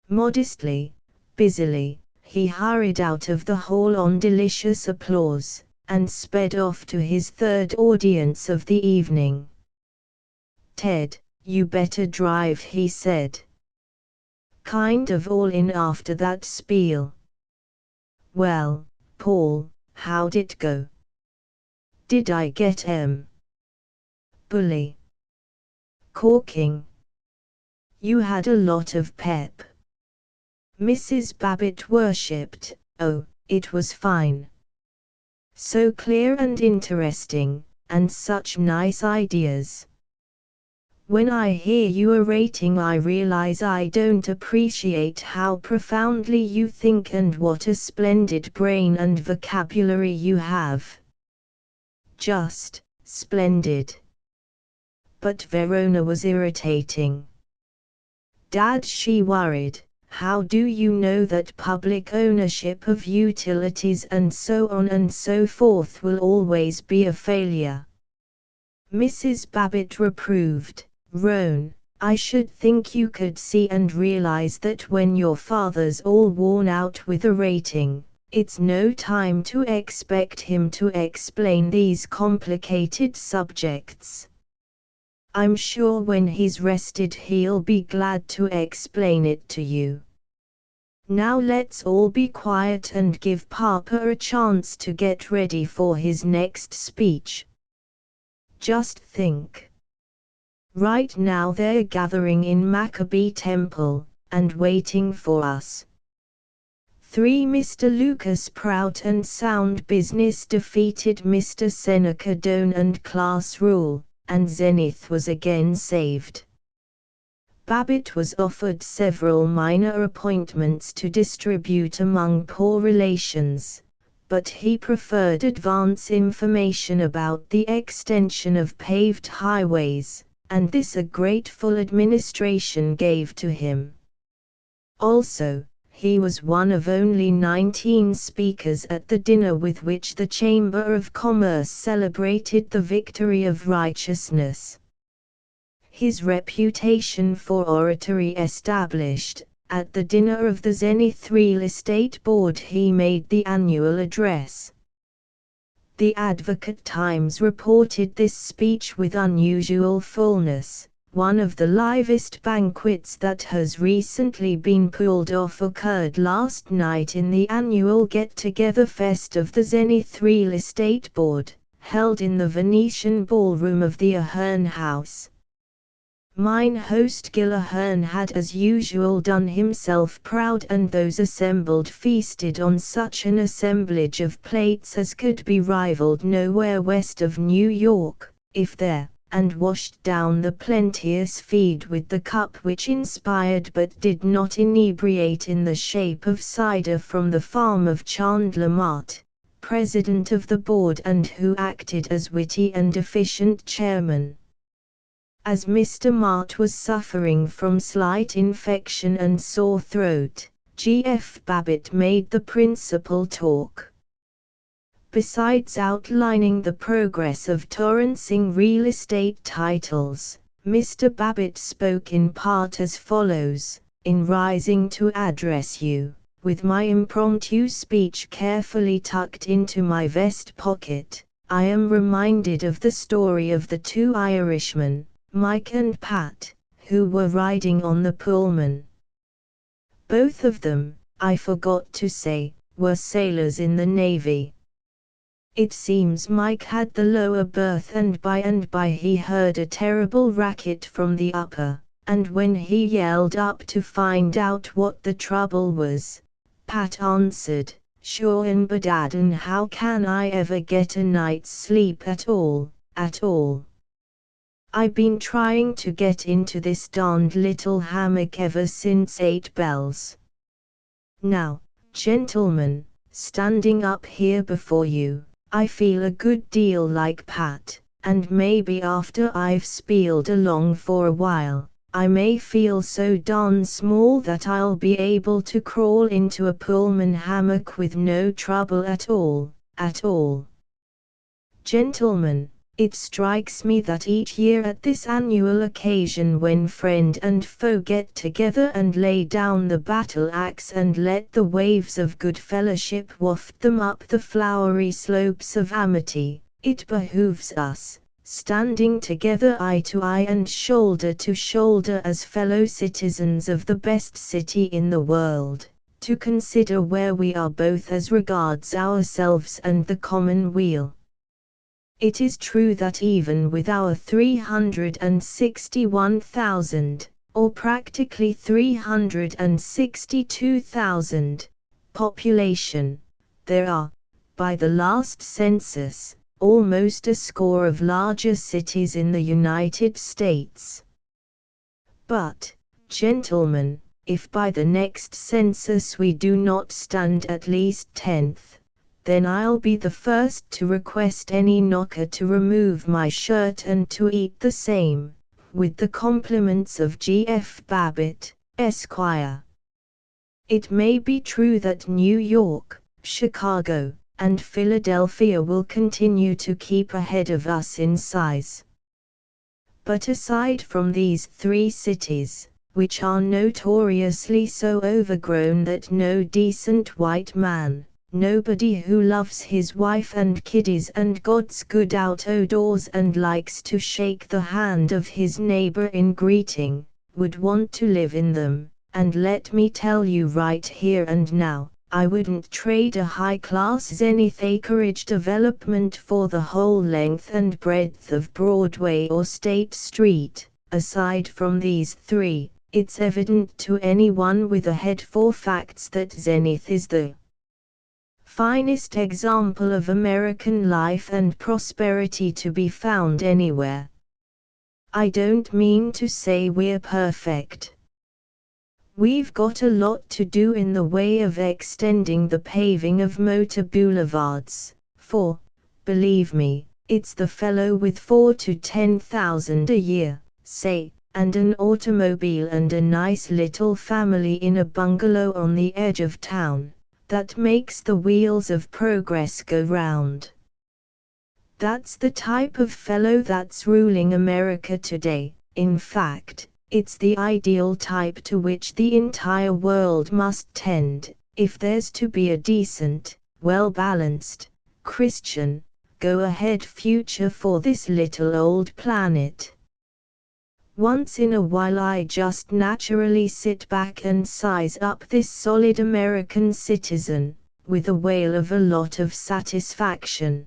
Modestly, busily, he hurried out of the hall on delicious applause, and sped off to his third audience of the evening. "Ted, you better drive," he said. Kind of all in after that spiel. "Well, Paul, how'd it go? Did I get bully? Corking? You had a lot of pep." Mrs. Babbitt worshipped. "Oh, it was fine. So clear and interesting, and such nice ideas. When I hear you orating I realize I don't appreciate how profoundly you think and what a splendid brain and vocabulary you have. Just splendid." But Verona was irritating. "Dad," she worried, "how do you know that public ownership of utilities and so on and so forth will always be a failure?" Mrs. Babbitt reproved, "Roan, I should think you could see and realize that when your father's all worn out with orating, it's no time to expect him to explain these complicated subjects. I'm sure when he's rested he'll be glad to explain it to you. Now let's all be quiet and give Papa a chance to get ready for his next speech. Just think. Right now they're gathering in Maccabee Temple, and waiting for us. 3. Mr. Lucas Prout and sound business defeated Mr. Seneca Doane and class rule, and Zenith was again saved. Babbitt was offered several minor appointments to distribute among poor relations, but he preferred advance information about the extension of paved highways, and this a grateful administration gave to him. Also, he was one of only 19 speakers at the dinner with which the Chamber of Commerce celebrated the victory of righteousness. His reputation for oratory established, at the dinner of the Zenith Real Estate Board he made the annual address. The Advocate-Times reported this speech with unusual fullness. One of the livest banquets that has recently been pulled off occurred last night in the annual get-together fest of the Zenith Real Estate Board, held in the Venetian ballroom of the Ahern House. Mine host Gillahern had as usual done himself proud, and those assembled feasted on such an assemblage of plates as could be rivalled nowhere west of New York, if there, and washed down the plenteous feed with the cup which inspired but did not inebriate, in the shape of cider from the farm of Chandler Mart, president of the board, and who acted as witty and efficient chairman. As Mr. Mart was suffering from slight infection and sore throat, G.F. Babbitt made the principal talk. Besides outlining the progress of torrencing real estate titles, Mr. Babbitt spoke in part as follows: "In rising to address you, with my impromptu speech carefully tucked into my vest pocket, I am reminded of the story of the two Irishmen, Mike and Pat, who were riding on the Pullman. Both of them, I forgot to say, were sailors in the Navy. It seems Mike had the lower berth, and by he heard a terrible racket from the upper, and when he yelled up to find out what the trouble was, Pat answered, 'Sure and bedad, and how can I ever get a night's sleep at all, at all? I been trying to get into this darned little hammock ever since 8 bells. Now, gentlemen, standing up here before you, I feel a good deal like Pat, and maybe after I've spieled along for a while, I may feel so darn small that I'll be able to crawl into a Pullman hammock with no trouble at all, at all. Gentlemen, it strikes me that each year at this annual occasion, when friend and foe get together and lay down the battle axe and let the waves of good fellowship waft them up the flowery slopes of amity, it behooves us, standing together eye to eye and shoulder to shoulder as fellow citizens of the best city in the world, to consider where we are both as regards ourselves and the common weal. It is true that even with our 361,000, or practically 362,000, population, there are, by the last census, almost a score of larger cities in the United States. But, gentlemen, if by the next census we do not stand at least 10th, then I'll be the first to request any knocker to remove my shirt and to eat the same, with the compliments of G.F. Babbitt, Esquire. It may be true that New York, Chicago, and Philadelphia will continue to keep ahead of us in size. But aside from these 3 cities, which are notoriously so overgrown that no decent white man, nobody who loves his wife and kiddies and God's good out o'doors and likes to shake the hand of his neighbor in greeting, would want to live in them, and let me tell you right here and now, I wouldn't trade a high-class zenith acreage development for the whole length and breadth of Broadway or State Street. Aside from these 3, it's evident to anyone with a head for facts that Zenith is the finest example of American life and prosperity to be found anywhere. I don't mean to say we're perfect. We've got a lot to do in the way of extending the paving of motor boulevards, for, believe me, it's the fellow with 4,000 to 10,000 a year, say, and an automobile and a nice little family in a bungalow on the edge of town, that makes the wheels of progress go round. That's the type of fellow that's ruling America today. In fact, it's the ideal type to which the entire world must tend, if there's to be a decent, well-balanced, Christian, go-ahead future for this little old planet. Once in a while I just naturally sit back and size up this solid American citizen, with a wail of a lot of satisfaction.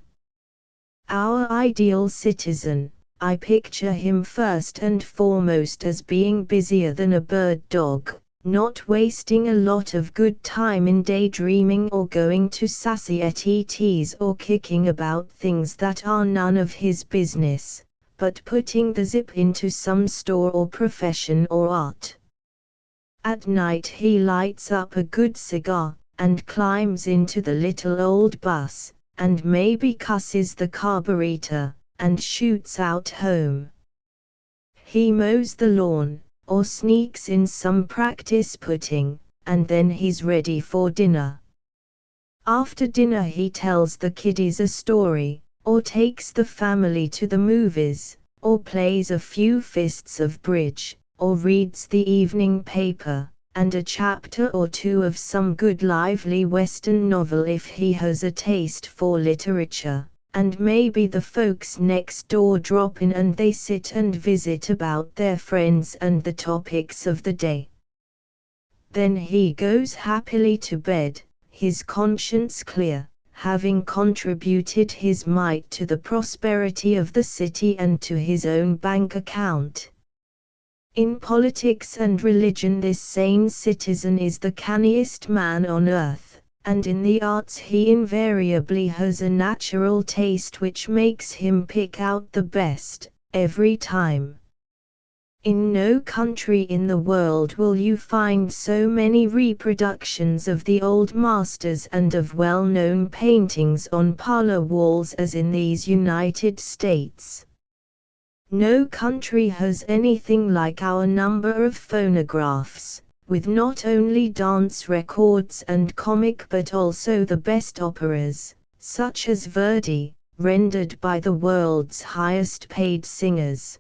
Our ideal citizen, I picture him first and foremost as being busier than a bird dog, not wasting a lot of good time in daydreaming or going to satiety or kicking about things that are none of his business, but putting the zip into some store or profession or art. At night he lights up a good cigar, and climbs into the little old bus, and maybe cusses the carburetor, and shoots out home. He mows the lawn, or sneaks in some practice putting, and then he's ready for dinner. After dinner he tells the kiddies a story, or takes the family to the movies, or plays a few fists of bridge, or reads the evening paper, and a chapter or two of some good lively Western novel if he has a taste for literature, and maybe the folks next door drop in and they sit and visit about their friends and the topics of the day. Then he goes happily to bed, his conscience clear, having contributed his mite to the prosperity of the city and to his own bank account. In politics and religion this sane citizen is the canniest man on earth, and in the arts he invariably has a natural taste which makes him pick out the best, every time. In no country in the world will you find so many reproductions of the old masters and of well-known paintings on parlor walls as in these United States. No country has anything like our number of phonographs, with not only dance records and comic but also the best operas, such as Verdi, rendered by the world's highest paid singers.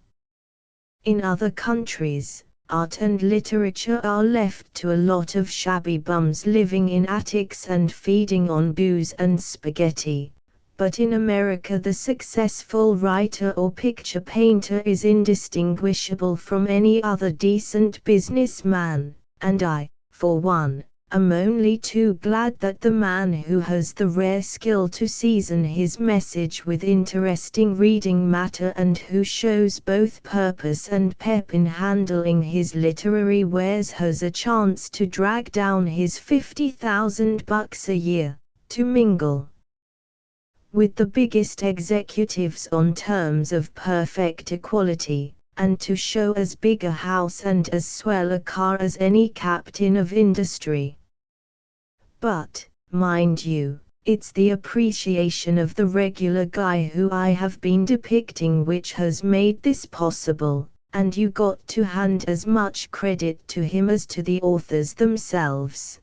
In other countries, art and literature are left to a lot of shabby bums living in attics and feeding on booze and spaghetti. But in America the successful writer or picture painter is indistinguishable from any other decent businessman, and I, for one, am only too glad that the man who has the rare skill to season his message with interesting reading matter and who shows both purpose and pep in handling his literary wares has a chance to drag down his $50,000 a year, to mingle with the biggest executives on terms of perfect equality, and to show as big a house and as swell a car as any captain of industry. But, mind you, it's the appreciation of the regular guy who I have been depicting which has made this possible, and you got to hand as much credit to him as to the authors themselves.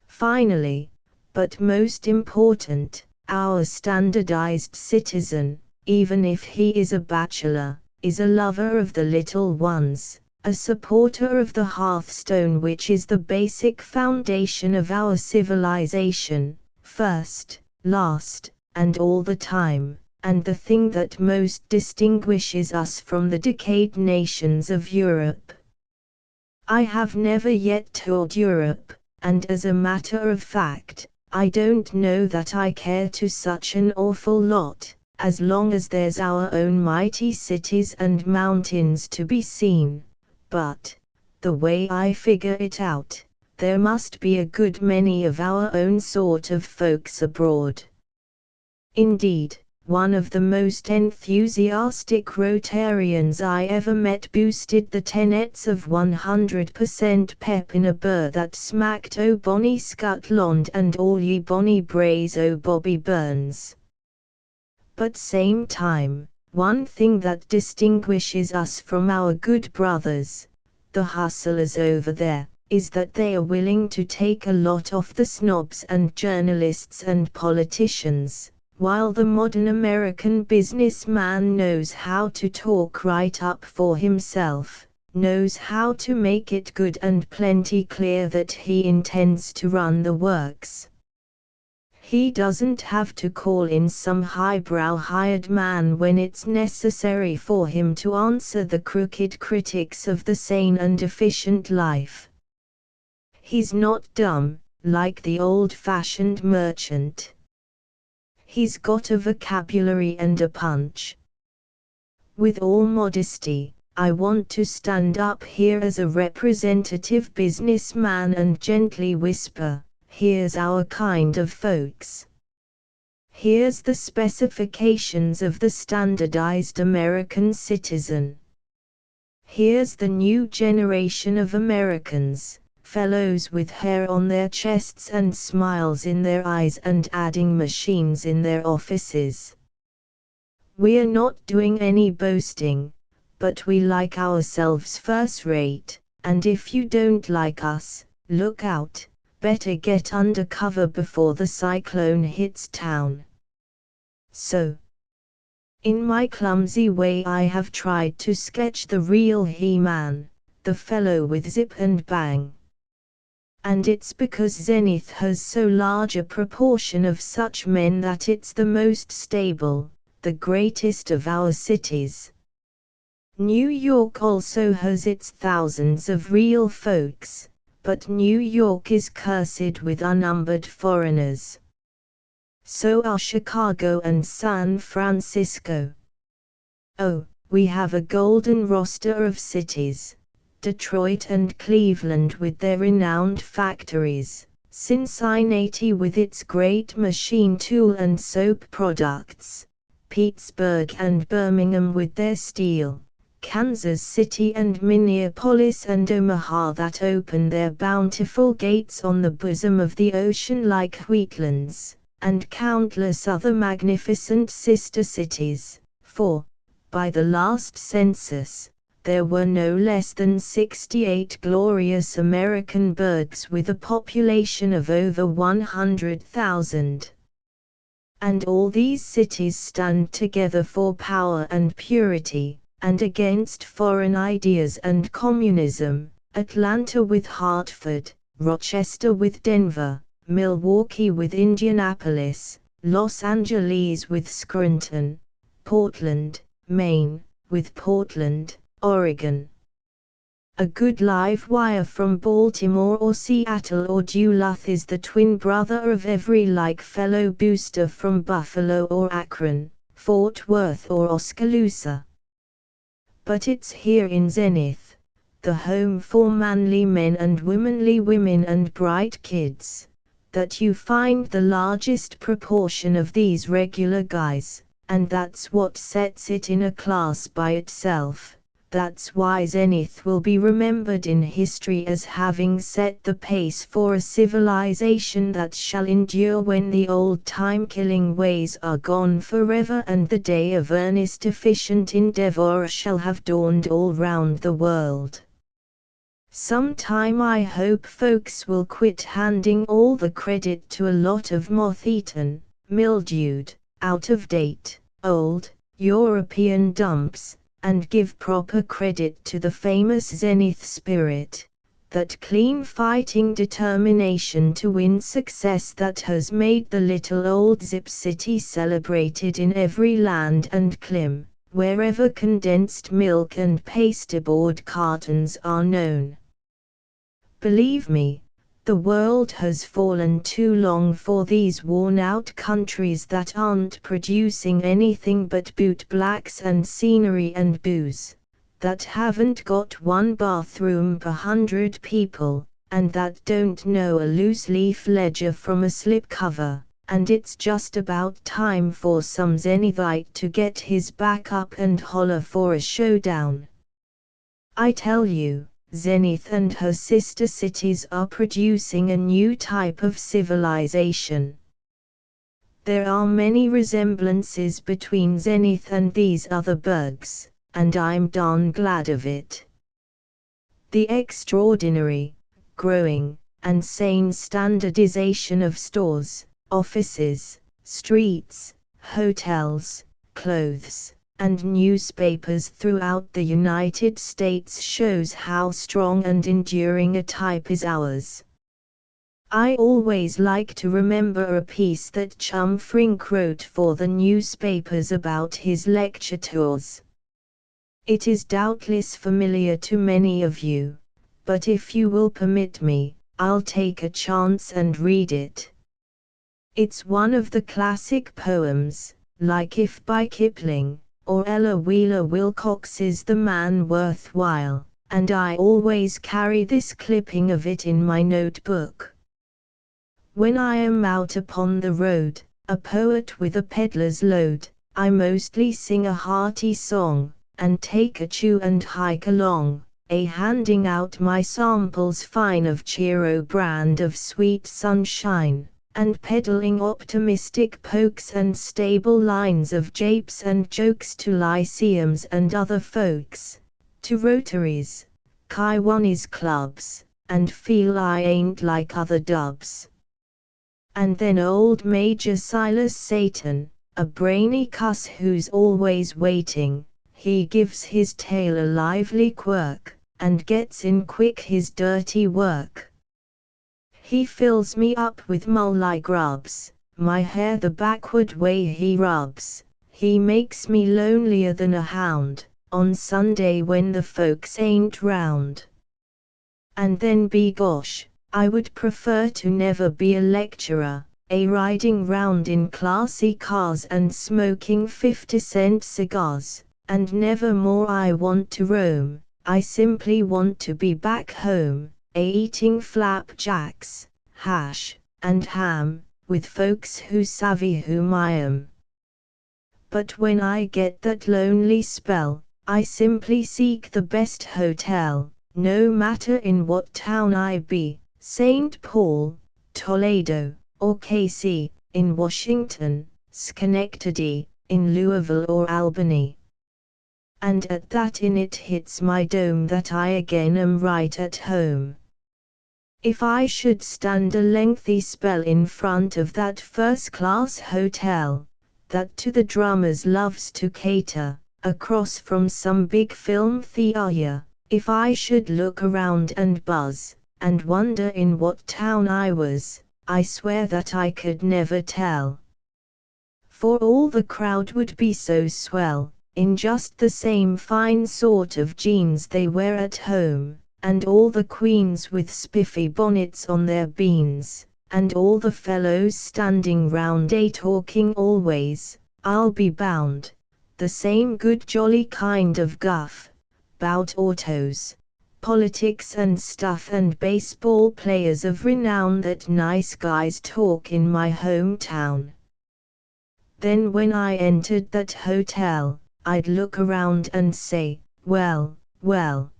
Finally, but most important, our standardized citizen, even if he is a bachelor, is a lover of the little ones, a supporter of the hearthstone which is the basic foundation of our civilization, first, last, and all the time, and the thing that most distinguishes us from the decayed nations of Europe. I have never yet toured Europe, and as a matter of fact, I don't know that I care to such an awful lot, as long as there's our own mighty cities and mountains to be seen, but, the way I figure it out, there must be a good many of our own sort of folks abroad. Indeed, one of the most enthusiastic Rotarians I ever met boosted the tenets of 100% pep in a burr that smacked o bonny Scotland and all ye bonny braes o Bobby Burns. But same time, one thing that distinguishes us from our good brothers, the hustlers over there, is that they are willing to take a lot off the snobs and journalists and politicians, while the modern American businessman knows how to talk right up for himself, knows how to make it good and plenty clear that he intends to run the works. He doesn't have to call in some highbrow hired man when it's necessary for him to answer the crooked critics of the sane and efficient life. He's not dumb, like the old-fashioned merchant. He's got a vocabulary and a punch. With all modesty, I want to stand up here as a representative businessman and gently whisper, here's our kind of folks. Here's the specifications of the standardized American citizen. Here's the new generation of Americans, fellows with hair on their chests and smiles in their eyes and adding machines in their offices. We're not doing any boasting, but we like ourselves first rate, and if you don't like us, look out, better get under cover before the cyclone hits town. So, in my clumsy way I have tried to sketch the real He-Man, the fellow with zip and bang. And it's because Zenith has so large a proportion of such men that it's the most stable, the greatest of our cities. New York also has its thousands of real folks, but New York is cursed with unnumbered foreigners. So are Chicago and San Francisco. Oh, we have a golden roster of cities, Detroit and Cleveland with their renowned factories, Cincinnati with its great machine tool and soap products, Pittsburgh and Birmingham with their steel, Kansas City and Minneapolis and Omaha that open their bountiful gates on the bosom of the ocean like wheatlands, and countless other magnificent sister cities, for, by the last census, there were no less than 68 glorious American burgs with a population of over 100,000. And all these cities stand together for power and purity, and against foreign ideas and communism, Atlanta with Hartford, Rochester with Denver, Milwaukee with Indianapolis, Los Angeles with Scranton, Portland, Maine, with Portland, Oregon. A good live wire from Baltimore or Seattle or Duluth is the twin brother of every like fellow booster from Buffalo or Akron, Fort Worth or Oskaloosa. But it's here in Zenith, the home for manly men and womanly women and bright kids, that you find the largest proportion of these regular guys, and that's what sets it in a class by itself. That's why Zenith will be remembered in history as having set the pace for a civilization that shall endure when the old time-killing ways are gone forever and the day of earnest efficient endeavor shall have dawned all round the world. Sometime I hope folks will quit handing all the credit to a lot of moth-eaten, mildewed, out-of-date, old, European dumps, and give proper credit to the famous Zenith spirit, that clean fighting determination to win success that has made the little old Zip City celebrated in every land and clime, wherever condensed milk and pasteboard cartons are known. Believe me, the world has fallen too long for these worn-out countries that aren't producing anything but bootblacks and scenery and booze, that haven't got one bathroom per 100 people, and that don't know a loose-leaf ledger from a slipcover, and it's just about time for some Zenithite to get his back up and holler for a showdown. I tell you, Zenith and her sister cities are producing a new type of civilization. There are many resemblances between Zenith and these other burgs, and I'm darn glad of it. The extraordinary, growing, and sane standardization of stores, offices, streets, hotels, clothes, and newspapers throughout the United States shows how strong and enduring a type is ours. I always like to remember a piece that Chum Frink wrote for the newspapers about his lecture tours. It is doubtless familiar to many of you, but if you will permit me, I'll take a chance and read it. It's one of the classic poems, like If by Kipling, or Ella Wheeler Wilcox is the man worthwhile, and I always carry this clipping of it in my notebook. When I am out upon the road, a poet with a peddler's load, I mostly sing a hearty song, and take a chew and hike along, handing out my samples fine of Cheero brand of sweet sunshine, and peddling optimistic pokes and stable lines of japes and jokes to lyceums and other folks, to rotaries, Kiwanis clubs, and feel I ain't like other dubs. And then old Major Silas Satan, a brainy cuss who's always waiting, he gives his tail a lively quirk, and gets in quick his dirty work. He fills me up with mully grubs, my hair the backward way he rubs, he makes me lonelier than a hound, on Sunday when the folks ain't round. And then begosh, I would prefer to never be a lecturer, riding round in classy cars and smoking 50-cent cigars, and never more I want to roam, I simply want to be back home, eating flapjacks, hash, and ham, with folks who savvy whom I am. But when I get that lonely spell, I simply seek the best hotel, no matter in what town I be, St. Paul, Toledo, or Casey, in Washington, Schenectady, in Louisville or Albany. And at that inn it hits my dome that I again am right at home. If I should stand a lengthy spell in front of that first-class hotel, that to the drummers loves to cater, across from some big film theater, if I should look around and buzz, and wonder in what town I was, I swear that I could never tell. For all the crowd would be so swell, in just the same fine sort of jeans they wear at home, and all the queens with spiffy bonnets on their beans, and all the fellows standing round talking always, I'll be bound, the same good jolly kind of guff, 'bout autos, politics and stuff and baseball players of renown that nice guys talk in my hometown. Then when I entered that hotel, I'd look around and say, well, well.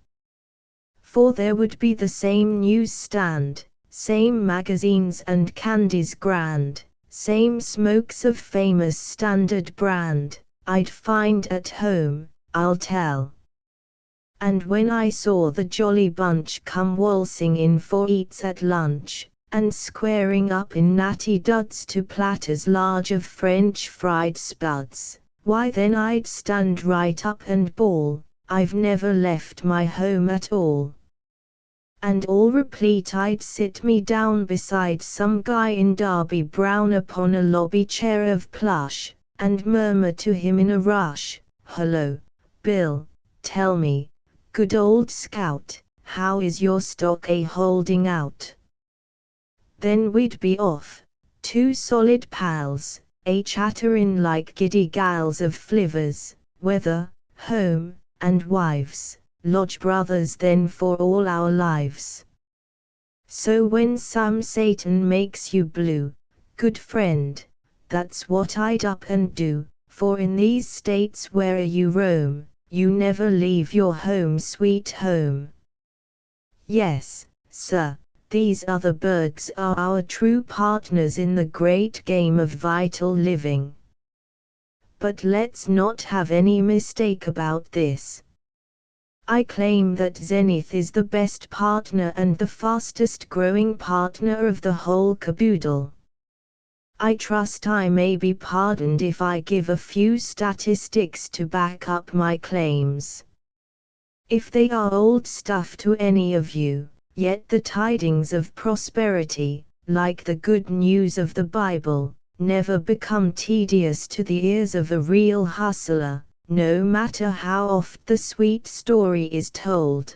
For there would be the same newsstand, same magazines and candies grand, same smokes of famous standard brand, I'd find at home, I'll tell. And when I saw the jolly bunch come waltzing in for eats at lunch, and squaring up in natty duds to platters large of French fried spuds, why then I'd stand right up and bawl, I've never left my home at all. And all replete I'd sit me down beside some guy in derby brown upon a lobby chair of plush, and murmur to him in a rush, "Hello, Bill, tell me, good old scout, how is your stock holding out?" Then we'd be off, two solid pals, chatterin' like giddy gals of flivvers, weather, home, and wives, lodge brothers then for all our lives. So when some Satan makes you blue, good friend, that's what I'd up and do, for in these states where you roam, you never leave your home sweet home. Yes, sir, these other birds are our true partners in the great game of vital living. But let's not have any mistake about this. I claim that Zenith is the best partner and the fastest growing partner of the whole caboodle. I trust I may be pardoned if I give a few statistics to back up my claims. If they are old stuff to any of you, yet the tidings of prosperity, like the good news of the Bible, never become tedious to the ears of a real hustler, no matter how oft the sweet story is told.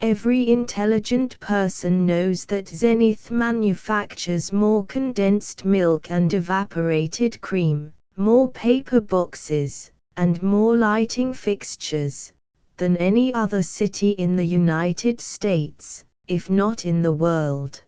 Every intelligent person knows that Zenith manufactures more condensed milk and evaporated cream, more paper boxes, and more lighting fixtures, than any other city in the United States, if not in the world.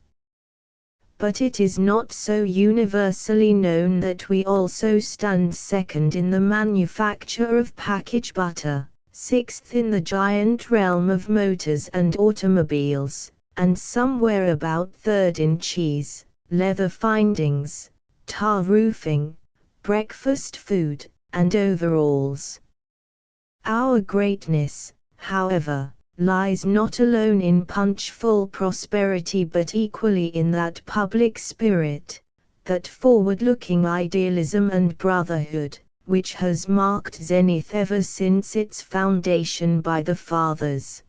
But it is not so universally known that we also stand second in the manufacture of packaged butter, sixth in the giant realm of motors and automobiles, and somewhere about third in cheese, leather findings, tar roofing, breakfast food, and overalls. Our greatness, however, lies not alone in punchful prosperity but equally in that public spirit, that forward-looking idealism and brotherhood, which has marked Zenith ever since its foundation by the Fathers.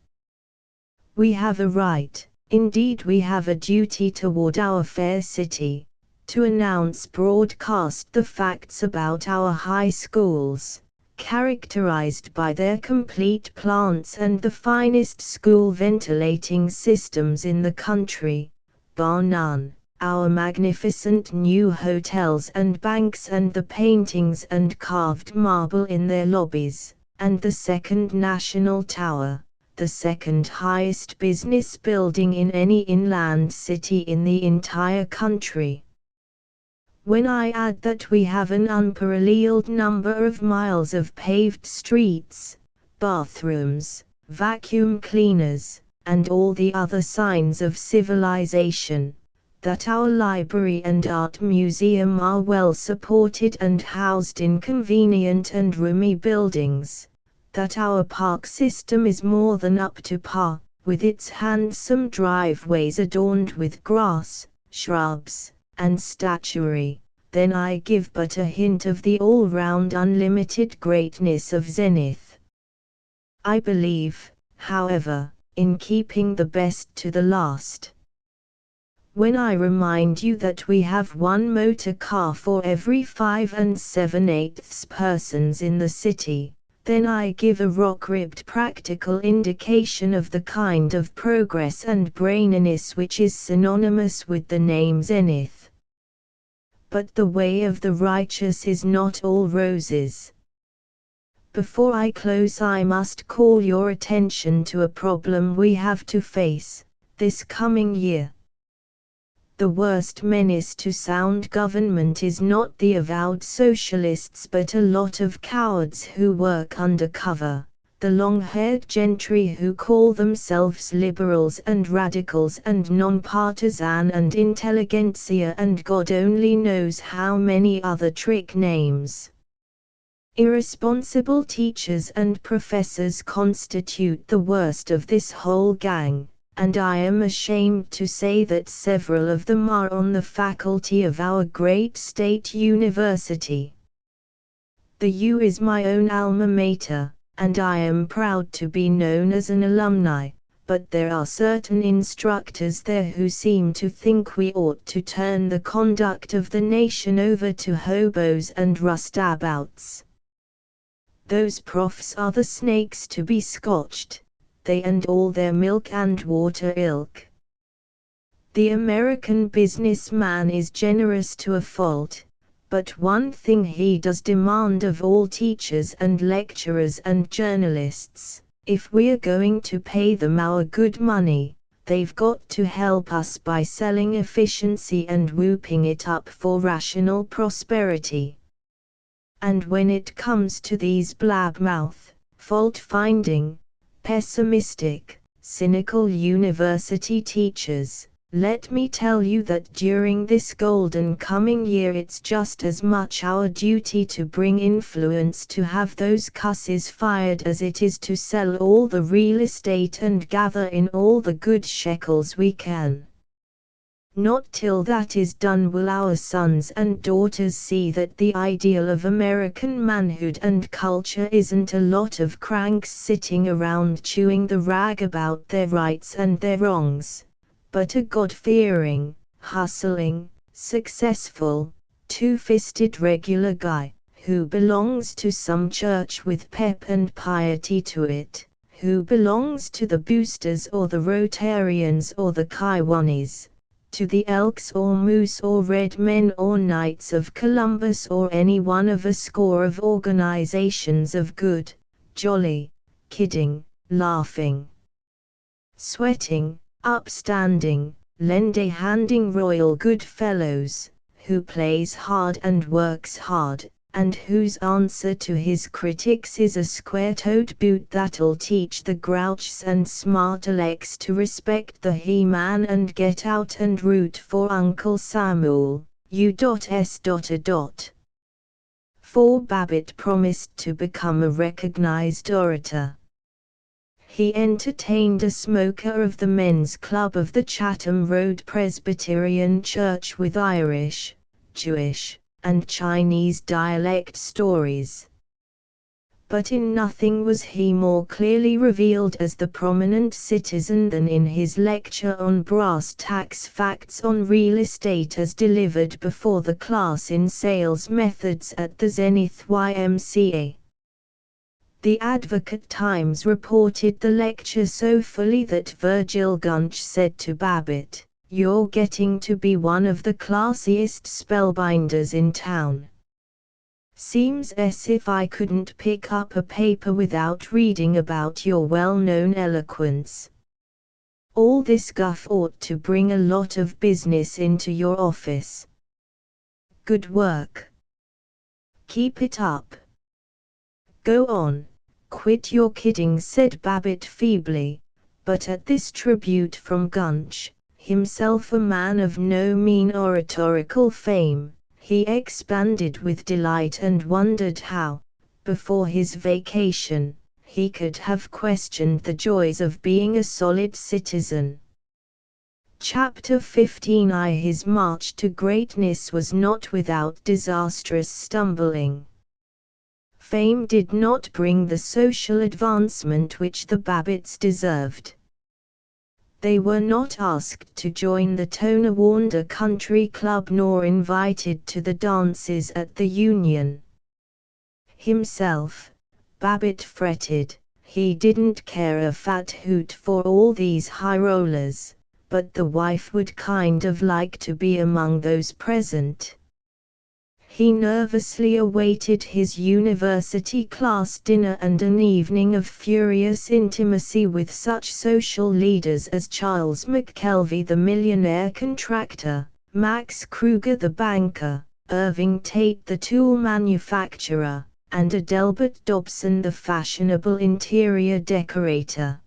We have a right, indeed we have a duty toward our fair city, to announce broadcast the facts about our high schools, characterized by their complete plants and the finest school ventilating systems in the country, bar none, our magnificent new hotels and banks and the paintings and carved marble in their lobbies, and the second National Tower, the second highest business building in any inland city in the entire country. When I add that we have an unparalleled number of miles of paved streets, bathrooms, vacuum cleaners, and all the other signs of civilization, that our library and art museum are well supported and housed in convenient and roomy buildings, that our park system is more than up to par, with its handsome driveways adorned with grass, shrubs, and statuary, then I give but a hint of the all-round unlimited greatness of Zenith. I believe, however, in keeping the best to the last. When I remind you that we have one motor car for every 5 7/8 persons in the city, then I give a rock-ribbed practical indication of the kind of progress and braininess which is synonymous with the name Zenith. But the way of the righteous is not all roses. Before I close, I must call your attention to a problem we have to face this coming year. The worst menace to sound government is not the avowed socialists but a lot of cowards who work undercover, the long-haired gentry who call themselves liberals and radicals and non-partisan and intelligentsia and God only knows how many other trick names. Irresponsible teachers and professors constitute the worst of this whole gang, and I am ashamed to say that several of them are on the faculty of our great state university. The U is my own alma mater, and I am proud to be known as an alumni, but there are certain instructors there who seem to think we ought to turn the conduct of the nation over to hobos and rustabouts. Those profs are the snakes to be scotched, they and all their milk and water ilk. The American businessman is generous to a fault, but one thing he does demand of all teachers and lecturers and journalists: if we're going to pay them our good money, they've got to help us by selling efficiency and whooping it up for rational prosperity. And when it comes to these blab-mouth, fault-finding, pessimistic, cynical university teachers, let me tell you that during this golden coming year it's just as much our duty to bring influence to have those cusses fired as it is to sell all the real estate and gather in all the good shekels we can. Not till that is done will our sons and daughters see that the ideal of American manhood and culture isn't a lot of cranks sitting around chewing the rag about their rights and their wrongs, but a God-fearing, hustling, successful, two-fisted regular guy, who belongs to some church with pep and piety to it, who belongs to the Boosters or the Rotarians or the Kiwanis, to the Elks or Moose or Red Men or Knights of Columbus or any one of a score of organizations of good, jolly, kidding, laughing, sweating, upstanding, lend-a-handing royal good fellows, who plays hard and works hard, and whose answer to his critics is a square-toed boot that'll teach the grouches and smart-alecks to respect the he-man and get out and root for Uncle Samuel, U.S. For Babbitt promised to become a recognized orator. He entertained a smoker of the men's club of the Chatham Road Presbyterian Church with Irish, Jewish, and Chinese dialect stories. But in nothing was he more clearly revealed as the prominent citizen than in his lecture on brass tacks facts on real estate as delivered before the class in sales methods at the Zenith YMCA. The Advocate-Times reported the lecture so fully that Virgil Gunch said to Babbitt, "You're getting to be one of the classiest spellbinders in town. Seems as if I couldn't pick up a paper without reading about your well-known eloquence. All this guff ought to bring a lot of business into your office. Good work. Keep it up. Go on, quit your kidding," said Babbitt feebly, but at this tribute from Gunch, himself a man of no mean oratorical fame, he expanded with delight and wondered how, before his vacation, he could have questioned the joys of being a solid citizen. Chapter 15. His march to greatness was not without disastrous stumbling. Fame did not bring the social advancement which the Babbitts deserved. They were not asked to join the Tonawanda Country Club nor invited to the dances at the Union. Himself, Babbitt fretted, he didn't care a fat hoot for all these high rollers, but the wife would kind of like to be among those present. He nervously awaited his university class dinner and an evening of furious intimacy with such social leaders as Charles McKelvey the millionaire contractor, Max Kruger the banker, Irving Tate the tool manufacturer, and Adelbert Dobson the fashionable interior decorator.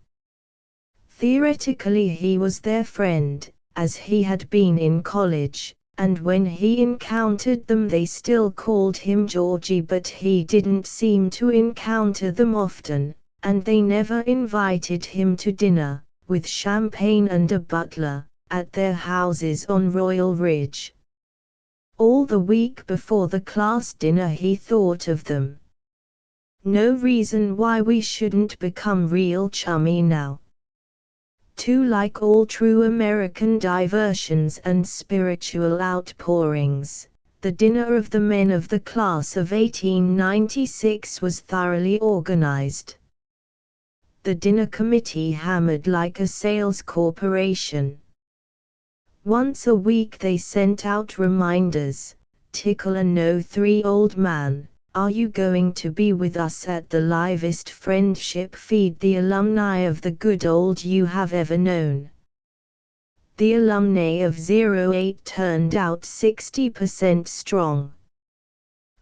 Theoretically he was their friend, as he had been in college, and when he encountered them they still called him Georgie, but he didn't seem to encounter them often, and they never invited him to dinner, with champagne and a butler, at their houses on Royal Ridge. All the week before the class dinner he thought of them. No reason why we shouldn't become real chummy now. Too like all true American diversions and spiritual outpourings, the dinner of the men of the class of 1896 was thoroughly organized. The dinner committee hammered like a sales corporation. Once a week they sent out reminders, "Tickle a no 3 old man, are you going to be with us at the livest friendship feed the alumni of the good old you have ever known?" The alumni of 08 turned out 60% strong.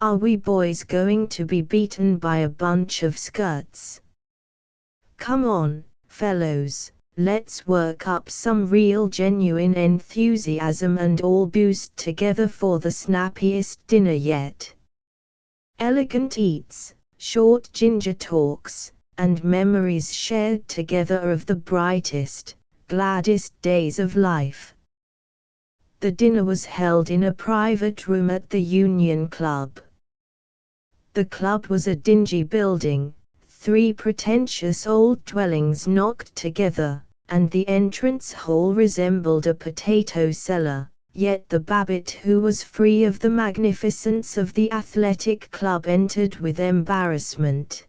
"Are we boys going to be beaten by a bunch of skirts? Come on, fellows, let's work up some real genuine enthusiasm and all boost together for the snappiest dinner yet." Elegant eats, short ginger talks, and memories shared together of the brightest, gladdest days of life. The dinner was held in a private room at the Union Club. The club was a dingy building, 3 pretentious old dwellings knocked together, and the entrance hall resembled a potato cellar. Yet the Babbitt who was free of the magnificence of the athletic club entered with embarrassment.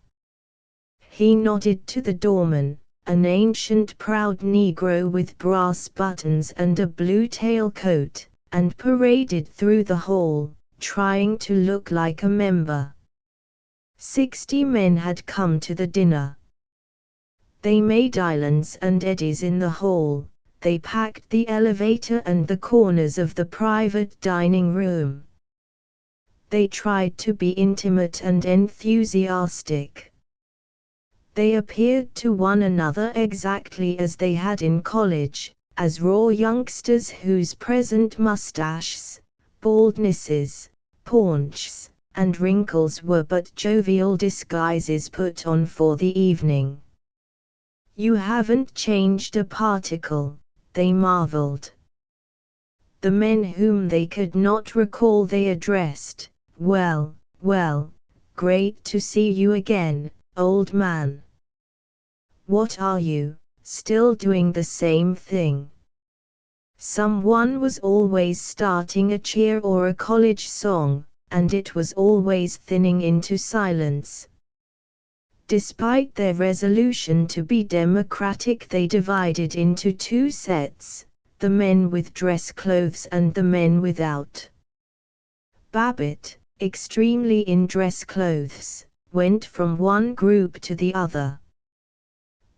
He nodded to the doorman, an ancient proud Negro with brass buttons and a blue tailcoat, and paraded through the hall, trying to look like a member. 60 men had come to the dinner. They made islands and eddies in the hall, they packed the elevator and the corners of the private dining room. They tried to be intimate and enthusiastic. They appeared to one another exactly as they had in college, as raw youngsters whose present mustaches, baldnesses, paunches, and wrinkles were but jovial disguises put on for the evening. "You haven't changed a particle," they marveled. The men whom they could not recall they addressed, "Well, well, great to see you again, old man. What are you, still doing the same thing?" Someone was always starting a cheer or a college song, and it was always thinning into silence. Despite their resolution to be democratic, they divided into two sets, the men with dress clothes and the men without. Babbitt, extremely in dress clothes, went from one group to the other.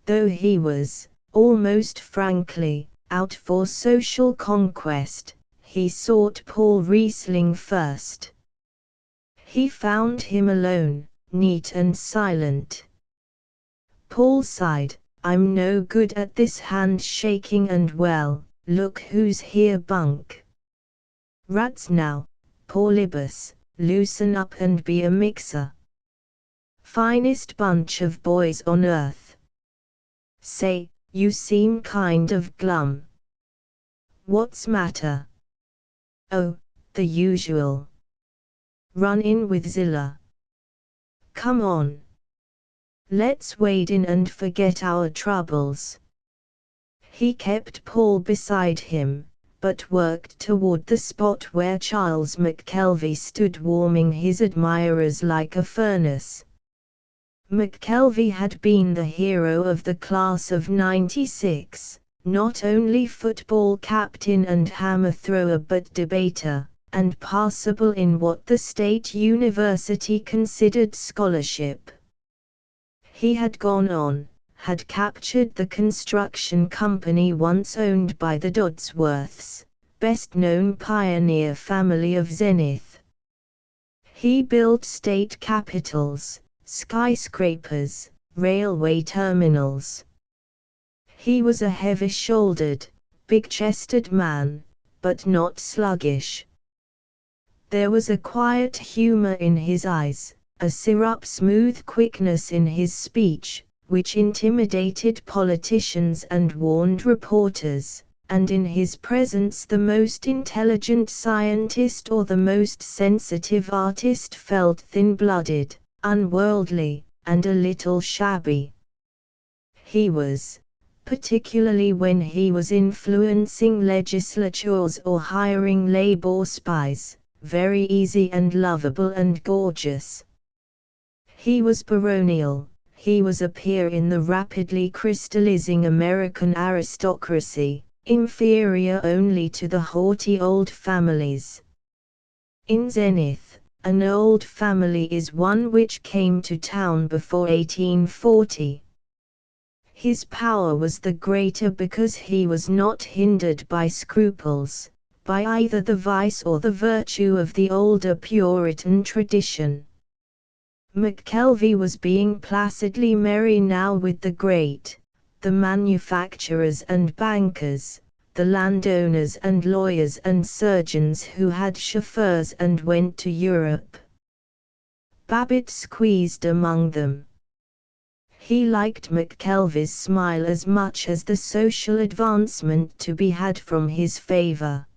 Though he was, almost frankly, out for social conquest, he sought Paul Riesling first. He found him alone, neat and silent. Paul sighed, "I'm no good at this hand-shaking and well, look who's here bunk. Rats now, Paulibus, loosen up and be a mixer. Finest bunch of boys on earth. Say, you seem kind of glum. What's matter?" "Oh, the usual. Run in with Zilla. Come on. Let's wade in and forget our troubles." He kept Paul beside him, but worked toward the spot where Charles McKelvey stood warming his admirers like a furnace. McKelvey had been the hero of the class of '96, not only football captain and hammer thrower but debater, and passable in what the state university considered scholarship. He had gone on, had captured the construction company once owned by the Dodsworths, best-known pioneer family of Zenith. He built state capitals, skyscrapers, railway terminals. He was a heavy-shouldered, big-chested man, but not sluggish. There was a quiet humor in his eyes, a syrup-smooth quickness in his speech, which intimidated politicians and warned reporters, and in his presence the most intelligent scientist or the most sensitive artist felt thin-blooded, unworldly, and a little shabby. He was, particularly when he was influencing legislatures or hiring labor spies, very easy and lovable and gorgeous. He was baronial, he was a peer in the rapidly crystallizing American aristocracy, inferior only to the haughty old families. In Zenith, an old family is one which came to town before 1840. His power was the greater because he was not hindered by scruples, by either the vice or the virtue of the older Puritan tradition. McKelvey was being placidly merry now with the great, the manufacturers and bankers, the landowners and lawyers and surgeons who had chauffeurs and went to Europe. Babbitt squeezed among them. He liked McKelvey's smile as much as the social advancement to be had from his favor.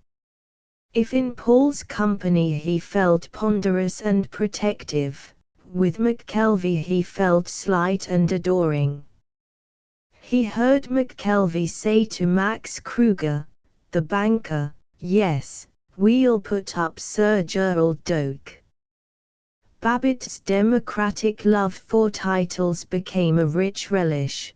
If in Paul's company he felt ponderous and protective, with McKelvey he felt slight and adoring. He heard McKelvey say to Max Kruger, the banker, "Yes, we'll put up Sir Gerald Doak." Babbitt's democratic love for titles became a rich relish.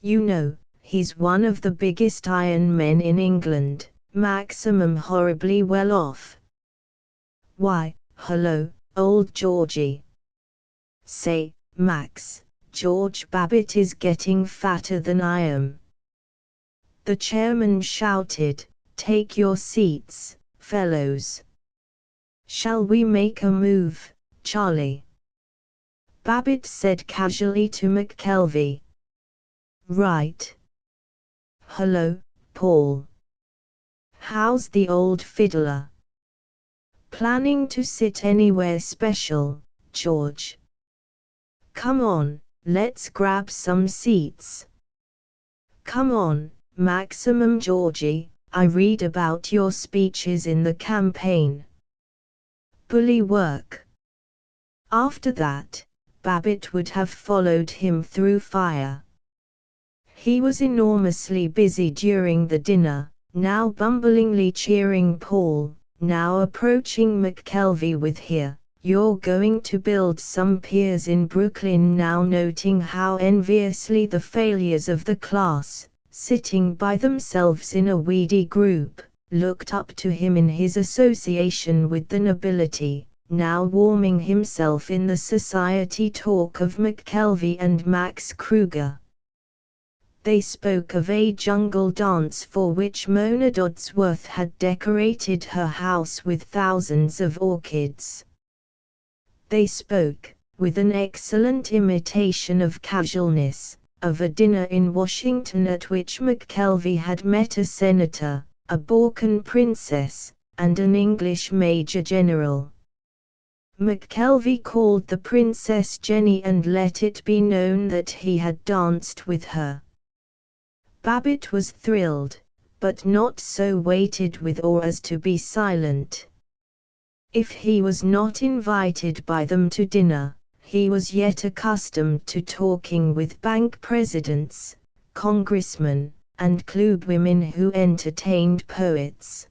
You know, he's one of the biggest iron men in England, maximum horribly well off. Why, hello, old Georgie. Say, Max, George Babbitt is getting fatter than I am. The chairman shouted, "Take your seats, fellows. Shall we make a move, Charlie?" Babbitt said casually to McKelvey. Right. Hello, Paul. How's the old fiddler? Planning to sit anywhere special, George? Come on, let's grab some seats. Come on, Maximum Georgie, I read about your speeches in the campaign. Bully work. After that, Babbitt would have followed him through fire. He was enormously busy during the dinner, now bumblingly cheering Paul, now approaching McKelvey with "Here, you're going to build some piers in Brooklyn," now noting how enviously the failures of the class, sitting by themselves in a weedy group, looked up to him in his association with the nobility, now warming himself in the society talk of McKelvey and Max Kruger. They spoke of a jungle dance for which Mona Dodsworth had decorated her house with thousands of orchids. They spoke, with an excellent imitation of casualness, of a dinner in Washington at which McKelvey had met a senator, a Balkan princess, and an English major general. McKelvey called the princess Jenny and let it be known that he had danced with her. Babbitt was thrilled, but not so weighted with awe as to be silent. If he was not invited by them to dinner, he was yet accustomed to talking with bank presidents, congressmen, and clubwomen who entertained poets.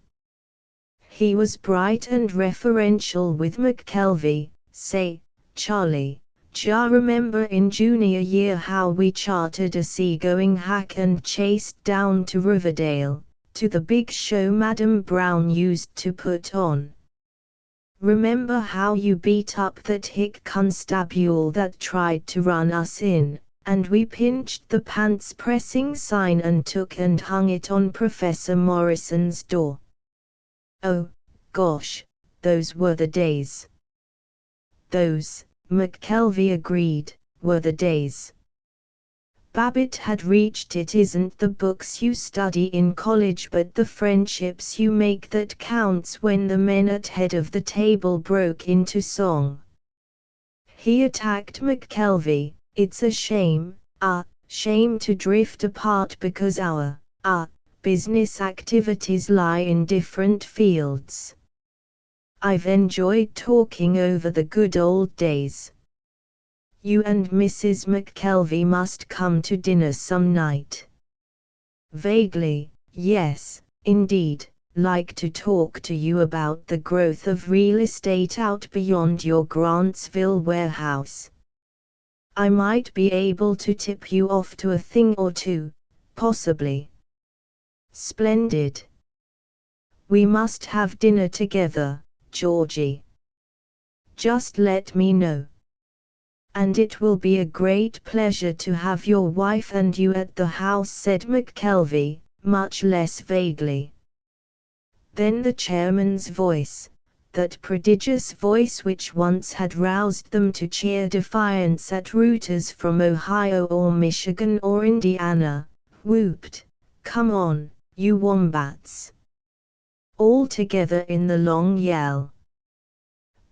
He was bright and referential with McKelvey. Say, Charlie, d'ya remember in junior year how we chartered a sea-going hack and chased down to Riverdale, to the big show Madam Brown used to put on? Remember how you beat up that hick constabule that tried to run us in, and we pinched the pants-pressing sign and took and hung it on Professor Morrison's door? Oh, gosh, those were the days. Those, McKelvey agreed, were the days. Babbitt had reached "It isn't the books you study in college but the friendships you make that counts" when the men at head of the table broke into song. He attacked McKelvey. "It's a shame, shame to drift apart because our business activities lie in different fields. I've enjoyed talking over the good old days. You and Mrs. McKelvey must come to dinner some night." Vaguely, yes, indeed, like to talk to you about the growth of real estate out beyond your Grantsville warehouse. I might be able to tip you off to a thing or two, possibly. Splendid. We must have dinner together, Georgie. Just let me know. And it will be a great pleasure to have your wife and you at the house," said McKelvey, much less vaguely. Then the chairman's voice, that prodigious voice which once had roused them to cheer defiance at rooters from Ohio or Michigan or Indiana, whooped, "Come on, you wombats!" all together in the long yell.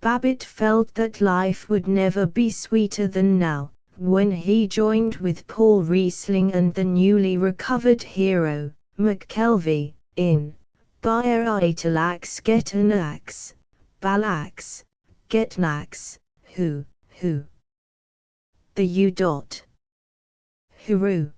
Babbitt felt that life would never be sweeter than now, when he joined with Paul Riesling and the newly recovered hero, McKelvey, in "Baitalax Getanax, Balax, Getnax, Who. The U. Hooroo.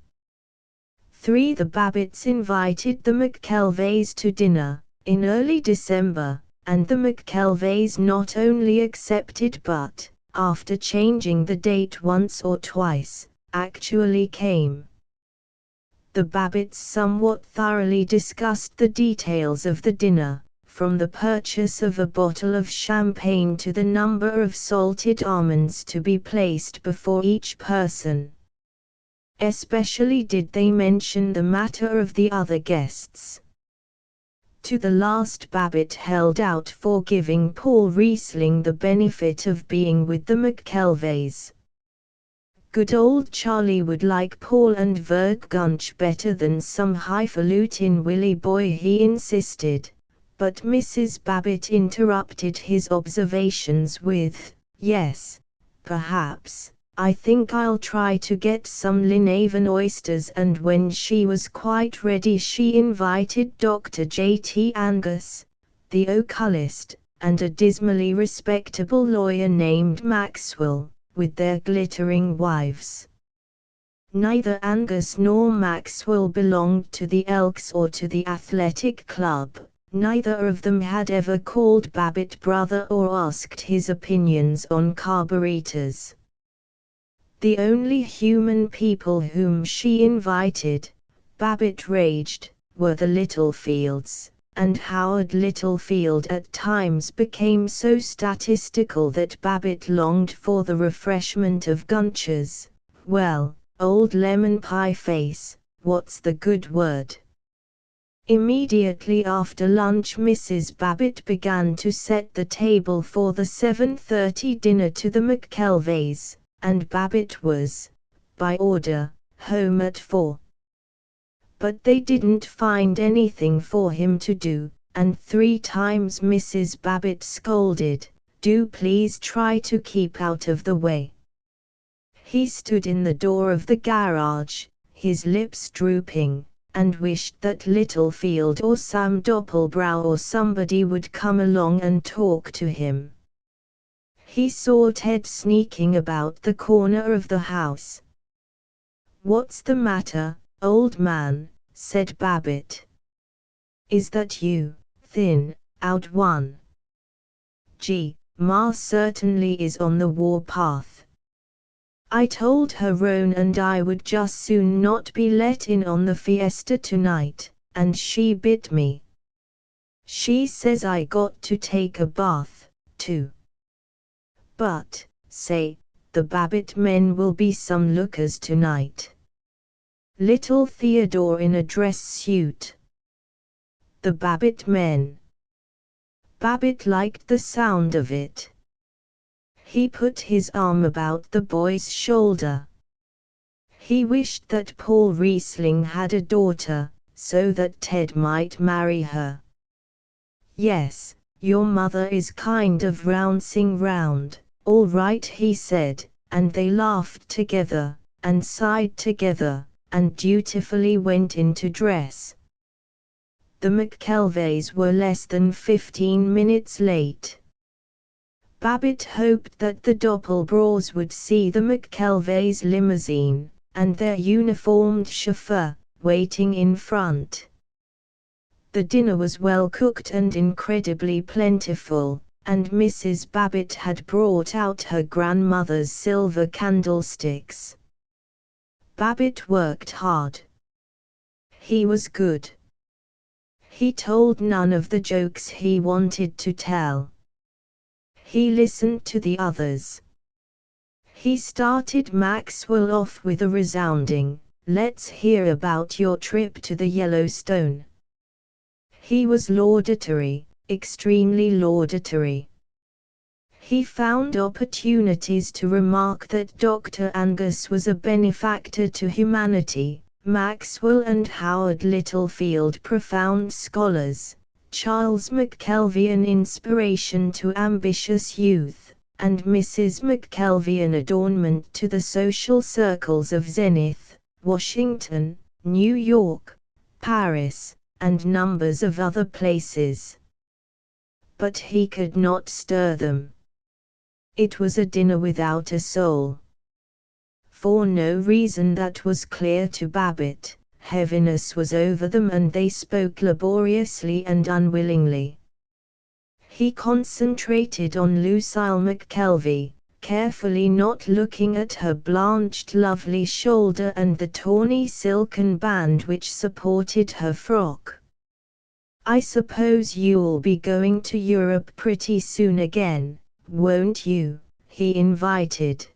3. The Babbitts invited the McKelveys to dinner, in early December, and the McKelveys not only accepted but, after changing the date once or twice, actually came. The Babbitts somewhat thoroughly discussed the details of the dinner, from the purchase of a bottle of champagne to the number of salted almonds to be placed before each person. Especially did they mention the matter of the other guests. To the last Babbitt held out for giving Paul Riesling the benefit of being with the McKelveys. Good old Charlie would like Paul and Verd Gunch better than some highfalutin Willie boy, he insisted, but Mrs. Babbitt interrupted his observations with, "Yes, perhaps. I think I'll try to get some Linavan oysters," and when she was quite ready she invited Dr. J.T. Angus, the oculist, and a dismally respectable lawyer named Maxwell, with their glittering wives. Neither Angus nor Maxwell belonged to the Elks or to the athletic club, neither of them had ever called Babbitt brother or asked his opinions on carburetors. The only human people whom she invited, Babbitt raged, were the Littlefields, and Howard Littlefield at times became so statistical that Babbitt longed for the refreshment of Gunch's, "Well, old lemon pie face, what's the good word?" Immediately after lunch Mrs. Babbitt began to set the table for the 7:30 dinner to the McKelveys, and Babbitt was, by order, home at 4. But they didn't find anything for him to do, and 3 times Mrs. Babbitt scolded, "Do please try to keep out of the way." He stood in the door of the garage, his lips drooping, and wished that Littlefield or Sam Doppelbrau or somebody would come along and talk to him. He saw Ted sneaking about the corner of the house. "What's the matter, old man?" said Babbitt. "Is that you, thin, out one? Gee, Ma certainly is on the warpath. I told her Roan and I would just soon not be let in on the fiesta tonight, and she bit me. She says I got to take a bath, too. But, say, the Babbitt men will be some lookers tonight. Little Theodore in a dress suit. The Babbitt men." Babbitt liked the sound of it. He put his arm about the boy's shoulder. He wished that Paul Riesling had a daughter, so that Ted might marry her. "Yes, your mother is kind of bouncing round, all right," he said, and they laughed together, and sighed together, and dutifully went into dress. The McKelveys were less than 15 minutes late. Babbitt hoped that the Doppelbraus would see the McKelveys' limousine, and their uniformed chauffeur, waiting in front. The dinner was well cooked and incredibly plentiful, and Mrs. Babbitt had brought out her grandmother's silver candlesticks. Babbitt worked hard. He was good. He told none of the jokes he wanted to tell. He listened to the others. He started Maxwell off with a resounding, "Let's hear about your trip to the Yellowstone." He was laudatory, extremely laudatory. He found opportunities to remark that Dr. Angus was a benefactor to humanity, Maxwell and Howard Littlefield profound scholars, Charles McKelvey an inspiration to ambitious youth, and Mrs. McKelvey an adornment to the social circles of Zenith, Washington, New York, Paris, and numbers of other places. But he could not stir them. It was a dinner without a soul. For no reason that was clear to Babbitt, heaviness was over them and they spoke laboriously and unwillingly. He concentrated on Lucille McKelvey, carefully not looking at her blanched lovely shoulder and the tawny silken band which supported her frock. "I suppose you'll be going to Europe pretty soon again, won't you?" he invited.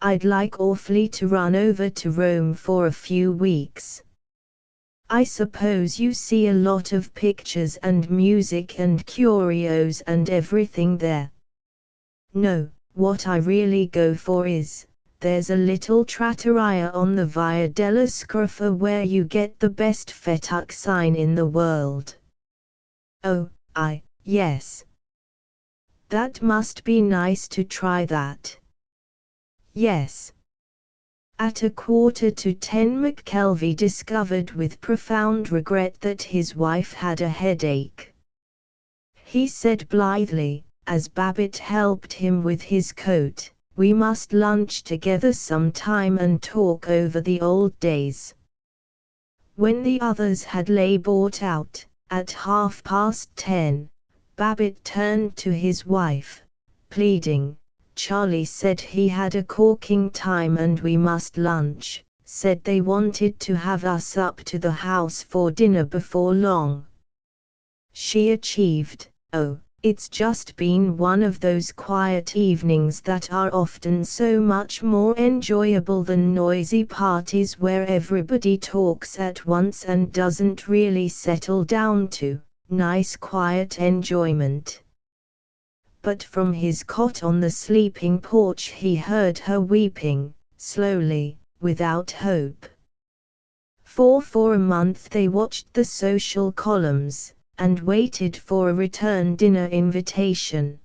"I'd like awfully to run over to Rome for a few weeks. I suppose you see a lot of pictures and music and curios and everything there." "No, what I really go for is, there's a little trattoria on the Via della Scrofa where you get the best fettuccine in the world." "Oh, yes. That must be nice to try that." "Yes." At 9:45 McKelvey discovered with profound regret that his wife had a headache. He said blithely, as Babbitt helped him with his coat, "We must lunch together sometime and talk over the old days." When the others had lay bought out, at 10:30, Babbitt turned to his wife, pleading. "Charlie said he had a corking time and we must lunch, said they wanted to have us up to the house for dinner before long." She achieved, "Oh, it's just been one of those quiet evenings that are often so much more enjoyable than noisy parties where everybody talks at once and doesn't really settle down to nice quiet enjoyment." But from his cot on the sleeping porch he heard her weeping, slowly, without hope. For a month they watched the social columns, and waited for a return dinner invitation.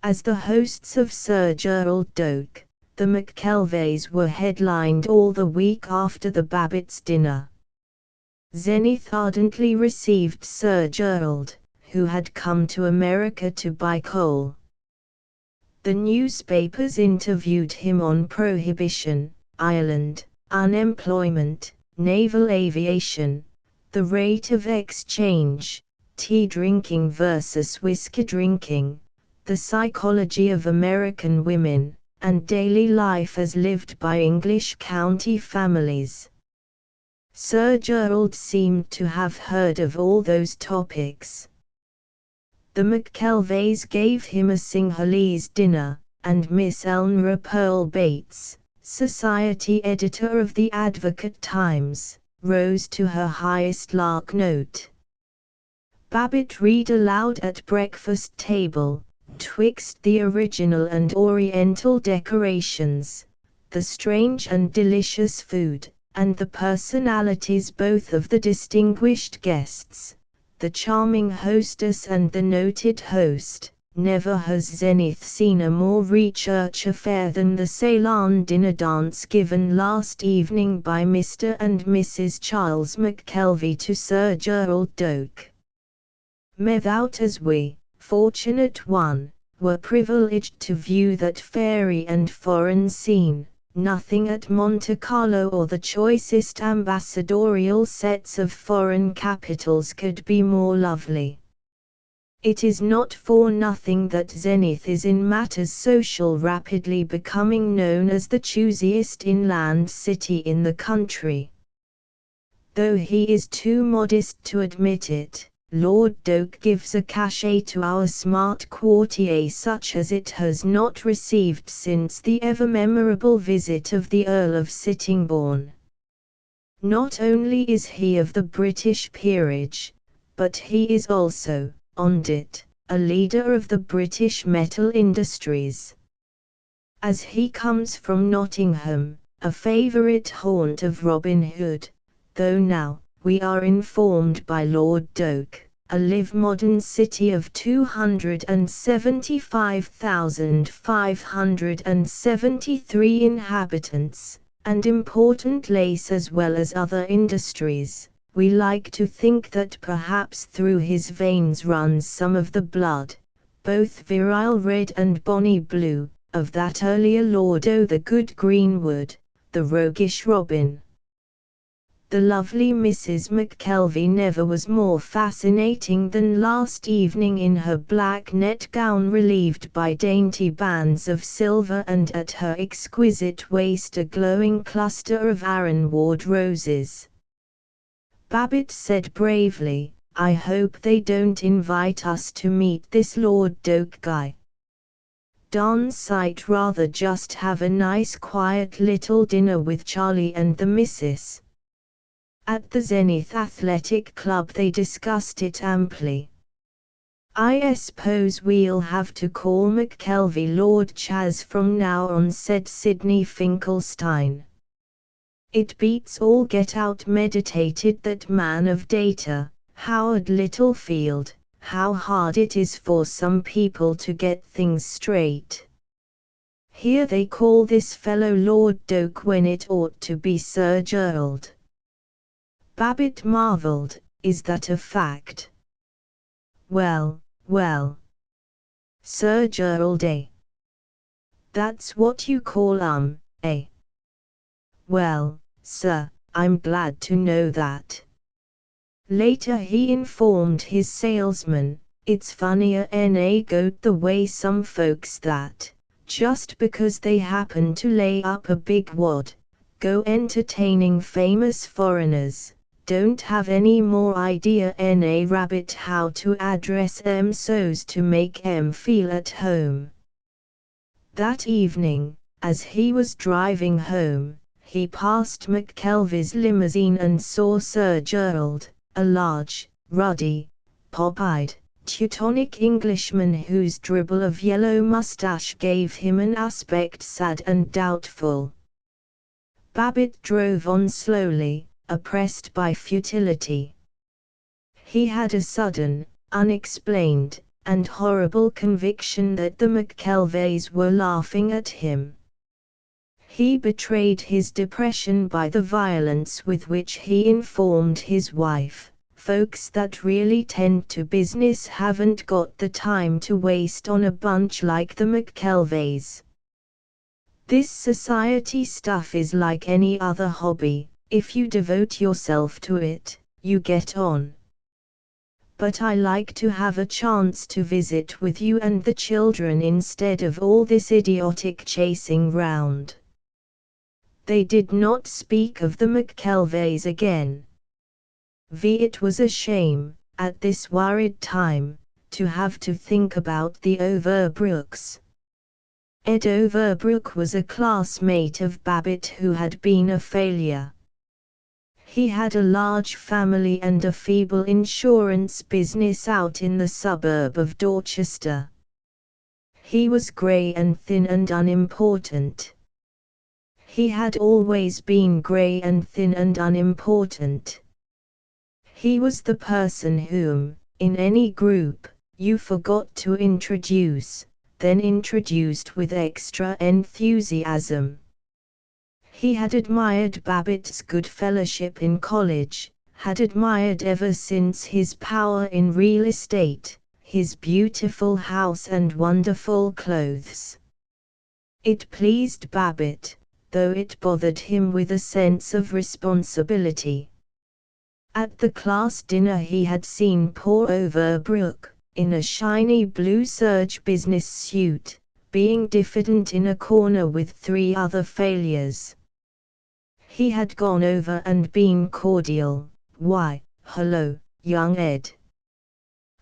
As the hosts of Sir Gerald Doak, the McKelveys were headlined all the week after the Babbitts' dinner. Zenith ardently received Sir Gerald, who had come to America to buy coal. The newspapers interviewed him on prohibition, Ireland, unemployment, naval aviation, the rate of exchange, tea drinking versus whiskey drinking, the psychology of American women, and daily life as lived by English county families. Sir Gerald seemed to have heard of all those topics. The McKelveys gave him a Sinhalese dinner, and Miss Elnora Pearl Bates, society editor of the Advocate Times, rose to her highest lark note. Babbitt read aloud at breakfast table, twixt the original and oriental decorations, the strange and delicious food, and the personalities both of the distinguished guests, the charming hostess and the noted host. Never has Zenith seen a more research affair than the Ceylon dinner dance given last evening by Mr. and Mrs. Charles McKelvey to Sir Gerald Doak. Without as we, fortunate one, were privileged to view that fairy and foreign scene, nothing at Monte Carlo or the choicest ambassadorial sets of foreign capitals could be more lovely. It is not for nothing that Zenith is in matters social rapidly becoming known as the choosiest inland city in the country. Though he is too modest to admit it, Lord Doak gives a cachet to our smart quartier such as it has not received since the ever-memorable visit of the Earl of Sittingbourne. Not only is he of the British peerage, but he is also, on it, a leader of the British metal industries. As he comes from Nottingham, a favourite haunt of Robin Hood, though now, we are informed by Lord Doak, a live modern city of 275,573 inhabitants, and important lace as well as other industries. We like to think that perhaps through his veins runs some of the blood, both virile red and bonny blue, of that earlier Lord O' the Good Greenwood, the roguish Robin. The lovely Mrs. McKelvey never was more fascinating than last evening in her black net gown relieved by dainty bands of silver, and at her exquisite waist a glowing cluster of Arranward roses. Babbitt said bravely, "I hope they don't invite us to meet this Lord Doak guy. Darn sight rather just have a nice quiet little dinner with Charlie and the missus." At the Zenith Athletic Club they discussed it amply. "I suppose we'll have to call McKelvey Lord Chaz from now on," said Sidney Finkelstein. "It beats all get out," meditated that man of data, Howard Littlefield, "how hard it is for some people to get things straight. Here they call this fellow Lord Doak when it ought to be Sir Gerald." Babbitt marveled, "Is that a fact?" Well. Sir Gerald, eh? That's what you call eh? Well, sir, I'm glad to know that." Later he informed his salesman, "It's funnier goat the way some folks that, just because they happen to lay up a big wad, go entertaining famous foreigners, don't have any more idea rabbit how to address so's to make feel at home." That evening, as he was driving home, he passed McKelvey's limousine and saw Sir Gerald, a large, ruddy, pop-eyed, Teutonic Englishman whose dribble of yellow mustache gave him an aspect sad and doubtful. Babbitt drove on slowly, oppressed by futility. He had a sudden, unexplained, and horrible conviction that the McKelveys were laughing at him. He betrayed his depression by the violence with which he informed his wife, "Folks that really tend to business haven't got the time to waste on a bunch like the McKelveys. This society stuff is like any other hobby. If you devote yourself to it, you get on. But I like to have a chance to visit with you and the children instead of all this idiotic chasing round." They did not speak of the McKelveys again. It was a shame, at this worried time, to have to think about the Overbrooks. Ed Overbrook was a classmate of Babbitt who had been a failure. He had a large family and a feeble insurance business out in the suburb of Dorchester. He was grey and thin and unimportant. He had always been grey and thin and unimportant. He was the person whom, in any group, you forgot to introduce, then introduced with extra enthusiasm. He had admired Babbitt's good fellowship in college, had admired ever since his power in real estate, his beautiful house and wonderful clothes. It pleased Babbitt, though it bothered him with a sense of responsibility. At the class dinner he had seen poor Overbrook, in a shiny blue serge business suit, being diffident in a corner with 3 other failures. He had gone over and been cordial. "Why, hello, young Ed.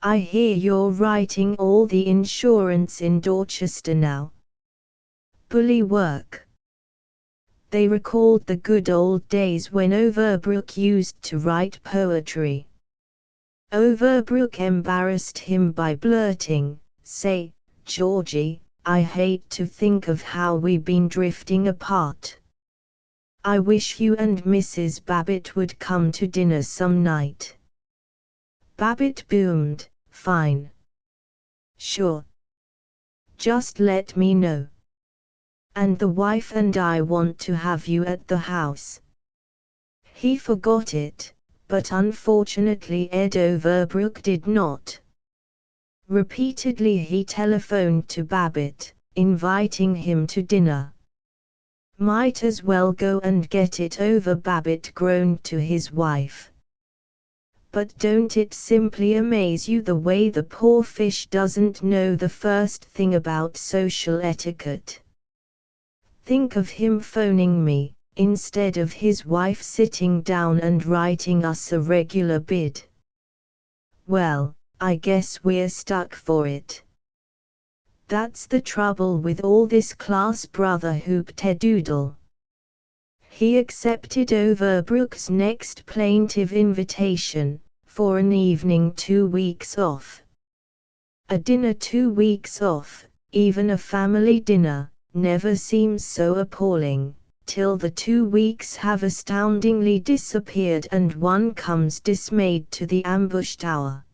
I hear you're writing all the insurance in Dorchester now. Bully work." They recalled the good old days when Overbrook used to write poetry. Overbrook embarrassed him by blurting, "Say, Georgie, I hate to think of how we been drifting apart. I wish you and Mrs. Babbitt would come to dinner some night." Babbitt boomed, "Fine. Sure. Just let me know. And the wife and I want to have you at the house." He forgot it, but unfortunately Ed Overbrook did not. Repeatedly he telephoned to Babbitt, inviting him to dinner. Might as well go and get it over, Babbitt groaned to his wife. But don't it simply amaze you the way the poor fish doesn't know the first thing about social etiquette? Think of him phoning me, instead of his wife sitting down and writing us a regular bid. Well, I guess we're stuck for it. That's the trouble with all this class, brother Hoop-te-doodle. He accepted Overbrook's next plaintive invitation, for an evening 2 weeks off. A dinner 2 weeks off, even a family dinner, never seems so appalling, till the 2 weeks have astoundingly disappeared and one comes dismayed to the ambushed hour.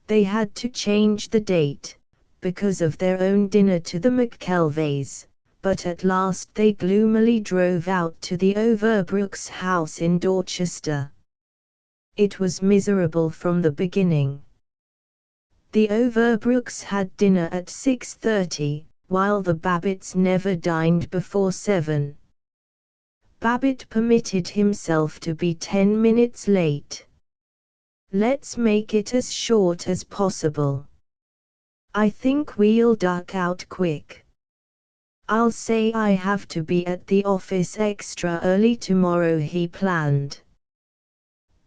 They had to change the date, because of their own dinner to the McKelveys, but at last they gloomily drove out to the Overbrooks' house in Dorchester. It was miserable from the beginning. The Overbrooks had dinner at 6:30, while the Babbitts never dined before 7. Babbitt permitted himself to be 10 minutes late. Let's make it as short as possible. I think we'll duck out quick. I'll say I have to be at the office extra early tomorrow, he planned.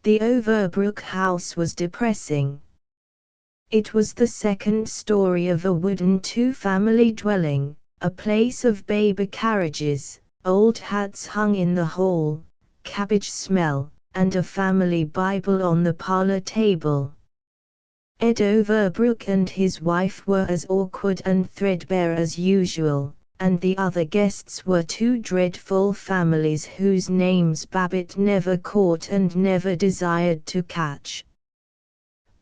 The Overbrook house was depressing. It was the second story of a wooden two-family dwelling, a place of baby carriages, old hats hung in the hall, cabbage smell, and a family Bible on the parlor table. Ed Overbrook and his wife were as awkward and threadbare as usual, and the other guests were two dreadful families whose names Babbitt never caught and never desired to catch.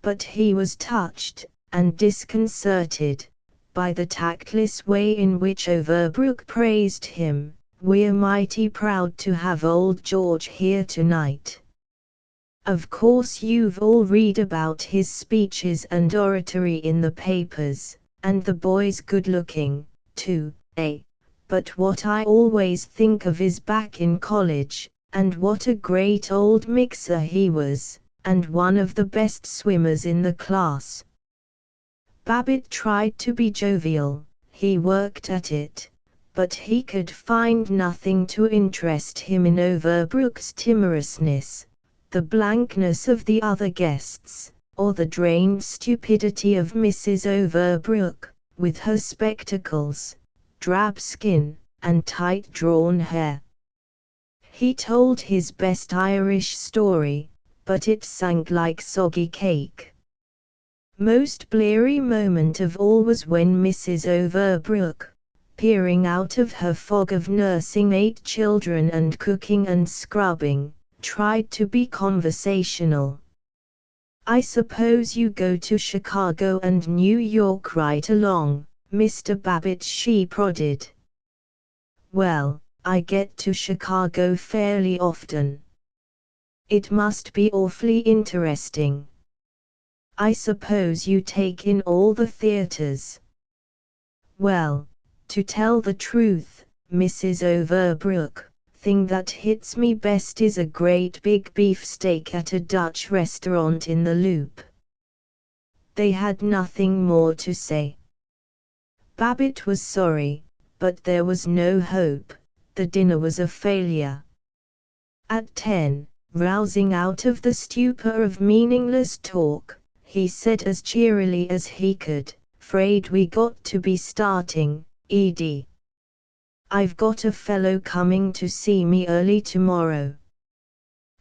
But he was touched, and disconcerted, by the tactless way in which Overbrook praised him. "We're mighty proud to have old George here tonight. Of course you've all read about his speeches and oratory in the papers, and the boy's good-looking, too, eh? But what I always think of is back in college, and what a great old mixer he was, and one of the best swimmers in the class." Babbitt tried to be jovial, he worked at it, but he could find nothing to interest him in Overbrook's timorousness, the blankness of the other guests, or the drained stupidity of Mrs. Overbrook, with her spectacles, drab skin, and tight-drawn hair. He told his best Irish story, but it sank like soggy cake. Most bleary moment of all was when Mrs. Overbrook, peering out of her fog of nursing 8 children and cooking and scrubbing, tried to be conversational. "I suppose you go to Chicago and New York right along, Mr. Babbitt," she prodded. "Well, I get to Chicago fairly often. It must be awfully interesting. I suppose you take in all the theaters." "Well, to tell the truth, Mrs. Overbrook, thing that hits me best is a great big beefsteak at a Dutch restaurant in the Loop." They had nothing more to say. Babbitt was sorry, but there was no hope. The dinner was a failure. At 10, rousing out of the stupor of meaningless talk, he said as cheerily as he could, "'Fraid we got to be starting, Edie. I've got a fellow coming to see me early tomorrow."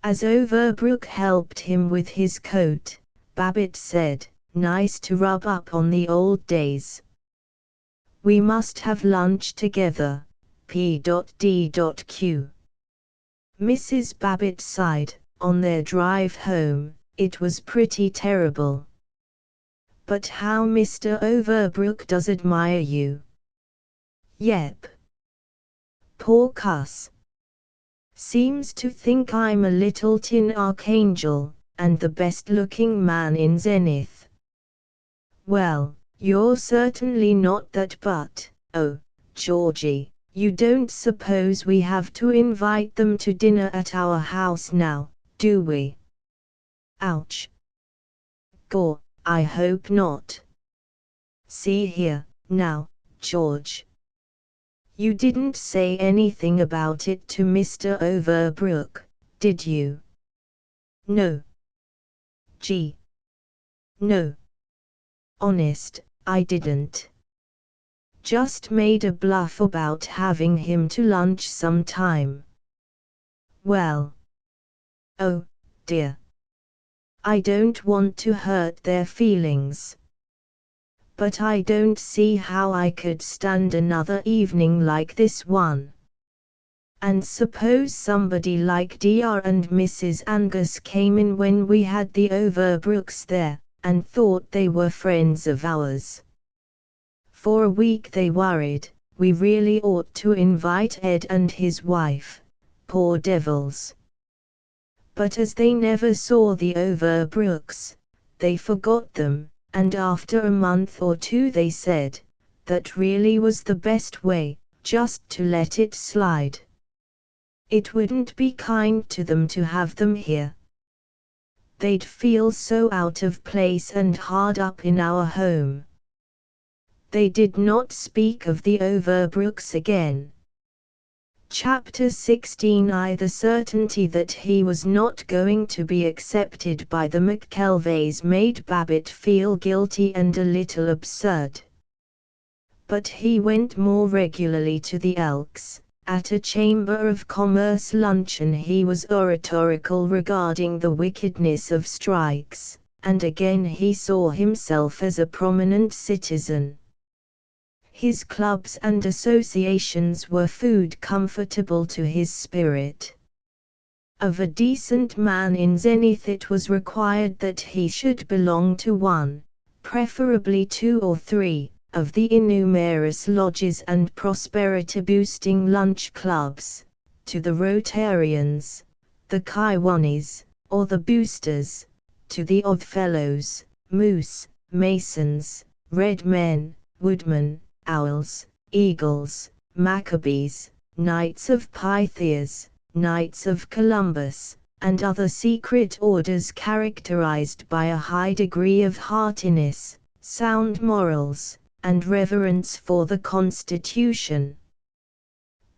As Overbrook helped him with his coat, Babbitt said, "Nice to rub up on the old days. We must have lunch together, P.D.Q." Mrs. Babbitt sighed. On their drive home, it was pretty terrible. "But how Mr. Overbrook does admire you." "Yep. Poor cuss. Seems to think I'm a little tin archangel, and the best-looking man in Zenith." "Well, you're certainly not that, but, oh, Georgie, You don't suppose we have to invite them to dinner at our house now, do we? Ouch. Gore, I hope not. See here, now, George. You didn't say anything about it to Mr. Overbrook, did you? No. Gee. No. Honest, I didn't. Just made a bluff about having him to lunch sometime. Well. Oh, dear. I don't want to hurt their feelings. But I don't see how I could stand another evening like this one. And suppose somebody like Dr. and Mrs. Angus came in when we had the Overbrooks there, and thought they were friends of ours. For a week they worried, we really ought to invite Ed and his wife, poor devils. But as they never saw the Overbrooks, they forgot them, and after a month or two they said, that really was the best way, just to let it slide. It wouldn't be kind to them to have them here. They'd feel so out of place and hard up in our home. They did not speak of the Overbrooks again. Chapter 16. The certainty that he was not going to be accepted by the McKelveys made Babbitt feel guilty and a little absurd. But he went more regularly to the Elks. At a Chamber of Commerce luncheon he was oratorical regarding the wickedness of strikes, and again he saw himself as a prominent citizen. His clubs and associations were food comfortable to his spirit. Of a decent man in Zenith it was required that he should belong to one, preferably two or three, of the innumerous lodges and prosperity-boosting lunch clubs, to the Rotarians, the Kiwanis, or the Boosters, to the Oddfellows, Moose, Masons, Red Men, Woodmen, Owls, Eagles, Maccabees, Knights of Pythias, Knights of Columbus, and other secret orders characterized by a high degree of heartiness, sound morals, and reverence for the Constitution.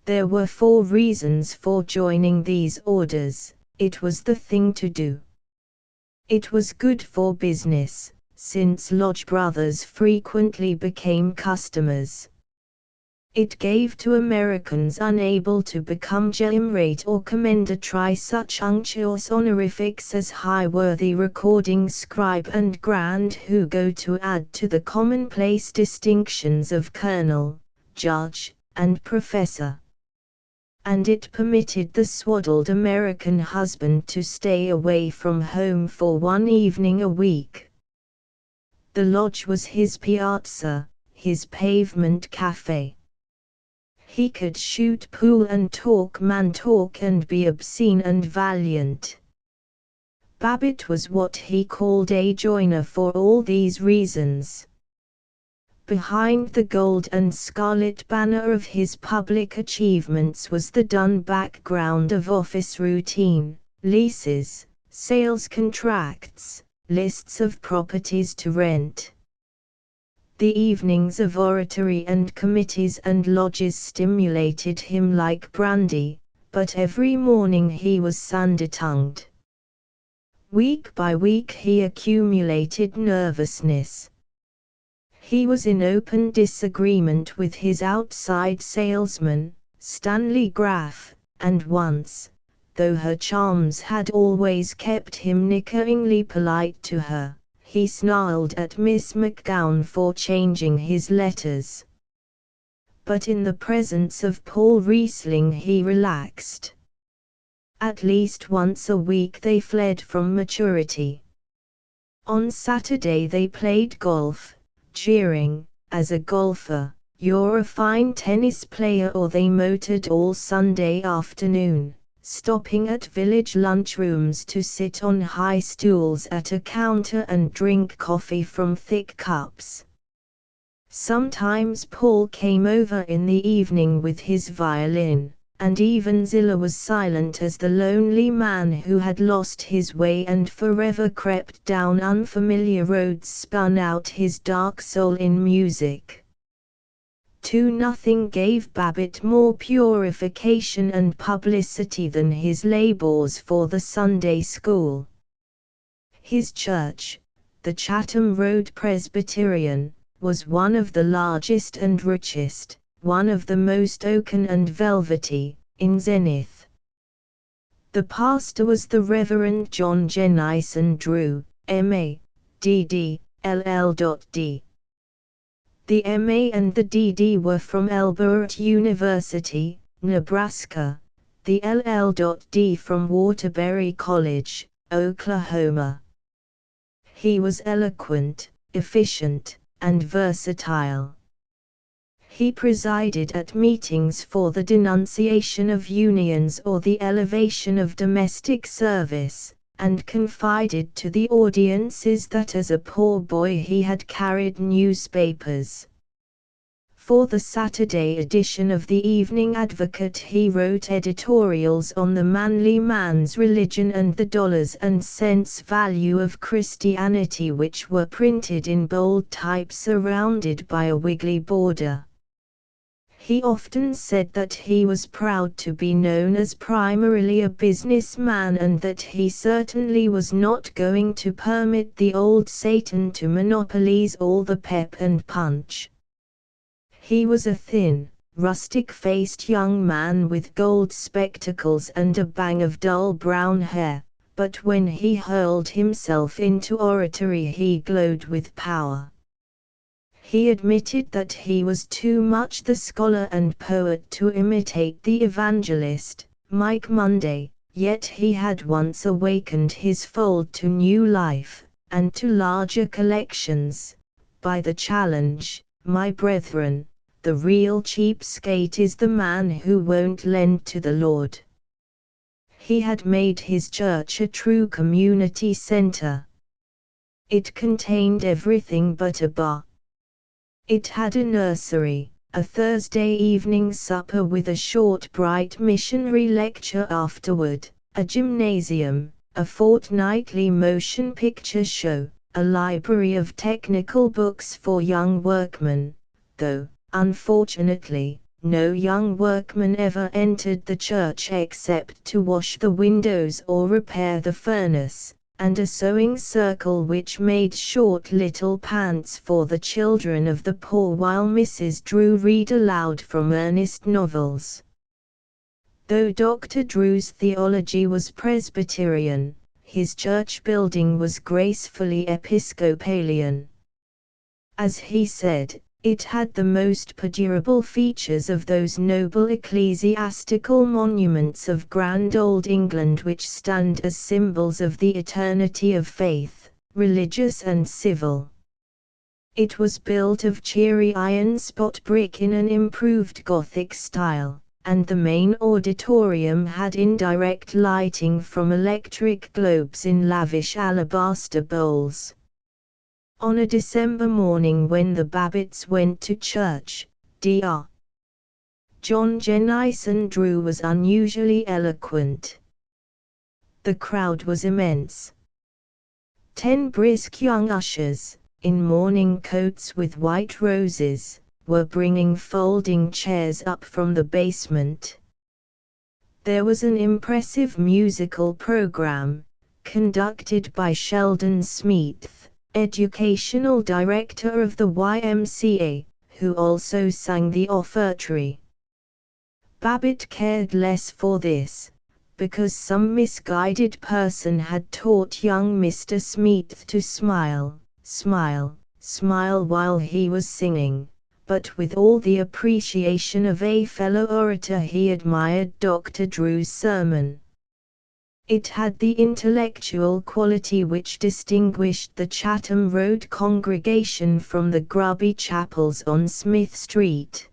There were 4 reasons for joining these orders. It was the thing to do. It was good for business, since lodge brothers frequently became customers. It gave to Americans unable to become Gemrate or Commendatory such unctuous honorifics as Highworthy Recording Scribe and Grand Hugo to add to the commonplace distinctions of Colonel, Judge, and Professor. And it permitted the swaddled American husband to stay away from home for 1 evening a week. The lodge was his piazza, his pavement cafe. He could shoot pool and talk man talk and be obscene and valiant. Babbitt was what he called a joiner for all these reasons. Behind the gold and scarlet banner of his public achievements was the dun background of office routine, leases, sales contracts, lists of properties to rent. The evenings of oratory and committees and lodges stimulated him like brandy, but every morning he was sandy-tongued. Week by week he accumulated nervousness. He was in open disagreement with his outside salesman, Stanley Graff, and once, though her charms had always kept him nickeringly polite to her, he snarled at Miss McGowan for changing his letters. But in the presence of Paul Riesling he relaxed. At least once a week they fled from maturity. On Saturday they played golf, jeering, as a golfer, "You're a fine tennis player," or they motored all Sunday afternoon, stopping at village lunchrooms to sit on high stools at a counter and drink coffee from thick cups. Sometimes Paul came over in the evening with his violin, and even Zilla was silent as the lonely man who had lost his way and forever crept down unfamiliar roads spun out his dark soul in music. Nothing gave Babbitt more purification and publicity than his labors for the Sunday school. His church, the Chatham Road Presbyterian, was one of the largest and richest, one of the most oaken and velvety, in Zenith. The pastor was the Reverend John Jennison Drew, M.A., D.D., LL.D. The M.A. and the D.D. were from Elbert University, Nebraska, the LL.D. from Waterbury College, Oklahoma. He was eloquent, efficient, and versatile. He presided at meetings for the denunciation of unions or the elevation of domestic service, and confided to the audiences that as a poor boy he had carried newspapers. For the Saturday edition of the Evening Advocate he wrote editorials on the manly man's religion and the dollars and cents value of Christianity, which were printed in bold type surrounded by a wiggly border. He often said that he was proud to be known as primarily a businessman and that he certainly was not going to permit the old Satan to monopolize all the pep and punch. He was a thin, rustic-faced young man with gold spectacles and a bang of dull brown hair, but when he hurled himself into oratory he glowed with power. He admitted that he was too much the scholar and poet to imitate the evangelist, Mike Monday, yet he had once awakened his fold to new life, and to larger collections, by the challenge, "My brethren, the real cheapskate is the man who won't lend to the Lord." He had made his church a true community center. It contained everything but a bar. It had a nursery, a Thursday evening supper with a short bright missionary lecture afterward, a gymnasium, a fortnightly motion picture show, a library of technical books for young workmen, though, unfortunately, no young workman ever entered the church except to wash the windows or repair the furnace, and a sewing circle which made short little pants for the children of the poor while Mrs. Drew read aloud from earnest novels. Though Dr. Drew's theology was Presbyterian, his church building was gracefully Episcopalian. As he said, it had the most perdurable features of those noble ecclesiastical monuments of grand old England which stand as symbols of the eternity of faith, religious and civil. It was built of cheery iron spot brick in an improved Gothic style, and the main auditorium had indirect lighting from electric globes in lavish alabaster bowls. On a December morning when the Babbitts went to church, Dr. John Jennison Drew was unusually eloquent. The crowd was immense. 10 brisk young ushers, in morning coats with white roses, were bringing folding chairs up from the basement. There was an impressive musical program, conducted by Sheldon Smith, educational director of the YMCA, who also sang the offertory. Babbitt cared less for this, because some misguided person had taught young Mr. Smith to smile, smile, smile while he was singing, but with all the appreciation of a fellow orator he admired Dr. Drew's sermon. It had the intellectual quality which distinguished the Chatham Road congregation from the grubby chapels on Smith Street.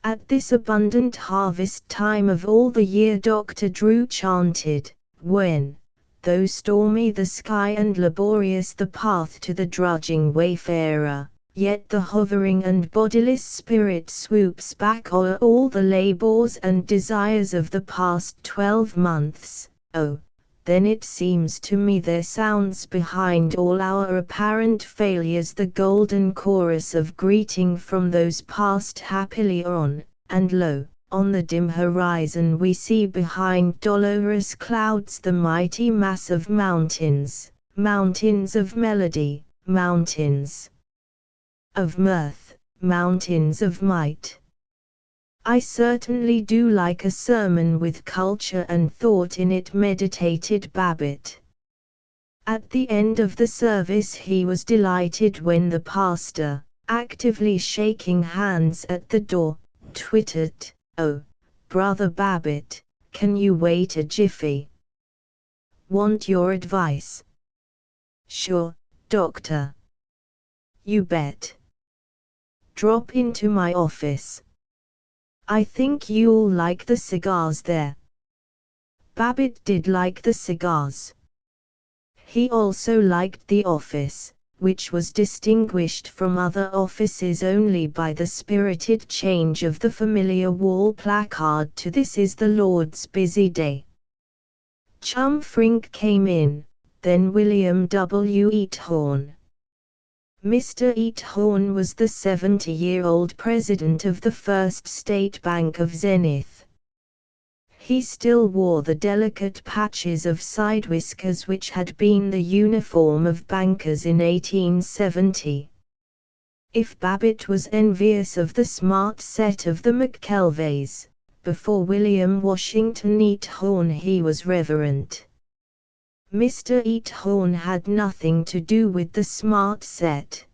At this abundant harvest time of all the year Dr. Drew chanted, "When, though stormy the sky and laborious the path to the drudging wayfarer, yet the hovering and bodiless spirit swoops back o'er all the labors and desires of the past 12 months. Oh, then it seems to me there sounds behind all our apparent failures the golden chorus of greeting from those passed happily on, and lo, on the dim horizon we see behind dolorous clouds the mighty mass of mountains, mountains of melody, mountains of mirth, mountains of might. I certainly do like a sermon with culture and thought in it, meditated Babbitt. At the end of the service he was delighted when the pastor, actively shaking hands at the door, twittered, "Oh, Brother Babbitt, can you wait a jiffy? Want your advice?" "Sure, Doctor." "You bet. Drop into my office. I think you'll like the cigars there." Babbitt did like the cigars. He also liked the office, which was distinguished from other offices only by the spirited change of the familiar wall placard to "This is the Lord's busy day." Chum Frink came in, then William W. Eathorn. Mr. Eathorn was the 70-year-old president of the First State Bank of Zenith. He still wore the delicate patches of side whiskers which had been the uniform of bankers in 1870. If Babbitt was envious of the smart set of the McKelveys, before William Washington Eathorn he was reverent. Mr. Eathorn had nothing to do with the smart set.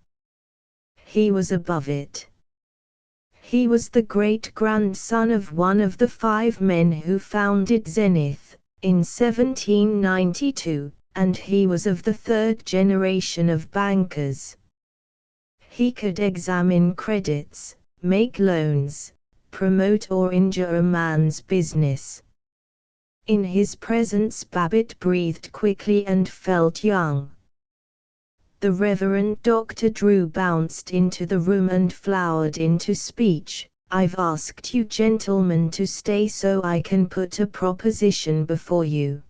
He was above it. He was the great-grandson of one of the 5 men who founded Zenith, in 1792, and he was of the 3rd generation of bankers. He could examine credits, make loans, promote or injure a man's business. In his presence Babbitt breathed quickly and felt young. The Reverend Dr. Drew bounced into the room and flowered into speech. "I've asked you gentlemen to stay so I can put a proposition before you.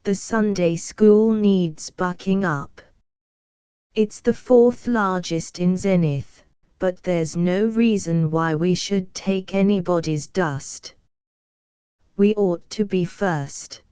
The Sunday school needs bucking up. It's the 4th largest in Zenith, but there's no reason why we should take anybody's dust. We ought to be first.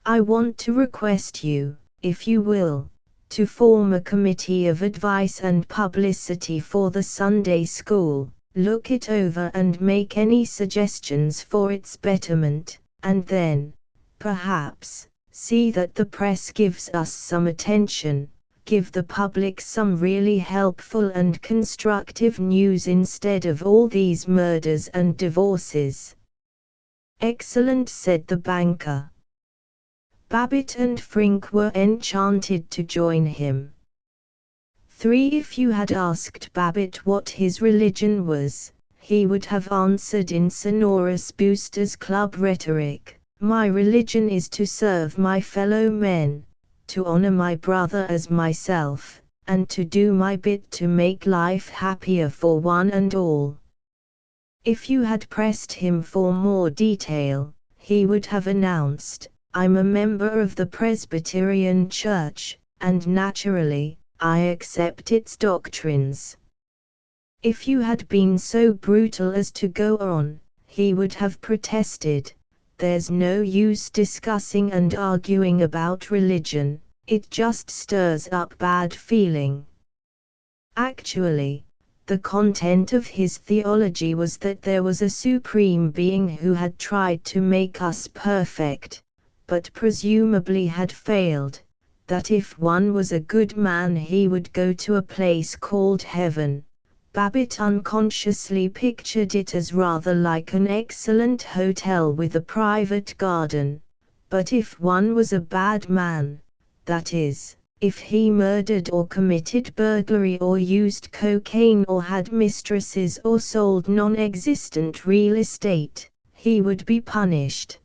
I want to request you, if you will, to form a committee of advice and publicity for the Sunday school, look it over and make any suggestions for its betterment, and then, perhaps, see that the press gives us some attention, give the public some really helpful and constructive news instead of all these murders and divorces." "Excellent," said the banker. Babbitt and Frink were enchanted to join him. 3. If you had asked Babbitt what his religion was, he would have answered in sonorous Boosters Club rhetoric, "My religion is to serve my fellow men, to honor my brother as myself, and to do my bit to make life happier for one and all." If you had pressed him for more detail, he would have announced, "I'm a member of the Presbyterian Church, and naturally, I accept its doctrines." If you had been so brutal as to go on, he would have protested, "There's no use discussing and arguing about religion, it just stirs up bad feeling." Actually, the content of his theology was that there was a supreme being who had tried to make us perfect, but presumably had failed, that if one was a good man he would go to a place called heaven. Babbitt unconsciously pictured it as rather like an excellent hotel with a private garden, but if one was a bad man, that is, if he murdered or committed burglary or used cocaine or had mistresses or sold non-existent real estate, he would be punished.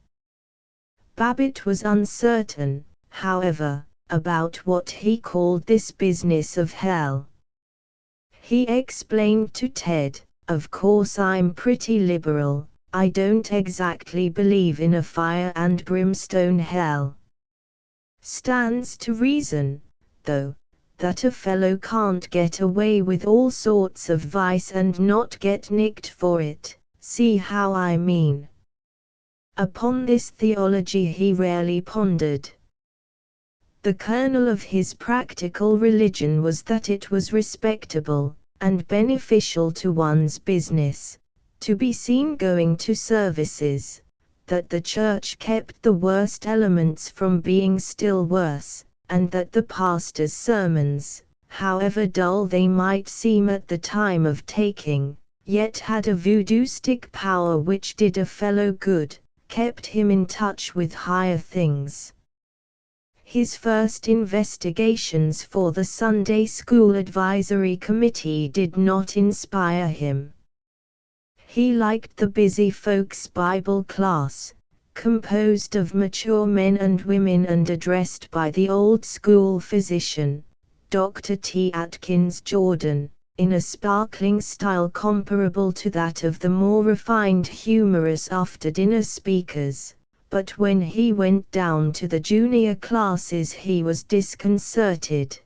Babbitt was uncertain, however, about what he called this business of hell. He explained to Ted, "Of course I'm pretty liberal, I don't exactly believe in a fire and brimstone hell. Stands to reason, though, that a fellow can't get away with all sorts of vice and not get nicked for it, see how I mean?" Upon this theology he rarely pondered. The kernel of his practical religion was that it was respectable, and beneficial to one's business, to be seen going to services, that the church kept the worst elements from being still worse, and that the pastor's sermons, however dull they might seem at the time of taking, yet had a voodoo-stick power which did a fellow good, kept him in touch with higher things. His first investigations for the Sunday School Advisory Committee did not inspire him. He liked the busy folks' Bible class, composed of mature men and women and addressed by the old-school physician, Dr. T. Atkins Jordan, in a sparkling style comparable to that of the more refined humorous after-dinner speakers. But when he went down to the junior classes he was disconcerted.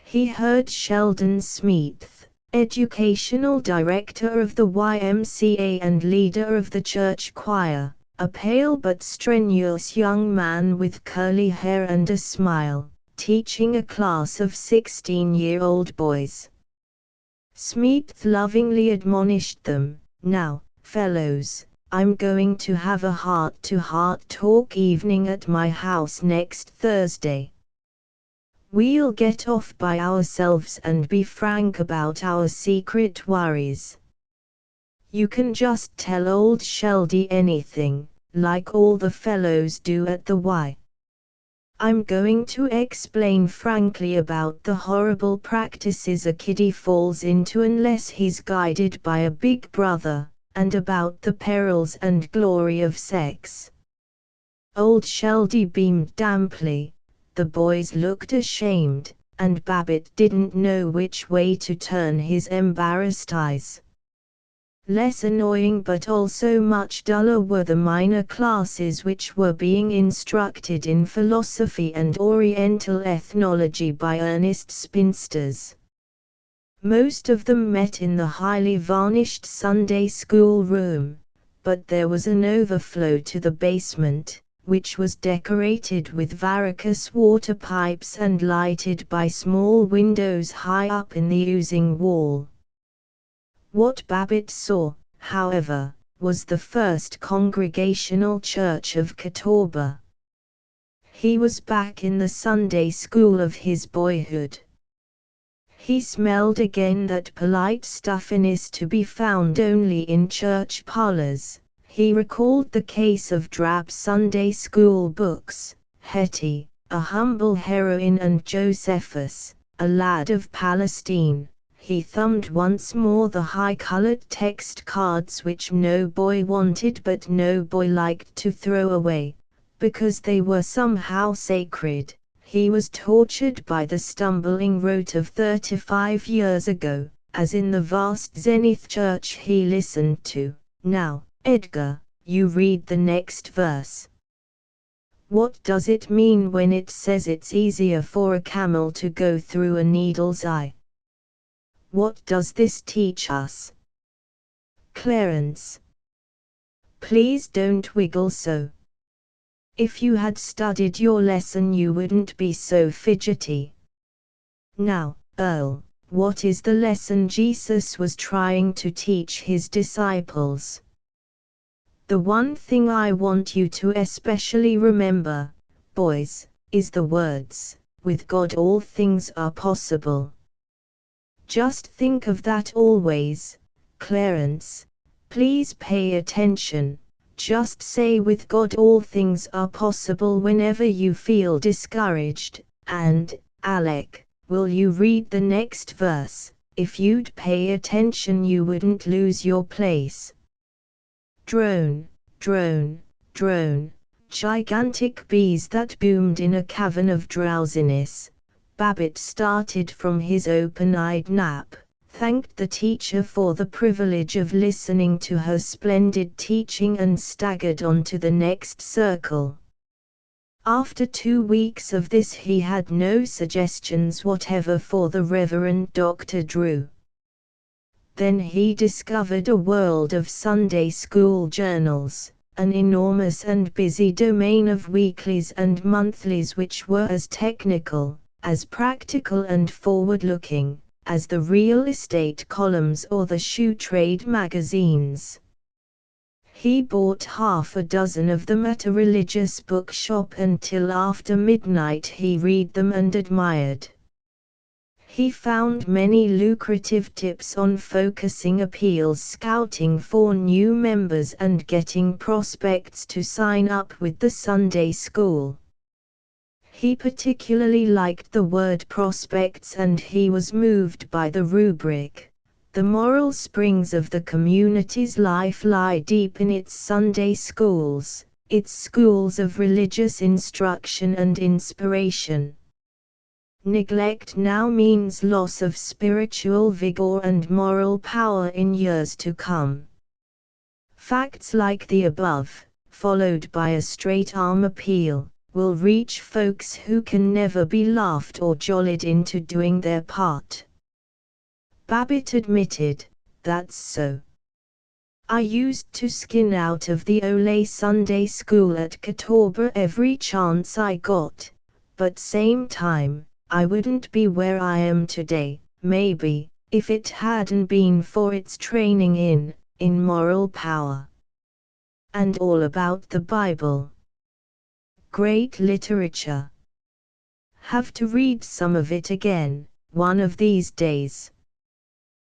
He heard Sheldon Smith, educational director of the YMCA and leader of the church choir, a pale but strenuous young man with curly hair and a smile, teaching a class of 16-year-old boys. Smith lovingly admonished them, "Now, fellows, I'm going to have a heart-to-heart talk evening at my house next Thursday. We'll get off by ourselves and be frank about our secret worries. You can just tell old Sheldy anything, like all the fellows do at the Y. I'm going to explain frankly about the horrible practices a kiddie falls into unless he's guided by a big brother, and about the perils and glory of sex." Old Sheldy beamed damply, the boys looked ashamed, and Babbitt didn't know which way to turn his embarrassed eyes. Less annoying but also much duller were the minor classes which were being instructed in philosophy and Oriental ethnology by earnest spinsters. Most of them met in the highly varnished Sunday school room, but there was an overflow to the basement, which was decorated with varicose water pipes and lighted by small windows high up in the oozing wall. What Babbitt saw, however, was the first Congregational Church of Catawba. He was back in the Sunday school of his boyhood. He smelled again that polite stuffiness to be found only in church parlors. He recalled the case of drab Sunday school books, Hetty, a humble heroine, and Josephus, a lad of Palestine. He thumbed once more the high-colored text cards which no boy wanted but no boy liked to throw away, because they were somehow sacred. He was tortured by the stumbling rote of 35 years ago, as in the vast Zenith church he listened to. "Now, Edgar, you read the next verse. What does it mean when it says it's easier for a camel to go through a needle's eye? What does this teach us?" "Clarence, please don't wiggle so. If you had studied your lesson you wouldn't be so fidgety. Now, Earl, what is the lesson Jesus was trying to teach his disciples?" "The one thing I want you to especially remember, boys, is the words, 'With God all things are possible.' Just think of that always, Clarence. Please pay attention. Just say 'with God all things are possible' whenever you feel discouraged, and, Alec, will you read the next verse? If you'd pay attention you wouldn't lose your place." Drone, drone, drone, gigantic bees that boomed in a cavern of drowsiness. Babbitt started from his open-eyed nap, thanked the teacher for the privilege of listening to her splendid teaching and staggered on to the next circle. After 2 weeks of this he had no suggestions whatever for the Reverend Dr. Drew. Then he discovered a world of Sunday school journals, an enormous and busy domain of weeklies and monthlies which were as technical, as practical and forward-looking, as the real estate columns or the shoe trade magazines. He bought half a dozen of them at a religious bookshop and till after midnight he read them and admired. He found many lucrative tips on focusing appeals, scouting for new members and getting prospects to sign up with the Sunday school. He particularly liked the word prospects and he was moved by the rubric. The moral springs of the community's life lie deep in its Sunday schools, its schools of religious instruction and inspiration. Neglect now means loss of spiritual vigor and moral power in years to come. Facts like the above, followed by a straight-arm appeal, will reach folks who can never be laughed or jollied into doing their part. Babbitt admitted, "That's so. I used to skin out of the Ole Sunday school at Catawba every chance I got, but same time, I wouldn't be where I am today, maybe, if it hadn't been for its training in moral power. And all about the Bible. Great literature. Have to read some of it again, one of these days."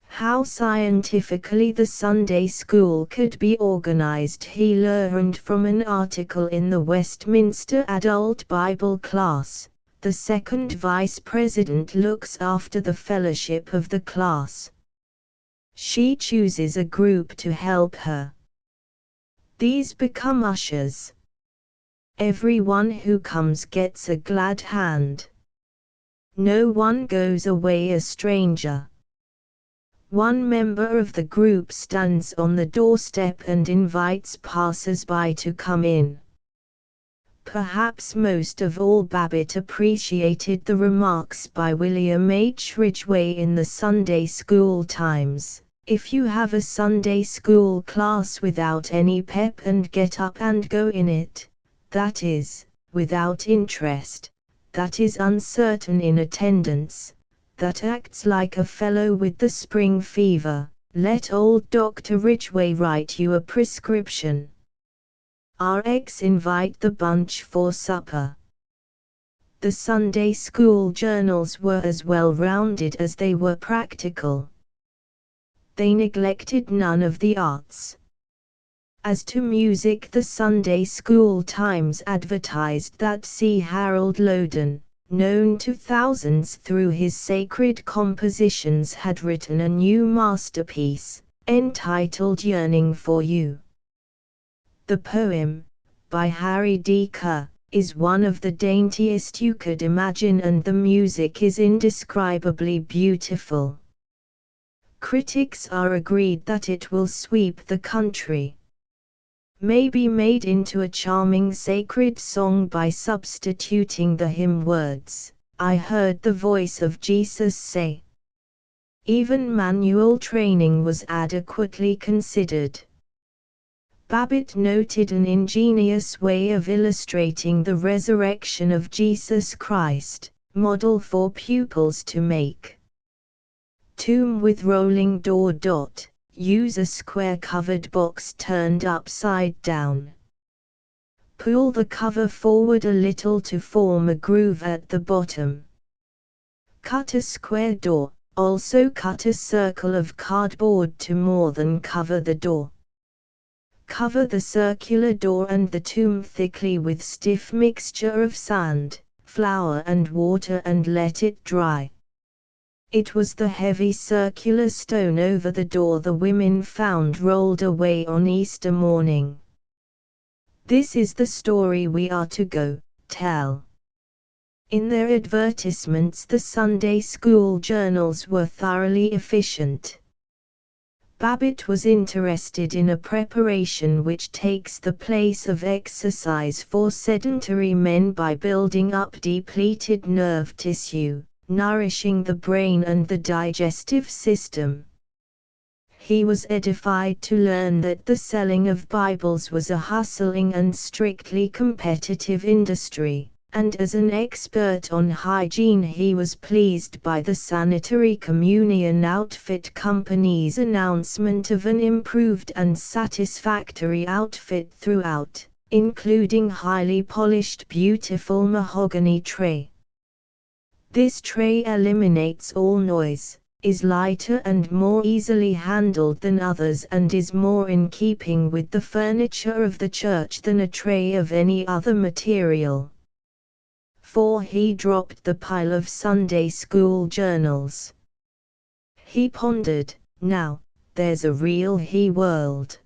How scientifically the Sunday school could be organized he learned from an article in the Westminster Adult Bible class. The second vice president looks after the fellowship of the class. She chooses a group to help her. These become ushers. Everyone who comes gets a glad hand. No one goes away a stranger. One member of the group stands on the doorstep and invites passers-by to come in. Perhaps most of all Babbitt appreciated the remarks by William H. Ridgway in the Sunday School Times. If you have a Sunday school class without any pep and get up and go in it, that is, without interest, that is uncertain in attendance, that acts like a fellow with the spring fever, let old Dr. Ridgway write you a prescription. RX invite the bunch for supper. The Sunday school journals were as well-rounded as they were practical. They neglected none of the arts. As to music, the Sunday School Times advertised that C. Harold Loden, known to thousands through his sacred compositions, had written a new masterpiece, entitled Yearning for You. The poem, by Harry D. Kerr, is one of the daintiest you could imagine and the music is indescribably beautiful. Critics are agreed that it will sweep the country. May be made into a charming sacred song by substituting the hymn words, "I heard the voice of Jesus say." Even manual training was adequately considered. Babbitt noted an ingenious way of illustrating the resurrection of Jesus Christ, model for pupils to make. Tomb with rolling door. Use a square covered box turned upside down. Pull the cover forward a little to form a groove at the bottom. Cut a square door, also cut a circle of cardboard to more than cover the door. Cover the circular door and the tomb thickly with stiff mixture of sand, flour and water and let it dry. It was the heavy circular stone over the door the women found rolled away on Easter morning. This is the story we are to go tell. In their advertisements, the Sunday school journals were thoroughly efficient. Babbitt was interested in a preparation which takes the place of exercise for sedentary men by building up depleted nerve tissue, nourishing the brain and the digestive system. He was edified to learn that the selling of Bibles was a hustling and strictly competitive industry, and as an expert on hygiene he was pleased by the Sanitary Communion Outfit Company's announcement of an improved and satisfactory outfit throughout, including highly polished beautiful mahogany tray. This tray eliminates all noise, is lighter and more easily handled than others, and is more in keeping with the furniture of the church than a tray of any other material. For he dropped the pile of Sunday school journals. He pondered, now, there's a real he world.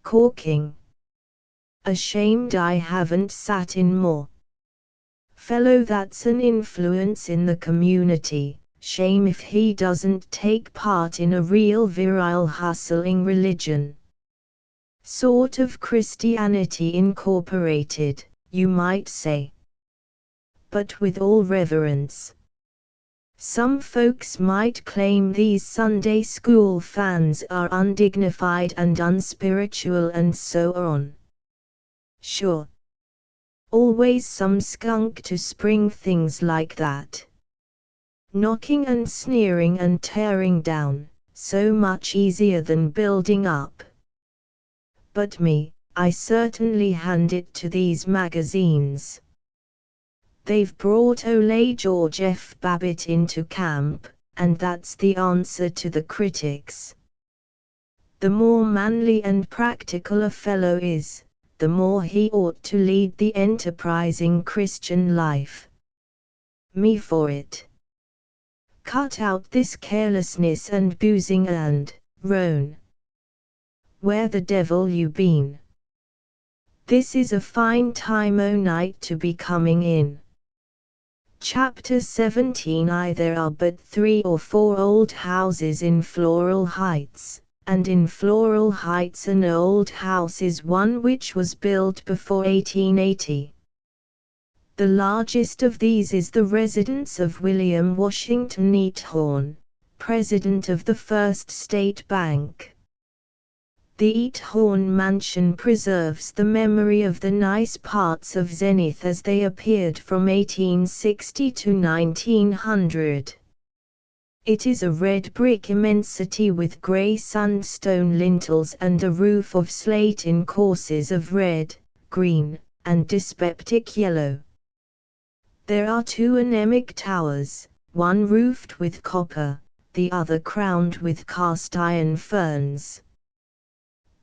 Corking. Ashamed I haven't sat in more. Fellow, that's an influence in the community. Shame if he doesn't take part in a real virile hustling religion. Sort of Christianity Incorporated, you might say. But with all reverence. Some folks might claim these Sunday school fans are undignified and unspiritual and so on. Sure. Always some skunk to spring things like that. Knocking and sneering and tearing down, so much easier than building up. But me, I certainly hand it to these magazines. They've brought Ole George F. Babbitt into camp, and that's the answer to the critics. The more manly and practical a fellow is, the more he ought to lead the enterprising Christian life. Me for it. Cut out this carelessness and boozing and, roan. Where the devil you been? This is a fine time o' night to be coming in. Chapter 17. There are but 3 or 4 old houses in Floral Heights, and in Floral Heights an old house is one which was built before 1880. The largest of these is the residence of William Washington Eathorne, President of the First State Bank. The Eathorne Mansion preserves the memory of the nice parts of Zenith as they appeared from 1860 to 1900. It is a red brick immensity with grey sandstone lintels and a roof of slate in courses of red, green, and dyspeptic yellow. There are 2 anemic towers, one roofed with copper, the other crowned with cast iron ferns.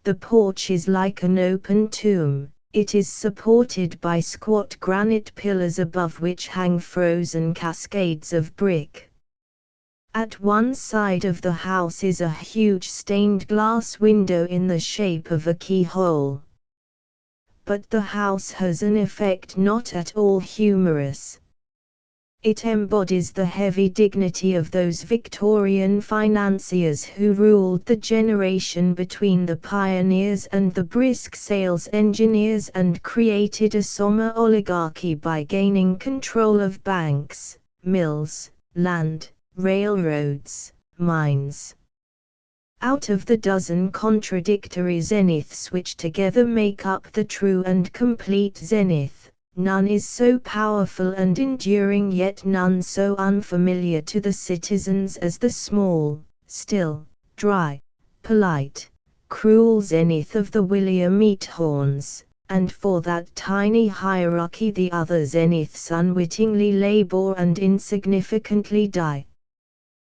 The porch is like an open tomb. It is supported by squat granite pillars above which hang frozen cascades of brick. At one side of the house is a huge stained glass window in the shape of a keyhole. But the house has an effect not at all humorous. It embodies the heavy dignity of those Victorian financiers who ruled the generation between the pioneers and the brisk sales engineers and created a summer oligarchy by gaining control of banks, mills, land, railroads, mines. Out of the dozen contradictory zeniths which together make up the true and complete zenith, none is so powerful and enduring, yet none so unfamiliar to the citizens as the small, still, dry, polite, cruel zenith of the William Eathornes, and for that tiny hierarchy the other zeniths unwittingly labor and insignificantly die.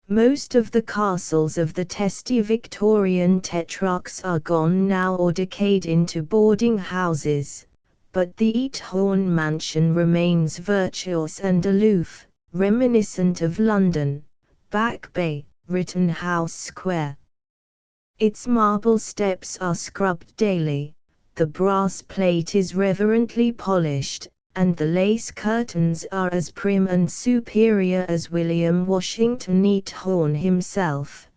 Most of the castles of the testy Victorian tetrarchs are gone now or decayed into boarding houses, but the Eathorne Mansion remains virtuous and aloof, reminiscent of London, Back Bay, Rittenhouse Square. Its marble steps are scrubbed daily, the brass plate is reverently polished, and the lace curtains are as prim and superior as William Washington Neathorne himself.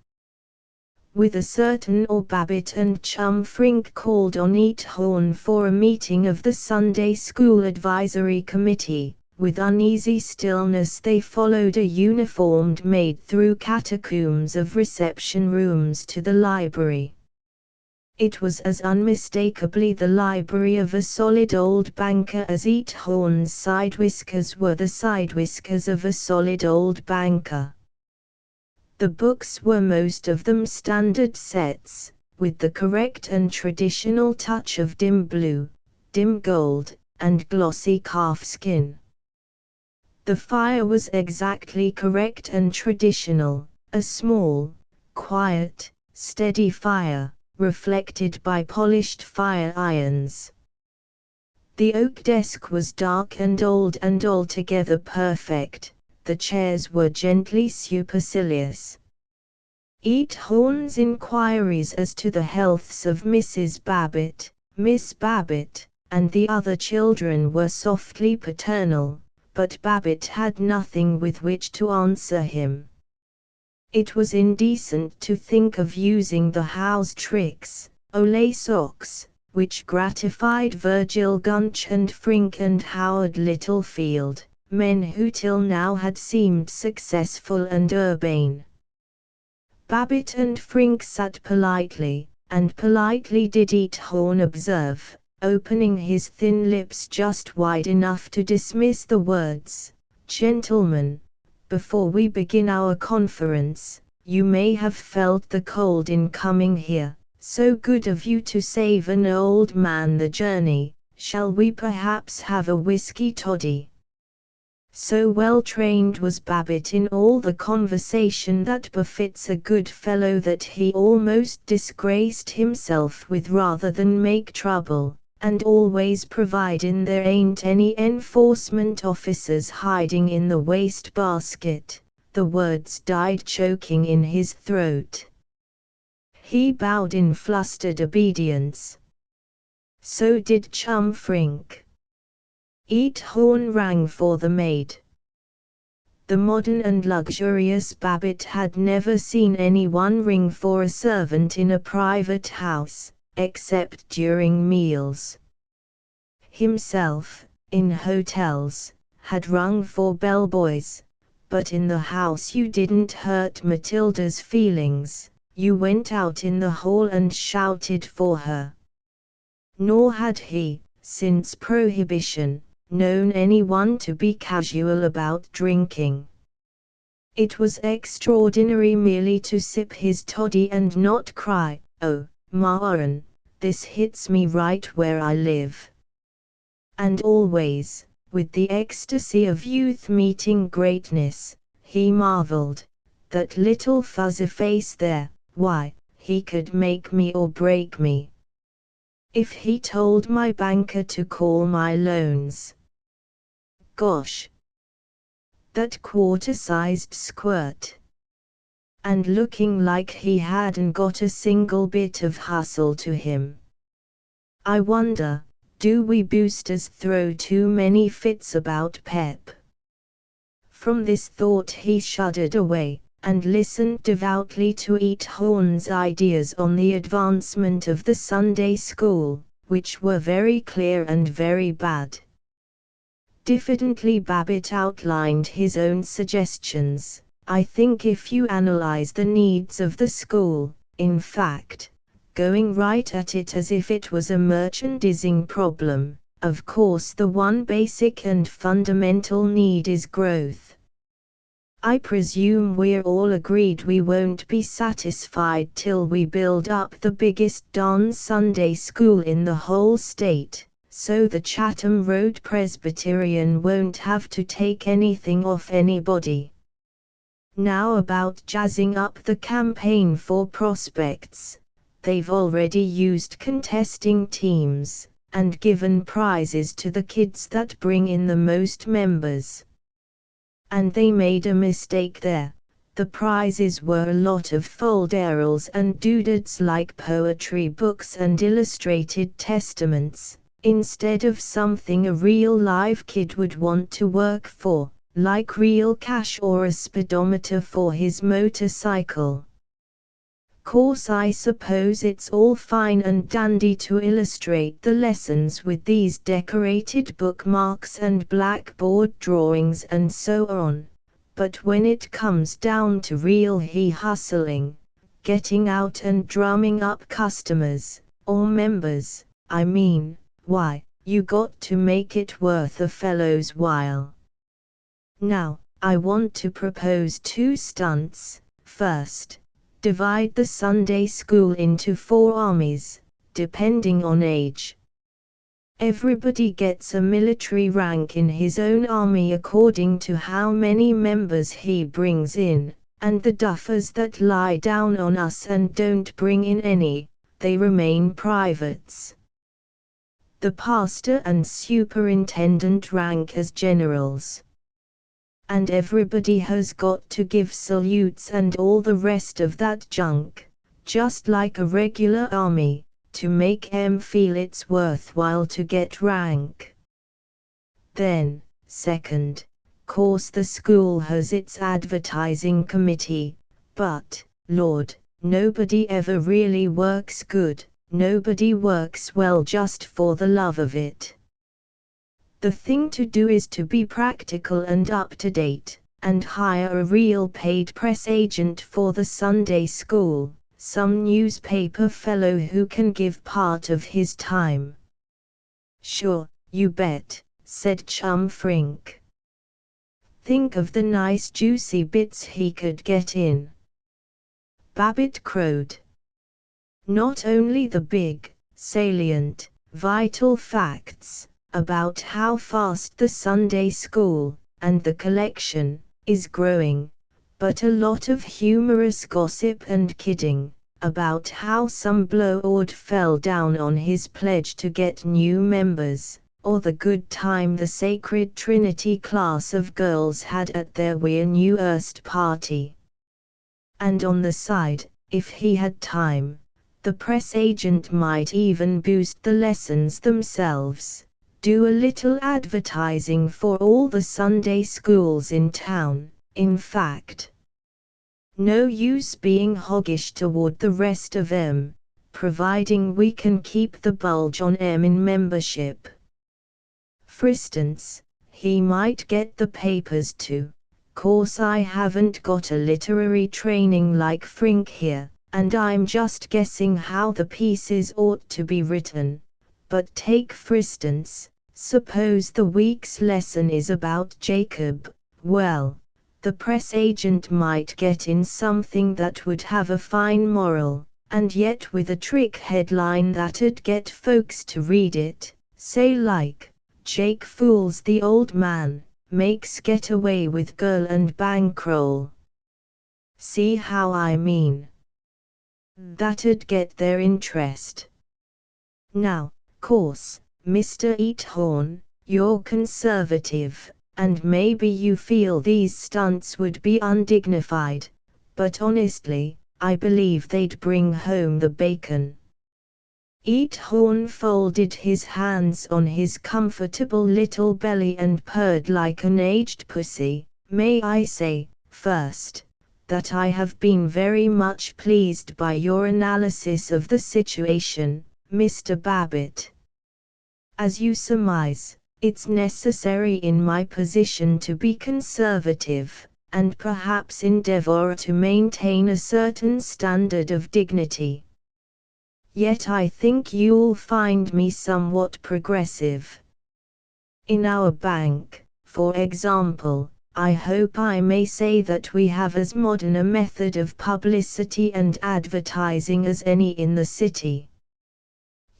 With a certain awe Babbitt and chum Frink called on Neathorne for a meeting of the Sunday School Advisory Committee. With uneasy stillness they followed a uniformed maid through catacombs of reception rooms to the library. It was as unmistakably the library of a solid old banker as Neathorne's side whiskers were the side whiskers of a solid old banker. The books were most of them standard sets, with the correct and traditional touch of dim blue, dim gold, and glossy calfskin. The fire was exactly correct and traditional, a small, quiet, steady fire, reflected by polished fire irons. The oak desk was dark and old and altogether perfect, the chairs were gently supercilious. Neathorne's inquiries as to the healths of Mrs. Babbitt, Miss Babbitt, and the other children were softly paternal, but Babbitt had nothing with which to answer him. It was indecent to think of using the house tricks, ole socks, which gratified Virgil Gunch and Frink and Howard Littlefield, men who till now had seemed successful and urbane. Babbitt and Frink sat politely, and politely did Neathorne observe, opening his thin lips just wide enough to dismiss the words, "Gentlemen, before we begin our conference, you may have felt the cold in coming here, so good of you to save an old man the journey, shall we perhaps have a whiskey toddy?" So well trained was Babbitt in all the conversation that befits a good fellow that he almost disgraced himself with rather than make trouble, and always providin' there ain't any enforcement officers hiding in the waste basket. The words died choking in his throat. He bowed in flustered obedience. So did chum Frink. Neathorne rang for the maid. The modern and luxurious Babbitt had never seen anyone ring for a servant in a private house, except during meals. Himself, in hotels, had rung for bellboys, but in the house you didn't hurt Matilda's feelings, you went out in the hall and shouted for her. Nor had he, since Prohibition, known anyone to be casual about drinking. It was extraordinary merely to sip his toddy and not cry, "Oh, Maren, this hits me right where I live." And always, with the ecstasy of youth meeting greatness, he marveled, "That little fuzzy face there, why, he could make me or break me. If he told my banker to call my loans. Gosh! That quarter-sized squirt. And looking like he hadn't got a single bit of hustle to him. I wonder, do we boosters throw too many fits about pep?" From this thought he shuddered away, and listened devoutly to Neathorne's ideas on the advancement of the Sunday school, which were very clear and very bad. Diffidently Babbitt outlined his own suggestions. "I think if you analyze the needs of the school, in fact, going right at it as if it was a merchandising problem, of course the one basic and fundamental need is growth. I presume we're all agreed we won't be satisfied till we build up the biggest darn Sunday school in the whole state, so the Chatham Road Presbyterian won't have to take anything off anybody. Now about jazzing up the campaign for prospects, they've already used contesting teams, and given prizes to the kids that bring in the most members. And they made a mistake there. The prizes were a lot of folderls and doodads like poetry books and illustrated testaments, instead of something a real live kid would want to work for, like real cash or a speedometer for his motorcycle. Course I suppose it's all fine and dandy to illustrate the lessons with these decorated bookmarks and blackboard drawings and so on, but when it comes down to real hustling, getting out and drumming up customers, or members, I mean, why, you got to make it worth a fellow's while. Now, I want to propose 2 stunts. First, divide the Sunday school into 4 armies, depending on age. Everybody gets a military rank in his own army according to how many members he brings in, and the duffers that lie down on us and don't bring in any, they remain privates. The pastor and superintendent rank as generals. And everybody has got to give salutes and all the rest of that junk, just like a regular army, to make 'em feel it's worthwhile to get rank. Then, second, course the school has its advertising committee, but, Lord, nobody ever really works good, nobody works well just for the love of it. The thing to do is to be practical and up to date, and hire a real paid press agent for the Sunday school, some newspaper fellow who can give part of his time. Sure, you bet, said Chum Frink. Think of the nice juicy bits he could get in. Babbitt crowed. Not only the big, salient, vital facts about how fast the Sunday school, and the collection, is growing, but a lot of humorous gossip and kidding, about how some blowhard fell down on his pledge to get new members, or the good time the Sacred Trinity class of girls had at their New Year's party. And on the side, if he had time, the press agent might even boost the lessons themselves. Do a little advertising for all the Sunday schools in town, in fact. No use being hoggish toward the rest of 'em, providing we can keep the bulge on 'em in membership. For instance, he might get the papers to, course I haven't got a literary training like Frink here, and I'm just guessing how the pieces ought to be written, but take for instance, suppose the week's lesson is about Jacob, well, the press agent might get in something that would have a fine moral, and yet with a trick headline that'd get folks to read it, say like, Jake fools the old man, makes get away with girl and bankroll. See how I mean? That'd get their interest. Now, course, Mr. Eathorn, you're conservative, and maybe you feel these stunts would be undignified, but honestly, I believe they'd bring home the bacon. Eathorn folded his hands on his comfortable little belly and purred like an aged pussy. May I say, first, that I have been very much pleased by your analysis of the situation, Mr. Babbitt. As you surmise, it's necessary in my position to be conservative, and perhaps endeavor to maintain a certain standard of dignity. Yet I think you'll find me somewhat progressive. In our bank, for example, I hope I may say that we have as modern a method of publicity and advertising as any in the city.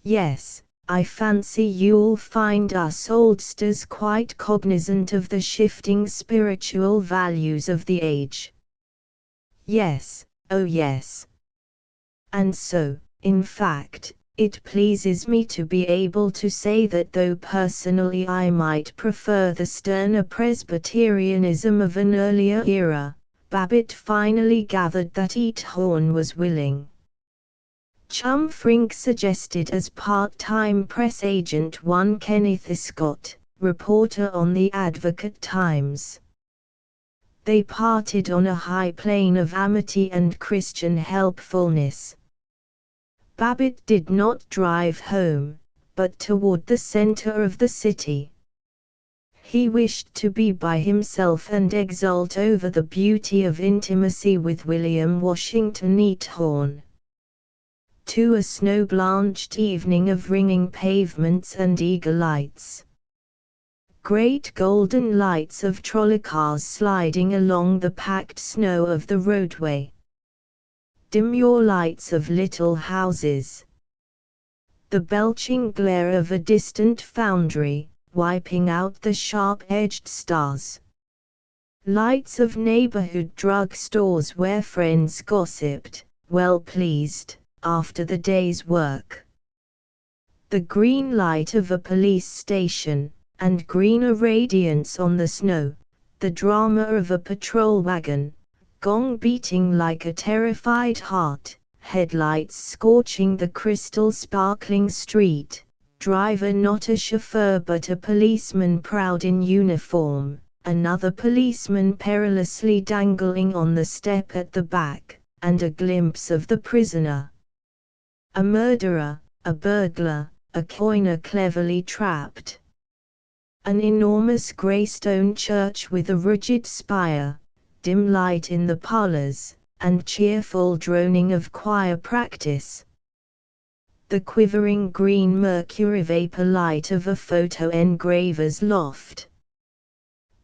Yes, I fancy you'll find us oldsters quite cognizant of the shifting spiritual values of the age. Yes, oh yes. And so, in fact, it pleases me to be able to say that though personally I might prefer the sterner Presbyterianism of an earlier era, Babbitt finally gathered that Eathorn was willing. Chum Frink suggested as part-time press agent one Kenneth Scott, reporter on the Advocate-Times. They parted on a high plane of amity and Christian helpfulness. Babbitt did not drive home, but toward the center of the city. He wished to be by himself and exult over the beauty of intimacy with William Washington Neathorne. To a snow-blanched evening of ringing pavements and eager lights. Great golden lights of trolley cars sliding along the packed snow of the roadway. Demure lights of little houses. The belching glare of a distant foundry, wiping out the sharp-edged stars. Lights of neighborhood drug stores where friends gossiped, well pleased, after the day's work. The green light of a police station, and greener radiance on the snow, the drama of a patrol wagon, gong beating like a terrified heart, headlights scorching the crystal sparkling street, driver not a chauffeur but a policeman proud in uniform, another policeman perilously dangling on the step at the back, and a glimpse of the prisoner. A murderer, a burglar, a coiner cleverly trapped. An enormous grey stone church with a rigid spire, dim light in the parlors, and cheerful droning of choir practice. The quivering green mercury vapor light of a photo engraver's loft.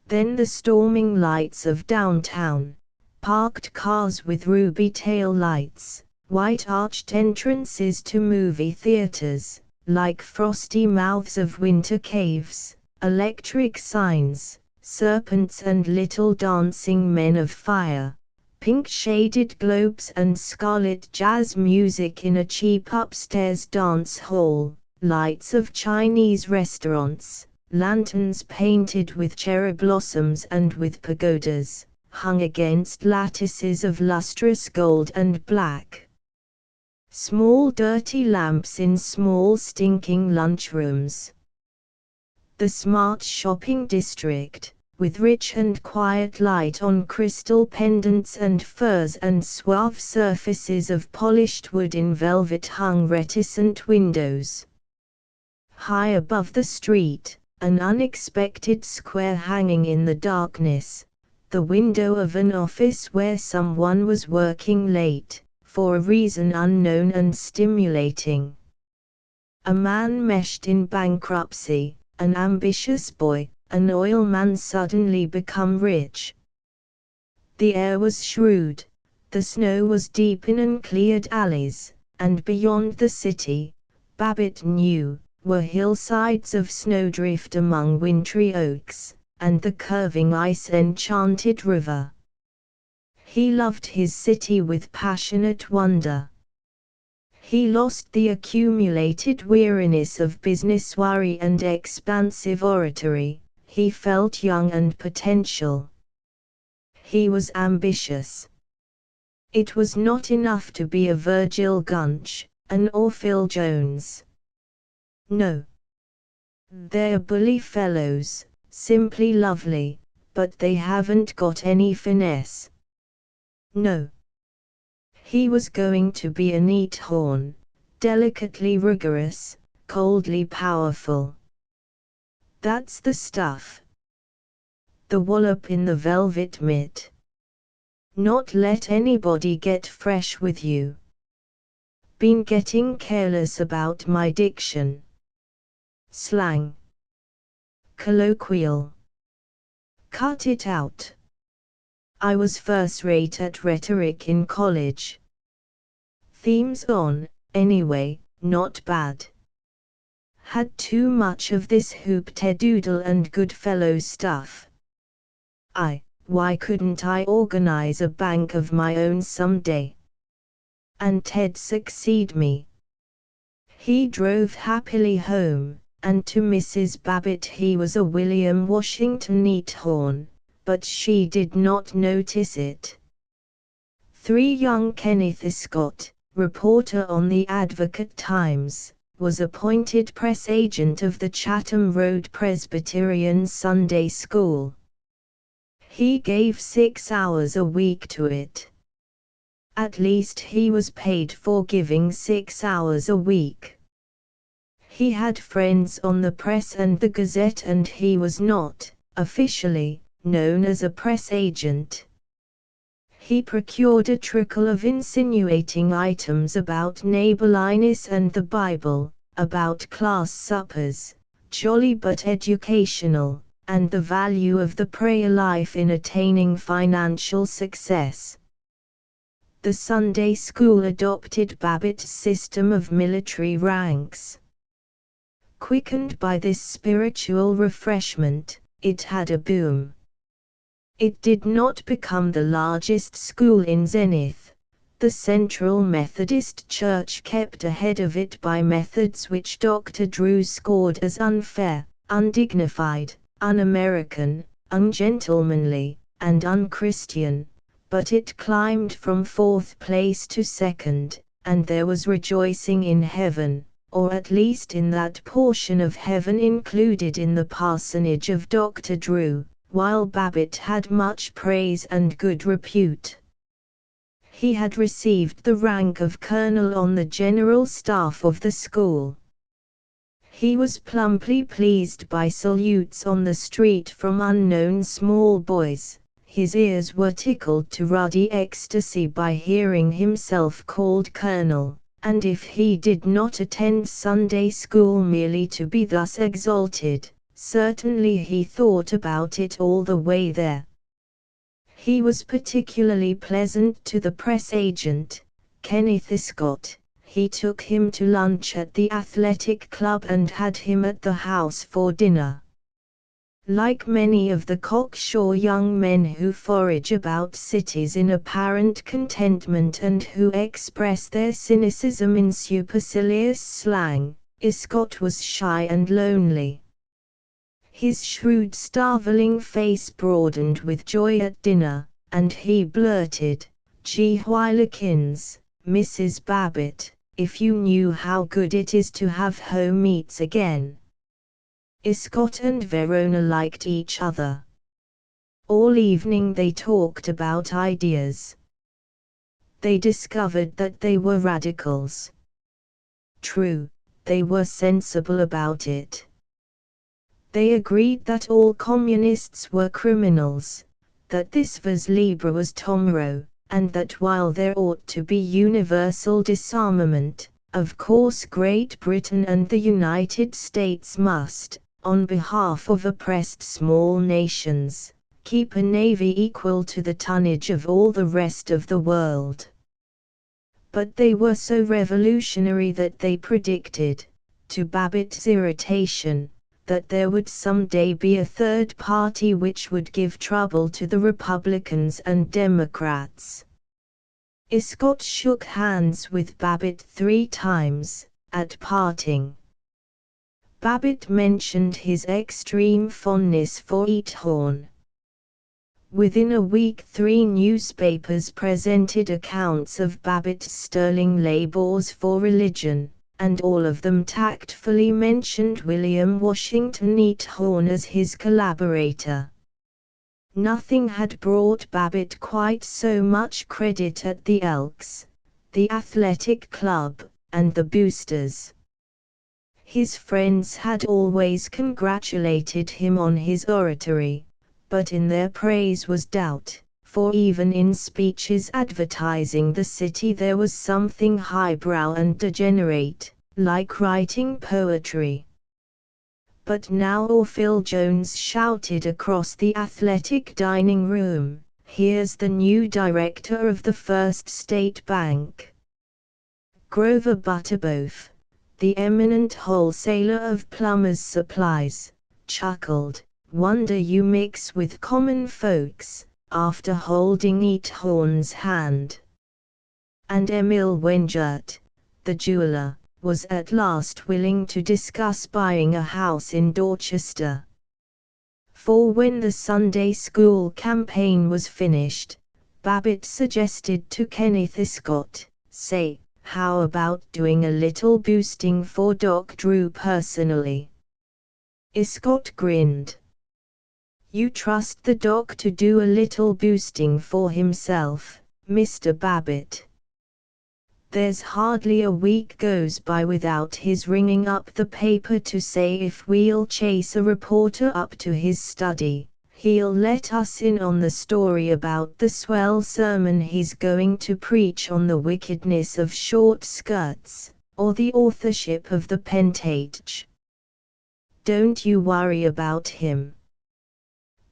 Then the storming lights of downtown, parked cars with ruby tail lights, white arched entrances to movie theaters, like frosty mouths of winter caves, electric signs, serpents and little dancing men of fire, pink-shaded globes and scarlet jazz music in a cheap upstairs dance hall, lights of Chinese restaurants, lanterns painted with cherry blossoms and with pagodas, hung against lattices of lustrous gold and black. Small dirty lamps in small stinking lunchrooms. The smart shopping district, with rich and quiet light on crystal pendants and furs and suave surfaces of polished wood in velvet-hung reticent windows. High above the street, an unexpected square hanging in the darkness, the window of an office where someone was working late, for a reason unknown and stimulating. A man meshed in bankruptcy, an ambitious boy, an oilman suddenly become rich. The air was shrewd, the snow was deep in uncleared alleys, and beyond the city, Babbitt knew, were hillsides of snowdrift among wintry oaks, and the curving ice-enchanted river. He loved his city with passionate wonder. He lost the accumulated weariness of business worry and expansive oratory. He felt young and potential. He was ambitious. It was not enough to be a Virgil Gunch, an Orville Jones. No. They're bully fellows, simply lovely, but they haven't got any finesse. No. He was going to be a Neathorne, delicately rigorous, coldly powerful. That's the stuff. The wallop in the velvet mitt. Not let anybody get fresh with you. Been getting careless about my diction. Slang. Colloquial. Cut it out. I was first-rate at rhetoric in college. Themes on, anyway, not bad. Had too much of this hoop-te-doodle and Goodfellow stuff. Why couldn't I organize a bank of my own someday? And Ted succeed me. He drove happily home, and to Mrs. Babbitt he was a William Washington Neathorne, but she did not notice it. 3 young Kenneth Scott, reporter on the Advocate-Times, was appointed press agent of the Chatham Road Presbyterian Sunday School. He gave 6 hours a week to it. At least he was paid for giving 6 hours a week. He had friends on the press and the Gazette, and he was not, officially, known as a press agent. He procured a trickle of insinuating items about neighborliness and the Bible, about class suppers, jolly but educational, and the value of the prayer life in attaining financial success. The Sunday school adopted Babbitt's system of military ranks. Quickened by this spiritual refreshment, it had a boom. It did not become the largest school in Zenith. The Central Methodist Church kept ahead of it by methods which Dr. Drew scored as unfair, undignified, un-American, ungentlemanly, and unchristian, but it climbed from 4th place to 2nd, and there was rejoicing in heaven, or at least in that portion of heaven included in the parsonage of Dr. Drew, while Babbitt had much praise and good repute. He had received the rank of colonel on the general staff of the school. He was plumply pleased by salutes on the street from unknown small boys. His ears were tickled to ruddy ecstasy by hearing himself called colonel, and if he did not attend Sunday school merely to be thus exalted, certainly he thought about it all the way there. He was particularly pleasant to the press agent, Kenneth Scott. He took him to lunch at the athletic club and had him at the house for dinner. Like many of the cocksure young men who forage about cities in apparent contentment and who express their cynicism in supercilious slang, Scott was shy and lonely. His shrewd starveling face broadened with joy at dinner, and he blurted, "Gee whilikins, Mrs. Babbitt, if you knew how good it is to have home eats again." Scott and Verona liked each other. All evening they talked about ideas. They discovered that they were radicals. True, they were sensible about it. They agreed that all communists were criminals, that this vers libre was tomorrow, and that while there ought to be universal disarmament, of course Great Britain and the United States must, on behalf of oppressed small nations, keep a navy equal to the tonnage of all the rest of the world. But they were so revolutionary that they predicted, to Babbitt's irritation, that there would someday be a third party which would give trouble to the Republicans and Democrats. Scott shook hands with Babbitt 3 times, at parting. Babbitt mentioned his extreme fondness for Eathorne. Within a week 3 newspapers presented accounts of Babbitt's sterling labors for religion, and all of them tactfully mentioned William Washington Eathorne as his collaborator. Nothing had brought Babbitt quite so much credit at the Elks, the Athletic Club, and the Boosters. His friends had always congratulated him on his oratory, but in their praise was doubt, for even in speeches advertising the city there was something highbrow and degenerate, like writing poetry. But now Phil Jones shouted across the athletic dining room, "Here's the new director of the First State Bank." Grover Butterboth, the eminent wholesaler of plumbers' supplies, chuckled, "Wonder you mix with common folks," after holding Eathorne's hand. And Emil Wengert, the jeweler, was at last willing to discuss buying a house in Dorchester. For when the Sunday school campaign was finished, Babbitt suggested to Kenneth Scott, "Say, How about doing a little boosting for Doc Drew personally? Scott grinned. You trust the doc to do a little boosting for himself, Mr. Babbitt. There's hardly a week goes by without his ringing up the paper to say if we'll chase a reporter up to his study, he'll let us in on the story about the swell sermon he's going to preach on the wickedness of short skirts, or the authorship of the Pentateuch. Don't you worry about him.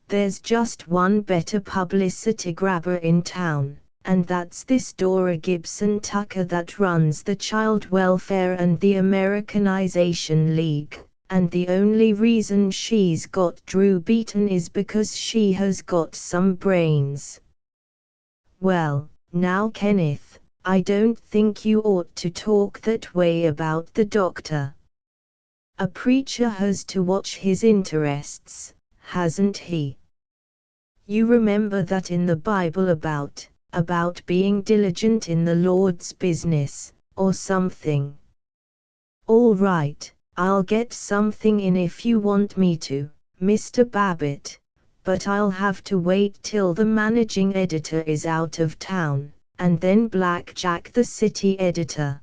There's just one better publicity grabber in town, and that's this Dora Gibson Tucker that runs the Child Welfare and the Americanization League, and the only reason she's got Drew beaten is because she has got some brains. Well, now Kenneth, I don't think you ought to talk that way about the doctor. A preacher has to watch his interests, hasn't he? You remember that in the Bible about being diligent in the Lord's business, or something. All right, I'll get something in if you want me to, Mr. Babbitt, but I'll have to wait till the managing editor is out of town, and then Black Jack the city editor.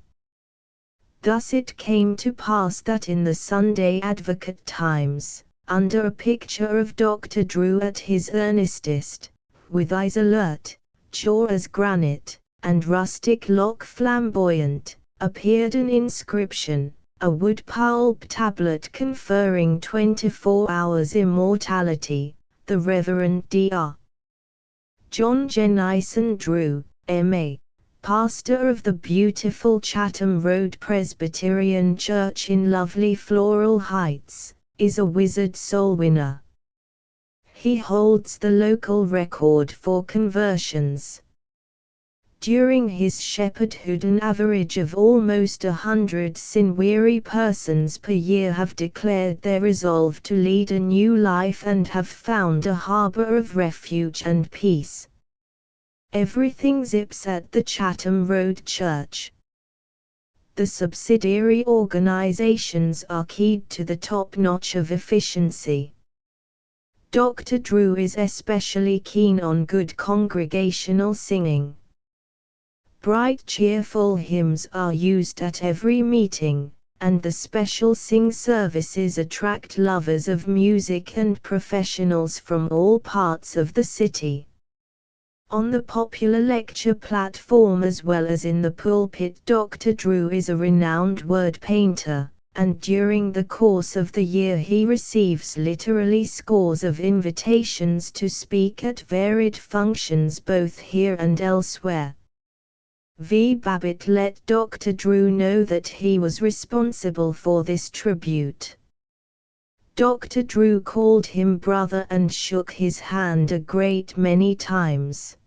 Thus it came to pass that in the Sunday Advocate Times, under a picture of Dr. Drew at his earnestest, with eyes alert, jaw as granite, and rustic lock flamboyant, appeared an inscription, a wood pulp tablet conferring 24 hours immortality, the Reverend Dr. John Jennison Drew, M.A., pastor of the beautiful Chatham Road Presbyterian Church in lovely Floral Heights, is a wizard soul winner. He holds the local record for conversions. During his shepherdhood, an average of almost 100 sin-weary persons per year have declared their resolve to lead a new life and have found a harbor of refuge and peace. Everything zips at the Chatham Road Church. The subsidiary organizations are keyed to the top notch of efficiency. Dr. Drew is especially keen on good congregational singing. Bright cheerful hymns are used at every meeting, and the special sing services attract lovers of music and professionals from all parts of the city. On the popular lecture platform as well as in the pulpit, Dr. Drew is a renowned word painter, and during the course of the year he receives literally scores of invitations to speak at varied functions both here and elsewhere. Babbitt let Dr. Drew know that he was responsible for this tribute. Dr. Drew called him brother and shook his hand a great many times.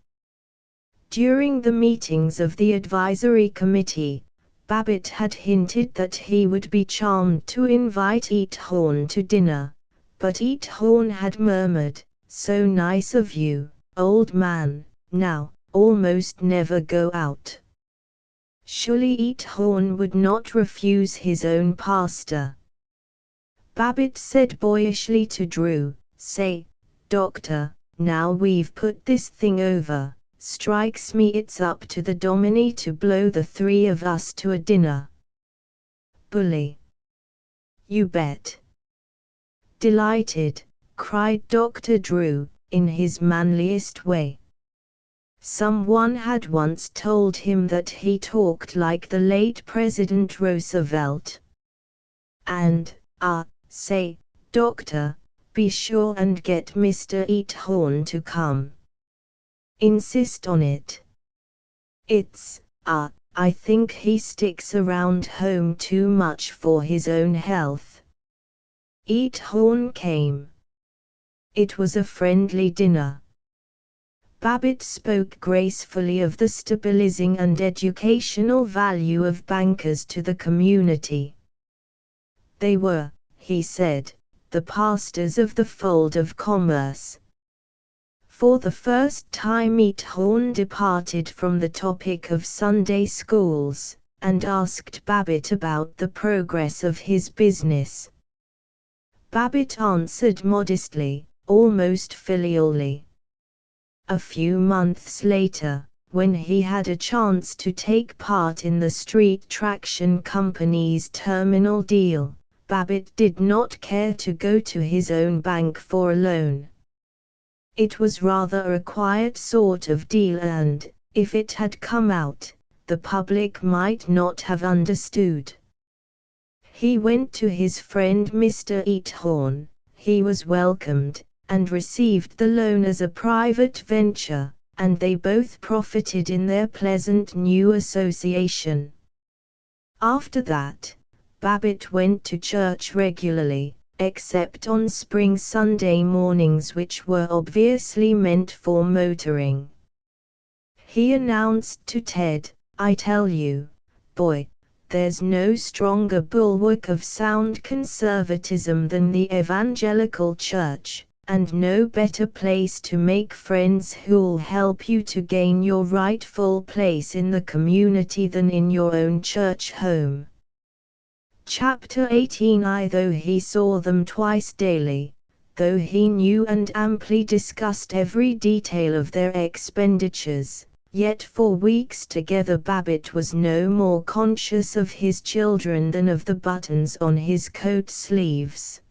During the meetings of the advisory committee, Babbitt had hinted that he would be charmed to invite Eathorn to dinner, but Eathorn had murmured, "So nice of you, old man, now, almost never go out." Surely Eathorn would not refuse his own pastor. Babbitt said boyishly to Drew, "Say, Doctor, now we've put this thing over, strikes me it's up to the Dominie to blow the three of us to a dinner." "Bully." "You bet." "Delighted," cried Dr. Drew, in his manliest way. Someone had once told him that he talked like the late President Roosevelt. "And, say, Doctor, be sure and get Mr. Eathorn to come. Insist on it. It's, I think he sticks around home too much for his own health." Eathorn came. It was a friendly dinner. Babbitt spoke gracefully of the stabilizing and educational value of bankers to the community. They were, he said, the pastors of the fold of commerce. For the first time Eathorn departed from the topic of Sunday schools, and asked Babbitt about the progress of his business. Babbitt answered modestly, almost filially. A few months later, when he had a chance to take part in the Street Traction Company's terminal deal, Babbitt did not care to go to his own bank for a loan. It was rather a quiet sort of deal and, if it had come out, the public might not have understood. He went to his friend Mr. Eathorne, he was welcomed, and received the loan as a private venture, and they both profited in their pleasant new association. After that, Babbitt went to church regularly, except on spring Sunday mornings which were obviously meant for motoring. He announced to Ted, "I tell you, boy, there's no stronger bulwark of sound conservatism than the evangelical church, and no better place to make friends who'll help you to gain your rightful place in the community than in your own church home." Chapter 18. Though he saw them twice daily, though he knew and amply discussed every detail of their expenditures, yet for weeks together Babbitt was no more conscious of his children than of the buttons on his coat sleeves.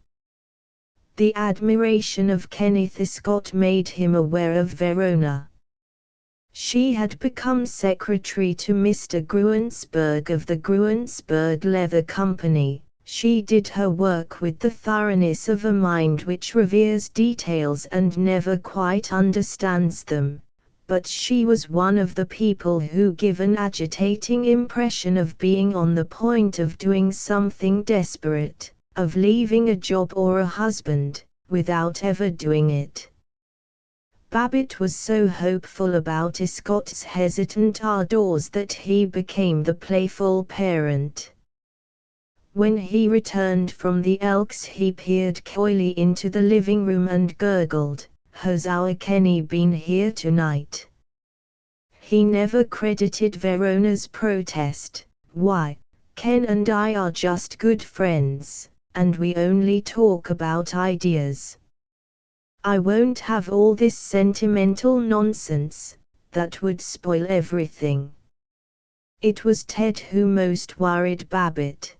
The admiration of Kenneth Scott made him aware of Verona. She had become secretary to Mr. Gruensberg of the Gruensberg Leather Company. She did her work with the thoroughness of a mind which reveres details and never quite understands them, but she was one of the people who give an agitating impression of being on the point of doing something desperate, of leaving a job or a husband, without ever doing it. Babbitt was so hopeful about Scott's hesitant ardors that he became the playful parent. When he returned from the Elks he peered coyly into the living room and gurgled, "Has our Kenny been here tonight?" He never credited Verona's protest, "Why, Ken and I are just good friends, and we only talk about ideas. I won't have all this sentimental nonsense, that would spoil everything." It was Ted who most worried Babbitt.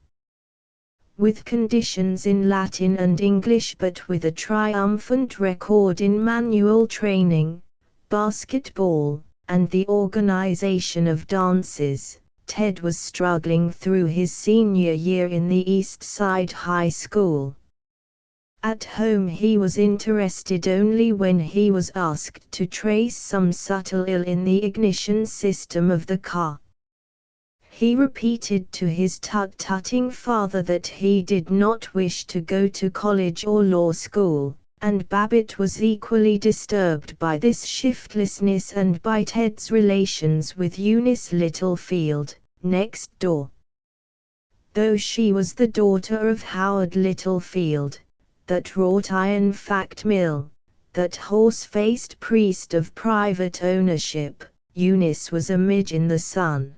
With conditions in Latin and English but with a triumphant record in manual training, basketball, and the organization of dances, Ted was struggling through his senior year in the East Side High School. At home he was interested only when he was asked to trace some subtle ill in the ignition system of the car. He repeated to his tut-tutting father that he did not wish to go to college or law school, and Babbitt was equally disturbed by this shiftlessness and by Ted's relations with Eunice Littlefield, next door. Though she was the daughter of Howard Littlefield, that wrought iron fact mill, that horse-faced priest of private ownership, Eunice was a midge in the sun.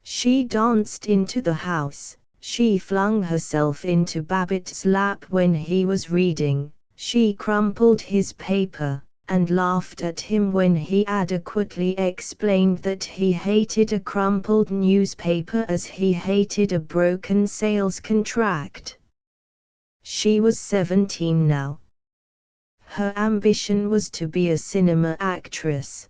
She danced into the house, she flung herself into Babbitt's lap when he was reading, she crumpled his paper, and laughed at him when he adequately explained that he hated a crumpled newspaper as he hated a broken sales contract. She was 17 now. Her ambition was to be a cinema actress.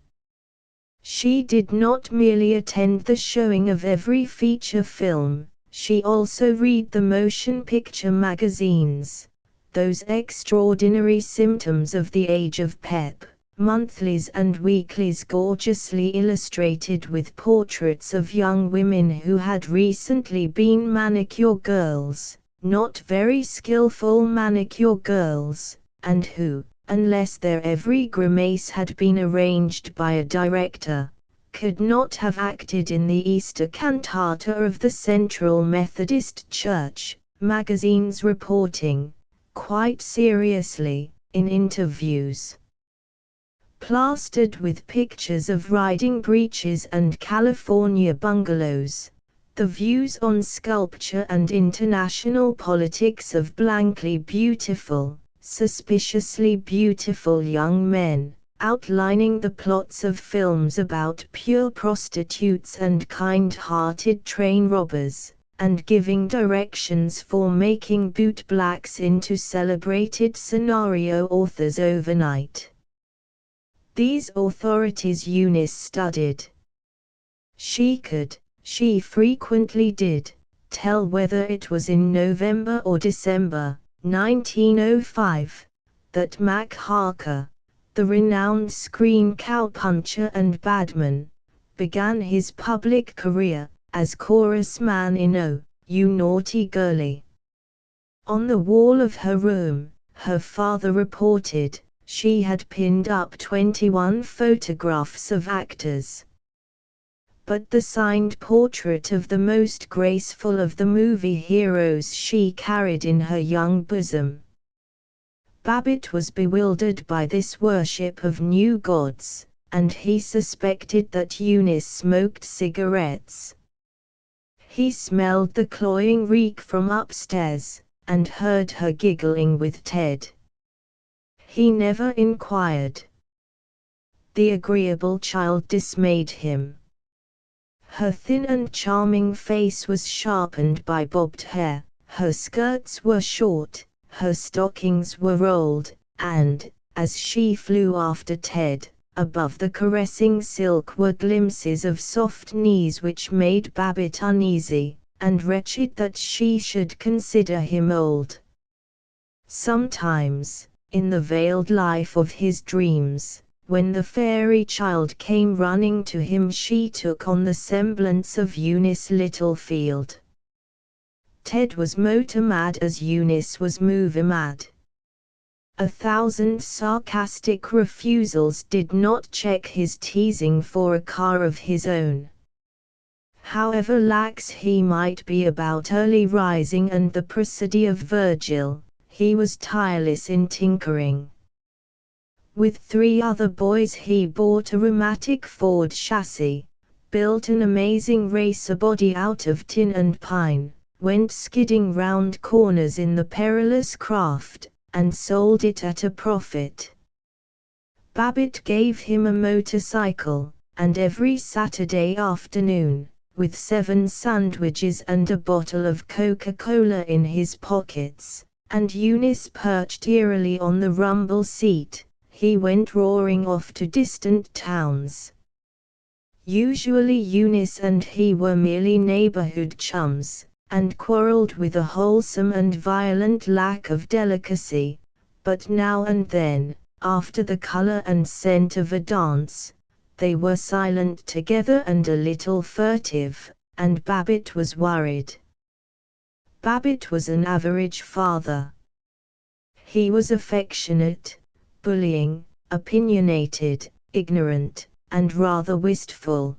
She did not merely attend the showing of every feature film, she also read the motion picture magazines, those extraordinary symptoms of the age of pep, monthlies and weeklies gorgeously illustrated with portraits of young women who had recently been manicure girls, not very skillful manicure girls, and who, unless their every grimace had been arranged by a director, could not have acted in the Easter cantata of the Central Methodist Church, magazines reporting, quite seriously, in interviews. Plastered with pictures of riding breeches and California bungalows, The views on sculpture and international politics of blankly beautiful, suspiciously beautiful young men, outlining the plots of films about pure prostitutes and kind-hearted train robbers, and giving directions for making bootblacks into celebrated scenario authors overnight. These authorities Eunice studied. She frequently did, tell whether it was in November or December, 1905, that Mac Harker, the renowned screen cowpuncher and badman, began his public career as chorus man in "Oh, You Naughty Girlie." On the wall of her room, her father reported, she had pinned up 21 photographs of actors. But the signed portrait of the most graceful of the movie heroes she carried in her young bosom. Babbitt was bewildered by this worship of new gods, and he suspected that Eunice smoked cigarettes. He smelled the cloying reek from upstairs, and heard her giggling with Ted. He never inquired. The agreeable child dismayed him. Her thin and charming face was sharpened by bobbed hair, her skirts were short, her stockings were rolled, and, as she flew after Ted, above the caressing silk were glimpses of soft knees which made Babbitt uneasy, and wretched that she should consider him old. Sometimes, in the veiled life of his dreams, when the fairy child came running to him, she took on the semblance of Eunice Littlefield. Ted was motor mad as Eunice was movie mad. 1,000 sarcastic refusals did not check his teasing for a car of his own. However lax he might be about early rising and the prosody of Virgil, he was tireless in tinkering. With 3 other boys he bought a rheumatic Ford chassis, built an amazing racer body out of tin and pine, went skidding round corners in the perilous craft, and sold it at a profit. Babbitt gave him a motorcycle, and every Saturday afternoon, with 7 sandwiches and a bottle of Coca-Cola in his pockets, and Eunice perched eerily on the rumble seat, he went roaring off to distant towns. Usually Eunice and he were merely neighborhood chums, and quarreled with a wholesome and violent lack of delicacy, but now and then, after the color and scent of a dance, they were silent together and a little furtive, and Babbitt was worried. Babbitt was an average father. He was affectionate, bullying, opinionated, ignorant, and rather wistful.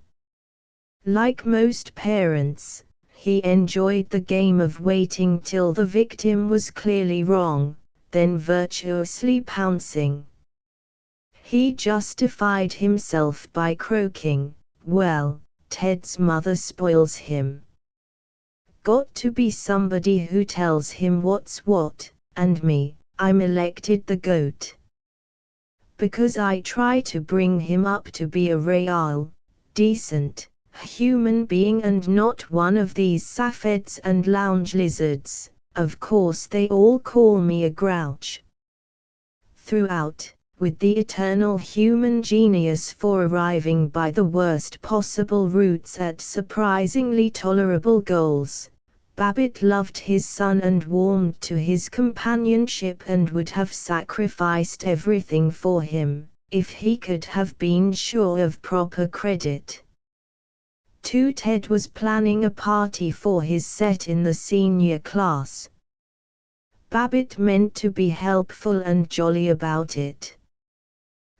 Like most parents, he enjoyed the game of waiting till the victim was clearly wrong, then virtuously pouncing. He justified himself by croaking, "Well, Ted's mother spoils him. Got to be somebody who tells him what's what, and me, I'm elected the goat. Because I try to bring him up to be a real, decent, human being and not one of these saffets and lounge lizards. Of course they all call me a grouch." Throughout, with the eternal human genius for arriving by the worst possible routes at surprisingly tolerable goals, Babbitt loved his son and warmed to his companionship and would have sacrificed everything for him, if he could have been sure of proper credit. Ted was planning a party for his set in the senior class. Babbitt meant to be helpful and jolly about it.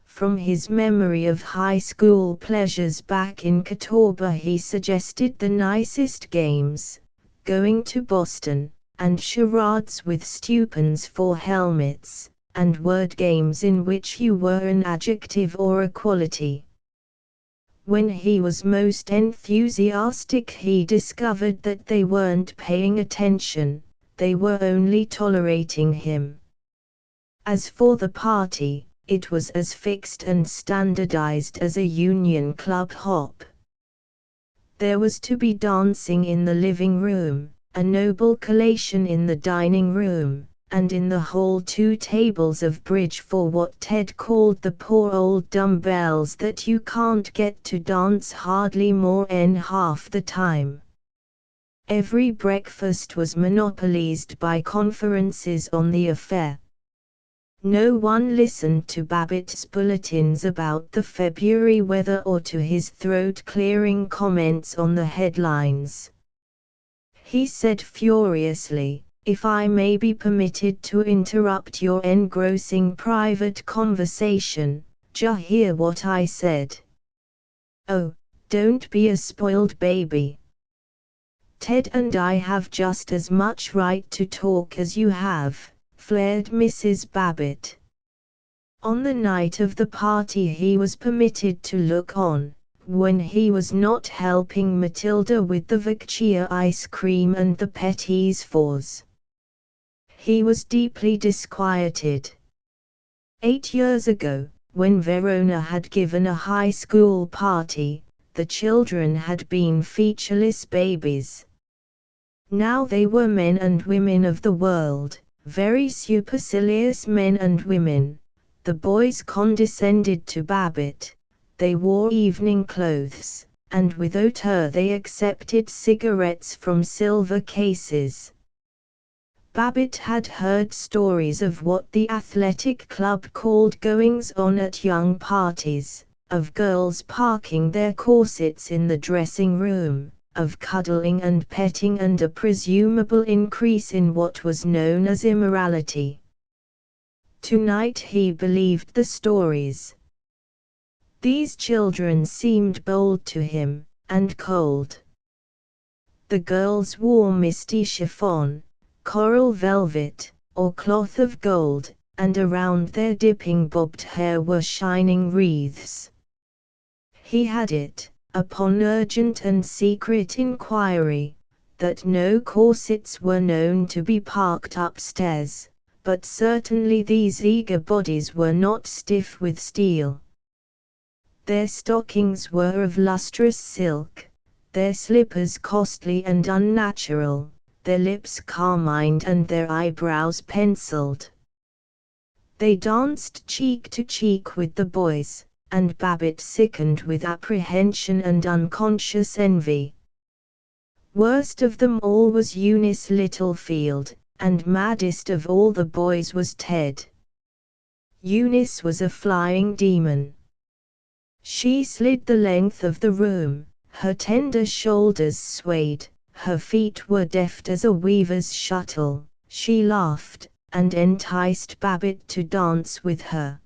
From his memory of high school pleasures back in Catawba he suggested the nicest games, going to Boston, and charades with stupins for helmets, and word games in which you were an adjective or a quality. When he was most enthusiastic, he discovered that they weren't paying attention, they were only tolerating him. As for the party, it was as fixed and standardized as a Union Club hop. There was to be dancing in the living room, a noble collation in the dining room, and in the hall 2 tables of bridge for what Ted called the poor old dumbbells that you can't get to dance hardly more than half the time. Every breakfast was monopolized by conferences on the affair. No one listened to Babbitt's bulletins about the February weather or to his throat-clearing comments on the headlines. He said furiously, "If I may be permitted to interrupt your engrossing private conversation, just hear what I said." "Oh, don't be a spoiled baby. Ted and I have just as much right to talk as you have," flared Mrs. Babbitt. On the night of the party he was permitted to look on, when he was not helping Matilda with the Viccia ice cream and the petits fours. He was deeply disquieted. 8 years ago, when Verona had given a high school party, the children had been featureless babies. Now they were men and women of the world, very supercilious men and women. The boys condescended to Babbitt, they wore evening clothes, and without her they accepted cigarettes from silver cases. Babbitt had heard stories of what the athletic club called goings-on at young parties, of girls parking their corsets in the dressing room, of cuddling and petting and a presumable increase in what was known as immorality. Tonight he believed the stories. These children seemed bold to him, and cold. The girls wore misty chiffon, coral velvet, or cloth of gold, and around their dipping bobbed hair were shining wreaths. He had it, upon urgent and secret inquiry, that no corsets were known to be parked upstairs, but certainly these eager bodies were not stiff with steel. Their stockings were of lustrous silk, their slippers costly and unnatural, their lips carmined and their eyebrows penciled. They danced cheek to cheek with the boys, and Babbitt sickened with apprehension and unconscious envy. Worst of them all was Eunice Littlefield, and maddest of all the boys was Ted. Eunice was a flying demon. She slid the length of the room, her tender shoulders swayed, her feet were deft as a weaver's shuttle, she laughed, and enticed Babbitt to dance with her.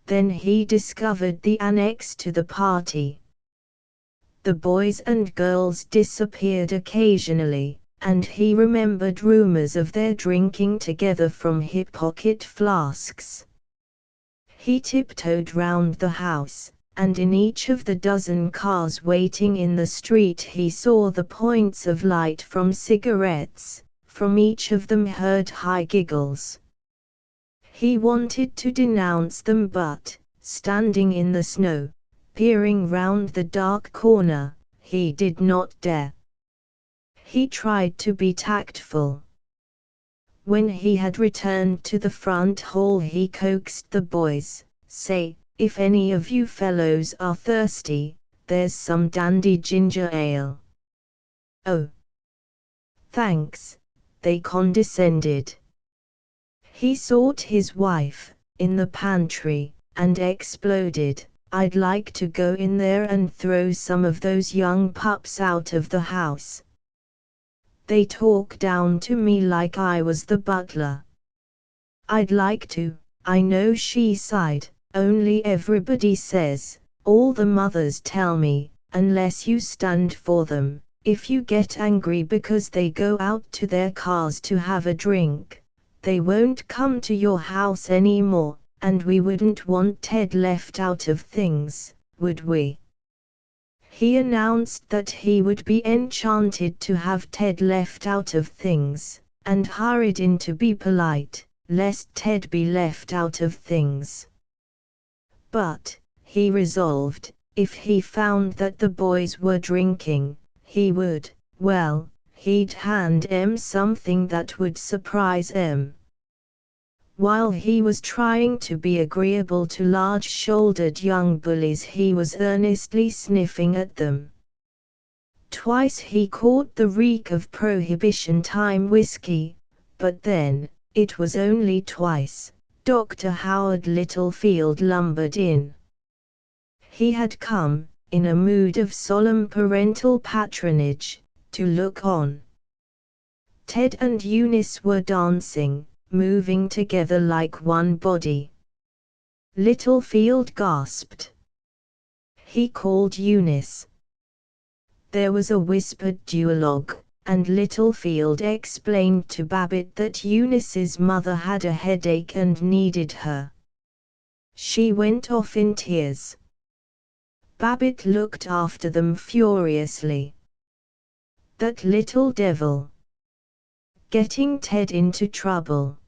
Then he discovered the annex to the party. The boys and girls disappeared occasionally, and he remembered rumors of their drinking together from hip pocket flasks. He tiptoed round the house, and in each of the dozen cars waiting in the street he saw the points of light from cigarettes, from each of them heard high giggles. He wanted to denounce them but, standing in the snow, peering round the dark corner, he did not dare. He tried to be tactful. When he had returned to the front hall he coaxed the boys, "Say, if any of you fellows are thirsty, there's some dandy ginger ale." "Oh, thanks," they condescended. He sought his wife, in the pantry, and exploded, "I'd like to go in there and throw some of those young pups out of the house. They talk down to me like I was the butler." "I'd like to, I know," she sighed, "only everybody says, all the mothers tell me, unless you stand for them, if you get angry because they go out to their cars to have a drink, they won't come to your house anymore, and we wouldn't want Ted left out of things, would we?" He announced that he would be enchanted to have Ted left out of things, and hurried in to be polite, lest Ted be left out of things. But, he resolved, if he found that the boys were drinking, he would, well, he'd hand em something that would surprise em. While he was trying to be agreeable to large-shouldered young bullies, he was earnestly sniffing at them. Twice he caught the reek of Prohibition-time whiskey, but then, it was only twice, Dr. Howard Littlefield lumbered in. He had come, in a mood of solemn parental patronage, to look on. Ted and Eunice were dancing, moving together like one body. Littlefield gasped. He called Eunice. There was a whispered duologue, and Littlefield explained to Babbitt that Eunice's mother had a headache and needed her. She went off in tears. Babbitt looked after them furiously. That little devil! Getting Ted into trouble.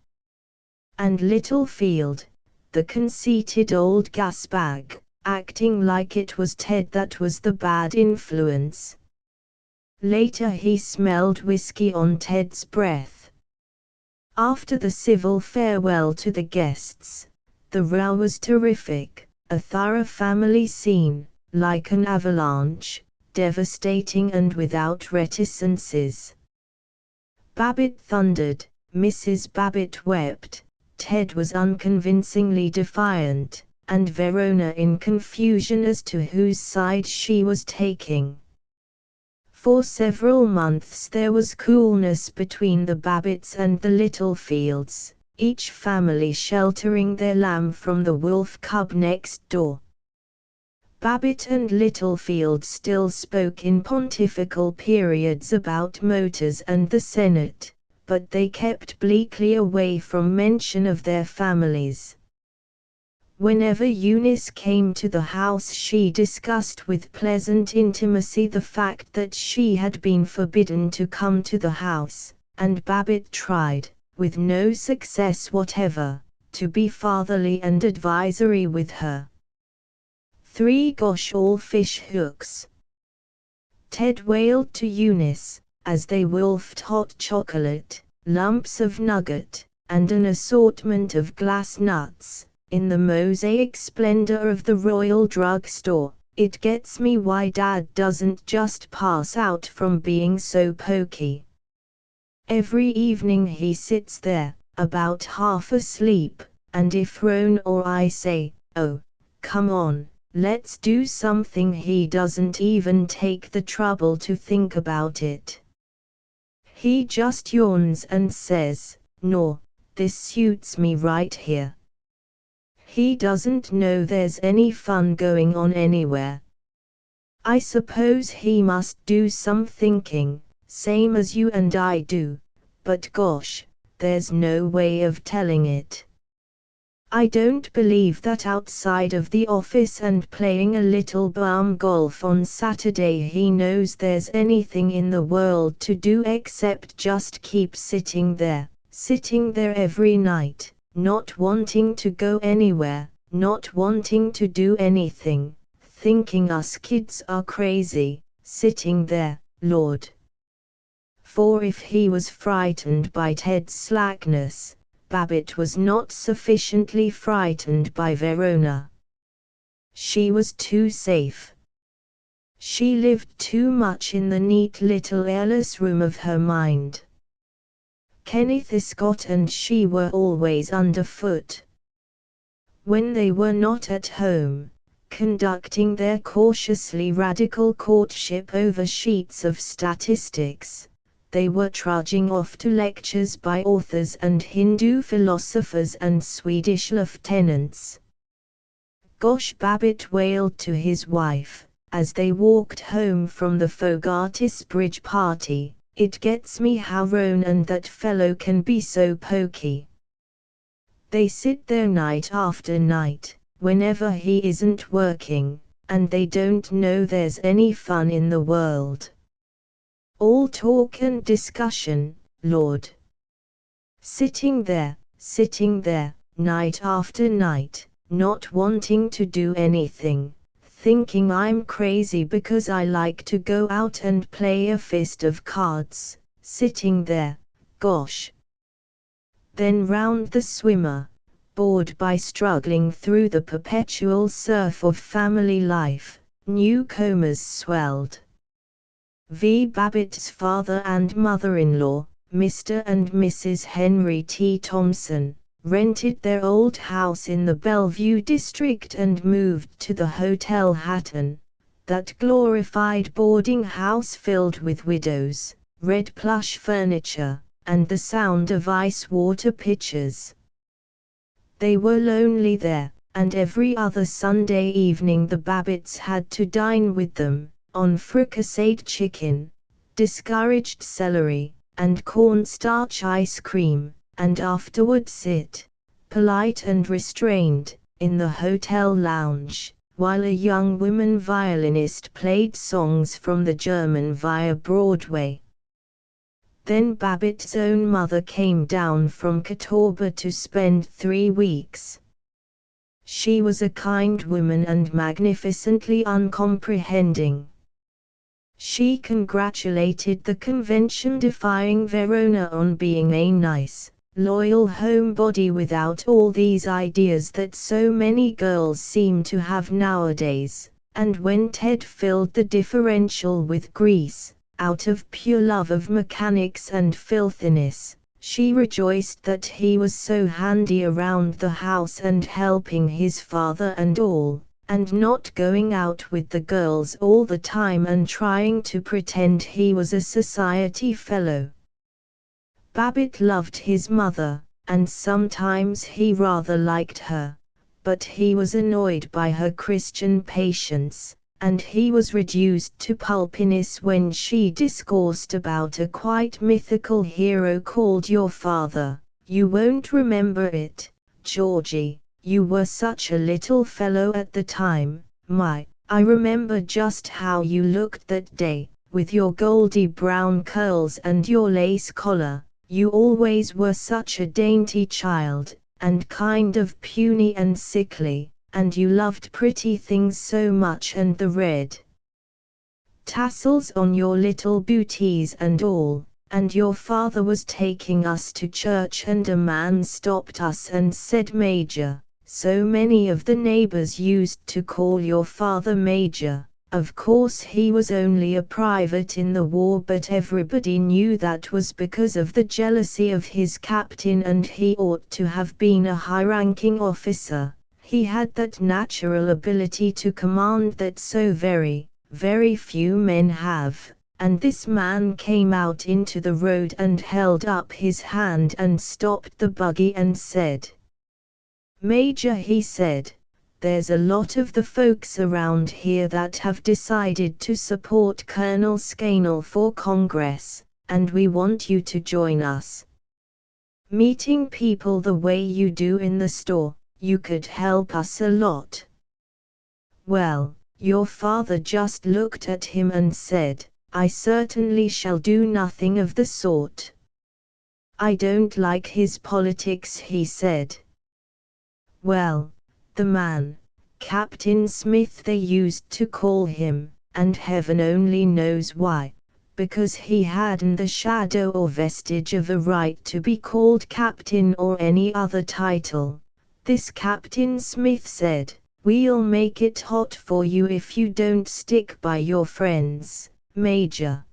And Littlefield, the conceited old gasbag, acting like it was Ted that was the bad influence. Later he smelled whiskey on Ted's breath. After the civil farewell to the guests, the row was terrific, a thorough family scene, like an avalanche, devastating and without reticences. Babbitt thundered, Mrs. Babbitt wept, Ted was unconvincingly defiant, and Verona in confusion as to whose side she was taking. For several months there was coolness between the Babbitts and the Littlefields, each family sheltering their lamb from the wolf cub next door. Babbitt and Littlefield still spoke in pontifical periods about motors and the Senate, but they kept bleakly away from mention of their families. Whenever Eunice came to the house she discussed with pleasant intimacy the fact that she had been forbidden to come to the house, and Babbitt tried, with no success whatever, to be fatherly and advisory with her. 3 Gosh all fish hooks! Ted wailed to Eunice, as they wolfed hot chocolate, lumps of nugget, and an assortment of glass nuts, in the mosaic splendor of the Royal Drug Store. It gets me why Dad doesn't just pass out from being so pokey. Every evening he sits there, about half asleep, and if Ron or I say, oh, come on, let's do something, he doesn't even take the trouble to think about it. He just yawns and says, no, this suits me right here. He doesn't know there's any fun going on anywhere. I suppose he must do some thinking, same as you and I do, but gosh, there's no way of telling it. I don't believe that outside of the office and playing a little bum golf on Saturday he knows there's anything in the world to do except just keep sitting there every night, not wanting to go anywhere, not wanting to do anything, thinking us kids are crazy, sitting there, Lord. For if he was frightened by Ted's slackness, Babbitt was not sufficiently frightened by Verona. She was too safe. She lived too much in the neat little airless room of her mind. Kenneth Escott and she were always underfoot. When they were not at home, conducting their cautiously radical courtship over sheets of statistics, they were trudging off to lectures by authors and Hindu philosophers and Swedish lieutenants. Gosh, Babbitt wailed to his wife, as they walked home from the Fogartis Bridge party, it gets me how Ron and that fellow can be so pokey. They sit there night after night, whenever he isn't working, and they don't know there's any fun in the world. All talk and discussion, Lord. Sitting there, night after night, not wanting to do anything, thinking I'm crazy because I like to go out and play a fist of cards, sitting there, gosh. Then round the swimmer, bored by struggling through the perpetual surf of family life, newcomers swelled. Babbitt's father and mother-in-law, Mr. and Mrs. Henry T. Thompson, rented their old house in the Bellevue district and moved to the Hotel Hatton, that glorified boarding house filled with widows, red plush furniture, and the sound of ice-water pitchers. They were lonely there, and every other Sunday evening the Babbitts had to dine with them, on fricasseed chicken, discouraged celery, and cornstarch ice cream, and afterward sit, polite and restrained, in the hotel lounge, while a young woman violinist played songs from the German via Broadway. Then Babbitt's own mother came down from Catawba to spend 3 weeks. She was a kind woman and magnificently uncomprehending. She congratulated the convention-defying Verona on being a nice, loyal homebody without all these ideas that so many girls seem to have nowadays, and when Ted filled the differential with grease, out of pure love of mechanics and filthiness, she rejoiced that he was so handy around the house and helping his father and all, and not going out with the girls all the time and trying to pretend he was a society fellow. Babbitt loved his mother, and sometimes he rather liked her, but he was annoyed by her Christian patience, and he was reduced to pulpiness when she discoursed about a quite mythical hero called your father. You won't remember it, Georgie, you were such a little fellow at the time. I remember just how you looked that day, with your goldy brown curls and your lace collar. You always were such a dainty child, and kind of puny and sickly, and you loved pretty things so much, and the red tassels on your little booties and all, and your father was taking us to church and a man stopped us and said Major. So many of the neighbors used to call your father Major. Of course he was only a private in the war, but everybody knew that was because of the jealousy of his captain, and he ought to have been a high-ranking officer. He had that natural ability to command that so very, very few men have, and this man came out into the road and held up his hand and stopped the buggy and said, Major, he said, there's a lot of the folks around here that have decided to support Colonel Scannell for Congress, and we want you to join us. Meeting people the way you do in the store, you could help us a lot. Well, your father just looked at him and said, I certainly shall do nothing of the sort. I don't like his politics, he said. Well, the man, Captain Smith they used to call him, and heaven only knows why, because he hadn't the shadow or vestige of a right to be called captain or any other title. This Captain Smith said, we'll make it hot for you if you don't stick by your friends, Major.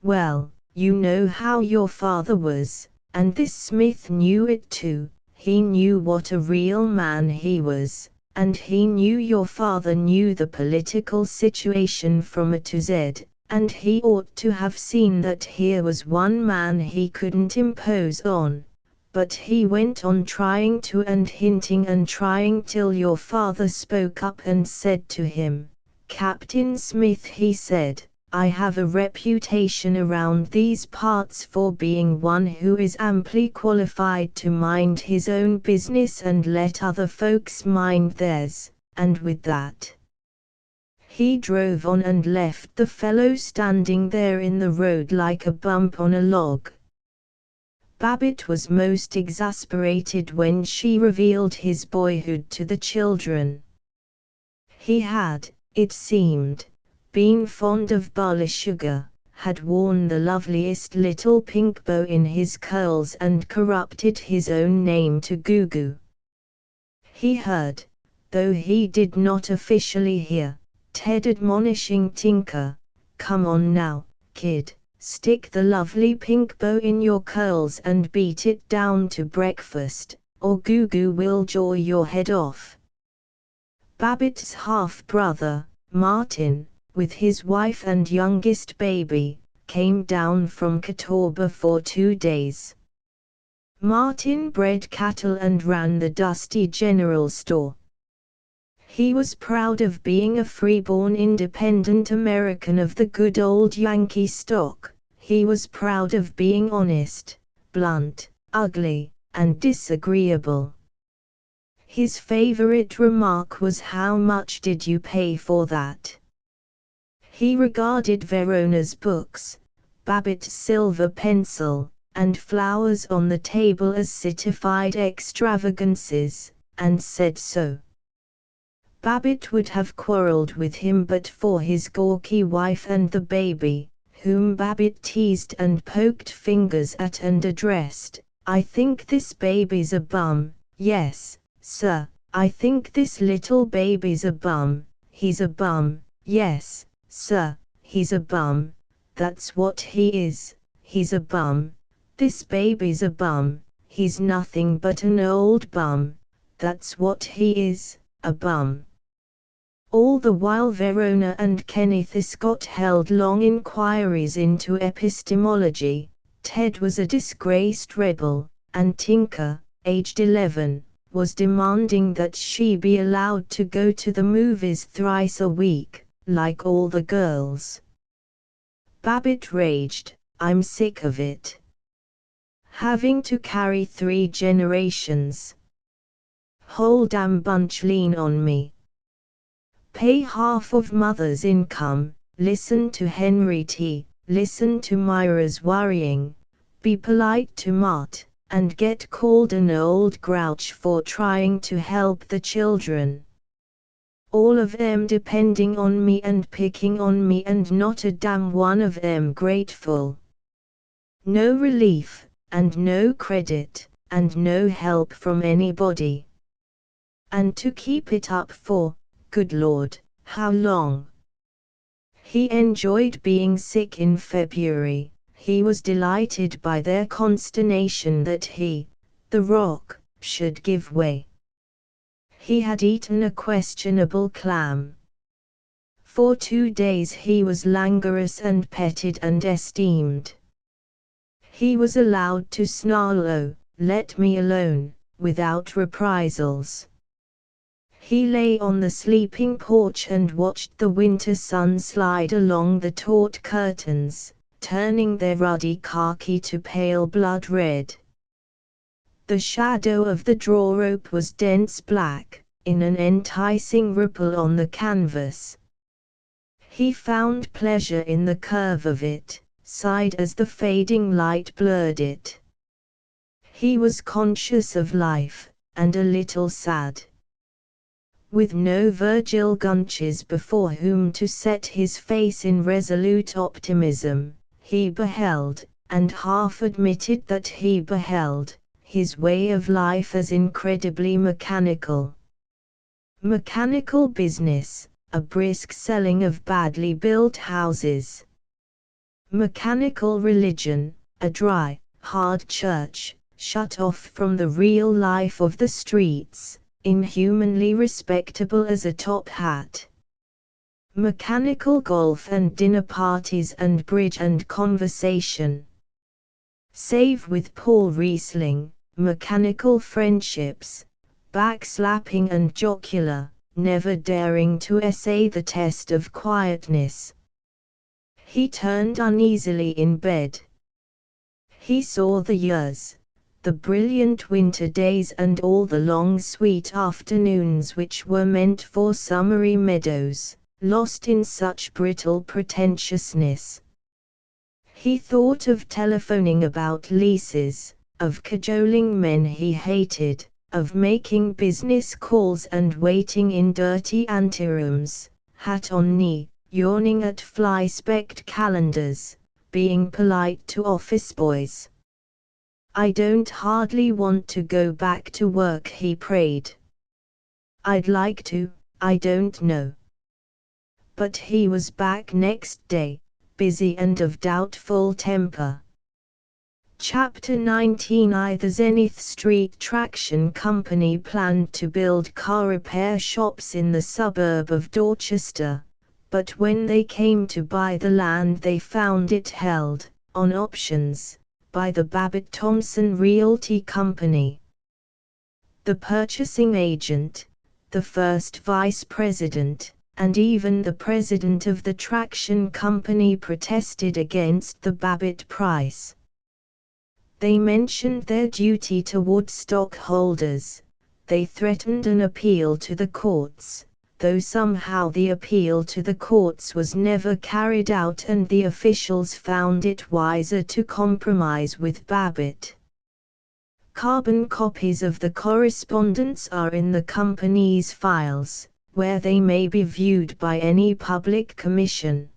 Well, you know how your father was, and this Smith knew it too. He knew what a real man he was, and he knew your father knew the political situation from A to Z, and he ought to have seen that here was one man he couldn't impose on. But he went on trying to and hinting and trying till your father spoke up and said to him, Captain Smith, he said, I have a reputation around these parts for being one who is amply qualified to mind his own business and let other folks mind theirs, and with that He drove on and left the fellow standing there in the road like a bump on a log. Babbitt was most exasperated when she revealed his boyhood to the children. He had, it seemed, been fond of barley sugar, had worn the loveliest little pink bow in his curls and corrupted his own name to Goo-Goo. He heard, though he did not officially hear, Ted admonishing Tinker, "Come on now, kid, stick the lovely pink bow in your curls and beat it down to breakfast, or Goo-Goo will jaw your head off." Babbitt's half-brother, Martin, with his wife and youngest baby, came down from Catawba for 2 days. Martin bred cattle and ran the dusty general store. He was proud of being a freeborn independent American of the good old Yankee stock. He was proud of being honest, blunt, ugly, and disagreeable. His favorite remark was, "How much did you pay for that?" He regarded Verona's books, Babbitt's silver pencil, and flowers on the table as citified extravagances, and said so. Babbitt would have quarreled with him but for his gawky wife and the baby, whom Babbitt teased and poked fingers at and addressed, "I think this baby's a bum, yes, sir, I think this little baby's a bum, he's a bum, yes, sir, he's a bum, that's what he is, he's a bum, this baby's a bum, he's nothing but an old bum, that's what he is, a bum." All the while Verona and Kenneth Scott held long inquiries into epistemology. Ted was a disgraced rebel, and Tinker, aged 11, was demanding that she be allowed to go to the movies thrice a week, like all the girls. Babbitt raged, "I'm sick of it. Having to carry 3 generations. Whole damn bunch lean on me. Pay half of mother's income, listen to Henry T., listen to Myra's worrying, be polite to Mart, and get called an old grouch for trying to help the children. All of them depending on me and picking on me and not a damn one of them grateful. No relief, and no credit, and no help from anybody. And to keep it up for, good Lord, how long?" He enjoyed being sick in February. He was delighted by their consternation that he, the Rock, should give way. He had eaten a questionable clam. For 2 days he was languorous and petted and esteemed. He was allowed to snarl, "Oh, let me alone," without reprisals. He lay on the sleeping porch and watched the winter sun slide along the taut curtains, turning their ruddy khaki to pale blood red. The shadow of the draw rope was dense black, in an enticing ripple on the canvas. He found pleasure in the curve of it, sighed as the fading light blurred it. He was conscious of life, and a little sad. With no Virgil Gunches before whom to set his face in resolute optimism, he beheld, and half admitted that he beheld, his way of life as incredibly mechanical. Mechanical business, a brisk selling of badly built houses. Mechanical religion, a dry, hard church, shut off from the real life of the streets, inhumanly respectable as a top hat. Mechanical golf and dinner parties and bridge and conversation. Save with Paul Riesling, mechanical friendships, backslapping and jocular, never daring to essay the test of quietness. He turned uneasily in bed. He saw the years, the brilliant winter days and all the long sweet afternoons which were meant for summery meadows, lost in such brittle pretentiousness. He thought of telephoning about leases, of cajoling men he hated, of making business calls and waiting in dirty anterooms, hat on knee, yawning at fly-specked calendars, being polite to office boys. "I don't hardly want to go back to work," he prayed. "I'd like to, I don't know." But he was back next day, busy and of doubtful temper. Chapter 19. The Zenith Street Traction Company planned to build car repair shops in the suburb of Dorchester, but when they came to buy the land they found it held, on options, by the Babbitt Thompson Realty Company. The purchasing agent, the first vice president, and even the president of the traction company protested against the Babbitt price. They mentioned their duty toward stockholders. They threatened an appeal to the courts, though somehow the appeal to the courts was never carried out and the officials found it wiser to compromise with Babbitt. Carbon copies of the correspondence are in the company's files, where they may be viewed by any public commission.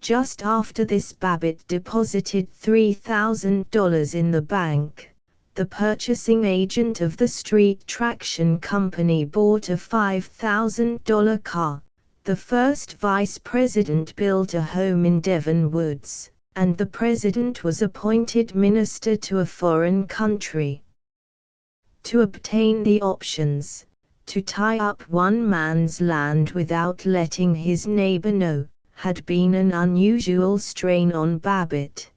Just after this, Babbitt deposited $3,000 in the bank. The purchasing agent of the street traction company bought a $5,000 car. The first vice president built a home in Devon Woods, and the president was appointed minister to a foreign country. To obtain the options, to tie up one man's land without letting his neighbor know, had been an unusual strain on Babbitt.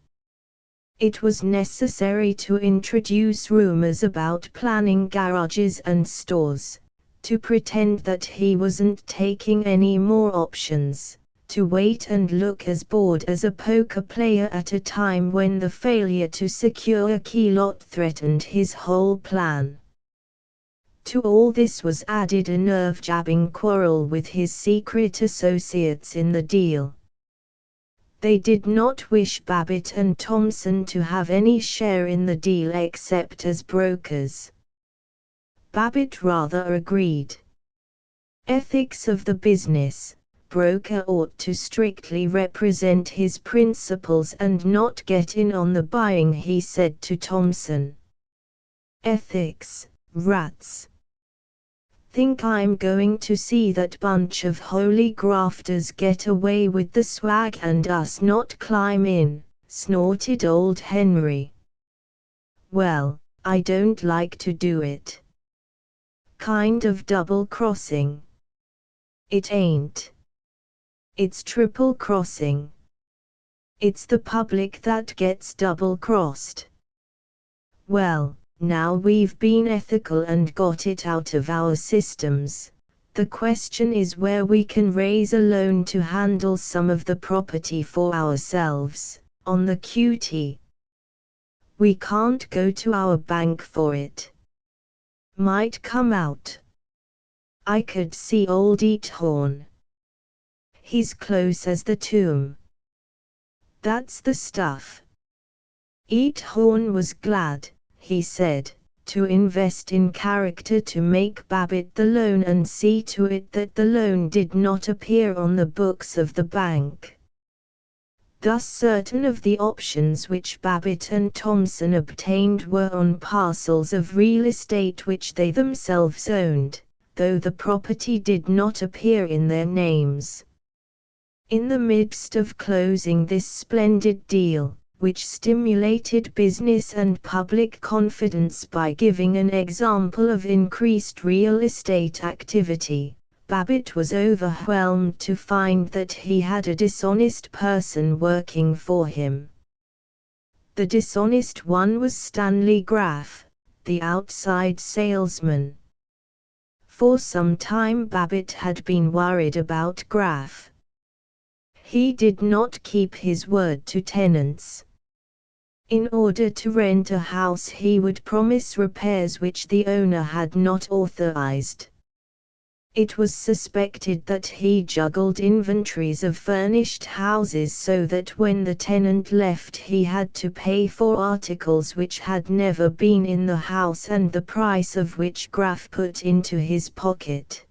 It was necessary to introduce rumors about planning garages and stores, to pretend that he wasn't taking any more options, to wait and look as bored as a poker player at a time when the failure to secure a key lot threatened his whole plan. To all this was added a nerve-jabbing quarrel with his secret associates in the deal. They did not wish Babbitt and Thompson to have any share in the deal except as brokers. Babbitt rather agreed. Ethics of the business, broker ought to strictly represent his principals and not get in on the buying, he said to Thompson. Ethics, rats. Think I'm going to see that bunch of holy grafters get away with the swag and us not climb in, snorted old Henry. Well, I don't like to do it. Kind of double-crossing. It ain't. It's triple-crossing. It's the public that gets double-crossed. Well, now we've been ethical and got it out of our systems, the question is where we can raise a loan to handle some of the property for ourselves, on the QT. We can't go to our bank for it. Might come out. I could see old Eathorn. He's close as the tomb. That's the stuff. Eathorn was glad, he said, to invest in character to make Babbitt the loan and see to it that the loan did not appear on the books of the bank. Thus certain of the options which Babbitt and Thompson obtained were on parcels of real estate which they themselves owned, though the property did not appear in their names. In the midst of closing this splendid deal, which stimulated business and public confidence by giving an example of increased real estate activity, Babbitt was overwhelmed to find that he had a dishonest person working for him. The dishonest one was Stanley Graff, the outside salesman. For some time Babbitt had been worried about Graff. He did not keep his word to tenants. In order to rent a house he would promise repairs which the owner had not authorized. It was suspected that he juggled inventories of furnished houses so that when the tenant left he had to pay for articles which had never been in the house and the price of which Graff put into his pocket.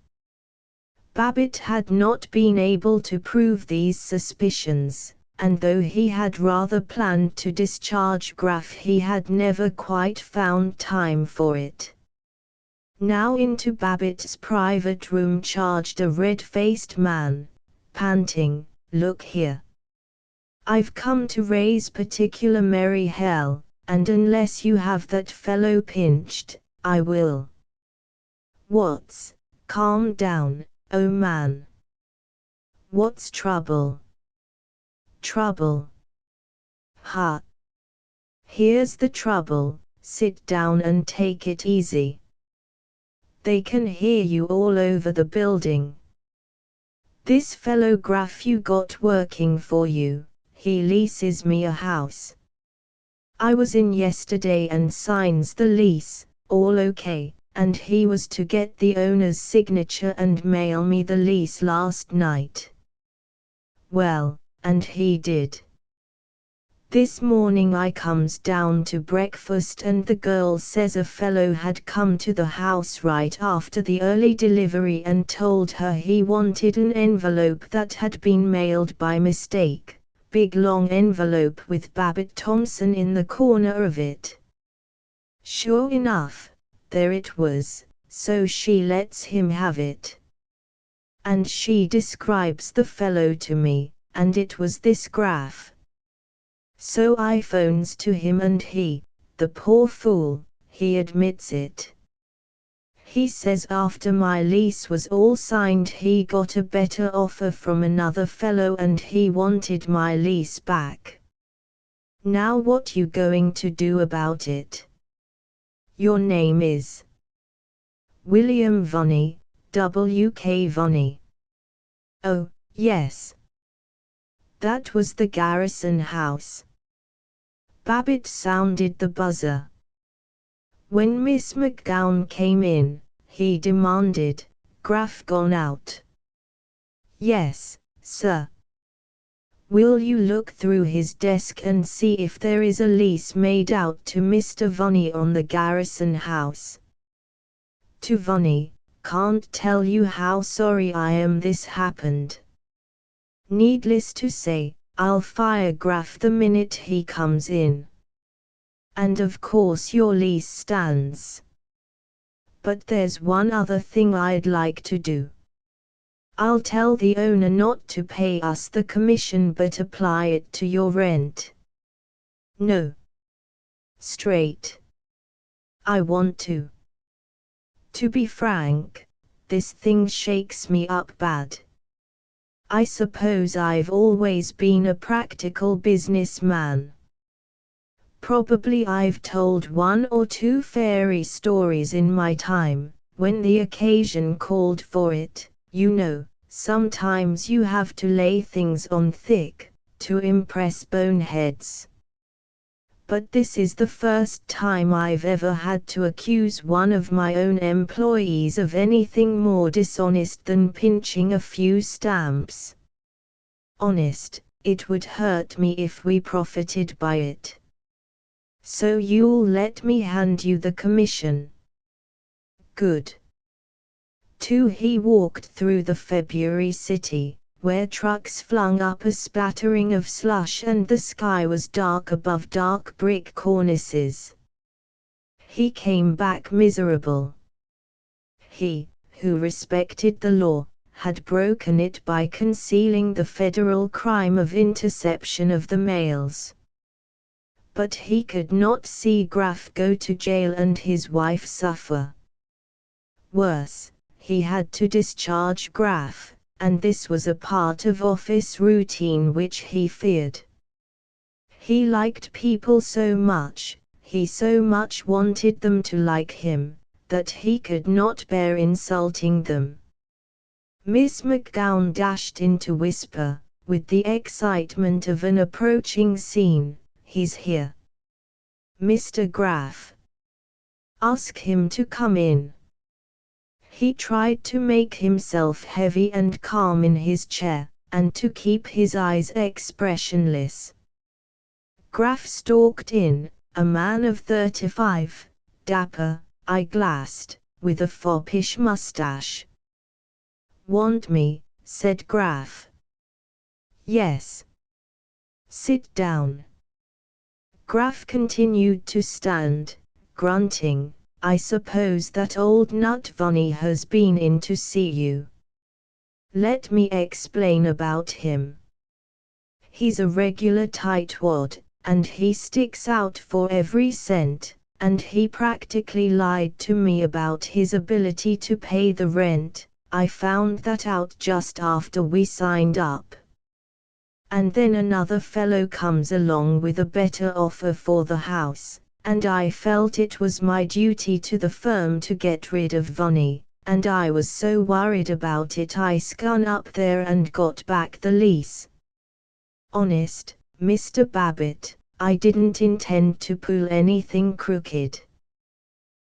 Babbitt had not been able to prove these suspicions, and though he had rather planned to discharge Graff, he had never quite found time for it. Now into Babbitt's private room charged a red-faced man, panting, "Look here. I've come to raise particular merry hell, and unless you have that fellow pinched, I will." "What's, calm down, oh man. What's trouble?" "Trouble? Ha. Here's the trouble, sit down and take it easy. They can hear you all over the building. This fellow Graff you got working for you, he leases me a house. I was in yesterday and signs the lease, all okay, and he was to get the owner's signature and mail me the lease last night. Well, and he did. This morning I comes down to breakfast and the girl says a fellow had come to the house right after the early delivery and told her he wanted an envelope that had been mailed by mistake, big long envelope with Babbitt Thompson in the corner of it. Sure enough, there it was, so she lets him have it. And she describes the fellow to me, and it was this Graff. So I phones to him and he, the poor fool, he admits it. He says after my lease was all signed he got a better offer from another fellow and he wanted my lease back. Now what you going to do about it? Your name is William Vonnie, W.K. Vonnie. Oh, yes. That was the Garrison house. Babbitt sounded the buzzer. When Miss McGowan came in, he demanded, "Graff gone out?" "Yes, sir." "Will you look through his desk and see if there is a lease made out to Mr. Vonnie on the Garrison house?" To Vonnie, "Can't tell you how sorry I am this happened. Needless to say, I'll fire Graff the minute he comes in. And of course your lease stands. But there's one other thing I'd like to do. I'll tell the owner not to pay us the commission but apply it to your rent." "No. Straight. I want to. To be frank, this thing shakes me up bad. I suppose I've always been a practical businessman. Probably I've told one or two fairy stories in my time, when the occasion called for it, you know, sometimes you have to lay things on thick, to impress boneheads. But this is the first time I've ever had to accuse one of my own employees of anything more dishonest than pinching a few stamps. Honest, it would hurt me if we profited by it. So you'll let me hand you the commission?" "Good." 2. He walked through the February city, where trucks flung up a spattering of slush and the sky was dark above dark brick cornices. He came back miserable. He, who respected the law, had broken it by concealing the federal crime of interception of the mails. But he could not see Graff go to jail and his wife suffer. Worse, he had to discharge Graff, and this was a part of office routine which he feared. He liked people so much, he so much wanted them to like him, that he could not bear insulting them. Miss McGowan dashed in to whisper, with the excitement of an approaching scene, "He's here. Mr. Graff. Ask him to come in." He tried to make himself heavy and calm in his chair, and to keep his eyes expressionless. Graff stalked in, a man of 35, dapper, eye-glassed, with a foppish mustache. "Want me?" said Graff. "Yes." "Sit down." Graff continued to stand, grunting. "I suppose that old nut Vonnie has been in to see you. Let me explain about him. He's a regular tightwad, and he sticks out for every cent, and he practically lied to me about his ability to pay the rent. I found that out just after we signed up. And then another fellow comes along with a better offer for the house, and I felt it was my duty to the firm to get rid of Vonnie, and I was so worried about it I skun up there and got back the lease. Honest, Mr. Babbitt, I didn't intend to pull anything crooked.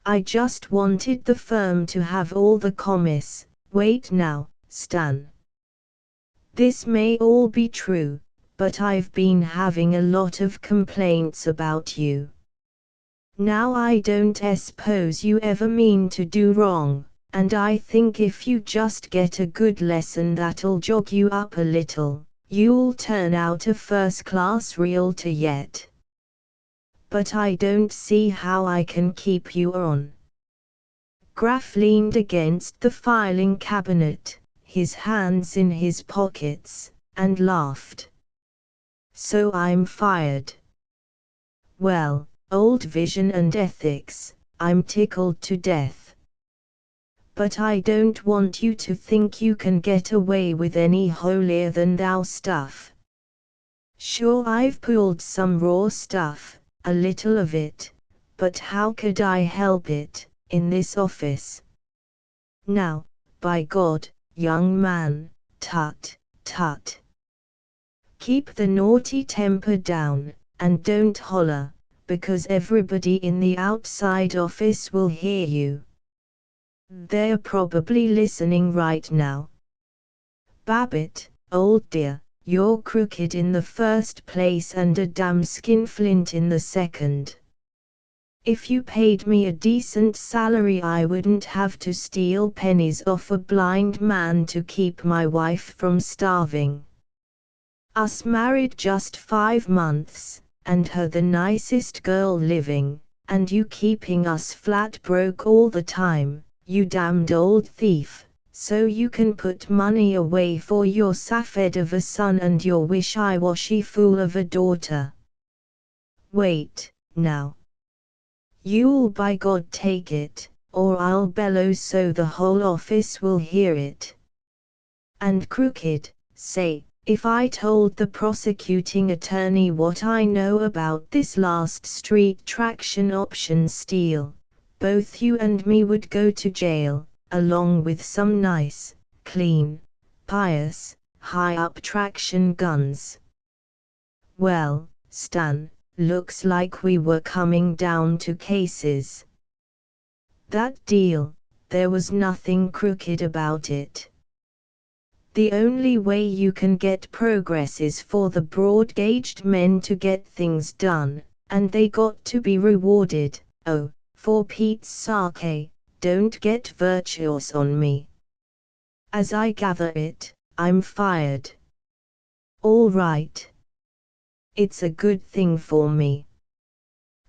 I just wanted the firm to have all the commis. Wait now, Stan. This may all be true, but I've been having a lot of complaints about you. Now I don't suppose you ever mean to do wrong, and I think if you just get a good lesson that'll jog you up a little, you'll turn out a first-class realtor yet. But I don't see how I can keep you on." Graff leaned against the filing cabinet, his hands in his pockets, and laughed. "So I'm fired. Well, old vision and ethics, I'm tickled to death. But I don't want you to think you can get away with any holier-than-thou stuff. Sure, I've pulled some raw stuff, a little of it, but how could I help it, in this office? Now, by God, young man, tut, tut. Keep the naughty temper down, and don't holler, because everybody in the outside office will hear you. They're probably listening right now. Babbitt, old dear, you're crooked in the first place and a damn skinflint in the second. If you paid me a decent salary I wouldn't have to steal pennies off a blind man to keep my wife from starving. Us married just 5 months, and her the nicest girl living, and you keeping us flat broke all the time, you damned old thief, so you can put money away for your safed of a son and your wishy-washy fool of a daughter. Wait, now. You'll by God take it, or I'll bellow so the whole office will hear it. And crooked, say, if I told the prosecuting attorney what I know about this last street traction option steal, both you and me would go to jail, along with some nice, clean, pious, high-up traction guns. Well, Stan, looks like we were coming down to cases. That deal, there was nothing crooked about it. The only way you can get progress is for the broad-gauged men to get things done, and they got to be rewarded. Oh, for Pete's sake, don't get virtuous on me. As I gather it, I'm fired. All right. It's a good thing for me.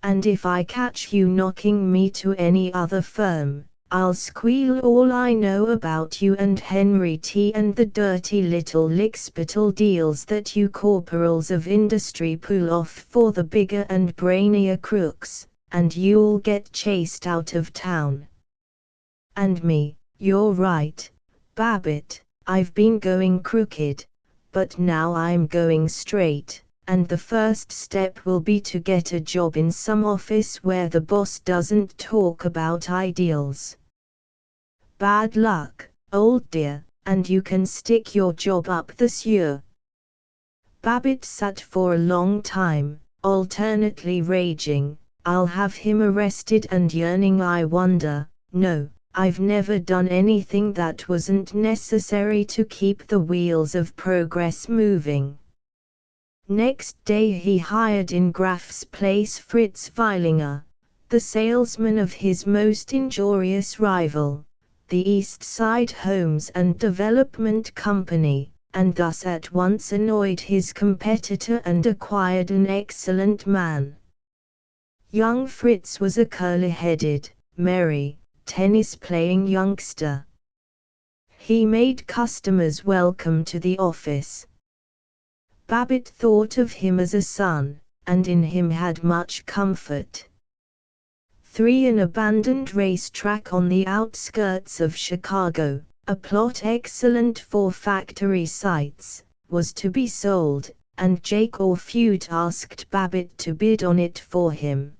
And if I catch you knocking me to any other firm, I'll squeal all I know about you and Henry T. and the dirty little lickspittle deals that you corporals of industry pull off for the bigger and brainier crooks, and you'll get chased out of town. And me, you're right, Babbitt, I've been going crooked, but now I'm going straight. And the first step will be to get a job in some office where the boss doesn't talk about ideals. Bad luck, old dear, and you can stick your job up the sewer. Babbitt sat for a long time, alternately raging, I'll have him arrested, and yearning, I wonder, no, I've never done anything that wasn't necessary to keep the wheels of progress moving. Next day he hired in Graf's place Fritz Weilinger, the salesman of his most injurious rival, the East Side Homes and Development Company, and thus at once annoyed his competitor and acquired an excellent man. Young Fritz was a curly-headed, merry, tennis-playing youngster. He made customers welcome to the office. Babbitt thought of him as a son, and in him had much comfort. 3. An abandoned racetrack on the outskirts of Chicago, a plot excellent for factory sites, was to be sold, and Jake Orfute asked Babbitt to bid on it for him.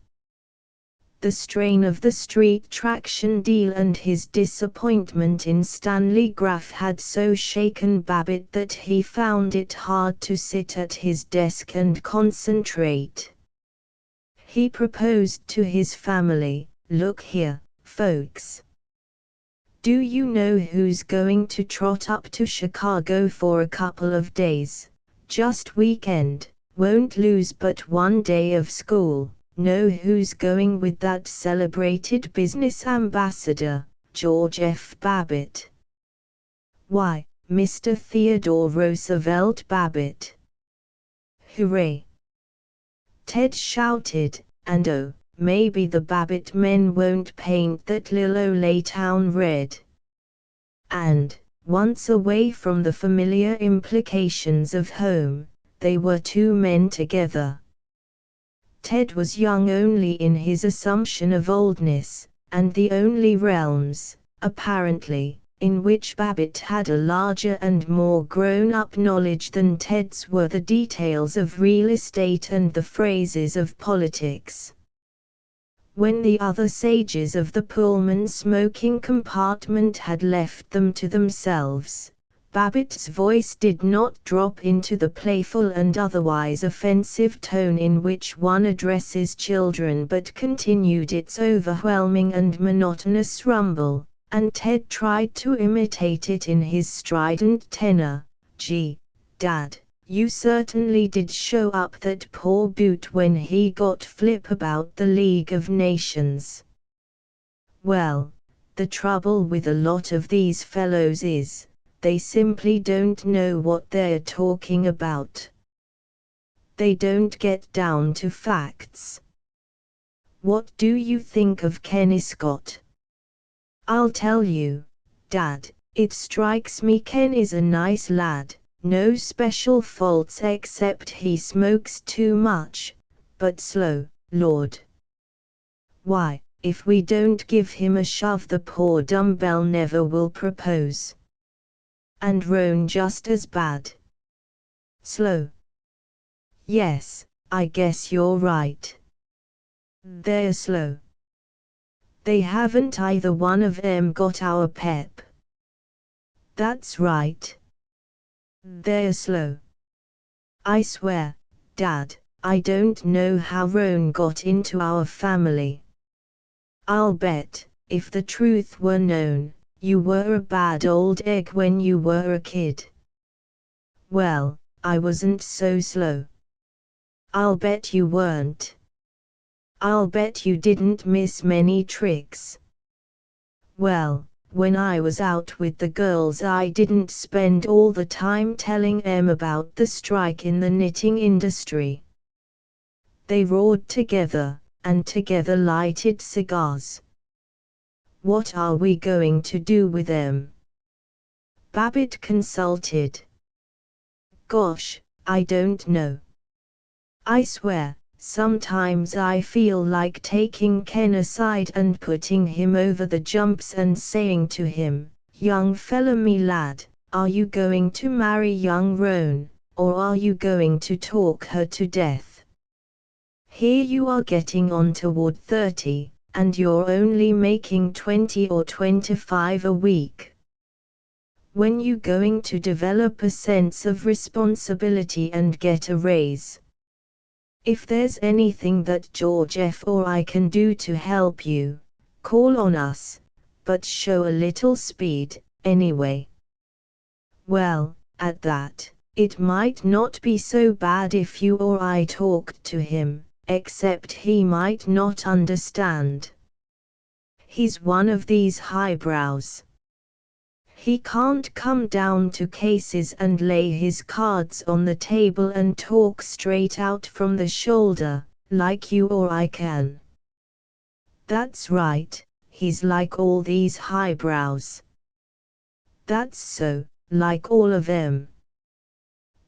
The strain of the street traction deal and his disappointment in Stanley Graff had so shaken Babbitt that he found it hard to sit at his desk and concentrate. He proposed to his family, "Look here, folks. Do you know who's going to trot up to Chicago for a couple of days, just weekend, won't lose but one day of school? Know who's going with that celebrated business ambassador, George F. Babbitt?" "Why, Mr. Theodore Roosevelt Babbitt." "Hooray!" Ted shouted, and oh, maybe the Babbitt men won't paint that Lilolay town red. And, once away from the familiar implications of home, they were two men together. Ted was young only in his assumption of oldness, and the only realms, apparently, in which Babbitt had a larger and more grown-up knowledge than Ted's were the details of real estate and the phrases of politics. When the other sages of the Pullman smoking compartment had left them to themselves, Babbitt's voice did not drop into the playful and otherwise offensive tone in which one addresses children but continued its overwhelming and monotonous rumble, and Ted tried to imitate it in his strident tenor. "Gee, Dad, you certainly did show up that poor Boot when he got flip about the League of Nations. Well, the trouble with a lot of these fellows is, they simply don't know what they're talking about. They don't get down to facts. What do you think of Kenny Scott?" "I'll tell you, Dad, it strikes me Ken is a nice lad, no special faults except he smokes too much, but slow, Lord. Why, if we don't give him a shove the poor dumbbell never will propose. And Roan just as bad. Slow. Yes, I guess you're right. They're slow. They haven't either one of 'em got our pep." "That's right. They're slow. I swear, Dad, I don't know how Roan got into our family. I'll bet, if the truth were known, you were a bad old egg when you were a kid." "Well, I wasn't so slow." "I'll bet you weren't. I'll bet you didn't miss many tricks." "Well, when I was out with the girls I didn't spend all the time telling 'em about the strike in the knitting industry." They roared together, and together lighted cigars. "What are we going to do with them?" Babbitt consulted. "Gosh, I don't know. I swear, sometimes I feel like taking Ken aside and putting him over the jumps and saying to him, 'Young fella me lad, are you going to marry young Roan, or are you going to talk her to death? Here you are getting on toward 30, and you're only making 20 or 25 a week. When you going to develop a sense of responsibility and get a raise? If there's anything that George F. or I can do to help you, call on us, but show a little speed, anyway. Well, at that, it might not be so bad if you or I talked to him, except he might not understand. He's one of these highbrows. He can't come down to cases and lay his cards on the table and talk straight out from the shoulder, like you or I can. That's right, he's like all these highbrows. That's so, like all of them.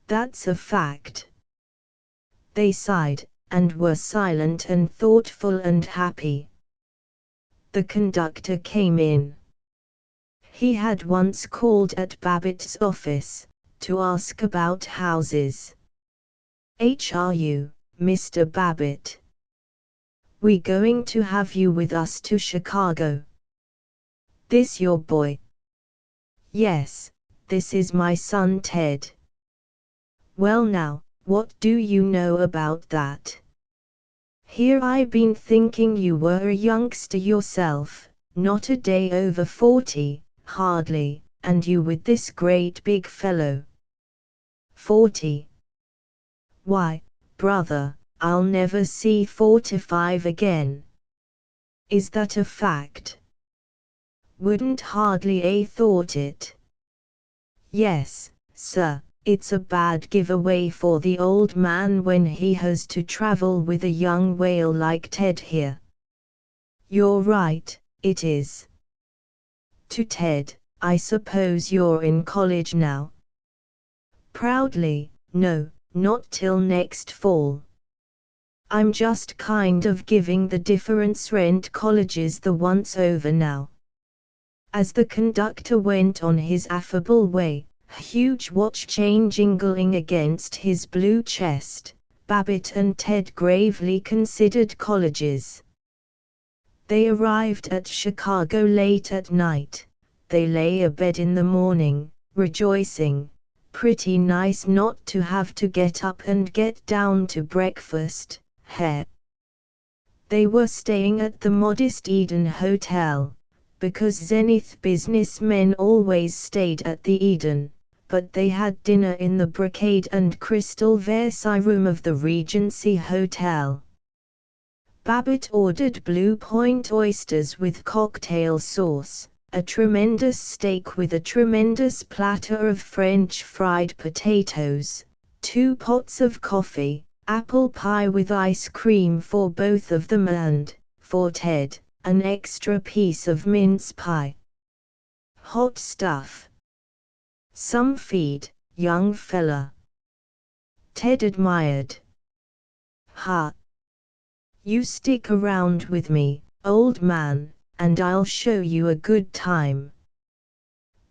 That's a fact. They sighed, and were silent and thoughtful and happy. The conductor came in. He had once called at Babbitt's office, to ask about houses. "Are you, Mr. Babbitt? We going to have you with us to Chicago? This your boy?" "Yes, this is my son Ted." "Well now, what do you know about that? Here I been thinking you were a youngster yourself, not a day over 40, hardly, and you with this great big fellow." 40. Why, brother, I'll never see 45 again. Is that a fact? Wouldn't hardly a thought it. Yes, sir, it's a bad giveaway for the old man when he has to travel with a young whale like Ted here. You're right, it is. To Ted, I suppose you're in college now? Proudly, no, not till next fall. I'm just kind of giving the difference rent colleges the once over now. As the conductor went on his affable way, a huge watch chain jingling against his blue chest, Babbitt and Ted gravely considered colleges. They arrived at Chicago late at night. They lay abed in the morning, rejoicing. Pretty nice not to have to get up and get down to breakfast, heh. They were staying at the modest Eden Hotel, because Zenith businessmen always stayed at the Eden, but they had dinner in the brocade and crystal Versailles room of the Regency Hotel. Babbitt ordered Blue Point oysters with cocktail sauce, a tremendous steak with a tremendous platter of French fried potatoes, 2 pots of coffee, apple pie with ice cream for both of them and, for Ted, an extra piece of mince pie. Hot stuff. Some feed, young fella. Ted admired. Ha! You stick around with me, old man, and I'll show you a good time.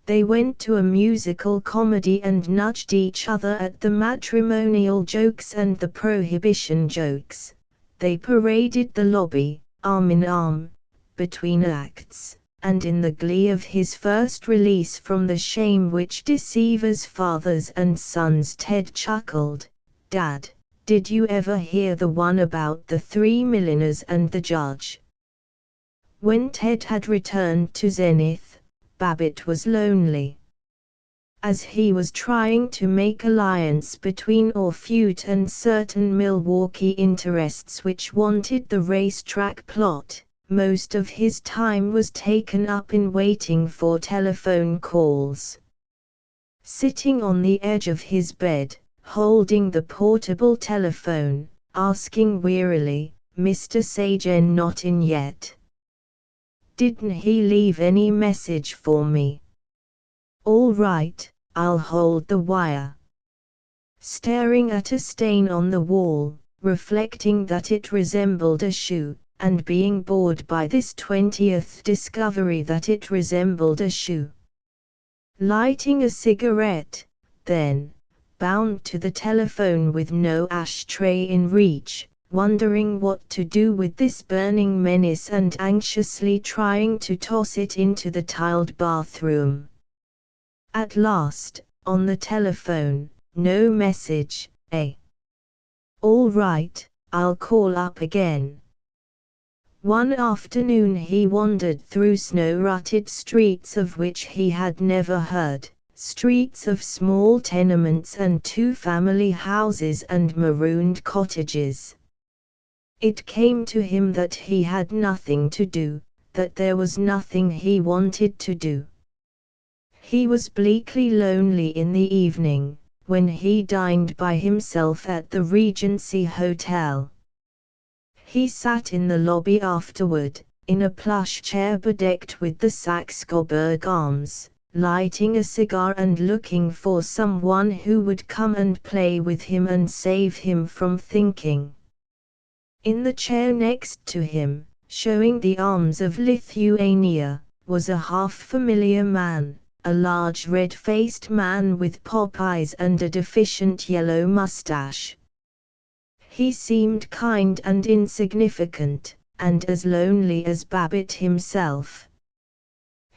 They went to a musical comedy and nudged each other at the matrimonial jokes and the prohibition jokes. They paraded the lobby, arm in arm, between acts, and in the glee of his first release from the shame which deceives fathers and sons, Ted chuckled, "Dad, did you ever hear the one about the 3 milliners and the judge?" When Ted had returned to Zenith, Babbitt was lonely. As he was trying to make alliance between Orpheut and certain Milwaukee interests which wanted the racetrack plot, most of his time was taken up in waiting for telephone calls. Sitting on the edge of his bed, holding the portable telephone, asking wearily, "Mr. Sagen not in yet? Didn't he leave any message for me? All right, I'll hold the wire." Staring at a stain on the wall, reflecting that it resembled a shoe, and being bored by this 20th discovery that it resembled a shoe. Lighting a cigarette, then, bound to the telephone with no ashtray in reach, wondering what to do with this burning menace and anxiously trying to toss it into the tiled bathroom. At last, on the telephone, no message, "All right, I'll call up again." One afternoon he wandered through snow-rutted streets of which he had never heard, streets of small tenements and two-family houses and marooned cottages. It came to him that he had nothing to do, that there was nothing he wanted to do. He was bleakly lonely in the evening, when he dined by himself at the Regency Hotel. He sat in the lobby afterward, in a plush chair bedecked with the Saxe-Coburg arms, lighting a cigar and looking for someone who would come and play with him and save him from thinking. In the chair next to him, showing the arms of Lithuania, was a half-familiar man, a large red-faced man with pop eyes and a deficient yellow mustache. He seemed kind and insignificant, and as lonely as Babbitt himself.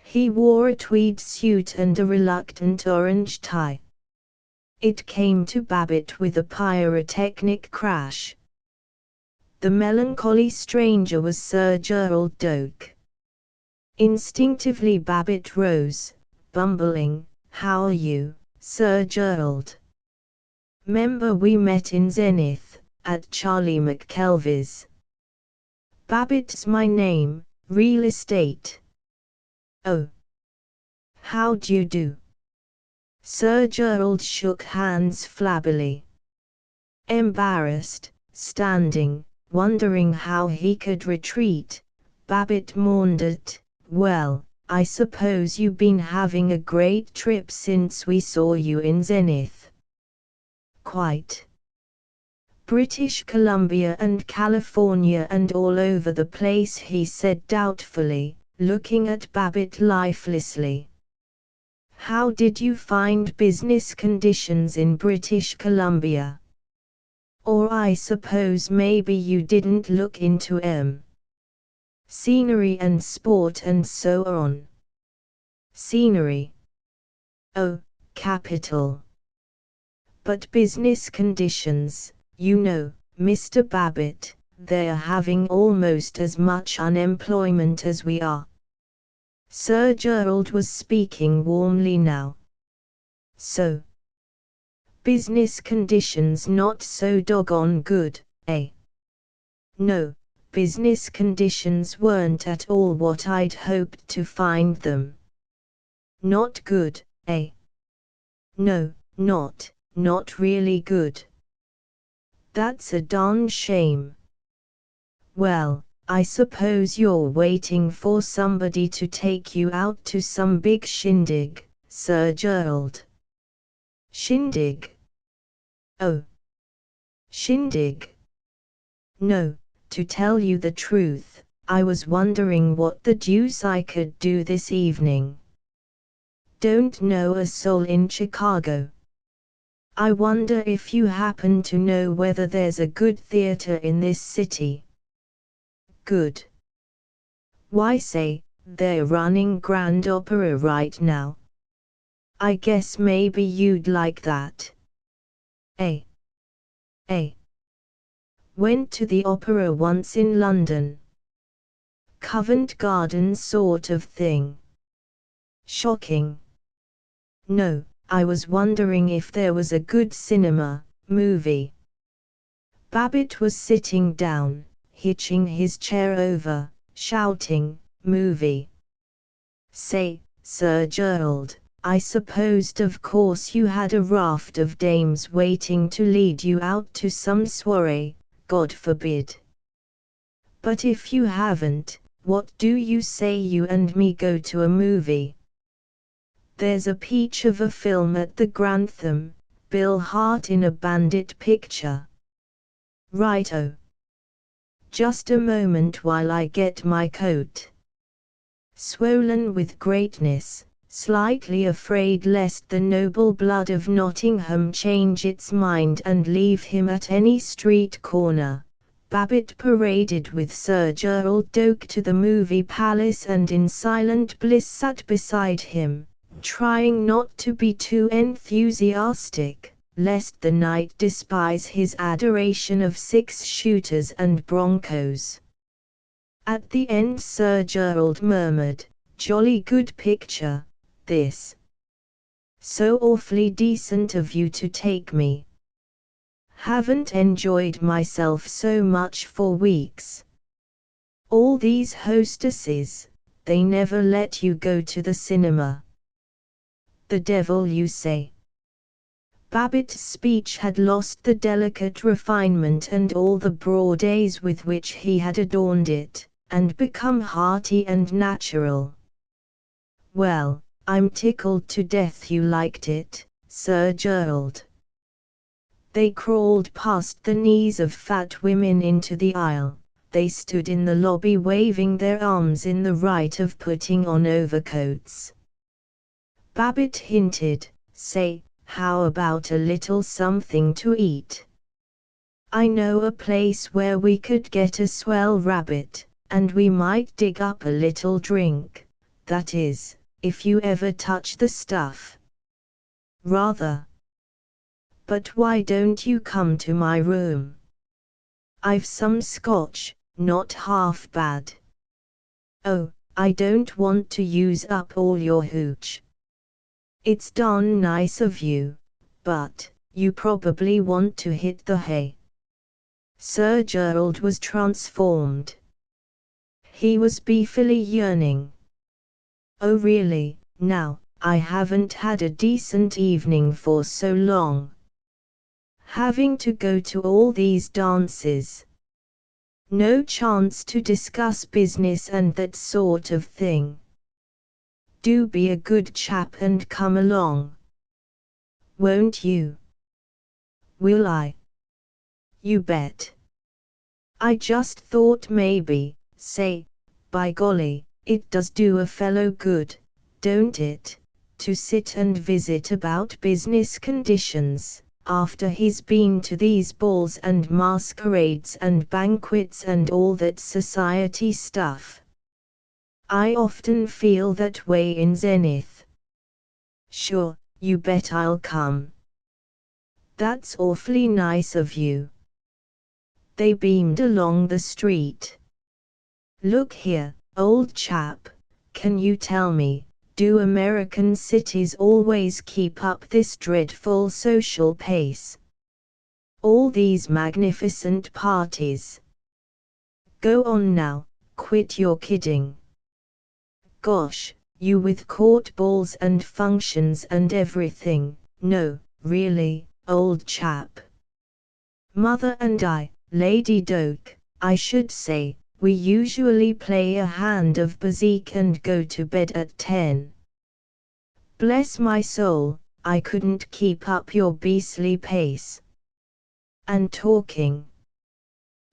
He wore a tweed suit and a reluctant orange tie. It came to Babbitt with a pyrotechnic crash. The melancholy stranger was Sir Gerald Doak. Instinctively Babbitt rose, bumbling, "How are you, Sir Gerald? 'Member we met in Zenith, at Charlie McKelvey's." "Babbitt's my name, real estate." "Oh. How d'you do?" Sir Gerald shook hands flabbily. Embarrassed, standing, wondering how he could retreat, Babbitt maundered, "Well, I suppose you've been having a great trip since we saw you in Zenith." "Quite. British Columbia and California and all over the place," he said doubtfully, looking at Babbitt lifelessly. "How did you find business conditions in British Columbia? Or I suppose maybe you didn't look into scenery and sport and so on." "Scenery? Oh, capital. But business conditions, you know, Mr. Babbitt, they're having almost as much unemployment as we are." Sir Gerald was speaking warmly now. "So? Business conditions not so doggone good, eh?" "No, business conditions weren't at all what I'd hoped to find them." "Not good, eh?" "No, not really good." "That's a darn shame." "Well, I suppose you're waiting for somebody to take you out to some big shindig, Sir Gerald." "Shindig? Oh. Shindig? No, to tell you the truth, I was wondering what the deuce I could do this evening. Don't know a soul in Chicago. I wonder if you happen to know whether there's a good theater in this city." "Good? Why say, they're running Grand Opera right now. I guess maybe you'd like that." "Eh? Eh? Went to the opera once in London. Covent Garden sort of thing." "Shocking." "No, I was wondering if there was a good cinema, movie." Babbitt was sitting down, hitching his chair over, shouting, "Movie! Say, Sir Gerald, I supposed of course you had a raft of dames waiting to lead you out to some soiree, God forbid. But if you haven't, what do you say you and me go to a movie? There's a peach of a film at the Grantham, Bill Hart in a bandit picture." "Righto. Just a moment while I get my coat." Swollen with greatness, slightly afraid lest the noble blood of Nottingham change its mind and leave him at any street corner, Babbitt paraded with Sir Gerald Doak to the movie palace and in silent bliss sat beside him, trying not to be too enthusiastic, lest the knight despise his adoration of six-shooters and broncos. At the end Sir Gerald murmured, "Jolly good picture, this. So awfully decent of you to take me. Haven't enjoyed myself so much for weeks. All these hostesses, they never let you go to the cinema." "The devil you say." Babbitt's speech had lost the delicate refinement and all the broad ease with which he had adorned it, and become hearty and natural. "Well, I'm tickled to death you liked it, Sir Gerald." They crawled past the knees of fat women into the aisle. They stood in the lobby waving their arms in the rite of putting on overcoats. Babbitt hinted, "Say, how about a little something to eat? I know a place where we could get a swell rabbit, and we might dig up a little drink, that is, if you ever touch the stuff." "Rather. But why don't you come to my room? I've some scotch, not half bad." "Oh, I don't want to use up all your hooch. It's darn nice of you, but you probably want to hit the hay." Sir Gerald was transformed. He was beefily yearning. "Oh really, now, I haven't had a decent evening for so long. Having to go to all these dances. No chance to discuss business and that sort of thing. Do be a good chap and come along. Won't you?" "Will I?" "You bet. I just thought maybe, say, by golly, it does do a fellow good, don't it, to sit and visit about business conditions, after he's been to these balls and masquerades and banquets and all that society stuff. I often feel that way in Zenith." "Sure, you bet I'll come." "That's awfully nice of you." They beamed along the street. "Look here, old chap, can you tell me, do American cities always keep up this dreadful social pace? All these magnificent parties. Go on now, quit your kidding. Gosh, you with court balls and functions and everything. No, really, old chap. Mother and I, Lady Doak, I should say, we usually play a hand of bezique and go to bed at 10. Bless my soul, I couldn't keep up your beastly pace. And talking.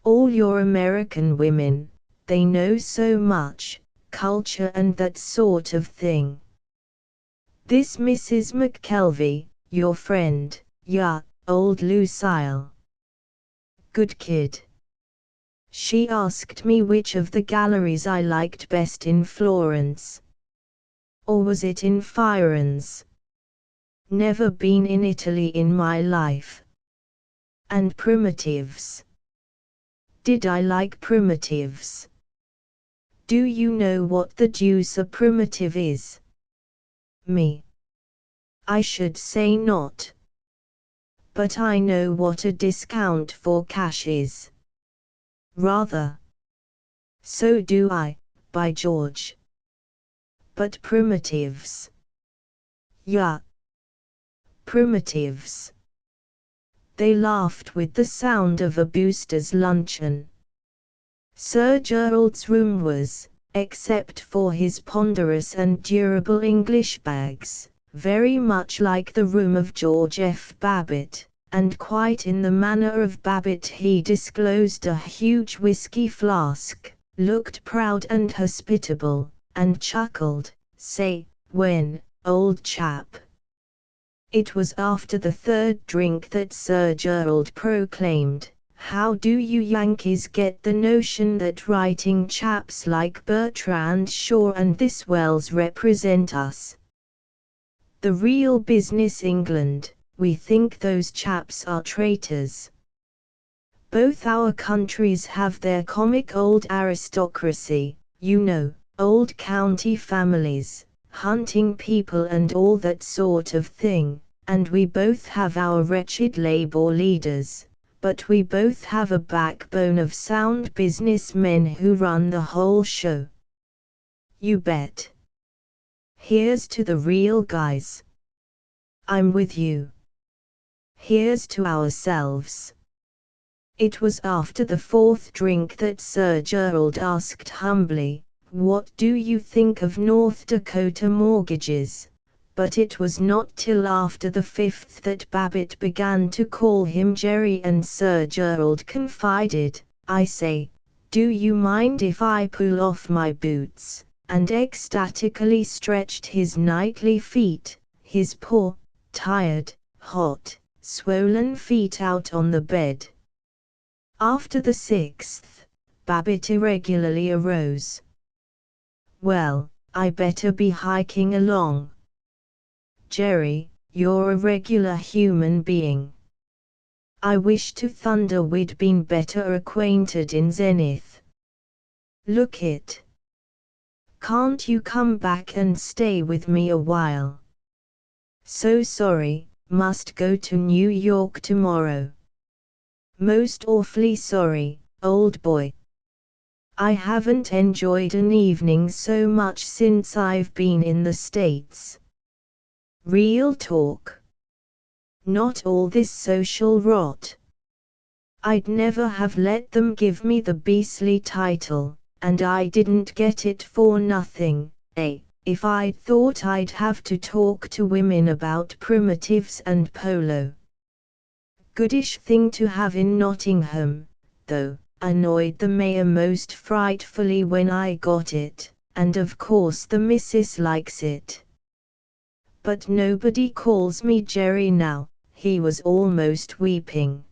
All your American women, they know so much, culture and that sort of thing. This Mrs. McKelvey, your friend, yeah, old Lucille. Good kid. She asked me which of the galleries I liked best in Florence. Or was it in Firenze? Never been in Italy in my life. And primitives. Did I like primitives? Do you know what the deuce a primitive is? Me. I should say not. But I know what a discount for cash is. Rather. So do I, by George. But primitives. Yeah. Primitives. They laughed with the sound of a booster's luncheon. Sir Gerald's room was, except for his ponderous and durable English bags, very much like the room of George F. Babbitt, and quite in the manner of Babbitt he disclosed a huge whiskey flask, looked proud and hospitable, and chuckled, "Say, when, old chap." It was after the third drink that Sir Gerald proclaimed, "How do you Yankees get the notion that writing chaps like Bertrand Shaw and this Wells represent us? The real business England, we think those chaps are traitors." Both our countries have their comic old aristocracy, you know, old county families, hunting people and all that sort of thing, and we both have our wretched labor leaders, but we both have a backbone of sound businessmen who run the whole show. You bet. Here's to the real guys. I'm with you. Here's to ourselves. It was after the fourth drink that Sir Gerald asked humbly, "What do you think of North Dakota mortgages?" But it was not till after the fifth that Babbitt began to call him Jerry, and Sir Gerald confided, "I say, do you mind if I pull off my boots?" and ecstatically stretched his knightly feet, his poor, tired, hot, swollen feet out on the bed. After the sixth, Babbitt irregularly arose. "Well, I better be hiking along. Jerry, you're a regular human being. I wish to thunder we'd been better acquainted in Zenith. Look it. Can't you come back and stay with me a while? So sorry, must go to New York tomorrow. Most awfully sorry, old boy. I haven't enjoyed an evening so much since I've been in the States. Real talk. Not all this social rot. I'd never have let them give me the beastly title, and I didn't get it for nothing, if I'd thought I'd have to talk to women about primitives and polo. Goodish thing to have in Nottingham, though, annoyed the mayor most frightfully when I got it, and of course the missus likes it. But nobody calls me Jerry now," he was almost weeping.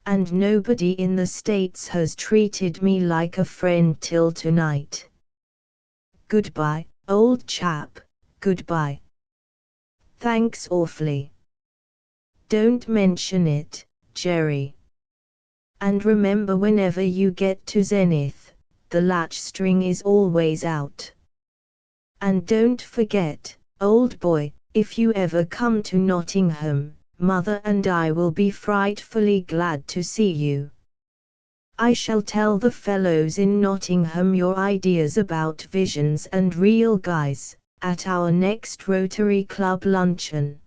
"And nobody in the States has treated me like a friend till tonight. Goodbye, old chap, goodbye. Thanks awfully. Don't mention it, Jerry. And remember, whenever you get to Zenith, the latch string is always out. And don't forget, old boy, if you ever come to Nottingham, Mother and I will be frightfully glad to see you. I shall tell the fellows in Nottingham your ideas about visions and real guys, at our next Rotary Club luncheon."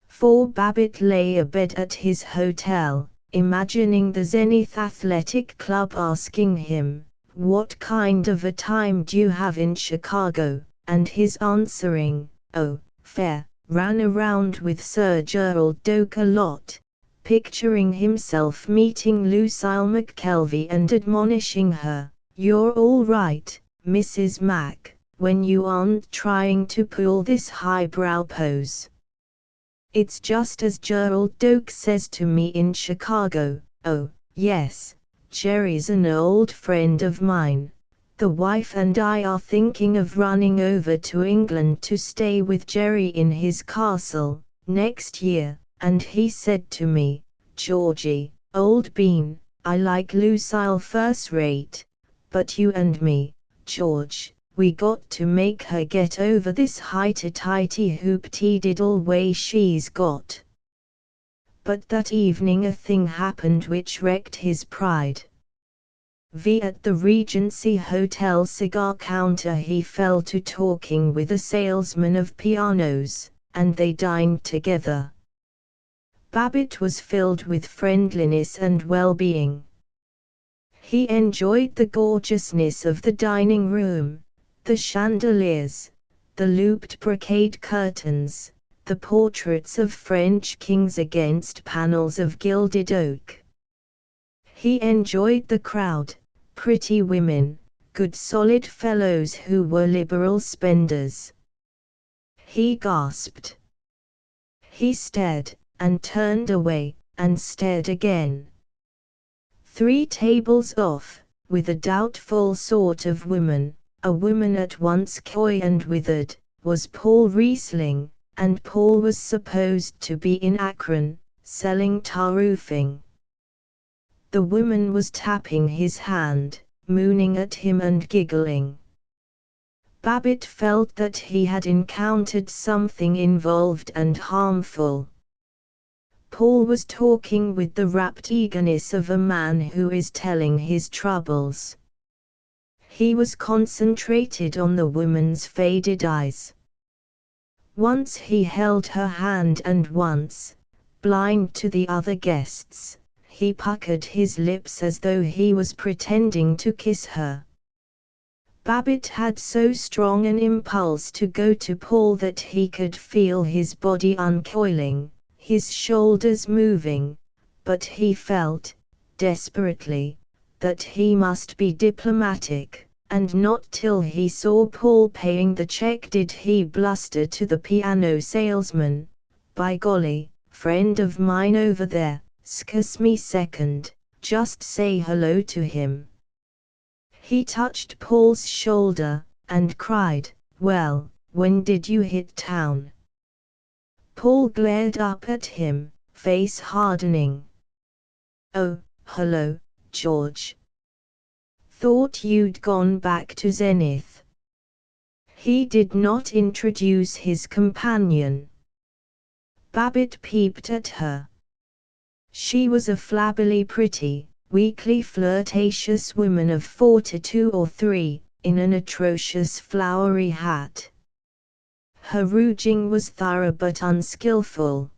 For Babbitt lay abed at his hotel, imagining the Zenith Athletic Club asking him, "What kind of a time do you have in Chicago?" and his answering, "Oh, fair, ran around with Sir Gerald Doak a lot," picturing himself meeting Lucille McKelvey and admonishing her, "You're all right, Mrs. Mac, when you aren't trying to pull this highbrow pose. It's just as Gerald Doak says to me in Chicago, oh, yes, Jerry's an old friend of mine. The wife and I are thinking of running over to England to stay with Jerry in his castle, next year, and he said to me, Georgie, old bean, I like Lucille first rate, but you and me, George, we got to make her get over this highty-tighty hoop-tee-diddle way she's got." But that evening a thing happened which wrecked his pride. At the Regency Hotel cigar counter he fell to talking with a salesman of pianos, and they dined together. Babbitt was filled with friendliness and well-being. He enjoyed the gorgeousness of the dining room, the chandeliers, the looped brocade curtains, the portraits of French kings against panels of gilded oak. He enjoyed the crowd, pretty women, good solid fellows who were liberal spenders. He gasped. He stared, and turned away, and stared again. 3 tables off, with a doubtful sort of woman, a woman at once coy and withered, was Paul Riesling, and Paul was supposed to be in Akron, selling tar roofing. The woman was tapping his hand, mooning at him and giggling. Babbitt felt that he had encountered something involved and harmful. Paul was talking with the rapt eagerness of a man who is telling his troubles. He was concentrated on the woman's faded eyes. Once he held her hand and once, blind to the other guests, he puckered his lips as though he was pretending to kiss her. Babbitt had so strong an impulse to go to Paul that he could feel his body uncoiling, his shoulders moving, but he felt, desperately, that he must be diplomatic, and not till he saw Paul paying the check did he bluster to the piano salesman, "By golly, friend of mine over there, 'scuse me second, just say hello to him." He touched Paul's shoulder, and cried, "Well, when did you hit town?" Paul glared up at him, face hardening. "Oh, hello, George. Thought you'd gone back to Zenith." He did not introduce his companion. Babbitt peeped at her. She was a flabbily pretty, weakly flirtatious woman of 42 or 3, in an atrocious flowery hat. Her rouging was thorough but unskillful.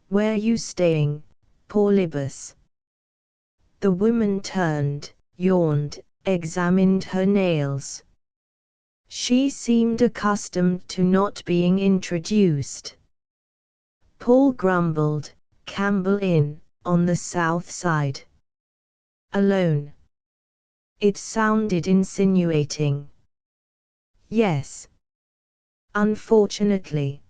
"Where you staying, Paulibus?" The woman turned, yawned, examined her nails. She seemed accustomed to not being introduced. Paul grumbled, "Campbell Inn, on the south side." "Alone?" It sounded insinuating. "Yes. Unfortunately."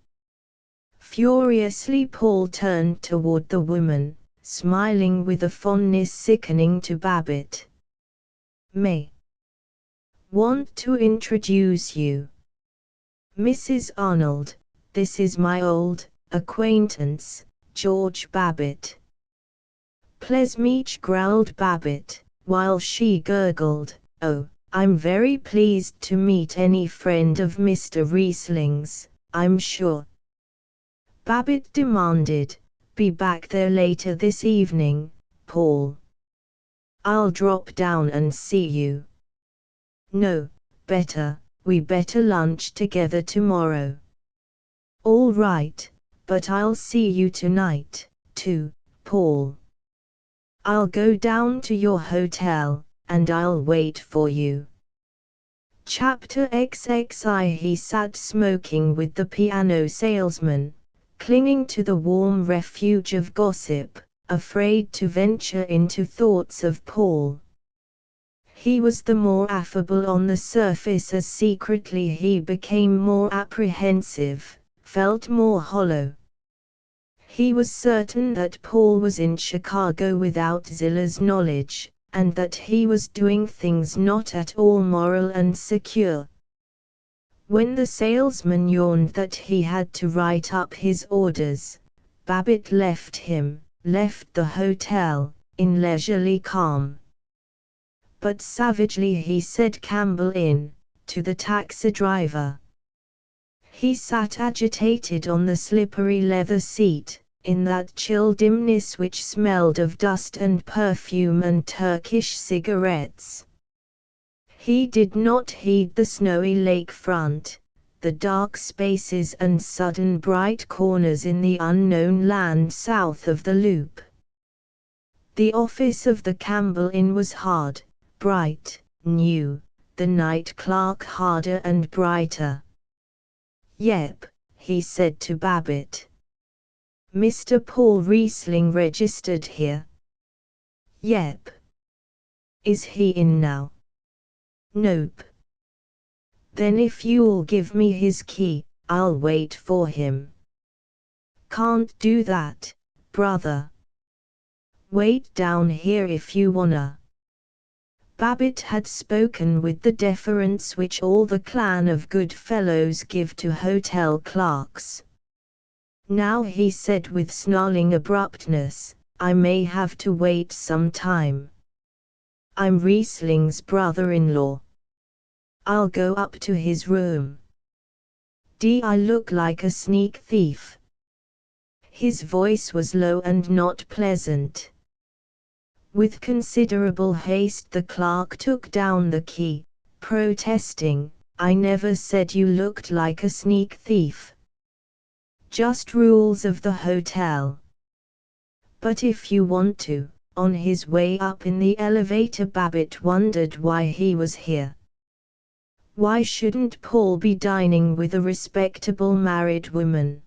Furiously Paul turned toward the woman, smiling with a fondness sickening to Babbitt. "May want to introduce you. Mrs. Arnold, this is my old acquaintance, George Babbitt." "Pleasmeech," growled Babbitt, while she gurgled, "Oh, I'm very pleased to meet any friend of Mr. Riesling's, I'm sure." Babbitt demanded, "Be back there later this evening, Paul." "I'll drop down and see you." "No, we better lunch together tomorrow." "All right, but I'll see you tonight, too, Paul. I'll go down to your hotel, and I'll wait for you." Chapter XXI. He sat smoking with the piano salesman, clinging to the warm refuge of gossip, afraid to venture into thoughts of Paul. He was the more affable on the surface as secretly he became more apprehensive, felt more hollow. He was certain that Paul was in Chicago without Zilla's knowledge, and that he was doing things not at all moral and secure. When the salesman yawned that he had to write up his orders, Babbitt left the hotel, in leisurely calm. But savagely he said "Campbell Inn," to the taxi driver. He sat agitated on the slippery leather seat, in that chill dimness which smelled of dust and perfume and Turkish cigarettes. He did not heed the snowy lake front, the dark spaces and sudden bright corners in the unknown land south of the Loop. The office of the Campbell Inn was hard, bright, new, the night clerk harder and brighter. "Yep," he said to Babbitt. "Mr. Paul Riesling registered here?" "Yep." "Is he in now?" "Nope." "Then if you'll give me his key, I'll wait for him." "Can't do that, brother. Wait down here if you wanna." Babbitt had spoken with the deference which all the clan of good fellows give to hotel clerks. Now he said with snarling abruptness, I may have to wait some time. I'm Riesling's brother-in-law. I'll go up to his room. Do I look like a sneak thief?" His voice was low and not pleasant. With considerable haste the clerk took down the key, protesting, "I never said you looked like a sneak thief. Just rules of the hotel. But if you want to." On his way up in the elevator, Babbitt wondered why he was here. Why shouldn't Paul be dining with a respectable married woman?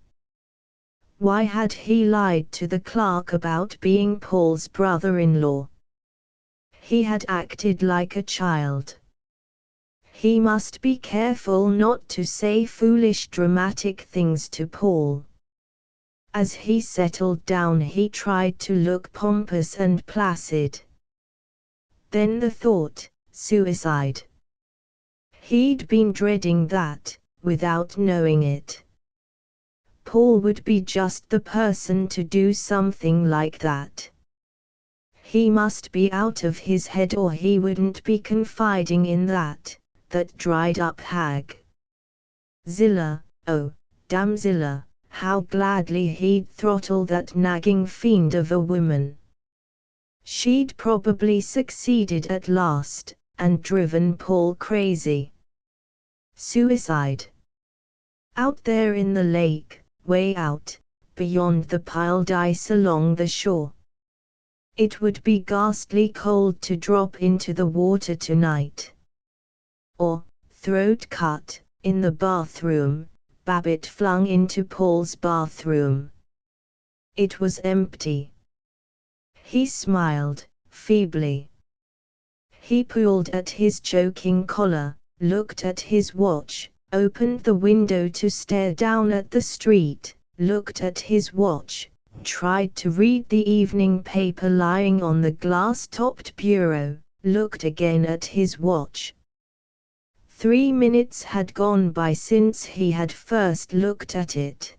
Why had he lied to the clerk about being Paul's brother-in-law? He had acted like a child. He must be careful not to say foolish dramatic things to Paul. As he settled down he tried to look pompous and placid. Then the thought, suicide. He'd been dreading that, without knowing it. Paul would be just the person to do something like that. He must be out of his head or he wouldn't be confiding in that dried-up hag. Zilla, oh, damn Zilla, how gladly he'd throttle that nagging fiend of a woman. She'd probably succeeded at last, and driven Paul crazy. Suicide. Out there in the lake, way out, beyond the piled ice along the shore. It would be ghastly cold to drop into the water tonight. Or, throat cut, in the bathroom. Babbitt flung into Paul's bathroom. It was empty. He smiled, feebly. He pulled at his choking collar, looked at his watch, opened the window to stare down at the street, looked at his watch, tried to read the evening paper lying on the glass-topped bureau, looked again at his watch. 3 minutes had gone by since he had first looked at it.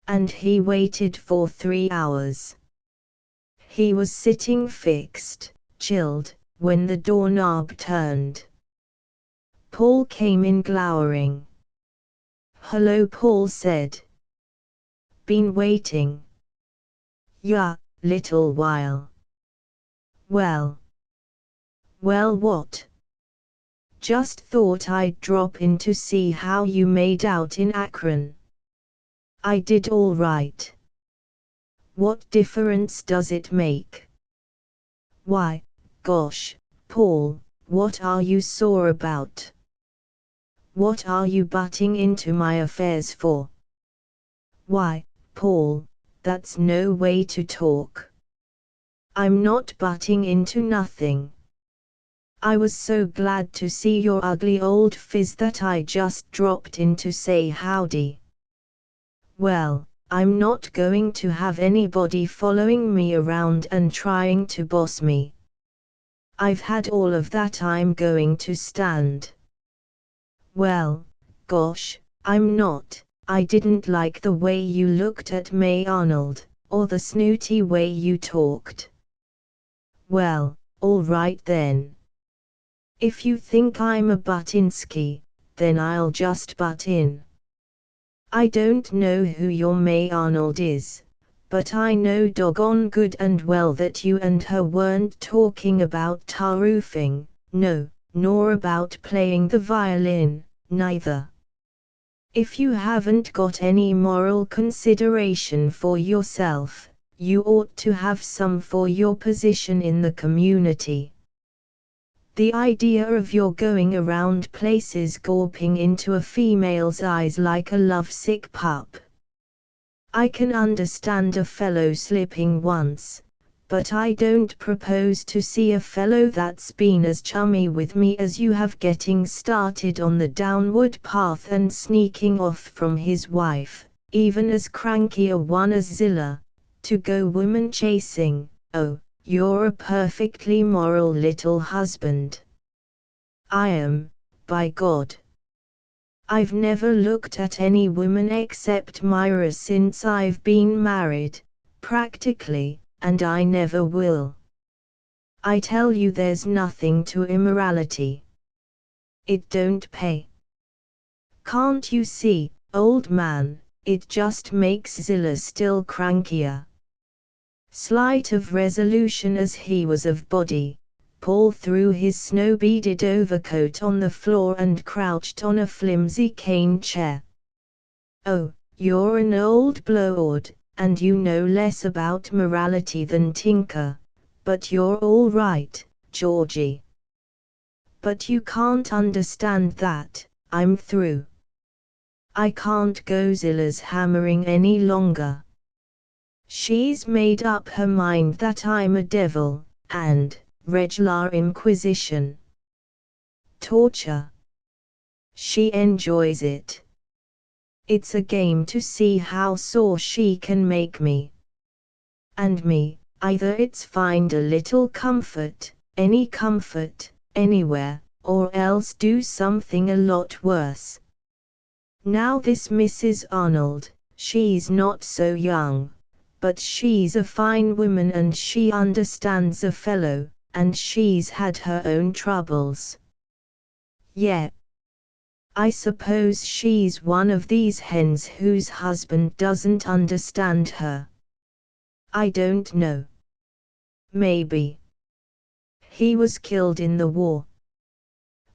And he waited for 3 hours. He was sitting fixed, chilled, when the doorknob turned. Paul came in glowering. "Hello," Paul said. "Been waiting?" "Yeah, little while." Well, what?" "Just thought I'd drop in to see how you made out in Akron." "I did all right." "What difference does it make?" "Why, gosh, Paul, what are you sore about? What are you butting into my affairs for?" "Why, Paul, that's no way to talk. I'm not butting into nothing. I was so glad to see your ugly old phiz that I just dropped in to say howdy." "Well, I'm not going to have anybody following me around and trying to boss me. I've had all of that I'm going to stand." "Well, gosh, I'm not. I didn't like the way you looked at May Arnold, or the snooty way you talked." "Well, all right then. If you think I'm a Buttinsky, then I'll just butt in. I don't know who your May Arnold is, but I know doggone good and well that you and her weren't talking about tar roofing, no, nor about playing the violin, neither. If you haven't got any moral consideration for yourself, you ought to have some for your position in the community. The idea of your going around places gawping into a female's eyes like a lovesick pup. I can understand a fellow slipping once, but I don't propose to see a fellow that's been as chummy with me as you have getting started on the downward path and sneaking off from his wife, even as cranky a one as Zilla, to go woman chasing. Oh, you're a perfectly moral little husband." "I am, by God. I've never looked at any woman except Myra since I've been married, practically, and I never will. I tell you there's nothing to immorality. It don't pay. Can't you see, old man, it just makes Zilla still crankier. Slight of resolution as he was of body, Paul threw his snow-beaded overcoat on the floor and crouched on a flimsy cane chair. Oh, you're an old bloward, and you know less about morality than Tinker, but you're all right, Georgie. But you can't understand that, I'm through. I can't go Zilla's hammering any longer. She's made up her mind that I'm a devil, and regular Inquisition. Torture. She enjoys it. It's a game to see how sore she can make me. And me, either it's find a little comfort, any comfort, anywhere, or else do something a lot worse. Now this Mrs. Arnold, she's not so young, but she's a fine woman and she understands a fellow, and she's had her own troubles. Yeah. I suppose she's one of these hens whose husband doesn't understand her. I don't know. Maybe. He was killed in the war.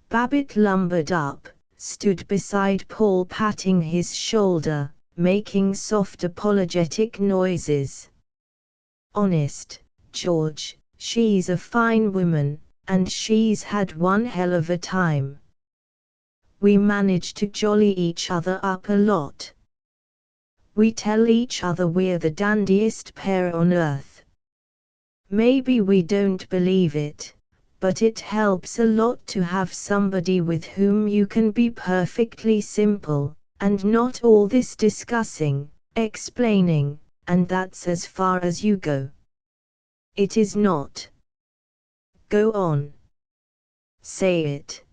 Babbitt lumbered up, stood beside Paul patting his shoulder, making soft apologetic noises. Honest, George, she's a fine woman, and she's had one hell of a time. We manage to jolly each other up a lot. We tell each other we're the dandiest pair on earth. Maybe we don't believe it, but it helps a lot to have somebody with whom you can be perfectly simple, and not all this discussing, explaining, and that's as far as you go. It is not. Go on. Say it.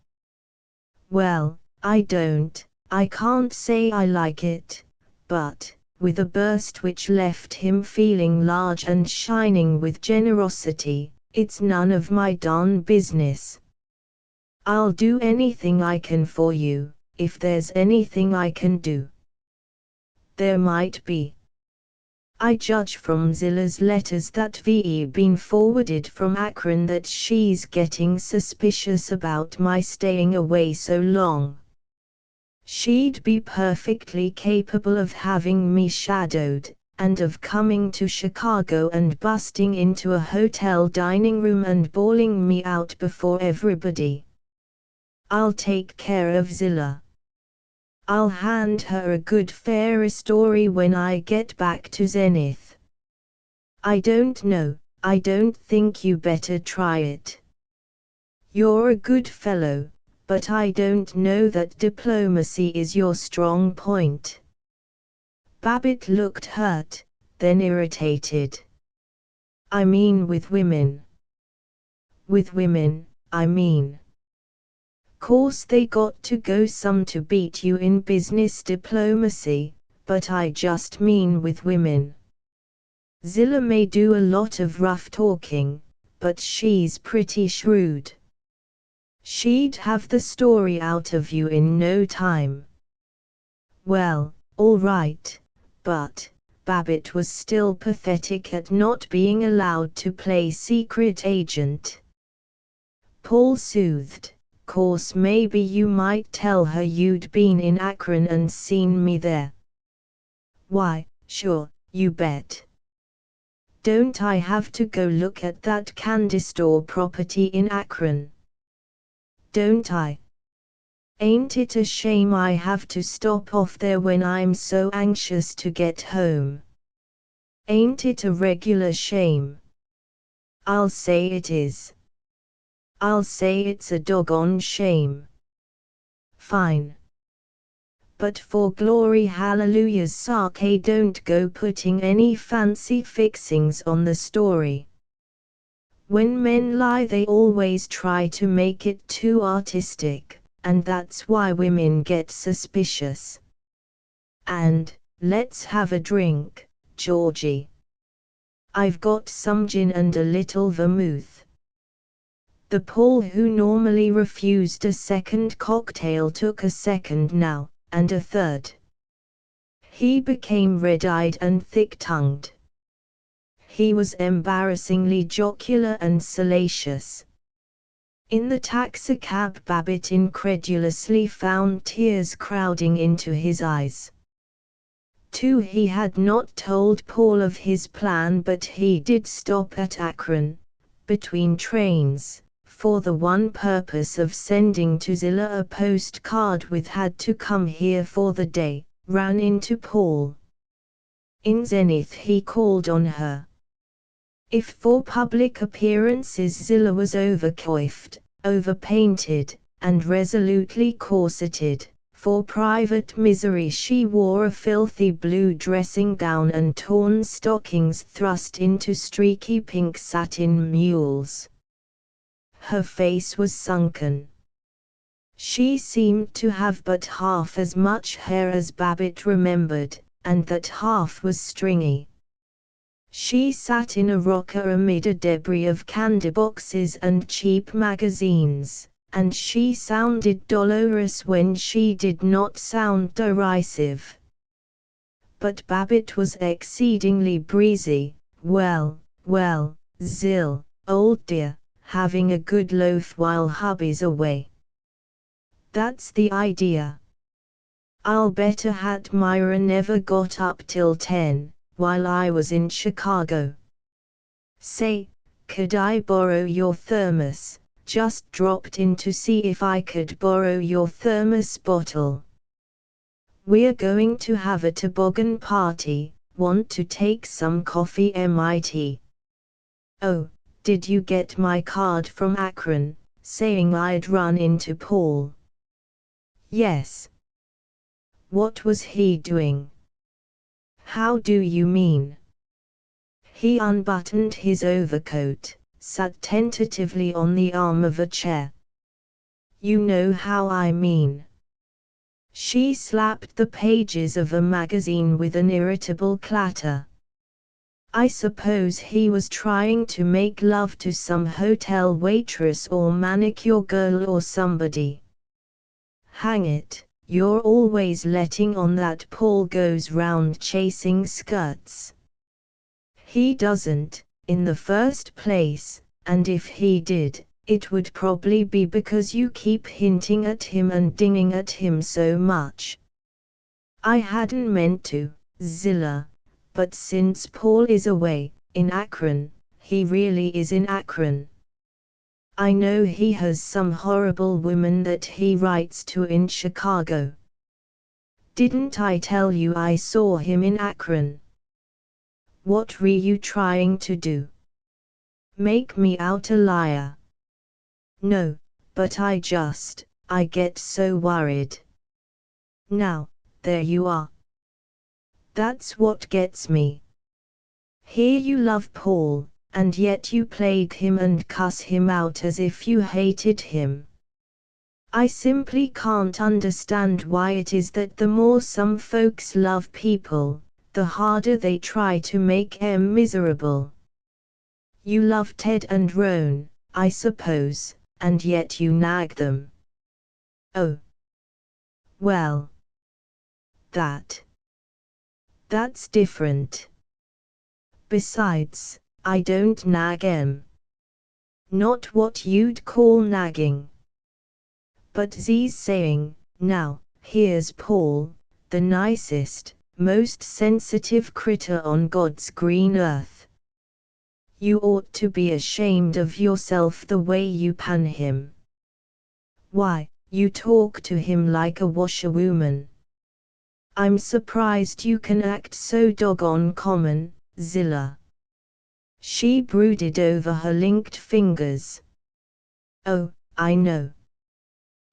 Well, I can't say I like it, but, with a burst which left him feeling large and shining with generosity, it's none of my darn business. I'll do anything I can for you, if there's anything I can do. There might be. I judge from Zilla's letters that VE been forwarded from Akron that she's getting suspicious about my staying away so long. She'd be perfectly capable of having me shadowed, and of coming to Chicago and busting into a hotel dining room and bawling me out before everybody. I'll take care of Zilla. I'll hand her a good fair story when I get back to Zenith. I don't know, I don't think you better try it. You're a good fellow, but I don't know that diplomacy is your strong point. Babbitt looked hurt, then irritated. I mean with women. With women, I mean. Course they got to go some to beat you in business diplomacy, but I just mean with women. Zilla may do a lot of rough talking, but she's pretty shrewd. She'd have the story out of you in no time. Well, all right, but Babbitt was still pathetic at not being allowed to play secret agent. Paul soothed. Course maybe you might tell her you'd been in Akron and seen me there. Why, sure, you bet. Don't I have to go look at that candy store property in Akron? Don't I? Ain't it a shame I have to stop off there when I'm so anxious to get home? Ain't it a regular shame? I'll say it is. I'll say it's a doggone shame. Fine. But for glory hallelujah's sake, don't go putting any fancy fixings on the story. When men lie they always try to make it too artistic, and that's why women get suspicious. And, let's have a drink, Georgie. I've got some gin and a little vermouth. The Paul who normally refused a second cocktail took a second now, and a third. He became red-eyed and thick-tongued. He was embarrassingly jocular and salacious. In the taxicab Babbitt incredulously found tears crowding into his eyes. Too, he had not told Paul of his plan, but he did stop at Akron, between trains, for the one purpose of sending to Zilla a postcard with "had to come here for the day," ran into Paul. In Zenith he called on her. If for public appearances Zilla was overcoiffed, overpainted, and resolutely corseted, for private misery she wore a filthy blue dressing gown and torn stockings thrust into streaky pink satin mules. Her face was sunken. She seemed to have but half as much hair as Babbitt remembered, and that half was stringy. She sat in a rocker amid a debris of candy boxes and cheap magazines, and she sounded dolorous when she did not sound derisive. But Babbitt was exceedingly breezy. Well, Zill, old dear, having a good loaf while hubby's away. That's the idea. I'll bet a hat Myra never got up till 10, while I was in Chicago. Say, could I borrow your thermos? Just dropped in to see if I could borrow your thermos bottle. We're going to have a toboggan party, want to take some coffee MIT. Oh, did you get my card from Akron, saying I'd run into Paul? Yes. What was he doing? How do you mean? He unbuttoned his overcoat, sat tentatively on the arm of a chair. You know how I mean. She slapped the pages of a magazine with an irritable clatter. I suppose he was trying to make love to some hotel waitress or manicure girl or somebody. Hang it, you're always letting on that Paul goes round chasing skirts. He doesn't, in the first place, and if he did, it would probably be because you keep hinting at him and dinging at him so much. I hadn't meant to, Zilla, but since Paul is away, in Akron, he really is in Akron. I know he has some horrible woman that he writes to in Chicago. Didn't I tell you I saw him in Akron? What were you trying to do? Make me out a liar? No, but I get so worried. Now, there you are. That's what gets me. Here you love Paul, and yet you plague him and cuss him out as if you hated him. I simply can't understand why it is that the more some folks love people, the harder they try to make them miserable. You love Ted and Roan, I suppose, and yet you nag them. Oh. Well. That's different. Besides, I don't nag 'em. Not what you'd call nagging. But Z's saying, now, here's Paul, the nicest, most sensitive critter on God's green earth. You ought to be ashamed of yourself the way you pan him. Why, you talk to him like a washerwoman. I'm surprised you can act so doggone common, Zilla. She brooded over her linked fingers. Oh, I know.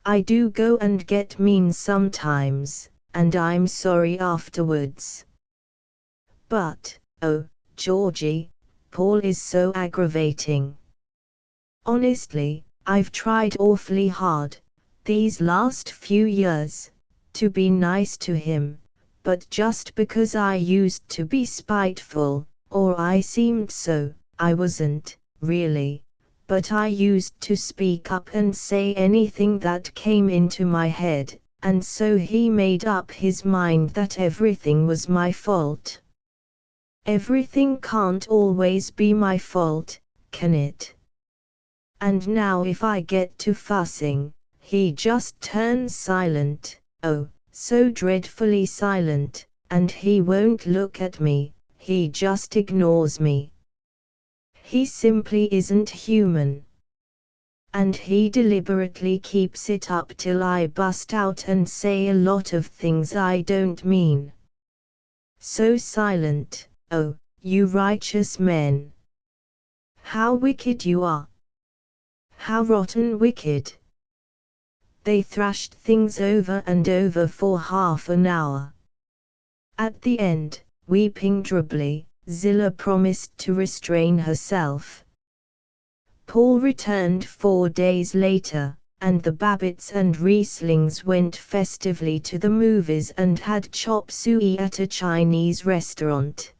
I do go and get mean sometimes, and I'm sorry afterwards. But, oh, Georgie, Paul is so aggravating. Honestly, I've tried awfully hard, these last few years, to be nice to him, but just because I used to be spiteful, Or I seemed so. I wasn't, really. But I used to speak up and say anything that came into my head, and so he made up his mind that everything was my fault. Everything can't always be my fault, can it? And now if I get to fussing, he just turns silent, oh, so dreadfully silent, and he won't look at me, he just ignores me. He simply isn't human. And he deliberately keeps it up till I bust out and say a lot of things I don't mean. So silent, oh, you righteous men. How wicked you are. How rotten wicked. They thrashed things over and over for half an hour. At the end, weeping drably, Zilla promised to restrain herself. Paul returned 4 days later, and the Babbitts and Rieslings went festively to the movies and had chop suey at a Chinese restaurant.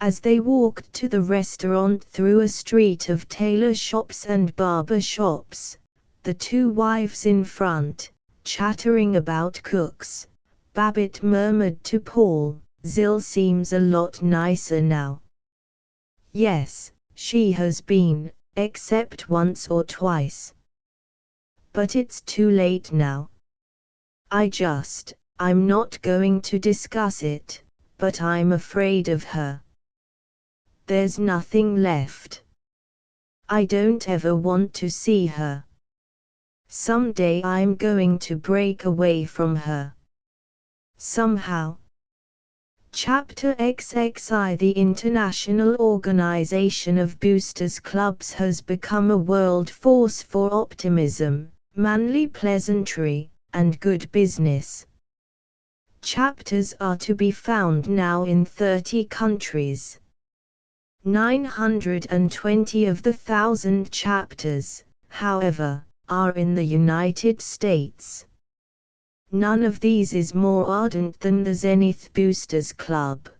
As they walked to the restaurant through a street of tailor shops and barber shops, the two wives in front, chattering about cooks, Babbitt murmured to Paul, "Zill seems a lot nicer now." Yes, she has been, except once or twice. But it's too late now. I'm not going to discuss it, but I'm afraid of her. There's nothing left. I don't ever want to see her. Someday I'm going to break away from her. Somehow. Chapter XXI. The International Organization of Boosters Clubs has become a world force for optimism, manly pleasantry, and good business. Chapters are to be found now in 30 countries. 920 of the 1,000 chapters, however, are in the United States. None of these is more ardent than the Zenith Boosters Club.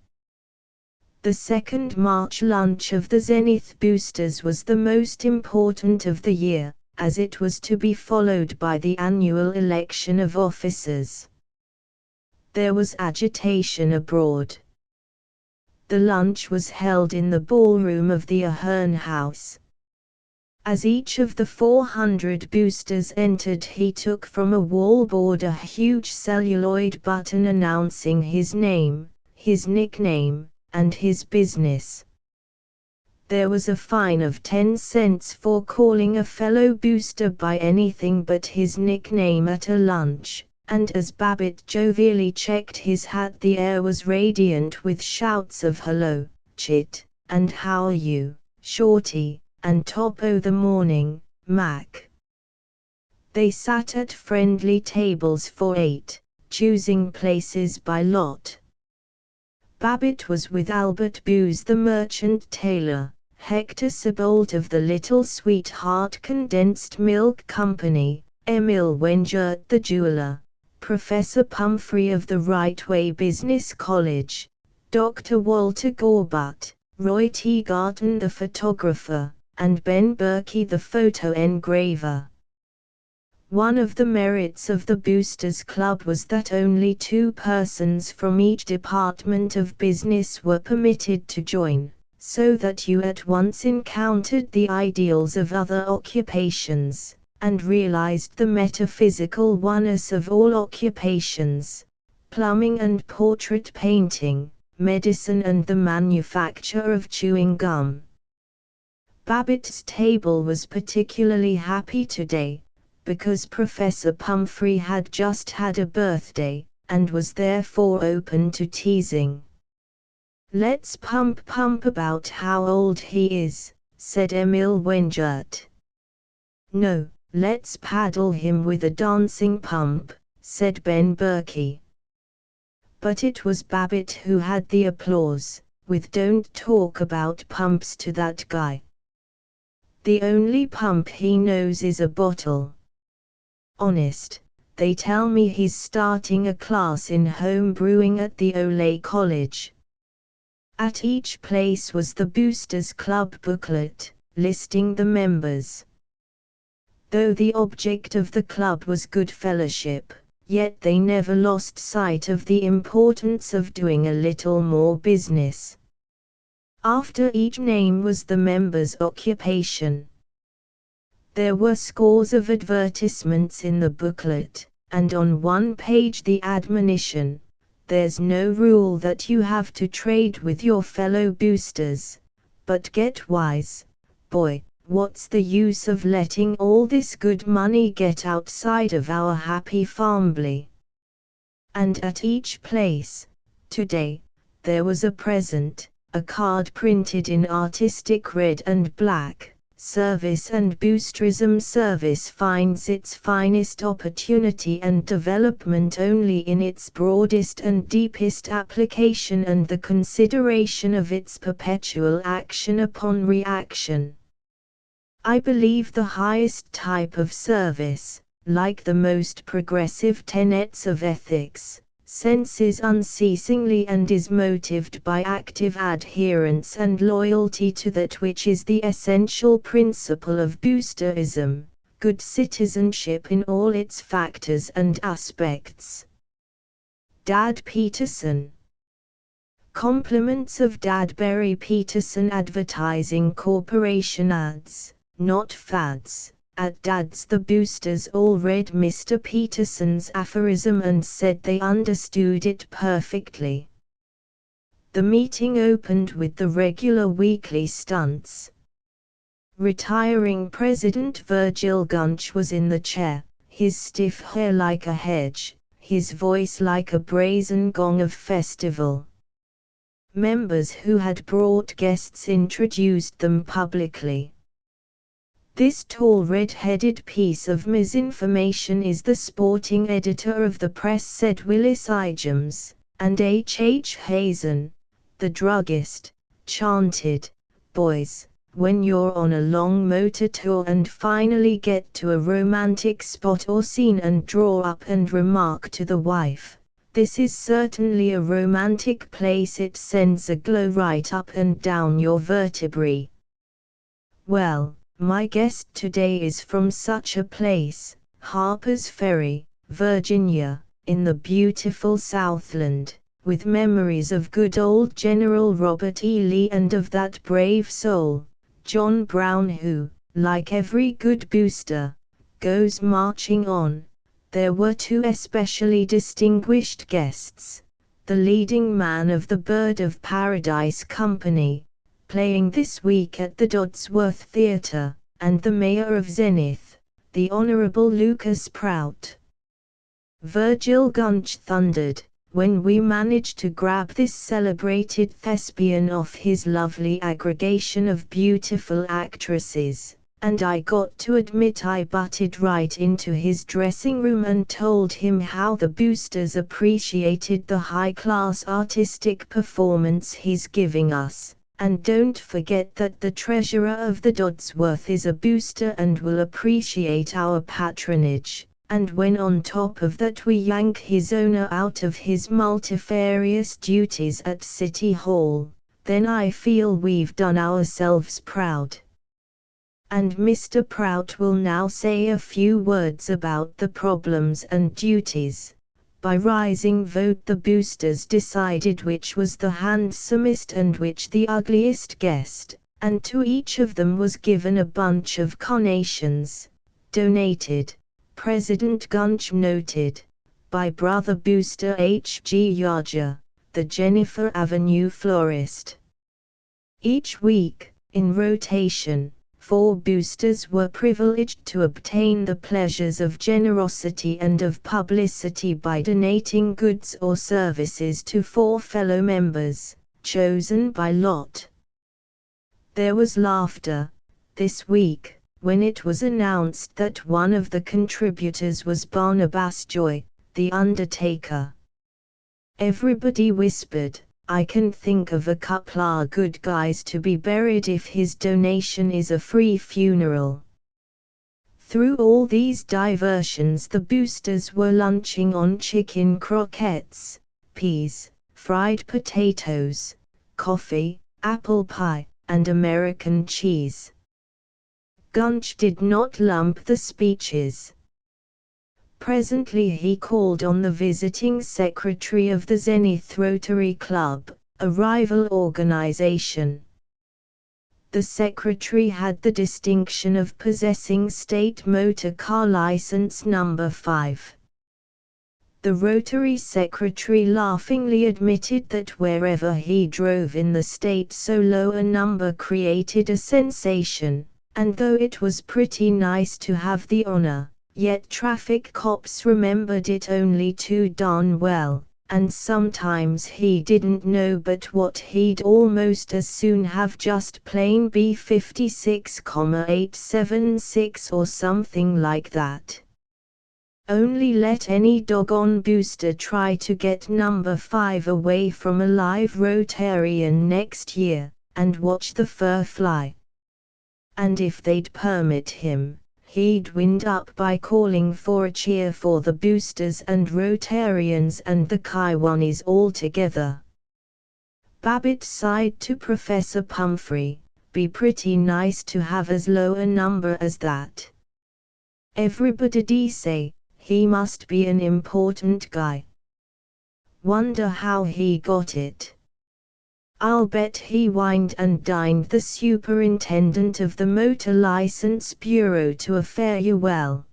The second March lunch of the Zenith Boosters was the most important of the year, as it was to be followed by the annual election of officers. There was agitation abroad. The lunch was held in the ballroom of the Ahern House. As each of the 400 boosters entered, he took from a wallboard a huge celluloid button announcing his name, his nickname, and his business. There was a fine of 10 cents for calling a fellow booster by anything but his nickname at a lunch, and as Babbitt jovially checked his hat, the air was radiant with shouts of "Hello, Chit," and "How are you, Shorty," and "Top o' the morning, Mac." They sat at friendly tables for 8, choosing places by lot. Babbitt was with Albert Booz the merchant tailor, Hector Sibold of the Little Sweetheart Condensed Milk Company, Emil Wengert the jeweler, Professor Pumphrey of the Rightway Business College, Dr. Walter Gorbutt, Roy Teagarten the photographer, and Ben Berkey the photo engraver. One of the merits of the Boosters Club was that only 2 persons from each department of business were permitted to join, so that you at once encountered the ideals of other occupations, and realized the metaphysical oneness of all occupations: plumbing and portrait painting, medicine and the manufacture of chewing gum. Babbitt's table was particularly happy today, because Professor Pumphrey had just had a birthday, and was therefore open to teasing. "Let's pump about how old he is," said Emil Wengert. "No, let's paddle him with a dancing pump," said Ben Berkey. But it was Babbitt who had the applause, with "Don't talk about pumps to that guy. The only pump he knows is a bottle. Honest, they tell me he's starting a class in home brewing at the Ole College." At each place was the Boosters Club booklet, listing the members. Though the object of the club was good fellowship, yet they never lost sight of the importance of doing a little more business. After each name was the member's occupation. There were scores of advertisements in the booklet, and on one page the admonition, "There's no rule that you have to trade with your fellow boosters, but get wise, boy, what's the use of letting all this good money get outside of our happy family?" And at each place, today, there was a present, a card printed in artistic red and black. Service and boosterism. Service finds its finest opportunity and development only in its broadest and deepest application and the consideration of its perpetual action upon reaction. I believe the highest type of service, like the most progressive tenets of ethics, senses unceasingly and is motived by active adherence and loyalty to that which is the essential principle of boosterism, good citizenship in all its factors and aspects. Dad Peterson. Compliments of Dadberry Peterson Advertising Corporation ads, not fads. At Dad's the boosters all read Mr. Peterson's aphorism and said they understood it perfectly. The meeting opened with the regular weekly stunts. Retiring President Virgil Gunch was in the chair, his stiff hair like a hedge, his voice like a brazen gong of festival. Members who had brought guests introduced them publicly. This tall red-headed piece of misinformation is the sporting editor of the press, said Willis Igems, and H. Hazen, the druggist, chanted, "Boys, when you're on a long motor tour and finally get to a romantic spot or scene and draw up and remark to the wife, 'This is certainly a romantic place,' it sends a glow right up and down your vertebrae. Well, my guest today is from such a place, Harper's Ferry, Virginia, in the beautiful Southland, with memories of good old General Robert E. Lee and of that brave soul, John Brown, who, like every good booster, goes marching on." There were two especially distinguished guests, the leading man of the Bird of Paradise Company, playing this week at the Dodsworth Theatre, and the mayor of Zenith, the Honorable Lucas Prout. Virgil Gunch thundered, "When we managed to grab this celebrated thespian off his lovely aggregation of beautiful actresses, and I got to admit I butted right into his dressing room and told him how the boosters appreciated the high-class artistic performance he's giving us. And don't forget that the treasurer of the Dodsworth is a booster and will appreciate our patronage, and when on top of that we yank his owner out of his multifarious duties at City Hall, then I feel we've done ourselves proud." And Mr. Prout will now say a few words about the problems and duties. By rising vote the boosters decided which was the handsomest and which the ugliest guest, and to each of them was given a bunch of carnations, donated, President Gunch noted, by Brother Booster H. G. Yaja, the Jennifer Avenue florist. Each week, in rotation, 4 boosters were privileged to obtain the pleasures of generosity and of publicity by donating goods or services to 4 fellow members, chosen by lot. There was laughter, this week, when it was announced that one of the contributors was Barnabas Joy, the undertaker. Everybody whispered, "I can think of a couple good guys to be buried if his donation is a free funeral." Through all these diversions the boosters were lunching on chicken croquettes, peas, fried potatoes, coffee, apple pie, and American cheese. Gunch did not lump the speeches. Presently he called on the visiting secretary of the Zenith Rotary Club, a rival organization. The secretary had the distinction of possessing state motor car license number 5. The Rotary secretary laughingly admitted that wherever he drove in the state so low a number created a sensation, and though it was pretty nice to have the honor, yet traffic cops remembered it only too darn well, and sometimes he didn't know but what he'd almost as soon have just plain B56,876 or something like that. Only let any doggone booster try to get number 5 away from a live Rotarian next year, and watch the fur fly. And if they'd permit him, he'd wind up by calling for a cheer for the boosters and Rotarians and the Kiwanis all together. Babbitt sighed to Professor Pumphrey, "Be pretty nice to have as low a number as that. Everybody'd say, he must be an important guy. Wonder how he got it. I'll bet he wined and dined the superintendent of the Motor License Bureau to a fare well."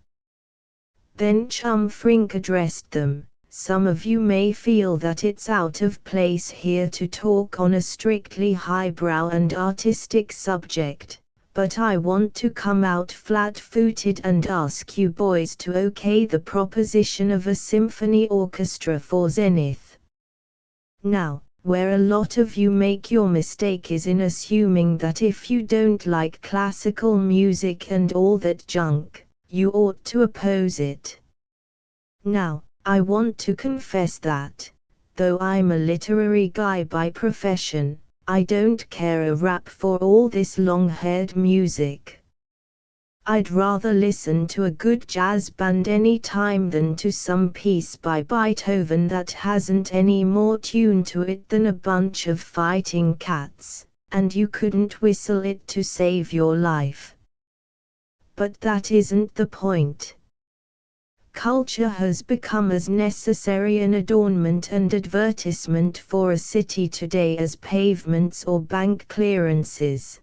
Then Chum Frink addressed them, "Some of you may feel that it's out of place here to talk on a strictly highbrow and artistic subject, but I want to come out flat-footed and ask you boys to okay the proposition of a symphony orchestra for Zenith. Now, where a lot of you make your mistake is in assuming that if you don't like classical music and all that junk, you ought to oppose it. Now, I want to confess that, though I'm a literary guy by profession, I don't care a rap for all this long-haired music. I'd rather listen to a good jazz band any time than to some piece by Beethoven that hasn't any more tune to it than a bunch of fighting cats, and you couldn't whistle it to save your life. But that isn't the point. Culture has become as necessary an adornment and advertisement for a city today as pavements or bank clearances.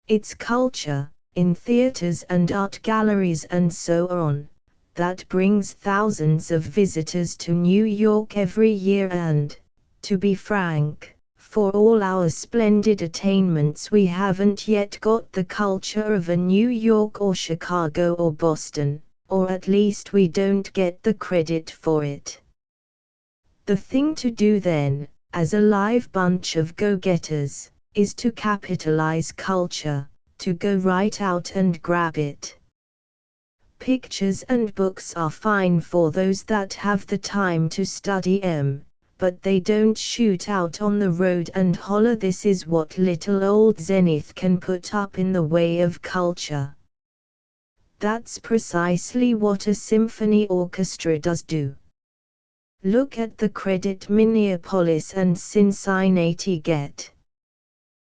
It's culture, in theaters and art galleries and so on, that brings thousands of visitors to New York every year and, to be frank, for all our splendid attainments we haven't yet got the culture of a New York or Chicago or Boston, or at least we don't get the credit for it. The thing to do then, as a live bunch of go-getters, is to capitalize culture, to go right out and grab it. Pictures and books are fine for those that have the time to study 'em, but they don't shoot out on the road and holler, "This is what little old Zenith can put up in the way of culture." That's precisely what a symphony orchestra does do. Look at the credit Minneapolis and Cincinnati get.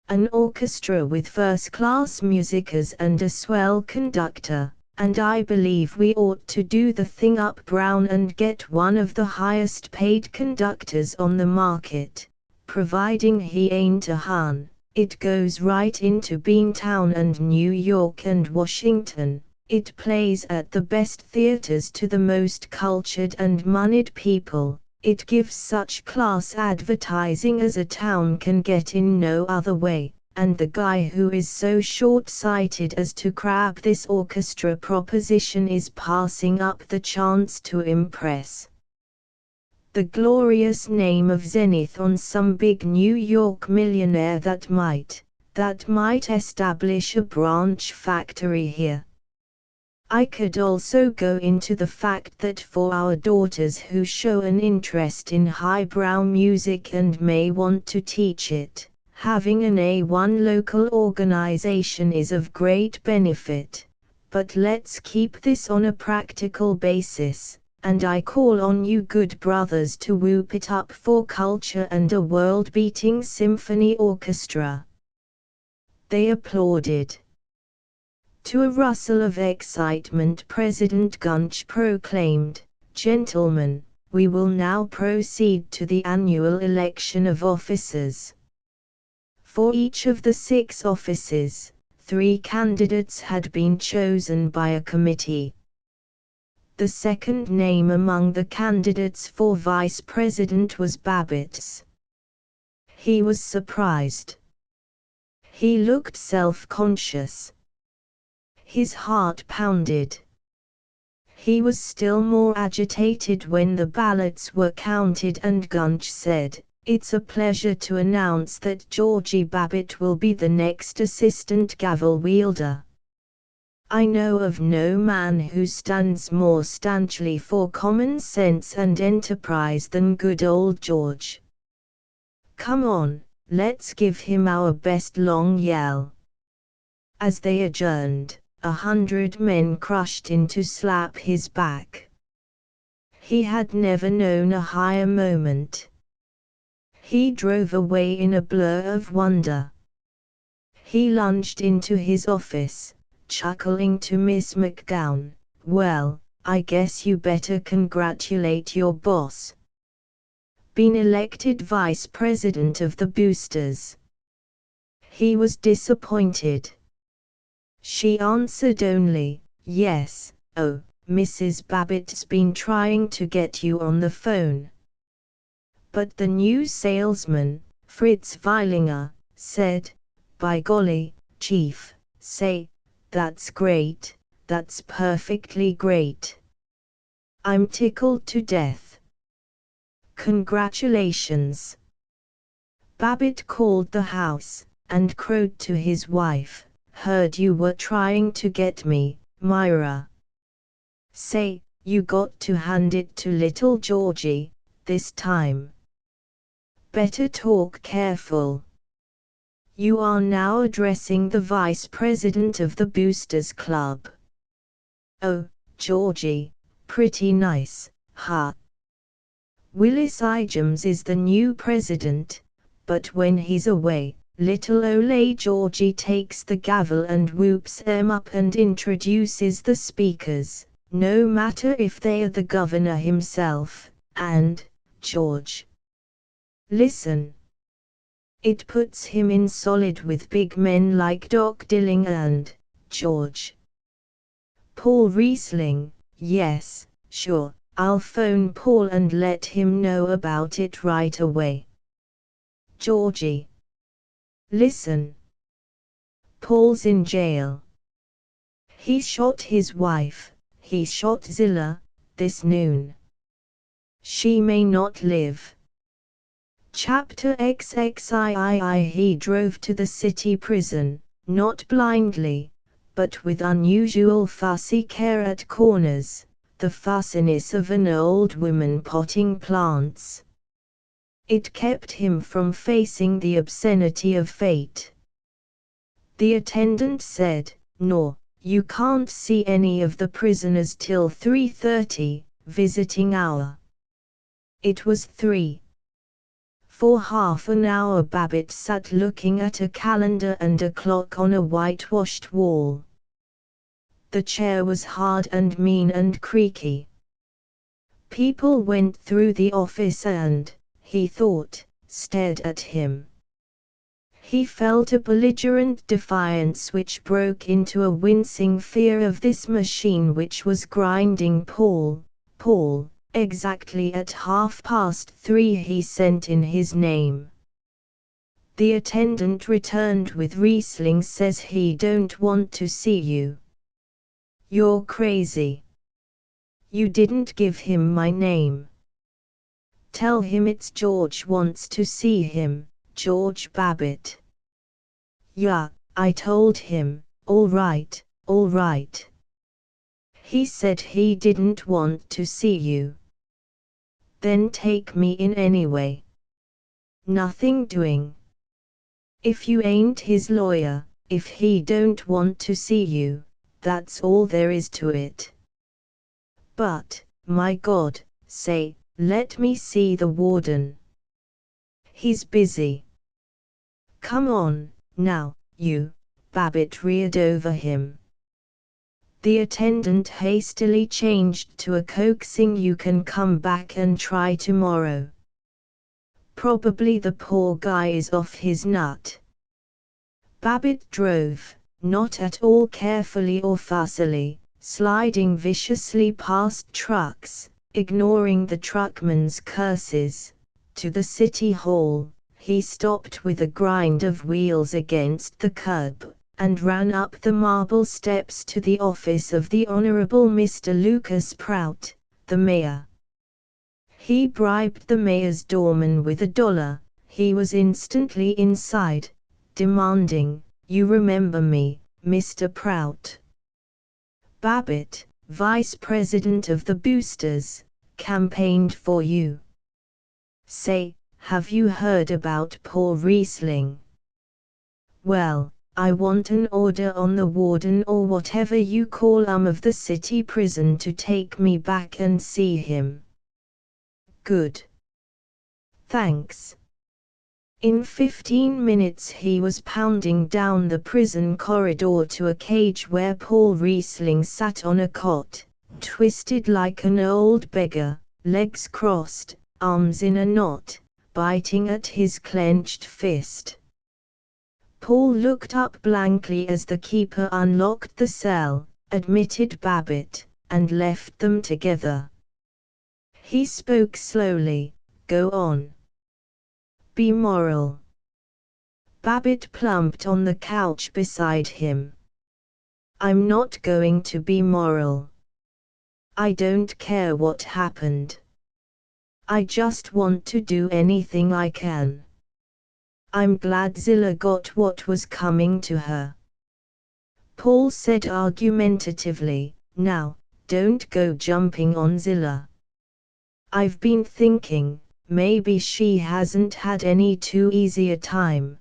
An orchestra with first-class musicians and a swell conductor, and I believe we ought to do the thing up brown and get one of the highest-paid conductors on the market, providing he ain't a Hun. It goes right into Beantown and New York and Washington. It plays at the best theaters to the most cultured and moneyed people. It gives such class advertising as a town can get in no other way, and the guy who is so short-sighted as to grab this orchestra proposition is passing up the chance to impress the glorious name of Zenith on some big New York millionaire that might establish a branch factory here. I could also go into the fact that for our daughters who show an interest in highbrow music and may want to teach it, having an A1 local organization is of great benefit. But let's keep this on a practical basis. and I call on you good brothers to whoop it up for culture and a world-beating symphony orchestra." They applauded. To a rustle of excitement, President Gunch proclaimed, "Gentlemen, we will now proceed to the annual election of officers." For each of the 6 offices, 3 candidates had been chosen by a committee. The second name among the candidates for vice president was Babbitt's. He was surprised. He looked self-conscious. His heart pounded. He was still more agitated when the ballots were counted and Gunch said, "It's a pleasure to announce that Georgie Babbitt will be the next assistant gavel wielder. I know of no man who stands more stanchly for common sense and enterprise than good old George. Come on, let's give him our best long yell." As they adjourned, 100 men crushed in to slap his back. He had never known a higher moment. He drove away in a blur of wonder. He lunged into his office, chuckling to Miss McGowan, "Well, I guess you better congratulate your boss. Been elected vice president of the Boosters." He was disappointed. She answered only, "Yes, oh, Mrs. Babbitt's been trying to get you on the phone." But the new salesman, Fritz Weilinger, said, "By golly, Chief, say, that's great, that's perfectly great. I'm tickled to death. Congratulations." Babbitt called the house, and crowed to his wife, "Heard you were trying to get me, Myra. Say, you got to hand it to little Georgie, this time. Better talk careful. You are now addressing the vice president of the Boosters Club. Oh, Georgie, pretty nice, huh? Willis Igems is the new president, but when he's away, little ole Georgie takes the gavel and whoops them up and introduces the speakers, no matter if they are the governor himself, and, George. Listen. It puts him in solid with big men like Doc Dilling and, George. Paul Riesling, yes, sure, I'll phone Paul and let him know about it right away. Georgie. Listen. Paul's in jail. He shot his wife, he shot Zilla, this noon. She may not live. Chapter XXIII. He drove to the city prison, not blindly, but with unusual fussy care at corners, the fussiness of an old woman potting plants. It kept him from facing the obscenity of fate. The attendant said, "No, you can't see any of the prisoners till 3:30, visiting hour." It was 3. For half an hour Babbitt sat looking at a calendar and a clock on a whitewashed wall. The chair was hard and mean and creaky. People went through the office and, he thought, stared at him. He felt a belligerent defiance which broke into a wincing fear of this machine which was grinding Paul, exactly at 3:30 he sent in his name. The attendant returned with Riesling says he don't want to see you. You're crazy. You didn't give him my name. Tell him it's George wants to see him, George Babbitt. Yeah, I told him, all right. He said he didn't want to see you. Then take me in anyway. Nothing doing. If you ain't his lawyer, if he don't want to see you, that's all there is to it. But, my God, say, let me see the warden. He's busy. Come on, now, you. Babbitt reared over him. The attendant hastily changed to a coaxing "You can come back and try tomorrow. Probably the poor guy is off his nut." Babbitt drove, not at all carefully or fussily, sliding viciously past trucks, ignoring the truckman's curses. To the city hall, he stopped with a grind of wheels against the curb, and ran up the marble steps to the office of the Honorable Mr. Lucas Prout, the mayor. He bribed the mayor's doorman with $1. He was instantly inside, demanding, "You remember me, Mr. Prout? Babbitt, vice president of the Boosters, campaigned for you. Say, have you heard about Paul Riesling? Well, I want an order on the warden or whatever you call of the city prison to take me back and see him." "Good. Thanks." In 15 minutes he was pounding down the prison corridor to a cage where Paul Riesling sat on a cot, twisted like an old beggar, legs crossed, arms in a knot, biting at his clenched fist. Paul looked up blankly as the keeper unlocked the cell, admitted Babbitt, and left them together. He spoke slowly, "Go on. Be moral." Babbitt plumped on the couch beside him. "I'm not going to be moral. I don't care what happened. I just want to do anything I can. I'm glad Zilla got what was coming to her." Paul said argumentatively, "Now, don't go jumping on Zilla. I've been thinking, maybe she hasn't had any too easy a time.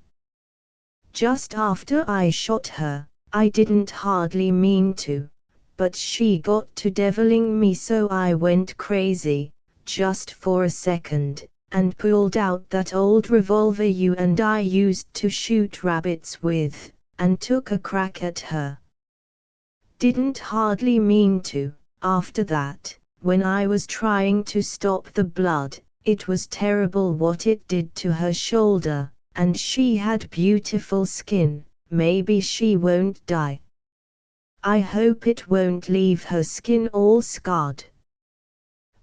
Just after I shot her, I didn't hardly mean to, but she got to deviling me so I went crazy, just for a second, and pulled out that old revolver you and I used to shoot rabbits with, and took a crack at her. Didn't hardly mean to. After that, when I was trying to stop the blood, it was terrible what it did to her shoulder, and she had beautiful skin. Maybe she won't die. I hope it won't leave her skin all scarred.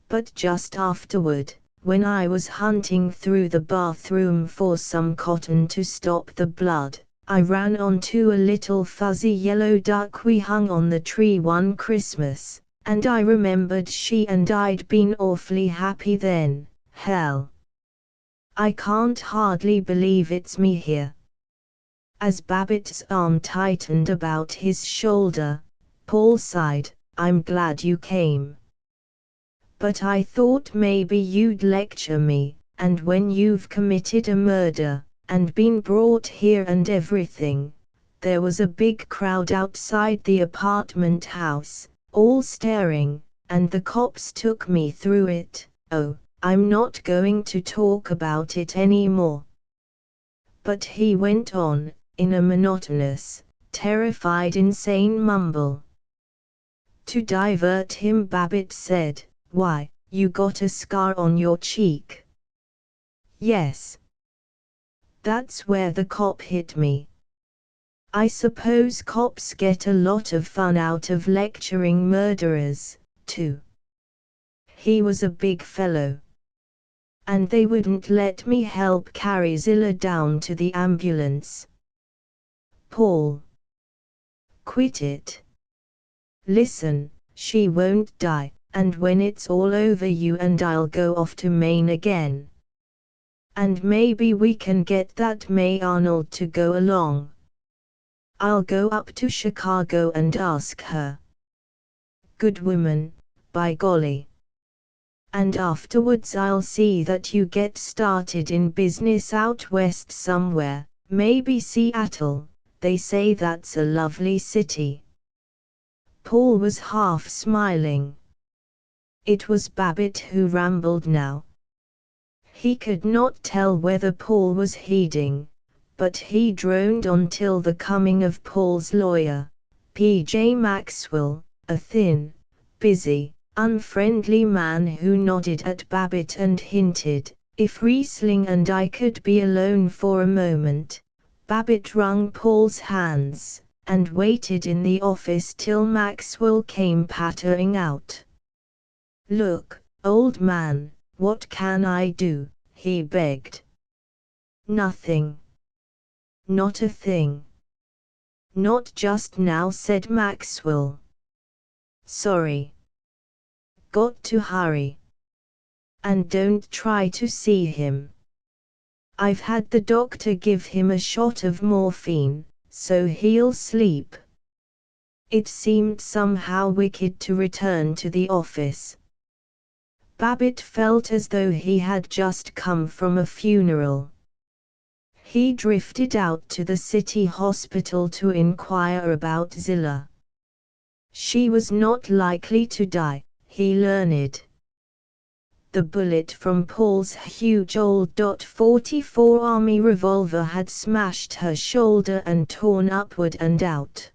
But just afterward, when I was hunting through the bathroom for some cotton to stop the blood, I ran onto a little fuzzy yellow duck we hung on the tree one Christmas, and I remembered she and I'd been awfully happy then. Hell. I can't hardly believe it's me here." As Babbitt's arm tightened about his shoulder, Paul sighed, "I'm glad you came. But I thought maybe you'd lecture me, and when you've committed a murder, and been brought here and everything." There was a big crowd outside the apartment house, all staring, and the cops took me through it. "Oh, I'm not going to talk about it anymore." But he went on, in a monotonous, terrified insane mumble. To divert him, Babbitt said, "Why, you got a scar on your cheek." "Yes. That's where the cop hit me. I suppose cops get a lot of fun out of lecturing murderers, too." He was a big fellow. "And they wouldn't let me help carry Zilla down to the ambulance." "Paul. Quit it. Listen, she won't die, and when it's all over you and I'll go off to Maine again. And maybe we can get that May Arnold to go along. I'll go up to Chicago and ask her. Good woman, by golly. And afterwards I'll see that you get started in business out west somewhere, maybe Seattle. They say that's a lovely city." Paul was half smiling. It was Babbitt who rambled now. He could not tell whether Paul was heeding, but he droned on till the coming of Paul's lawyer, P.J. Maxwell, a thin, busy, unfriendly man who nodded at Babbitt and hinted, if Riesling and I could be alone for a moment. Babbitt wrung Paul's hands, and waited in the office till Maxwell came pattering out. "Look, old man, what can I do?" he begged. "Nothing. Not a thing." "Not just now," said Maxwell. "Sorry. Got to hurry. And don't try to see him. I've had the doctor give him a shot of morphine, so he'll sleep." It seemed somehow wicked to return to the office. Babbitt felt as though he had just come from a funeral. He drifted out to the city hospital to inquire about Zilla. She was not likely to die, he learned. The bullet from Paul's huge old .44 Army revolver had smashed her shoulder and torn upward and out.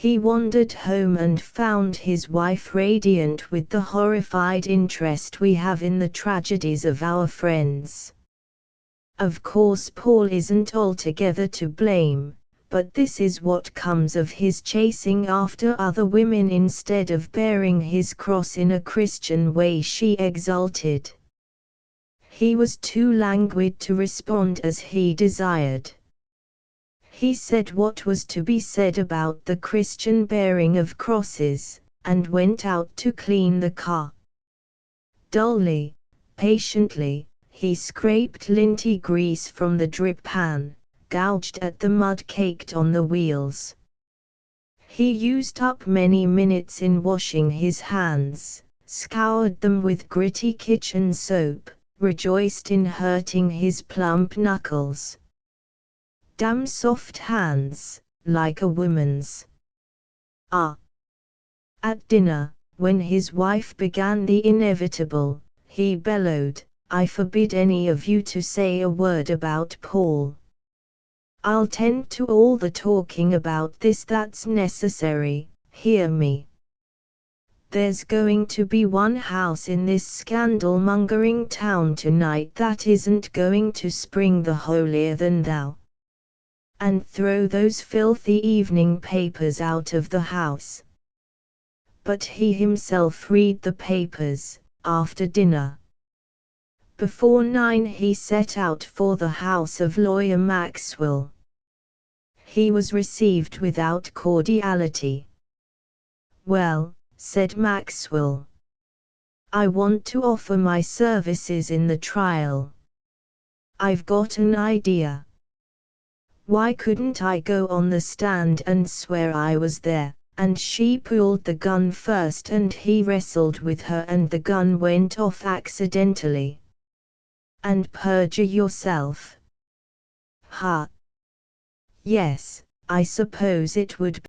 He wandered home and found his wife radiant with the horrified interest we have in the tragedies of our friends. "Of course Paul isn't altogether to blame, but this is what comes of his chasing after other women instead of bearing his cross in a Christian way," she exulted. He was too languid to respond as he desired. He said what was to be said about the Christian bearing of crosses, and went out to clean the car. Dully, patiently, he scraped linty grease from the drip pan, gouged at the mud caked on the wheels. He used up many minutes in washing his hands, scoured them with gritty kitchen soap, rejoiced in hurting his plump knuckles. Damn soft hands, like a woman's. Ah! At dinner, when his wife began the inevitable, he bellowed, "I forbid any of you to say a word about Paul. I'll tend to all the talking about this that's necessary, hear me? There's going to be one house in this scandal-mongering town tonight that isn't going to spring the holier-than-thou. And throw those filthy evening papers out of the house." But he himself read the papers, after dinner. Before 9 he set out for the house of lawyer Maxwell. He was received without cordiality. "Well," said Maxwell, "I want to offer my services in the trial. I've got an idea. Why couldn't I go on the stand and swear I was there, and she pulled the gun first and he wrestled with her and the gun went off accidentally? And perjure yourself?" "Ha! Yes, I suppose it would